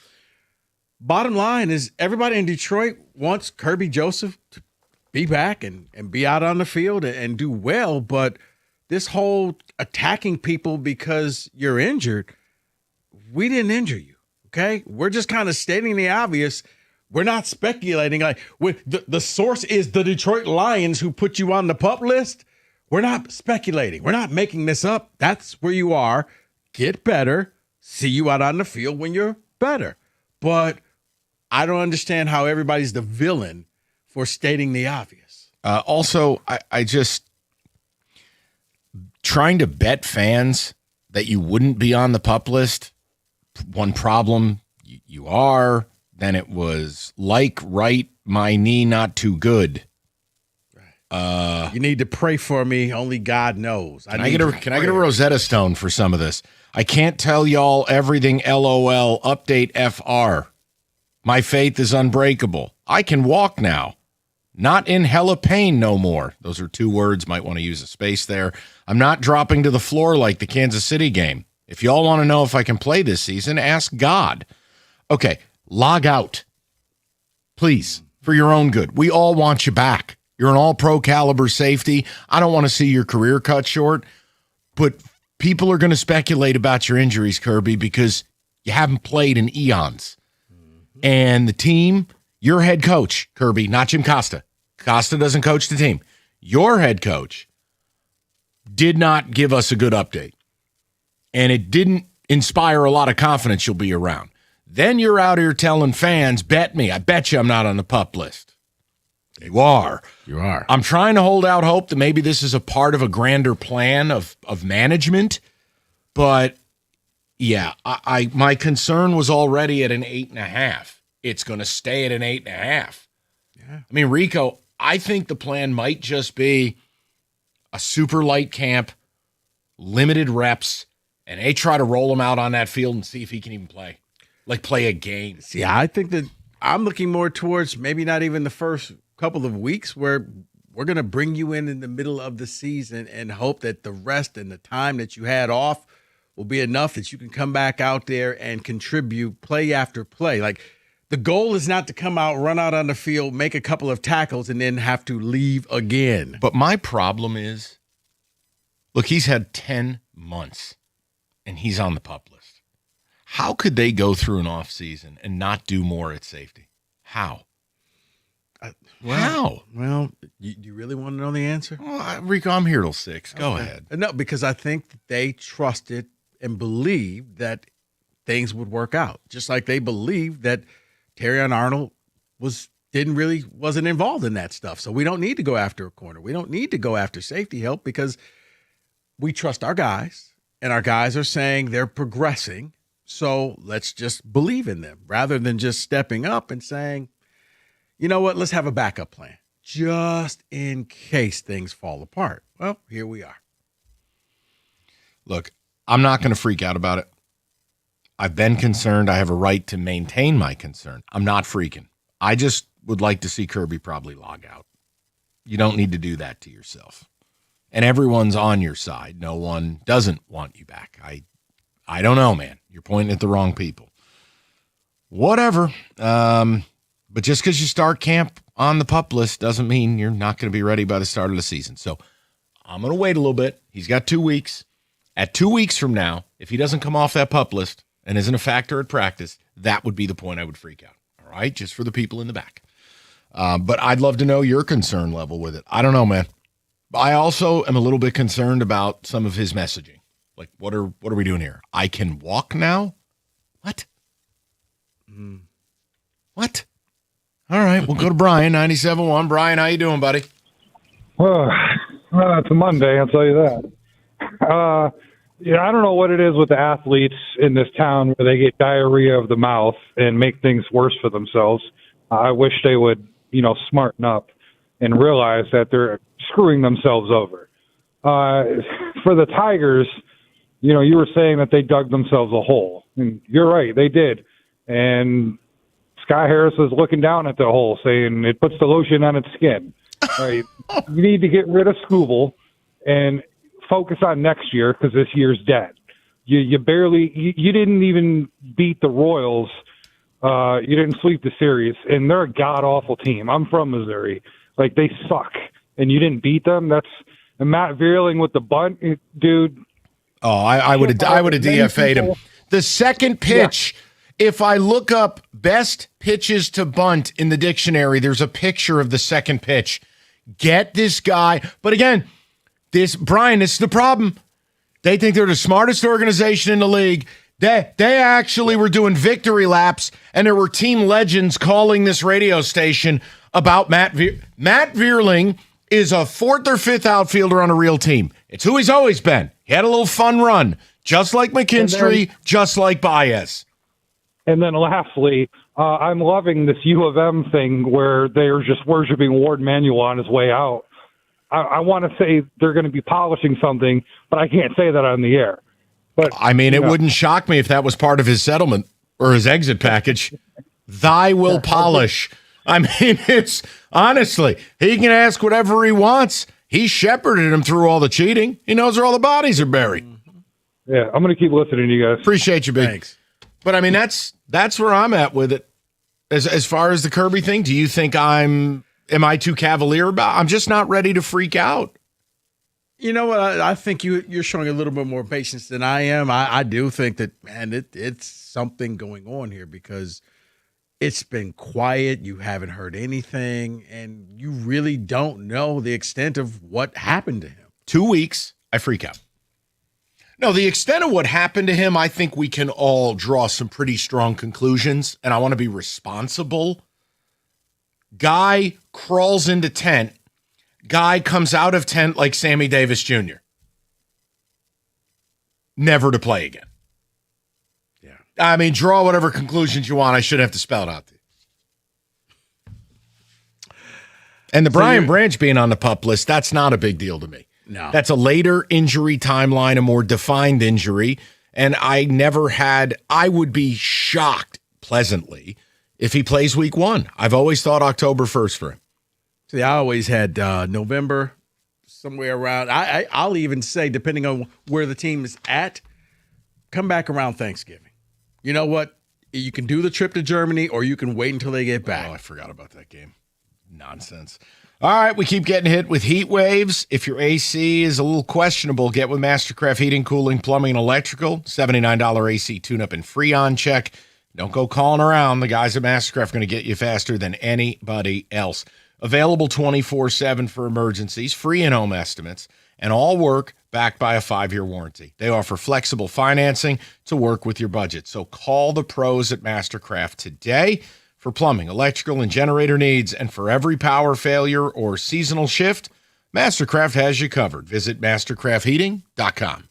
Bottom line is everybody in Detroit wants Kirby Joseph to be back and be out on the field and do well, but this whole attacking people because you're injured, we didn't injure you, okay? We're just kind of stating the obvious. We're not speculating. Like the source is the Detroit Lions who put you on the PUP list. We're not speculating. We're not making this up. That's where you are. Get better. See you out on the field when you're better. But I don't understand how everybody's the villain for stating the obvious. Also, I just trying to bet fans that you wouldn't be on the PUP list. One problem, you are. Then it was right, my knee not too good. You need to pray for me. Only God knows. Can I get a Rosetta Stone for some of this? I can't tell y'all everything. LOL. Update FR. My faith is unbreakable. I can walk now. Not in hella pain no more. Those are 2 words. Might want to use a space there. I'm not dropping to the floor like the Kansas City game. If y'all want to know if I can play this season, ask God. Okay, log out. Please, for your own good. We all want you back. You're an all-pro caliber safety. I don't want to see your career cut short, but people are going to speculate about your injuries, Kirby, because you haven't played in eons. And the team, your head coach, Kirby, not Jim Costa. Costa doesn't coach the team. Your head coach did not give us a good update. And it didn't inspire a lot of confidence you'll be around. Then you're out here telling fans, bet me, I bet you I'm not on the PUP list. You are. You are. I'm trying to hold out hope that maybe this is a part of a grander plan of management. But, yeah, my concern was already at an 8.5. It's going to stay at an 8.5. Yeah. I mean, Rico, I think the plan might just be a super light camp, limited reps, and they try to roll him out on that field and see if he can even play. Like play a game. See, I think that I'm looking more towards maybe not even the first couple of weeks where we're going to bring you in the middle of the season and hope that the rest and the time that you had off will be enough that you can come back out there and contribute play after play. Like, the goal is not to come out, run out on the field, make a couple of tackles, and then have to leave again. But my problem is, look, he's had 10 months, and he's on the PUP list. How could they go through an offseason and not do more at safety? How? How? Well, you really want to know the answer? Well, Rico, I'm here till 6. Go ahead. No, because I think that they trusted and believed that things would work out, just like they believed that Terrion Arnold was wasn't involved in that stuff. So we don't need to go after a corner. We don't need to go after safety help because we trust our guys, and our guys are saying they're progressing. So let's just believe in them rather than just stepping up and saying, you know what, let's have a backup plan just in case things fall apart. Well, here we are. Look, I'm not going to freak out about it. I've been concerned. I have a right to maintain my concern. I'm not freaking. I just would like to see Kirby probably log out. You don't need to do that to yourself. And everyone's on your side. No one doesn't want you back. I don't know, man. You're pointing at the wrong people. Whatever. But just because you start camp on the PUP list doesn't mean you're not going to be ready by the start of the season. So I'm going to wait a little bit. He's got 2 weeks. At 2 weeks from now, if he doesn't come off that PUP list and isn't a factor at practice, that would be the point I would freak out. All right? Just for the people in the back. But I'd love to know your concern level with it. I don't know, man. I also am a little bit concerned about some of his messaging. Like, what are we doing here? I can walk now? What? What? All right, we'll go to Brian, 97.1. Brian, how you doing, buddy? Well, it's a Monday, I'll tell you that. I don't know what it is with the athletes in this town where they get diarrhea of the mouth and make things worse for themselves. I wish they would, smarten up and realize that they're screwing themselves over. For the Tigers, you were saying that they dug themselves a hole. And you're right, they did. And Sky Harris is looking down at the hole saying it puts the lotion on its skin. Right? You need to get rid of Scooble and focus on next year because this year's dead. You barely you didn't even beat the Royals. You didn't sweep the series, and they're a god-awful team. I'm from Missouri. Like, they suck, and you didn't beat them. And Matt Vierling with the bunt, dude. Oh, I would have DFA'd him. The second pitch, if I look up best pitches to bunt in the dictionary, there's a picture of the second pitch. Get this guy. But again, Brian, this is the problem. They think they're the smartest organization in the league. They actually were doing victory laps, and there were team legends calling this radio station about Matt Vierling is a fourth or fifth outfielder on a real team. It's who he's always been. He had a little fun run, just like McKinstry, just like Baez. And then lastly, I'm loving this U of M thing where they're just worshiping Ward Manuel on his way out. I want to say they're going to be polishing something, but I can't say that on the air. But I mean, it wouldn't shock me if that was part of his settlement or his exit package. Thy will polish. I mean, it's honestly, he can ask whatever he wants. He shepherded him through all the cheating. He knows where all the bodies are buried. Yeah, I'm going to keep listening to you guys. Appreciate you, Big. Thanks. But I mean, that's where I'm at with it. As far as the Kirby thing, do you think am I too cavalier about? I'm just not ready to freak out. You know what? I think you're showing a little bit more patience than I am. I do think that, man, it's something going on here because it's been quiet. You haven't heard anything, and you really don't know the extent of what happened to him. 2 weeks, I freak out. No, the extent of what happened to him, I think we can all draw some pretty strong conclusions, and I want to be responsible. Guy crawls into tent. Guy comes out of tent like Sammy Davis Jr. Never to play again. Yeah. I mean, draw whatever conclusions you want. I shouldn't have to spell it out to you. And the Brian Branch being on the PUP list, that's not a big deal to me. No. That's a later injury timeline, a more defined injury. And I would be shocked pleasantly if he plays week 1. I've always thought October 1st for him. See, I always had November, somewhere around. I'll even say, depending on where the team is at, come back around Thanksgiving. You know what? You can do the trip to Germany, or you can wait until they get back. Oh, I forgot about that game. Nonsense. All right, we keep getting hit with heat waves. If your AC is a little questionable, get with Mastercraft Heating, Cooling, Plumbing, and Electrical. $79 AC tune-up and Freon check. Don't go calling around. The guys at Mastercraft are going to get you faster than anybody else. Available 24/7 for emergencies, free in-home estimates, and all work backed by a 5-year warranty. They offer flexible financing to work with your budget. So call the pros at Mastercraft today. For plumbing, electrical, and generator needs, and for every power failure or seasonal shift, Mastercraft has you covered. Visit mastercraftheating.com.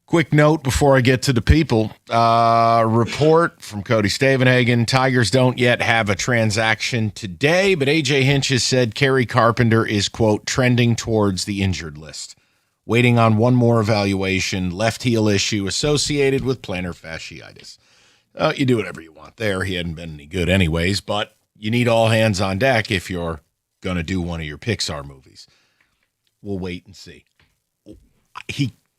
Quick note before I get to the people. Report from Cody Stavenhagen. Tigers don't yet have a transaction today, but A.J. Hinch has said Kerry Carpenter is, quote, trending towards the injured list. Waiting on one more evaluation, left heel issue associated with plantar fasciitis. You do whatever you want there. He hadn't been any good anyways, but you need all hands on deck if you're going to do one of your Pixar movies. We'll wait and see.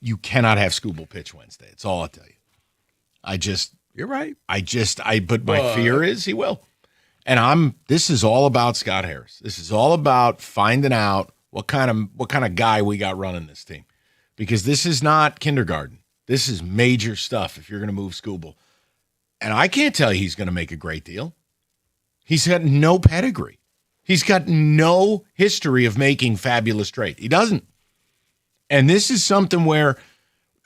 You cannot have Skubal pitch Wednesday. It's all I'll tell you. You're right. But my fear is he will. And this is all about Scott Harris. This is all about finding out what kind of guy we got running this team. Because this is not kindergarten. This is major stuff if you're going to move Skubal. And I can't tell you he's going to make a great deal. He's got no pedigree. He's got no history of making fabulous trades. He doesn't. And this is something where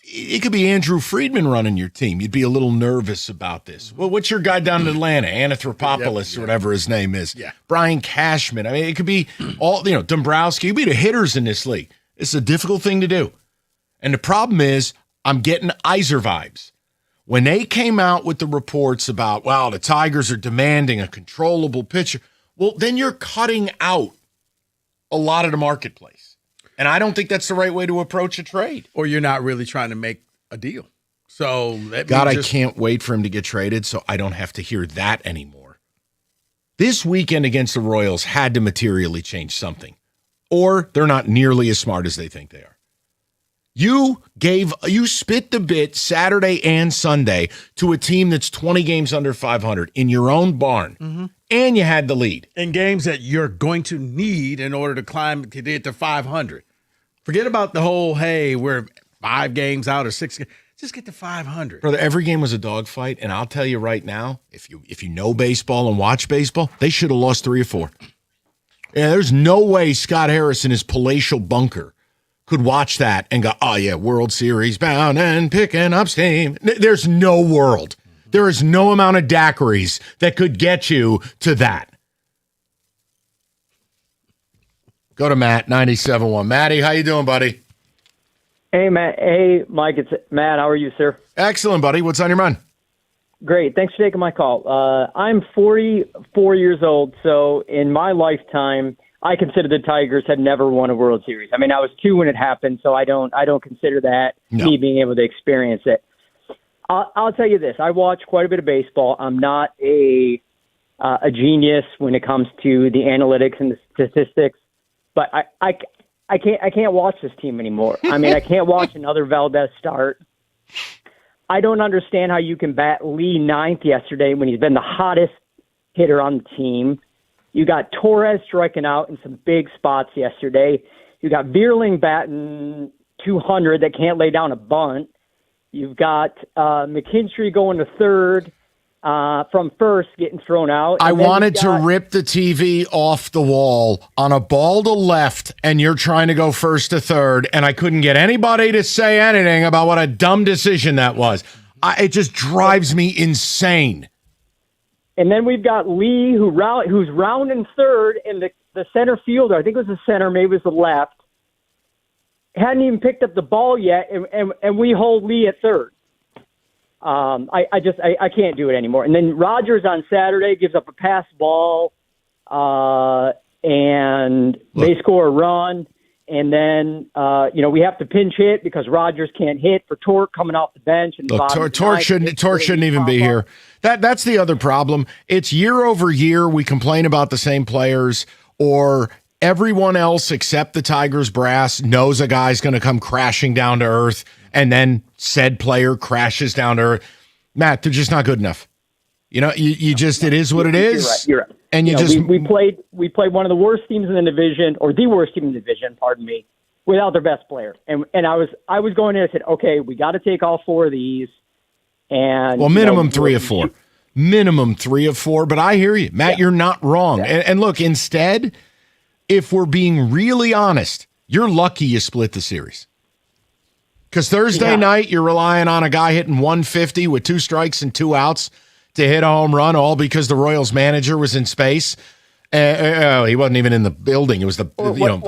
it could be Andrew Friedman running your team. You'd be a little nervous about this. Well, what's your guy down in Atlanta? Anthropopoulos or whatever his name is. Yeah. Brian Cashman. I mean, it could be Dombrowski. You'd be the hitters in this league. It's a difficult thing to do. And the problem is I'm getting Iser vibes. When they came out with the reports about, the Tigers are demanding a controllable pitcher, well, then you're cutting out a lot of the marketplace. And I don't think that's the right way to approach a trade. Or you're not really trying to make a deal. So I can't wait for him to get traded so I don't have to hear that anymore. This weekend against the Royals had to materially change something. Or they're not nearly as smart as they think they are. You spit the bit Saturday and Sunday to a team that's 20 games under 500 in your own barn, and you had the lead. In games that you're going to need in order to get to 500. Forget about the whole, hey, we're 5 games out or 6 games. Just get to 500. Brother, every game was a dogfight, and I'll tell you right now, if you know baseball and watch baseball, they should have lost 3 or 4. Yeah, there's no way Scott Harris in his palatial bunker could watch that and go, oh, yeah, World Series bound and picking up steam. There's no world. There is no amount of daiquiris that could get you to that. Go to Matt, 97.1. Matty, how you doing, buddy? Hey, Matt. Hey, Mike. It's Matt. How are you, sir? Excellent, buddy. What's on your mind? Great. Thanks for taking my call. I'm 44 years old, so in my lifetime, I consider the Tigers had never won a World Series. I mean, I was 2 when it happened, so I don't consider that me being able to experience it. I'll tell you this: I watch quite a bit of baseball. I'm not a genius when it comes to the analytics and the statistics, but I can't watch this team anymore. I mean, I can't watch another Valdez start. I don't understand how you can bat Lee ninth yesterday when he's been the hottest hitter on the team. You got Torres striking out in some big spots yesterday. You got Vierling batting 200 that can't lay down a bunt. You've got McKinstry going to third from first, getting thrown out. I wanted to rip the TV off the wall on a ball to left, and you're trying to go first to third, and I couldn't get anybody to say anything about what a dumb decision that was. It just drives me insane. And then we've got Lee, who's rounding third, and the center fielder, I think it was the center, maybe it was the left, hadn't even picked up the ball yet, and we hold Lee at third. I can't do it anymore. And then Rogers on Saturday gives up a pass ball, and they score a run. And then, we have to pinch hit because Rogers can't hit for Torque coming off the bench. And Torque shouldn't even be here. That's the other problem. It's year over year we complain about the same players, or everyone else except the Tigers brass knows a guy's going to come crashing down to earth, and then said player crashes down to earth. Matt, they're just not good enough. You just, it is what it is. You're right. And we played one of the worst teams in the division, or the worst team in the division, pardon me, without their best player. And I was going in and said, okay, we got to take all 4 of these. And minimum 3 of 4. Minimum 3 of 4. But I hear you, Matt. You're not wrong. Yeah. And look, instead, if we're being really honest, you're lucky you split the series. Because Thursday night, you're relying on a guy hitting 150 with 2 strikes and 2 outs to hit a home run, all because the Royals manager was in space. He wasn't even in the building. It was the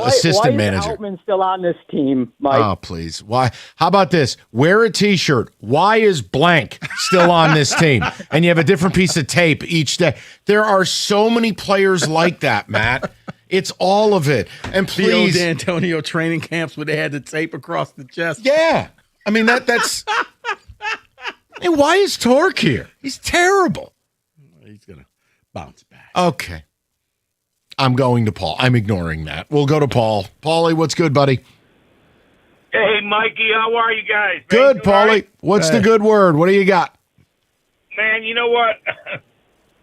assistant manager. Why is Outman still on this team, Mike? Oh, please. Why? How about this? Wear a T-shirt. Why is blank still on this team? And you have a different piece of tape each day. There are so many players like that, Matt. It's all of it. And please, the old D'Antonio training camps where they had the tape across the chest. Yeah. I mean, that's... Hey, why is Torque here? He's terrible. He's going to bounce back. Okay. I'm going to Paul. I'm ignoring that. We'll go to Paul. Paulie, what's good, buddy? Hey, Mikey, how are you guys? Good, Doing all Paulie. right? What's the good word? What do you got? Man, you know what?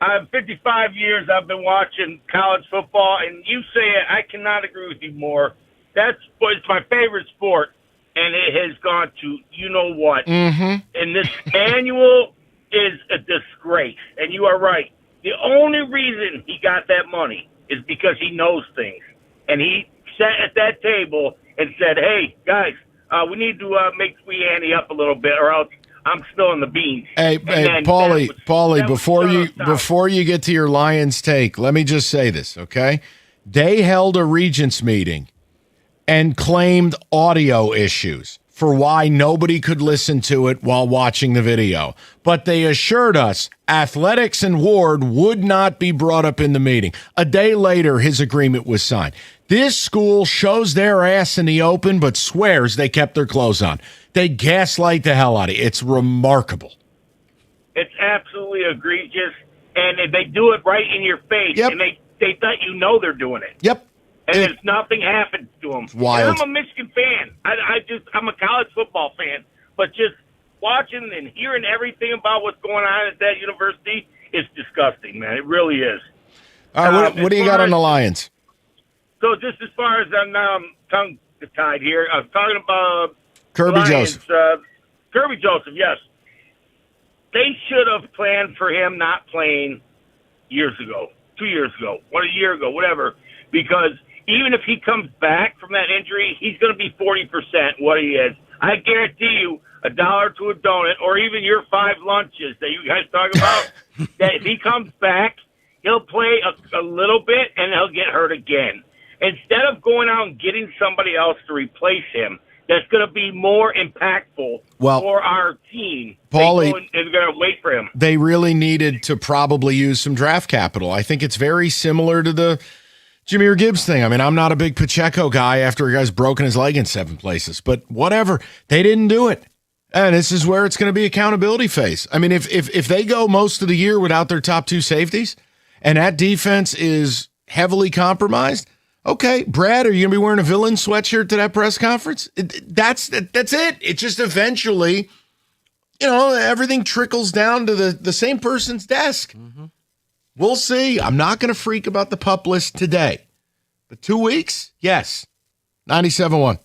I'm 55 years I've been watching college football, and you say it, I cannot agree with you more. It's my favorite sport, and it has gone to you-know-what. Mm-hmm. And this annual is a disgrace, and you are right. The only reason he got that money is because he knows things. And he sat at that table and said, hey, guys, we need to make Sweet Annie up a little bit, or else I'm spilling the beans. Hey, Paulie, before you get to your Lions take, let me just say this, okay? They held a regents meeting and claimed audio issues for why nobody could listen to it while watching the video. But they assured us athletics and Ward would not be brought up in the meeting. A day later, his agreement was signed. This school shows their ass in the open, but swears they kept their clothes on. They gaslight the hell out of you. It's remarkable. It's absolutely egregious, and they do it right in your face. Yep. And they thought they're doing it. Yep. And there's nothing happens to them. Wild. And I'm a Michigan fan. I'm a college football fan. But just watching and hearing everything about what's going on at that university is disgusting, man. It really is. All right, what do you got on the Lions? So just as far as I'm tongue-tied here, I was talking about Kirby Lions, Joseph. Kirby Joseph, yes. They should have planned for him not playing years ago, 2 years ago, a year ago, whatever, because even if he comes back from that injury, he's going to be 40% what he is. I guarantee you $1 to a donut, or even your 5 lunches that you guys talk about, that if he comes back, he'll play a little bit and he'll get hurt again. Instead of going out and getting somebody else to replace him, that's going to be more impactful for our team. Paulie, they're going to wait for him. They really needed to probably use some draft capital. I think it's very similar to the Jahmyr Gibbs thing. I mean, I'm not a big Pacheco guy after a guy's broken his leg in 7 places, but whatever. They didn't do it. And this is where it's going to be accountability phase. I mean, if they go most of the year without their top 2 safeties and that defense is heavily compromised, okay, Brad, are you going to be wearing a villain sweatshirt to that press conference? That's it. It just eventually, everything trickles down to the same person's desk. Mm-hmm. We'll see. I'm not going to freak about the pup list today. But 2 weeks? Yes. 97.1.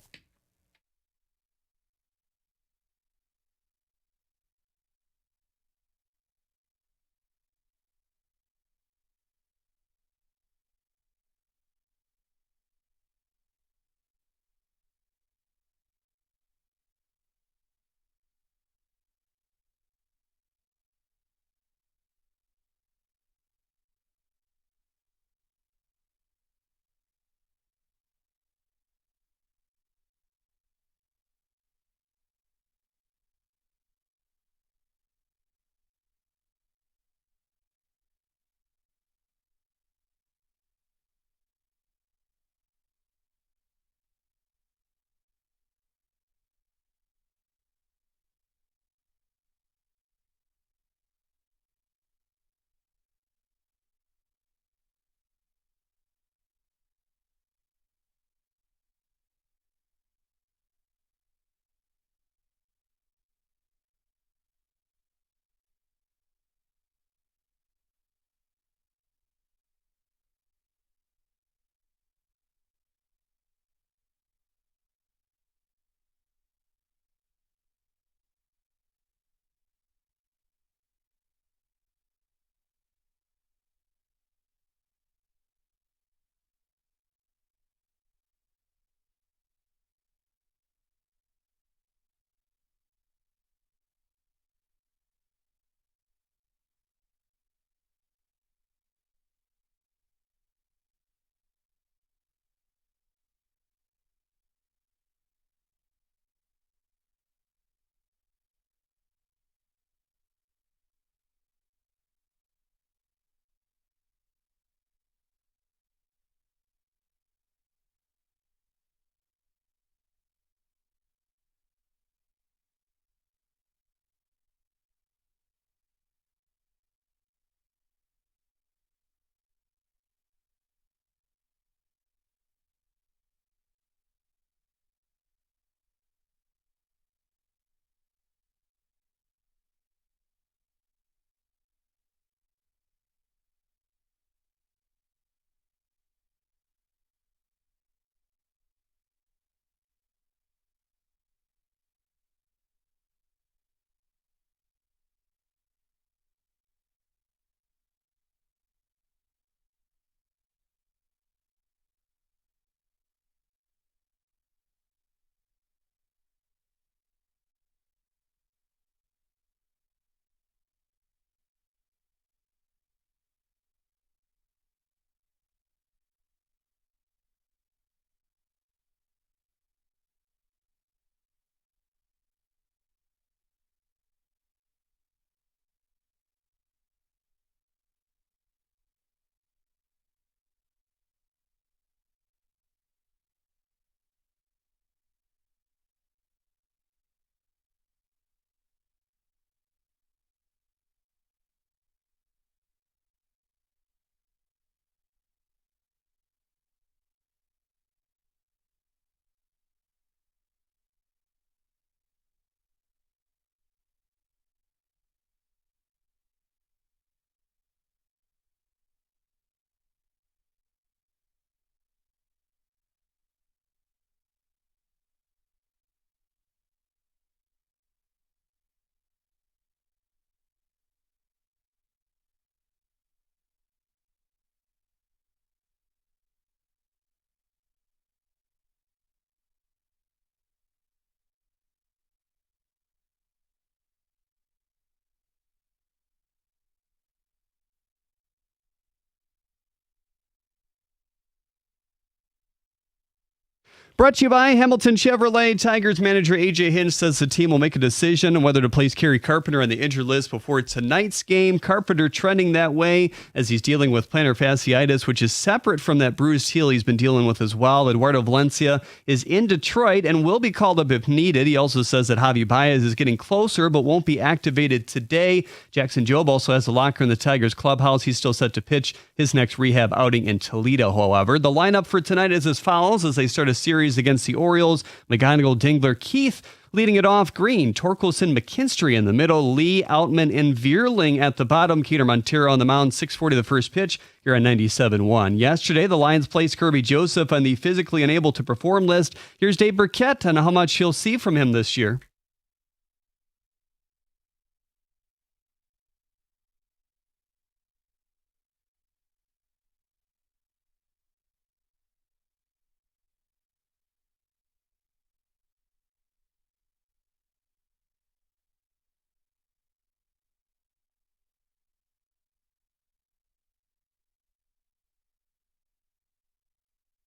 Brought to you by Hamilton Chevrolet. Tigers manager A.J. Hinch says the team will make a decision on whether to place Kerry Carpenter on the injured list before tonight's game. Carpenter trending that way as he's dealing with plantar fasciitis, which is separate from that bruised heel he's been dealing with as well. Eduardo Valencia is in Detroit and will be called up if needed. He also says that Javi Baez is getting closer but won't be activated today. Jackson Jobe also has a locker in the Tigers clubhouse. He's still set to pitch his next rehab outing in Toledo, however. The lineup for tonight is as follows as they start a series against the Orioles. McGonigal, Dingler, Keith leading it off. Green, Torkelson, McKinstry in the middle. Lee, Outman, and Vierling at the bottom. Keeter Montero on the mound. 6:40 the first pitch. You're on 97.1. Yesterday, the Lions placed Kirby Joseph on the physically unable to perform list. Here's Dave Burkett on how much he'll see from him this year.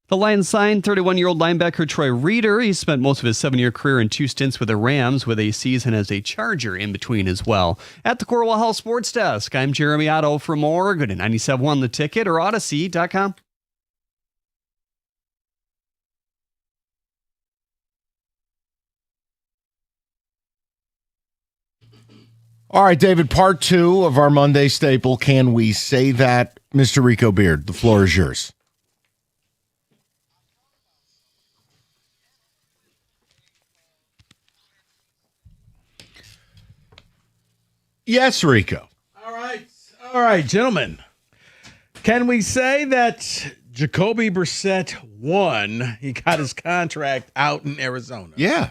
The Lions signed 31-year-old linebacker Troy Reeder. He spent most of his 7-year career in 2 stints with the Rams, with a season as a Charger in between as well. At the Corwell Health Sports Desk, I'm Jeremy Otto. For more, go to 97.1 The Ticket or Odyssey.com. All right, David, part 2 of our Monday staple. Can we say that? Mr. Rico Beard, the floor is yours. Yes, Rico. All right, gentlemen. Can we say that Jacoby Brissett won? He got his contract out in Arizona. Yeah.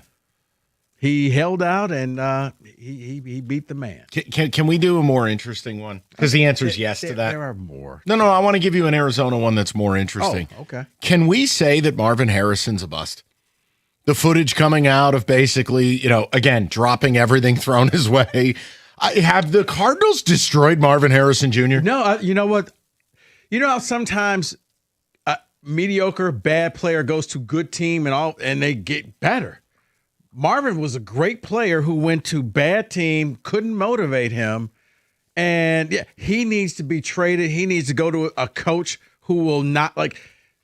He held out and he beat the man. Can we do a more interesting one? Because the answer is yes to that. There are more. No, I want to give you an Arizona one that's more interesting. Oh, okay. Can we say that Marvin Harrison's a bust? The footage coming out of basically, again, dropping everything thrown his way. Have the Cardinals destroyed Marvin Harrison Jr.? No, you know what? You know how sometimes a mediocre, bad player goes to good team and they get better. Marvin was a great player who went to bad team, couldn't motivate him, and yeah, he needs to be traded. He needs to go to a coach who will not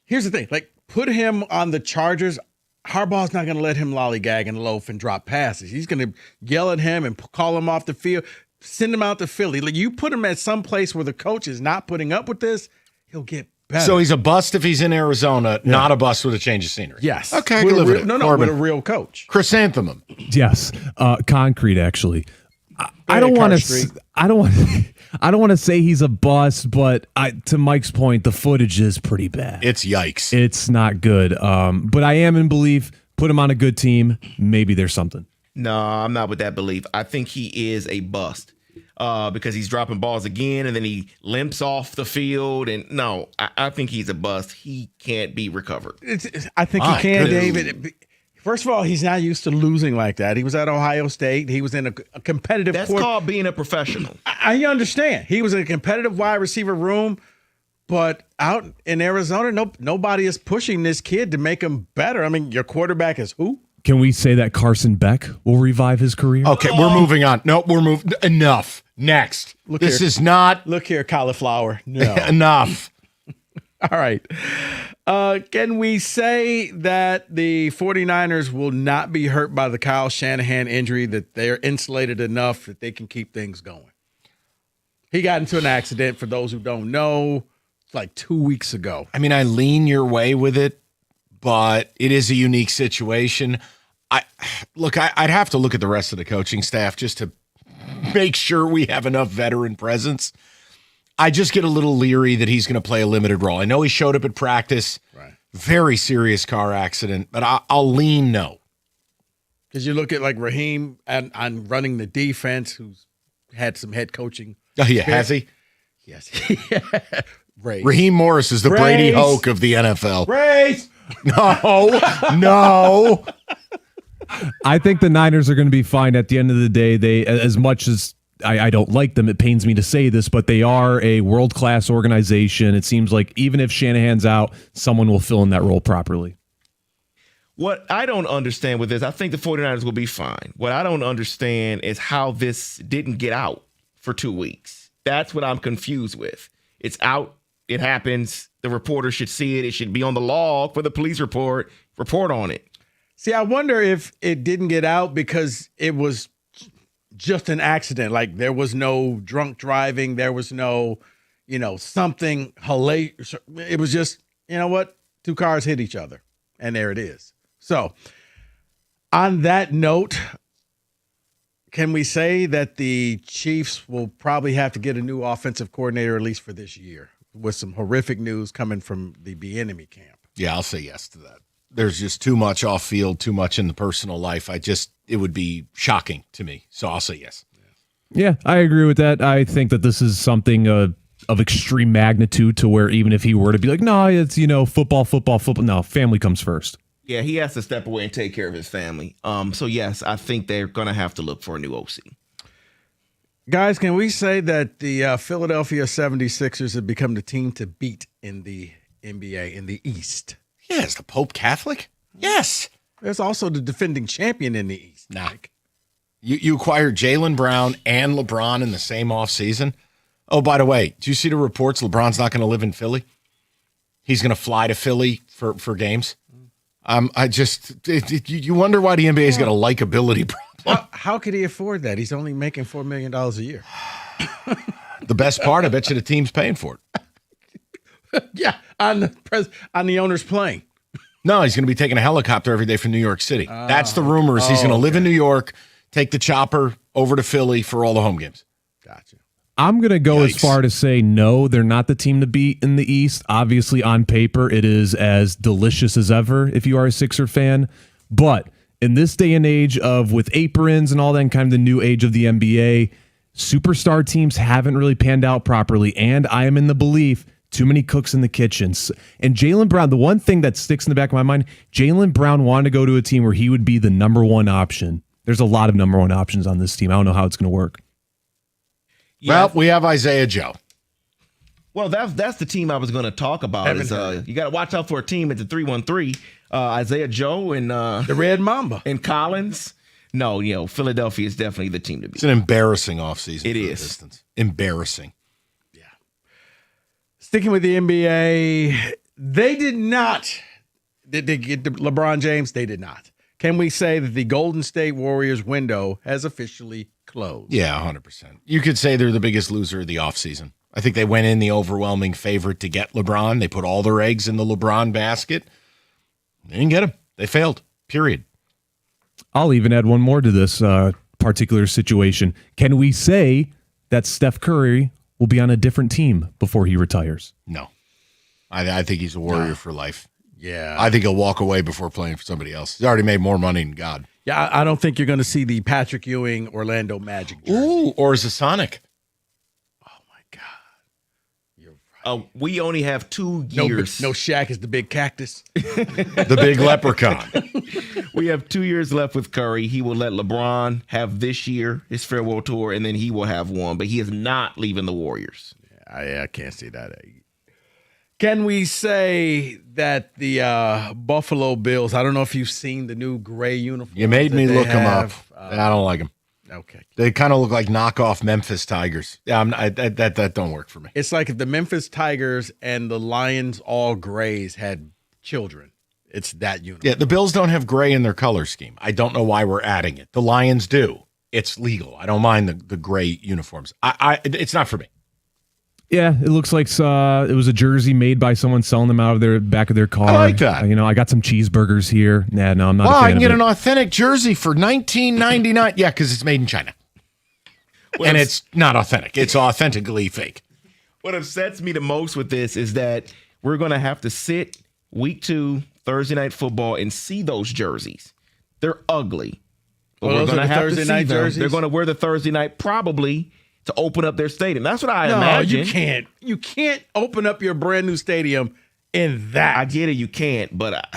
here's the thing, put him on the Chargers. Harbaugh's not going to let him lollygag and loaf and drop passes. He's going to yell at him and call him off the field, send him out to Philly. You put him at some place where the coach is not putting up with this, he'll get better. So he's a bust if he's in Arizona, not a bust with a change of scenery. Yes. Okay, I can live with it. No, with a real coach. Chrysanthemum. Yes. Concrete, actually. I don't want to say he's a bust, but to Mike's point, the footage is pretty bad. It's yikes. It's not good. But I am in belief. Put him on a good team. Maybe there's something. No, I'm not with that belief. I think he is a bust because he's dropping balls again and then he limps off the field. And no, I think he's a bust. He can't be recovered. I think he can, David. First of all, he's not used to losing like that. He was at Ohio State. He was in a competitive. That's called being a professional. I understand. He was in a competitive wide receiver room, but out in Arizona, nobody is pushing this kid to make him better. I mean, your quarterback is who? Can we say that Carson Beck will revive his career? Okay, we're moving on. No, we're moving. Enough. Next. This here. is not. Look here, cauliflower. No. Enough. All right. Can we say that the 49ers will not be hurt by the Kyle Shanahan injury, that they're insulated enough that they can keep things going? He got into an accident, for those who don't know, like 2 weeks ago. I mean, I lean your way with it, but it is a unique situation. I'd have to look at the rest of the coaching staff just to make sure we have enough veteran presence. I just get a little leery that he's going to play a limited role. I know he showed up at practice. Right. Very serious car accident, but I'll lean no. Because you look at Raheem on running the defense, who's had some head coaching. Oh, yeah. Has he? Yes. Raheem Morris is the Brady Hoke of the NFL. Brace! No. I think the Niners are going to be fine at the end of the day. They, as much as I don't like them, it pains me to say this, but they are a world-class organization. It seems like even if Shanahan's out, someone will fill in that role properly. What I don't understand with this, I think the 49ers will be fine. What I don't understand is how this didn't get out for 2 weeks. That's what I'm confused with. It's out. It happens. The reporter should see it. It should be on the log for the police report on it. See, I wonder if it didn't get out because it was just an accident. Like there was no drunk driving. There was no, something hilarious. It was just, you know what? 2 cars hit each other and there it is. So on that note, can we say that the Chiefs will probably have to get a new offensive coordinator, at least for this year, with some horrific news coming from the Bieniemy camp? Yeah, I'll say yes to that. There's just too much off field, too much in the personal life. It would be shocking to me. So I'll say yes. Yeah, I agree with that. I think that this is something of extreme magnitude to where even if he were to be like, no, it's, football. No, family comes first. Yeah, he has to step away and take care of his family. So, yes, I think they're going to have to look for a new OC. Guys, can we say that the Philadelphia 76ers have become the team to beat in the NBA in the East? Yeah, is the Pope Catholic? Yes. There's also the defending champion in the East. Nah. You acquired Jaylen Brown and LeBron in the same offseason. Oh, by the way, do you see the reports LeBron's not going to live in Philly? He's going to fly to Philly for games. You wonder why the NBA's got a likability problem. How could he afford that? He's only making $4 million a year. The best part, I bet you the team's paying for it. Yeah, on the owner's plane. No, he's going to be taking a helicopter every day from New York City. That's the rumor. Is he's going to live in New York, take the chopper over to Philly for all the home games. Gotcha. I'm going to go as far to say no, they're not the team to beat in the East. Obviously, on paper, it is as delicious as ever if you are a Sixer fan. But in this day and age with aprons and all that, and kind of the new age of the NBA, superstar teams haven't really panned out properly. And I am in the belief too many cooks in the kitchens. And Jaylen Brown, the one thing that sticks in the back of my mind, Jaylen Brown wanted to go to a team where he would be the number one option. There's a lot of number one options on this team. I don't know how it's going to work. Yeah. Well, we have Isaiah Joe. Well, that's the team I was going to talk about. You got to watch out for a team at the 313. Isaiah Joe and the Red Mamba and Collins. No, Philadelphia is definitely the team to beat. It's an embarrassing offseason. It is distance. Embarrassing. Yeah. Sticking with the NBA, they did not. Did they get LeBron James? They did not. Can we say that the Golden State Warriors window has officially closed? Yeah, 100%. You could say they're the biggest loser of the offseason. I think they went in the overwhelming favorite to get LeBron. They put all their eggs in the LeBron basket. They didn't get him. They failed, period. I'll even add one more to this particular situation. Can we say that Steph Curry will be on a different team before he retires? No. I think he's a Warrior for life. Yeah. I think he'll walk away before playing for somebody else. He's already made more money than God. Yeah, I don't think you're going to see the Patrick Ewing Orlando Magic jersey. Ooh, or is it Sonic? We only have 2 years. No, Shaq is the big cactus. The big leprechaun. We have 2 years left with Curry. He will let LeBron have this year, his farewell tour, and then he will have one. But he is not leaving the Warriors. I can't see that. Can we say that the Buffalo Bills, I don't know if you've seen the new gray uniform. You made me look them up. I don't like them. Okay. They kind of look like knockoff Memphis Tigers. Yeah, that don't work for me. It's like if the Memphis Tigers and the Lions all grays had children. It's that uniform. Yeah, the Bills don't have gray in their color scheme. I don't know why we're adding it. The Lions do. It's legal. I don't mind the gray uniforms. It's not for me. Yeah, it looks like it was a jersey made by someone selling them out of their back of their car. I like that. I got some cheeseburgers here. Nah, no, I'm not. I can get an authentic jersey for $19.99. Yeah, because it's made in China, and it's not authentic. It's authentically fake. What upsets me the most with this is that we're going to have to sit week 2 Thursday night football and see those jerseys. They're ugly, but we're going to have to see them. Jerseys? They're going to wear the Thursday night probably to open up their stadium. That's what I imagine. You can't open up your brand new stadium in that. I get it, you can't, but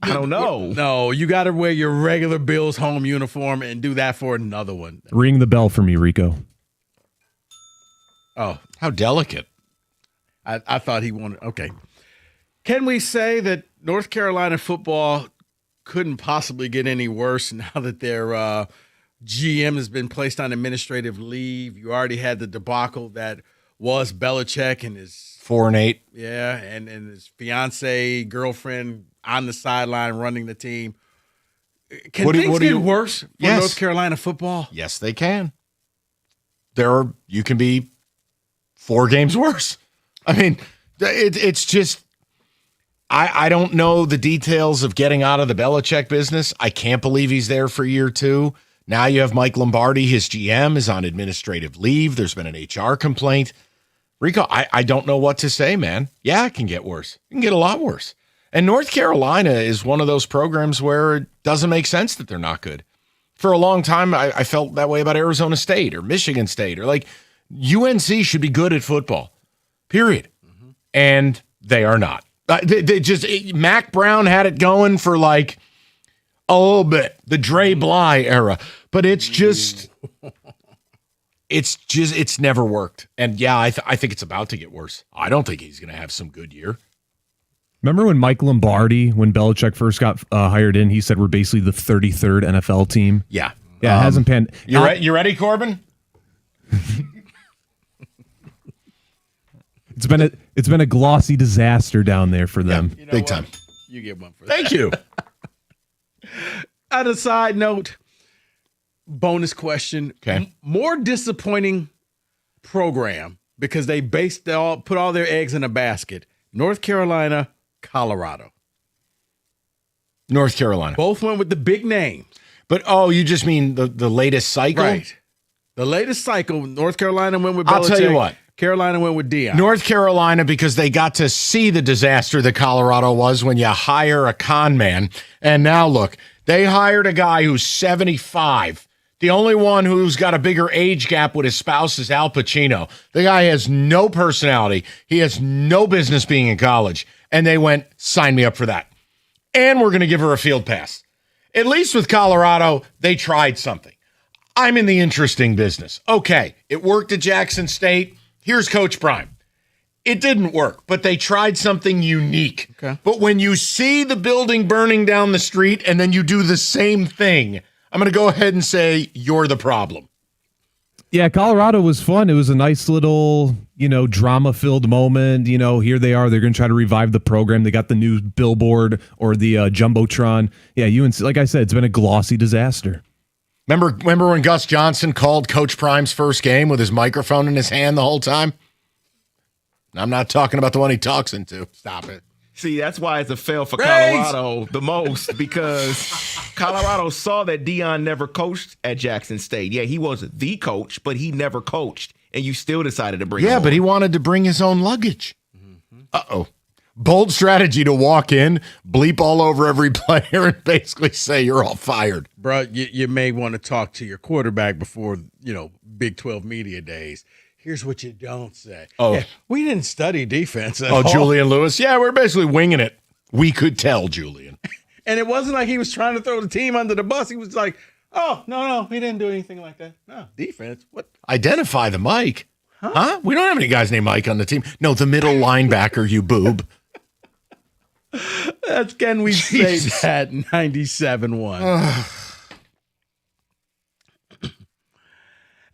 I don't know. No, you got to wear your regular Bills home uniform and do that for another one. Ring the bell for me, Rico. Oh, how delicate. I thought he wanted. Okay. Can we say that North Carolina football couldn't possibly get any worse now that their GM has been placed on administrative leave. You already had the debacle that was Belichick and his 4-8. Yeah, and his fiance, girlfriend on the sideline running the team. Can things get worse for North Carolina football? Yes, they can. You can be 4 games worse. I mean, it's just I don't know the details of getting out of the Belichick business. I can't believe he's there for year 2. Now you have Mike Lombardi, his GM, is on administrative leave. There's been an HR complaint. Rico, I don't know what to say, man. Yeah, it can get worse. It can get a lot worse. And North Carolina is one of those programs where it doesn't make sense that they're not good. For a long time, I felt that way about Arizona State or Michigan State, or like UNC should be good at football, period. Mm-hmm. And they are not. Mac Brown had it going for like a little bit, the Dre Bly era, but it's never worked. And yeah, I think it's about to get worse. I don't think he's going to have some good year. Remember when Mike Lombardi, when Belichick first got hired in, he said we're basically the 33rd NFL team? Yeah. Yeah, it hasn't panned. You ready, Corbin? It's been a glossy disaster down there for them. You know Big what? time. You get one for that. Thank you. On a side note, bonus question. Okay. More disappointing program because they put all their eggs in a basket. North Carolina, Colorado. North Carolina. Both went with the big names. But, you just mean the latest cycle? Right. The latest cycle, North Carolina went with Belichick. I'll tell you what. Carolina went with Deion. North Carolina, because they got to see the disaster that Colorado was when you hire a con man. And now look, they hired a guy who's 75. The only one who's got a bigger age gap with his spouse is Al Pacino. The guy has no personality. He has no business being in college. And they went, sign me up for that. And we're going to give her a field pass. At least with Colorado, they tried something. I'm in the interesting business. Okay, it worked at Jackson State. Here's Coach Prime. It didn't work, but they tried something unique. Okay. But when you see the building burning down the street and then you do the same thing, I'm going to go ahead and say you're the problem. Yeah, Colorado was fun. It was a nice little, drama-filled moment. Here they are. They're going to try to revive the program. They got the new billboard or the Jumbotron. Yeah, UNC, like I said, it's been a glossy disaster. Remember when Gus Johnson called Coach Prime's first game with his microphone in his hand the whole time? I'm not talking about the one he talks into. Stop it. See, that's why it's a fail for Colorado the most, because Colorado saw that Deion never coached at Jackson State. Yeah, he was the coach, but he never coached, and you still decided to bring him Yeah, on. but he wanted to bring his own luggage. Mm-hmm. Uh-oh. Bold strategy to walk in, bleep all over every player, and basically say you're all fired. Bro, you may want to talk to your quarterback before, Big 12 media days. Here's what you don't say. Oh. Yeah, we didn't study defense at all. Julian Lewis? Yeah, we're basically winging it. We could tell, Julian. And it wasn't like he was trying to throw the team under the bus. He was like, oh, no, he didn't do anything like that. No, defense. What? Identify the Mike. Huh? We don't have any guys named Mike on the team. No, the middle linebacker, you boob. That's Can We Say That 97.1.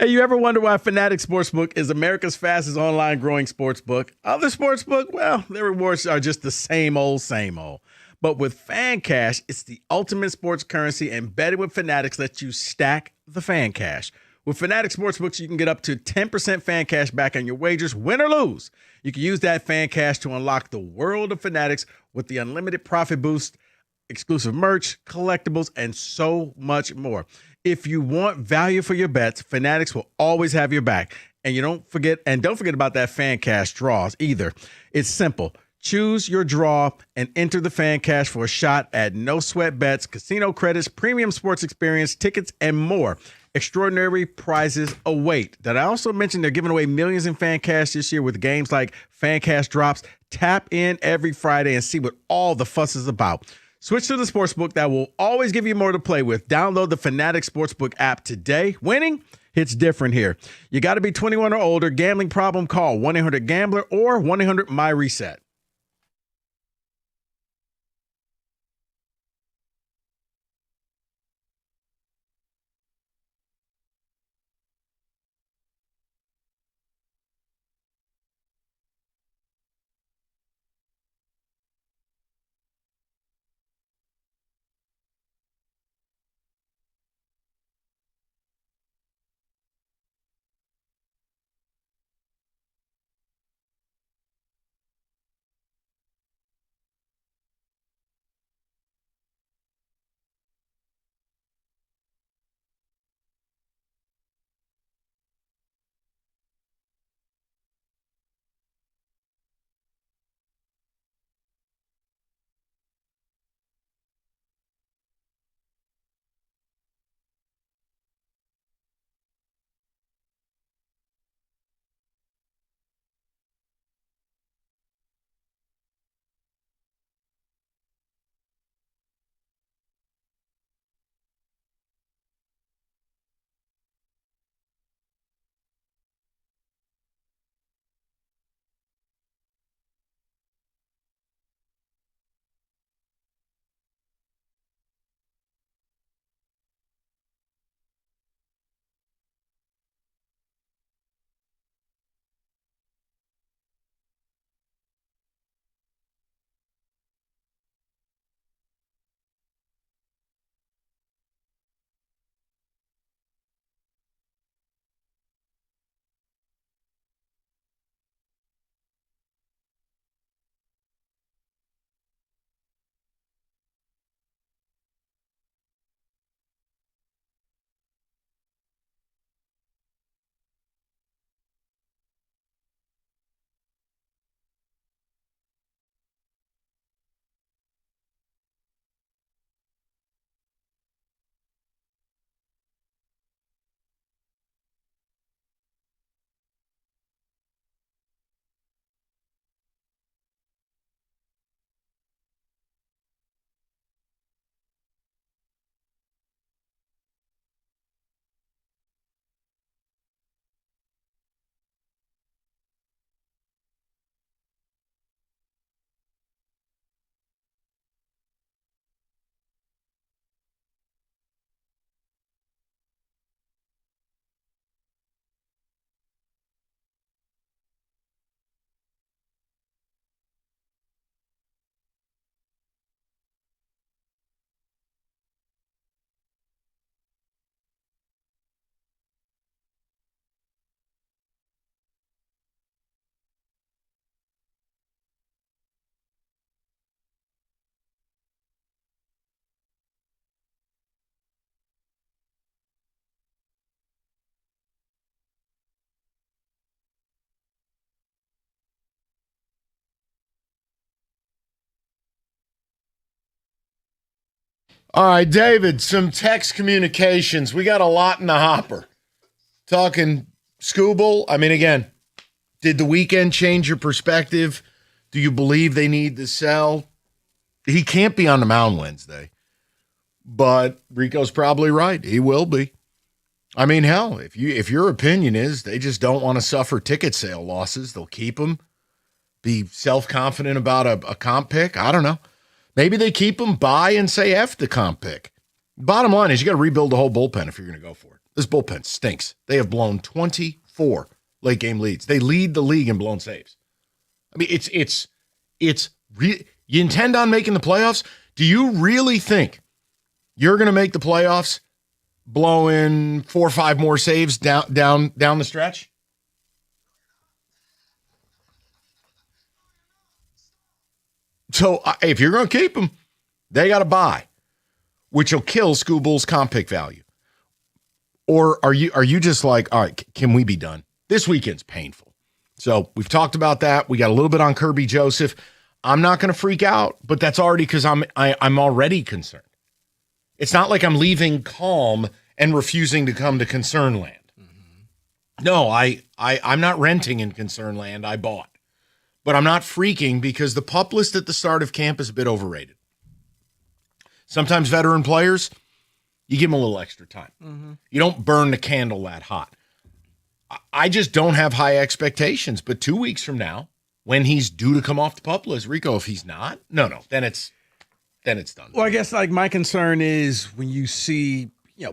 Hey, you ever wonder why Fanatics Sportsbook is America's fastest online growing sportsbook? Other sportsbook, well, their rewards are just the same old, same old. But with Fan Cash, it's the ultimate sports currency embedded with Fanatics lets you stack the Fan Cash. With Fanatics Sportsbooks, you can get up to 10% Fan Cash back on your wagers, win or lose. You can use that Fan Cash to unlock the world of Fanatics with the unlimited profit boost, exclusive merch, collectibles, and so much more. If you want value for your bets, Fanatics will always have your back. And don't forget about that Fan Cash draws either. It's simple. Choose your draw and enter the Fan Cash for a shot at no sweat bets, casino credits, premium sports experience, tickets, and more. Extraordinary prizes await. Did I also mention they're giving away millions in Fan Cash this year with games like Fan Cash Drops? Tap in every Friday and see what all the fuss is about. Switch to the sportsbook that will always give you more to play with. Download the Fanatics Sportsbook app today. Winning hits different here. You got to be 21 or older. Gambling problem? Call 1-800-GAMBLER or 1-800-MY-RESET. All right, David, some text communications. We got a lot in the hopper. Talking Skubal. I mean, again, did the weekend change your perspective? Do you believe they need to sell? He can't be on the mound Wednesday. But Rico's probably right. He will be. I mean, hell, if your opinion is they just don't want to suffer ticket sale losses, they'll keep him. Be self-confident about a comp pick. I don't know. Maybe they keep him, buy, and say F the comp pick. Bottom line is you got to rebuild the whole bullpen if you're going to go for it. This bullpen stinks. They have blown 24 late-game leads. They lead the league in blown saves. I mean, you intend on making the playoffs? Do you really think you're going to make the playoffs blowing 4 or 5 more saves down the stretch? So if you're going to keep them, they got to buy, which will kill Skubal's comp pick value. Or are you just like, all right, can we be done? This weekend's painful. So we've talked about that. We got a little bit on Kirby Joseph. I'm not going to freak out, but that's already because I'm already concerned. It's not like I'm leaving calm and refusing to come to concern land. Mm-hmm. No, I'm not renting in concern land. I bought. But I'm not freaking because the pup list at the start of camp is a bit overrated. Sometimes veteran players, you give them a little extra time. Mm-hmm. You don't burn the candle that hot. I just don't have high expectations. But 2 weeks from now, when he's due to come off the pup list, Rico, if he's not, no, then it's done. Well, I guess like my concern is when you see,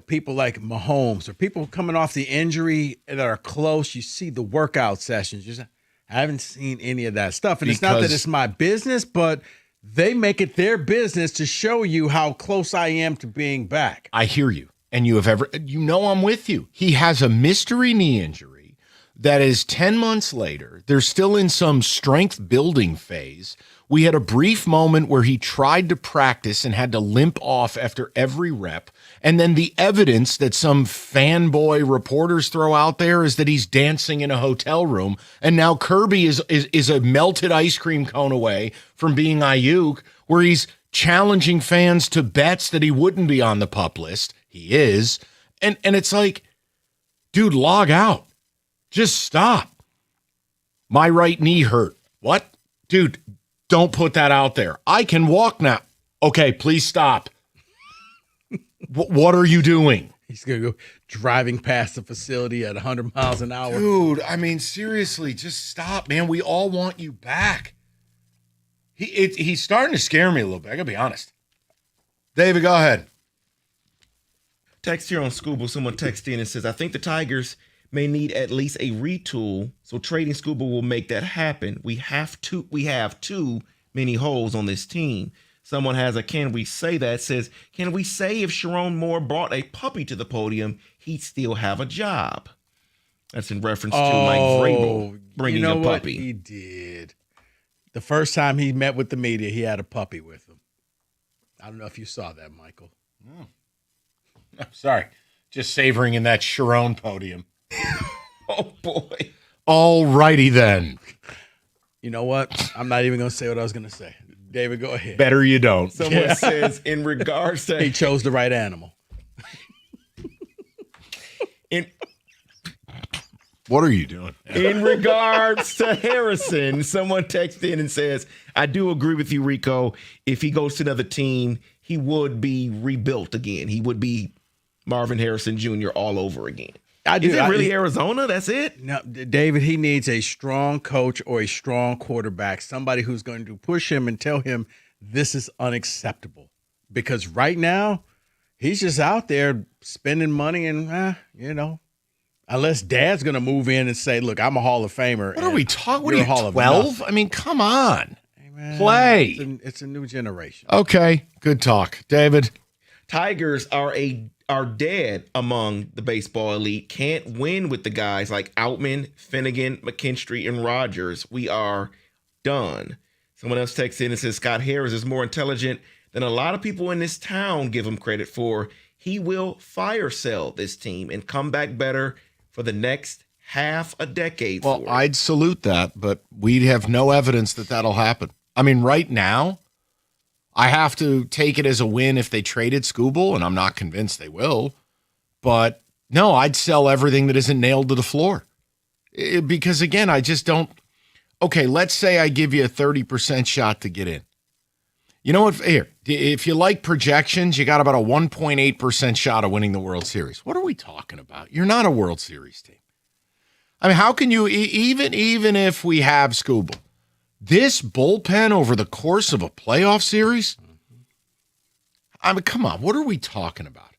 people like Mahomes or people coming off the injury that are close, you see the workout sessions. I haven't seen any of that stuff. And it's not that it's my business, but they make it their business to show you how close I am to being back. I hear you. And I'm with you. He has a mystery knee injury that is 10 months later. They're still in some strength building phase. We had a brief moment where he tried to practice and had to limp off after every rep. And then the evidence that some fanboy reporters throw out there is that he's dancing in a hotel room. And now Kirby is a melted ice cream cone away from being Ayuk, where he's challenging fans to bets that he wouldn't be on the pup list. He is. And it's like, dude, log out. Just stop. My right knee hurt. What? Dude, don't put that out there. I can walk now. Okay, please stop. What are you doing? He's going to go driving past the facility at 100 miles an hour. Dude, I mean, seriously, just stop, man. We all want you back. He's starting to scare me a little bit. I got to be honest. David, go ahead. Text here on Skubal. Someone texted in and says, I think the Tigers may need at least a retool, so trading Skubal will make that happen. We have too many holes on this team. Someone has a can we say that says, can we say if Sharon Moore brought a puppy to the podium, he'd still have a job? That's in reference to Mike Vrabel bringing a puppy. He did. The first time he met with the media, he had a puppy with him. I don't know if you saw that, Michael. Oh. I'm sorry. Just savoring in that Sharon podium. Oh, boy. All righty then. You know what? I'm not even going to say what I was going to say. David, go ahead. Better you don't. Someone says in regards to... He chose the right animal. What are you doing? In regards to Harrison, someone texted in and says, I do agree with you, Rico. If he goes to another team, he would be rebuilt again. He would be Marvin Harrison Jr. all over again. Is it really Arizona? That's it? No, David, he needs a strong coach or a strong quarterback, somebody who's going to push him and tell him this is unacceptable. Because right now, he's just out there spending money and, unless Dad's going to move in and say, look, I'm a Hall of Famer. What are we talking? What are you, 12? I mean, come on. Hey, man, play. It's a new generation. Okay, good talk. David? Tigers are dead among the baseball elite. Can't win with the guys like Outman, Finnegan, McKinstry, and Rogers. We are done. Someone else texts in and says Scott Harris is more intelligent than a lot of people in this town give him credit for. He will fire sell this team and come back better for the next half a decade. Well, I'd salute that, but we have no evidence that that'll happen. I mean, right now, I have to take it as a win if they traded Skubal, and I'm not convinced they will. But no, I'd sell everything that isn't nailed to the floor. Because, again, I just don't. Okay, let's say I give you a 30% shot to get in. You know what? Here, if you like projections, you got about a 1.8% shot of winning the World Series. What are we talking about? You're not a World Series team. I mean, how can you, even if we have Skubal, this bullpen over the course of a playoff series? I mean, come on, what are we talking about?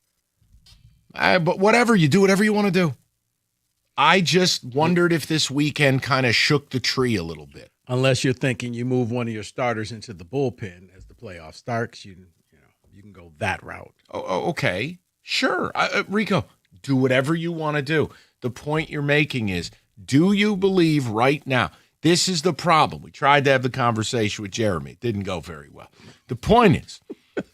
But whatever, you do whatever you want to do. I just wondered if this weekend kind of shook the tree a little bit. Unless you're thinking you move one of your starters into the bullpen as the playoffs start, 'cause you can go that route. Oh, okay, sure. Rico, do whatever you want to do. The point you're making is, do you believe right now? This is the problem. We tried to have the conversation with Jeremy. It didn't go very well. The point is,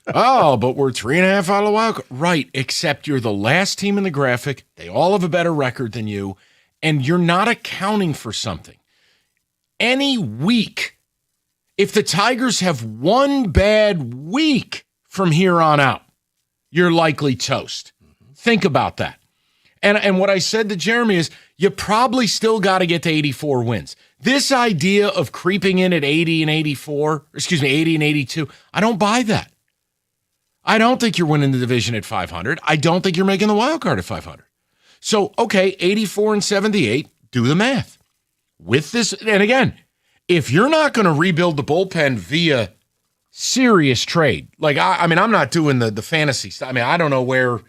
but we're 3.5 out of the wild card. Right, except you're the last team in the graphic. They all have a better record than you, and you're not accounting for something. Any week, if the Tigers have one bad week from here on out, you're likely toast. Think about that. And what I said to Jeremy is, you probably still got to get to 84 wins. This idea of creeping in at 80 and 82, I don't buy that. I don't think you're winning the division at 500. I don't think you're making the wild card at 500. So, okay, 84 and 78, do the math. With this, and again, if you're not going to rebuild the bullpen via serious trade, like, I mean, I'm not doing the fantasy stuff. I mean, I don't know where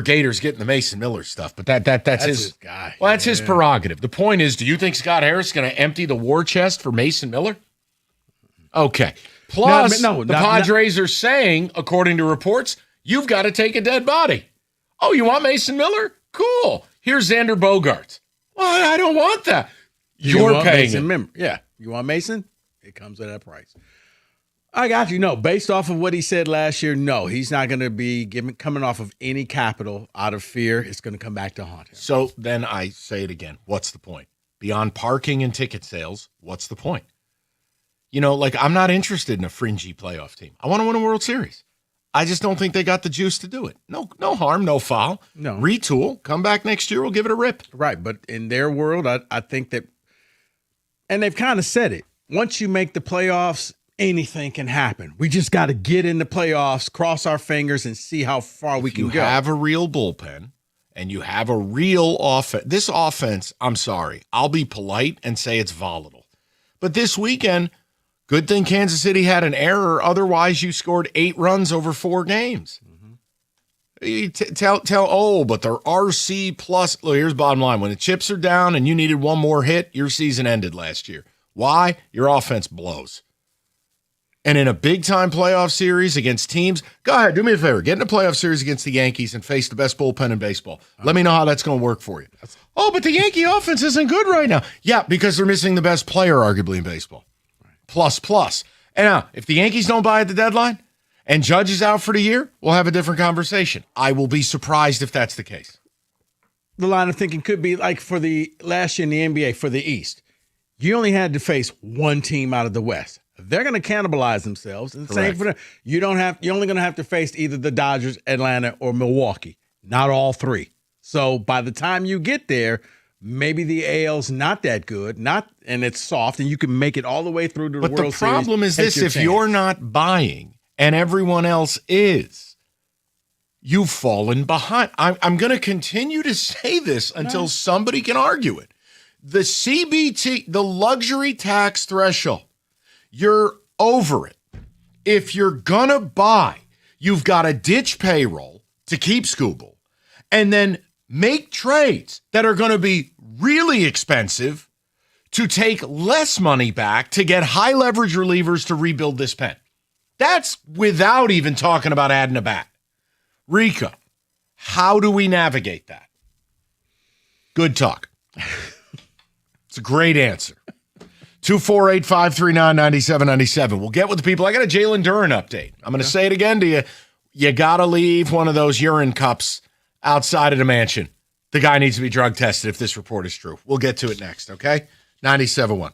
Gator's getting the Mason Miller stuff, but that's his guy. Well, that's his prerogative. The point is, do you think Scott Harris is going to empty the war chest for Mason Miller? Okay. Plus, the Padres are saying, according to reports, you've got to take a dead body. Oh, you want Mason Miller? Cool. Here's Xander Bogaerts. Well, I don't want that. You're paying him. Yeah. You want Mason? It comes at that price. I got you. No, based off of what he said last year, no, he's not going to be coming off of any capital out of fear. It's going to come back to haunt him. So then I say it again. What's the point? Beyond parking and ticket sales, what's the point? I'm not interested in a fringy playoff team. I want to win a World Series. I just don't think they got the juice to do it. No harm, no foul. No. Retool, come back next year, we'll give it a rip. Right, but in their world, I think that, and they've kind of said it, once you make the playoffs, anything can happen. We just got to get in the playoffs, cross our fingers, and see how far we can go. You have a real bullpen, and you have a real offense. This offense, I'm sorry, I'll be polite and say it's volatile. But this weekend, good thing Kansas City had an error. Otherwise, you scored 8 runs over 4 games. Mm-hmm. But they're RC plus. Look, here's the bottom line. When the chips are down and you needed one more hit, your season ended last year. Why? Your offense blows. And in a big-time playoff series against teams, go ahead, do me a favor. Get in a playoff series against the Yankees and face the best bullpen in baseball. Let me know how that's going to work for you. But the Yankee offense isn't good right now. Yeah, because they're missing the best player, arguably, in baseball. Plus. And now, if the Yankees don't buy at the deadline and Judge is out for the year, we'll have a different conversation. I will be surprised if that's the case. The line of thinking could be like for the last year in the NBA for the East. You only had to face one team out of the West. They're going to cannibalize themselves. And same for them. You're only going to have to face either the Dodgers, Atlanta, or Milwaukee. Not all 3. So by the time you get there, maybe the AL's not that good, and it's soft, and you can make it all the way through to the World Series. But the problem is this: if you're not buying and everyone else is, you've fallen behind. I'm going to continue to say this until somebody can argue it. The CBT, the luxury tax threshold, you're over it. If you're going to buy, you've got to ditch payroll to keep Skubal and then make trades that are going to be really expensive to take less money back to get high leverage relievers to rebuild this pen. That's without even talking about adding a bat. Rico, how do we navigate that? Good talk. It's a great answer. 248-539-9797. We'll get with the people. I got a Jalen Duren update. I'm going to say it again to you. You got to leave one of those urine cups outside of the mansion. The guy needs to be drug tested if this report is true. We'll get to it next, okay? 97.1.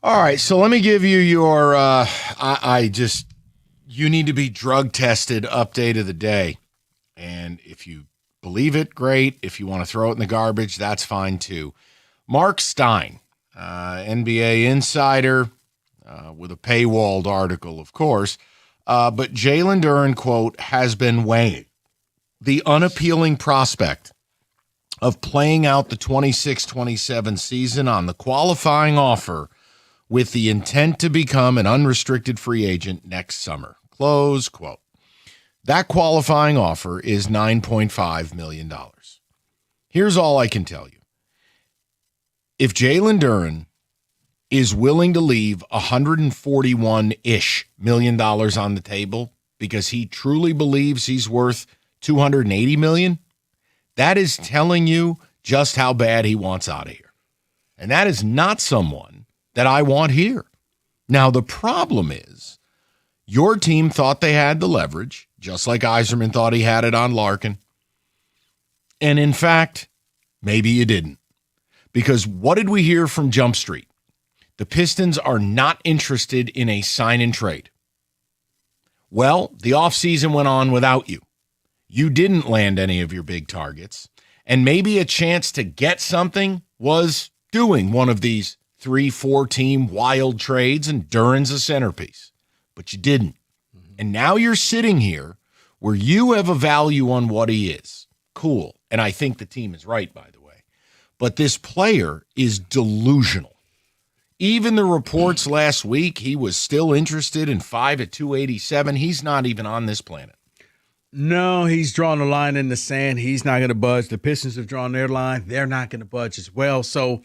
All right, so let me give you your you need to be drug tested update of the day. And if you believe it, great. If you want to throw it in the garbage, that's fine too. Mark Stein, NBA insider, with a paywalled article, of course. But Jalen Duren, quote, has been weighing the unappealing prospect of playing out the 26-27 season on the qualifying offer with the intent to become an unrestricted free agent next summer. Close quote. That qualifying offer is $9.5 million. Here's all I can tell you. If Jalen Duren is willing to leave $141-ish million on the table because he truly believes he's worth $280 million, that is telling you just how bad he wants out of here. And that is not someone that I want here. Now, the problem is your team thought they had the leverage, just like Yzerman thought he had it on Larkin. And in fact, maybe you didn't. Because what did we hear from Jump Street? The Pistons are not interested in a sign and trade. Well, the offseason went on without you. You didn't land any of your big targets. And maybe a chance to get something was doing one of these 3-4 team wild trades, and Duren's a centerpiece. But you didn't. And now you're sitting here where you have a value on what he is. Cool. And I think the team is right, by the way. But this player is delusional. Even the reports last week, he was still interested in 5 at 287. He's not even on this planet. No, he's drawn a line in the sand. He's not going to budge. The Pistons have drawn their line. They're not going to budge as well. So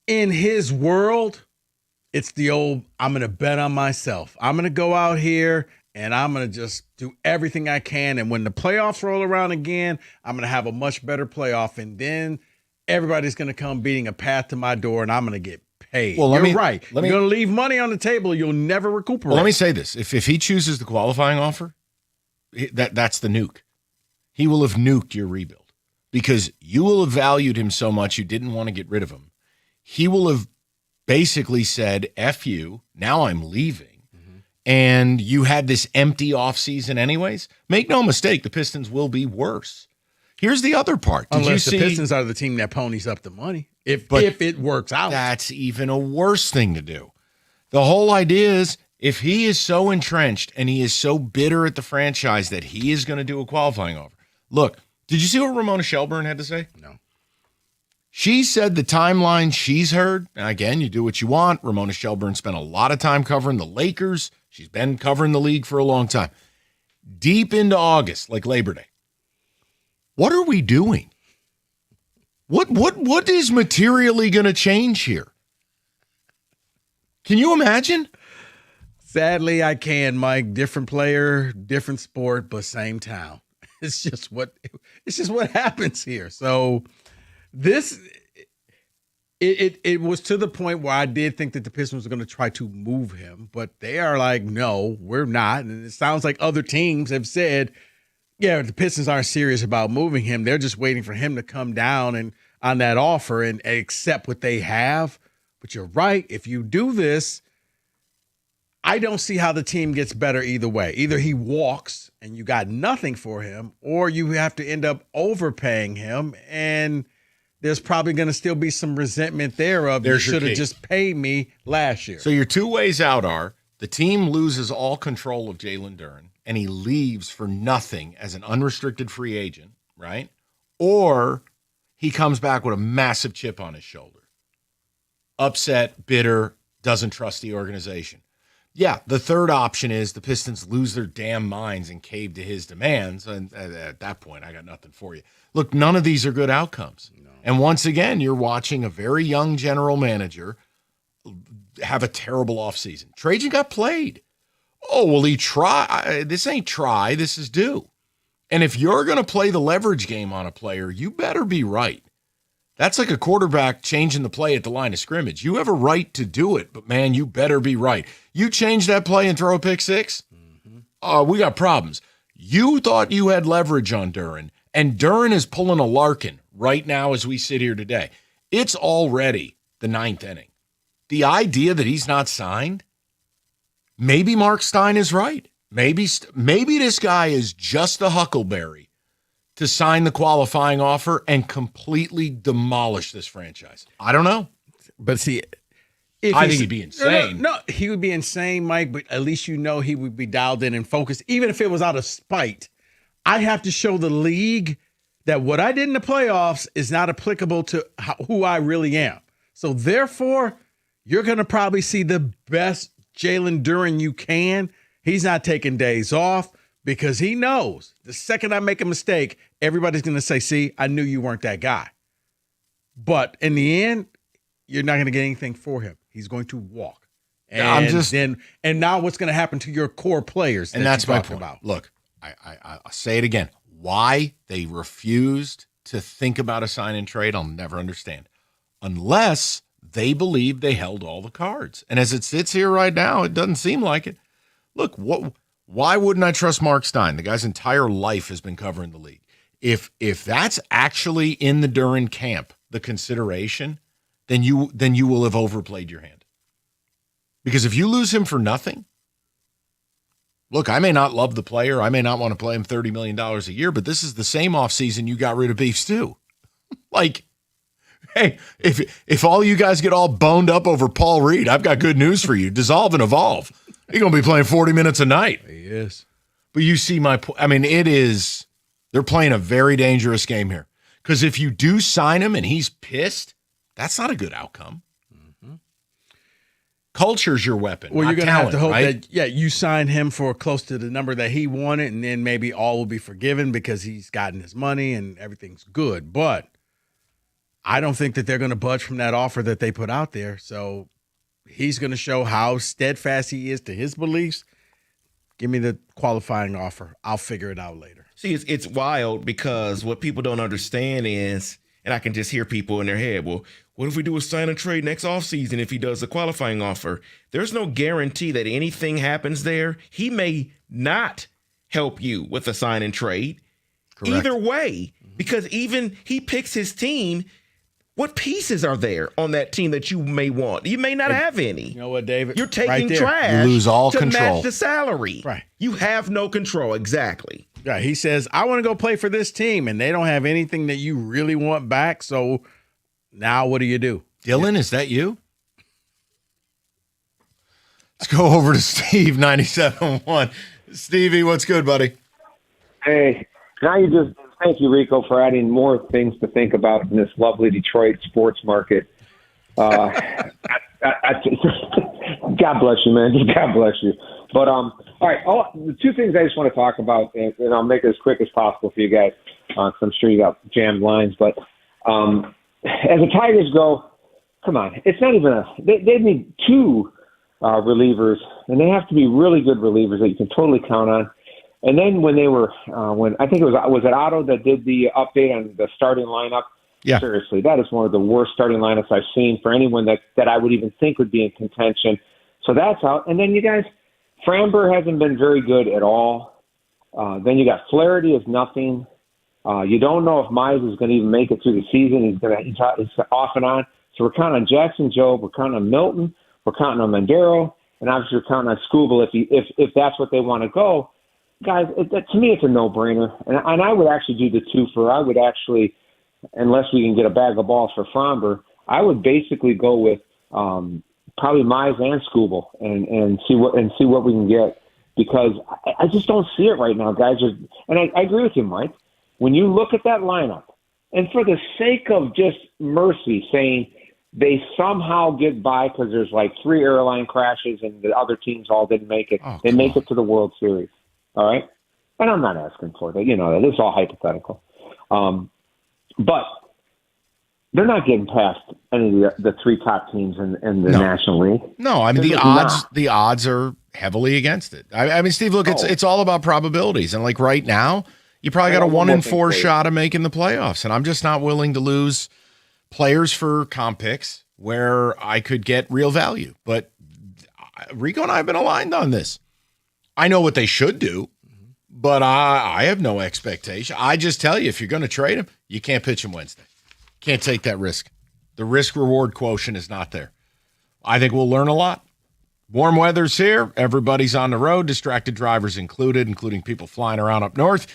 in his world, it's the old, I'm going to bet on myself. I'm going to go out here and I'm going to just do everything I can. And when the playoffs roll around again, I'm going to have a much better playoff. And then everybody's going to come beating a path to my door and I'm going to get paid. Well, You're right. You're going to leave money on the table. You'll never recuperate. Well, let me say this. If he chooses the qualifying offer, that's the nuke. He will have nuked your rebuild because you will have valued him so much you didn't want to get rid of him. He will have basically said, F you, now I'm leaving. Mm-hmm. And you had this empty offseason anyways. Make no mistake, the Pistons will be worse. Here's the other part. Unless the Pistons are the team that ponies up the money. If it works out. That's even a worse thing to do. The whole idea is if he is so entrenched and he is so bitter at the franchise that he is going to do a qualifying offer. Look, did you see what Ramona Shelburne had to say? No. She said the timeline she's heard, and again, you do what you want. Ramona Shelburne spent a lot of time covering the Lakers. She's been covering the league for a long time. Deep into August, like Labor Day. What are we doing? What is materially going to change here? Can you imagine? Sadly, I can, Mike. Different player, different sport, but same town. It's just what happens here. So this it was to the point where I did think that the Pistons were going to try to move him, but they are like, no, we're not. And it sounds like other teams have said, yeah, the Pistons aren't serious about moving him. They're just waiting for him to come down and on that offer and accept what they have. But you're right. If you do this, I don't see how the team gets better either way. Either he walks and you got nothing for him, or you have to end up overpaying him, and there's probably going to still be some resentment there of you should have just paid me last year. So your two ways out are the team loses all control of Jalen Duren and he leaves for nothing as an unrestricted free agent, right? Or he comes back with a massive chip on his shoulder. Upset, bitter, doesn't trust the organization. Yeah, the third option is the Pistons lose their damn minds and cave to his demands. And at that point, I got nothing for you. Look, none of these are good outcomes. No. And once again, you're watching a very young general manager have a terrible offseason. Trajan got played. Oh, will he try? This ain't try. This is do. And if you're going to play the leverage game on a player, you better be right. That's like a quarterback changing the play at the line of scrimmage. You have a right to do it, but, man, you better be right. You change that play and throw a pick six, we got problems. You thought you had leverage on Duren, and Duren is pulling a Larkin right now as we sit here today. It's already the ninth inning. the idea that he's not signed, maybe Mark Stein is right. Maybe this guy is just a huckleberry to sign the qualifying offer and completely demolish this franchise. I don't know. But see, I think he'd be insane. No, he would be insane, Mike, but at least you know he would be dialed in and focused. Even if it was out of spite, I have to show the league that what I did in the playoffs is not applicable to who I really am. So therefore, you're going to probably see the best Jalen Duren you can. He's not taking days off because he knows the second I make a mistake, everybody's going to say, see, I knew you weren't that guy. But in the end, you're not going to get anything for him. He's going to walk. And and now what's going to happen to your core players? And that's my point. Look, I'll say it again. Why they refused to think about a sign and trade, I'll never understand. Unless they believe they held all the cards. And as it sits here right now, it doesn't seem like it. Look, why wouldn't I trust Mark Stein? The guy's entire life has been covering the league. If that's actually in the Duren camp, the consideration, then you will have overplayed your hand. Because if you lose him for nothing, look, I may not love the player. I may not want to play him $30 million a year, but this is the same offseason you got rid of Beef Stew. Like, hey, if all you guys get all boned up over Paul Reed, I've got good news for you. Dissolve and evolve. You're going to be playing 40 minutes a night. He is. But you see my point. I mean, they're playing a very dangerous game here. Because if you do sign him and he's pissed, that's not a good outcome. Mm-hmm. Culture's your weapon. Well, you're going to have to hope right? that, you sign him for close to the number that he wanted, and then maybe all will be forgiven because he's gotten his money and everything's good. But I don't think that they're going to budge from that offer that they put out there. So he's going to show how steadfast he is to his beliefs. Give me the qualifying offer. I'll figure it out later. See, it's wild because what people don't understand is, and I can just hear people in their head, well, what if we do a sign and trade next offseason if he does a qualifying offer? There's no guarantee that anything happens there. He may not help you with a sign and trade. Correct. Either way, because even he picks his team, what pieces are there on that team that you may want? You may not have any. You know what, David? You're taking right trash you lose all to control. match the salary. Right. You have no control. Exactly. Yeah, he says, I want to go play for this team, and they don't have anything that you really want back, so now what do you do? Dylan, is that you? Let's go over to Steve, 97.1. Stevie, what's good, buddy? Hey, thank you, Rico, for adding more things to think about in this lovely Detroit sports market. God bless you, man. God bless you. But all right, the two things I just want to talk about, and I'll make it as quick as possible for you guys, because I'm sure you got jammed lines. But as the Tigers go, come on, it's not even they need two relievers, and they have to be really good relievers that you can totally count on. And then when they were, when I think it was it Otto that did the update on the starting lineup? Yeah. Seriously, that is one of the worst starting lineups I've seen for anyone that I would even think would be in contention. So that's out. And then you guys, Framber hasn't been very good at all. Then you got Flaherty is nothing. You don't know if Mize is going to even make it through the season. He's off and on. So we're counting on Jackson Jobe. We're counting on Milton. We're counting on Mandero. And obviously we're counting on Skubal if that's what they want to go. Guys, to me, it's a no-brainer. And I would actually do the two I would actually, unless we can get a bag of balls for Framber, I would basically go with probably Mize and Skubal and see what we can get, because I just don't see it right now, guys. And I agree with you, Mike. When you look at that lineup, and for the sake of just mercy, saying they somehow get by because there's like 3 airline crashes and the other teams all didn't make it, they make it to the World Series. All right? And I'm not asking for that. You know that. It's all hypothetical. But they're not getting past any of the 3 top teams in the National League. No, I mean, the odds are heavily against it. I mean, Steve, look, it's all about probabilities. And like right now, you probably got a 1 in 4 shot of making the playoffs. And I'm just not willing to lose players for comp picks where I could get real value. But Rico and I have been aligned on this. I know what they should do, but I have no expectation. I just tell you, if you're going to trade him, you can't pitch him Wednesday. Can't take that risk. The risk-reward quotient is not there. I think we'll learn a lot. Warm weather's here. Everybody's on the road, distracted drivers included, including people flying around up north.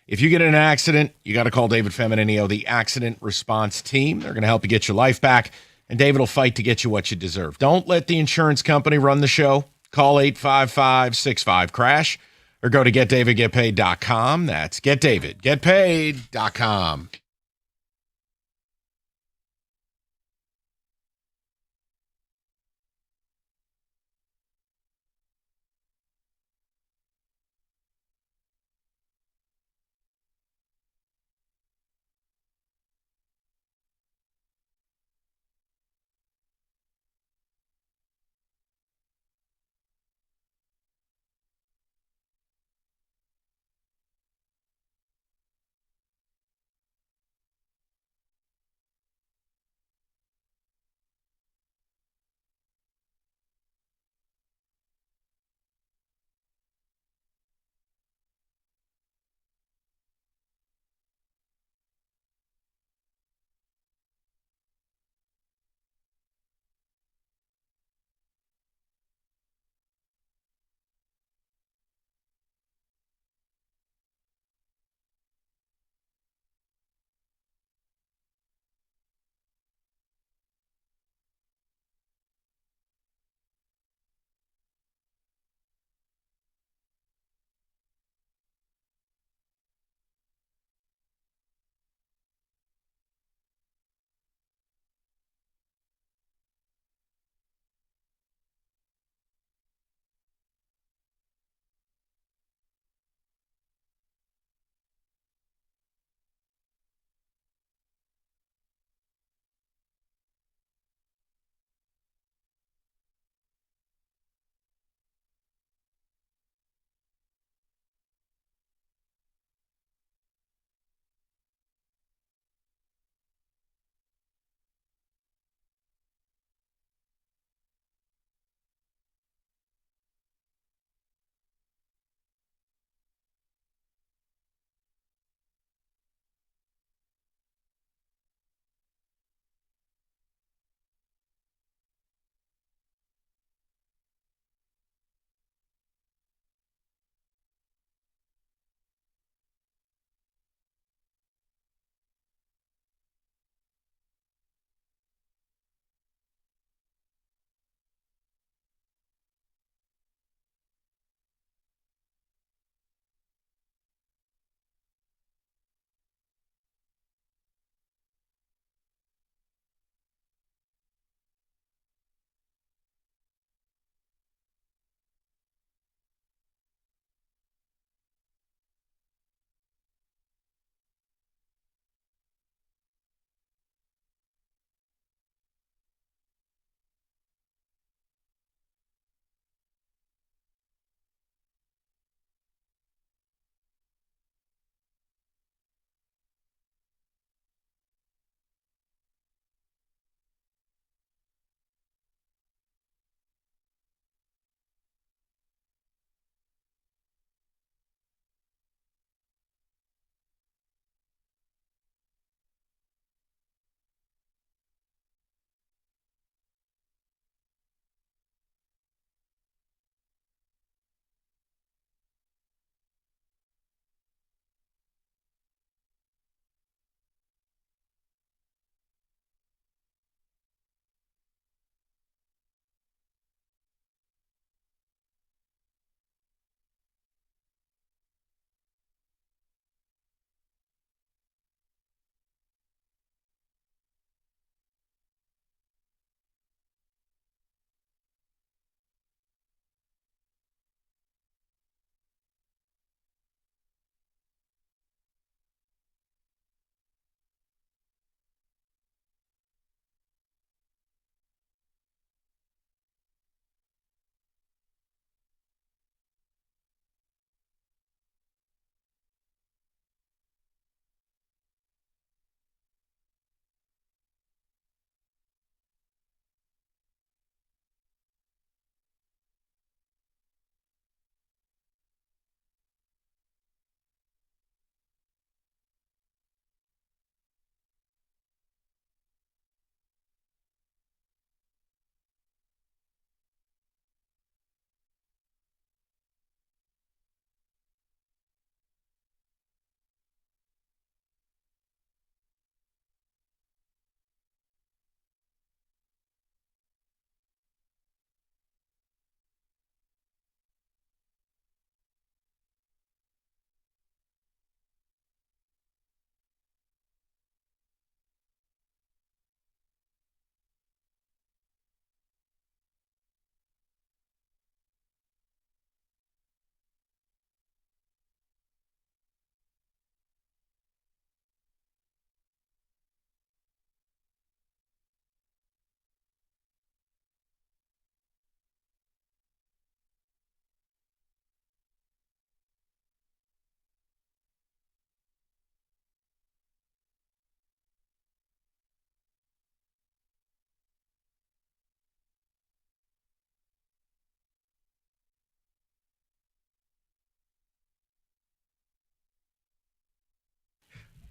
If you get in an accident, you got to call David Feminino, the accident response team. They're going to help you get your life back, and David will fight to get you what you deserve. Don't let the insurance company run the show. Call 855-65-CRASH or go to getdavidgetpaid.com. That's getdavidgetpaid.com.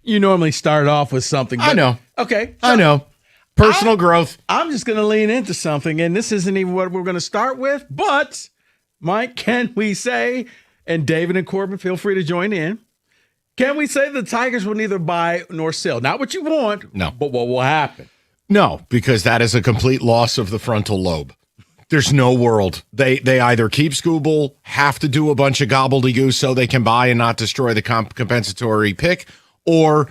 You normally start off with something. I know. Okay. I know. Personal growth. I'm just going to lean into something, and this isn't even what we're going to start with, but, Mike, can we say, and David and Corbin, feel free to join in, can we say the Tigers will neither buy nor sell? Not what you want, No. but what will happen? No, because that is a complete loss of the frontal lobe. There's no world. They either keep Skubal, have to do a bunch of gobbledygook so they can buy and not destroy the compensatory pick, or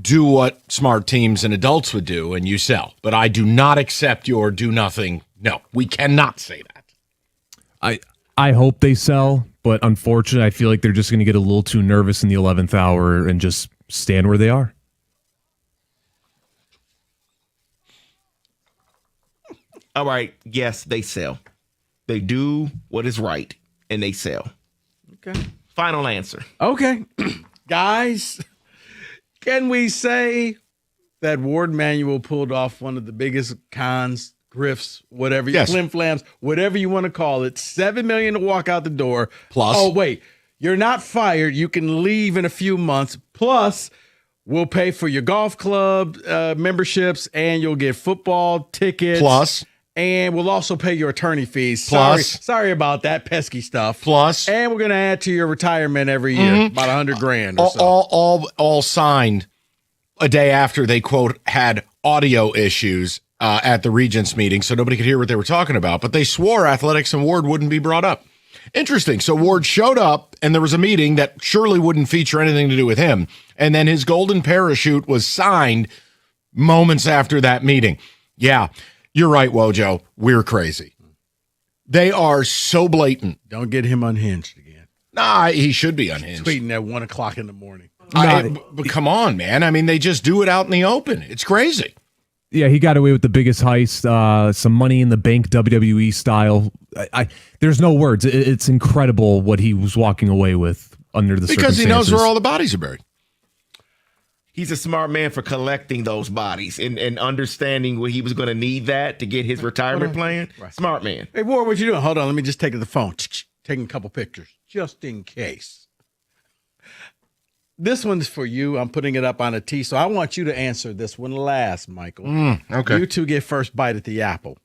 do what smart teams and adults would do and you sell. But I do not accept your do nothing. No, we cannot say that. I hope they sell, but unfortunately, I feel like they're just going to get a little too nervous in the 11th hour and just stand where they are. All right. Yes, they sell. They do what is right, and they sell. Okay. Final answer. Okay. Guys, can we say that Ward Manuel pulled off one of the biggest cons, grifts, whatever, Yes. flim-flams, whatever you want to call it, $7 million to walk out the door. Plus. Oh, wait, you're not fired. You can leave in a few months. Plus, we'll pay for your golf club memberships, and you'll get football tickets. Plus. And we'll also pay your attorney fees. Plus. Sorry about that pesky stuff. Plus. And we're going to add to your retirement every year, about $100,000 or so. All signed a day after they, quote, had audio issues at the Regents meeting, so nobody could hear what they were talking about. But they swore Athletics and Ward wouldn't be brought up. Interesting. So Ward showed up, and there was a meeting that surely wouldn't feature anything to do with him. And then his golden parachute was signed moments after that meeting. Yeah, you're right, Wojo. We're crazy. They are so blatant. Don't get him unhinged again. Nah, he should be unhinged. Tweeting at 1 o'clock in the morning. But come on, man. I mean, they just do it out in the open. It's crazy. Yeah, he got away with the biggest heist, some money in the bank, WWE style. There's no words. It's incredible what he was walking away with under the Because circumstances. he knows where all the bodies are buried. He's a smart man for collecting those bodies and understanding where he was going to need that to get his retirement plan. Right. Smart man. Hey, Ward, what you doing? Hold on. Let me just take the phone. Taking a couple pictures just in case. This one's for you. I'm putting it up on a tee, so I want you to answer this one last, Michael. Okay. You two get first bite at the apple.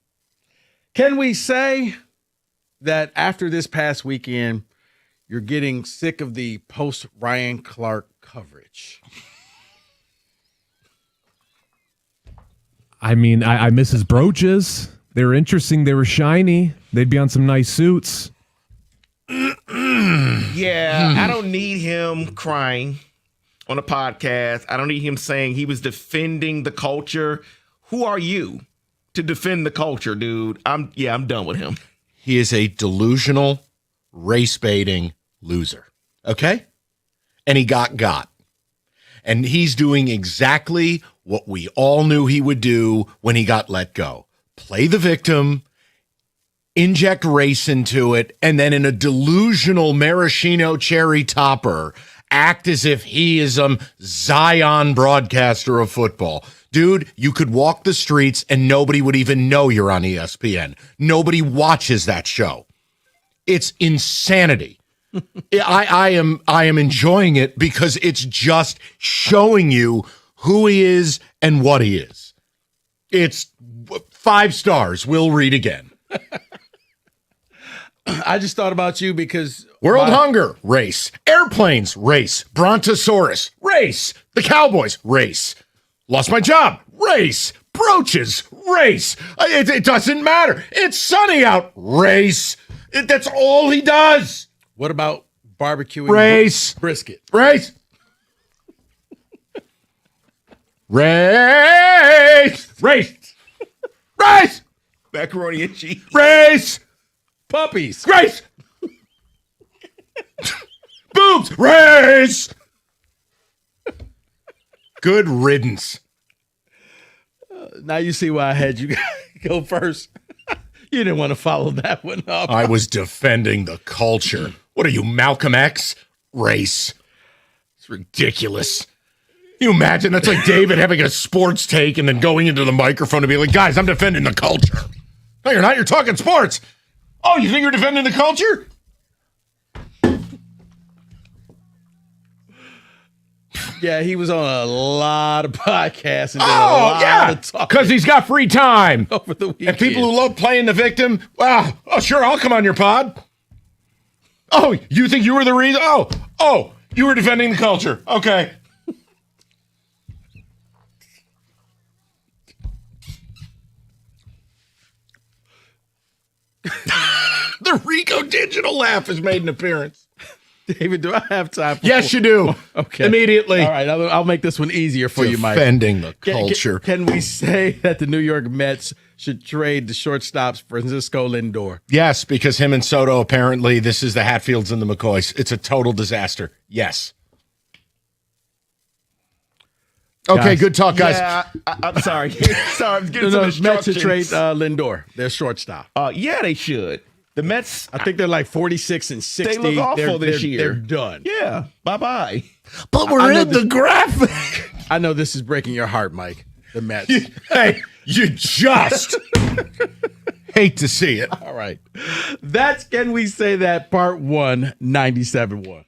Can we say that after this past weekend, you're getting sick of the post-Ryan Clark coverage? I mean, I miss his brooches. They were interesting. They were shiny. They'd be on some nice suits. Yeah, I don't need him crying on a podcast. I don't need him saying he was defending the culture. Who are you to defend the culture, dude? I'm done with him. He is a delusional, race-baiting loser. Okay? And he got. And he's doing exactly what we all knew he would do when he got let go. Play the victim, inject race into it, and then in a delusional maraschino cherry topper, act as if he is some Zion broadcaster of football. Dude, you could walk the streets and nobody would even know you're on ESPN. Nobody watches that show. It's insanity. I am enjoying it because it's just showing you who he is and what he is. It's 5 stars. We'll read again. I just thought about you because World Hunger, race. Airplanes, race. Brontosaurus, race. The Cowboys, race. Lost my job, race. Brooches, race. It doesn't matter. It's sunny out, race. That's all he does. What about barbecuing race brisket? Race. Race. Race. Race. Macaroni and cheese. Race. Puppies. Race. Boobs. Race. Good riddance. Now you see why I had you go first. You didn't want to follow that one up. I was defending the culture. What are you, Malcolm X? Race. It's ridiculous. Can you imagine? That's like David having a sports take and then going into the microphone and being like, guys, I'm defending the culture. No, you're not. You're talking sports. Oh, you think you're defending the culture? Yeah, he was on a lot of podcasts and did a lot of talking because he's got free time. over the weekend. And people who love playing the victim, wow, oh, sure, I'll come on your pod. Oh, you think you were the reason? Oh, you were defending the culture. Okay. The Rico Digital laugh has made an appearance. David, do I have time? Yes, you do. Okay. Immediately. All right, I'll make this one easier for you, Mike. Defending the culture. Can we say that the New York Mets should trade the shortstops Francisco Lindor? Yes, because him and Soto, apparently, this is the Hatfields and the McCoys. It's a total disaster. Yes. Okay, Guys. good talk, guys. Yeah, I'm sorry. Sorry, I'm getting some Mets should instructions. trade Lindor, their shortstop. Yeah, they should. The Mets, I think they're like 46 and 60. they look awful this They're year. done. Yeah, bye-bye. But I we're know in the graphic. I know this is breaking your heart, Mike. The Mets. Hey, you just hate to see it. All right. That's Can We Say That Part 1, 97.1.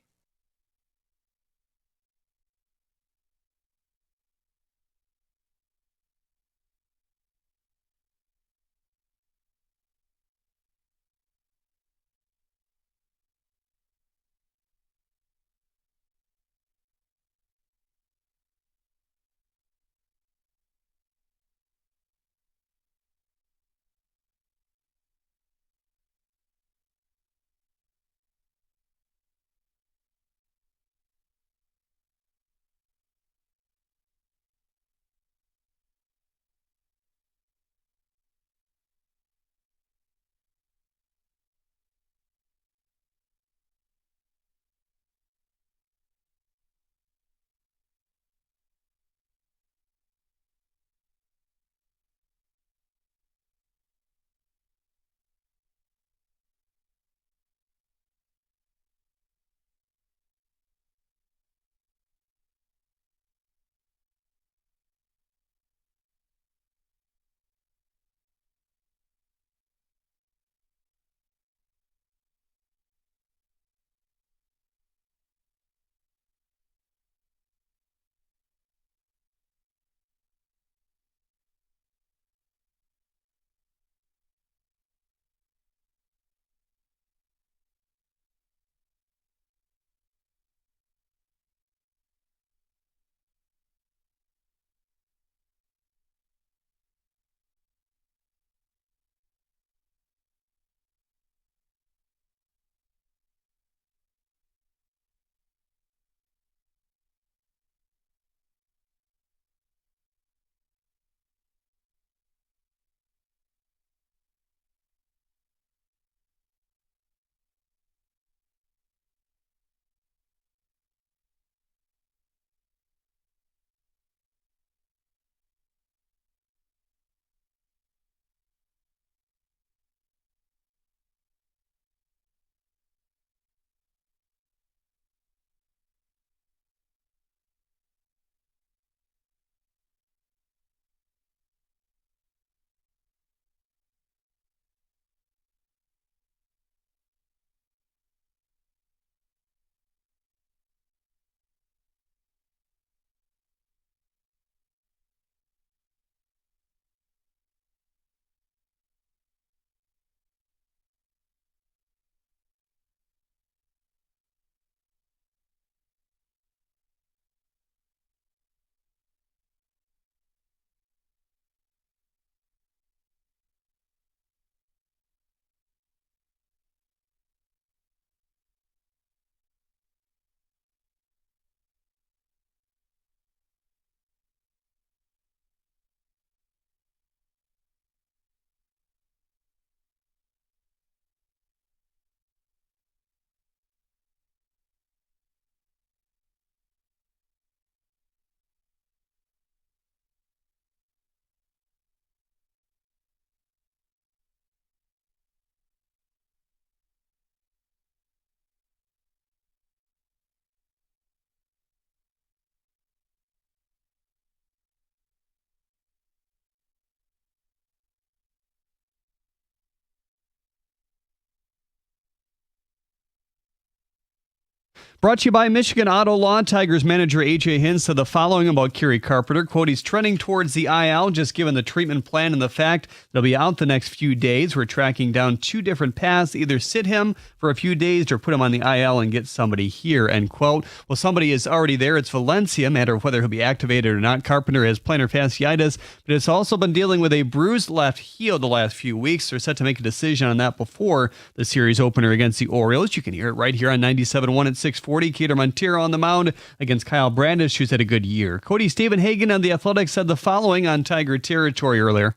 Brought to you by Michigan Auto Law. Tigers manager A.J. Hinz said the following about Kerry Carpenter. Quote, he's trending towards the IL, just given the treatment plan and the fact that he'll be out the next few days. We're tracking down 2 different paths, either sit him for a few days or put him on the IL and get somebody here, end quote. Well, somebody is already there. It's Valencia. Matter of whether he'll be activated or not. Carpenter has plantar fasciitis, but has also been dealing with a bruised left heel the last few weeks. They're set to make a decision on that before the series opener against the Orioles. You can hear it right here on 97.1 at 640. Cater Montero on the mound against Kyle Bradish, who's had a good year. Cody Stephen Hagan on The Athletic said the following on Tiger territory earlier.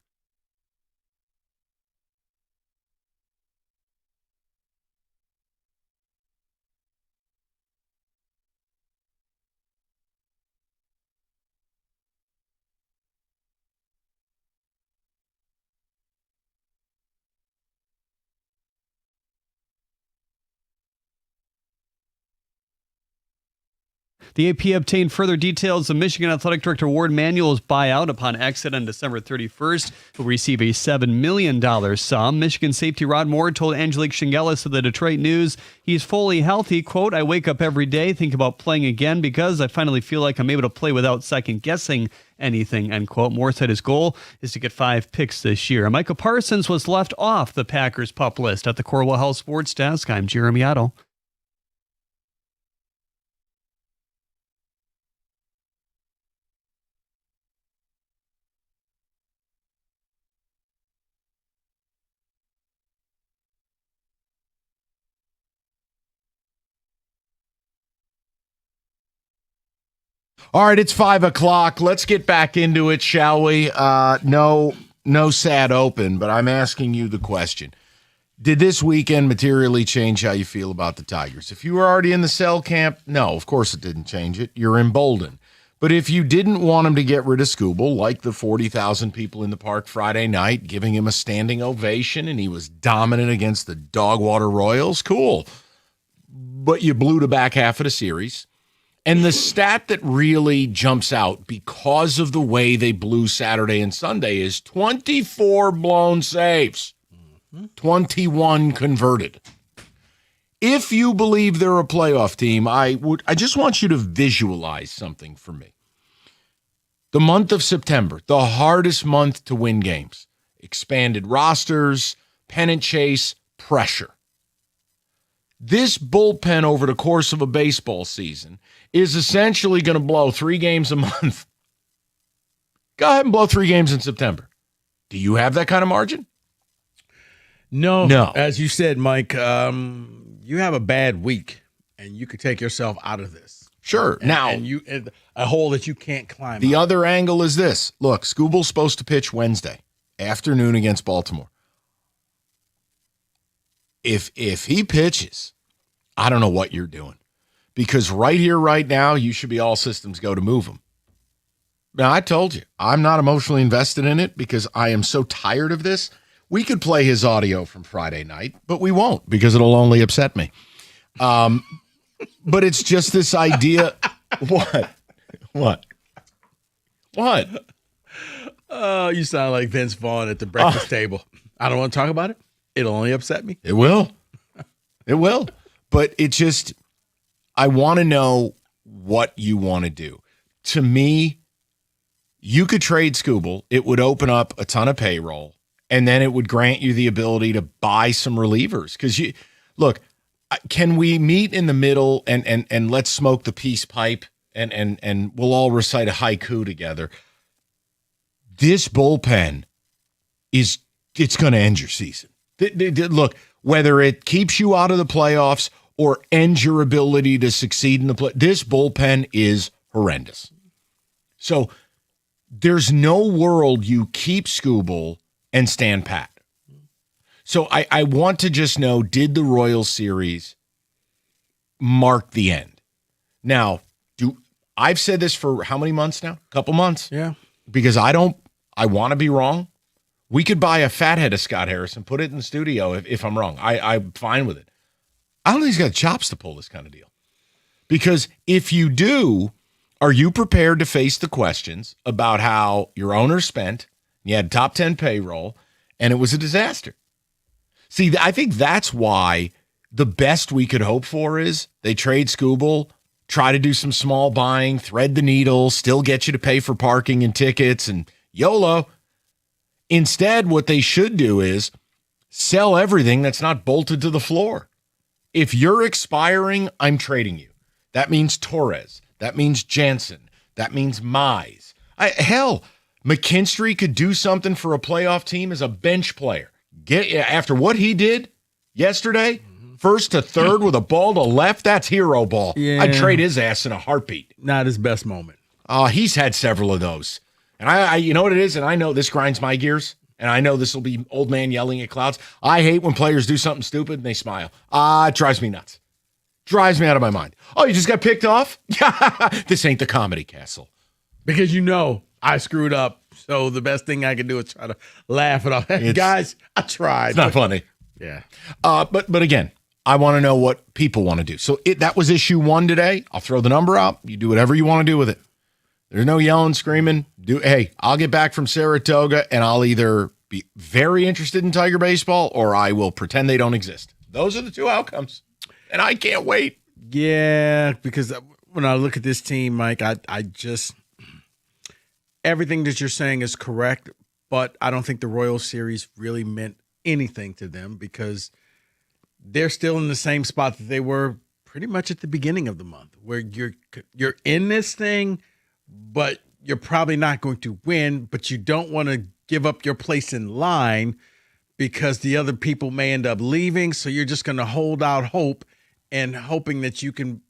The AP obtained further details of Michigan Athletic Director Ward Manuel's buyout upon exit on December 31st. He'll receive a $7 million sum. Michigan safety Rod Moore told Angelique Shingelis of the Detroit News he's fully healthy. Quote, I wake up every day, think about playing again because I finally feel like I'm able to play without second guessing anything, end quote. Moore said his goal is to get 5 picks this year. Micah Parsons was left off the Packers pup list at the Corwell Health Sports Desk. I'm Jeremy Otto. All right, it's 5 o'clock. Let's get back into it, shall we? No sad open, but I'm asking you the question. Did this weekend materially change how you feel about the Tigers? If you were already in the sell camp, no, of course it didn't change it. You're emboldened. But if you didn't want him to get rid of Skubal, like the 40,000 people in the park Friday night, giving him a standing ovation, and he was dominant against the Dogwater Royals, cool. But you blew the back half of the series. And the stat that really jumps out because of the way they blew Saturday and Sunday is 24 blown saves, 21 converted. If you believe they're a playoff team, I just want you to visualize something for me. The month of September, the hardest month to win games. Expanded rosters, pennant chase, pressure. This bullpen over the course of a baseball season is essentially going to blow 3 games a month. Go ahead and blow 3 games in September. Do you have that kind of margin? No. No. As you said, Mike, you have a bad week, and you could take yourself out of this. Sure. And a hole that you can't climb. The out. other angle is this. Look, Skubal's supposed to pitch Wednesday afternoon against Baltimore. If he pitches, I don't know what you're doing. Because right here, right now, you should be all systems go to move him. Now, I told you, I'm not emotionally invested in it because I am so tired of this. We could play his audio from Friday night, but we won't because it'll only upset me. But it's just this idea. What? Oh, you sound like Vince Vaughn at the breakfast table. I don't want to talk about it. It'll only upset me. It will. But it just, I want to know what you want to do. To me, you could trade Skubal. It would open up a ton of payroll, and then it would grant you the ability to buy some relievers. Because look, can we meet in the middle and let's smoke the peace pipe and we'll all recite a haiku together? This bullpen it's going to end your season. Look, whether it keeps you out of the playoffs or ends your ability to succeed in the play, this bullpen is horrendous. So there's no world you keep Skubal and stand pat. So I want to just know, did the Royals series mark the end? Now, I've said this for how many months now? A couple months. Yeah. Because I want to be wrong. We could buy a fathead of Scott Harris and put it in the studio if I'm wrong. I'm fine with it. I don't think he's got chops to pull this kind of deal. Because if you do, are you prepared to face the questions about how your owner spent, you had top 10 payroll, and it was a disaster? See, I think that's why the best we could hope for is they trade Skubal, try to do some small buying, thread the needle, still get you to pay for parking and tickets, and YOLO. Instead, what they should do is sell everything that's not bolted to the floor. If you're expiring, I'm trading you. That means Torres. That means Jansen. That means Mize. Hell, McKinstry could do something for a playoff team as a bench player. After what he did yesterday, first to third with a ball to left, that's hero ball. Yeah. I'd trade his ass in a heartbeat. Not his best moment. He's had several of those. And I you know what it is? And I know this grinds my gears. And I know this will be old man yelling at clouds. I hate when players do something stupid and they smile. It drives me nuts. Drives me out of my mind. Oh, you just got picked off? This ain't the comedy castle. Because I screwed up. So the best thing I can do is try to laugh it off. Guys, I tried. It's not funny. Yeah. But again, I want to know what people want to do. So that was issue 1 today. I'll throw the number out. You do whatever you want to do with it. There's no yelling, screaming. Hey, I'll get back from Saratoga and I'll either be very interested in Tiger baseball or I will pretend they don't exist. Those are the 2 outcomes. And I can't wait. Yeah, because when I look at this team, Mike, I just everything that you're saying is correct, but I don't think the Royal Series really meant anything to them because they're still in the same spot that they were pretty much at the beginning of the month, where you're in this thing, but you're probably not going to win, but you don't want to give up your place in line because the other people may end up leaving. So you're just going to hold out hope and hoping that you can,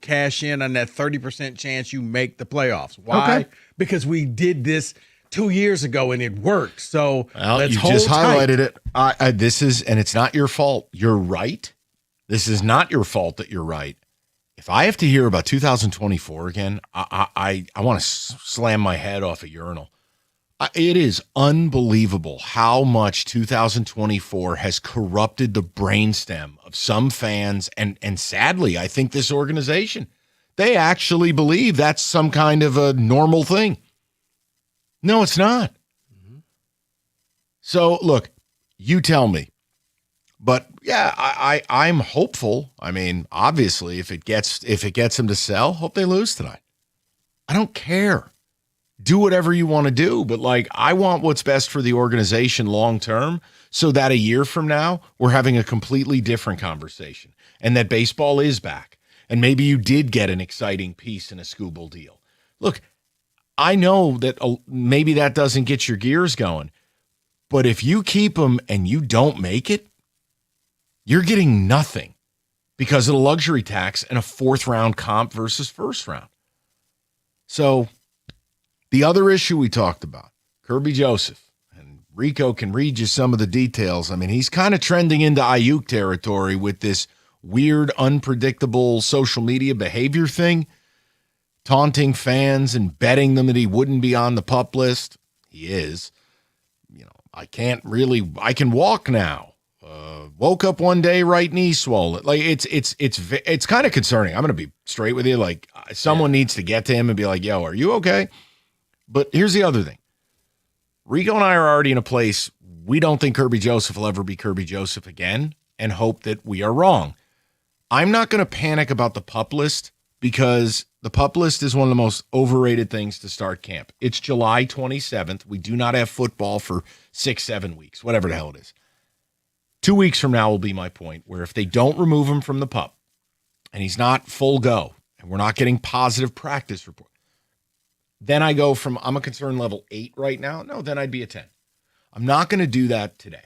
cash in on that 30% chance you make the playoffs. Why? Okay. Because we did this 2 years ago and it worked. So let's hold just tight. Highlighted it. And it's not your fault. You're right. This is not your fault that you're right. If I have to hear about 2024 again, I want to slam my head off a urinal. It is unbelievable how much 2024 has corrupted the brainstem of some fans and sadly, I think this organization. They actually believe that's some kind of a normal thing. No, it's not. So, look, you tell me. But yeah, I'm hopeful. I mean, obviously, if it gets them to sell, hope they lose tonight. I don't care. Do whatever you want to do, but I want what's best for the organization long term, so that a year from now we're having a completely different conversation, and that baseball is back, and maybe you did get an exciting piece in a Skubal deal. Look, I know that maybe that doesn't get your gears going, but if you keep them and you don't make it, you're getting nothing because of the luxury tax and a 4th round comp versus 1st round. So the other issue we talked about, Kirby Joseph, and Rico can read you some of the details. I mean, he's kind of trending into Ayuk territory with this weird, unpredictable social media behavior thing, taunting fans and betting them that he wouldn't be on the PUP list. He is. I can walk now. Woke up one day, right knee swollen. It's kind of concerning. I'm going to be straight with you. Someone needs to get to him and be like, yo, are you okay? But here's the other thing. Rico and I are already in a place we don't think Kirby Joseph will ever be Kirby Joseph again and hope that we are wrong. I'm not going to panic about the PUP list because the PUP list is one of the most overrated things to start camp. It's July 27th. We do not have football for 6-7 weeks, whatever the hell it is. 2 weeks from now will be my point, where if they don't remove him from the PUP and he's not full go and we're not getting positive practice report, then I go from I'm a concern level 8 right now. No, then I'd be a 10. I'm not going to do that today.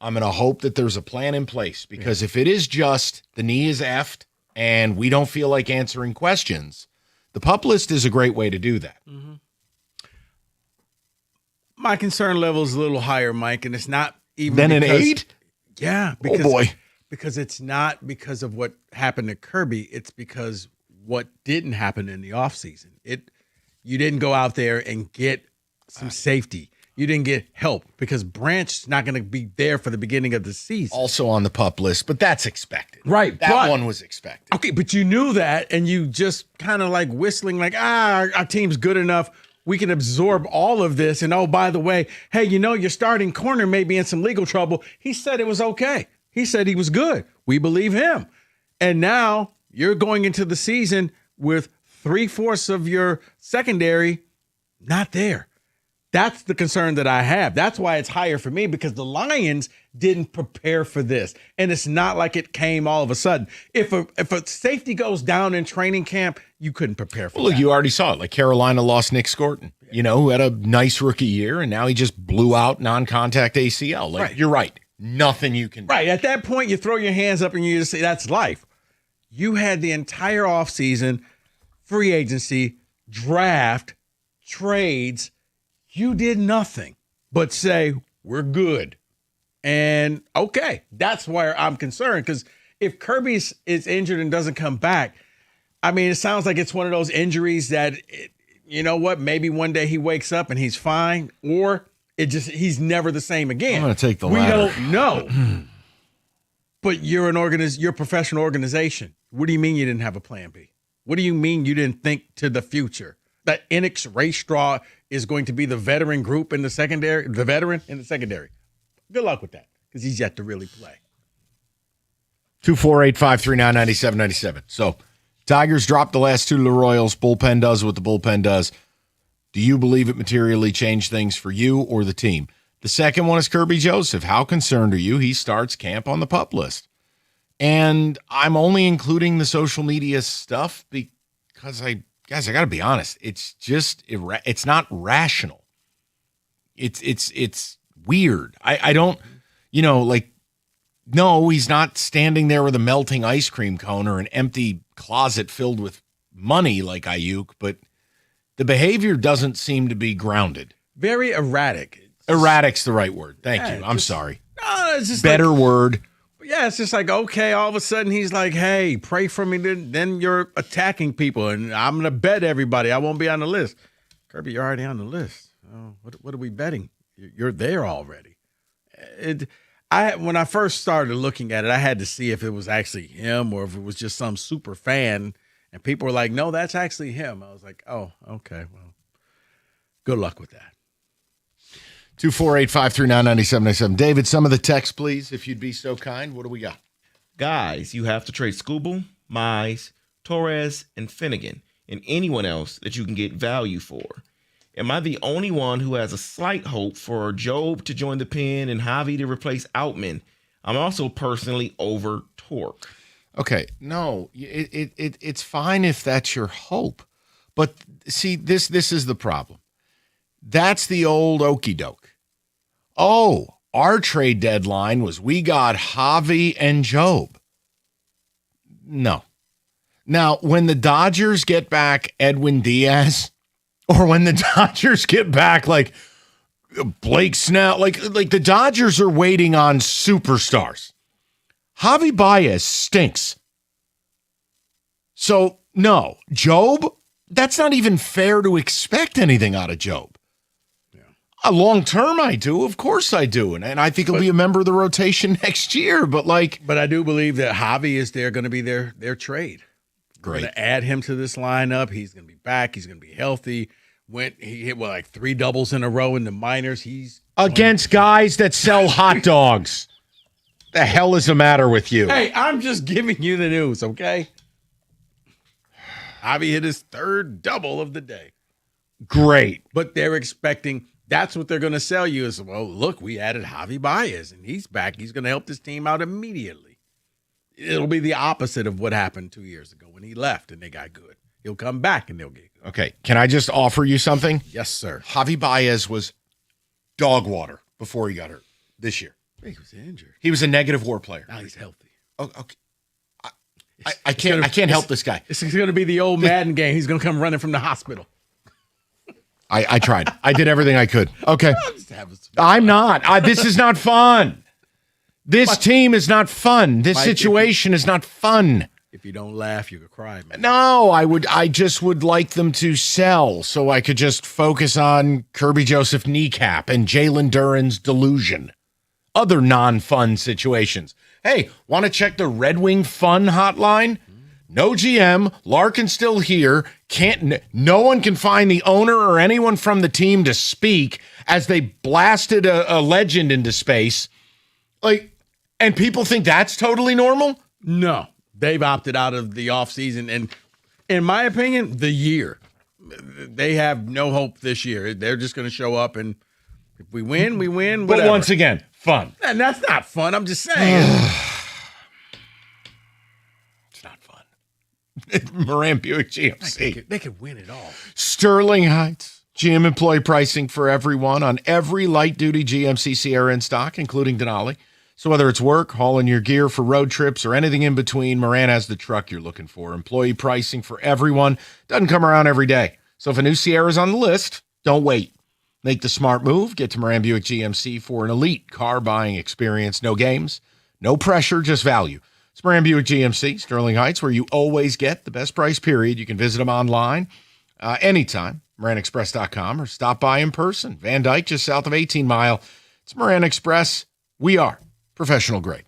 I'm going to hope that there's a plan in place because if it is just the knee is effed and we don't feel like answering questions, the PUP list is a great way to do that. Mm-hmm. My concern level is a little higher, Mike, and it's not even then an 8? Yeah. Because, oh, boy. Because it's not because of what happened to Kirby. It's because what didn't happen in the offseason. You didn't go out there and get some safety. You didn't get help because Branch's not going to be there for the beginning of the season. Also on the PUP list, but that's expected. Right. That one was expected. Okay, but you knew that, and you just kind of whistling our team's good enough. We can absorb all of this. And, oh, by the way, hey, your starting corner may be in some legal trouble. He said it was okay. He said he was good. We believe him. And now you're going into the season with 3/4 of your secondary not there. That's the concern that I have. That's why it's higher for me, because the Lions didn't prepare for this. And it's not like it came all of a sudden. If a safety goes down in training camp, you couldn't prepare for Look, that. you already saw it. Like Carolina lost Nick Scorton, who had a nice rookie year, and now he just blew out non-contact ACL. Like, You're right. Nothing you can do. Right. At that point, you throw your hands up and you just say, that's life. You had the entire offseason, free agency, draft, trades. You did nothing but say, we're good. And okay, that's where I'm concerned, because if Kirby is injured and doesn't come back, I mean, it sounds like it's one of those injuries that, maybe one day he wakes up and he's fine, or he's never the same again. I'm going to take the latter. We don't know. But you're you're a professional organization. What do you mean you didn't have a plan B? What do you mean you didn't think to the future? That Enix Raystraw is going to be the veteran group in the secondary, the veteran in the secondary. Good luck with that, because he's yet to really play. 248-539-9797. So, Tigers dropped the last two to the Royals. Bullpen does what the bullpen does. Do you believe it materially changed things for you or the team? The second one is Kirby Joseph. How concerned are you? He starts camp on the PUP list. And I'm only including the social media stuff because I got to be honest. It's just it's not rational. It's weird. I don't, no, he's not standing there with a melting ice cream cone or an empty closet filled with money like Ayuk, but the behavior doesn't seem to be grounded. Very erratic. Erratic's the right word. Thank you. I'm sorry. No, it's just better word. Yeah, it's just like, okay, all of a sudden he's like, hey, pray for me. Then you're attacking people, and I'm going to bet everybody I won't be on the list. Kirby, you're already on the list. Oh, what are we betting? You're there already. When I first started looking at it, I had to see if it was actually him or if it was just some super fan. And people were like, no, that's actually him. I was like, oh, okay, well, good luck with that. 248-539-9797. David, some of the text, please, if you'd be so kind. What do we got? Guys, you have to trade Skubal, Mize, Torres, and Finnegan, and anyone else that you can get value for. Am I the only one who has a slight hope for Job to join the pen and Javi to replace Outman? I'm also personally over Torque. Okay, no, it's fine if that's your hope. But see, this is the problem. That's the old okie doke. Oh, our trade deadline was we got Javi and Job. No. Now, when the Dodgers get back Edwin Diaz, or when the Dodgers get back like Blake Snell, like the Dodgers are waiting on superstars. Javi Baez stinks. So, no. Job, that's not even fair to expect anything out of Job. Long term, I do. Of course I do. And I think he'll be a member of the rotation next year. But I do believe that Javi is going to be their trade. Great. We're going to add him to this lineup. He's going to be back. He's going to be healthy. He hit like 3 doubles in a row in the minors. He's against guys that sell hot dogs. The hell is the matter with you? Hey, I'm just giving you the news, okay? Javi hit his 3rd double of the day. Great. But they're expecting. That's what they're going to sell you is, well, look, we added Javi Baez, and he's back. He's going to help this team out immediately. It'll be the opposite of what happened 2 years ago when he left and they got good. He'll come back and they'll get good. Okay, can I just offer you something? Yes, sir. Javi Baez was dog water before he got hurt this year. He was injured. He was a negative WAR player. Now he's healthy. Oh, okay. I can't help this guy. This is going to be the old Madden game. He's going to come running from the hospital. I tried. I did everything I could. Okay. I'm not. This is not fun. This team is not fun. This situation is not fun. If you don't laugh, you could cry, man. No, I just would like them to sell so I could just focus on Kirby Joseph kneecap and Jalen Duren's delusion. Other non-fun situations. Hey, want to check the Red Wing Fun hotline? No GM, Larkin's still here. No one can find the owner or anyone from the team to speak as they blasted a legend into space. Like, And people think that's totally normal? No. They've opted out of the offseason. And in my opinion, the year. They have no hope this year. They're just going to show up, and if we win, we win. Whatever. But once again, fun. And that's not fun. I'm just saying. It's not fun. Moran Buick GMC. They could win it all. Sterling Heights. GM employee pricing for everyone on every light-duty GMC Sierra in stock, including Denali. So whether it's work, hauling your gear for road trips, or anything in between, Moran has the truck you're looking for. Employee pricing for everyone doesn't come around every day. So if a new Sierra's on the list, don't wait. Make the smart move. Get to Moran Buick GMC for an elite car buying experience. No games, no pressure, just value. It's Moran Buick GMC, Sterling Heights, where you always get the best price, period. You can visit them online anytime, MoranExpress.com, or stop by in person. Van Dyke, just south of 18 Mile. It's Moran Express. We are professional grade.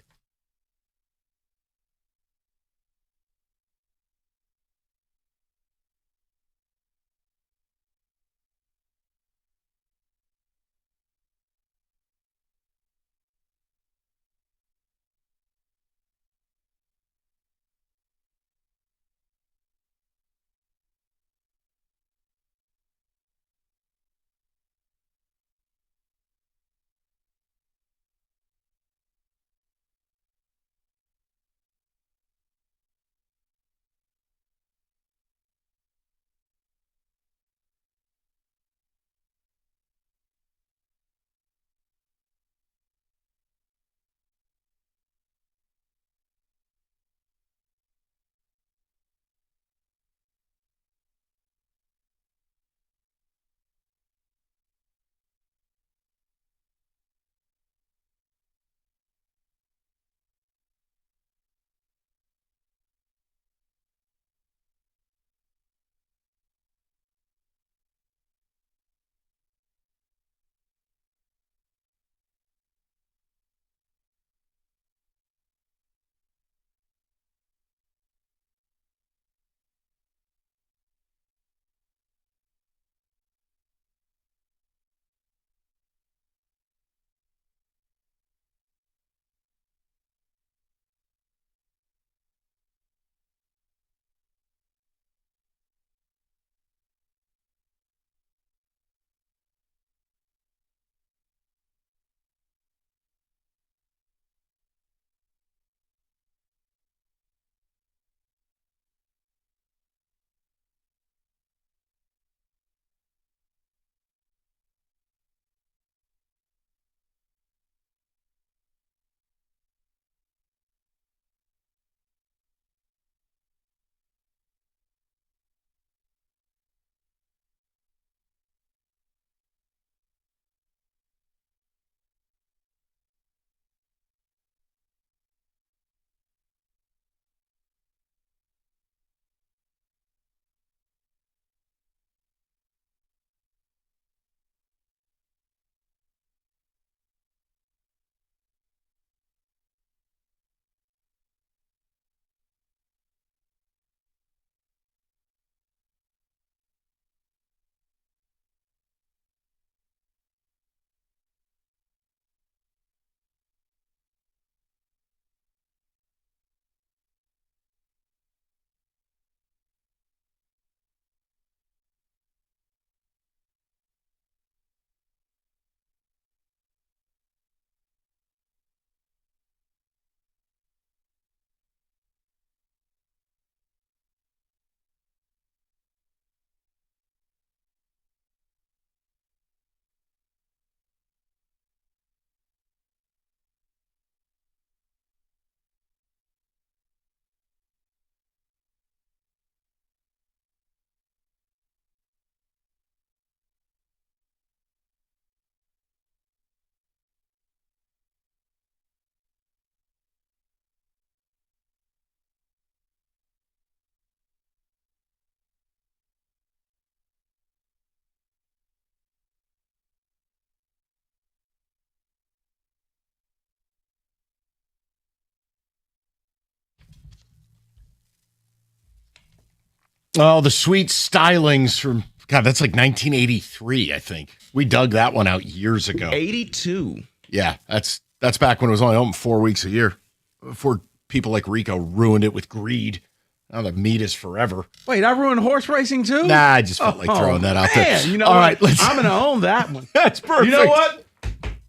Oh, the sweet stylings from, God, that's like 1983, I think. We dug that one out years ago. 82. Yeah, that's That's back when it was only open 4 weeks a year. Before people like Rico ruined it with greed. Now the meat is forever. Wait, I ruined horse racing too? Nah, I just felt like throwing that out there. You know All what? right, let's. I'm going to own that one. That's perfect. You know what?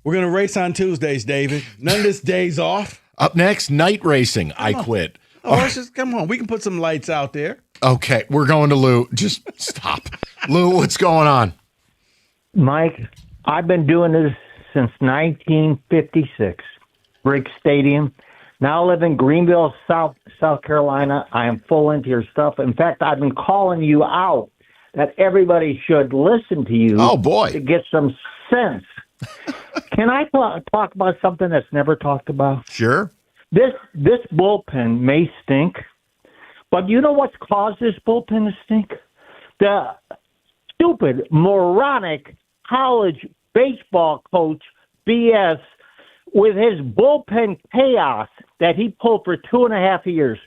We're going to race on Tuesdays, David. None of this days off. Up next, night racing. I quit. Oh, let's just come on. We can put some lights out there. Okay, we're going to Lou. Just stop. Lou, what's going on? Mike, I've been doing this since 1956. Brick Stadium. Now I live in Greenville, South Carolina. I am full into your stuff. In fact, I've been calling you out that everybody should listen to you. Oh, boy. To get some sense. Can I talk about something that's never talked about? Sure. This bullpen may stink, but you know what's caused this bullpen to stink? The stupid, moronic college baseball coach BS with his bullpen chaos that he pulled for 2.5 years.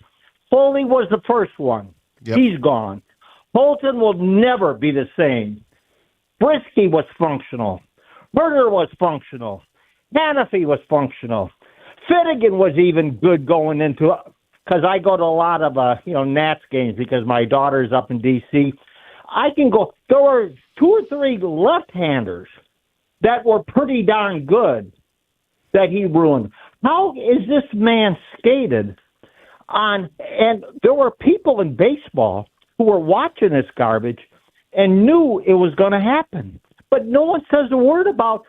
Foley was the first one. Yep. He's gone. Holton will never be the same. Brisky was functional. Herder was functional. Hannafy was functional. Finnegan was even good going into it because I go to a lot of Nats games because my daughter's up in D.C. I can go. There were 2 or 3 left-handers that were pretty darn good that he ruined. How is this man skated on? And there were people in baseball who were watching this garbage and knew it was going to happen. But no one says a word about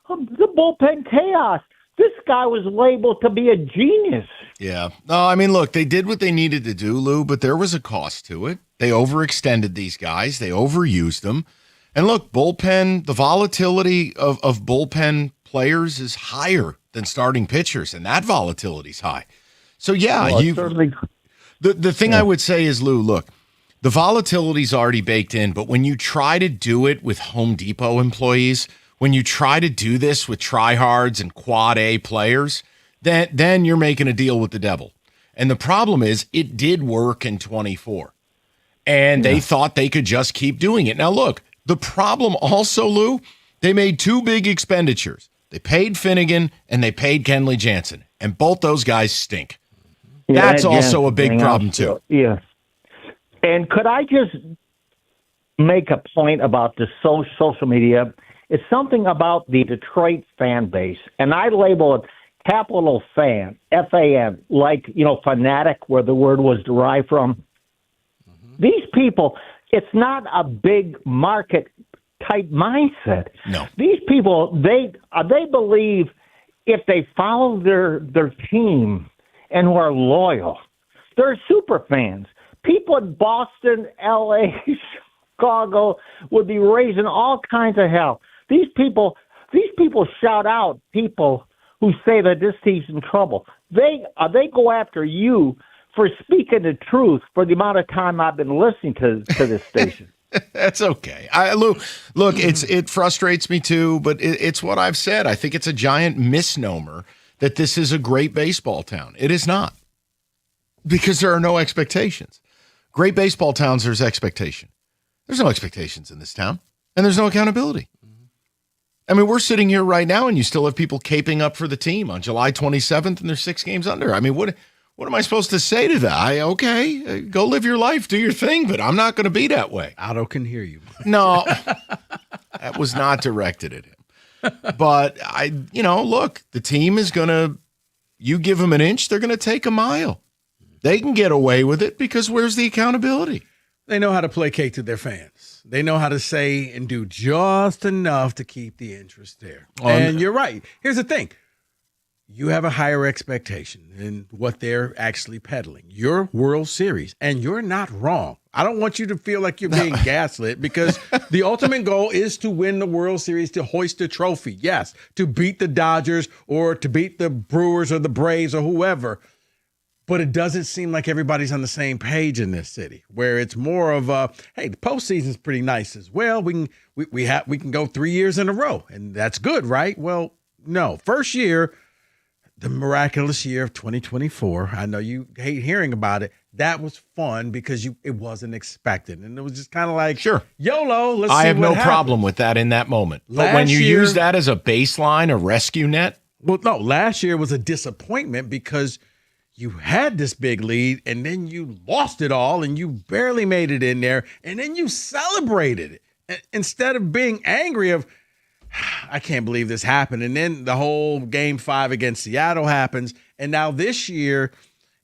the bullpen chaos. This guy was labeled to be a genius. Yeah. No, I mean, look, they did what they needed to do, Lou, but there was a cost to it. They overextended these guys. They overused them. And look, bullpen, the volatility of bullpen players is higher than starting pitchers, and that volatility's high. So, yeah, well, the thing I would say is, Lou, look, the volatility's already baked in, but when you try to do it with Home Depot employees, when you try to do this with tryhards and quad A players, then you're making a deal with the devil. And the problem is it did work in 24. And they thought they could just keep doing it. Now, look, the problem also, Lou, they made 2 big expenditures. They paid Finnegan and they paid Kenley Jansen. And both those guys stink. Yeah, that's also a big problem, too. Yeah. And could I just make a point about the social media? It's something about the Detroit fan base, and I label it capital fan, F-A-N, like, fanatic, where the word was derived from. Mm-hmm. These people, it's not a big market type mindset. No. These people, they believe if they follow their team and who are loyal, they're super fans. People in Boston, L.A., Chicago would be raising all kinds of hell. These people shout out people who say that this team's in trouble. They go after you for speaking the truth for the amount of time I've been listening to this station. That's okay. Look, it frustrates me too, but it's what I've said. I think it's a giant misnomer that this is a great baseball town. It is not, because there are no expectations. Great baseball towns, there's expectation. There's no expectations in this town, and there's no accountability. I mean, we're sitting here right now, and you still have people caping up for the team on July 27th, and they're 6 games under. I mean, what am I supposed to say to that? Okay, go live your life, do your thing, but I'm not going to be that way. Otto can hear you. No, that was not directed at him. But look, the team is going to, you give them an inch, they're going to take a mile. They can get away with it because where's the accountability? They know how to placate to their fans. They know how to say and do just enough to keep the interest there. And you're right. Here's the thing. You have a higher expectation than what they're actually peddling. Your World Series, and you're not wrong. I don't want you to feel like you're being gaslit, because the ultimate goal is to win the World Series, to hoist the trophy. Yes, to beat the Dodgers or to beat the Brewers or the Braves or whoever. But it doesn't seem like everybody's on the same page in this city, where it's more of a, hey, the postseason's pretty nice as well. We can go 3 years in a row, and that's good, right? Well, no. First year, the miraculous year of 2024. I know you hate hearing about it. That was fun because it wasn't expected, and it was just kind of like, sure, YOLO. Let's see I have what no happens. problem with that in that moment. But when you use that as a baseline, a rescue net, Well, no, last year was a disappointment because you had this big lead and then you lost it all and you barely made it in there and then you celebrated it instead of being angry of, I can't believe this happened. And then the whole game 5 against Seattle happens. And now this year,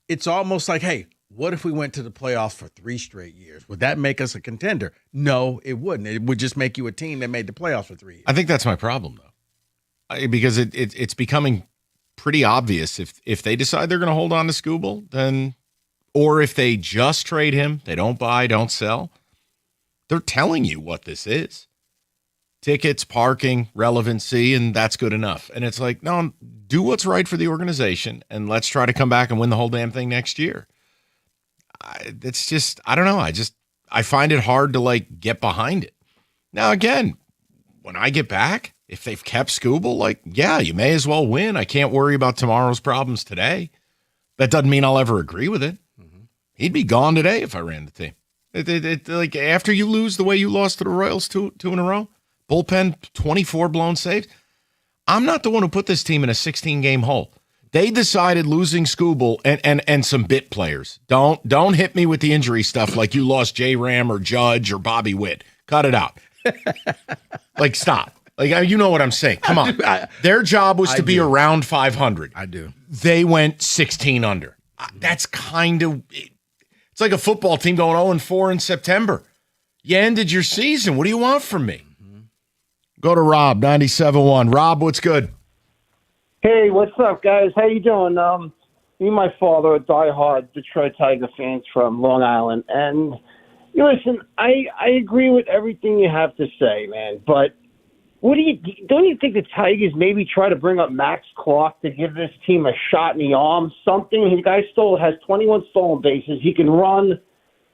it's almost like, hey, what if we went to the playoffs for 3 straight years? Would that make us a contender? No, it wouldn't. It would just make you a team that made the playoffs for 3 years. I think that's my problem, though, because it's becoming pretty obvious if they decide they're going to hold on to Skubal, then, or if they just trade him, they don't buy, don't sell, they're telling you what this is. Tickets, parking, relevancy, and that's good enough. And it's like, no, do what's right for the organization, and let's try to come back and win the whole damn thing next year. It's just, I don't know. I find it hard to like get behind it. Now, again, when I get back, if they've kept Skubal, like, yeah, you may as well win. I can't worry about tomorrow's problems today. That doesn't mean I'll ever agree with it. He'd be gone today if I ran the team. Like after you lose the way you lost to the Royals two in a row, bullpen 24 blown saves. I'm not the one who put this team in a 16-game hole. They decided losing Skubal and some bit players. Don't hit me with the injury stuff like you lost J. Ram or Judge or Bobby Witt. Cut it out. Like, stop. Like, you know what I'm saying. Come on. Their job was to be around 500. I do. They went 16 under. That's kind of, it's like a football team going 0-4 in September. You ended your season. What do you want from me? Go to Rob, 97.1. Rob, what's good? Hey, what's up, guys? How you doing? Me and my father are diehard Detroit Tiger fans from Long Island, and you listen. I agree with everything you have to say, man. But don't you think the Tigers maybe try to bring up Max Clark to give this team a shot in the arm? Something. The guy has 21 stolen bases. He can run.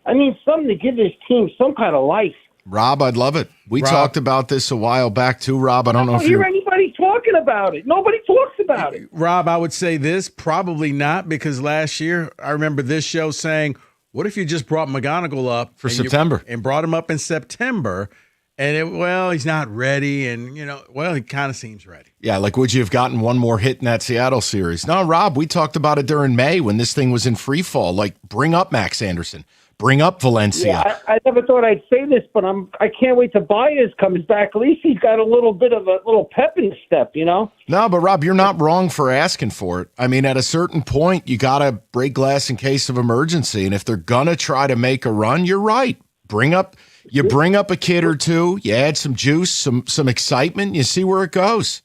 I mean, something to give this team some kind of life. Rob, I'd love it. We talked about this a while back too, Rob. I don't know if hear anybody talking about it. Nobody talks about it. Rob, I would say this, probably not, because last year I remember this show saying, what if you just brought McGonigal up for September and brought him up in September? And he's not ready. And, he kind of seems ready. Yeah, like, would you have gotten one more hit in that Seattle series? No, Rob, we talked about it during May when this thing was in free fall. Like, bring up Max Anderson. Bring up Valencia. Yeah, I never thought I'd say this, but I can't wait till Baez comes back. At least he's got a little bit of a little pep in his step, No, but Rob, you're not wrong for asking for it. I mean, at a certain point, you got to break glass in case of emergency. And if they're going to try to make a run, you're right. Bring up a kid or two. You add some juice, some excitement. You see where it goes.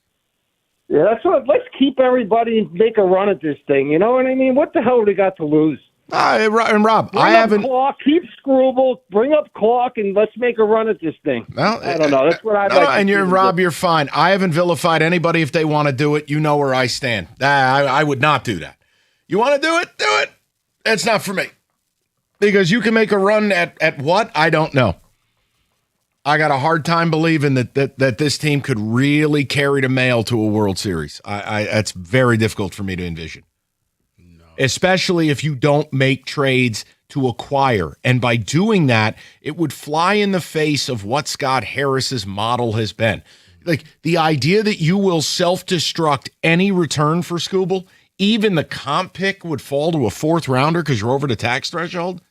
Yeah, that's what. Let's keep everybody and make a run at this thing. You know what I mean? What the hell do we got to lose? And Rob, bring I haven't. Clark, keep Skubal, bring up Clark, and let's make a run at this thing. Well, I don't know. That's what I'd like. And you're fine. I haven't vilified anybody. If they want to do it, you know where I stand. I would not do that. You want to do it? Do it. It's not for me. Because you can make a run at what? I don't know. I got a hard time believing that this team could really carry the mail to a World Series. It's very difficult for me to envision. Especially if you don't make trades to acquire. And by doing that, it would fly in the face of what Scott Harris's model has been. Like, the idea that you will self-destruct any return for Skubal, even the comp pick would fall to a 4th rounder because you're over the tax threshold,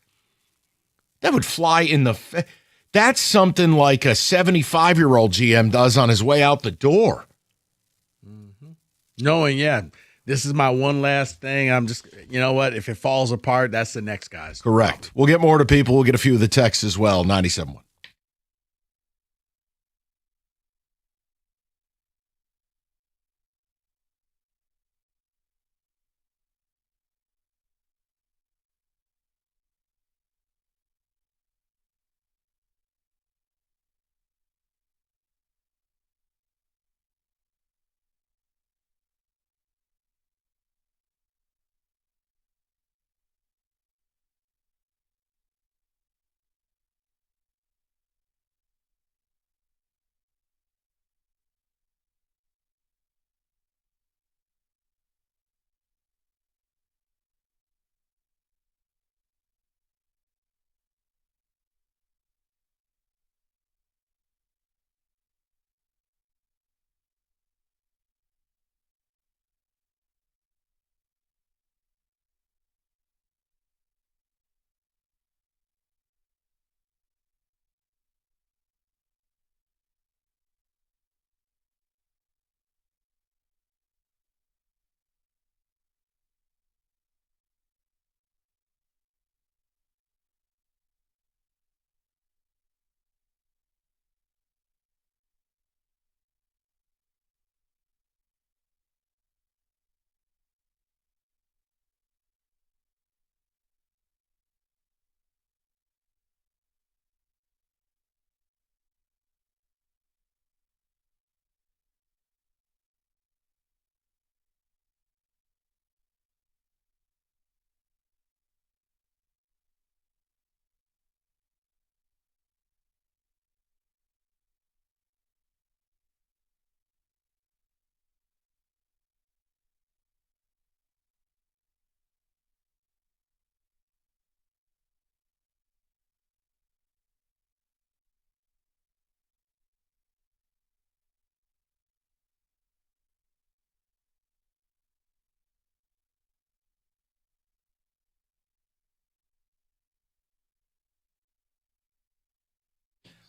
that would fly in the face. That's something like a 75-year-old GM does on his way out the door. Knowing, this is my one last thing. I'm just, you know what? If it falls apart, that's the next guy's. Correct. We'll get more to people. We'll get a few of the texts as well. 97.1.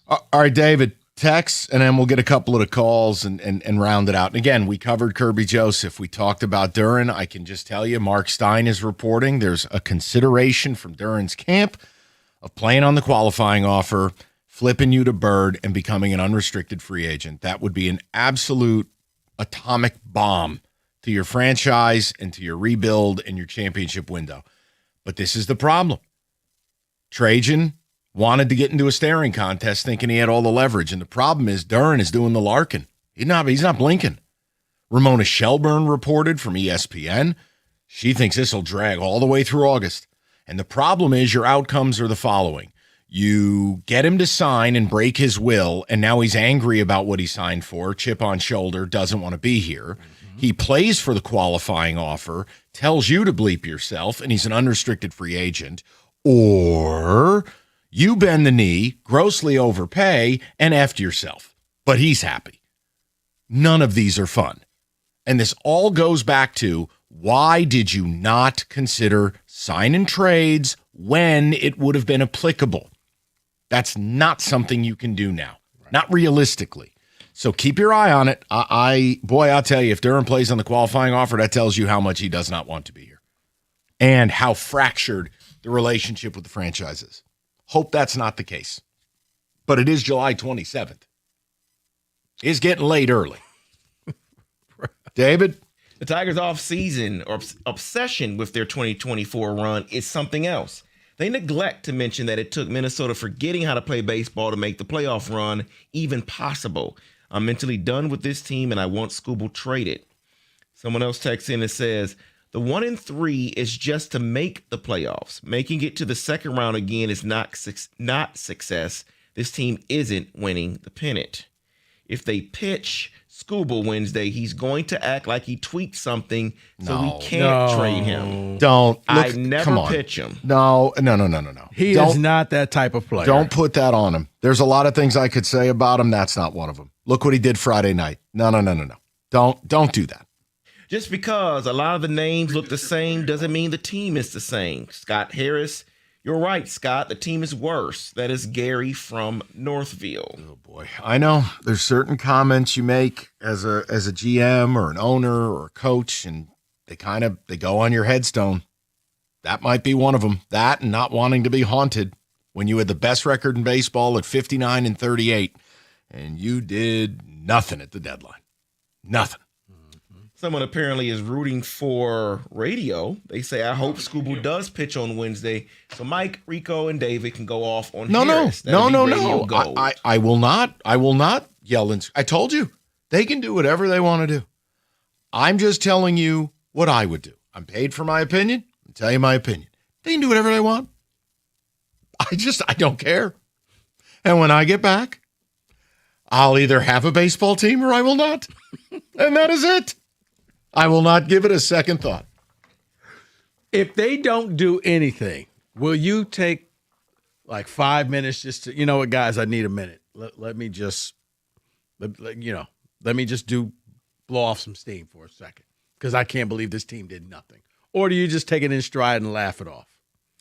All right, David, text, and then we'll get a couple of the calls and round it out. And again, we covered Kirby Joseph. We talked about Duren. I can just tell you, Mark Stein is reporting there's a consideration from Duren's camp of playing on the qualifying offer, flipping you to Bird, and becoming an unrestricted free agent. That would be an absolute atomic bomb to your franchise and to your rebuild and your championship window. But this is the problem. Trajan wanted to get into a staring contest thinking he had all the leverage. And the problem is Duren is doing the larking. He's not blinking. Ramona Shelburne reported from ESPN. She thinks this will drag all the way through August. And the problem is your outcomes are the following. You get him to sign and break his will, and now he's angry about what he signed for, chip on shoulder, doesn't want to be here. He plays for the qualifying offer, tells you to bleep yourself, and he's an unrestricted free agent. Or you bend the knee, grossly overpay, and effed yourself. But he's happy. None of these are fun. And this all goes back to, why did you not consider signing trades when it would have been applicable? That's not something you can do now. Right. Not realistically. So keep your eye on it. I'll tell you, if Duren plays on the qualifying offer, that tells you how much he does not want to be here. And how fractured the relationship with the franchise is. Hope that's not the case. But it is July 27th. It's getting late early. David? The Tigers' off-season or obsession with their 2024 run is something else. They neglect to mention that it took Minnesota forgetting how to play baseball to make the playoff run even possible. I'm mentally done with this team, and I want Skubal traded. Someone else texts in and says, the 1-3 is just to make the playoffs. Making it to the second round again is not success. This team isn't winning the pennant. If they pitch Skubal Wednesday, he's going to act like he tweaked something, so we can't trade him. I never pitch him. No. He is not that type of player. Don't put that on him. There's a lot of things I could say about him. That's not one of them. Look what he did Friday night. No. Don't do that. Just because a lot of the names look the same doesn't mean the team is the same. Scott Harris, you're right, Scott. The team is worse. That is Gary from Northville. Oh boy, I know there's certain comments you make as a GM or an owner or a coach, and they go on your headstone. That might be one of them. That and not wanting to be haunted when you had the best record in baseball at 59-38, and you did nothing at the deadline. Nothing. Someone apparently is rooting for radio. They say, I hope Skubal does pitch on Wednesday so Mike, Rico, and David can go off on Harris. No. I will not yell. I told you, they can do whatever they want to do. I'm just telling you what I would do. I'm paid for my opinion. I'll tell you my opinion. They can do whatever they want. I don't care. And when I get back, I'll either have a baseball team or I will not. And that is it. I will not give it a second thought. If they don't do anything, will you take like 5 minutes just to, you know what, guys, I need a minute. Let me just blow off some steam for a second because I can't believe this team did nothing. Or do you just take it in stride and laugh it off?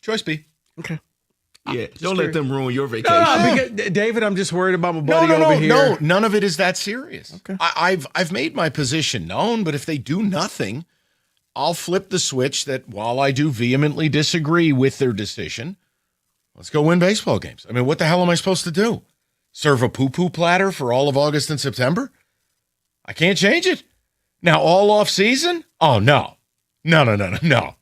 Choice B. Okay. Yeah, don't let them ruin your vacation. No, because, David, I'm just worried about my buddy over here. No, none of it is that serious. Okay. I've made my position known, but if they do nothing, I'll flip the switch that while I do vehemently disagree with their decision, let's go win baseball games. I mean, what the hell am I supposed to do? Serve a poo-poo platter for all of August and September? I can't change it. Now, all off season? Oh, no. No.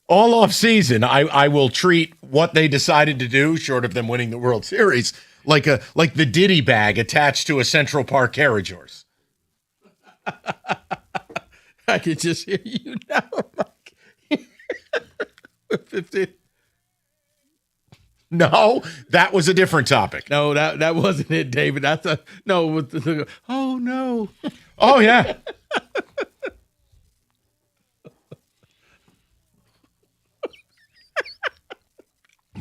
All off season, I will treat what they decided to do, short of them winning the World Series, like the Diddy bag attached to a Central Park carriage horse. I can just hear you now, Mike. 15. No, that was a different topic. No, that wasn't it, David. I thought oh no. Oh yeah.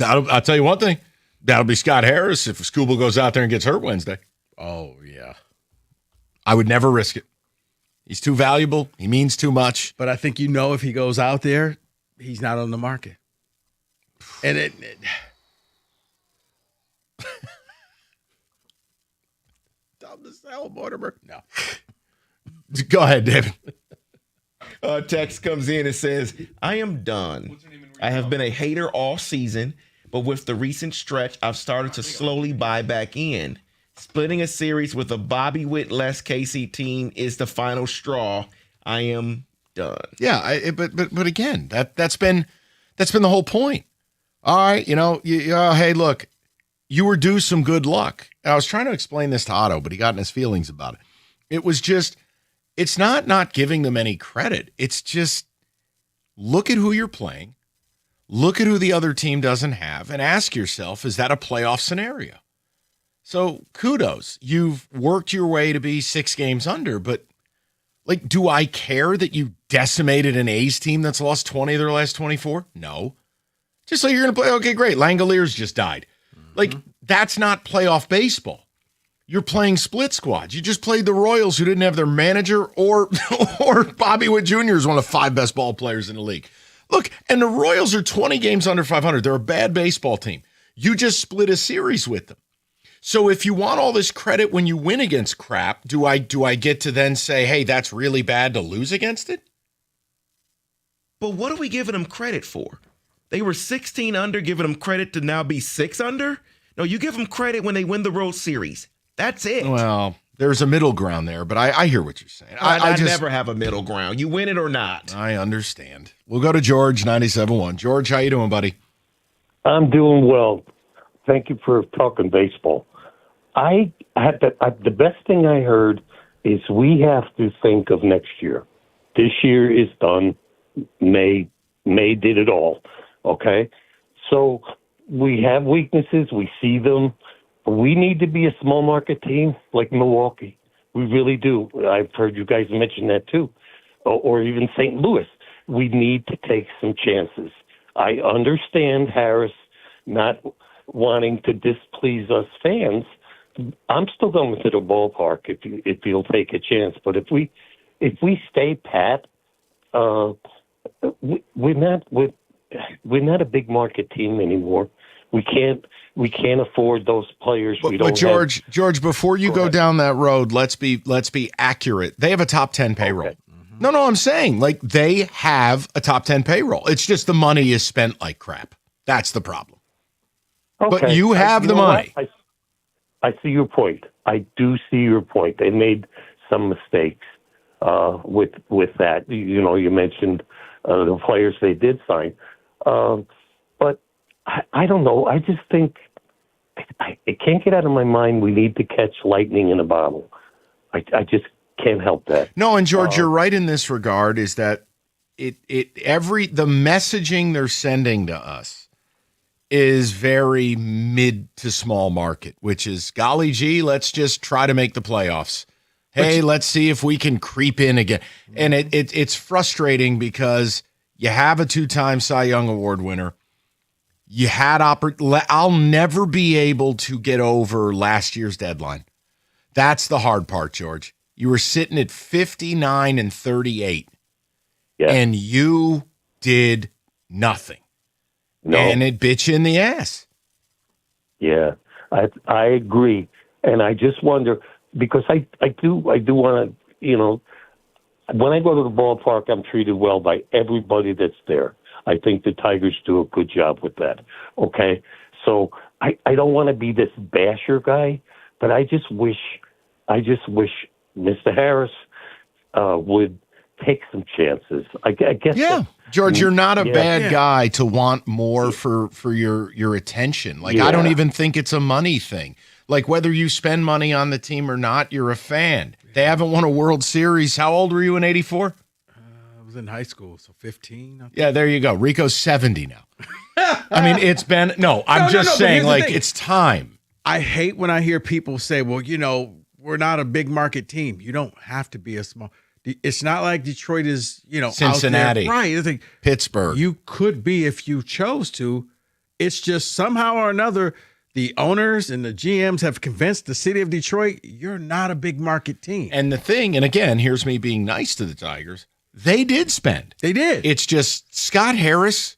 I'll tell you one thing. That'll be Scott Harris if Skubal goes out there and gets hurt Wednesday. Oh, yeah. I would never risk it. He's too valuable. He means too much. But I think if he goes out there, he's not on the market. And Dumb to sell, Mortimer. No. Go ahead, David. Text comes in and says, I am done. I have been a hater all season, but with the recent stretch, I've started to slowly buy back in. Splitting a series with a Bobby Witt less Casey team is the final straw. I am done. Yeah, but again, that's been the whole point. All right, hey, look, you were due some good luck. And I was trying to explain this to Otto, but he got in his feelings about it. It was just, it's not giving them any credit. It's just, look at who you're playing, look at who the other team doesn't have, and ask yourself, is that a playoff scenario? So kudos. You've worked your way to be 6 games under, but like, do I care that you decimated an A's team that's lost 20 of their last 24? No. Just like you're going to play, okay, great. Langoliers just died. Like, that's not playoff baseball. You're playing split squads. You just played the Royals, who didn't have their manager, or Bobby Witt Jr. is one of the 5 best ball players in the league. Look, and the Royals are 20 games under 500. They're a bad baseball team. You just split a series with them. So if you want all this credit when you win against crap, do I get to then say, hey, that's really bad to lose against it? But what are we giving them credit for? They were 16 under, giving them credit to now be 6 under? No, you give them credit when they win the World Series. That's it. Well, there's a middle ground there, but I hear what you're saying. I just never have a middle ground. You win it or not. I understand. We'll go to George, 97.1. George, how you doing, buddy? I'm doing well. Thank you for talking baseball. I had the best thing I heard is we have to think of next year. This year is done. May did it all. Okay, so we have weaknesses. We see them. We need to be a small market team like Milwaukee. We really do. I've heard you guys mention that too, or even St. Louis. We need to take some chances. I understand Harris not wanting to displease us fans. I'm still going to the ballpark if you'll take a chance. But if we stay pat, we're not a big market team anymore. We can't afford those players. But George, before you go down that road, let's be accurate. They have a top 10 payroll. Okay. No, I'm saying like they have a top 10 payroll. It's just the money is spent like crap. That's the problem. Okay. But you have the money. I see your point. I do see your point. They made some mistakes with that. You mentioned the players they did sign. But I don't know. I just think it can't get out of my mind we need to catch lightning in a bottle. I just can't help that. No, and George, you're right in this regard, is that the messaging they're sending to us is very mid to small market, which is, golly gee, let's just try to make the playoffs. Hey, let's see if we can creep in again. And it's frustrating because you have a 2-time Cy Young Award winner. You had I'll never be able to get over last year's deadline. That's the hard part, George. You were sitting at 59-38, and you did nothing. No. And it bit you in the ass. Yeah, I agree, and I just wonder because I do want to, when I go to the ballpark, I'm treated well by everybody that's there. I think the Tigers do a good job with that. Okay, so I don't want to be this basher guy, but I just wish Mr. Harris would take some chances. I guess. Yeah, George, you're not a bad guy to want more for your attention. Like, I don't even think it's a money thing. Like, whether you spend money on the team or not, you're a fan. They haven't won a World Series. How old were you in '84? I was in high school, so 15. Yeah, there you go. Rico's 70 now. I mean, it's been I'm just saying, like, it's time. I hate when I hear people say, well, we're not a big market team. You don't have to be a small. It's not like Detroit is, Cincinnati, out there. Right? It's like Pittsburgh. You could be if you chose to. It's just somehow or another, the owners and the GMs have convinced the city of Detroit, you're not a big market team. And the thing, and again, here's me being nice to the Tigers. They did spend. They did. It's just Scott Harris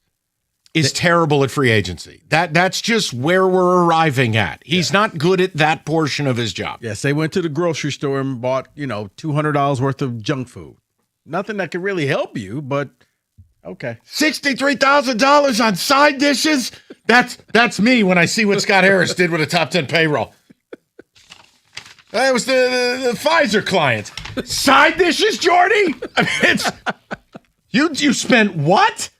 is terrible at free agency. That's just where we're arriving at. He's not good at that portion of his job. Yes, they went to the grocery store and bought, $200 worth of junk food. Nothing that could really help you, but okay. $63,000 on side dishes? That's me when I see what Scott Harris did with a top 10 payroll. That was the Pfizer client. Side dishes, Jordy? I mean, you spent what?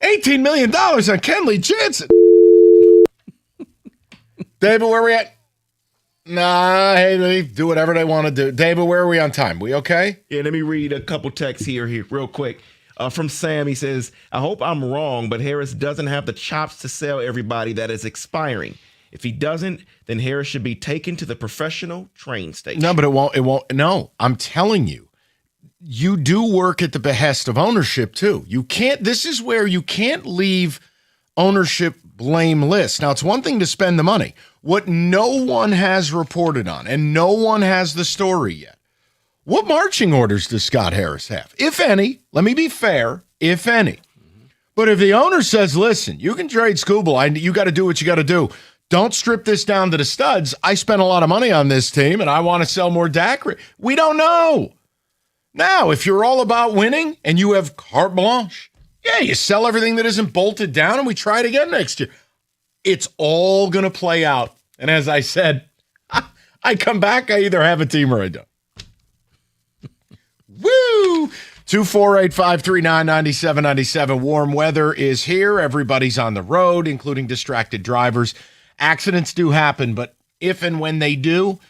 $18 million on Kenley Jansen. David, where are we at? Nah, hey, they do whatever they want to do. David, where are we on time? We okay? Yeah, let me read a couple texts here real quick. From Sam, he says, I hope I'm wrong, but Harris doesn't have the chops to sell everybody that is expiring. If he doesn't, then Harris should be taken to the professional train station. No, but it won't. No, I'm telling you. You do work at the behest of ownership too. This is where you can't leave ownership blameless. Now, it's one thing to spend the money. What no one has reported on, and no one has the story yet. What marching orders does Scott Harris have? If any, let me be fair, if any. But if the owner says, listen, you can trade Skubal, you got to do what you got to do. Don't strip this down to the studs. I spent a lot of money on this team, and I want to sell more Dak. We don't know. Now, if you're all about winning and you have carte blanche, yeah, you sell everything that isn't bolted down and we try it again next year. It's all going to play out. And as I said, I come back, I either have a team or I don't. Woo! 248-539-9797. Warm weather is here. Everybody's on the road, including distracted drivers. Accidents do happen, but if and when they do,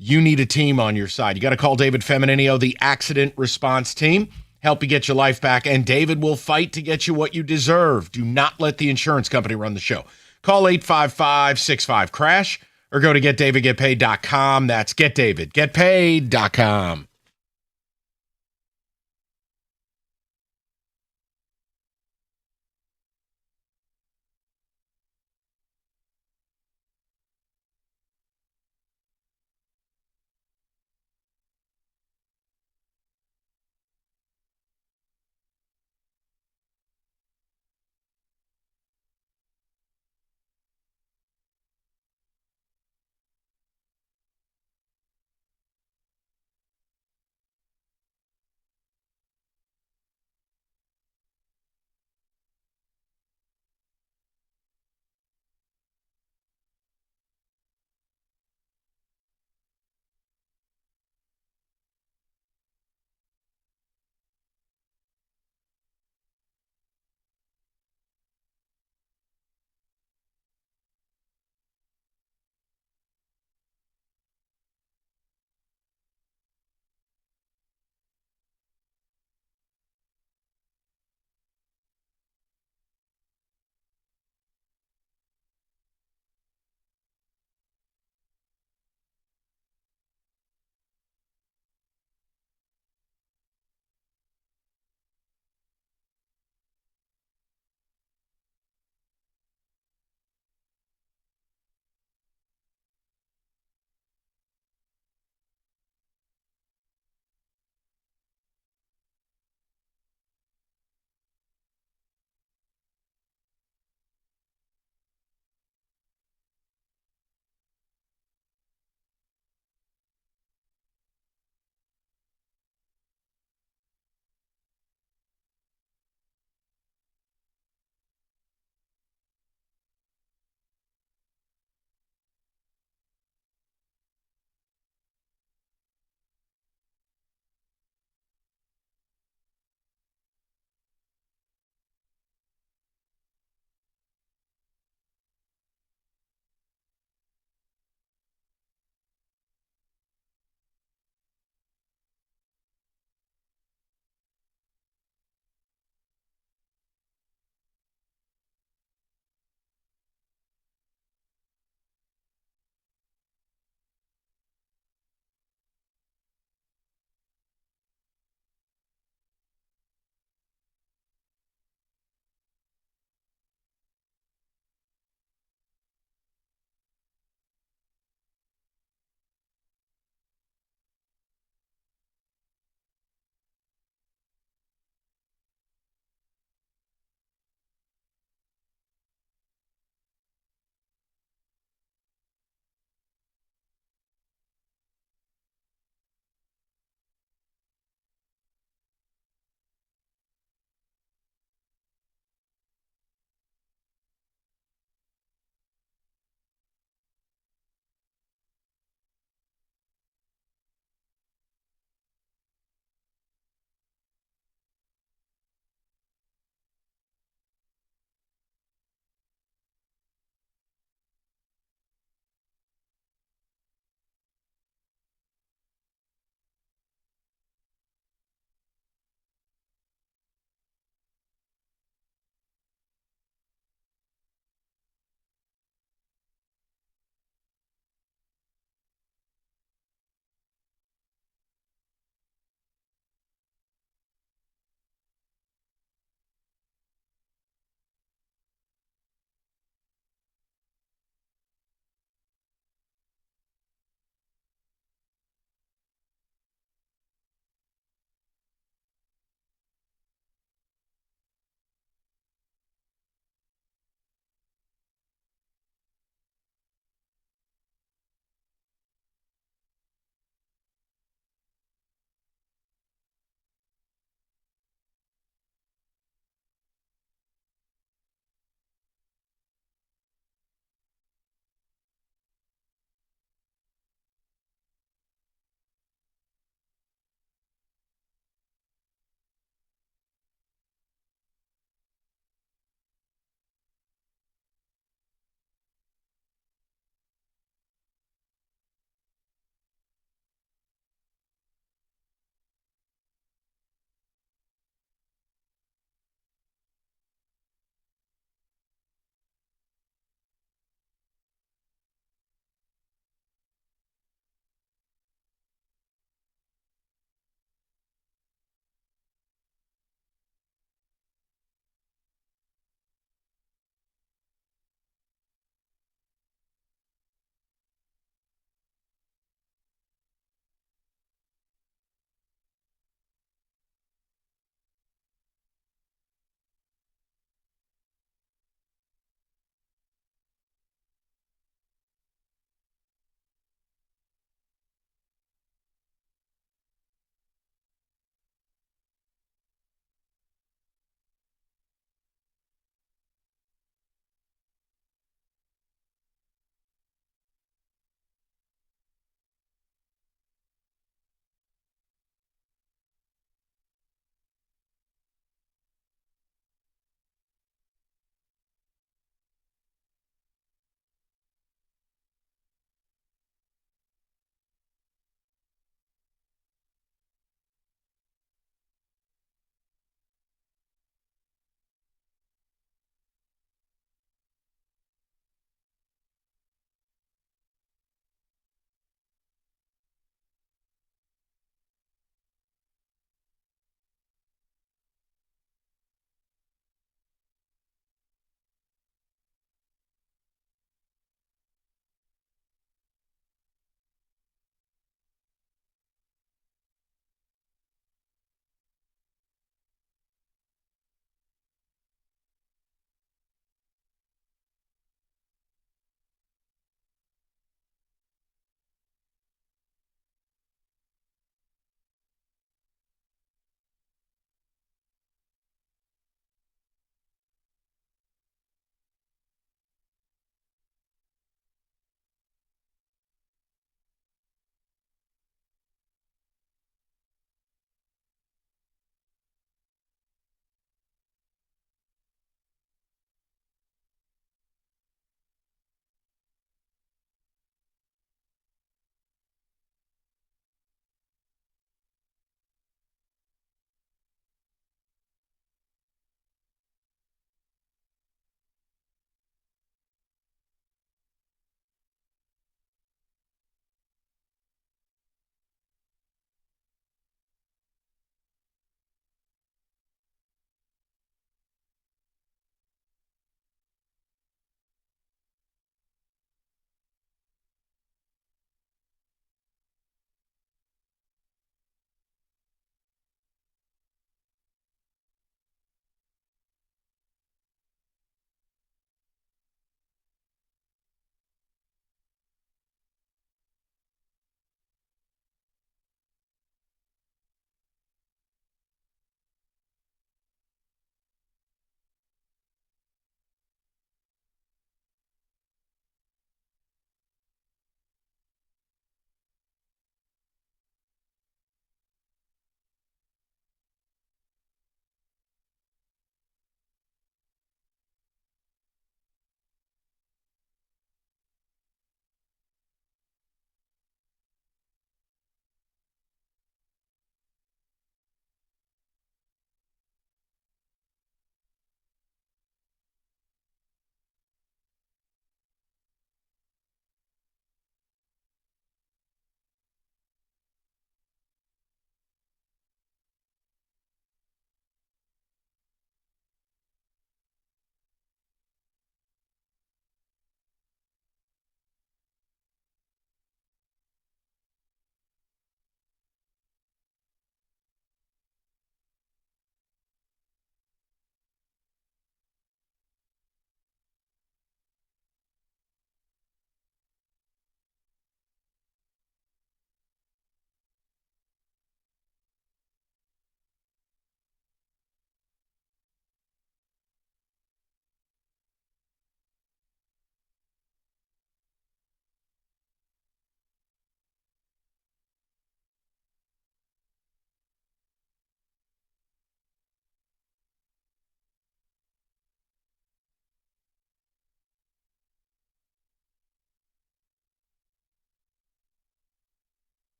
you need a team on your side. You got to call David Femininio, the accident response team, help you get your life back, and David will fight to get you what you deserve. Do not let the insurance company run the show. Call 855-65-CRASH or go to getdavidgetpaid.com. That's getdavidgetpaid.com.